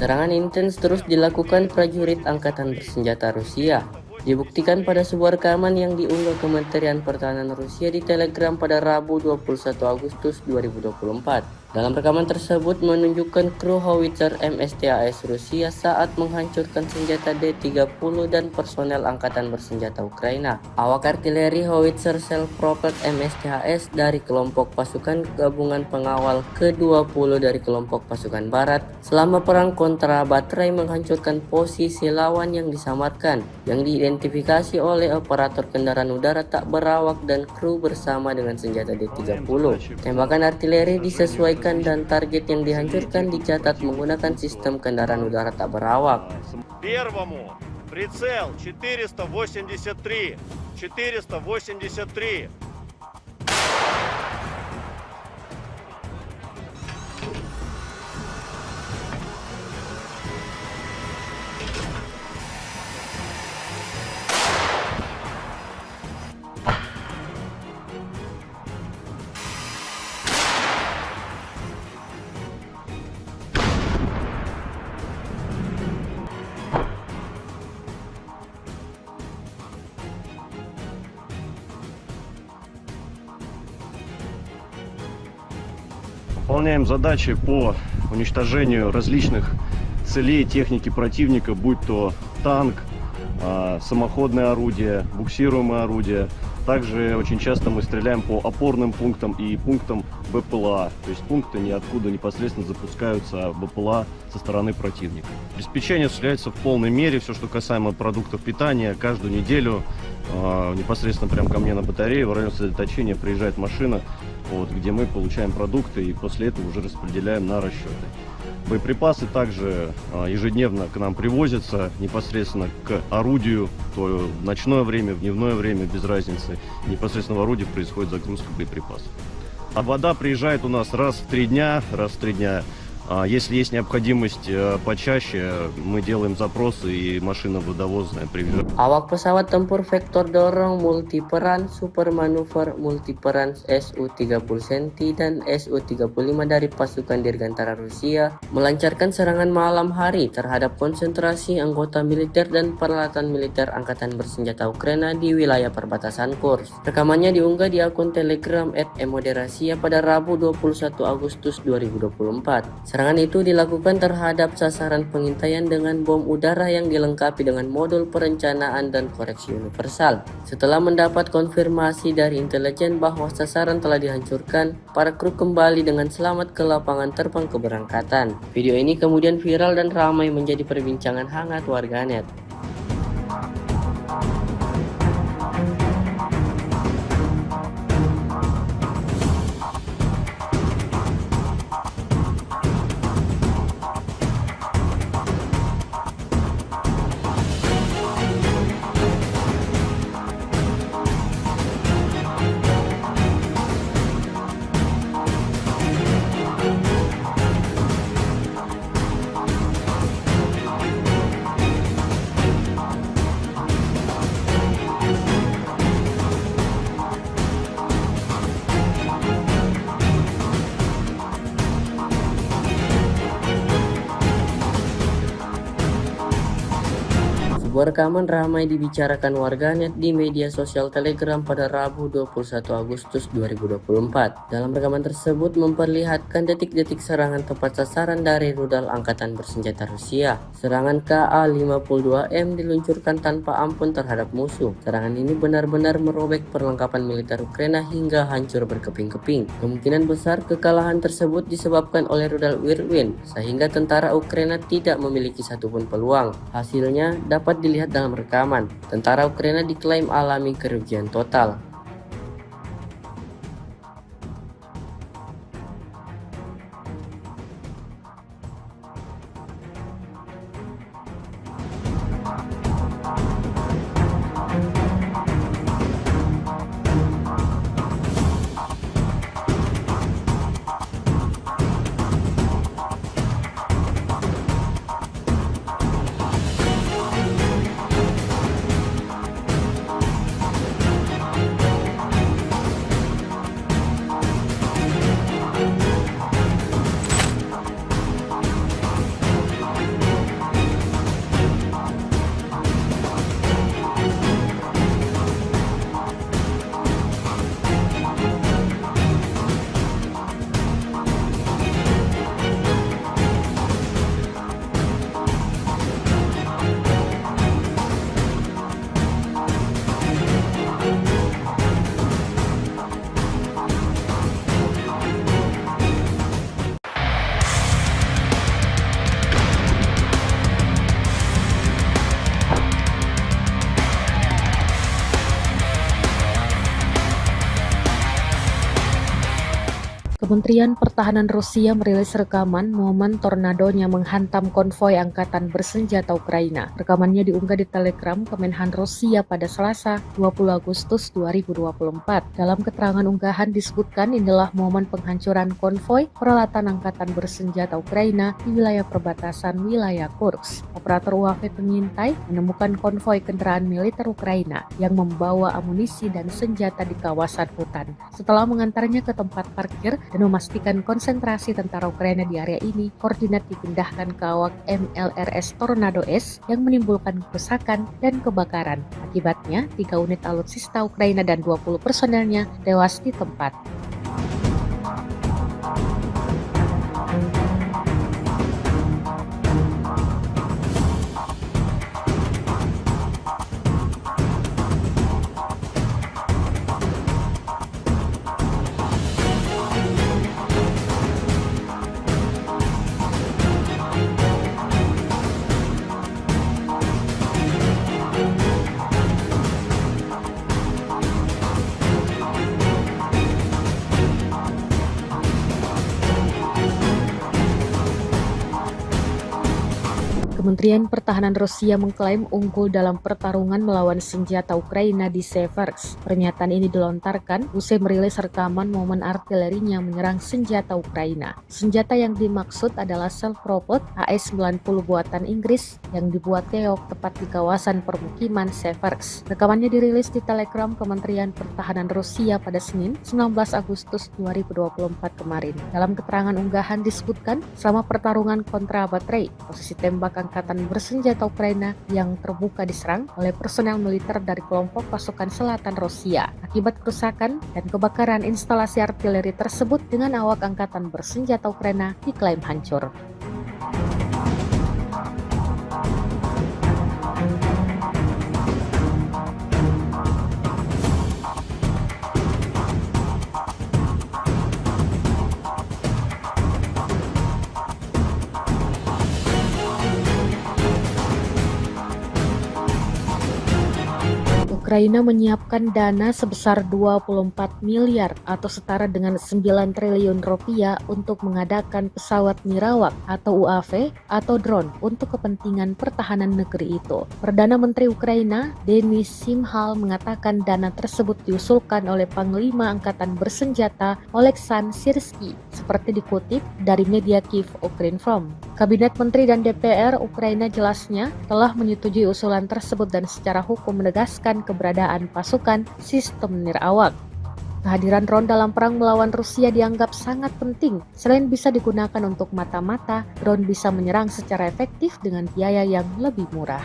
Serangan intens terus dilakukan prajurit Angkatan Bersenjata Rusia. Dibuktikan pada sebuah rekaman yang diunggah Kementerian Pertahanan Rusia di Telegram pada Rabu 21 Agustus 2024. Dalam rekaman tersebut menunjukkan kru howitzer MSTAS Rusia saat menghancurkan senjata D-30 dan personel Angkatan Bersenjata Ukraina. Awak artileri howitzer self-propelled MSTAS dari kelompok pasukan gabungan pengawal ke-20 dari kelompok pasukan barat selama perang kontra baterai menghancurkan posisi lawan yang disamarkan, yang diidentifikasi oleh operator kendaraan udara tak berawak dan kru bersama dengan senjata D-30. Tembakan artileri disesuaikan dan target yang dihancurkan dicatat menggunakan sistem kendaraan udara tak berawak. Первому прицел 483. 483. Выполняем задачи по уничтожению различных целей техники противника, будь то танк, самоходное орудие, буксируемое орудие. Также очень часто мы стреляем по опорным пунктам и пунктам БПЛА. То есть пункты ниоткуда непосредственно запускаются БПЛА со стороны противника. Обеспечение осуществляется в полной мере. Все, что касаемо продуктов питания, каждую неделю непосредственно прямо ко мне на батарее в район сосредоточения приезжает машина, где мы получаем продукты и после этого уже распределяем на расчеты. Боеприпасы также ежедневно к нам привозятся непосредственно к орудию, то в ночное время, в дневное время, без разницы. Непосредственно в орудии происходит загрузка боеприпасов. А вода приезжает у нас раз в 3 дня. Если есть необходимость почаще, мы делаем запросы и машина водовозная приезжает. Awak pesawat tempur vektor dorong multiperan super manuver multiperan Su-30 Centi dan Su-35 dari pasukan Dirgantara Rusia melancarkan serangan malam hari terhadap konsentrasi anggota militer dan peralatan militer Angkatan Bersenjata Ukraina di wilayah perbatasan Kursk. Rekamannya diunggah di akun Telegram @emoderasia pada Rabu 21 Agustus 2024. Serangan itu dilakukan terhadap sasaran pengintaian dengan bom udara yang dilengkapi dengan modul perencanaan dan koreksi universal. Setelah mendapat konfirmasi dari intelijen bahwa sasaran telah dihancurkan, para kru kembali dengan selamat ke lapangan terbang keberangkatan. Video ini kemudian viral dan ramai menjadi perbincangan hangat warganet. Sebuah rekaman ramai dibicarakan warganet di media sosial Telegram pada Rabu 21 Agustus 2024. Dalam rekaman tersebut memperlihatkan detik-detik serangan tepat sasaran dari rudal Angkatan Bersenjata Rusia. Serangan Ka-52M diluncurkan tanpa ampun terhadap musuh. Serangan ini benar-benar merobek perlengkapan militer Ukraina hingga hancur berkeping-keping. Kemungkinan besar kekalahan tersebut disebabkan oleh rudal Whirlwind, sehingga tentara Ukraina tidak memiliki satupun peluang. Hasilnya dapat dilihat dalam rekaman. Tentara Ukraina diklaim alami kerugian total. Kementerian Pertahanan Rusia merilis rekaman momen tornadonya menghantam konvoi Angkatan Bersenjata Ukraina. Rekamannya diunggah di Telegram Kemenhan Rusia pada Selasa 20 Agustus 2024. Dalam keterangan unggahan disebutkan inilah momen penghancuran konvoi peralatan Angkatan Bersenjata Ukraina di wilayah perbatasan wilayah Kursk. Operator UAV pengintai menemukan konvoi kendaraan militer Ukraina yang membawa amunisi dan senjata di kawasan hutan. Setelah mengantarnya ke tempat parkir dan memastikan konsentrasi tentara Ukraina di area ini, koordinat dipindahkan ke awak MLRS Tornado S yang menimbulkan kerusakan dan kebakaran. Akibatnya, 3 unit alutsista Ukraina dan 20 personelnya tewas di tempat. Kementerian Pertahanan Rusia mengklaim unggul dalam pertarungan melawan senjata Ukraina di Seversk. Pernyataan ini dilontarkan usai merilis rekaman momen artilerinya menyerang senjata Ukraina. Senjata yang dimaksud adalah self-propelled AS-90 buatan Inggris yang dibuat keok tepat di kawasan permukiman Seversk. Rekamannya dirilis di Telegram Kementerian Pertahanan Rusia pada Senin, 19 Agustus 2024 kemarin. Dalam keterangan unggahan disebutkan, selama pertarungan kontra baterai, posisi tembak angkatan bersenjata Ukraina yang terbuka diserang oleh personel militer dari kelompok pasukan selatan Rusia. Akibat kerusakan dan kebakaran instalasi artileri tersebut dengan awak angkatan bersenjata Ukraina diklaim hancur. Ukraina menyiapkan dana sebesar 24 miliar atau setara dengan 9 triliun rupiah untuk mengadakan pesawat nirawak atau UAV atau drone untuk kepentingan pertahanan negeri itu. Perdana Menteri Ukraina, Denis Shmyhal, mengatakan dana tersebut diusulkan oleh Panglima Angkatan Bersenjata Oleksandr Syrsky, seperti dikutip dari media Kyiv Ukrinform. Kabinet Menteri dan DPR Ukraina jelasnya telah menyetujui usulan tersebut dan secara hukum menegaskan keberadaan pasukan sistem nirawak. Kehadiran drone dalam perang melawan Rusia dianggap sangat penting. Selain bisa digunakan untuk mata-mata, drone bisa menyerang secara efektif dengan biaya yang lebih murah.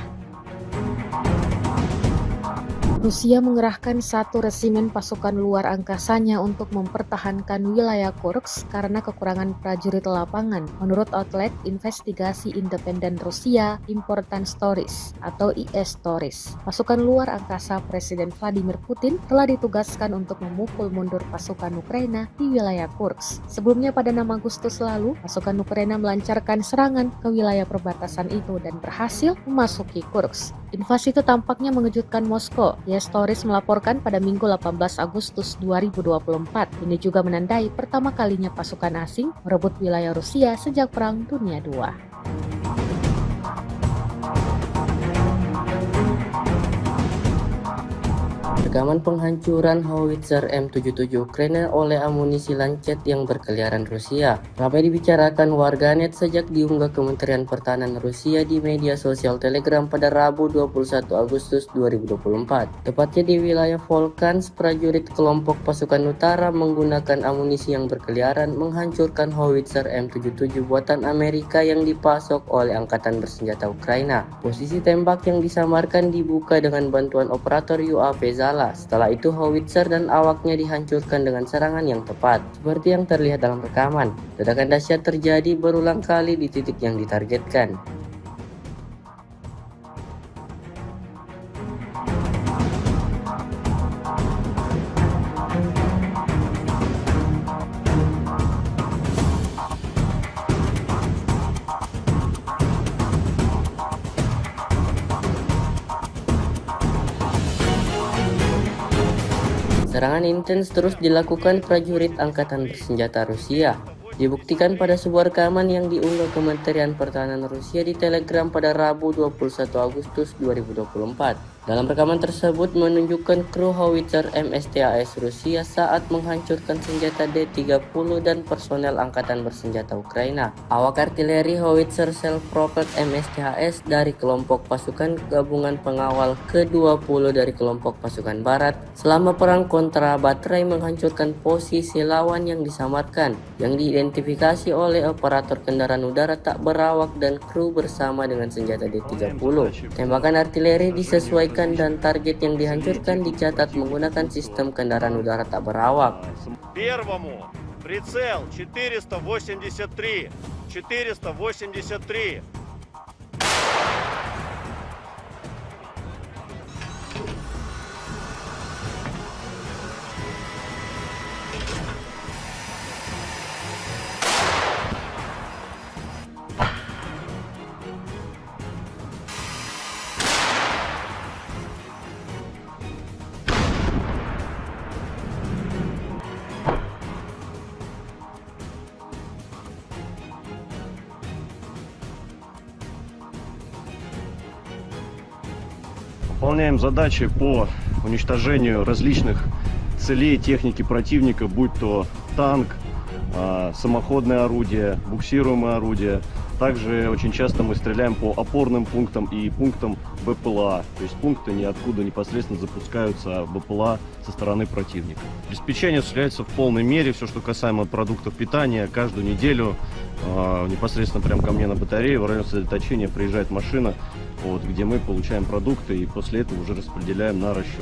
Rusia mengerahkan 1 resimen pasukan luar angkasanya untuk mempertahankan wilayah Kursk karena kekurangan prajurit lapangan, menurut outlet investigasi independen Rusia Important Stories atau IS Stories. Pasukan luar angkasa Presiden Vladimir Putin telah ditugaskan untuk memukul mundur pasukan Ukraina di wilayah Kursk. Sebelumnya pada 6 Agustus lalu, pasukan Ukraina melancarkan serangan ke wilayah perbatasan itu dan berhasil memasuki Kursk. Invasi itu tampaknya mengejutkan Moskow. IS Stories melaporkan pada Minggu 18 Agustus 2024. Ini juga menandai pertama kalinya pasukan asing merebut wilayah Rusia sejak Perang Dunia II. Rekaman penghancuran howitzer M77 Ukraina oleh amunisi Lancet yang berkeliaran Rusia ramai dibicarakan warganet sejak diunggah Kementerian Pertahanan Rusia di media sosial Telegram pada Rabu 21 Agustus 2024. Tepatnya di wilayah Volkhans, prajurit kelompok pasukan utara menggunakan amunisi yang berkeliaran menghancurkan howitzer M77 buatan Amerika yang dipasok oleh Angkatan Bersenjata Ukraina. Posisi tembak yang disamarkan dibuka dengan bantuan operator UAV Zala. Setelah itu howitzer dan awaknya dihancurkan dengan serangan yang tepat. Seperti yang terlihat dalam rekaman, ledakan dahsyat terjadi berulang kali di titik yang ditargetkan. Serangan intens terus dilakukan prajurit Angkatan Bersenjata Rusia. Dibuktikan pada sebuah rekaman yang diunggah Kementerian Pertahanan Rusia di Telegram pada Rabu 21 Agustus 2024. Dalam rekaman tersebut menunjukkan kru howitzer MSTAS Rusia saat menghancurkan senjata D-30 dan personel Angkatan Bersenjata Ukraina. Awak artileri howitzer self-propelled MSTAS dari kelompok pasukan gabungan pengawal ke-20 dari kelompok pasukan barat selama perang kontra baterai menghancurkan posisi lawan yang disamarkan, yang diidentifikasi oleh operator kendaraan udara tak berawak dan kru bersama dengan senjata D-30. Tembakan artileri disesuaikan dan target yang dihancurkan dicatat menggunakan sistem kendaraan udara tak berawak. Первому прицел 483. 483. выполняем задачи по уничтожению различных целей техники противника, будь то танк, самоходное орудие, буксируемое орудие. Также очень часто мы стреляем по опорным пунктам и пунктам БПЛА, то есть пункты, ниоткуда непосредственно запускаются БПЛА со стороны противника. Обеспечение осуществляется в полной мере, все, что касаемо продуктов питания, каждую неделю непосредственно прямо ко мне на батарею в район сосредоточения приезжает машина, вот, где мы получаем продукты и после этого уже распределяем на расчеты.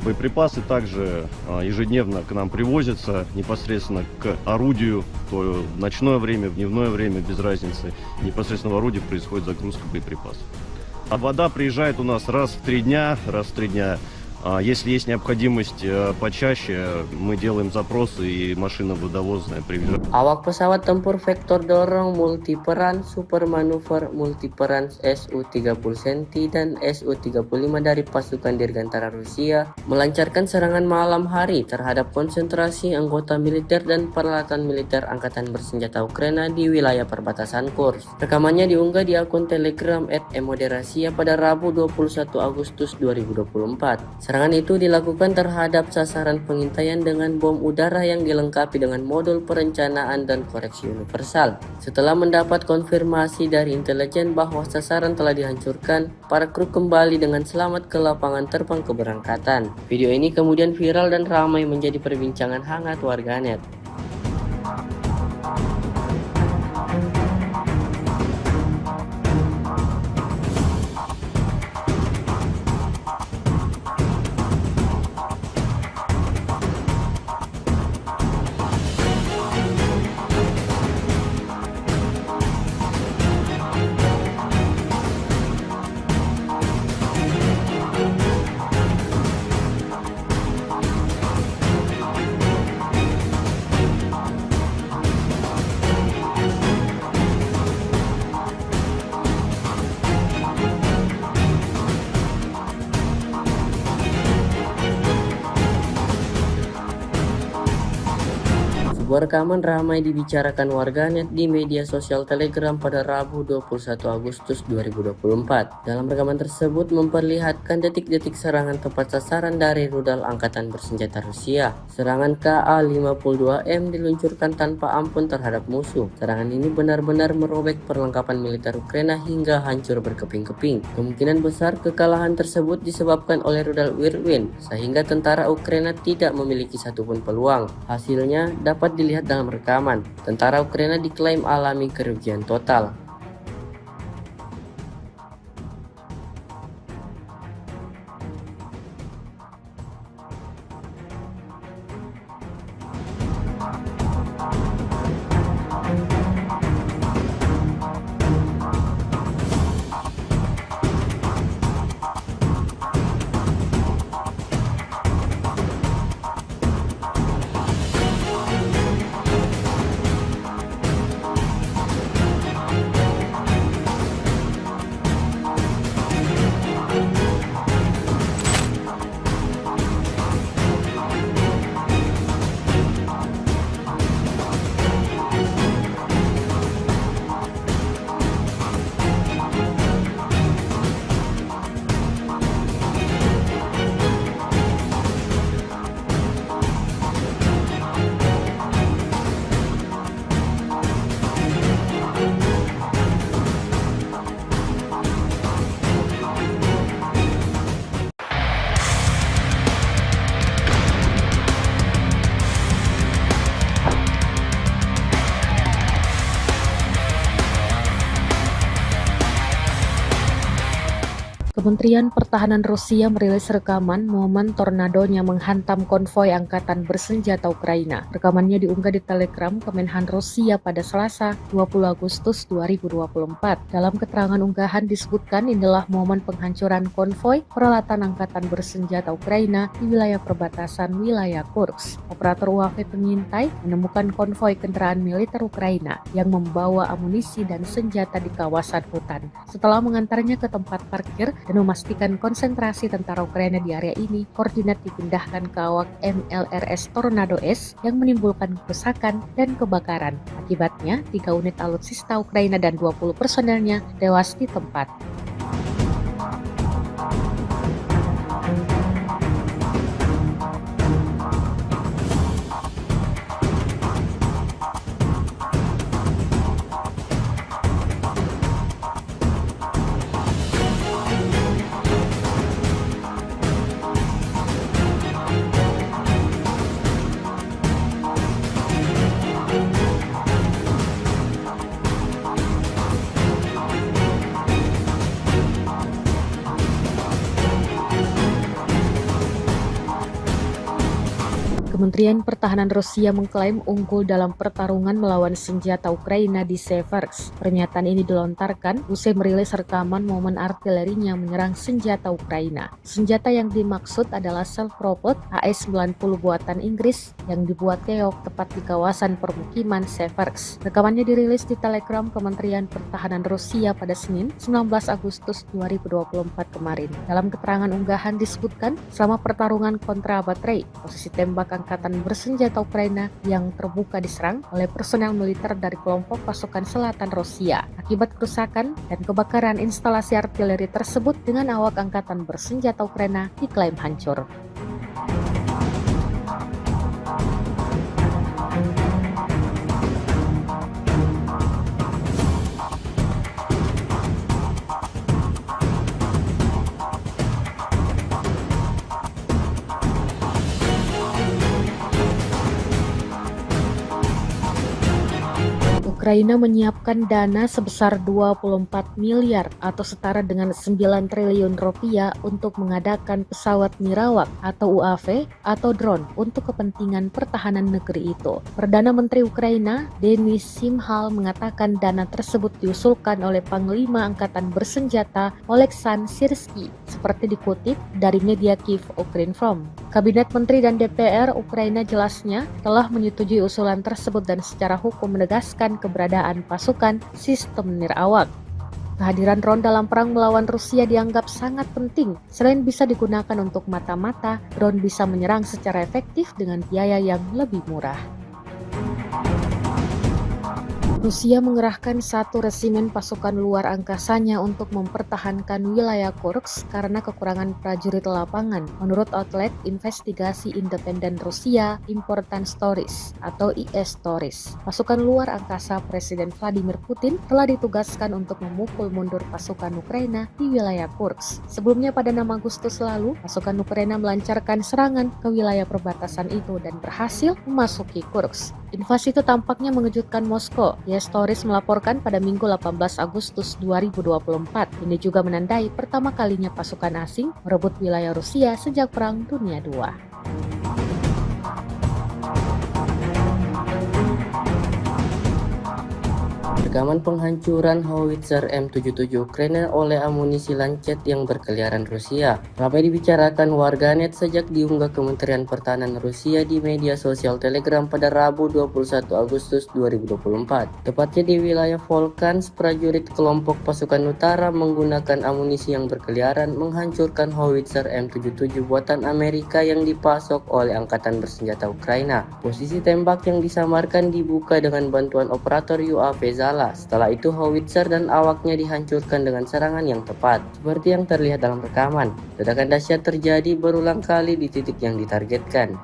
Боеприпасы также ежедневно к нам привозятся непосредственно к орудию, то в ночное время, в дневное время, без разницы. Непосредственно в орудии происходит загрузка боеприпасов. А вода приезжает у нас раз в 3 дня. Если есть необходимость почаще, мы делаем запросы и машина водовозная приезжает. Awak pesawat tempur vektor dorong multiperan super manuver multiperan Su-30 Centi dan Su-35 dari pasukan Dirgantara Rusia melancarkan serangan malam hari terhadap konsentrasi anggota militer dan peralatan militer Angkatan Bersenjata Ukraina di wilayah perbatasan Kursk. Rekamannya diunggah di akun Telegram @emoderasiya pada Rabu 21 Agustus 2024. Serangan itu dilakukan terhadap sasaran pengintaian dengan bom udara yang dilengkapi dengan modul perencanaan dan koreksi universal. Setelah mendapat konfirmasi dari intelijen bahwa sasaran telah dihancurkan, para kru kembali dengan selamat ke lapangan terbang keberangkatan. Video ini kemudian viral dan ramai menjadi perbincangan hangat warganet. Sebuah rekaman ramai dibicarakan warganet di media sosial Telegram pada Rabu 21 Agustus 2024. Dalam rekaman tersebut memperlihatkan detik-detik serangan tepat sasaran dari rudal Angkatan Bersenjata Rusia. Serangan Ka-52M diluncurkan tanpa ampun terhadap musuh. Serangan ini benar-benar merobek perlengkapan militer Ukraina hingga hancur berkeping-keping. Kemungkinan besar kekalahan tersebut disebabkan oleh rudal Whirlwind, sehingga tentara Ukraina tidak memiliki satupun peluang. Hasilnya dapat dilihat dalam rekaman. Tentara Ukraina diklaim alami kerugian total. Kementerian Pertahanan Rusia merilis rekaman momen tornadonya menghantam konvoi Angkatan Bersenjata Ukraina. Rekamannya diunggah di Telegram Kemenhan Rusia pada Selasa 20 Agustus 2024. Dalam keterangan unggahan disebutkan inilah momen penghancuran konvoi peralatan Angkatan Bersenjata Ukraina di wilayah perbatasan wilayah Kursk. Operator UAV pengintai menemukan konvoi kendaraan militer Ukraina yang membawa amunisi dan senjata di kawasan hutan. Setelah mengantarnya ke tempat parkir dan memastikan konsentrasi tentara Ukraina di area ini, koordinat dipindahkan ke awak MLRS Tornado S yang menimbulkan kerusakan dan kebakaran. Akibatnya, 3 unit alutsista Ukraina dan 20 personelnya tewas di tempat. Kementerian Pertahanan Rusia mengklaim unggul dalam pertarungan melawan senjata Ukraina di Seversk. Pernyataan ini dilontarkan usai merilis rekaman momen artilerinya menyerang senjata Ukraina. Senjata yang dimaksud adalah self-propelled AS-90 buatan Inggris yang dibuat keok tepat di kawasan permukiman Seversk. Rekamannya dirilis di Telegram Kementerian Pertahanan Rusia pada Senin, 19 Agustus 2024 kemarin. Dalam keterangan unggahan disebutkan, selama pertarungan kontra baterai, posisi tembak angkatan bersenjata Ukraina yang terbuka diserang oleh personel militer dari kelompok pasukan selatan Rusia. Akibat kerusakan dan kebakaran instalasi artileri tersebut dengan awak angkatan bersenjata Ukraina diklaim hancur. Ukraina menyiapkan dana sebesar 24 miliar atau setara dengan 9 triliun rupiah untuk mengadakan pesawat nirawak atau UAV atau drone untuk kepentingan pertahanan negeri itu. Perdana Menteri Ukraina, Denis Shmyhal, mengatakan dana tersebut diusulkan oleh Panglima Angkatan Bersenjata Oleksandr Syrsky, seperti dikutip dari media Kyiv Ukrinform. Kabinet Menteri dan DPR Ukraina jelasnya telah menyetujui usulan tersebut dan secara hukum menegaskan keberadaan pasukan sistem nirawak. Kehadiran drone dalam perang melawan Rusia dianggap sangat penting. Selain bisa digunakan untuk mata-mata, drone bisa menyerang secara efektif dengan biaya yang lebih murah. Rusia mengerahkan 1 resimen pasukan luar angkasanya untuk mempertahankan wilayah Kursk karena kekurangan prajurit lapangan, menurut outlet investigasi independen Rusia Important Stories atau IS Stories. Pasukan luar angkasa Presiden Vladimir Putin telah ditugaskan untuk memukul mundur pasukan Ukraina di wilayah Kursk. Sebelumnya pada 6 Agustus lalu, pasukan Ukraina melancarkan serangan ke wilayah perbatasan itu dan berhasil memasuki Kursk. Invasi itu tampaknya mengejutkan Moskow. IS Stories melaporkan pada Minggu 18 Agustus 2024. Ini juga menandai pertama kalinya pasukan asing merebut wilayah Rusia sejak Perang Dunia II. Rekaman penghancuran howitzer M77 Ukraina oleh amunisi Lancet yang berkeliaran Rusia ramai dibicarakan warganet sejak diunggah Kementerian Pertahanan Rusia di media sosial Telegram pada Rabu 21 Agustus 2024. Tepatnya di wilayah Volchansk, prajurit kelompok pasukan utara menggunakan amunisi yang berkeliaran menghancurkan howitzer M77 buatan Amerika yang dipasok oleh Angkatan Bersenjata Ukraina. Posisi tembak yang disamarkan dibuka dengan bantuan operator UAV Zala. Setelah itu howitzer dan awaknya dihancurkan dengan serangan yang tepat, seperti yang terlihat dalam rekaman. Ledakan dahsyat terjadi berulang kali di titik yang ditargetkan.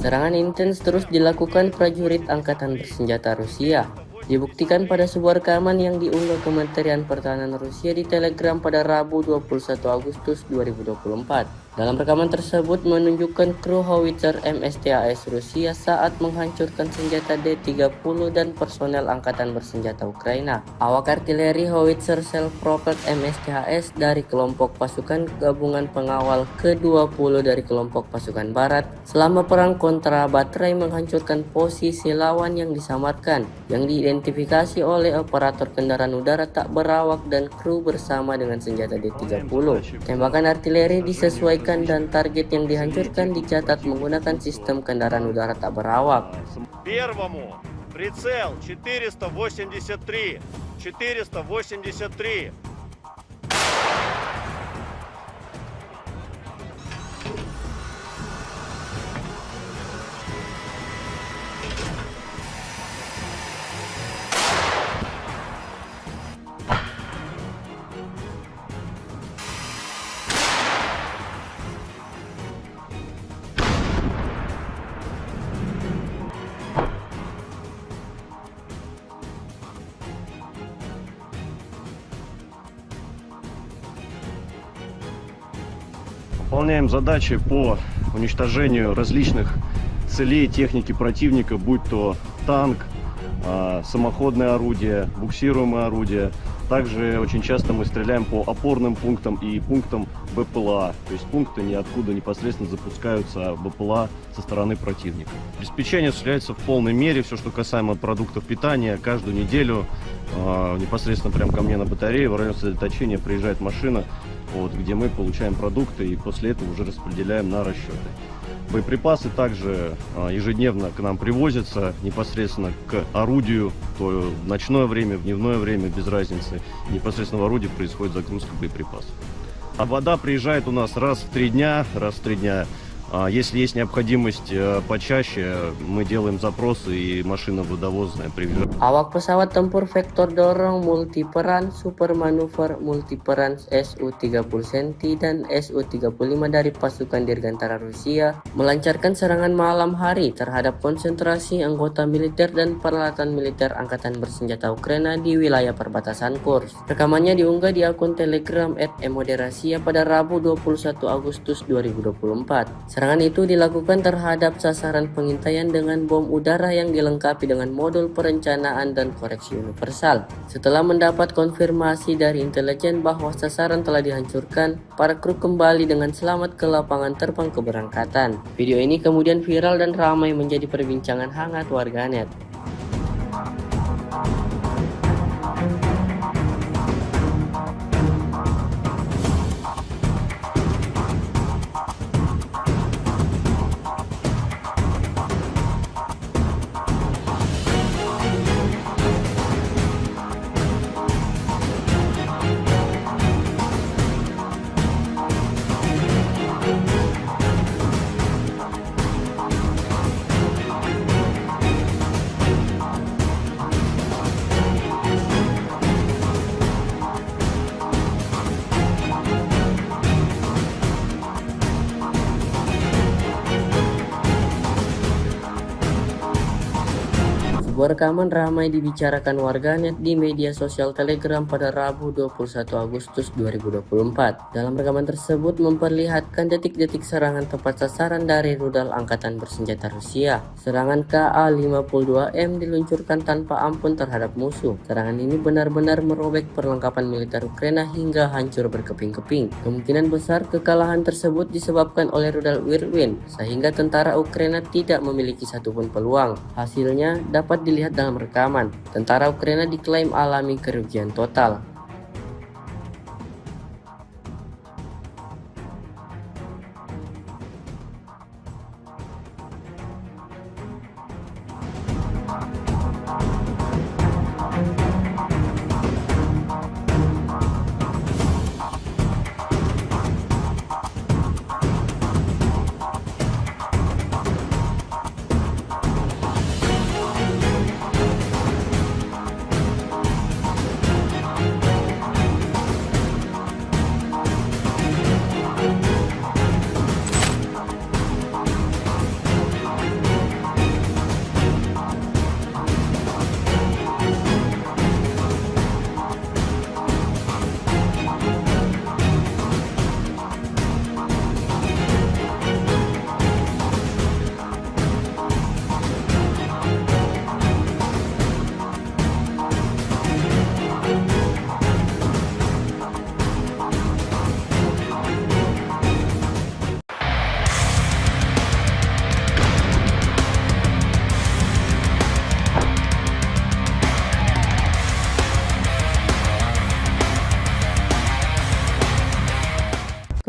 Serangan intens terus dilakukan prajurit Angkatan Bersenjata Rusia. Dibuktikan pada sebuah rekaman yang diunggah Kementerian Pertahanan Rusia di Telegram pada Rabu 21 Agustus 2024. Dalam rekaman tersebut menunjukkan kru howitzer MSTAS Rusia saat menghancurkan senjata D-30 dan personel Angkatan Bersenjata Ukraina. Awak artileri howitzer self-propelled MSTAS dari kelompok pasukan gabungan pengawal ke-20 dari kelompok pasukan barat selama perang kontra baterai menghancurkan posisi lawan yang disamarkan, yang diidentifikasi oleh operator kendaraan udara tak berawak dan kru bersama dengan senjata D-30. Tembakan artileri disesuaikan dan target yang dihancurkan dicatat menggunakan sistem kendaraan udara tak berawak. Первому прицел 483. Выполняем задачи по уничтожению различных целей техники противника, будь то танк, самоходное орудие, буксируемое орудие. Также очень часто мы стреляем по опорным пунктам и пунктам БПЛА, то есть пункты, ниоткуда непосредственно запускаются БПЛА со стороны противника. Обеспечение осуществляется в полной мере, все, что касаемо продуктов питания. Каждую неделю непосредственно прямо ко мне на батарее в район сосредоточения приезжает машина, где мы получаем продукты и после этого уже распределяем на расчеты. Боеприпасы также ежедневно к нам привозятся непосредственно к орудию, то в ночное время, в дневное время, без разницы. Непосредственно в орудии происходит загрузка боеприпасов. А вода приезжает у нас раз в 3 дня. Если есть необходимость почаще, мы делаем запросы и машина водовозная приезжает. Awak pesawat tempur vektor dorong multiperan super manuver multiperan Su-30 Centi dan Su-35 dari pasukan Dirgantara Rusia melancarkan serangan malam hari terhadap konsentrasi anggota militer dan peralatan militer Angkatan Bersenjata Ukraina di wilayah perbatasan Kursk. Rekamannya diunggah di akun Telegram @emoderasia pada Rabu 21 Agustus 2024. Serangan itu dilakukan terhadap sasaran pengintaian dengan bom udara yang dilengkapi dengan modul perencanaan dan koreksi universal. Setelah mendapat konfirmasi dari intelijen bahwa sasaran telah dihancurkan, para kru kembali dengan selamat ke lapangan terbang keberangkatan. Video ini kemudian viral dan ramai menjadi perbincangan hangat warganet. Sebuah rekaman ramai dibicarakan warganet di media sosial Telegram pada Rabu 21 Agustus 2024. Dalam rekaman tersebut memperlihatkan detik-detik serangan tepat sasaran dari rudal Angkatan Bersenjata Rusia. Serangan Ka-52M diluncurkan tanpa ampun terhadap musuh. Serangan ini benar-benar merobek perlengkapan militer Ukraina hingga hancur berkeping-keping. Kemungkinan besar kekalahan tersebut disebabkan oleh rudal Whirlwind, sehingga tentara Ukraina tidak memiliki satupun peluang. Hasilnya dapat dilihat dalam rekaman. Tentara Ukraina diklaim alami kerugian total.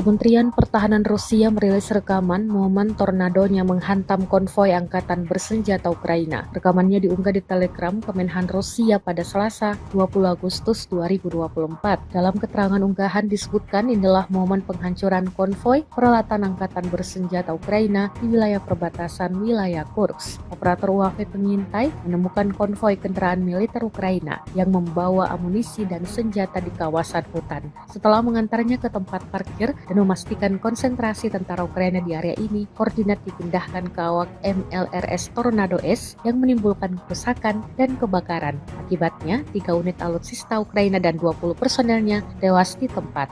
Kementerian Pertahanan Rusia merilis rekaman momen tornadonya menghantam konvoi Angkatan Bersenjata Ukraina. Rekamannya diunggah di Telegram Kemenhan Rusia pada Selasa 20 Agustus 2024. Dalam keterangan unggahan disebutkan inilah momen penghancuran konvoi peralatan Angkatan Bersenjata Ukraina di wilayah perbatasan wilayah Kursk. Operator UAV pengintai menemukan konvoi kendaraan militer Ukraina yang membawa amunisi dan senjata di kawasan hutan. Setelah mengantarnya ke tempat parkir dan memastikan konsentrasi tentara Ukraina di area ini, koordinat dipindahkan ke awak MLRS Tornado S yang menimbulkan kerusakan dan kebakaran. Akibatnya, 3 unit alutsista Ukraina dan 20 personelnya tewas di tempat.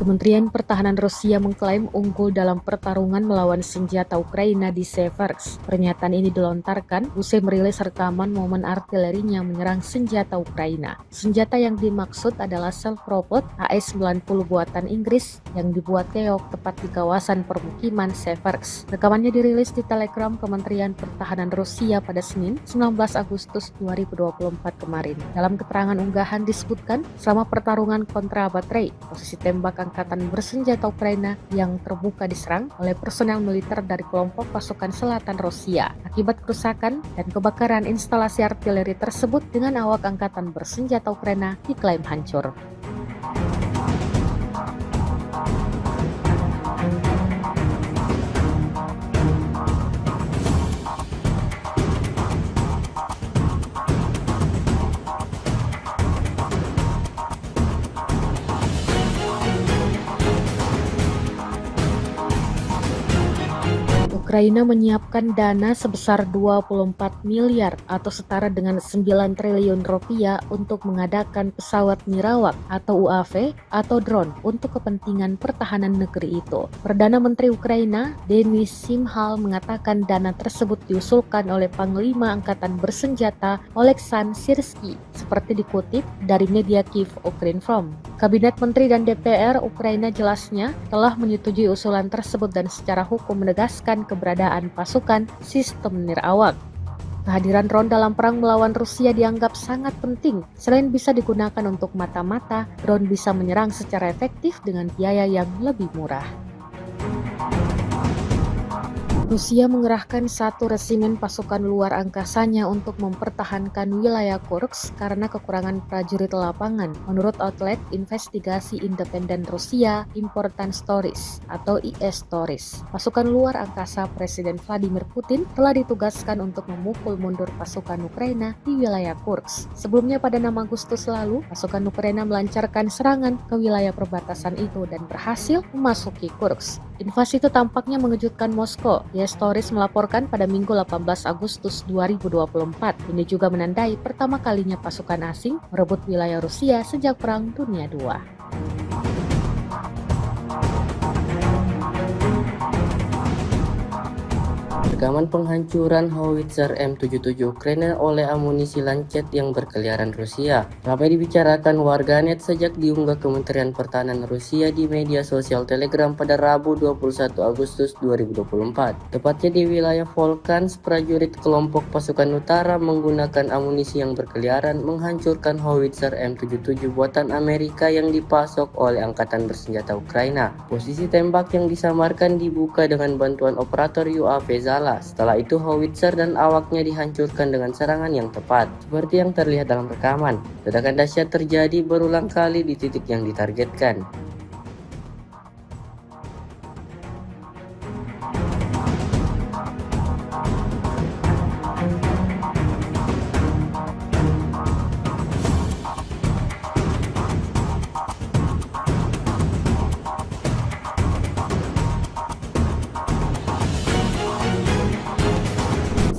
Kementerian Pertahanan Rusia mengklaim unggul dalam pertarungan melawan senjata Ukraina di Seversk. Pernyataan ini dilontarkan usai merilis rekaman momen artilerinya menyerang senjata Ukraina. Senjata yang dimaksud adalah self-propelled AS-90 buatan Inggris yang dibuat keok tepat di kawasan permukiman Seversk. Rekamannya dirilis di Telegram Kementerian Pertahanan Rusia pada Senin, 19 Agustus 2024 kemarin. Dalam keterangan unggahan disebutkan, selama pertarungan kontra baterai, posisi tembak angkatan bersenjata Ukraina yang terbuka diserang oleh personel militer dari kelompok pasukan selatan Rusia. Akibat kerusakan dan kebakaran instalasi artileri tersebut dengan awak angkatan bersenjata Ukraina diklaim hancur. Ukraina menyiapkan dana sebesar 24 miliar atau setara dengan 9 triliun rupiah untuk mengadakan pesawat nirawak atau UAV atau drone untuk kepentingan pertahanan negeri itu. Perdana Menteri Ukraina, Denis Shmyhal, mengatakan dana tersebut diusulkan oleh Panglima Angkatan Bersenjata Oleksandr Syrsky, seperti dikutip dari media Kyiv Ukrinform. Kabinet Menteri dan DPR Ukraina jelasnya telah menyetujui usulan tersebut dan secara hukum menegaskan keberadaan pasukan sistem nirawak. Kehadiran drone dalam perang melawan Rusia dianggap sangat penting. Selain bisa digunakan untuk mata-mata, drone bisa menyerang secara efektif dengan biaya yang lebih murah. Rusia mengerahkan 1 resimen pasukan luar angkasanya untuk mempertahankan wilayah Kursk karena kekurangan prajurit lapangan, menurut outlet investigasi independen Rusia Important Stories atau IS Stories. Pasukan luar angkasa Presiden Vladimir Putin telah ditugaskan untuk memukul mundur pasukan Ukraina di wilayah Kursk. Sebelumnya pada 6 Agustus lalu, pasukan Ukraina melancarkan serangan ke wilayah perbatasan itu dan berhasil memasuki Kursk. Invasi itu tampaknya mengejutkan Moskow. IS Stories melaporkan pada Minggu 18 Agustus 2024. Ini juga menandai pertama kalinya pasukan asing merebut wilayah Rusia sejak Perang Dunia II. Rekaman penghancuran howitzer M77 Ukraina oleh amunisi Lancet yang berkeliaran Rusia ramai dibicarakan warganet sejak diunggah Kementerian Pertahanan Rusia di media sosial Telegram pada Rabu 21 Agustus 2024. Tepatnya di wilayah Volchansk, prajurit kelompok pasukan utara menggunakan amunisi yang berkeliaran menghancurkan howitzer M77 buatan Amerika yang dipasok oleh Angkatan Bersenjata Ukraina. Posisi tembak yang disamarkan dibuka dengan bantuan operator UAV Zala. Setelah itu howitzer dan awaknya dihancurkan dengan serangan yang tepat. Seperti yang terlihat dalam rekaman, ledakan dahsyat terjadi berulang kali di titik yang ditargetkan.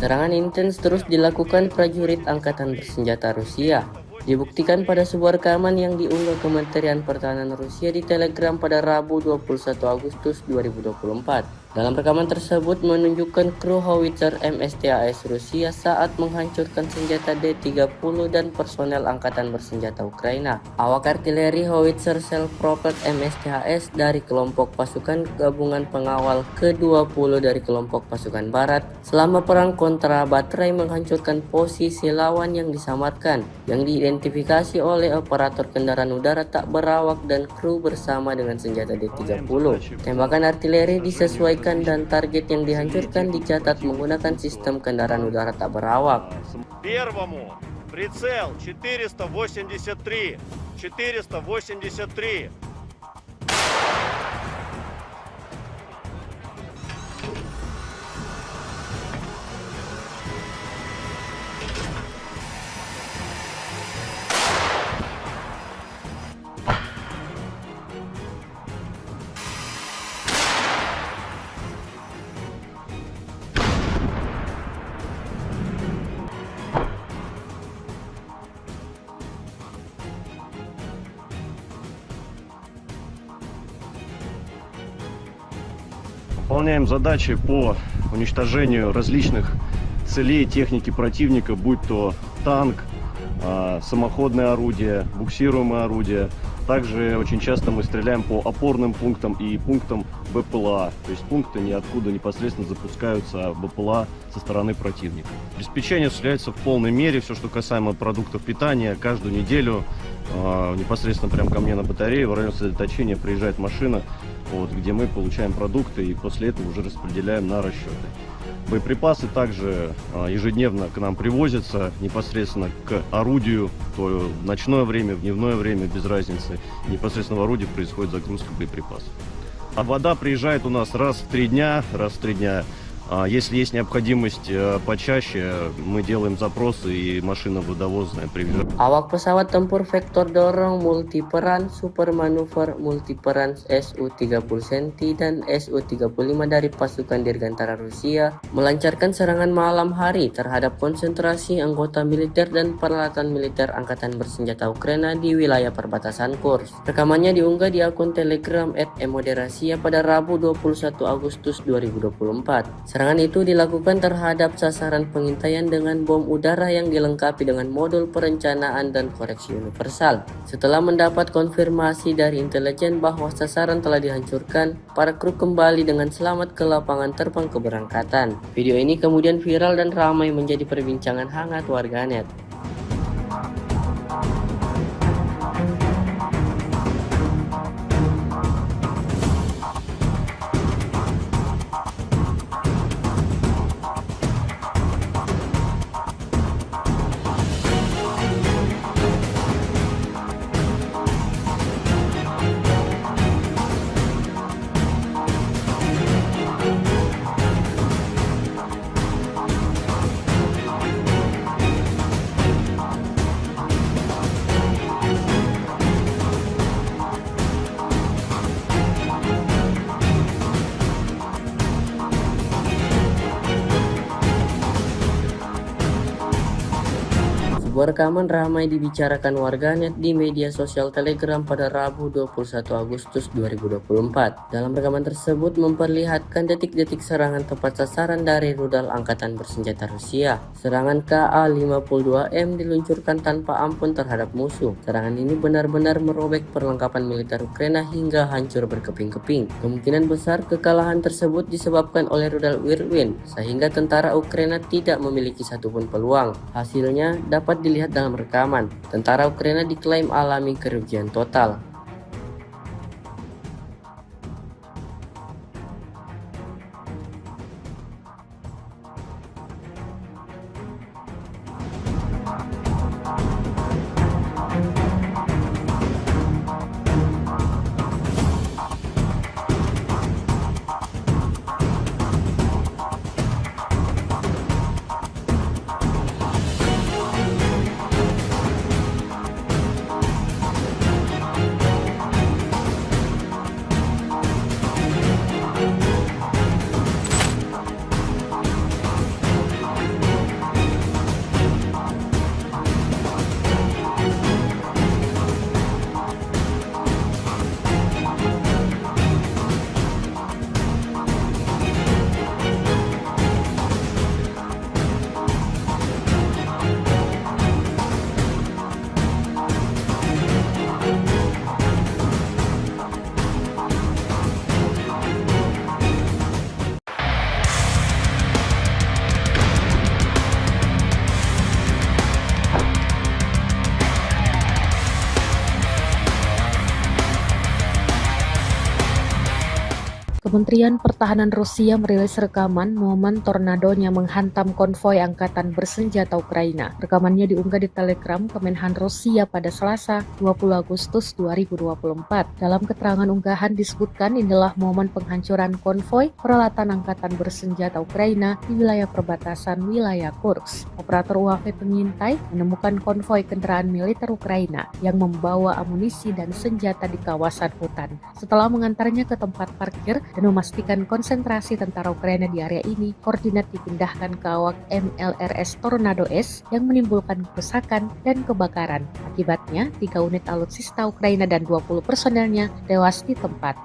Serangan intens terus dilakukan prajurit Angkatan Bersenjata Rusia. Dibuktikan pada sebuah rekaman yang diunggah Kementerian Pertahanan Rusia di Telegram pada Rabu 21 Agustus 2024. Dalam rekaman tersebut menunjukkan kru howitzer MSTAS Rusia saat menghancurkan senjata D-30 dan personel Angkatan Bersenjata Ukraina. Awak artileri howitzer self-propelled MSTAS dari kelompok pasukan gabungan pengawal ke-20 dari kelompok pasukan barat selama perang kontra baterai menghancurkan posisi lawan yang disamarkan, yang diidentifikasi oleh operator kendaraan udara tak berawak dan kru bersama dengan senjata D-30. Tembakan artileri disesuaikan dan target yang dihancurkan dicatat menggunakan sistem kendaraan udara tak berawak. Первому прицел 483. выполняем задачи по уничтожению различных целей техники противника, будь то танк, самоходное орудие, буксируемое орудие. Также очень часто мы стреляем по опорным пунктам и пунктам БПЛА, то есть пункты ниоткуда непосредственно запускаются БПЛА со стороны противника. Обеспечение осуществляется в полной мере, все, что касаемо продуктов питания, каждую неделю непосредственно прямо ко мне на батарею в район сосредоточения приезжает машина, где мы получаем продукты и после этого уже распределяем на расчеты. Боеприпасы также ежедневно к нам привозятся непосредственно к орудию, то в ночное время, в дневное время, без разницы. Непосредственно в орудии происходит загрузка боеприпасов. А вода приезжает у нас раз в 3 дня. Если есть необходимость почаще, мы делаем запросы и машина водовозная приезжает. Awak pesawat tempur vektor dorong multiperan super manuver multiperan Su-30 Centi dan Su-35 dari pasukan Dirgantara Rusia melancarkan serangan malam hari terhadap konsentrasi anggota militer dan peralatan militer Angkatan Bersenjata Ukraina di wilayah perbatasan Kursk. Rekamannya diunggah di akun Telegram @emoderasia pada Rabu 21 Agustus 2024. Serangan itu dilakukan terhadap sasaran pengintaian dengan bom udara yang dilengkapi dengan modul perencanaan dan koreksi universal. Setelah mendapat konfirmasi dari intelijen bahwa sasaran telah dihancurkan, para kru kembali dengan selamat ke lapangan terbang keberangkatan. Video ini kemudian viral dan ramai menjadi perbincangan hangat warganet. Sebuah rekaman ramai dibicarakan warganet di media sosial Telegram pada Rabu 21 Agustus 2024. Dalam rekaman tersebut memperlihatkan detik-detik serangan tepat sasaran dari rudal Angkatan Bersenjata Rusia. Serangan Ka-52M diluncurkan tanpa ampun terhadap musuh. Serangan ini benar-benar merobek perlengkapan militer Ukraina hingga hancur berkeping-keping. Kemungkinan besar kekalahan tersebut disebabkan oleh rudal Whirlwind, sehingga tentara Ukraina tidak memiliki satupun peluang. Hasilnya dapat dilihat dalam rekaman. Tentara Ukraina diklaim alami kerugian total. Kementerian Pertahanan Rusia merilis rekaman momen tornadonya menghantam konvoi Angkatan Bersenjata Ukraina. Rekamannya diunggah di Telegram Kemenhan Rusia pada Selasa 20 Agustus 2024. Dalam keterangan unggahan disebutkan inilah momen penghancuran konvoi peralatan Angkatan Bersenjata Ukraina di wilayah perbatasan wilayah Kursk. Operator UAV pengintai menemukan konvoi kendaraan militer Ukraina yang membawa amunisi dan senjata di kawasan hutan. Setelah mengantarnya ke tempat parkir dan memastikan konsentrasi tentara Ukraina di area ini, koordinat dipindahkan ke awak MLRS Tornado S yang menimbulkan kerusakan dan kebakaran. Akibatnya, 3 unit alutsista Ukraina dan 20 personelnya tewas di tempat.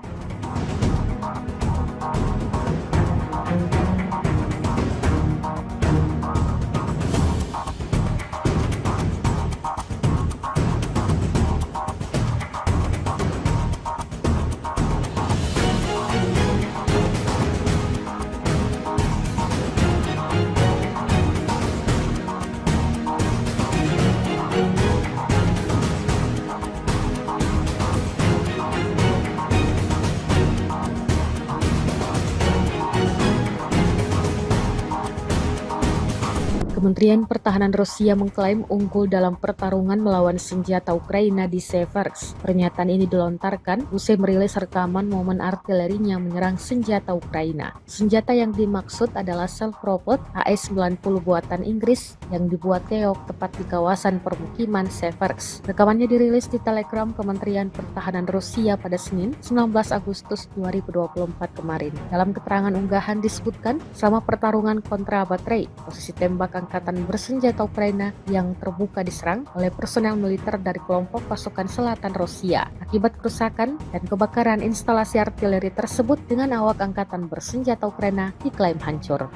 Kementerian Pertahanan Rusia mengklaim unggul dalam pertarungan melawan senjata Ukraina di Seversk. Pernyataan ini dilontarkan usai merilis rekaman momen artilerinya menyerang senjata Ukraina. Senjata yang dimaksud adalah self-propelled AS-90 buatan Inggris yang dibuat keok tepat di kawasan permukiman Seversk. Rekamannya dirilis di Telegram Kementerian Pertahanan Rusia pada Senin, 19 Agustus 2024 kemarin. Dalam keterangan unggahan disebutkan, selama pertarungan kontra baterai, posisi tembak angkatan bersenjata Ukraina yang terbuka diserang oleh personel militer dari kelompok pasukan selatan Rusia. Akibat kerusakan dan kebakaran instalasi artileri tersebut dengan awak angkatan bersenjata Ukraina diklaim hancur.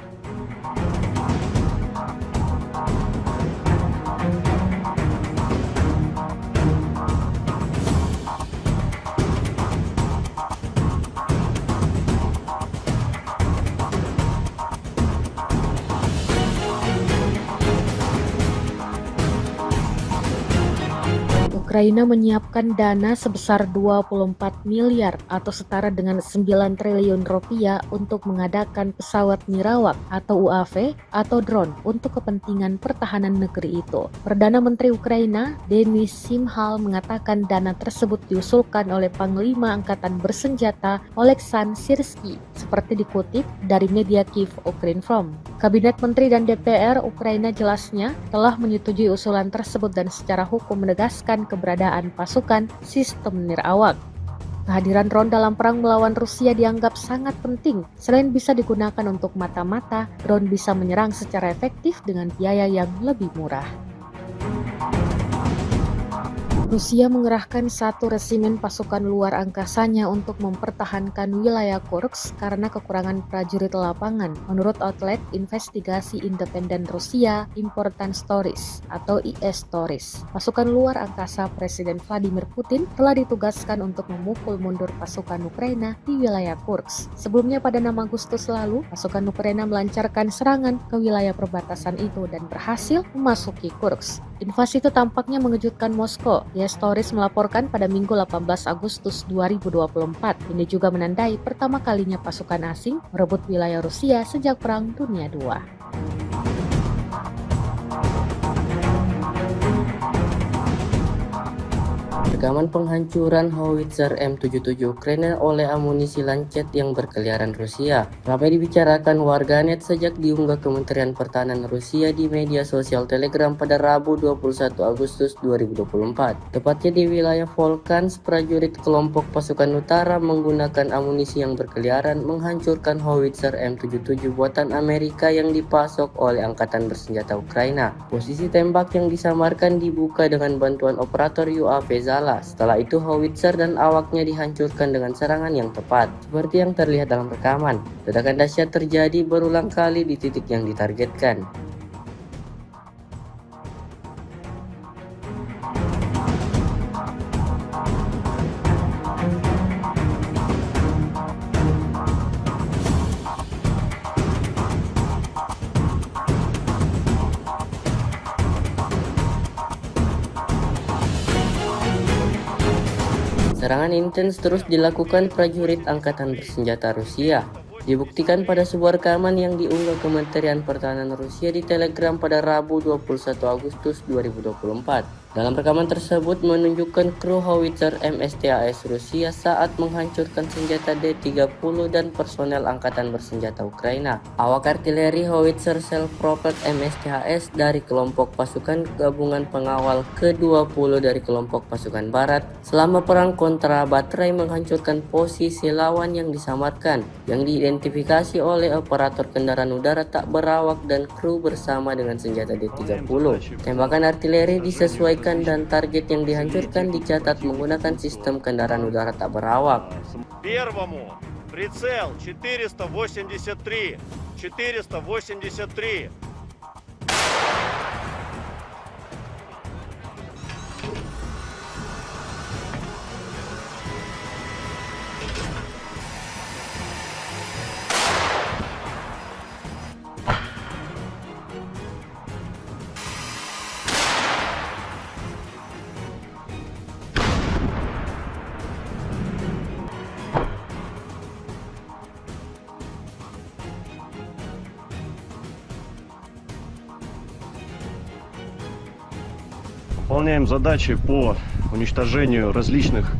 Ukraina menyiapkan dana sebesar 24 miliar atau setara dengan 9 triliun rupiah untuk mengadakan pesawat nirawak atau UAV atau drone untuk kepentingan pertahanan negeri itu. Perdana Menteri Ukraina, Denis Shmyhal, mengatakan dana tersebut diusulkan oleh Panglima Angkatan Bersenjata Oleksandr Syrsky, seperti dikutip dari media Kyiv Ukrinform. Kabinet Menteri dan DPR Ukraina jelasnya telah menyetujui usulan tersebut dan secara hukum menegaskan keberadaan pasukan sistem nirawak. Kehadiran drone dalam perang melawan Rusia dianggap sangat penting. Selain bisa digunakan untuk mata-mata, drone bisa menyerang secara efektif dengan biaya yang lebih murah. Rusia mengerahkan 1 resimen pasukan luar angkasanya untuk mempertahankan wilayah Kursk karena kekurangan prajurit lapangan, menurut outlet investigasi independen Rusia Important Stories atau IS Stories. Pasukan luar angkasa Presiden Vladimir Putin telah ditugaskan untuk memukul mundur pasukan Ukraina di wilayah Kursk. Sebelumnya pada 6 Agustus lalu, pasukan Ukraina melancarkan serangan ke wilayah perbatasan itu dan berhasil memasuki Kursk. Invasi itu tampaknya mengejutkan Moskow. IS Stories melaporkan pada Minggu 18 Agustus 2024. Ini juga menandai pertama kalinya pasukan asing merebut wilayah Rusia sejak Perang Dunia II. Rekaman penghancuran howitzer M77 Ukraina oleh amunisi Lancet yang berkeliaran Rusia ramai dibicarakan warganet sejak diunggah Kementerian Pertahanan Rusia di media sosial Telegram pada Rabu 21 Agustus 2024. Tepatnya di wilayah Volchansk, prajurit kelompok pasukan utara menggunakan amunisi yang berkeliaran menghancurkan howitzer M77 buatan Amerika yang dipasok oleh Angkatan Bersenjata Ukraina. Posisi tembak yang disamarkan dibuka dengan bantuan operator UAV Zala. Setelah itu howitzer dan awaknya dihancurkan dengan serangan yang tepat, seperti yang terlihat dalam rekaman. Ledakan dahsyat terjadi berulang kali di titik yang ditargetkan. Serangan intens terus dilakukan prajurit Angkatan Bersenjata Rusia. Dibuktikan pada sebuah rekaman yang diunggah Kementerian Pertahanan Rusia di Telegram pada Rabu 21 Agustus 2024. Dalam rekaman tersebut menunjukkan kru howitzer MSTAS Rusia saat menghancurkan senjata D-30 dan personel Angkatan Bersenjata Ukraina. Awak artileri howitzer self-propelled MSTAS dari kelompok pasukan gabungan pengawal ke-20 dari kelompok pasukan barat selama perang kontra baterai menghancurkan posisi lawan yang disamarkan, yang diidentifikasi oleh operator kendaraan udara tak berawak dan kru bersama dengan senjata D-30. Tembakan artileri disesuaikan dan target yang dihancurkan dicatat menggunakan sistem kendaraan udara tak berawak. Первому прицел 483. Выполняем задачи по уничтожению различных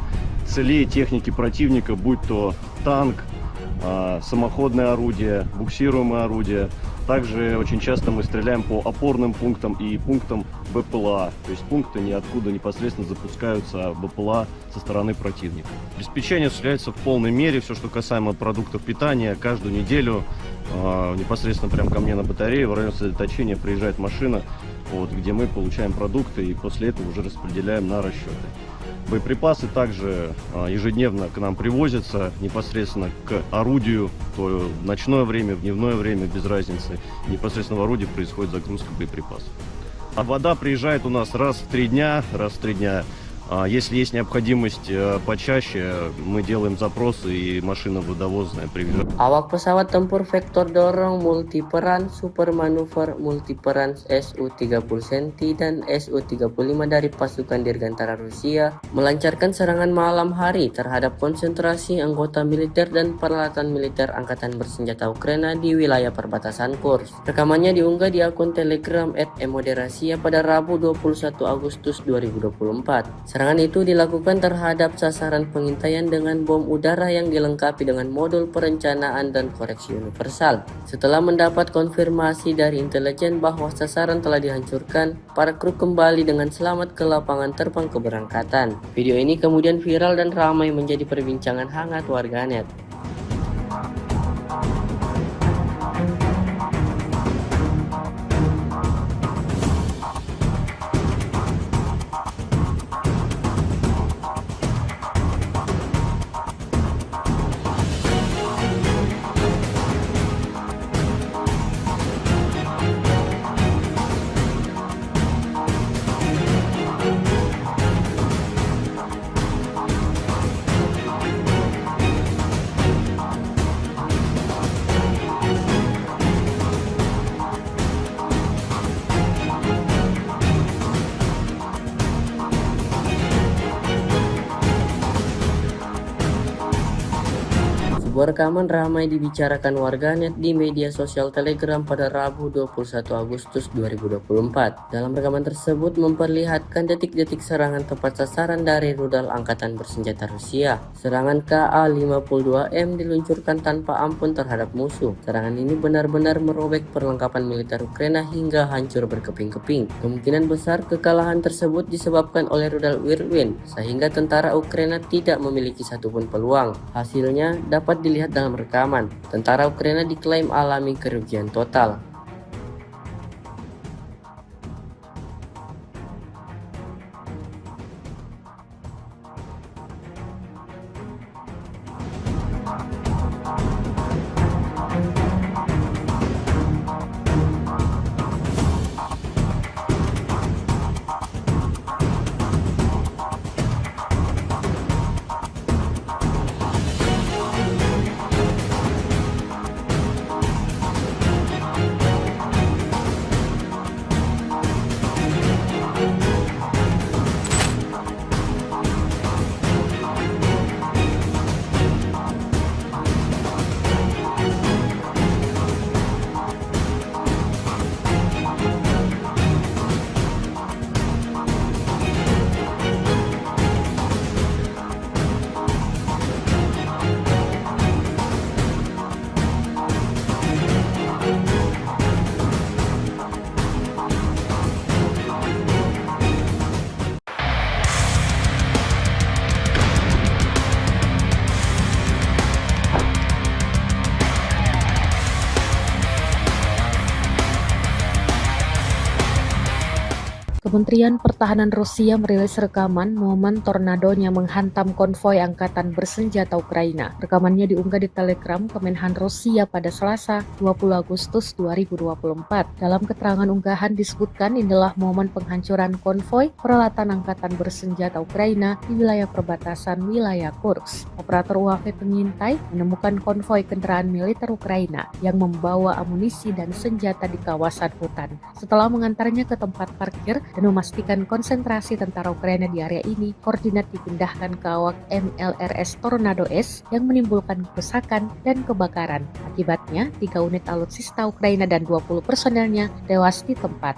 целей техники противника, будь то танк, самоходное орудие, буксируемое орудие. Также очень часто мы стреляем по опорным пунктам и пунктам БПЛА, то есть пункты, ниоткуда непосредственно запускаются БПЛА со стороны противника. Обеспечение осуществляется в полной мере, все, что касаемо продуктов питания. Каждую неделю непосредственно прямо ко мне на батарею в район сосредоточения приезжает машина, где мы получаем продукты и после этого уже распределяем на расчеты. Боеприпасы также ежедневно к нам привозятся непосредственно к орудию, то в ночное время, в дневное время, без разницы. Непосредственно в орудии происходит загрузка боеприпасов. А вода приезжает у нас раз в 3 дня. Если есть необходимость почаще, мы делаем запросы и машина водовозная приезжает. Awak pesawat tempur vektor dorong multiperan super manuver multiperan Su-30 Centi dan Su-35 dari pasukan Dirgantara Rusia melancarkan serangan malam hari terhadap konsentrasi anggota militer dan peralatan militer Angkatan Bersenjata Ukraina di wilayah perbatasan Kursk. Rekamannya diunggah di akun Telegram @emoderasia pada Rabu 21 Agustus 2024. Serangan itu dilakukan terhadap sasaran pengintaian dengan bom udara yang dilengkapi dengan modul perencanaan dan koreksi universal. Setelah mendapat konfirmasi dari intelijen bahwa sasaran telah dihancurkan, para kru kembali dengan selamat ke lapangan terbang keberangkatan. Video ini kemudian viral dan ramai menjadi perbincangan hangat warganet. Sebuah rekaman ramai dibicarakan warganet di media sosial Telegram pada Rabu 21 Agustus 2024. Dalam rekaman tersebut memperlihatkan detik-detik serangan tepat sasaran dari rudal Angkatan Bersenjata Rusia. Serangan Ka-52M diluncurkan tanpa ampun terhadap musuh. Serangan ini benar-benar merobek perlengkapan militer Ukraina hingga hancur berkeping-keping. Kemungkinan besar kekalahan tersebut disebabkan oleh rudal Whirlwind, sehingga tentara Ukraina tidak memiliki satupun peluang. Hasilnya dapat dilihat dalam rekaman. Tentara Ukraina diklaim alami kerugian total. Kementerian Pertahanan Rusia merilis rekaman momen tornadonya menghantam konvoi Angkatan Bersenjata Ukraina. Rekamannya diunggah di Telegram Kemenhan Rusia pada Selasa 20 Agustus 2024. Dalam keterangan unggahan disebutkan inilah momen penghancuran konvoi peralatan Angkatan Bersenjata Ukraina di wilayah perbatasan wilayah Kursk. Operator UAV pengintai menemukan konvoi kendaraan militer Ukraina yang membawa amunisi dan senjata di kawasan hutan. Setelah mengantarnya ke tempat parkir dan memastikan konsentrasi tentara Ukraina di area ini, koordinat dipindahkan ke awak MLRS Tornado S yang menimbulkan kerusakan dan kebakaran. Akibatnya, 3 unit alutsista Ukraina dan 20 personelnya tewas di tempat.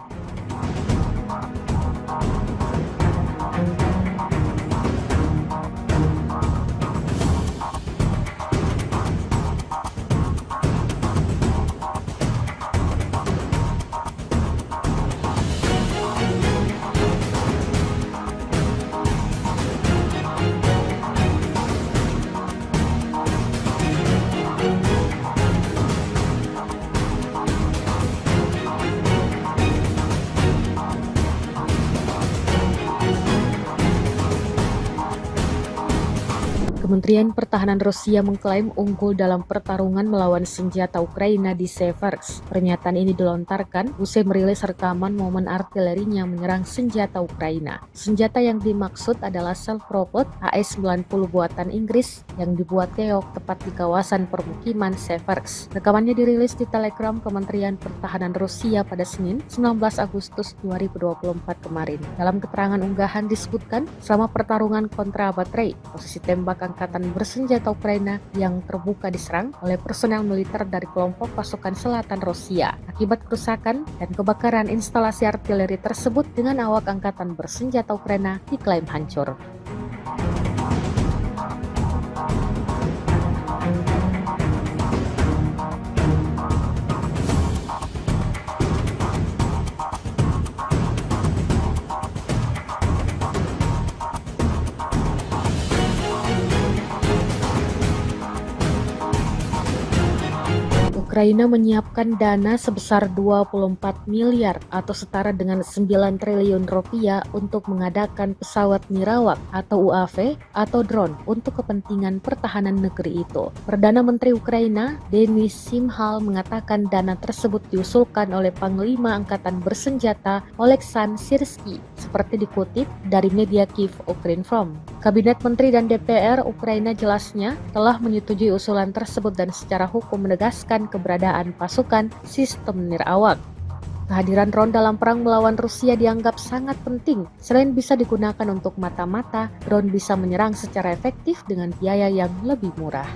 Kementerian Pertahanan Rusia mengklaim unggul dalam pertarungan melawan senjata Ukraina di Seversk. Pernyataan ini dilontarkan usai merilis rekaman momen artilerinya menyerang senjata Ukraina. Senjata yang dimaksud adalah self-propelled AS-90 buatan Inggris yang dibuat keok tepat di kawasan permukiman Seversk. Rekamannya dirilis di Telegram Kementerian Pertahanan Rusia pada Senin, 19 Agustus 2024 kemarin. Dalam keterangan unggahan disebutkan, selama pertarungan kontra baterai, posisi tembak angkatan bersenjata Ukraina yang terbuka diserang oleh personel militer dari kelompok pasukan selatan Rusia. Akibat kerusakan dan kebakaran instalasi artileri tersebut dengan awak angkatan bersenjata Ukraina diklaim hancur. Ukraina menyiapkan dana sebesar 24 miliar atau setara dengan 9 triliun rupiah untuk mengadakan pesawat nirawak atau UAV atau drone untuk kepentingan pertahanan negeri itu. Perdana Menteri Ukraina, Denis Shmyhal, mengatakan dana tersebut diusulkan oleh Panglima Angkatan Bersenjata Oleksandr Syrsky, seperti dikutip dari media Kyiv Ukrinform. Kabinet Menteri dan DPR Ukraina jelasnya telah menyetujui usulan tersebut dan secara hukum menegaskan keberadaan pasukan sistem nirawak. Kehadiran drone dalam perang melawan Rusia dianggap sangat penting. Selain bisa digunakan untuk mata-mata, drone bisa menyerang secara efektif dengan biaya yang lebih murah.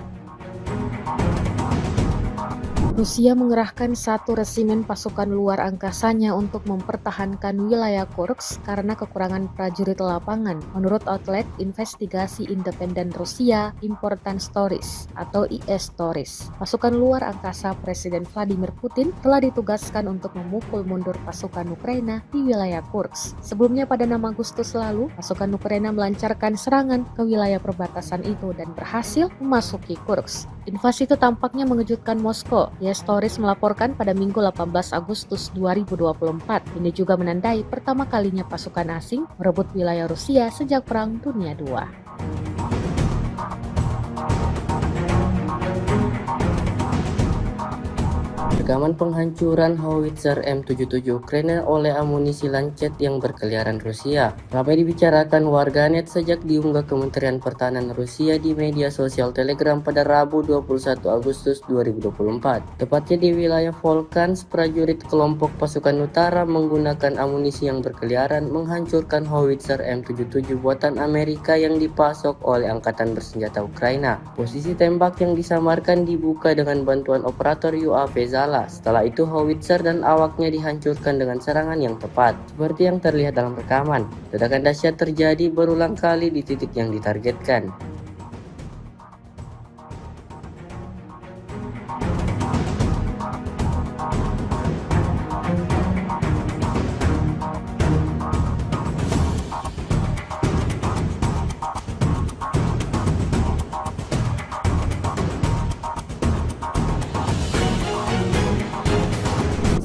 Rusia mengerahkan 1 resimen pasukan luar angkasanya untuk mempertahankan wilayah Kursk karena kekurangan prajurit lapangan, menurut outlet investigasi independen Rusia Important Stories atau IS Stories. Pasukan luar angkasa Presiden Vladimir Putin telah ditugaskan untuk memukul mundur pasukan Ukraina di wilayah Kursk. Sebelumnya pada 6 Agustus lalu, pasukan Ukraina melancarkan serangan ke wilayah perbatasan itu dan berhasil memasuki Kursk. Invasi itu tampaknya mengejutkan Moskow. IS Stories melaporkan pada Minggu 18 Agustus 2024. Ini juga menandai pertama kalinya pasukan asing merebut wilayah Rusia sejak Perang Dunia II. Rekaman penghancuran howitzer M77 Ukraina oleh amunisi Lancet yang berkeliaran Rusia ramai dibicarakan warganet sejak diunggah Kementerian Pertahanan Rusia di media sosial Telegram pada Rabu 21 Agustus 2024. Tepatnya di wilayah Volchansk, prajurit kelompok pasukan utara menggunakan amunisi yang berkeliaran menghancurkan howitzer M77 buatan Amerika yang dipasok oleh Angkatan Bersenjata Ukraina. Posisi tembak yang disamarkan dibuka dengan bantuan operator UAV Zala. Setelah itu howitzer dan awaknya dihancurkan dengan serangan yang tepat, seperti yang terlihat dalam rekaman. Ledakan dahsyat terjadi berulang kali di titik yang ditargetkan.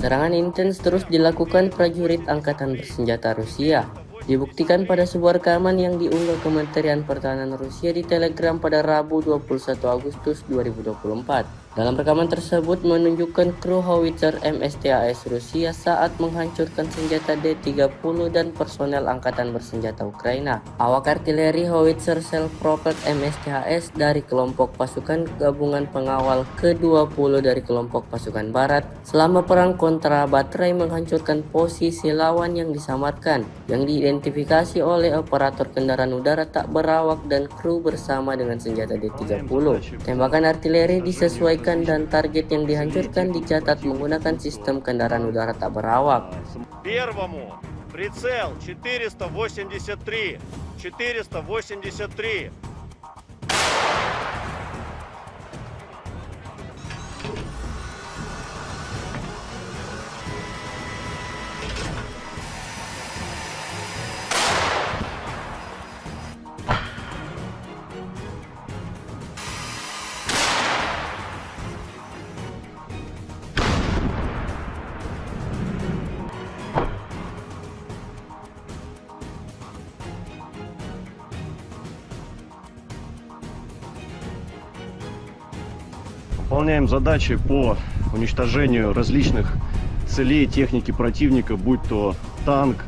Serangan intens terus dilakukan prajurit Angkatan Bersenjata Rusia. Dibuktikan pada sebuah rekaman yang diunggah Kementerian Pertahanan Rusia di Telegram pada Rabu 21 Agustus 2024. Dalam rekaman tersebut menunjukkan kru howitzer MSTAS Rusia saat menghancurkan senjata D-30 dan personel Angkatan Bersenjata Ukraina. Awak artileri howitzer self-propelled MSTAS dari kelompok pasukan gabungan pengawal ke-20 dari kelompok pasukan barat selama perang kontra baterai menghancurkan posisi lawan yang disamarkan, yang diidentifikasi oleh operator kendaraan udara tak berawak dan kru bersama dengan senjata D-30. Tembakan artileri disesuaikan dan target yang dihancurkan dicatat menggunakan sistem kendaraan udara tak berawak. Первому прицел 483. Выполняем задачи по уничтожению различных целей техники противника, будь то танк,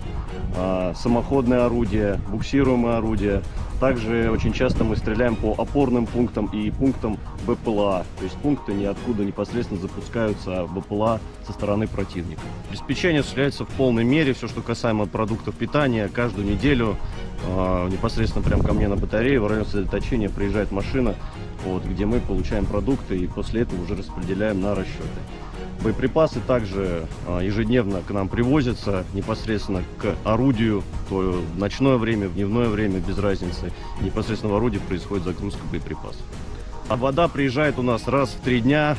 самоходное орудие, буксируемое орудие. Также очень часто мы стреляем по опорным пунктам и пунктам БПЛА, то есть пункты ниоткуда непосредственно запускаются БПЛА со стороны противника. Обеспечение осуществляется в полной мере, все, что касаемо продуктов питания, каждую неделю непосредственно прямо ко мне на батарее в район сосредоточения приезжает машина, где мы получаем продукты и после этого уже распределяем на расчеты. Боеприпасы также ежедневно к нам привозятся непосредственно к орудию, то в ночное время, в дневное время, без разницы. Непосредственно в орудии происходит загрузка боеприпасов. А вода приезжает у нас раз в 3 дня.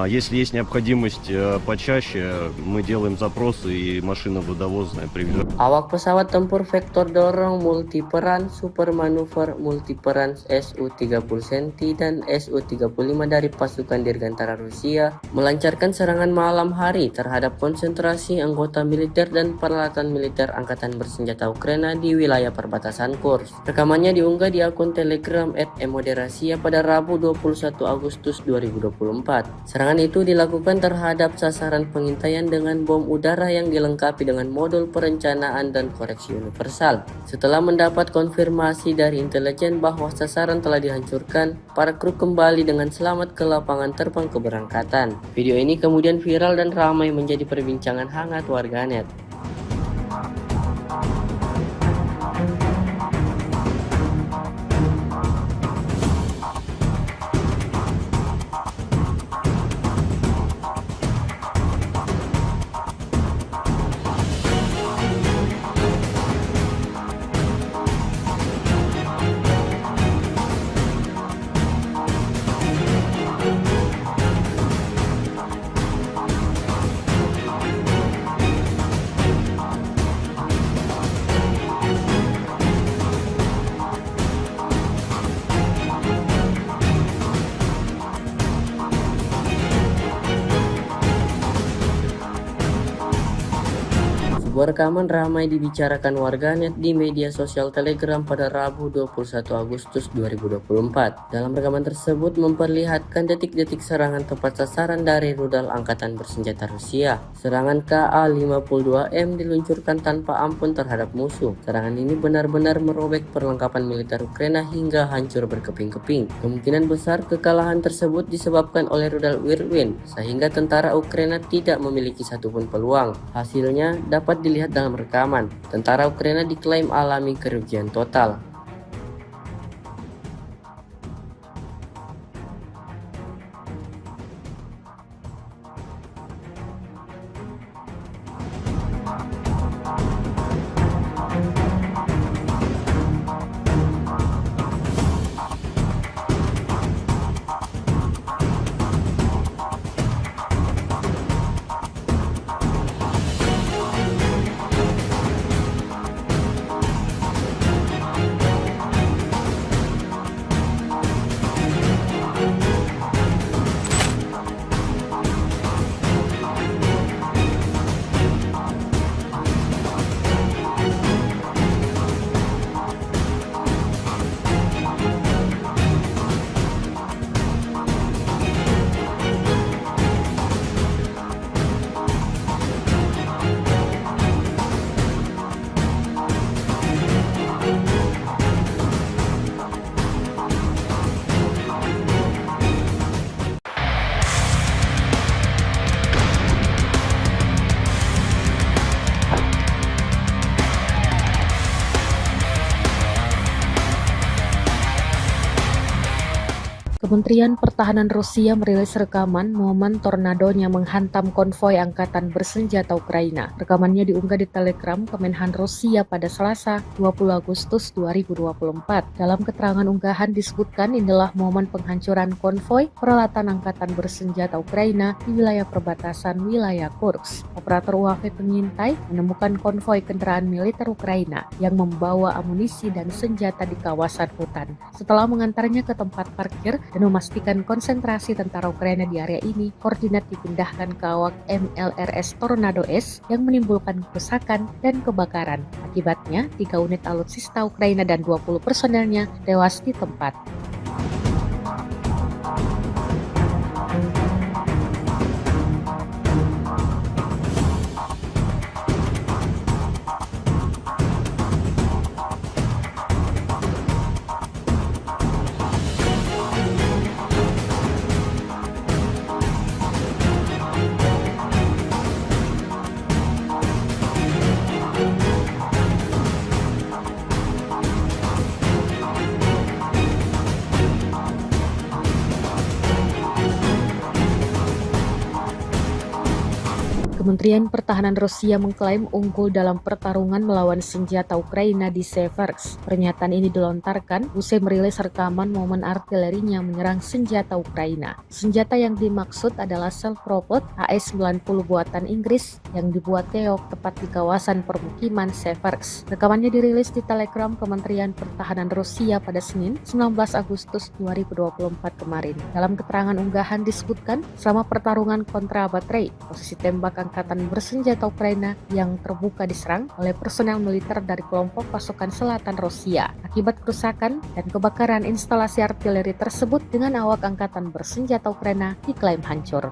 Если есть необходимость почаще, мы делаем запросы и машина водовозная приезжает. Awak pesawat tempur vektor dorong multiperan super manuver multiperan Su-30 Centi dan Su-35 dari pasukan Dirgantara Rusia melancarkan serangan malam hari terhadap konsentrasi anggota militer dan peralatan militer Angkatan Bersenjata Ukraina di wilayah perbatasan Kursk. Rekamannya diunggah di akun Telegram @emoderasia pada Rabu 21 Agustus 2024. Serangan itu dilakukan terhadap sasaran pengintaian dengan bom udara yang dilengkapi dengan modul perencanaan dan koreksi universal. Setelah mendapat konfirmasi dari intelijen bahwa sasaran telah dihancurkan, para kru kembali dengan selamat ke lapangan terbang keberangkatan. Video ini kemudian viral dan ramai menjadi perbincangan hangat warganet. Sebuah rekaman ramai dibicarakan warganet di media sosial Telegram pada Rabu 21 Agustus 2024. Dalam rekaman tersebut memperlihatkan detik-detik serangan tepat sasaran dari rudal Angkatan Bersenjata Rusia. Serangan Ka-52M diluncurkan tanpa ampun terhadap musuh. Serangan ini benar-benar merobek perlengkapan militer Ukraina hingga hancur berkeping-keping. Kemungkinan besar kekalahan tersebut disebabkan oleh rudal Whirlwind, sehingga tentara Ukraina tidak memiliki satupun peluang. Hasilnya dapat dilihat dalam rekaman. Tentara Ukraina diklaim alami kerugian total. Kementerian Pertahanan Rusia merilis rekaman momen tornadonya menghantam konvoi Angkatan Bersenjata Ukraina. Rekamannya diunggah di Telegram Kemenhan Rusia pada Selasa 20 Agustus 2024. Dalam keterangan unggahan disebutkan inilah momen penghancuran konvoi peralatan Angkatan Bersenjata Ukraina di wilayah perbatasan wilayah Kursk. Operator UAV pengintai menemukan konvoi kendaraan militer Ukraina yang membawa amunisi dan senjata di kawasan hutan. Setelah mengantarnya ke tempat parkir dan memastikan konsentrasi tentara Ukraina di area ini, koordinat dipindahkan ke awak MLRS Tornado S yang menimbulkan kerusakan dan kebakaran. Akibatnya, 3 unit alutsista Ukraina dan 20 personelnya tewas di tempat. Kementerian Pertahanan Rusia mengklaim unggul dalam pertarungan melawan senjata Ukraina di Seversk. Pernyataan ini dilontarkan usai merilis rekaman momen artilerinya menyerang senjata Ukraina. Senjata yang dimaksud adalah self-propelled AS-90 buatan Inggris yang dibuat Keok tepat di kawasan permukiman Seversk. Rekamannya dirilis di Telegram Kementerian Pertahanan Rusia pada Senin, 19 Agustus 2024 kemarin. Dalam keterangan unggahan disebutkan, selama pertarungan kontra baterai, posisi tembak angkatan bersenjata Ukraina yang terbuka diserang oleh personel militer dari kelompok pasukan selatan Rusia. Akibat kerusakan dan kebakaran instalasi artileri tersebut dengan awak angkatan bersenjata Ukraina diklaim hancur.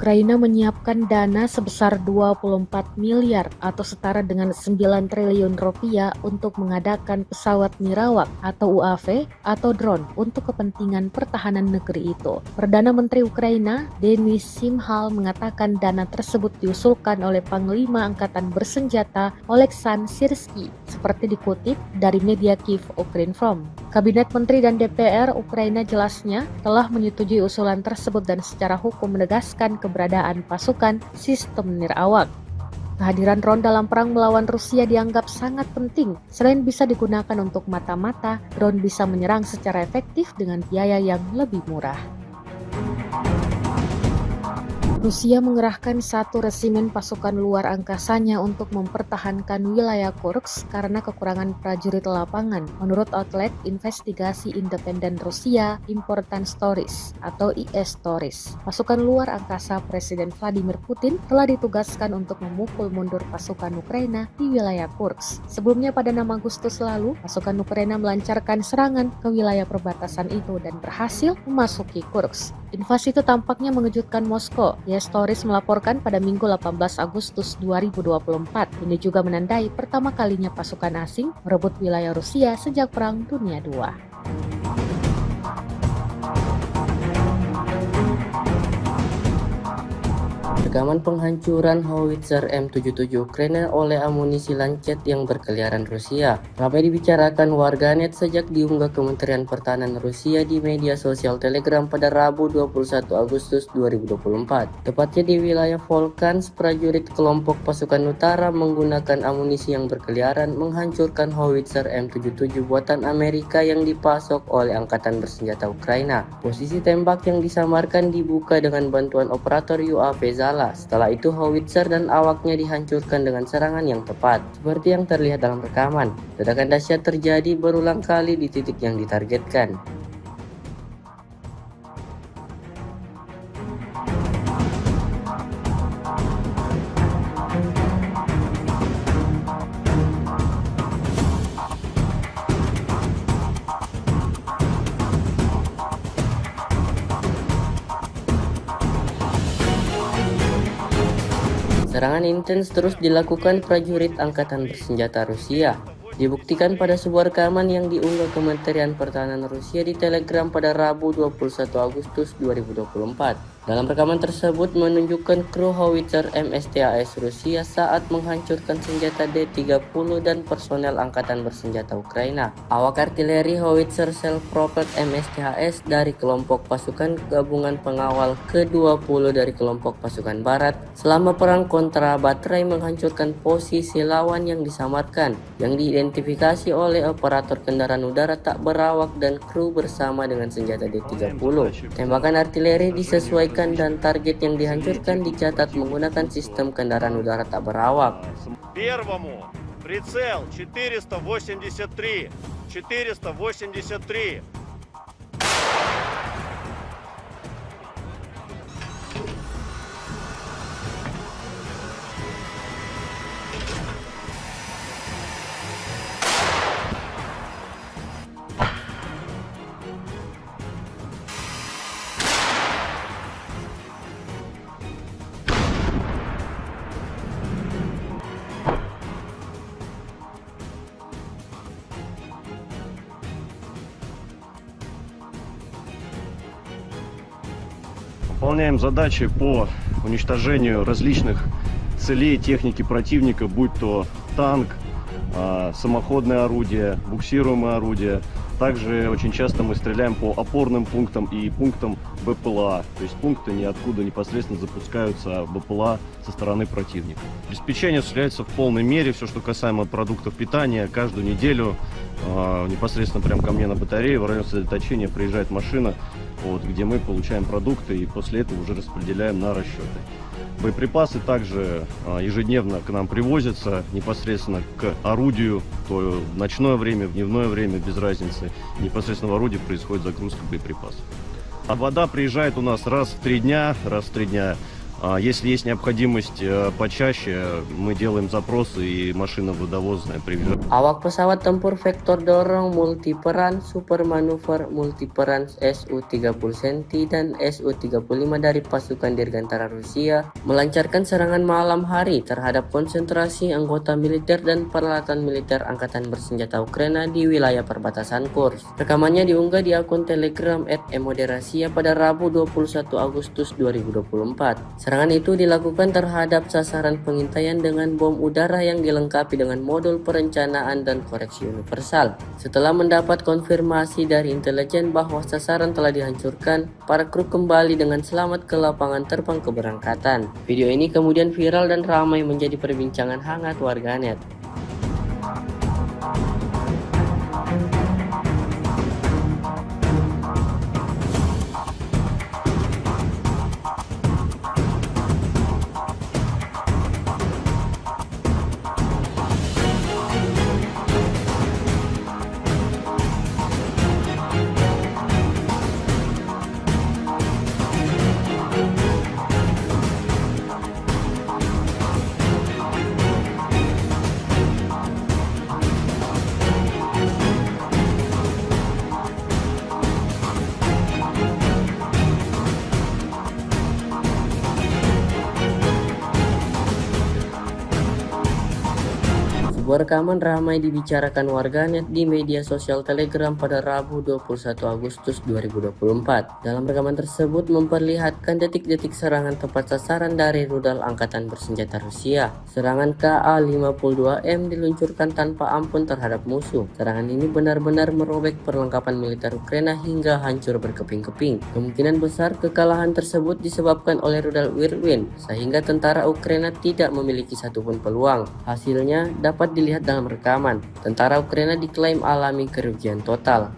Ukraina menyiapkan dana sebesar 24 miliar atau setara dengan 9 triliun rupiah untuk mengadakan pesawat nirawak atau UAV atau drone untuk kepentingan pertahanan negeri itu. Perdana Menteri Ukraina, Denis Shmyhal, mengatakan dana tersebut diusulkan oleh Panglima Angkatan Bersenjata Oleksandr Syrsky, seperti dikutip dari media Kyiv Ukrinform. Kabinet Menteri dan DPR Ukraina jelasnya telah menyetujui usulan tersebut dan secara hukum menegaskan keberadaan pasukan sistem nirawak. Kehadiran drone dalam perang melawan Rusia dianggap sangat penting. Selain bisa digunakan untuk mata-mata, drone bisa menyerang secara efektif dengan biaya yang lebih murah. Rusia mengerahkan 1 resimen pasukan luar angkasanya untuk mempertahankan wilayah Kursk karena kekurangan prajurit lapangan, menurut outlet investigasi independen Rusia Important Stories atau IS Stories. Pasukan luar angkasa Presiden Vladimir Putin telah ditugaskan untuk memukul mundur pasukan Ukraina di wilayah Kursk. Sebelumnya pada 6 Agustus lalu, pasukan Ukraina melancarkan serangan ke wilayah perbatasan itu dan berhasil memasuki Kursk. Invasi itu tampaknya mengejutkan Moskow. IS Stories melaporkan pada Minggu 18 Agustus 2024. Ini juga menandai pertama kalinya pasukan asing merebut wilayah Rusia sejak Perang Dunia II. Rekaman penghancuran howitzer M77 Ukraina oleh amunisi Lancet yang berkeliaran Rusia ramai dibicarakan warganet sejak diunggah Kementerian Pertahanan Rusia di media sosial Telegram pada Rabu 21 Agustus 2024. Tepatnya di wilayah Volkans, prajurit kelompok pasukan utara menggunakan amunisi yang berkeliaran menghancurkan howitzer M77 buatan Amerika yang dipasok oleh Angkatan Bersenjata Ukraina. Posisi tembak yang disamarkan dibuka dengan bantuan operator UAV Zala. Setelah itu howitzer dan awaknya dihancurkan dengan serangan yang tepat. Seperti yang terlihat dalam rekaman, ledakan dahsyat terjadi berulang kali di titik yang ditargetkan. Serangan intens terus dilakukan prajurit Angkatan Bersenjata Rusia. Dibuktikan pada sebuah rekaman yang diunggah Kementerian Pertahanan Rusia di Telegram pada Rabu 21 Agustus 2024. Dalam rekaman tersebut menunjukkan kru howitzer MSTAS Rusia saat menghancurkan senjata D-30 dan personel Angkatan Bersenjata Ukraina. Awak artileri howitzer self-propelled MSTAS dari kelompok pasukan gabungan pengawal ke-20 dari kelompok pasukan barat selama perang kontra baterai menghancurkan posisi lawan yang disamarkan, yang diidentifikasi oleh operator kendaraan udara tak berawak dan kru bersama dengan senjata D-30. Tembakan artileri disesuaikan dan target yang dihancurkan dicatat menggunakan sistem kendaraan udara tak berawak. Первому прицел 483. выполняем задачи по уничтожению различных целей техники противника, будь то танк, самоходное орудие, буксируемое орудие. Также очень часто мы стреляем по опорным пунктам и пунктам БПЛА, то есть пункты ниоткуда непосредственно запускаются БПЛА со стороны противника. Обеспечение осуществляется в полной мере, все, что касаемо продуктов питания, каждую неделю непосредственно прямо ко мне на батарее в районе сосредоточения приезжает машина, где мы получаем продукты и после этого уже распределяем на расчеты. Боеприпасы также ежедневно к нам привозятся непосредственно к орудию, то в ночное время, в дневное время, без разницы. Непосредственно в орудии происходит загрузка боеприпасов. А вода приезжает у нас раз в 3 дня. Если есть необходимость почаще, мы делаем запросы и машина водовозная приезжает. Awak pesawat tempur vektor dorong multiperan super manuver multiperan Su-30 Centi dan Su-35 dari pasukan Dirgantara Rusia melancarkan serangan malam hari terhadap konsentrasi anggota militer dan peralatan militer Angkatan Bersenjata Ukraina di wilayah perbatasan Kursk. Rekamannya diunggah di akun Telegram @emoderasia pada Rabu 21 Agustus 2024. Serangan itu dilakukan terhadap sasaran pengintaian dengan bom udara yang dilengkapi dengan modul perencanaan dan koreksi universal. Setelah mendapat konfirmasi dari intelijen bahwa sasaran telah dihancurkan, para kru kembali dengan selamat ke lapangan terbang keberangkatan. Video ini kemudian viral dan ramai menjadi perbincangan hangat warganet. Sebuah rekaman ramai dibicarakan warganet di media sosial Telegram pada Rabu 21 Agustus 2024. Dalam rekaman tersebut memperlihatkan detik-detik serangan tepat sasaran dari rudal Angkatan Bersenjata Rusia. Serangan Ka-52M diluncurkan tanpa ampun terhadap musuh. Serangan ini benar-benar merobek perlengkapan militer Ukraina hingga hancur berkeping-keping. Kemungkinan besar kekalahan tersebut disebabkan oleh rudal Whirlwind, sehingga tentara Ukraina tidak memiliki satupun peluang. Hasilnya dapat dilihat dalam rekaman. Tentara Ukraina diklaim alami kerugian total.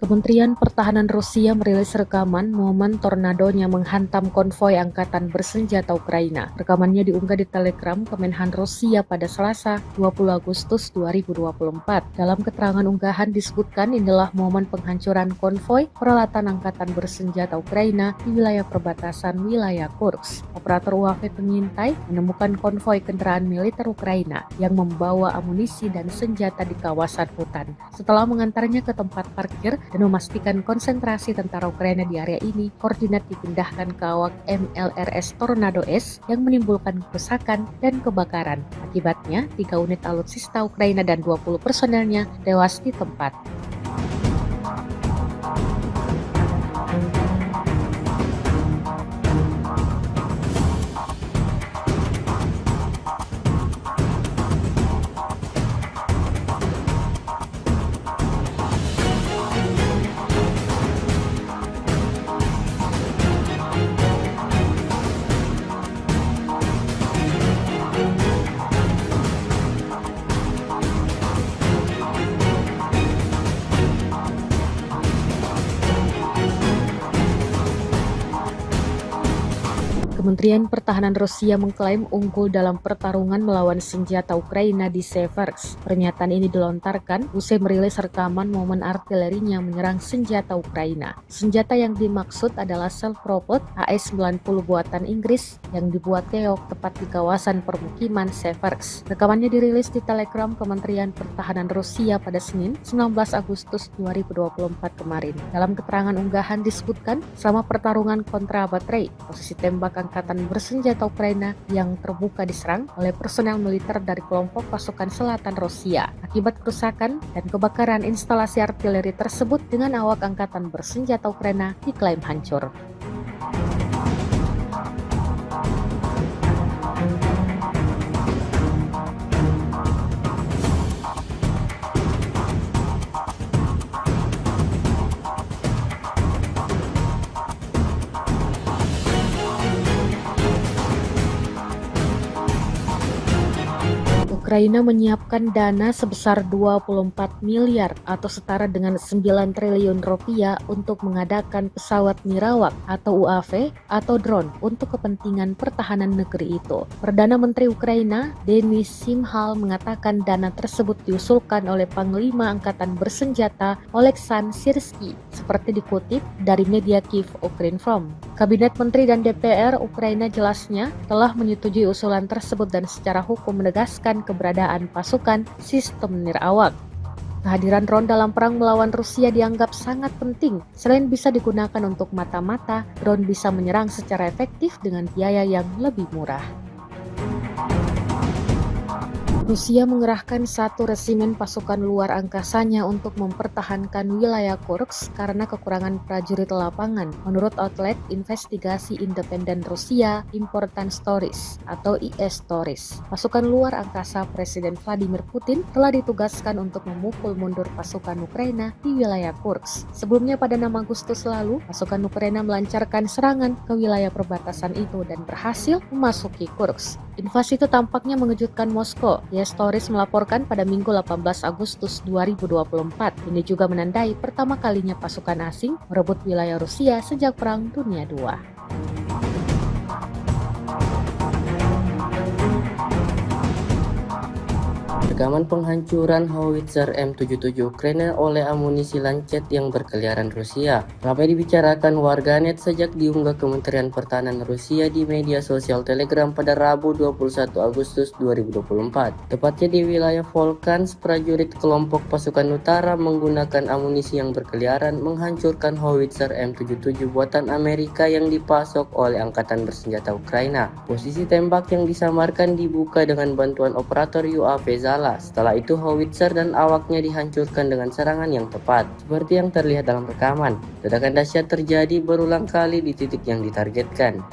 Kementerian Pertahanan Rusia merilis rekaman momen tornadonya menghantam konvoi Angkatan Bersenjata Ukraina. Rekamannya diunggah di Telegram Kemenhan Rusia pada Selasa 20 Agustus 2024. Dalam keterangan unggahan disebutkan inilah momen penghancuran konvoi peralatan Angkatan Bersenjata Ukraina di wilayah perbatasan wilayah Kursk. Operator UAV pengintai menemukan konvoi kendaraan militer Ukraina yang membawa amunisi dan senjata di kawasan hutan. Setelah mengantarnya ke tempat parkir dan memastikan konsentrasi tentara Ukraina di area ini, koordinat dipindahkan ke awak MLRS Tornado S yang menimbulkan kerusakan dan kebakaran. Akibatnya, 3 unit alutsista Ukraina dan 20 personelnya tewas di tempat. Kementerian Pertahanan Rusia mengklaim unggul dalam pertarungan melawan senjata Ukraina di Seversk. Pernyataan ini dilontarkan usai merilis rekaman momen artilerinya menyerang senjata Ukraina. Senjata yang dimaksud adalah self-propelled AS-90 buatan Inggris yang dibuat Teok tepat di kawasan permukiman Seversk. Rekamannya dirilis di Telegram Kementerian Pertahanan Rusia pada Senin, 19 Agustus 2024 kemarin. Dalam keterangan unggahan disebutkan, selama pertarungan kontra baterai, posisi tembak angkatan bersenjata Ukraina yang terbuka diserang oleh personel militer dari kelompok pasukan selatan Rusia. Akibat kerusakan dan kebakaran instalasi artileri tersebut dengan awak angkatan bersenjata Ukraina diklaim hancur. Ukraina menyiapkan dana sebesar 24 miliar atau setara dengan 9 triliun rupiah untuk mengadakan pesawat nirawak atau UAV atau drone untuk kepentingan pertahanan negeri itu. Perdana Menteri Ukraina, Denis Shmyhal, mengatakan dana tersebut diusulkan oleh Panglima Angkatan Bersenjata Oleksandr Syrsky, seperti dikutip dari media Kyiv Ukrinform. Kabinet Menteri dan DPR Ukraina jelasnya telah menyetujui usulan tersebut dan secara hukum menegaskan keberadaan pasukan sistem nirawak. Kehadiran drone dalam perang melawan Rusia dianggap sangat penting. Selain bisa digunakan untuk mata-mata, drone bisa menyerang secara efektif dengan biaya yang lebih murah. Rusia mengerahkan 1 resimen pasukan luar angkasanya untuk mempertahankan wilayah Kursk karena kekurangan prajurit lapangan, menurut outlet investigasi independen Rusia Important Stories atau IS Stories. Pasukan luar angkasa Presiden Vladimir Putin telah ditugaskan untuk memukul mundur pasukan Ukraina di wilayah Kursk. Sebelumnya pada 6 Agustus lalu, pasukan Ukraina melancarkan serangan ke wilayah perbatasan itu dan berhasil memasuki Kursk. Invasi itu tampaknya mengejutkan Moskow. IS Stories melaporkan pada Minggu 18 Agustus 2024. Ini juga menandai pertama kalinya pasukan asing merebut wilayah Rusia sejak Perang Dunia II. Rekaman penghancuran howitzer M77 Ukraina oleh amunisi Lancet yang berkeliaran Rusia ramai dibicarakan warganet sejak diunggah Kementerian Pertahanan Rusia di media sosial Telegram pada Rabu 21 Agustus 2024. Tepatnya di wilayah Volkans, prajurit kelompok pasukan utara menggunakan amunisi yang berkeliaran menghancurkan howitzer M77 buatan Amerika yang dipasok oleh Angkatan Bersenjata Ukraina. Posisi tembak yang disamarkan dibuka dengan bantuan operator UAV Zala. Setelah itu howitzer dan awaknya dihancurkan dengan serangan yang tepat. Seperti yang terlihat dalam rekaman, ledakan dahsyat terjadi berulang kali di titik yang ditargetkan.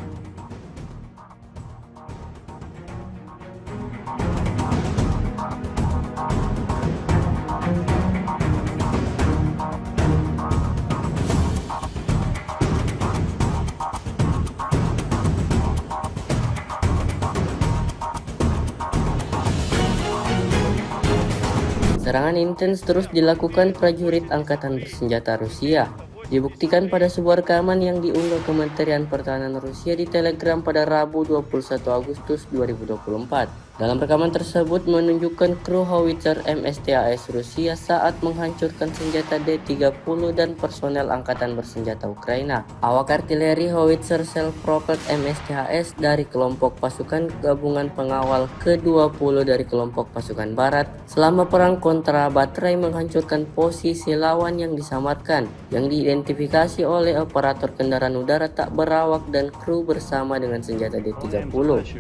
Serangan intens terus dilakukan prajurit Angkatan Bersenjata Rusia. Dibuktikan pada sebuah rekaman yang diunggah Kementerian Pertahanan Rusia di Telegram pada Rabu 21 Agustus 2024. Dalam rekaman tersebut menunjukkan kru howitzer MSTAS Rusia saat menghancurkan senjata D-30 dan personel Angkatan Bersenjata Ukraina. Awak artileri howitzer self-propelled MSTAS dari kelompok pasukan gabungan pengawal ke-20 dari kelompok pasukan barat selama perang kontra baterai menghancurkan posisi lawan yang disamarkan, yang diidentifikasi oleh operator kendaraan udara tak berawak dan kru bersama dengan senjata D-30.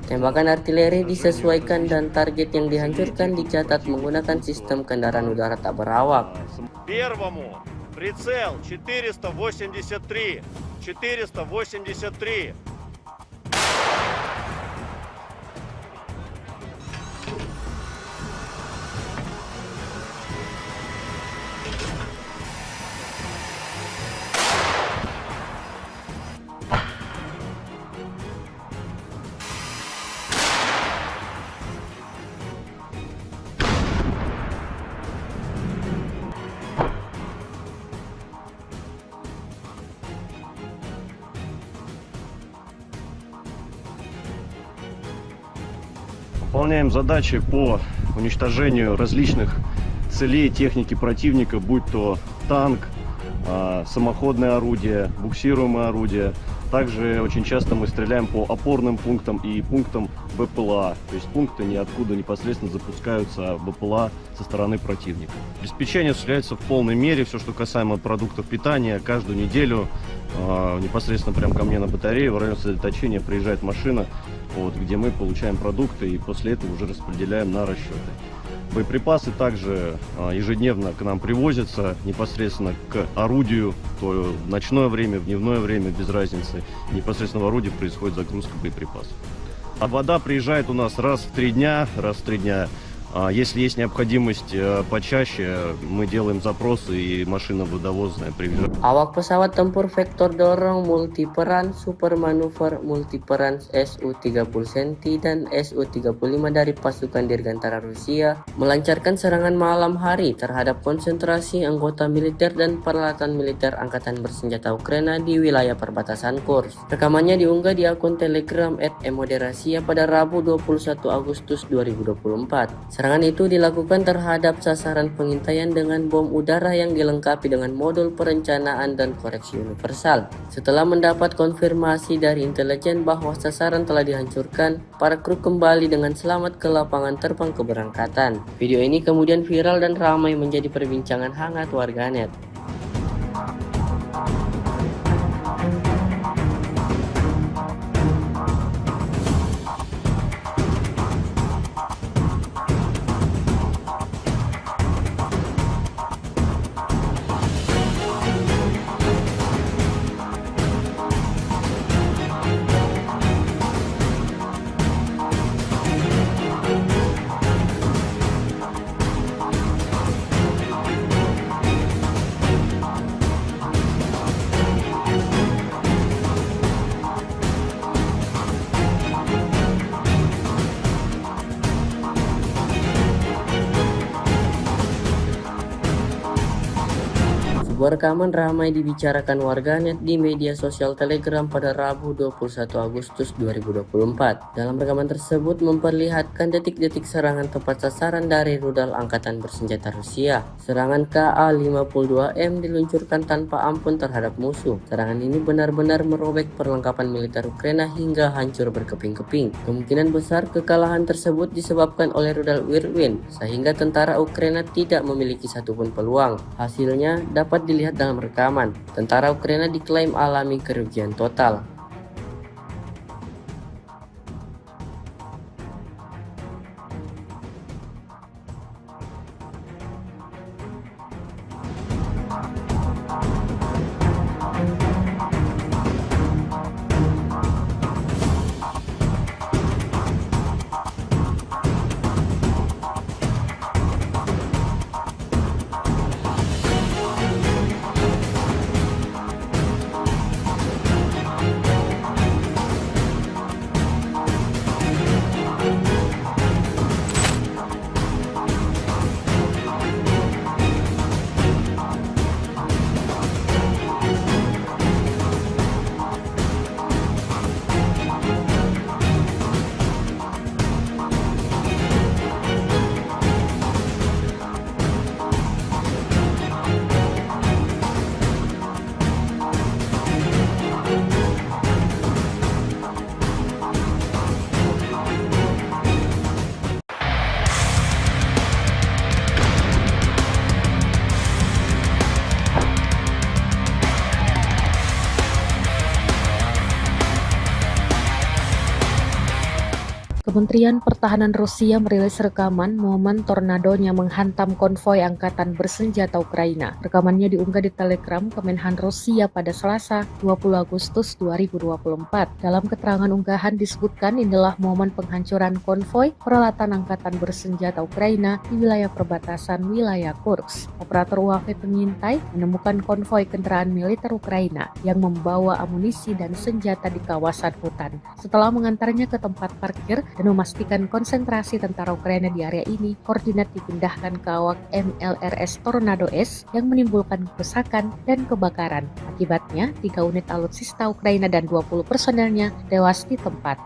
Tembakan artileri disesuaikan dan target yang dihancurkan dicatat menggunakan sistem kendaraan udara tak berawak. Первому прицел 483. Выполняем задачи по уничтожению различных целей техники противника, будь то танк, самоходное орудие, буксируемое орудие. Также очень часто мы стреляем по опорным пунктам и пунктам БПЛА. То есть пункты ниоткуда непосредственно запускаются БПЛА со стороны противника. Обеспечение осуществляется в полной мере. Все, что касаемо продуктов питания, каждую неделю непосредственно прямо ко мне на батарее в район сосредоточения приезжает машина, где мы получаем продукты и после этого уже распределяем на расчеты. Боеприпасы также ежедневно к нам привозятся непосредственно к орудию, то в ночное время, в дневное время, без разницы. Непосредственно в орудии происходит загрузка боеприпасов. А вода приезжает у нас раз в 3 дня. Если есть необходимость почаще, мы делаем запросы и машина водовозная приезжает. Awak pesawat tempur vektor dorong multiperan super manuver multiperan Su-30 Centi dan Su-35 dari pasukan Dirgantara Rusia melancarkan serangan malam hari terhadap konsentrasi anggota militer dan peralatan militer Angkatan Bersenjata Ukraina di wilayah perbatasan Kursk. Rekamannya diunggah di akun Telegram @emoderasia pada Rabu 21 Agustus 2024. Serangan itu dilakukan terhadap sasaran pengintaian dengan bom udara yang dilengkapi dengan modul perencanaan dan koreksi universal. Setelah mendapat konfirmasi dari intelijen bahwa sasaran telah dihancurkan, para kru kembali dengan selamat ke lapangan terbang keberangkatan. Video ini kemudian viral dan ramai menjadi perbincangan hangat warganet. Sebuah rekaman ramai dibicarakan warganet di media sosial Telegram pada Rabu 21 Agustus 2024. Dalam rekaman tersebut memperlihatkan detik-detik serangan tepat sasaran dari rudal Angkatan Bersenjata Rusia. Serangan Ka-52M diluncurkan tanpa ampun terhadap musuh. Serangan ini benar-benar merobek perlengkapan militer Ukraina hingga hancur berkeping-keping. Kemungkinan besar kekalahan tersebut disebabkan oleh rudal Whirlwind, sehingga tentara Ukraina tidak memiliki satupun peluang. Hasilnya dapat dilihat dalam rekaman. Tentara Ukraina diklaim alami kerugian total. Kementerian Pertahanan Rusia merilis rekaman momen tornadonya menghantam konvoi Angkatan Bersenjata Ukraina. Rekamannya diunggah di Telegram Kemenhan Rusia pada Selasa 20 Agustus 2024. Dalam keterangan unggahan disebutkan inilah momen penghancuran konvoi peralatan Angkatan Bersenjata Ukraina di wilayah perbatasan wilayah Kursk. Operator UAV pengintai menemukan konvoi kendaraan militer Ukraina yang membawa amunisi dan senjata di kawasan hutan. Setelah mengantarnya ke tempat parkir dan memastikan konsentrasi tentara Ukraina di area ini, koordinat dipindahkan ke awak MLRS Tornado S yang menimbulkan kerusakan dan kebakaran. Akibatnya, 3 unit alutsista Ukraina dan 20 personelnya tewas di tempat.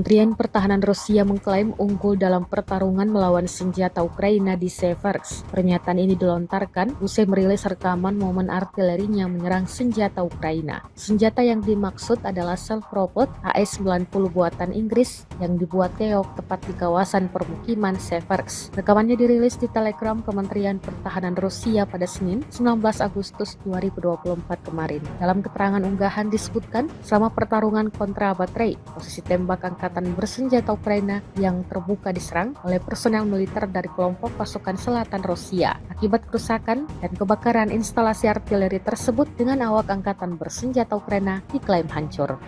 Kementerian Pertahanan Rusia mengklaim unggul dalam pertarungan melawan senjata Ukraina di Seversk. Pernyataan ini dilontarkan usai merilis rekaman momen artilerinya menyerang senjata Ukraina. Senjata yang dimaksud adalah self-propelled AS-90 buatan Inggris yang dibuat keok tepat di kawasan permukiman Seversk. Rekamannya dirilis di Telegram Kementerian Pertahanan Rusia pada Senin, 19 Agustus 2024 kemarin. Dalam keterangan unggahan disebutkan, selama pertarungan kontra baterai, posisi tembak angkatan bersenjata Ukraina yang terbuka diserang oleh personel militer dari kelompok pasukan selatan Rusia. Akibat kerusakan dan kebakaran instalasi artileri tersebut dengan awak angkatan bersenjata Ukraina diklaim hancur.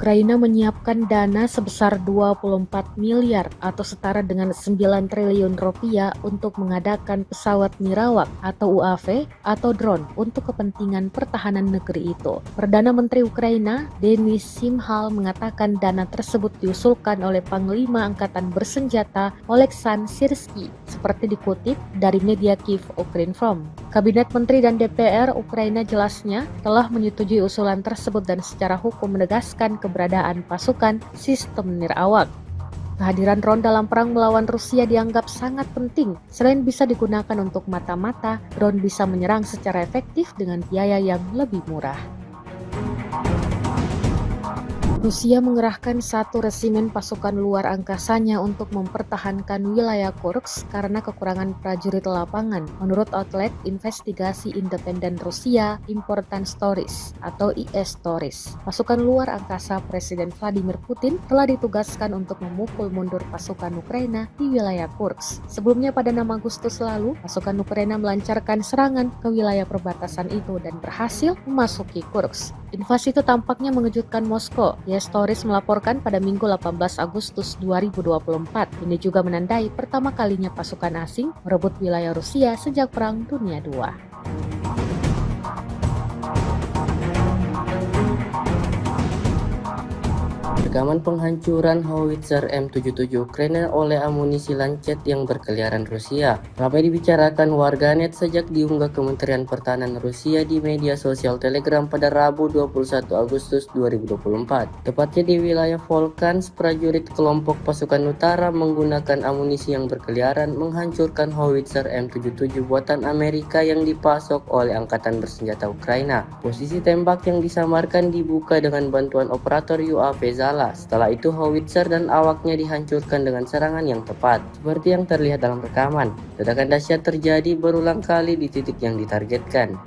Ukraina menyiapkan dana sebesar 24 miliar atau setara dengan 9 triliun rupiah untuk mengadakan pesawat nirawak atau UAV atau drone untuk kepentingan pertahanan negeri itu. Perdana Menteri Ukraina, Denis Shmyhal, mengatakan dana tersebut diusulkan oleh Panglima Angkatan Bersenjata Oleksandr Syrsky, seperti dikutip dari media Kyiv Ukrinform. Kabinet Menteri dan DPR Ukraina jelasnya telah menyetujui usulan tersebut dan secara hukum menegaskan keberadaan pasukan sistem nirawak. Kehadiran drone dalam perang melawan Rusia dianggap sangat penting. Selain bisa digunakan untuk mata-mata, drone bisa menyerang secara efektif dengan biaya yang lebih murah. Rusia mengerahkan 1 resimen pasukan luar angkasanya untuk mempertahankan wilayah Kursk karena kekurangan prajurit lapangan, menurut outlet investigasi independen Rusia Important Stories atau IS Stories. Pasukan luar angkasa Presiden Vladimir Putin telah ditugaskan untuk memukul mundur pasukan Ukraina di wilayah Kursk. Sebelumnya pada 6 Agustus lalu, pasukan Ukraina melancarkan serangan ke wilayah perbatasan itu dan berhasil memasuki Kursk. Invasi itu tampaknya mengejutkan Moskow. IS Stories melaporkan pada Minggu 18 Agustus 2024. Ini juga menandai pertama kalinya pasukan asing merebut wilayah Rusia sejak Perang Dunia II. Rekaman penghancuran howitzer M77 Ukraina oleh amunisi Lancet yang berkeliaran Rusia ramai dibicarakan warganet sejak diunggah Kementerian Pertahanan Rusia di media sosial Telegram pada Rabu 21 Agustus 2024. Tepatnya di wilayah Volkhans, prajurit kelompok pasukan utara menggunakan amunisi yang berkeliaran menghancurkan howitzer M77 buatan Amerika yang dipasok oleh Angkatan Bersenjata Ukraina. Posisi tembak yang disamarkan dibuka dengan bantuan operator UAV Zala. Setelah itu howitzer dan awaknya dihancurkan dengan serangan yang tepat. Seperti yang terlihat dalam rekaman, ledakan dahsyat terjadi berulang kali di titik yang ditargetkan.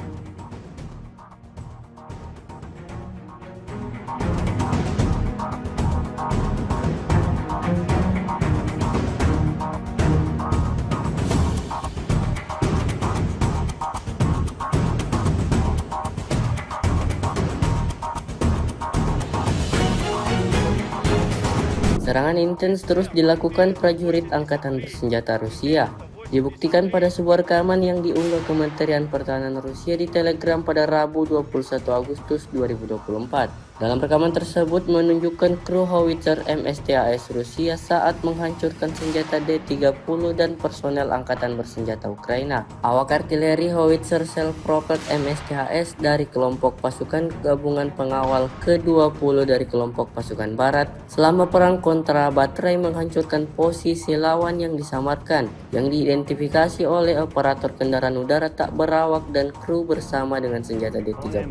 Serangan intens terus dilakukan prajurit Angkatan Bersenjata Rusia. Dibuktikan pada sebuah rekaman yang diunggah Kementerian Pertahanan Rusia di Telegram pada Rabu 21 Agustus 2024. Dalam rekaman tersebut menunjukkan kru howitzer MSTAS Rusia saat menghancurkan senjata D-30 dan personel Angkatan Bersenjata Ukraina. Awak artileri howitzer self-propelled MSTAS dari kelompok pasukan gabungan pengawal ke-20 dari kelompok pasukan barat selama perang kontra baterai menghancurkan posisi lawan yang disamarkan, yang diidentifikasi oleh operator kendaraan udara tak berawak dan kru bersama dengan senjata D-30.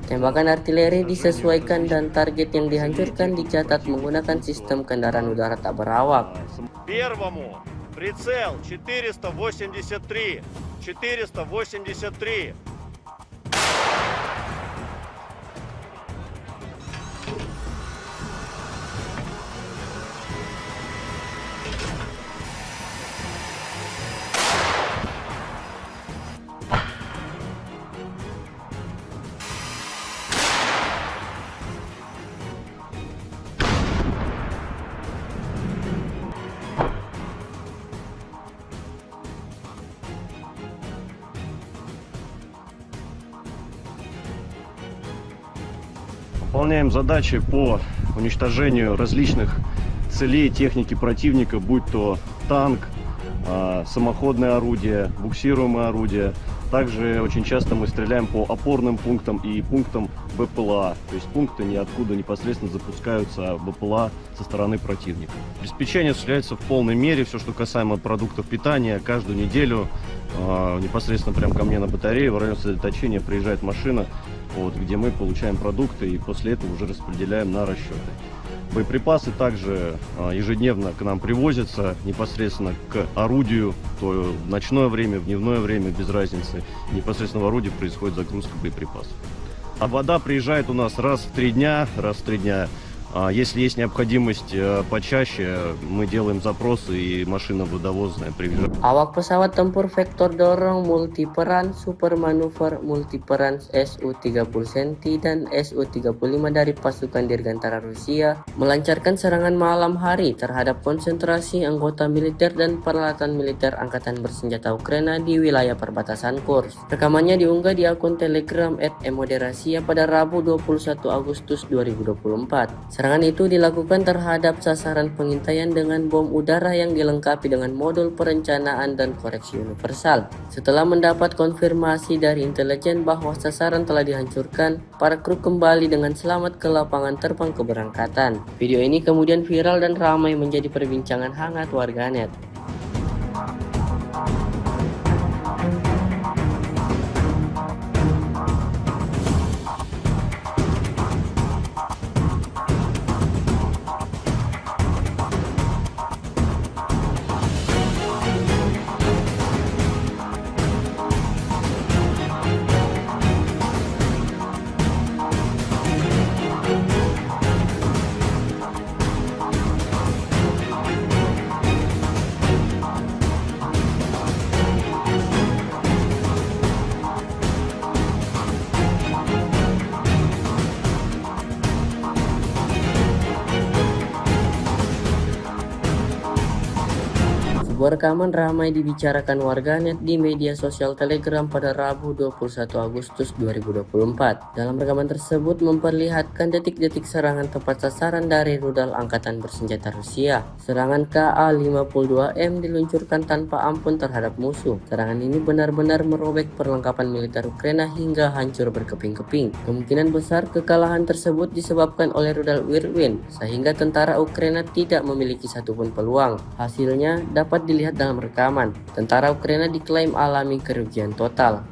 Tembakan artileri disesuaikan dan target yang dihancurkan dicatat menggunakan sistem kendaraan udara tak berawak. Первому прицел 483. 483. выполняем задачи по уничтожению различных целей техники противника, будь то танк, самоходное орудие, буксируемое орудие. Также очень часто мы стреляем по опорным пунктам и пунктам БПЛА, то есть пункты ниоткуда непосредственно запускаются БПЛА со стороны противника. Обеспечение осуществляется в полной мере, все, что касаемо продуктов питания, каждую неделю непосредственно прямо ко мне на батарею в район сосредоточения приезжает машина, вот, где мы получаем продукты и после этого уже распределяем на расчеты. Боеприпасы также ежедневно к нам привозятся непосредственно к орудию, то в ночное время, в дневное время, без разницы. Непосредственно в орудии происходит загрузка боеприпасов. А вода приезжает у нас раз в 3 дня. Если есть необходимость почаще, мы делаем запросы и машина водовозная приезжает. Awak pesawat tempur vektor dorong multiperan super manuver multiperan Su-30 Centi dan Su-35 dari pasukan Dirgantara Rusia melancarkan serangan malam hari terhadap konsentrasi anggota militer dan peralatan militer Angkatan Bersenjata Ukraina di wilayah perbatasan Kursk. Rekamannya diunggah di akun Telegram @emoderasiya pada Rabu 21 Agustus 2024. Serangan itu dilakukan terhadap sasaran pengintaian dengan bom udara yang dilengkapi dengan modul perencanaan dan koreksi universal. Setelah mendapat konfirmasi dari intelijen bahwa sasaran telah dihancurkan, para kru kembali dengan selamat ke lapangan terbang keberangkatan. Video ini kemudian viral dan ramai menjadi perbincangan hangat warganet. Sebuah rekaman ramai dibicarakan warganet di media sosial Telegram pada Rabu 21 Agustus 2024. Dalam rekaman tersebut memperlihatkan detik-detik serangan tepat sasaran dari rudal Angkatan Bersenjata Rusia. Serangan Ka-52M diluncurkan tanpa ampun terhadap musuh. Serangan ini benar-benar merobek perlengkapan militer Ukraina hingga hancur berkeping-keping. Kemungkinan besar kekalahan tersebut disebabkan oleh rudal Whirlwind, sehingga tentara Ukraina tidak memiliki satupun peluang. Hasilnya dapat dilihat dalam rekaman. Tentara Ukraina diklaim alami kerugian total.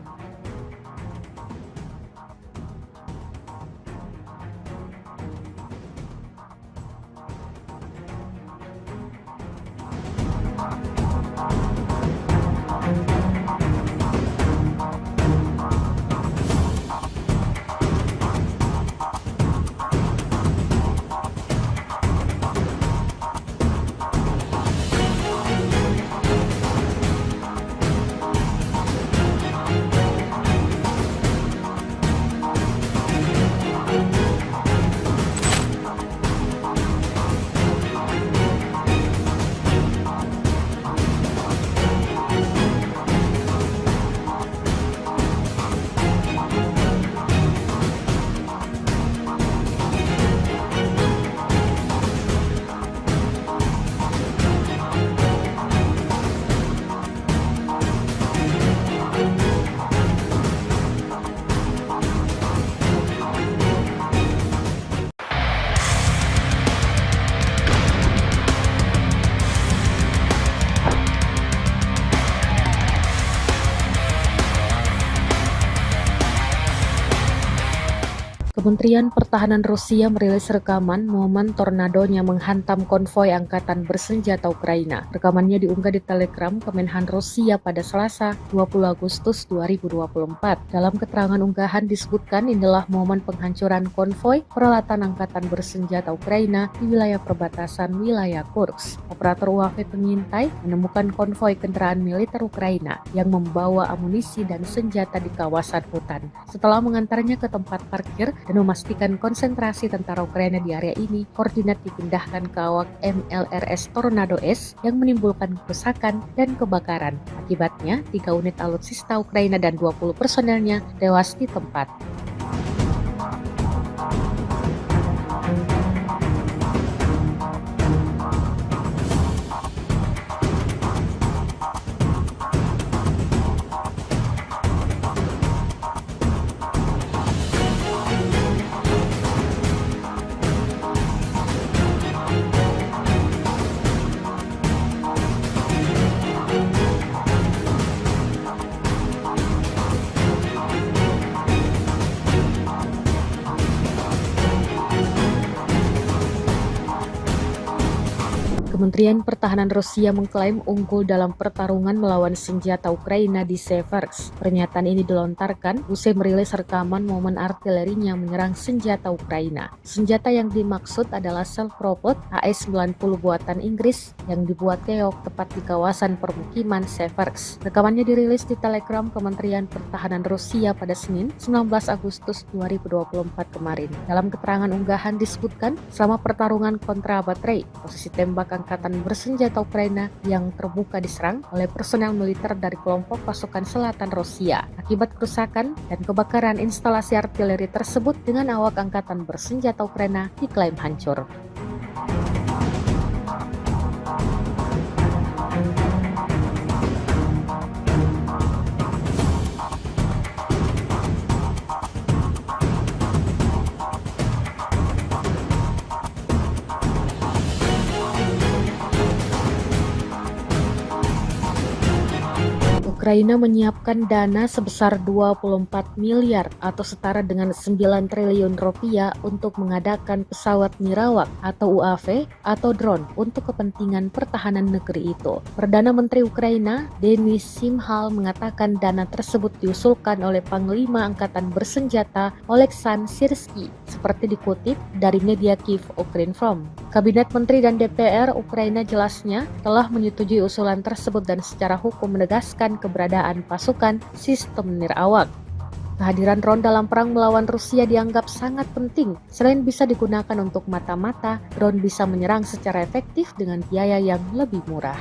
Kementerian Pertahanan Rusia merilis rekaman momen tornadonya menghantam konvoi Angkatan Bersenjata Ukraina. Rekamannya diunggah di Telegram Kemenhan Rusia pada Selasa 20 Agustus 2024. Dalam keterangan unggahan disebutkan inilah momen penghancuran konvoi peralatan Angkatan Bersenjata Ukraina di wilayah perbatasan wilayah Kursk. Operator UAV pengintai menemukan konvoi kendaraan militer Ukraina yang membawa amunisi dan senjata di kawasan hutan. Setelah mengantarnya ke tempat parkir dan memastikan konsentrasi tentara Ukraina di area ini, koordinat dipindahkan ke awak MLRS Tornado S yang menimbulkan kerusakan dan kebakaran. Akibatnya, 3 unit alutsista Ukraina dan 20 personelnya tewas di tempat. Kementerian Pertahanan Rusia mengklaim unggul dalam pertarungan melawan senjata Ukraina di Seversk. Pernyataan ini dilontarkan usai merilis rekaman momen artilerinya menyerang senjata Ukraina. Senjata yang dimaksud adalah self-propelled AS-90 buatan Inggris yang dibuat keok tepat di kawasan permukiman Seversk. Rekamannya dirilis di Telegram Kementerian Pertahanan Rusia pada Senin, 19 Agustus 2024 kemarin. Dalam keterangan unggahan disebutkan, selama pertarungan kontra baterai, posisi tembak angkatan bersenjata Ukraina yang terbuka diserang oleh personel militer dari kelompok pasukan selatan Rusia. Akibat kerusakan dan kebakaran instalasi artileri tersebut dengan awak angkatan bersenjata Ukraina diklaim hancur. Ukraina menyiapkan dana sebesar 24 miliar atau setara dengan 9 triliun rupiah untuk mengadakan pesawat nirawak atau UAV atau drone untuk kepentingan pertahanan negeri itu. Perdana Menteri Ukraina, Denis Shmyhal, mengatakan dana tersebut diusulkan oleh Panglima Angkatan Bersenjata Oleksandr Syrsky, seperti dikutip dari media Kyiv Ukrinform. Kabinet Menteri dan DPR Ukraina jelasnya telah menyetujui usulan tersebut dan secara hukum menegaskan keberadaan pasukan sistem nirawak. Kehadiran drone dalam perang melawan Rusia dianggap sangat penting. Selain bisa digunakan untuk mata-mata, drone bisa menyerang secara efektif dengan biaya yang lebih murah.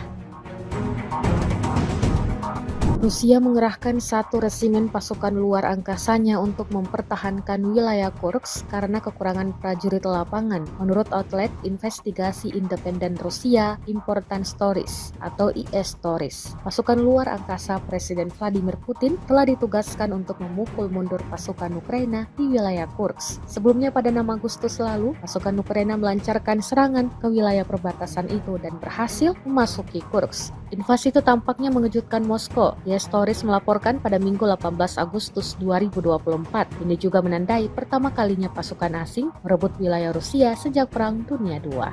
Rusia mengerahkan 1 resimen pasukan luar angkasanya untuk mempertahankan wilayah Kursk karena kekurangan prajurit lapangan, menurut outlet investigasi independen Rusia Important Stories atau IS Stories. Pasukan luar angkasa Presiden Vladimir Putin telah ditugaskan untuk memukul mundur pasukan Ukraina di wilayah Kursk. Sebelumnya pada 6 Agustus lalu, pasukan Ukraina melancarkan serangan ke wilayah perbatasan itu dan berhasil memasuki Kursk. Invasi itu tampaknya mengejutkan Moskow. IS Stories melaporkan pada Minggu 18 Agustus 2024. Ini juga menandai pertama kalinya pasukan asing merebut wilayah Rusia sejak Perang Dunia II.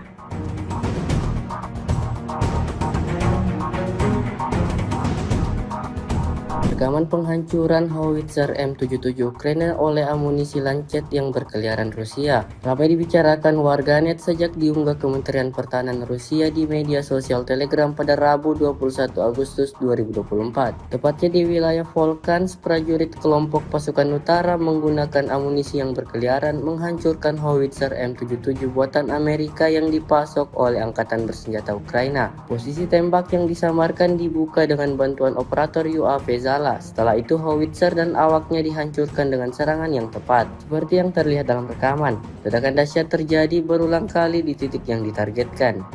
Rekaman penghancuran howitzer M77 Ukraina oleh amunisi Lancet yang berkeliaran Rusia ramai dibicarakan warganet sejak diunggah Kementerian Pertahanan Rusia di media sosial Telegram pada Rabu 21 Agustus 2024. Tepatnya di wilayah Volkhans, prajurit kelompok pasukan utara menggunakan amunisi yang berkeliaran menghancurkan howitzer M77 buatan Amerika yang dipasok oleh Angkatan Bersenjata Ukraina. Posisi tembak yang disamarkan dibuka dengan bantuan operator UAV Zala. Setelah itu howitzer dan awaknya dihancurkan dengan serangan yang tepat, seperti yang terlihat dalam rekaman. Ledakan dahsyat terjadi berulang kali di titik yang ditargetkan.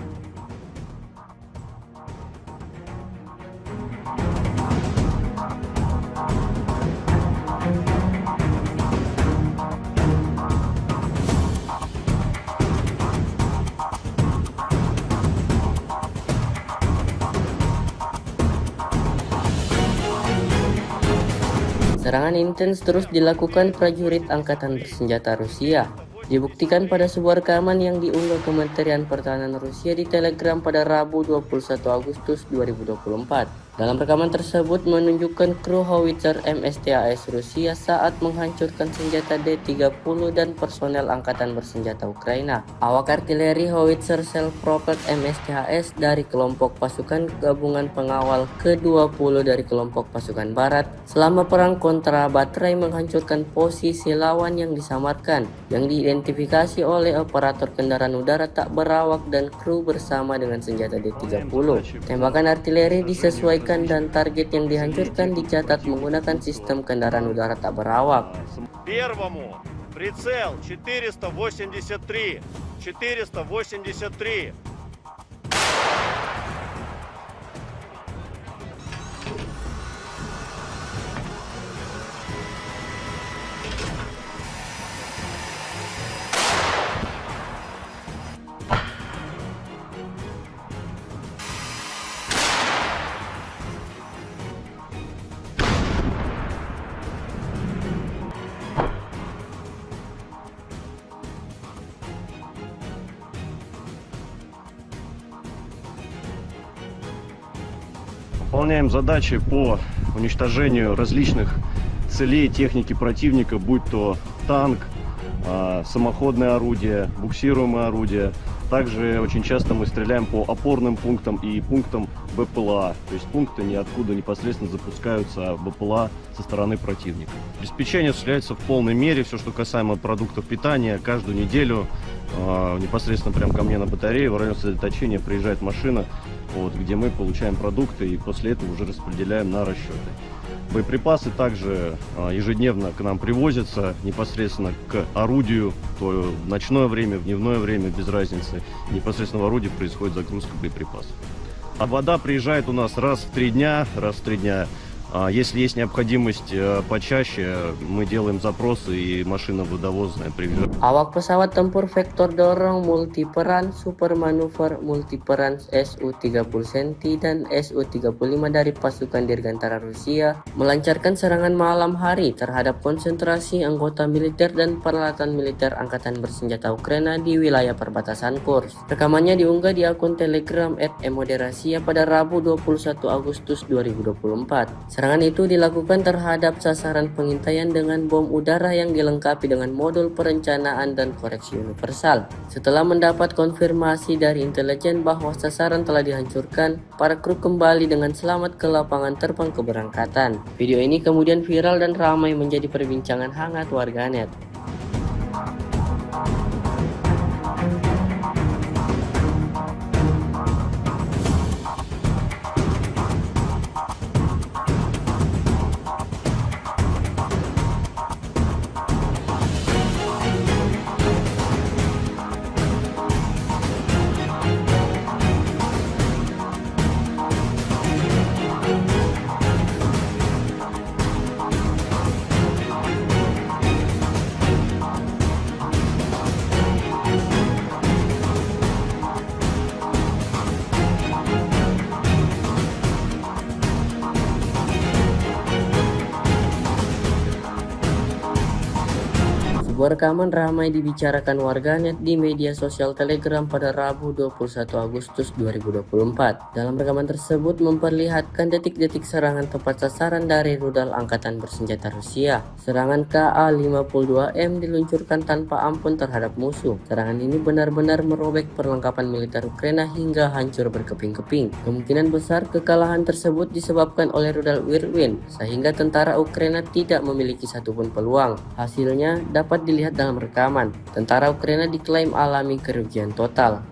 Serangan intens terus dilakukan prajurit Angkatan Bersenjata Rusia. Dibuktikan pada sebuah rekaman yang diunggah Kementerian Pertahanan Rusia di Telegram pada Rabu 21 Agustus 2024. Dalam rekaman tersebut menunjukkan kru howitzer MSTAS Rusia saat menghancurkan senjata D-30 dan personel Angkatan Bersenjata Ukraina. Awak artileri howitzer self-propelled MSTAS dari kelompok pasukan gabungan pengawal ke-20 dari kelompok pasukan barat selama perang kontra baterai menghancurkan posisi lawan yang disamarkan, yang diidentifikasi oleh operator kendaraan udara tak berawak dan kru bersama dengan senjata D-30. Tembakan artileri disesuaikan dan target yang dihancurkan dicatat menggunakan sistem kendaraan udara tak berawak. Первому прицел 483. 483. Выполняем задачи по уничтожению различных целей техники противника, будь то танк, самоходное орудие, буксируемое орудие. Также очень часто мы стреляем по опорным пунктам и пунктам БПЛА, то есть пункты, откуда непосредственно запускаются БПЛА со стороны противника. Обеспечение осуществляется в полной мере. Все, что касаемо продуктов питания, каждую неделю непосредственно прямо ко мне на батарею в район сосредоточения приезжает машина, где мы получаем продукты и после этого уже распределяем на расчеты. Боеприпасы также ежедневно к нам привозятся непосредственно к орудию, то в ночное время, в дневное время, без разницы. Непосредственно в орудии происходит загрузка боеприпасов. А вода приезжает у нас раз в 3 дня. Если есть необходимость почаще, мы делаем запросы и машина водовозная приезжает. Awak pesawat tempur vektor dorong multiperan super manuver multiperan Su-30 Centi dan Su-35 dari pasukan Dirgantara Rusia melancarkan serangan malam hari terhadap konsentrasi anggota militer dan peralatan militer Angkatan Bersenjata Ukraina di wilayah perbatasan Kursk. Rekamannya diunggah di akun Telegram @emoderasiya pada Rabu 21 Agustus 2024. Serangan itu dilakukan terhadap sasaran pengintaian dengan bom udara yang dilengkapi dengan modul perencanaan dan koreksi universal. Setelah mendapat konfirmasi dari intelijen bahwa sasaran telah dihancurkan, para kru kembali dengan selamat ke lapangan terbang keberangkatan. Video ini kemudian viral dan ramai menjadi perbincangan hangat warganet. Sebuah rekaman ramai dibicarakan warganet di media sosial Telegram pada Rabu 21 Agustus 2024. Dalam rekaman tersebut memperlihatkan detik-detik serangan tepat sasaran dari rudal Angkatan Bersenjata Rusia. Serangan Ka-52M diluncurkan tanpa ampun terhadap musuh. Serangan ini benar-benar merobek perlengkapan militer Ukraina hingga hancur berkeping-keping. Kemungkinan besar kekalahan tersebut disebabkan oleh rudal Whirlwind, sehingga tentara Ukraina tidak memiliki satupun peluang. Hasilnya dapat dilihat dalam rekaman. Tentara Ukraina diklaim alami kerugian total.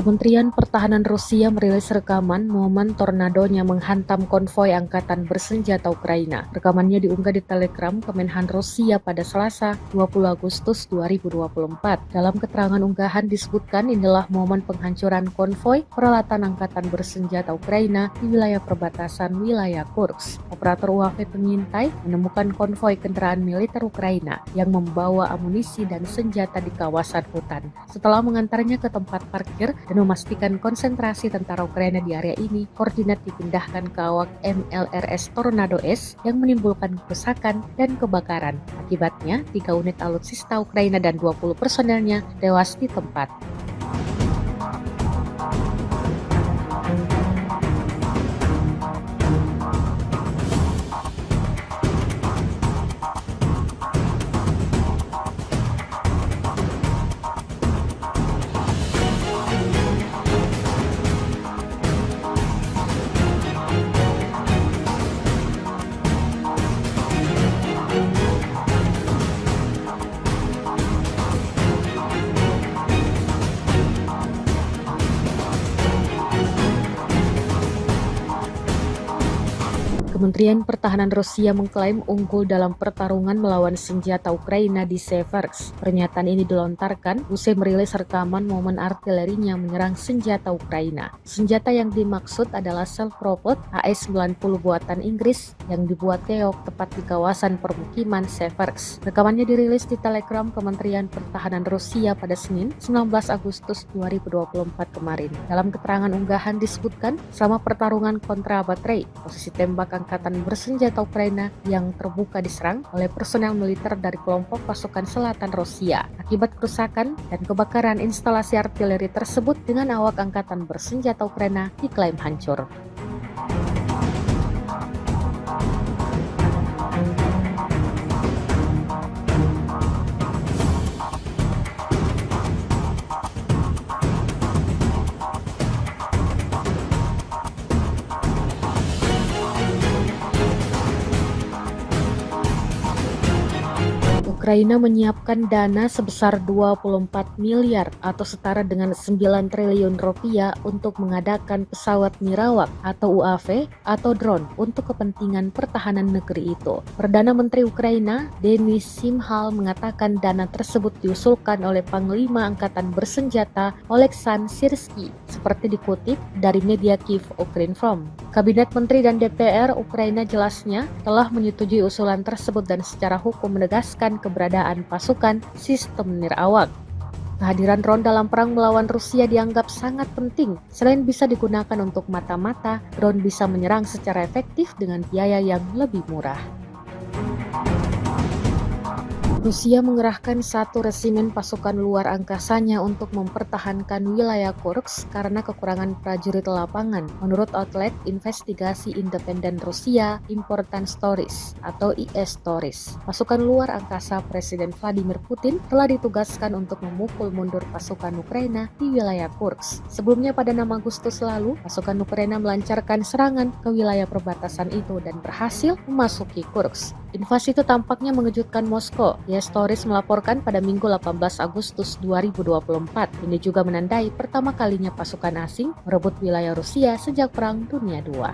Kementerian Pertahanan Rusia merilis rekaman momen tornadonya menghantam konvoi Angkatan Bersenjata Ukraina. Rekamannya diunggah di Telegram Kemenhan Rusia pada Selasa 20 Agustus 2024. Dalam keterangan unggahan disebutkan inilah momen penghancuran konvoi peralatan Angkatan Bersenjata Ukraina di wilayah perbatasan wilayah Kursk. Operator UAV pengintai menemukan konvoi kendaraan militer Ukraina yang membawa amunisi dan senjata di kawasan hutan. Setelah mengantarnya ke tempat parkir dan memastikan konsentrasi tentara Ukraina di area ini, koordinat dipindahkan ke awak MLRS Tornado S yang menimbulkan kerusakan dan kebakaran. Akibatnya, 3 unit alutsista Ukraina dan 20 personelnya tewas di tempat. Kementerian Pertahanan Rusia mengklaim unggul dalam pertarungan melawan senjata Ukraina di Seversk. Pernyataan ini dilontarkan usai merilis rekaman momen artilerinya menyerang senjata Ukraina. Senjata yang dimaksud adalah self-propelled AS-90 buatan Inggris yang dibuat keok tepat di kawasan permukiman Seversk. Rekamannya dirilis di Telegram Kementerian Pertahanan Rusia pada Senin, 19 Agustus 2024 kemarin. Dalam keterangan unggahan disebutkan, selama pertarungan kontra baterai, posisi tembak angkatan bersenjata Ukraina yang terbuka diserang oleh personel militer dari kelompok pasukan selatan Rusia. Akibat kerusakan dan kebakaran instalasi artileri tersebut dengan awak angkatan bersenjata Ukraina diklaim hancur. Ukraina menyiapkan dana sebesar 24 miliar atau setara dengan 9 triliun rupiah untuk mengadakan pesawat nirawak atau UAV atau drone untuk kepentingan pertahanan negeri itu. Perdana Menteri Ukraina, Denis Shmyhal, mengatakan dana tersebut diusulkan oleh Panglima Angkatan Bersenjata Oleksandr Syrsky, seperti dikutip dari media Kyiv Ukrinform. Kabinet Menteri dan DPR Ukraina jelasnya telah menyetujui usulan tersebut dan secara hukum menegaskan keberadaan pasukan sistem nirawak. Kehadiran drone dalam perang melawan Rusia dianggap sangat penting. Selain bisa digunakan untuk mata-mata, drone bisa menyerang secara efektif dengan biaya yang lebih murah. Rusia mengerahkan 1 resimen pasukan luar angkasanya untuk mempertahankan wilayah Kursk karena kekurangan prajurit lapangan. Menurut outlet investigasi independen Rusia, Important Stories atau IS Stories, pasukan luar angkasa Presiden Vladimir Putin telah ditugaskan untuk memukul mundur pasukan Ukraina di wilayah Kursk. Sebelumnya pada 6 Agustus lalu, pasukan Ukraina melancarkan serangan ke wilayah perbatasan itu dan berhasil memasuki Kursk. Invasi itu tampaknya mengejutkan Moskow. IS Stories melaporkan pada Minggu 18 Agustus 2024. Ini juga menandai pertama kalinya pasukan asing merebut wilayah Rusia sejak Perang Dunia II.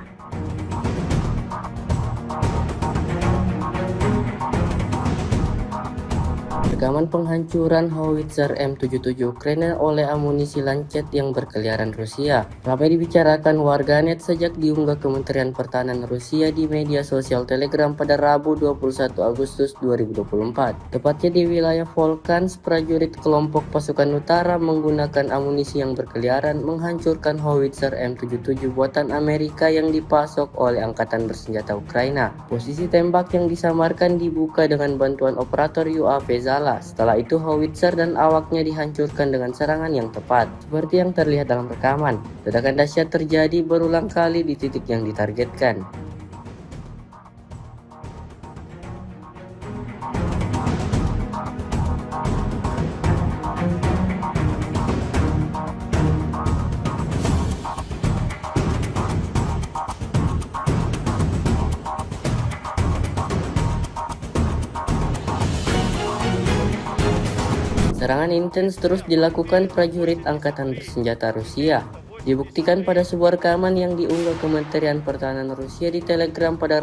Rekaman penghancuran howitzer M77 Ukraina oleh amunisi Lancet yang berkeliaran Rusia ramai dibicarakan warganet sejak diunggah Kementerian Pertahanan Rusia di media sosial Telegram pada Rabu 21 Agustus 2024. Tepatnya di wilayah Volkhans, prajurit kelompok pasukan utara menggunakan amunisi yang berkeliaran menghancurkan howitzer M77 buatan Amerika yang dipasok oleh Angkatan Bersenjata Ukraina. Posisi tembak yang disamarkan dibuka dengan bantuan operator UAV Zala. Setelah itu howitzer dan awaknya dihancurkan dengan serangan yang tepat. Seperti yang terlihat dalam rekaman, ledakan dahsyat terjadi berulang kali di titik yang ditargetkan. Serangan intens terus dilakukan prajurit Angkatan Bersenjata Rusia. Dibuktikan pada sebuah rekaman yang diunggah Kementerian Pertahanan Rusia di Telegram pada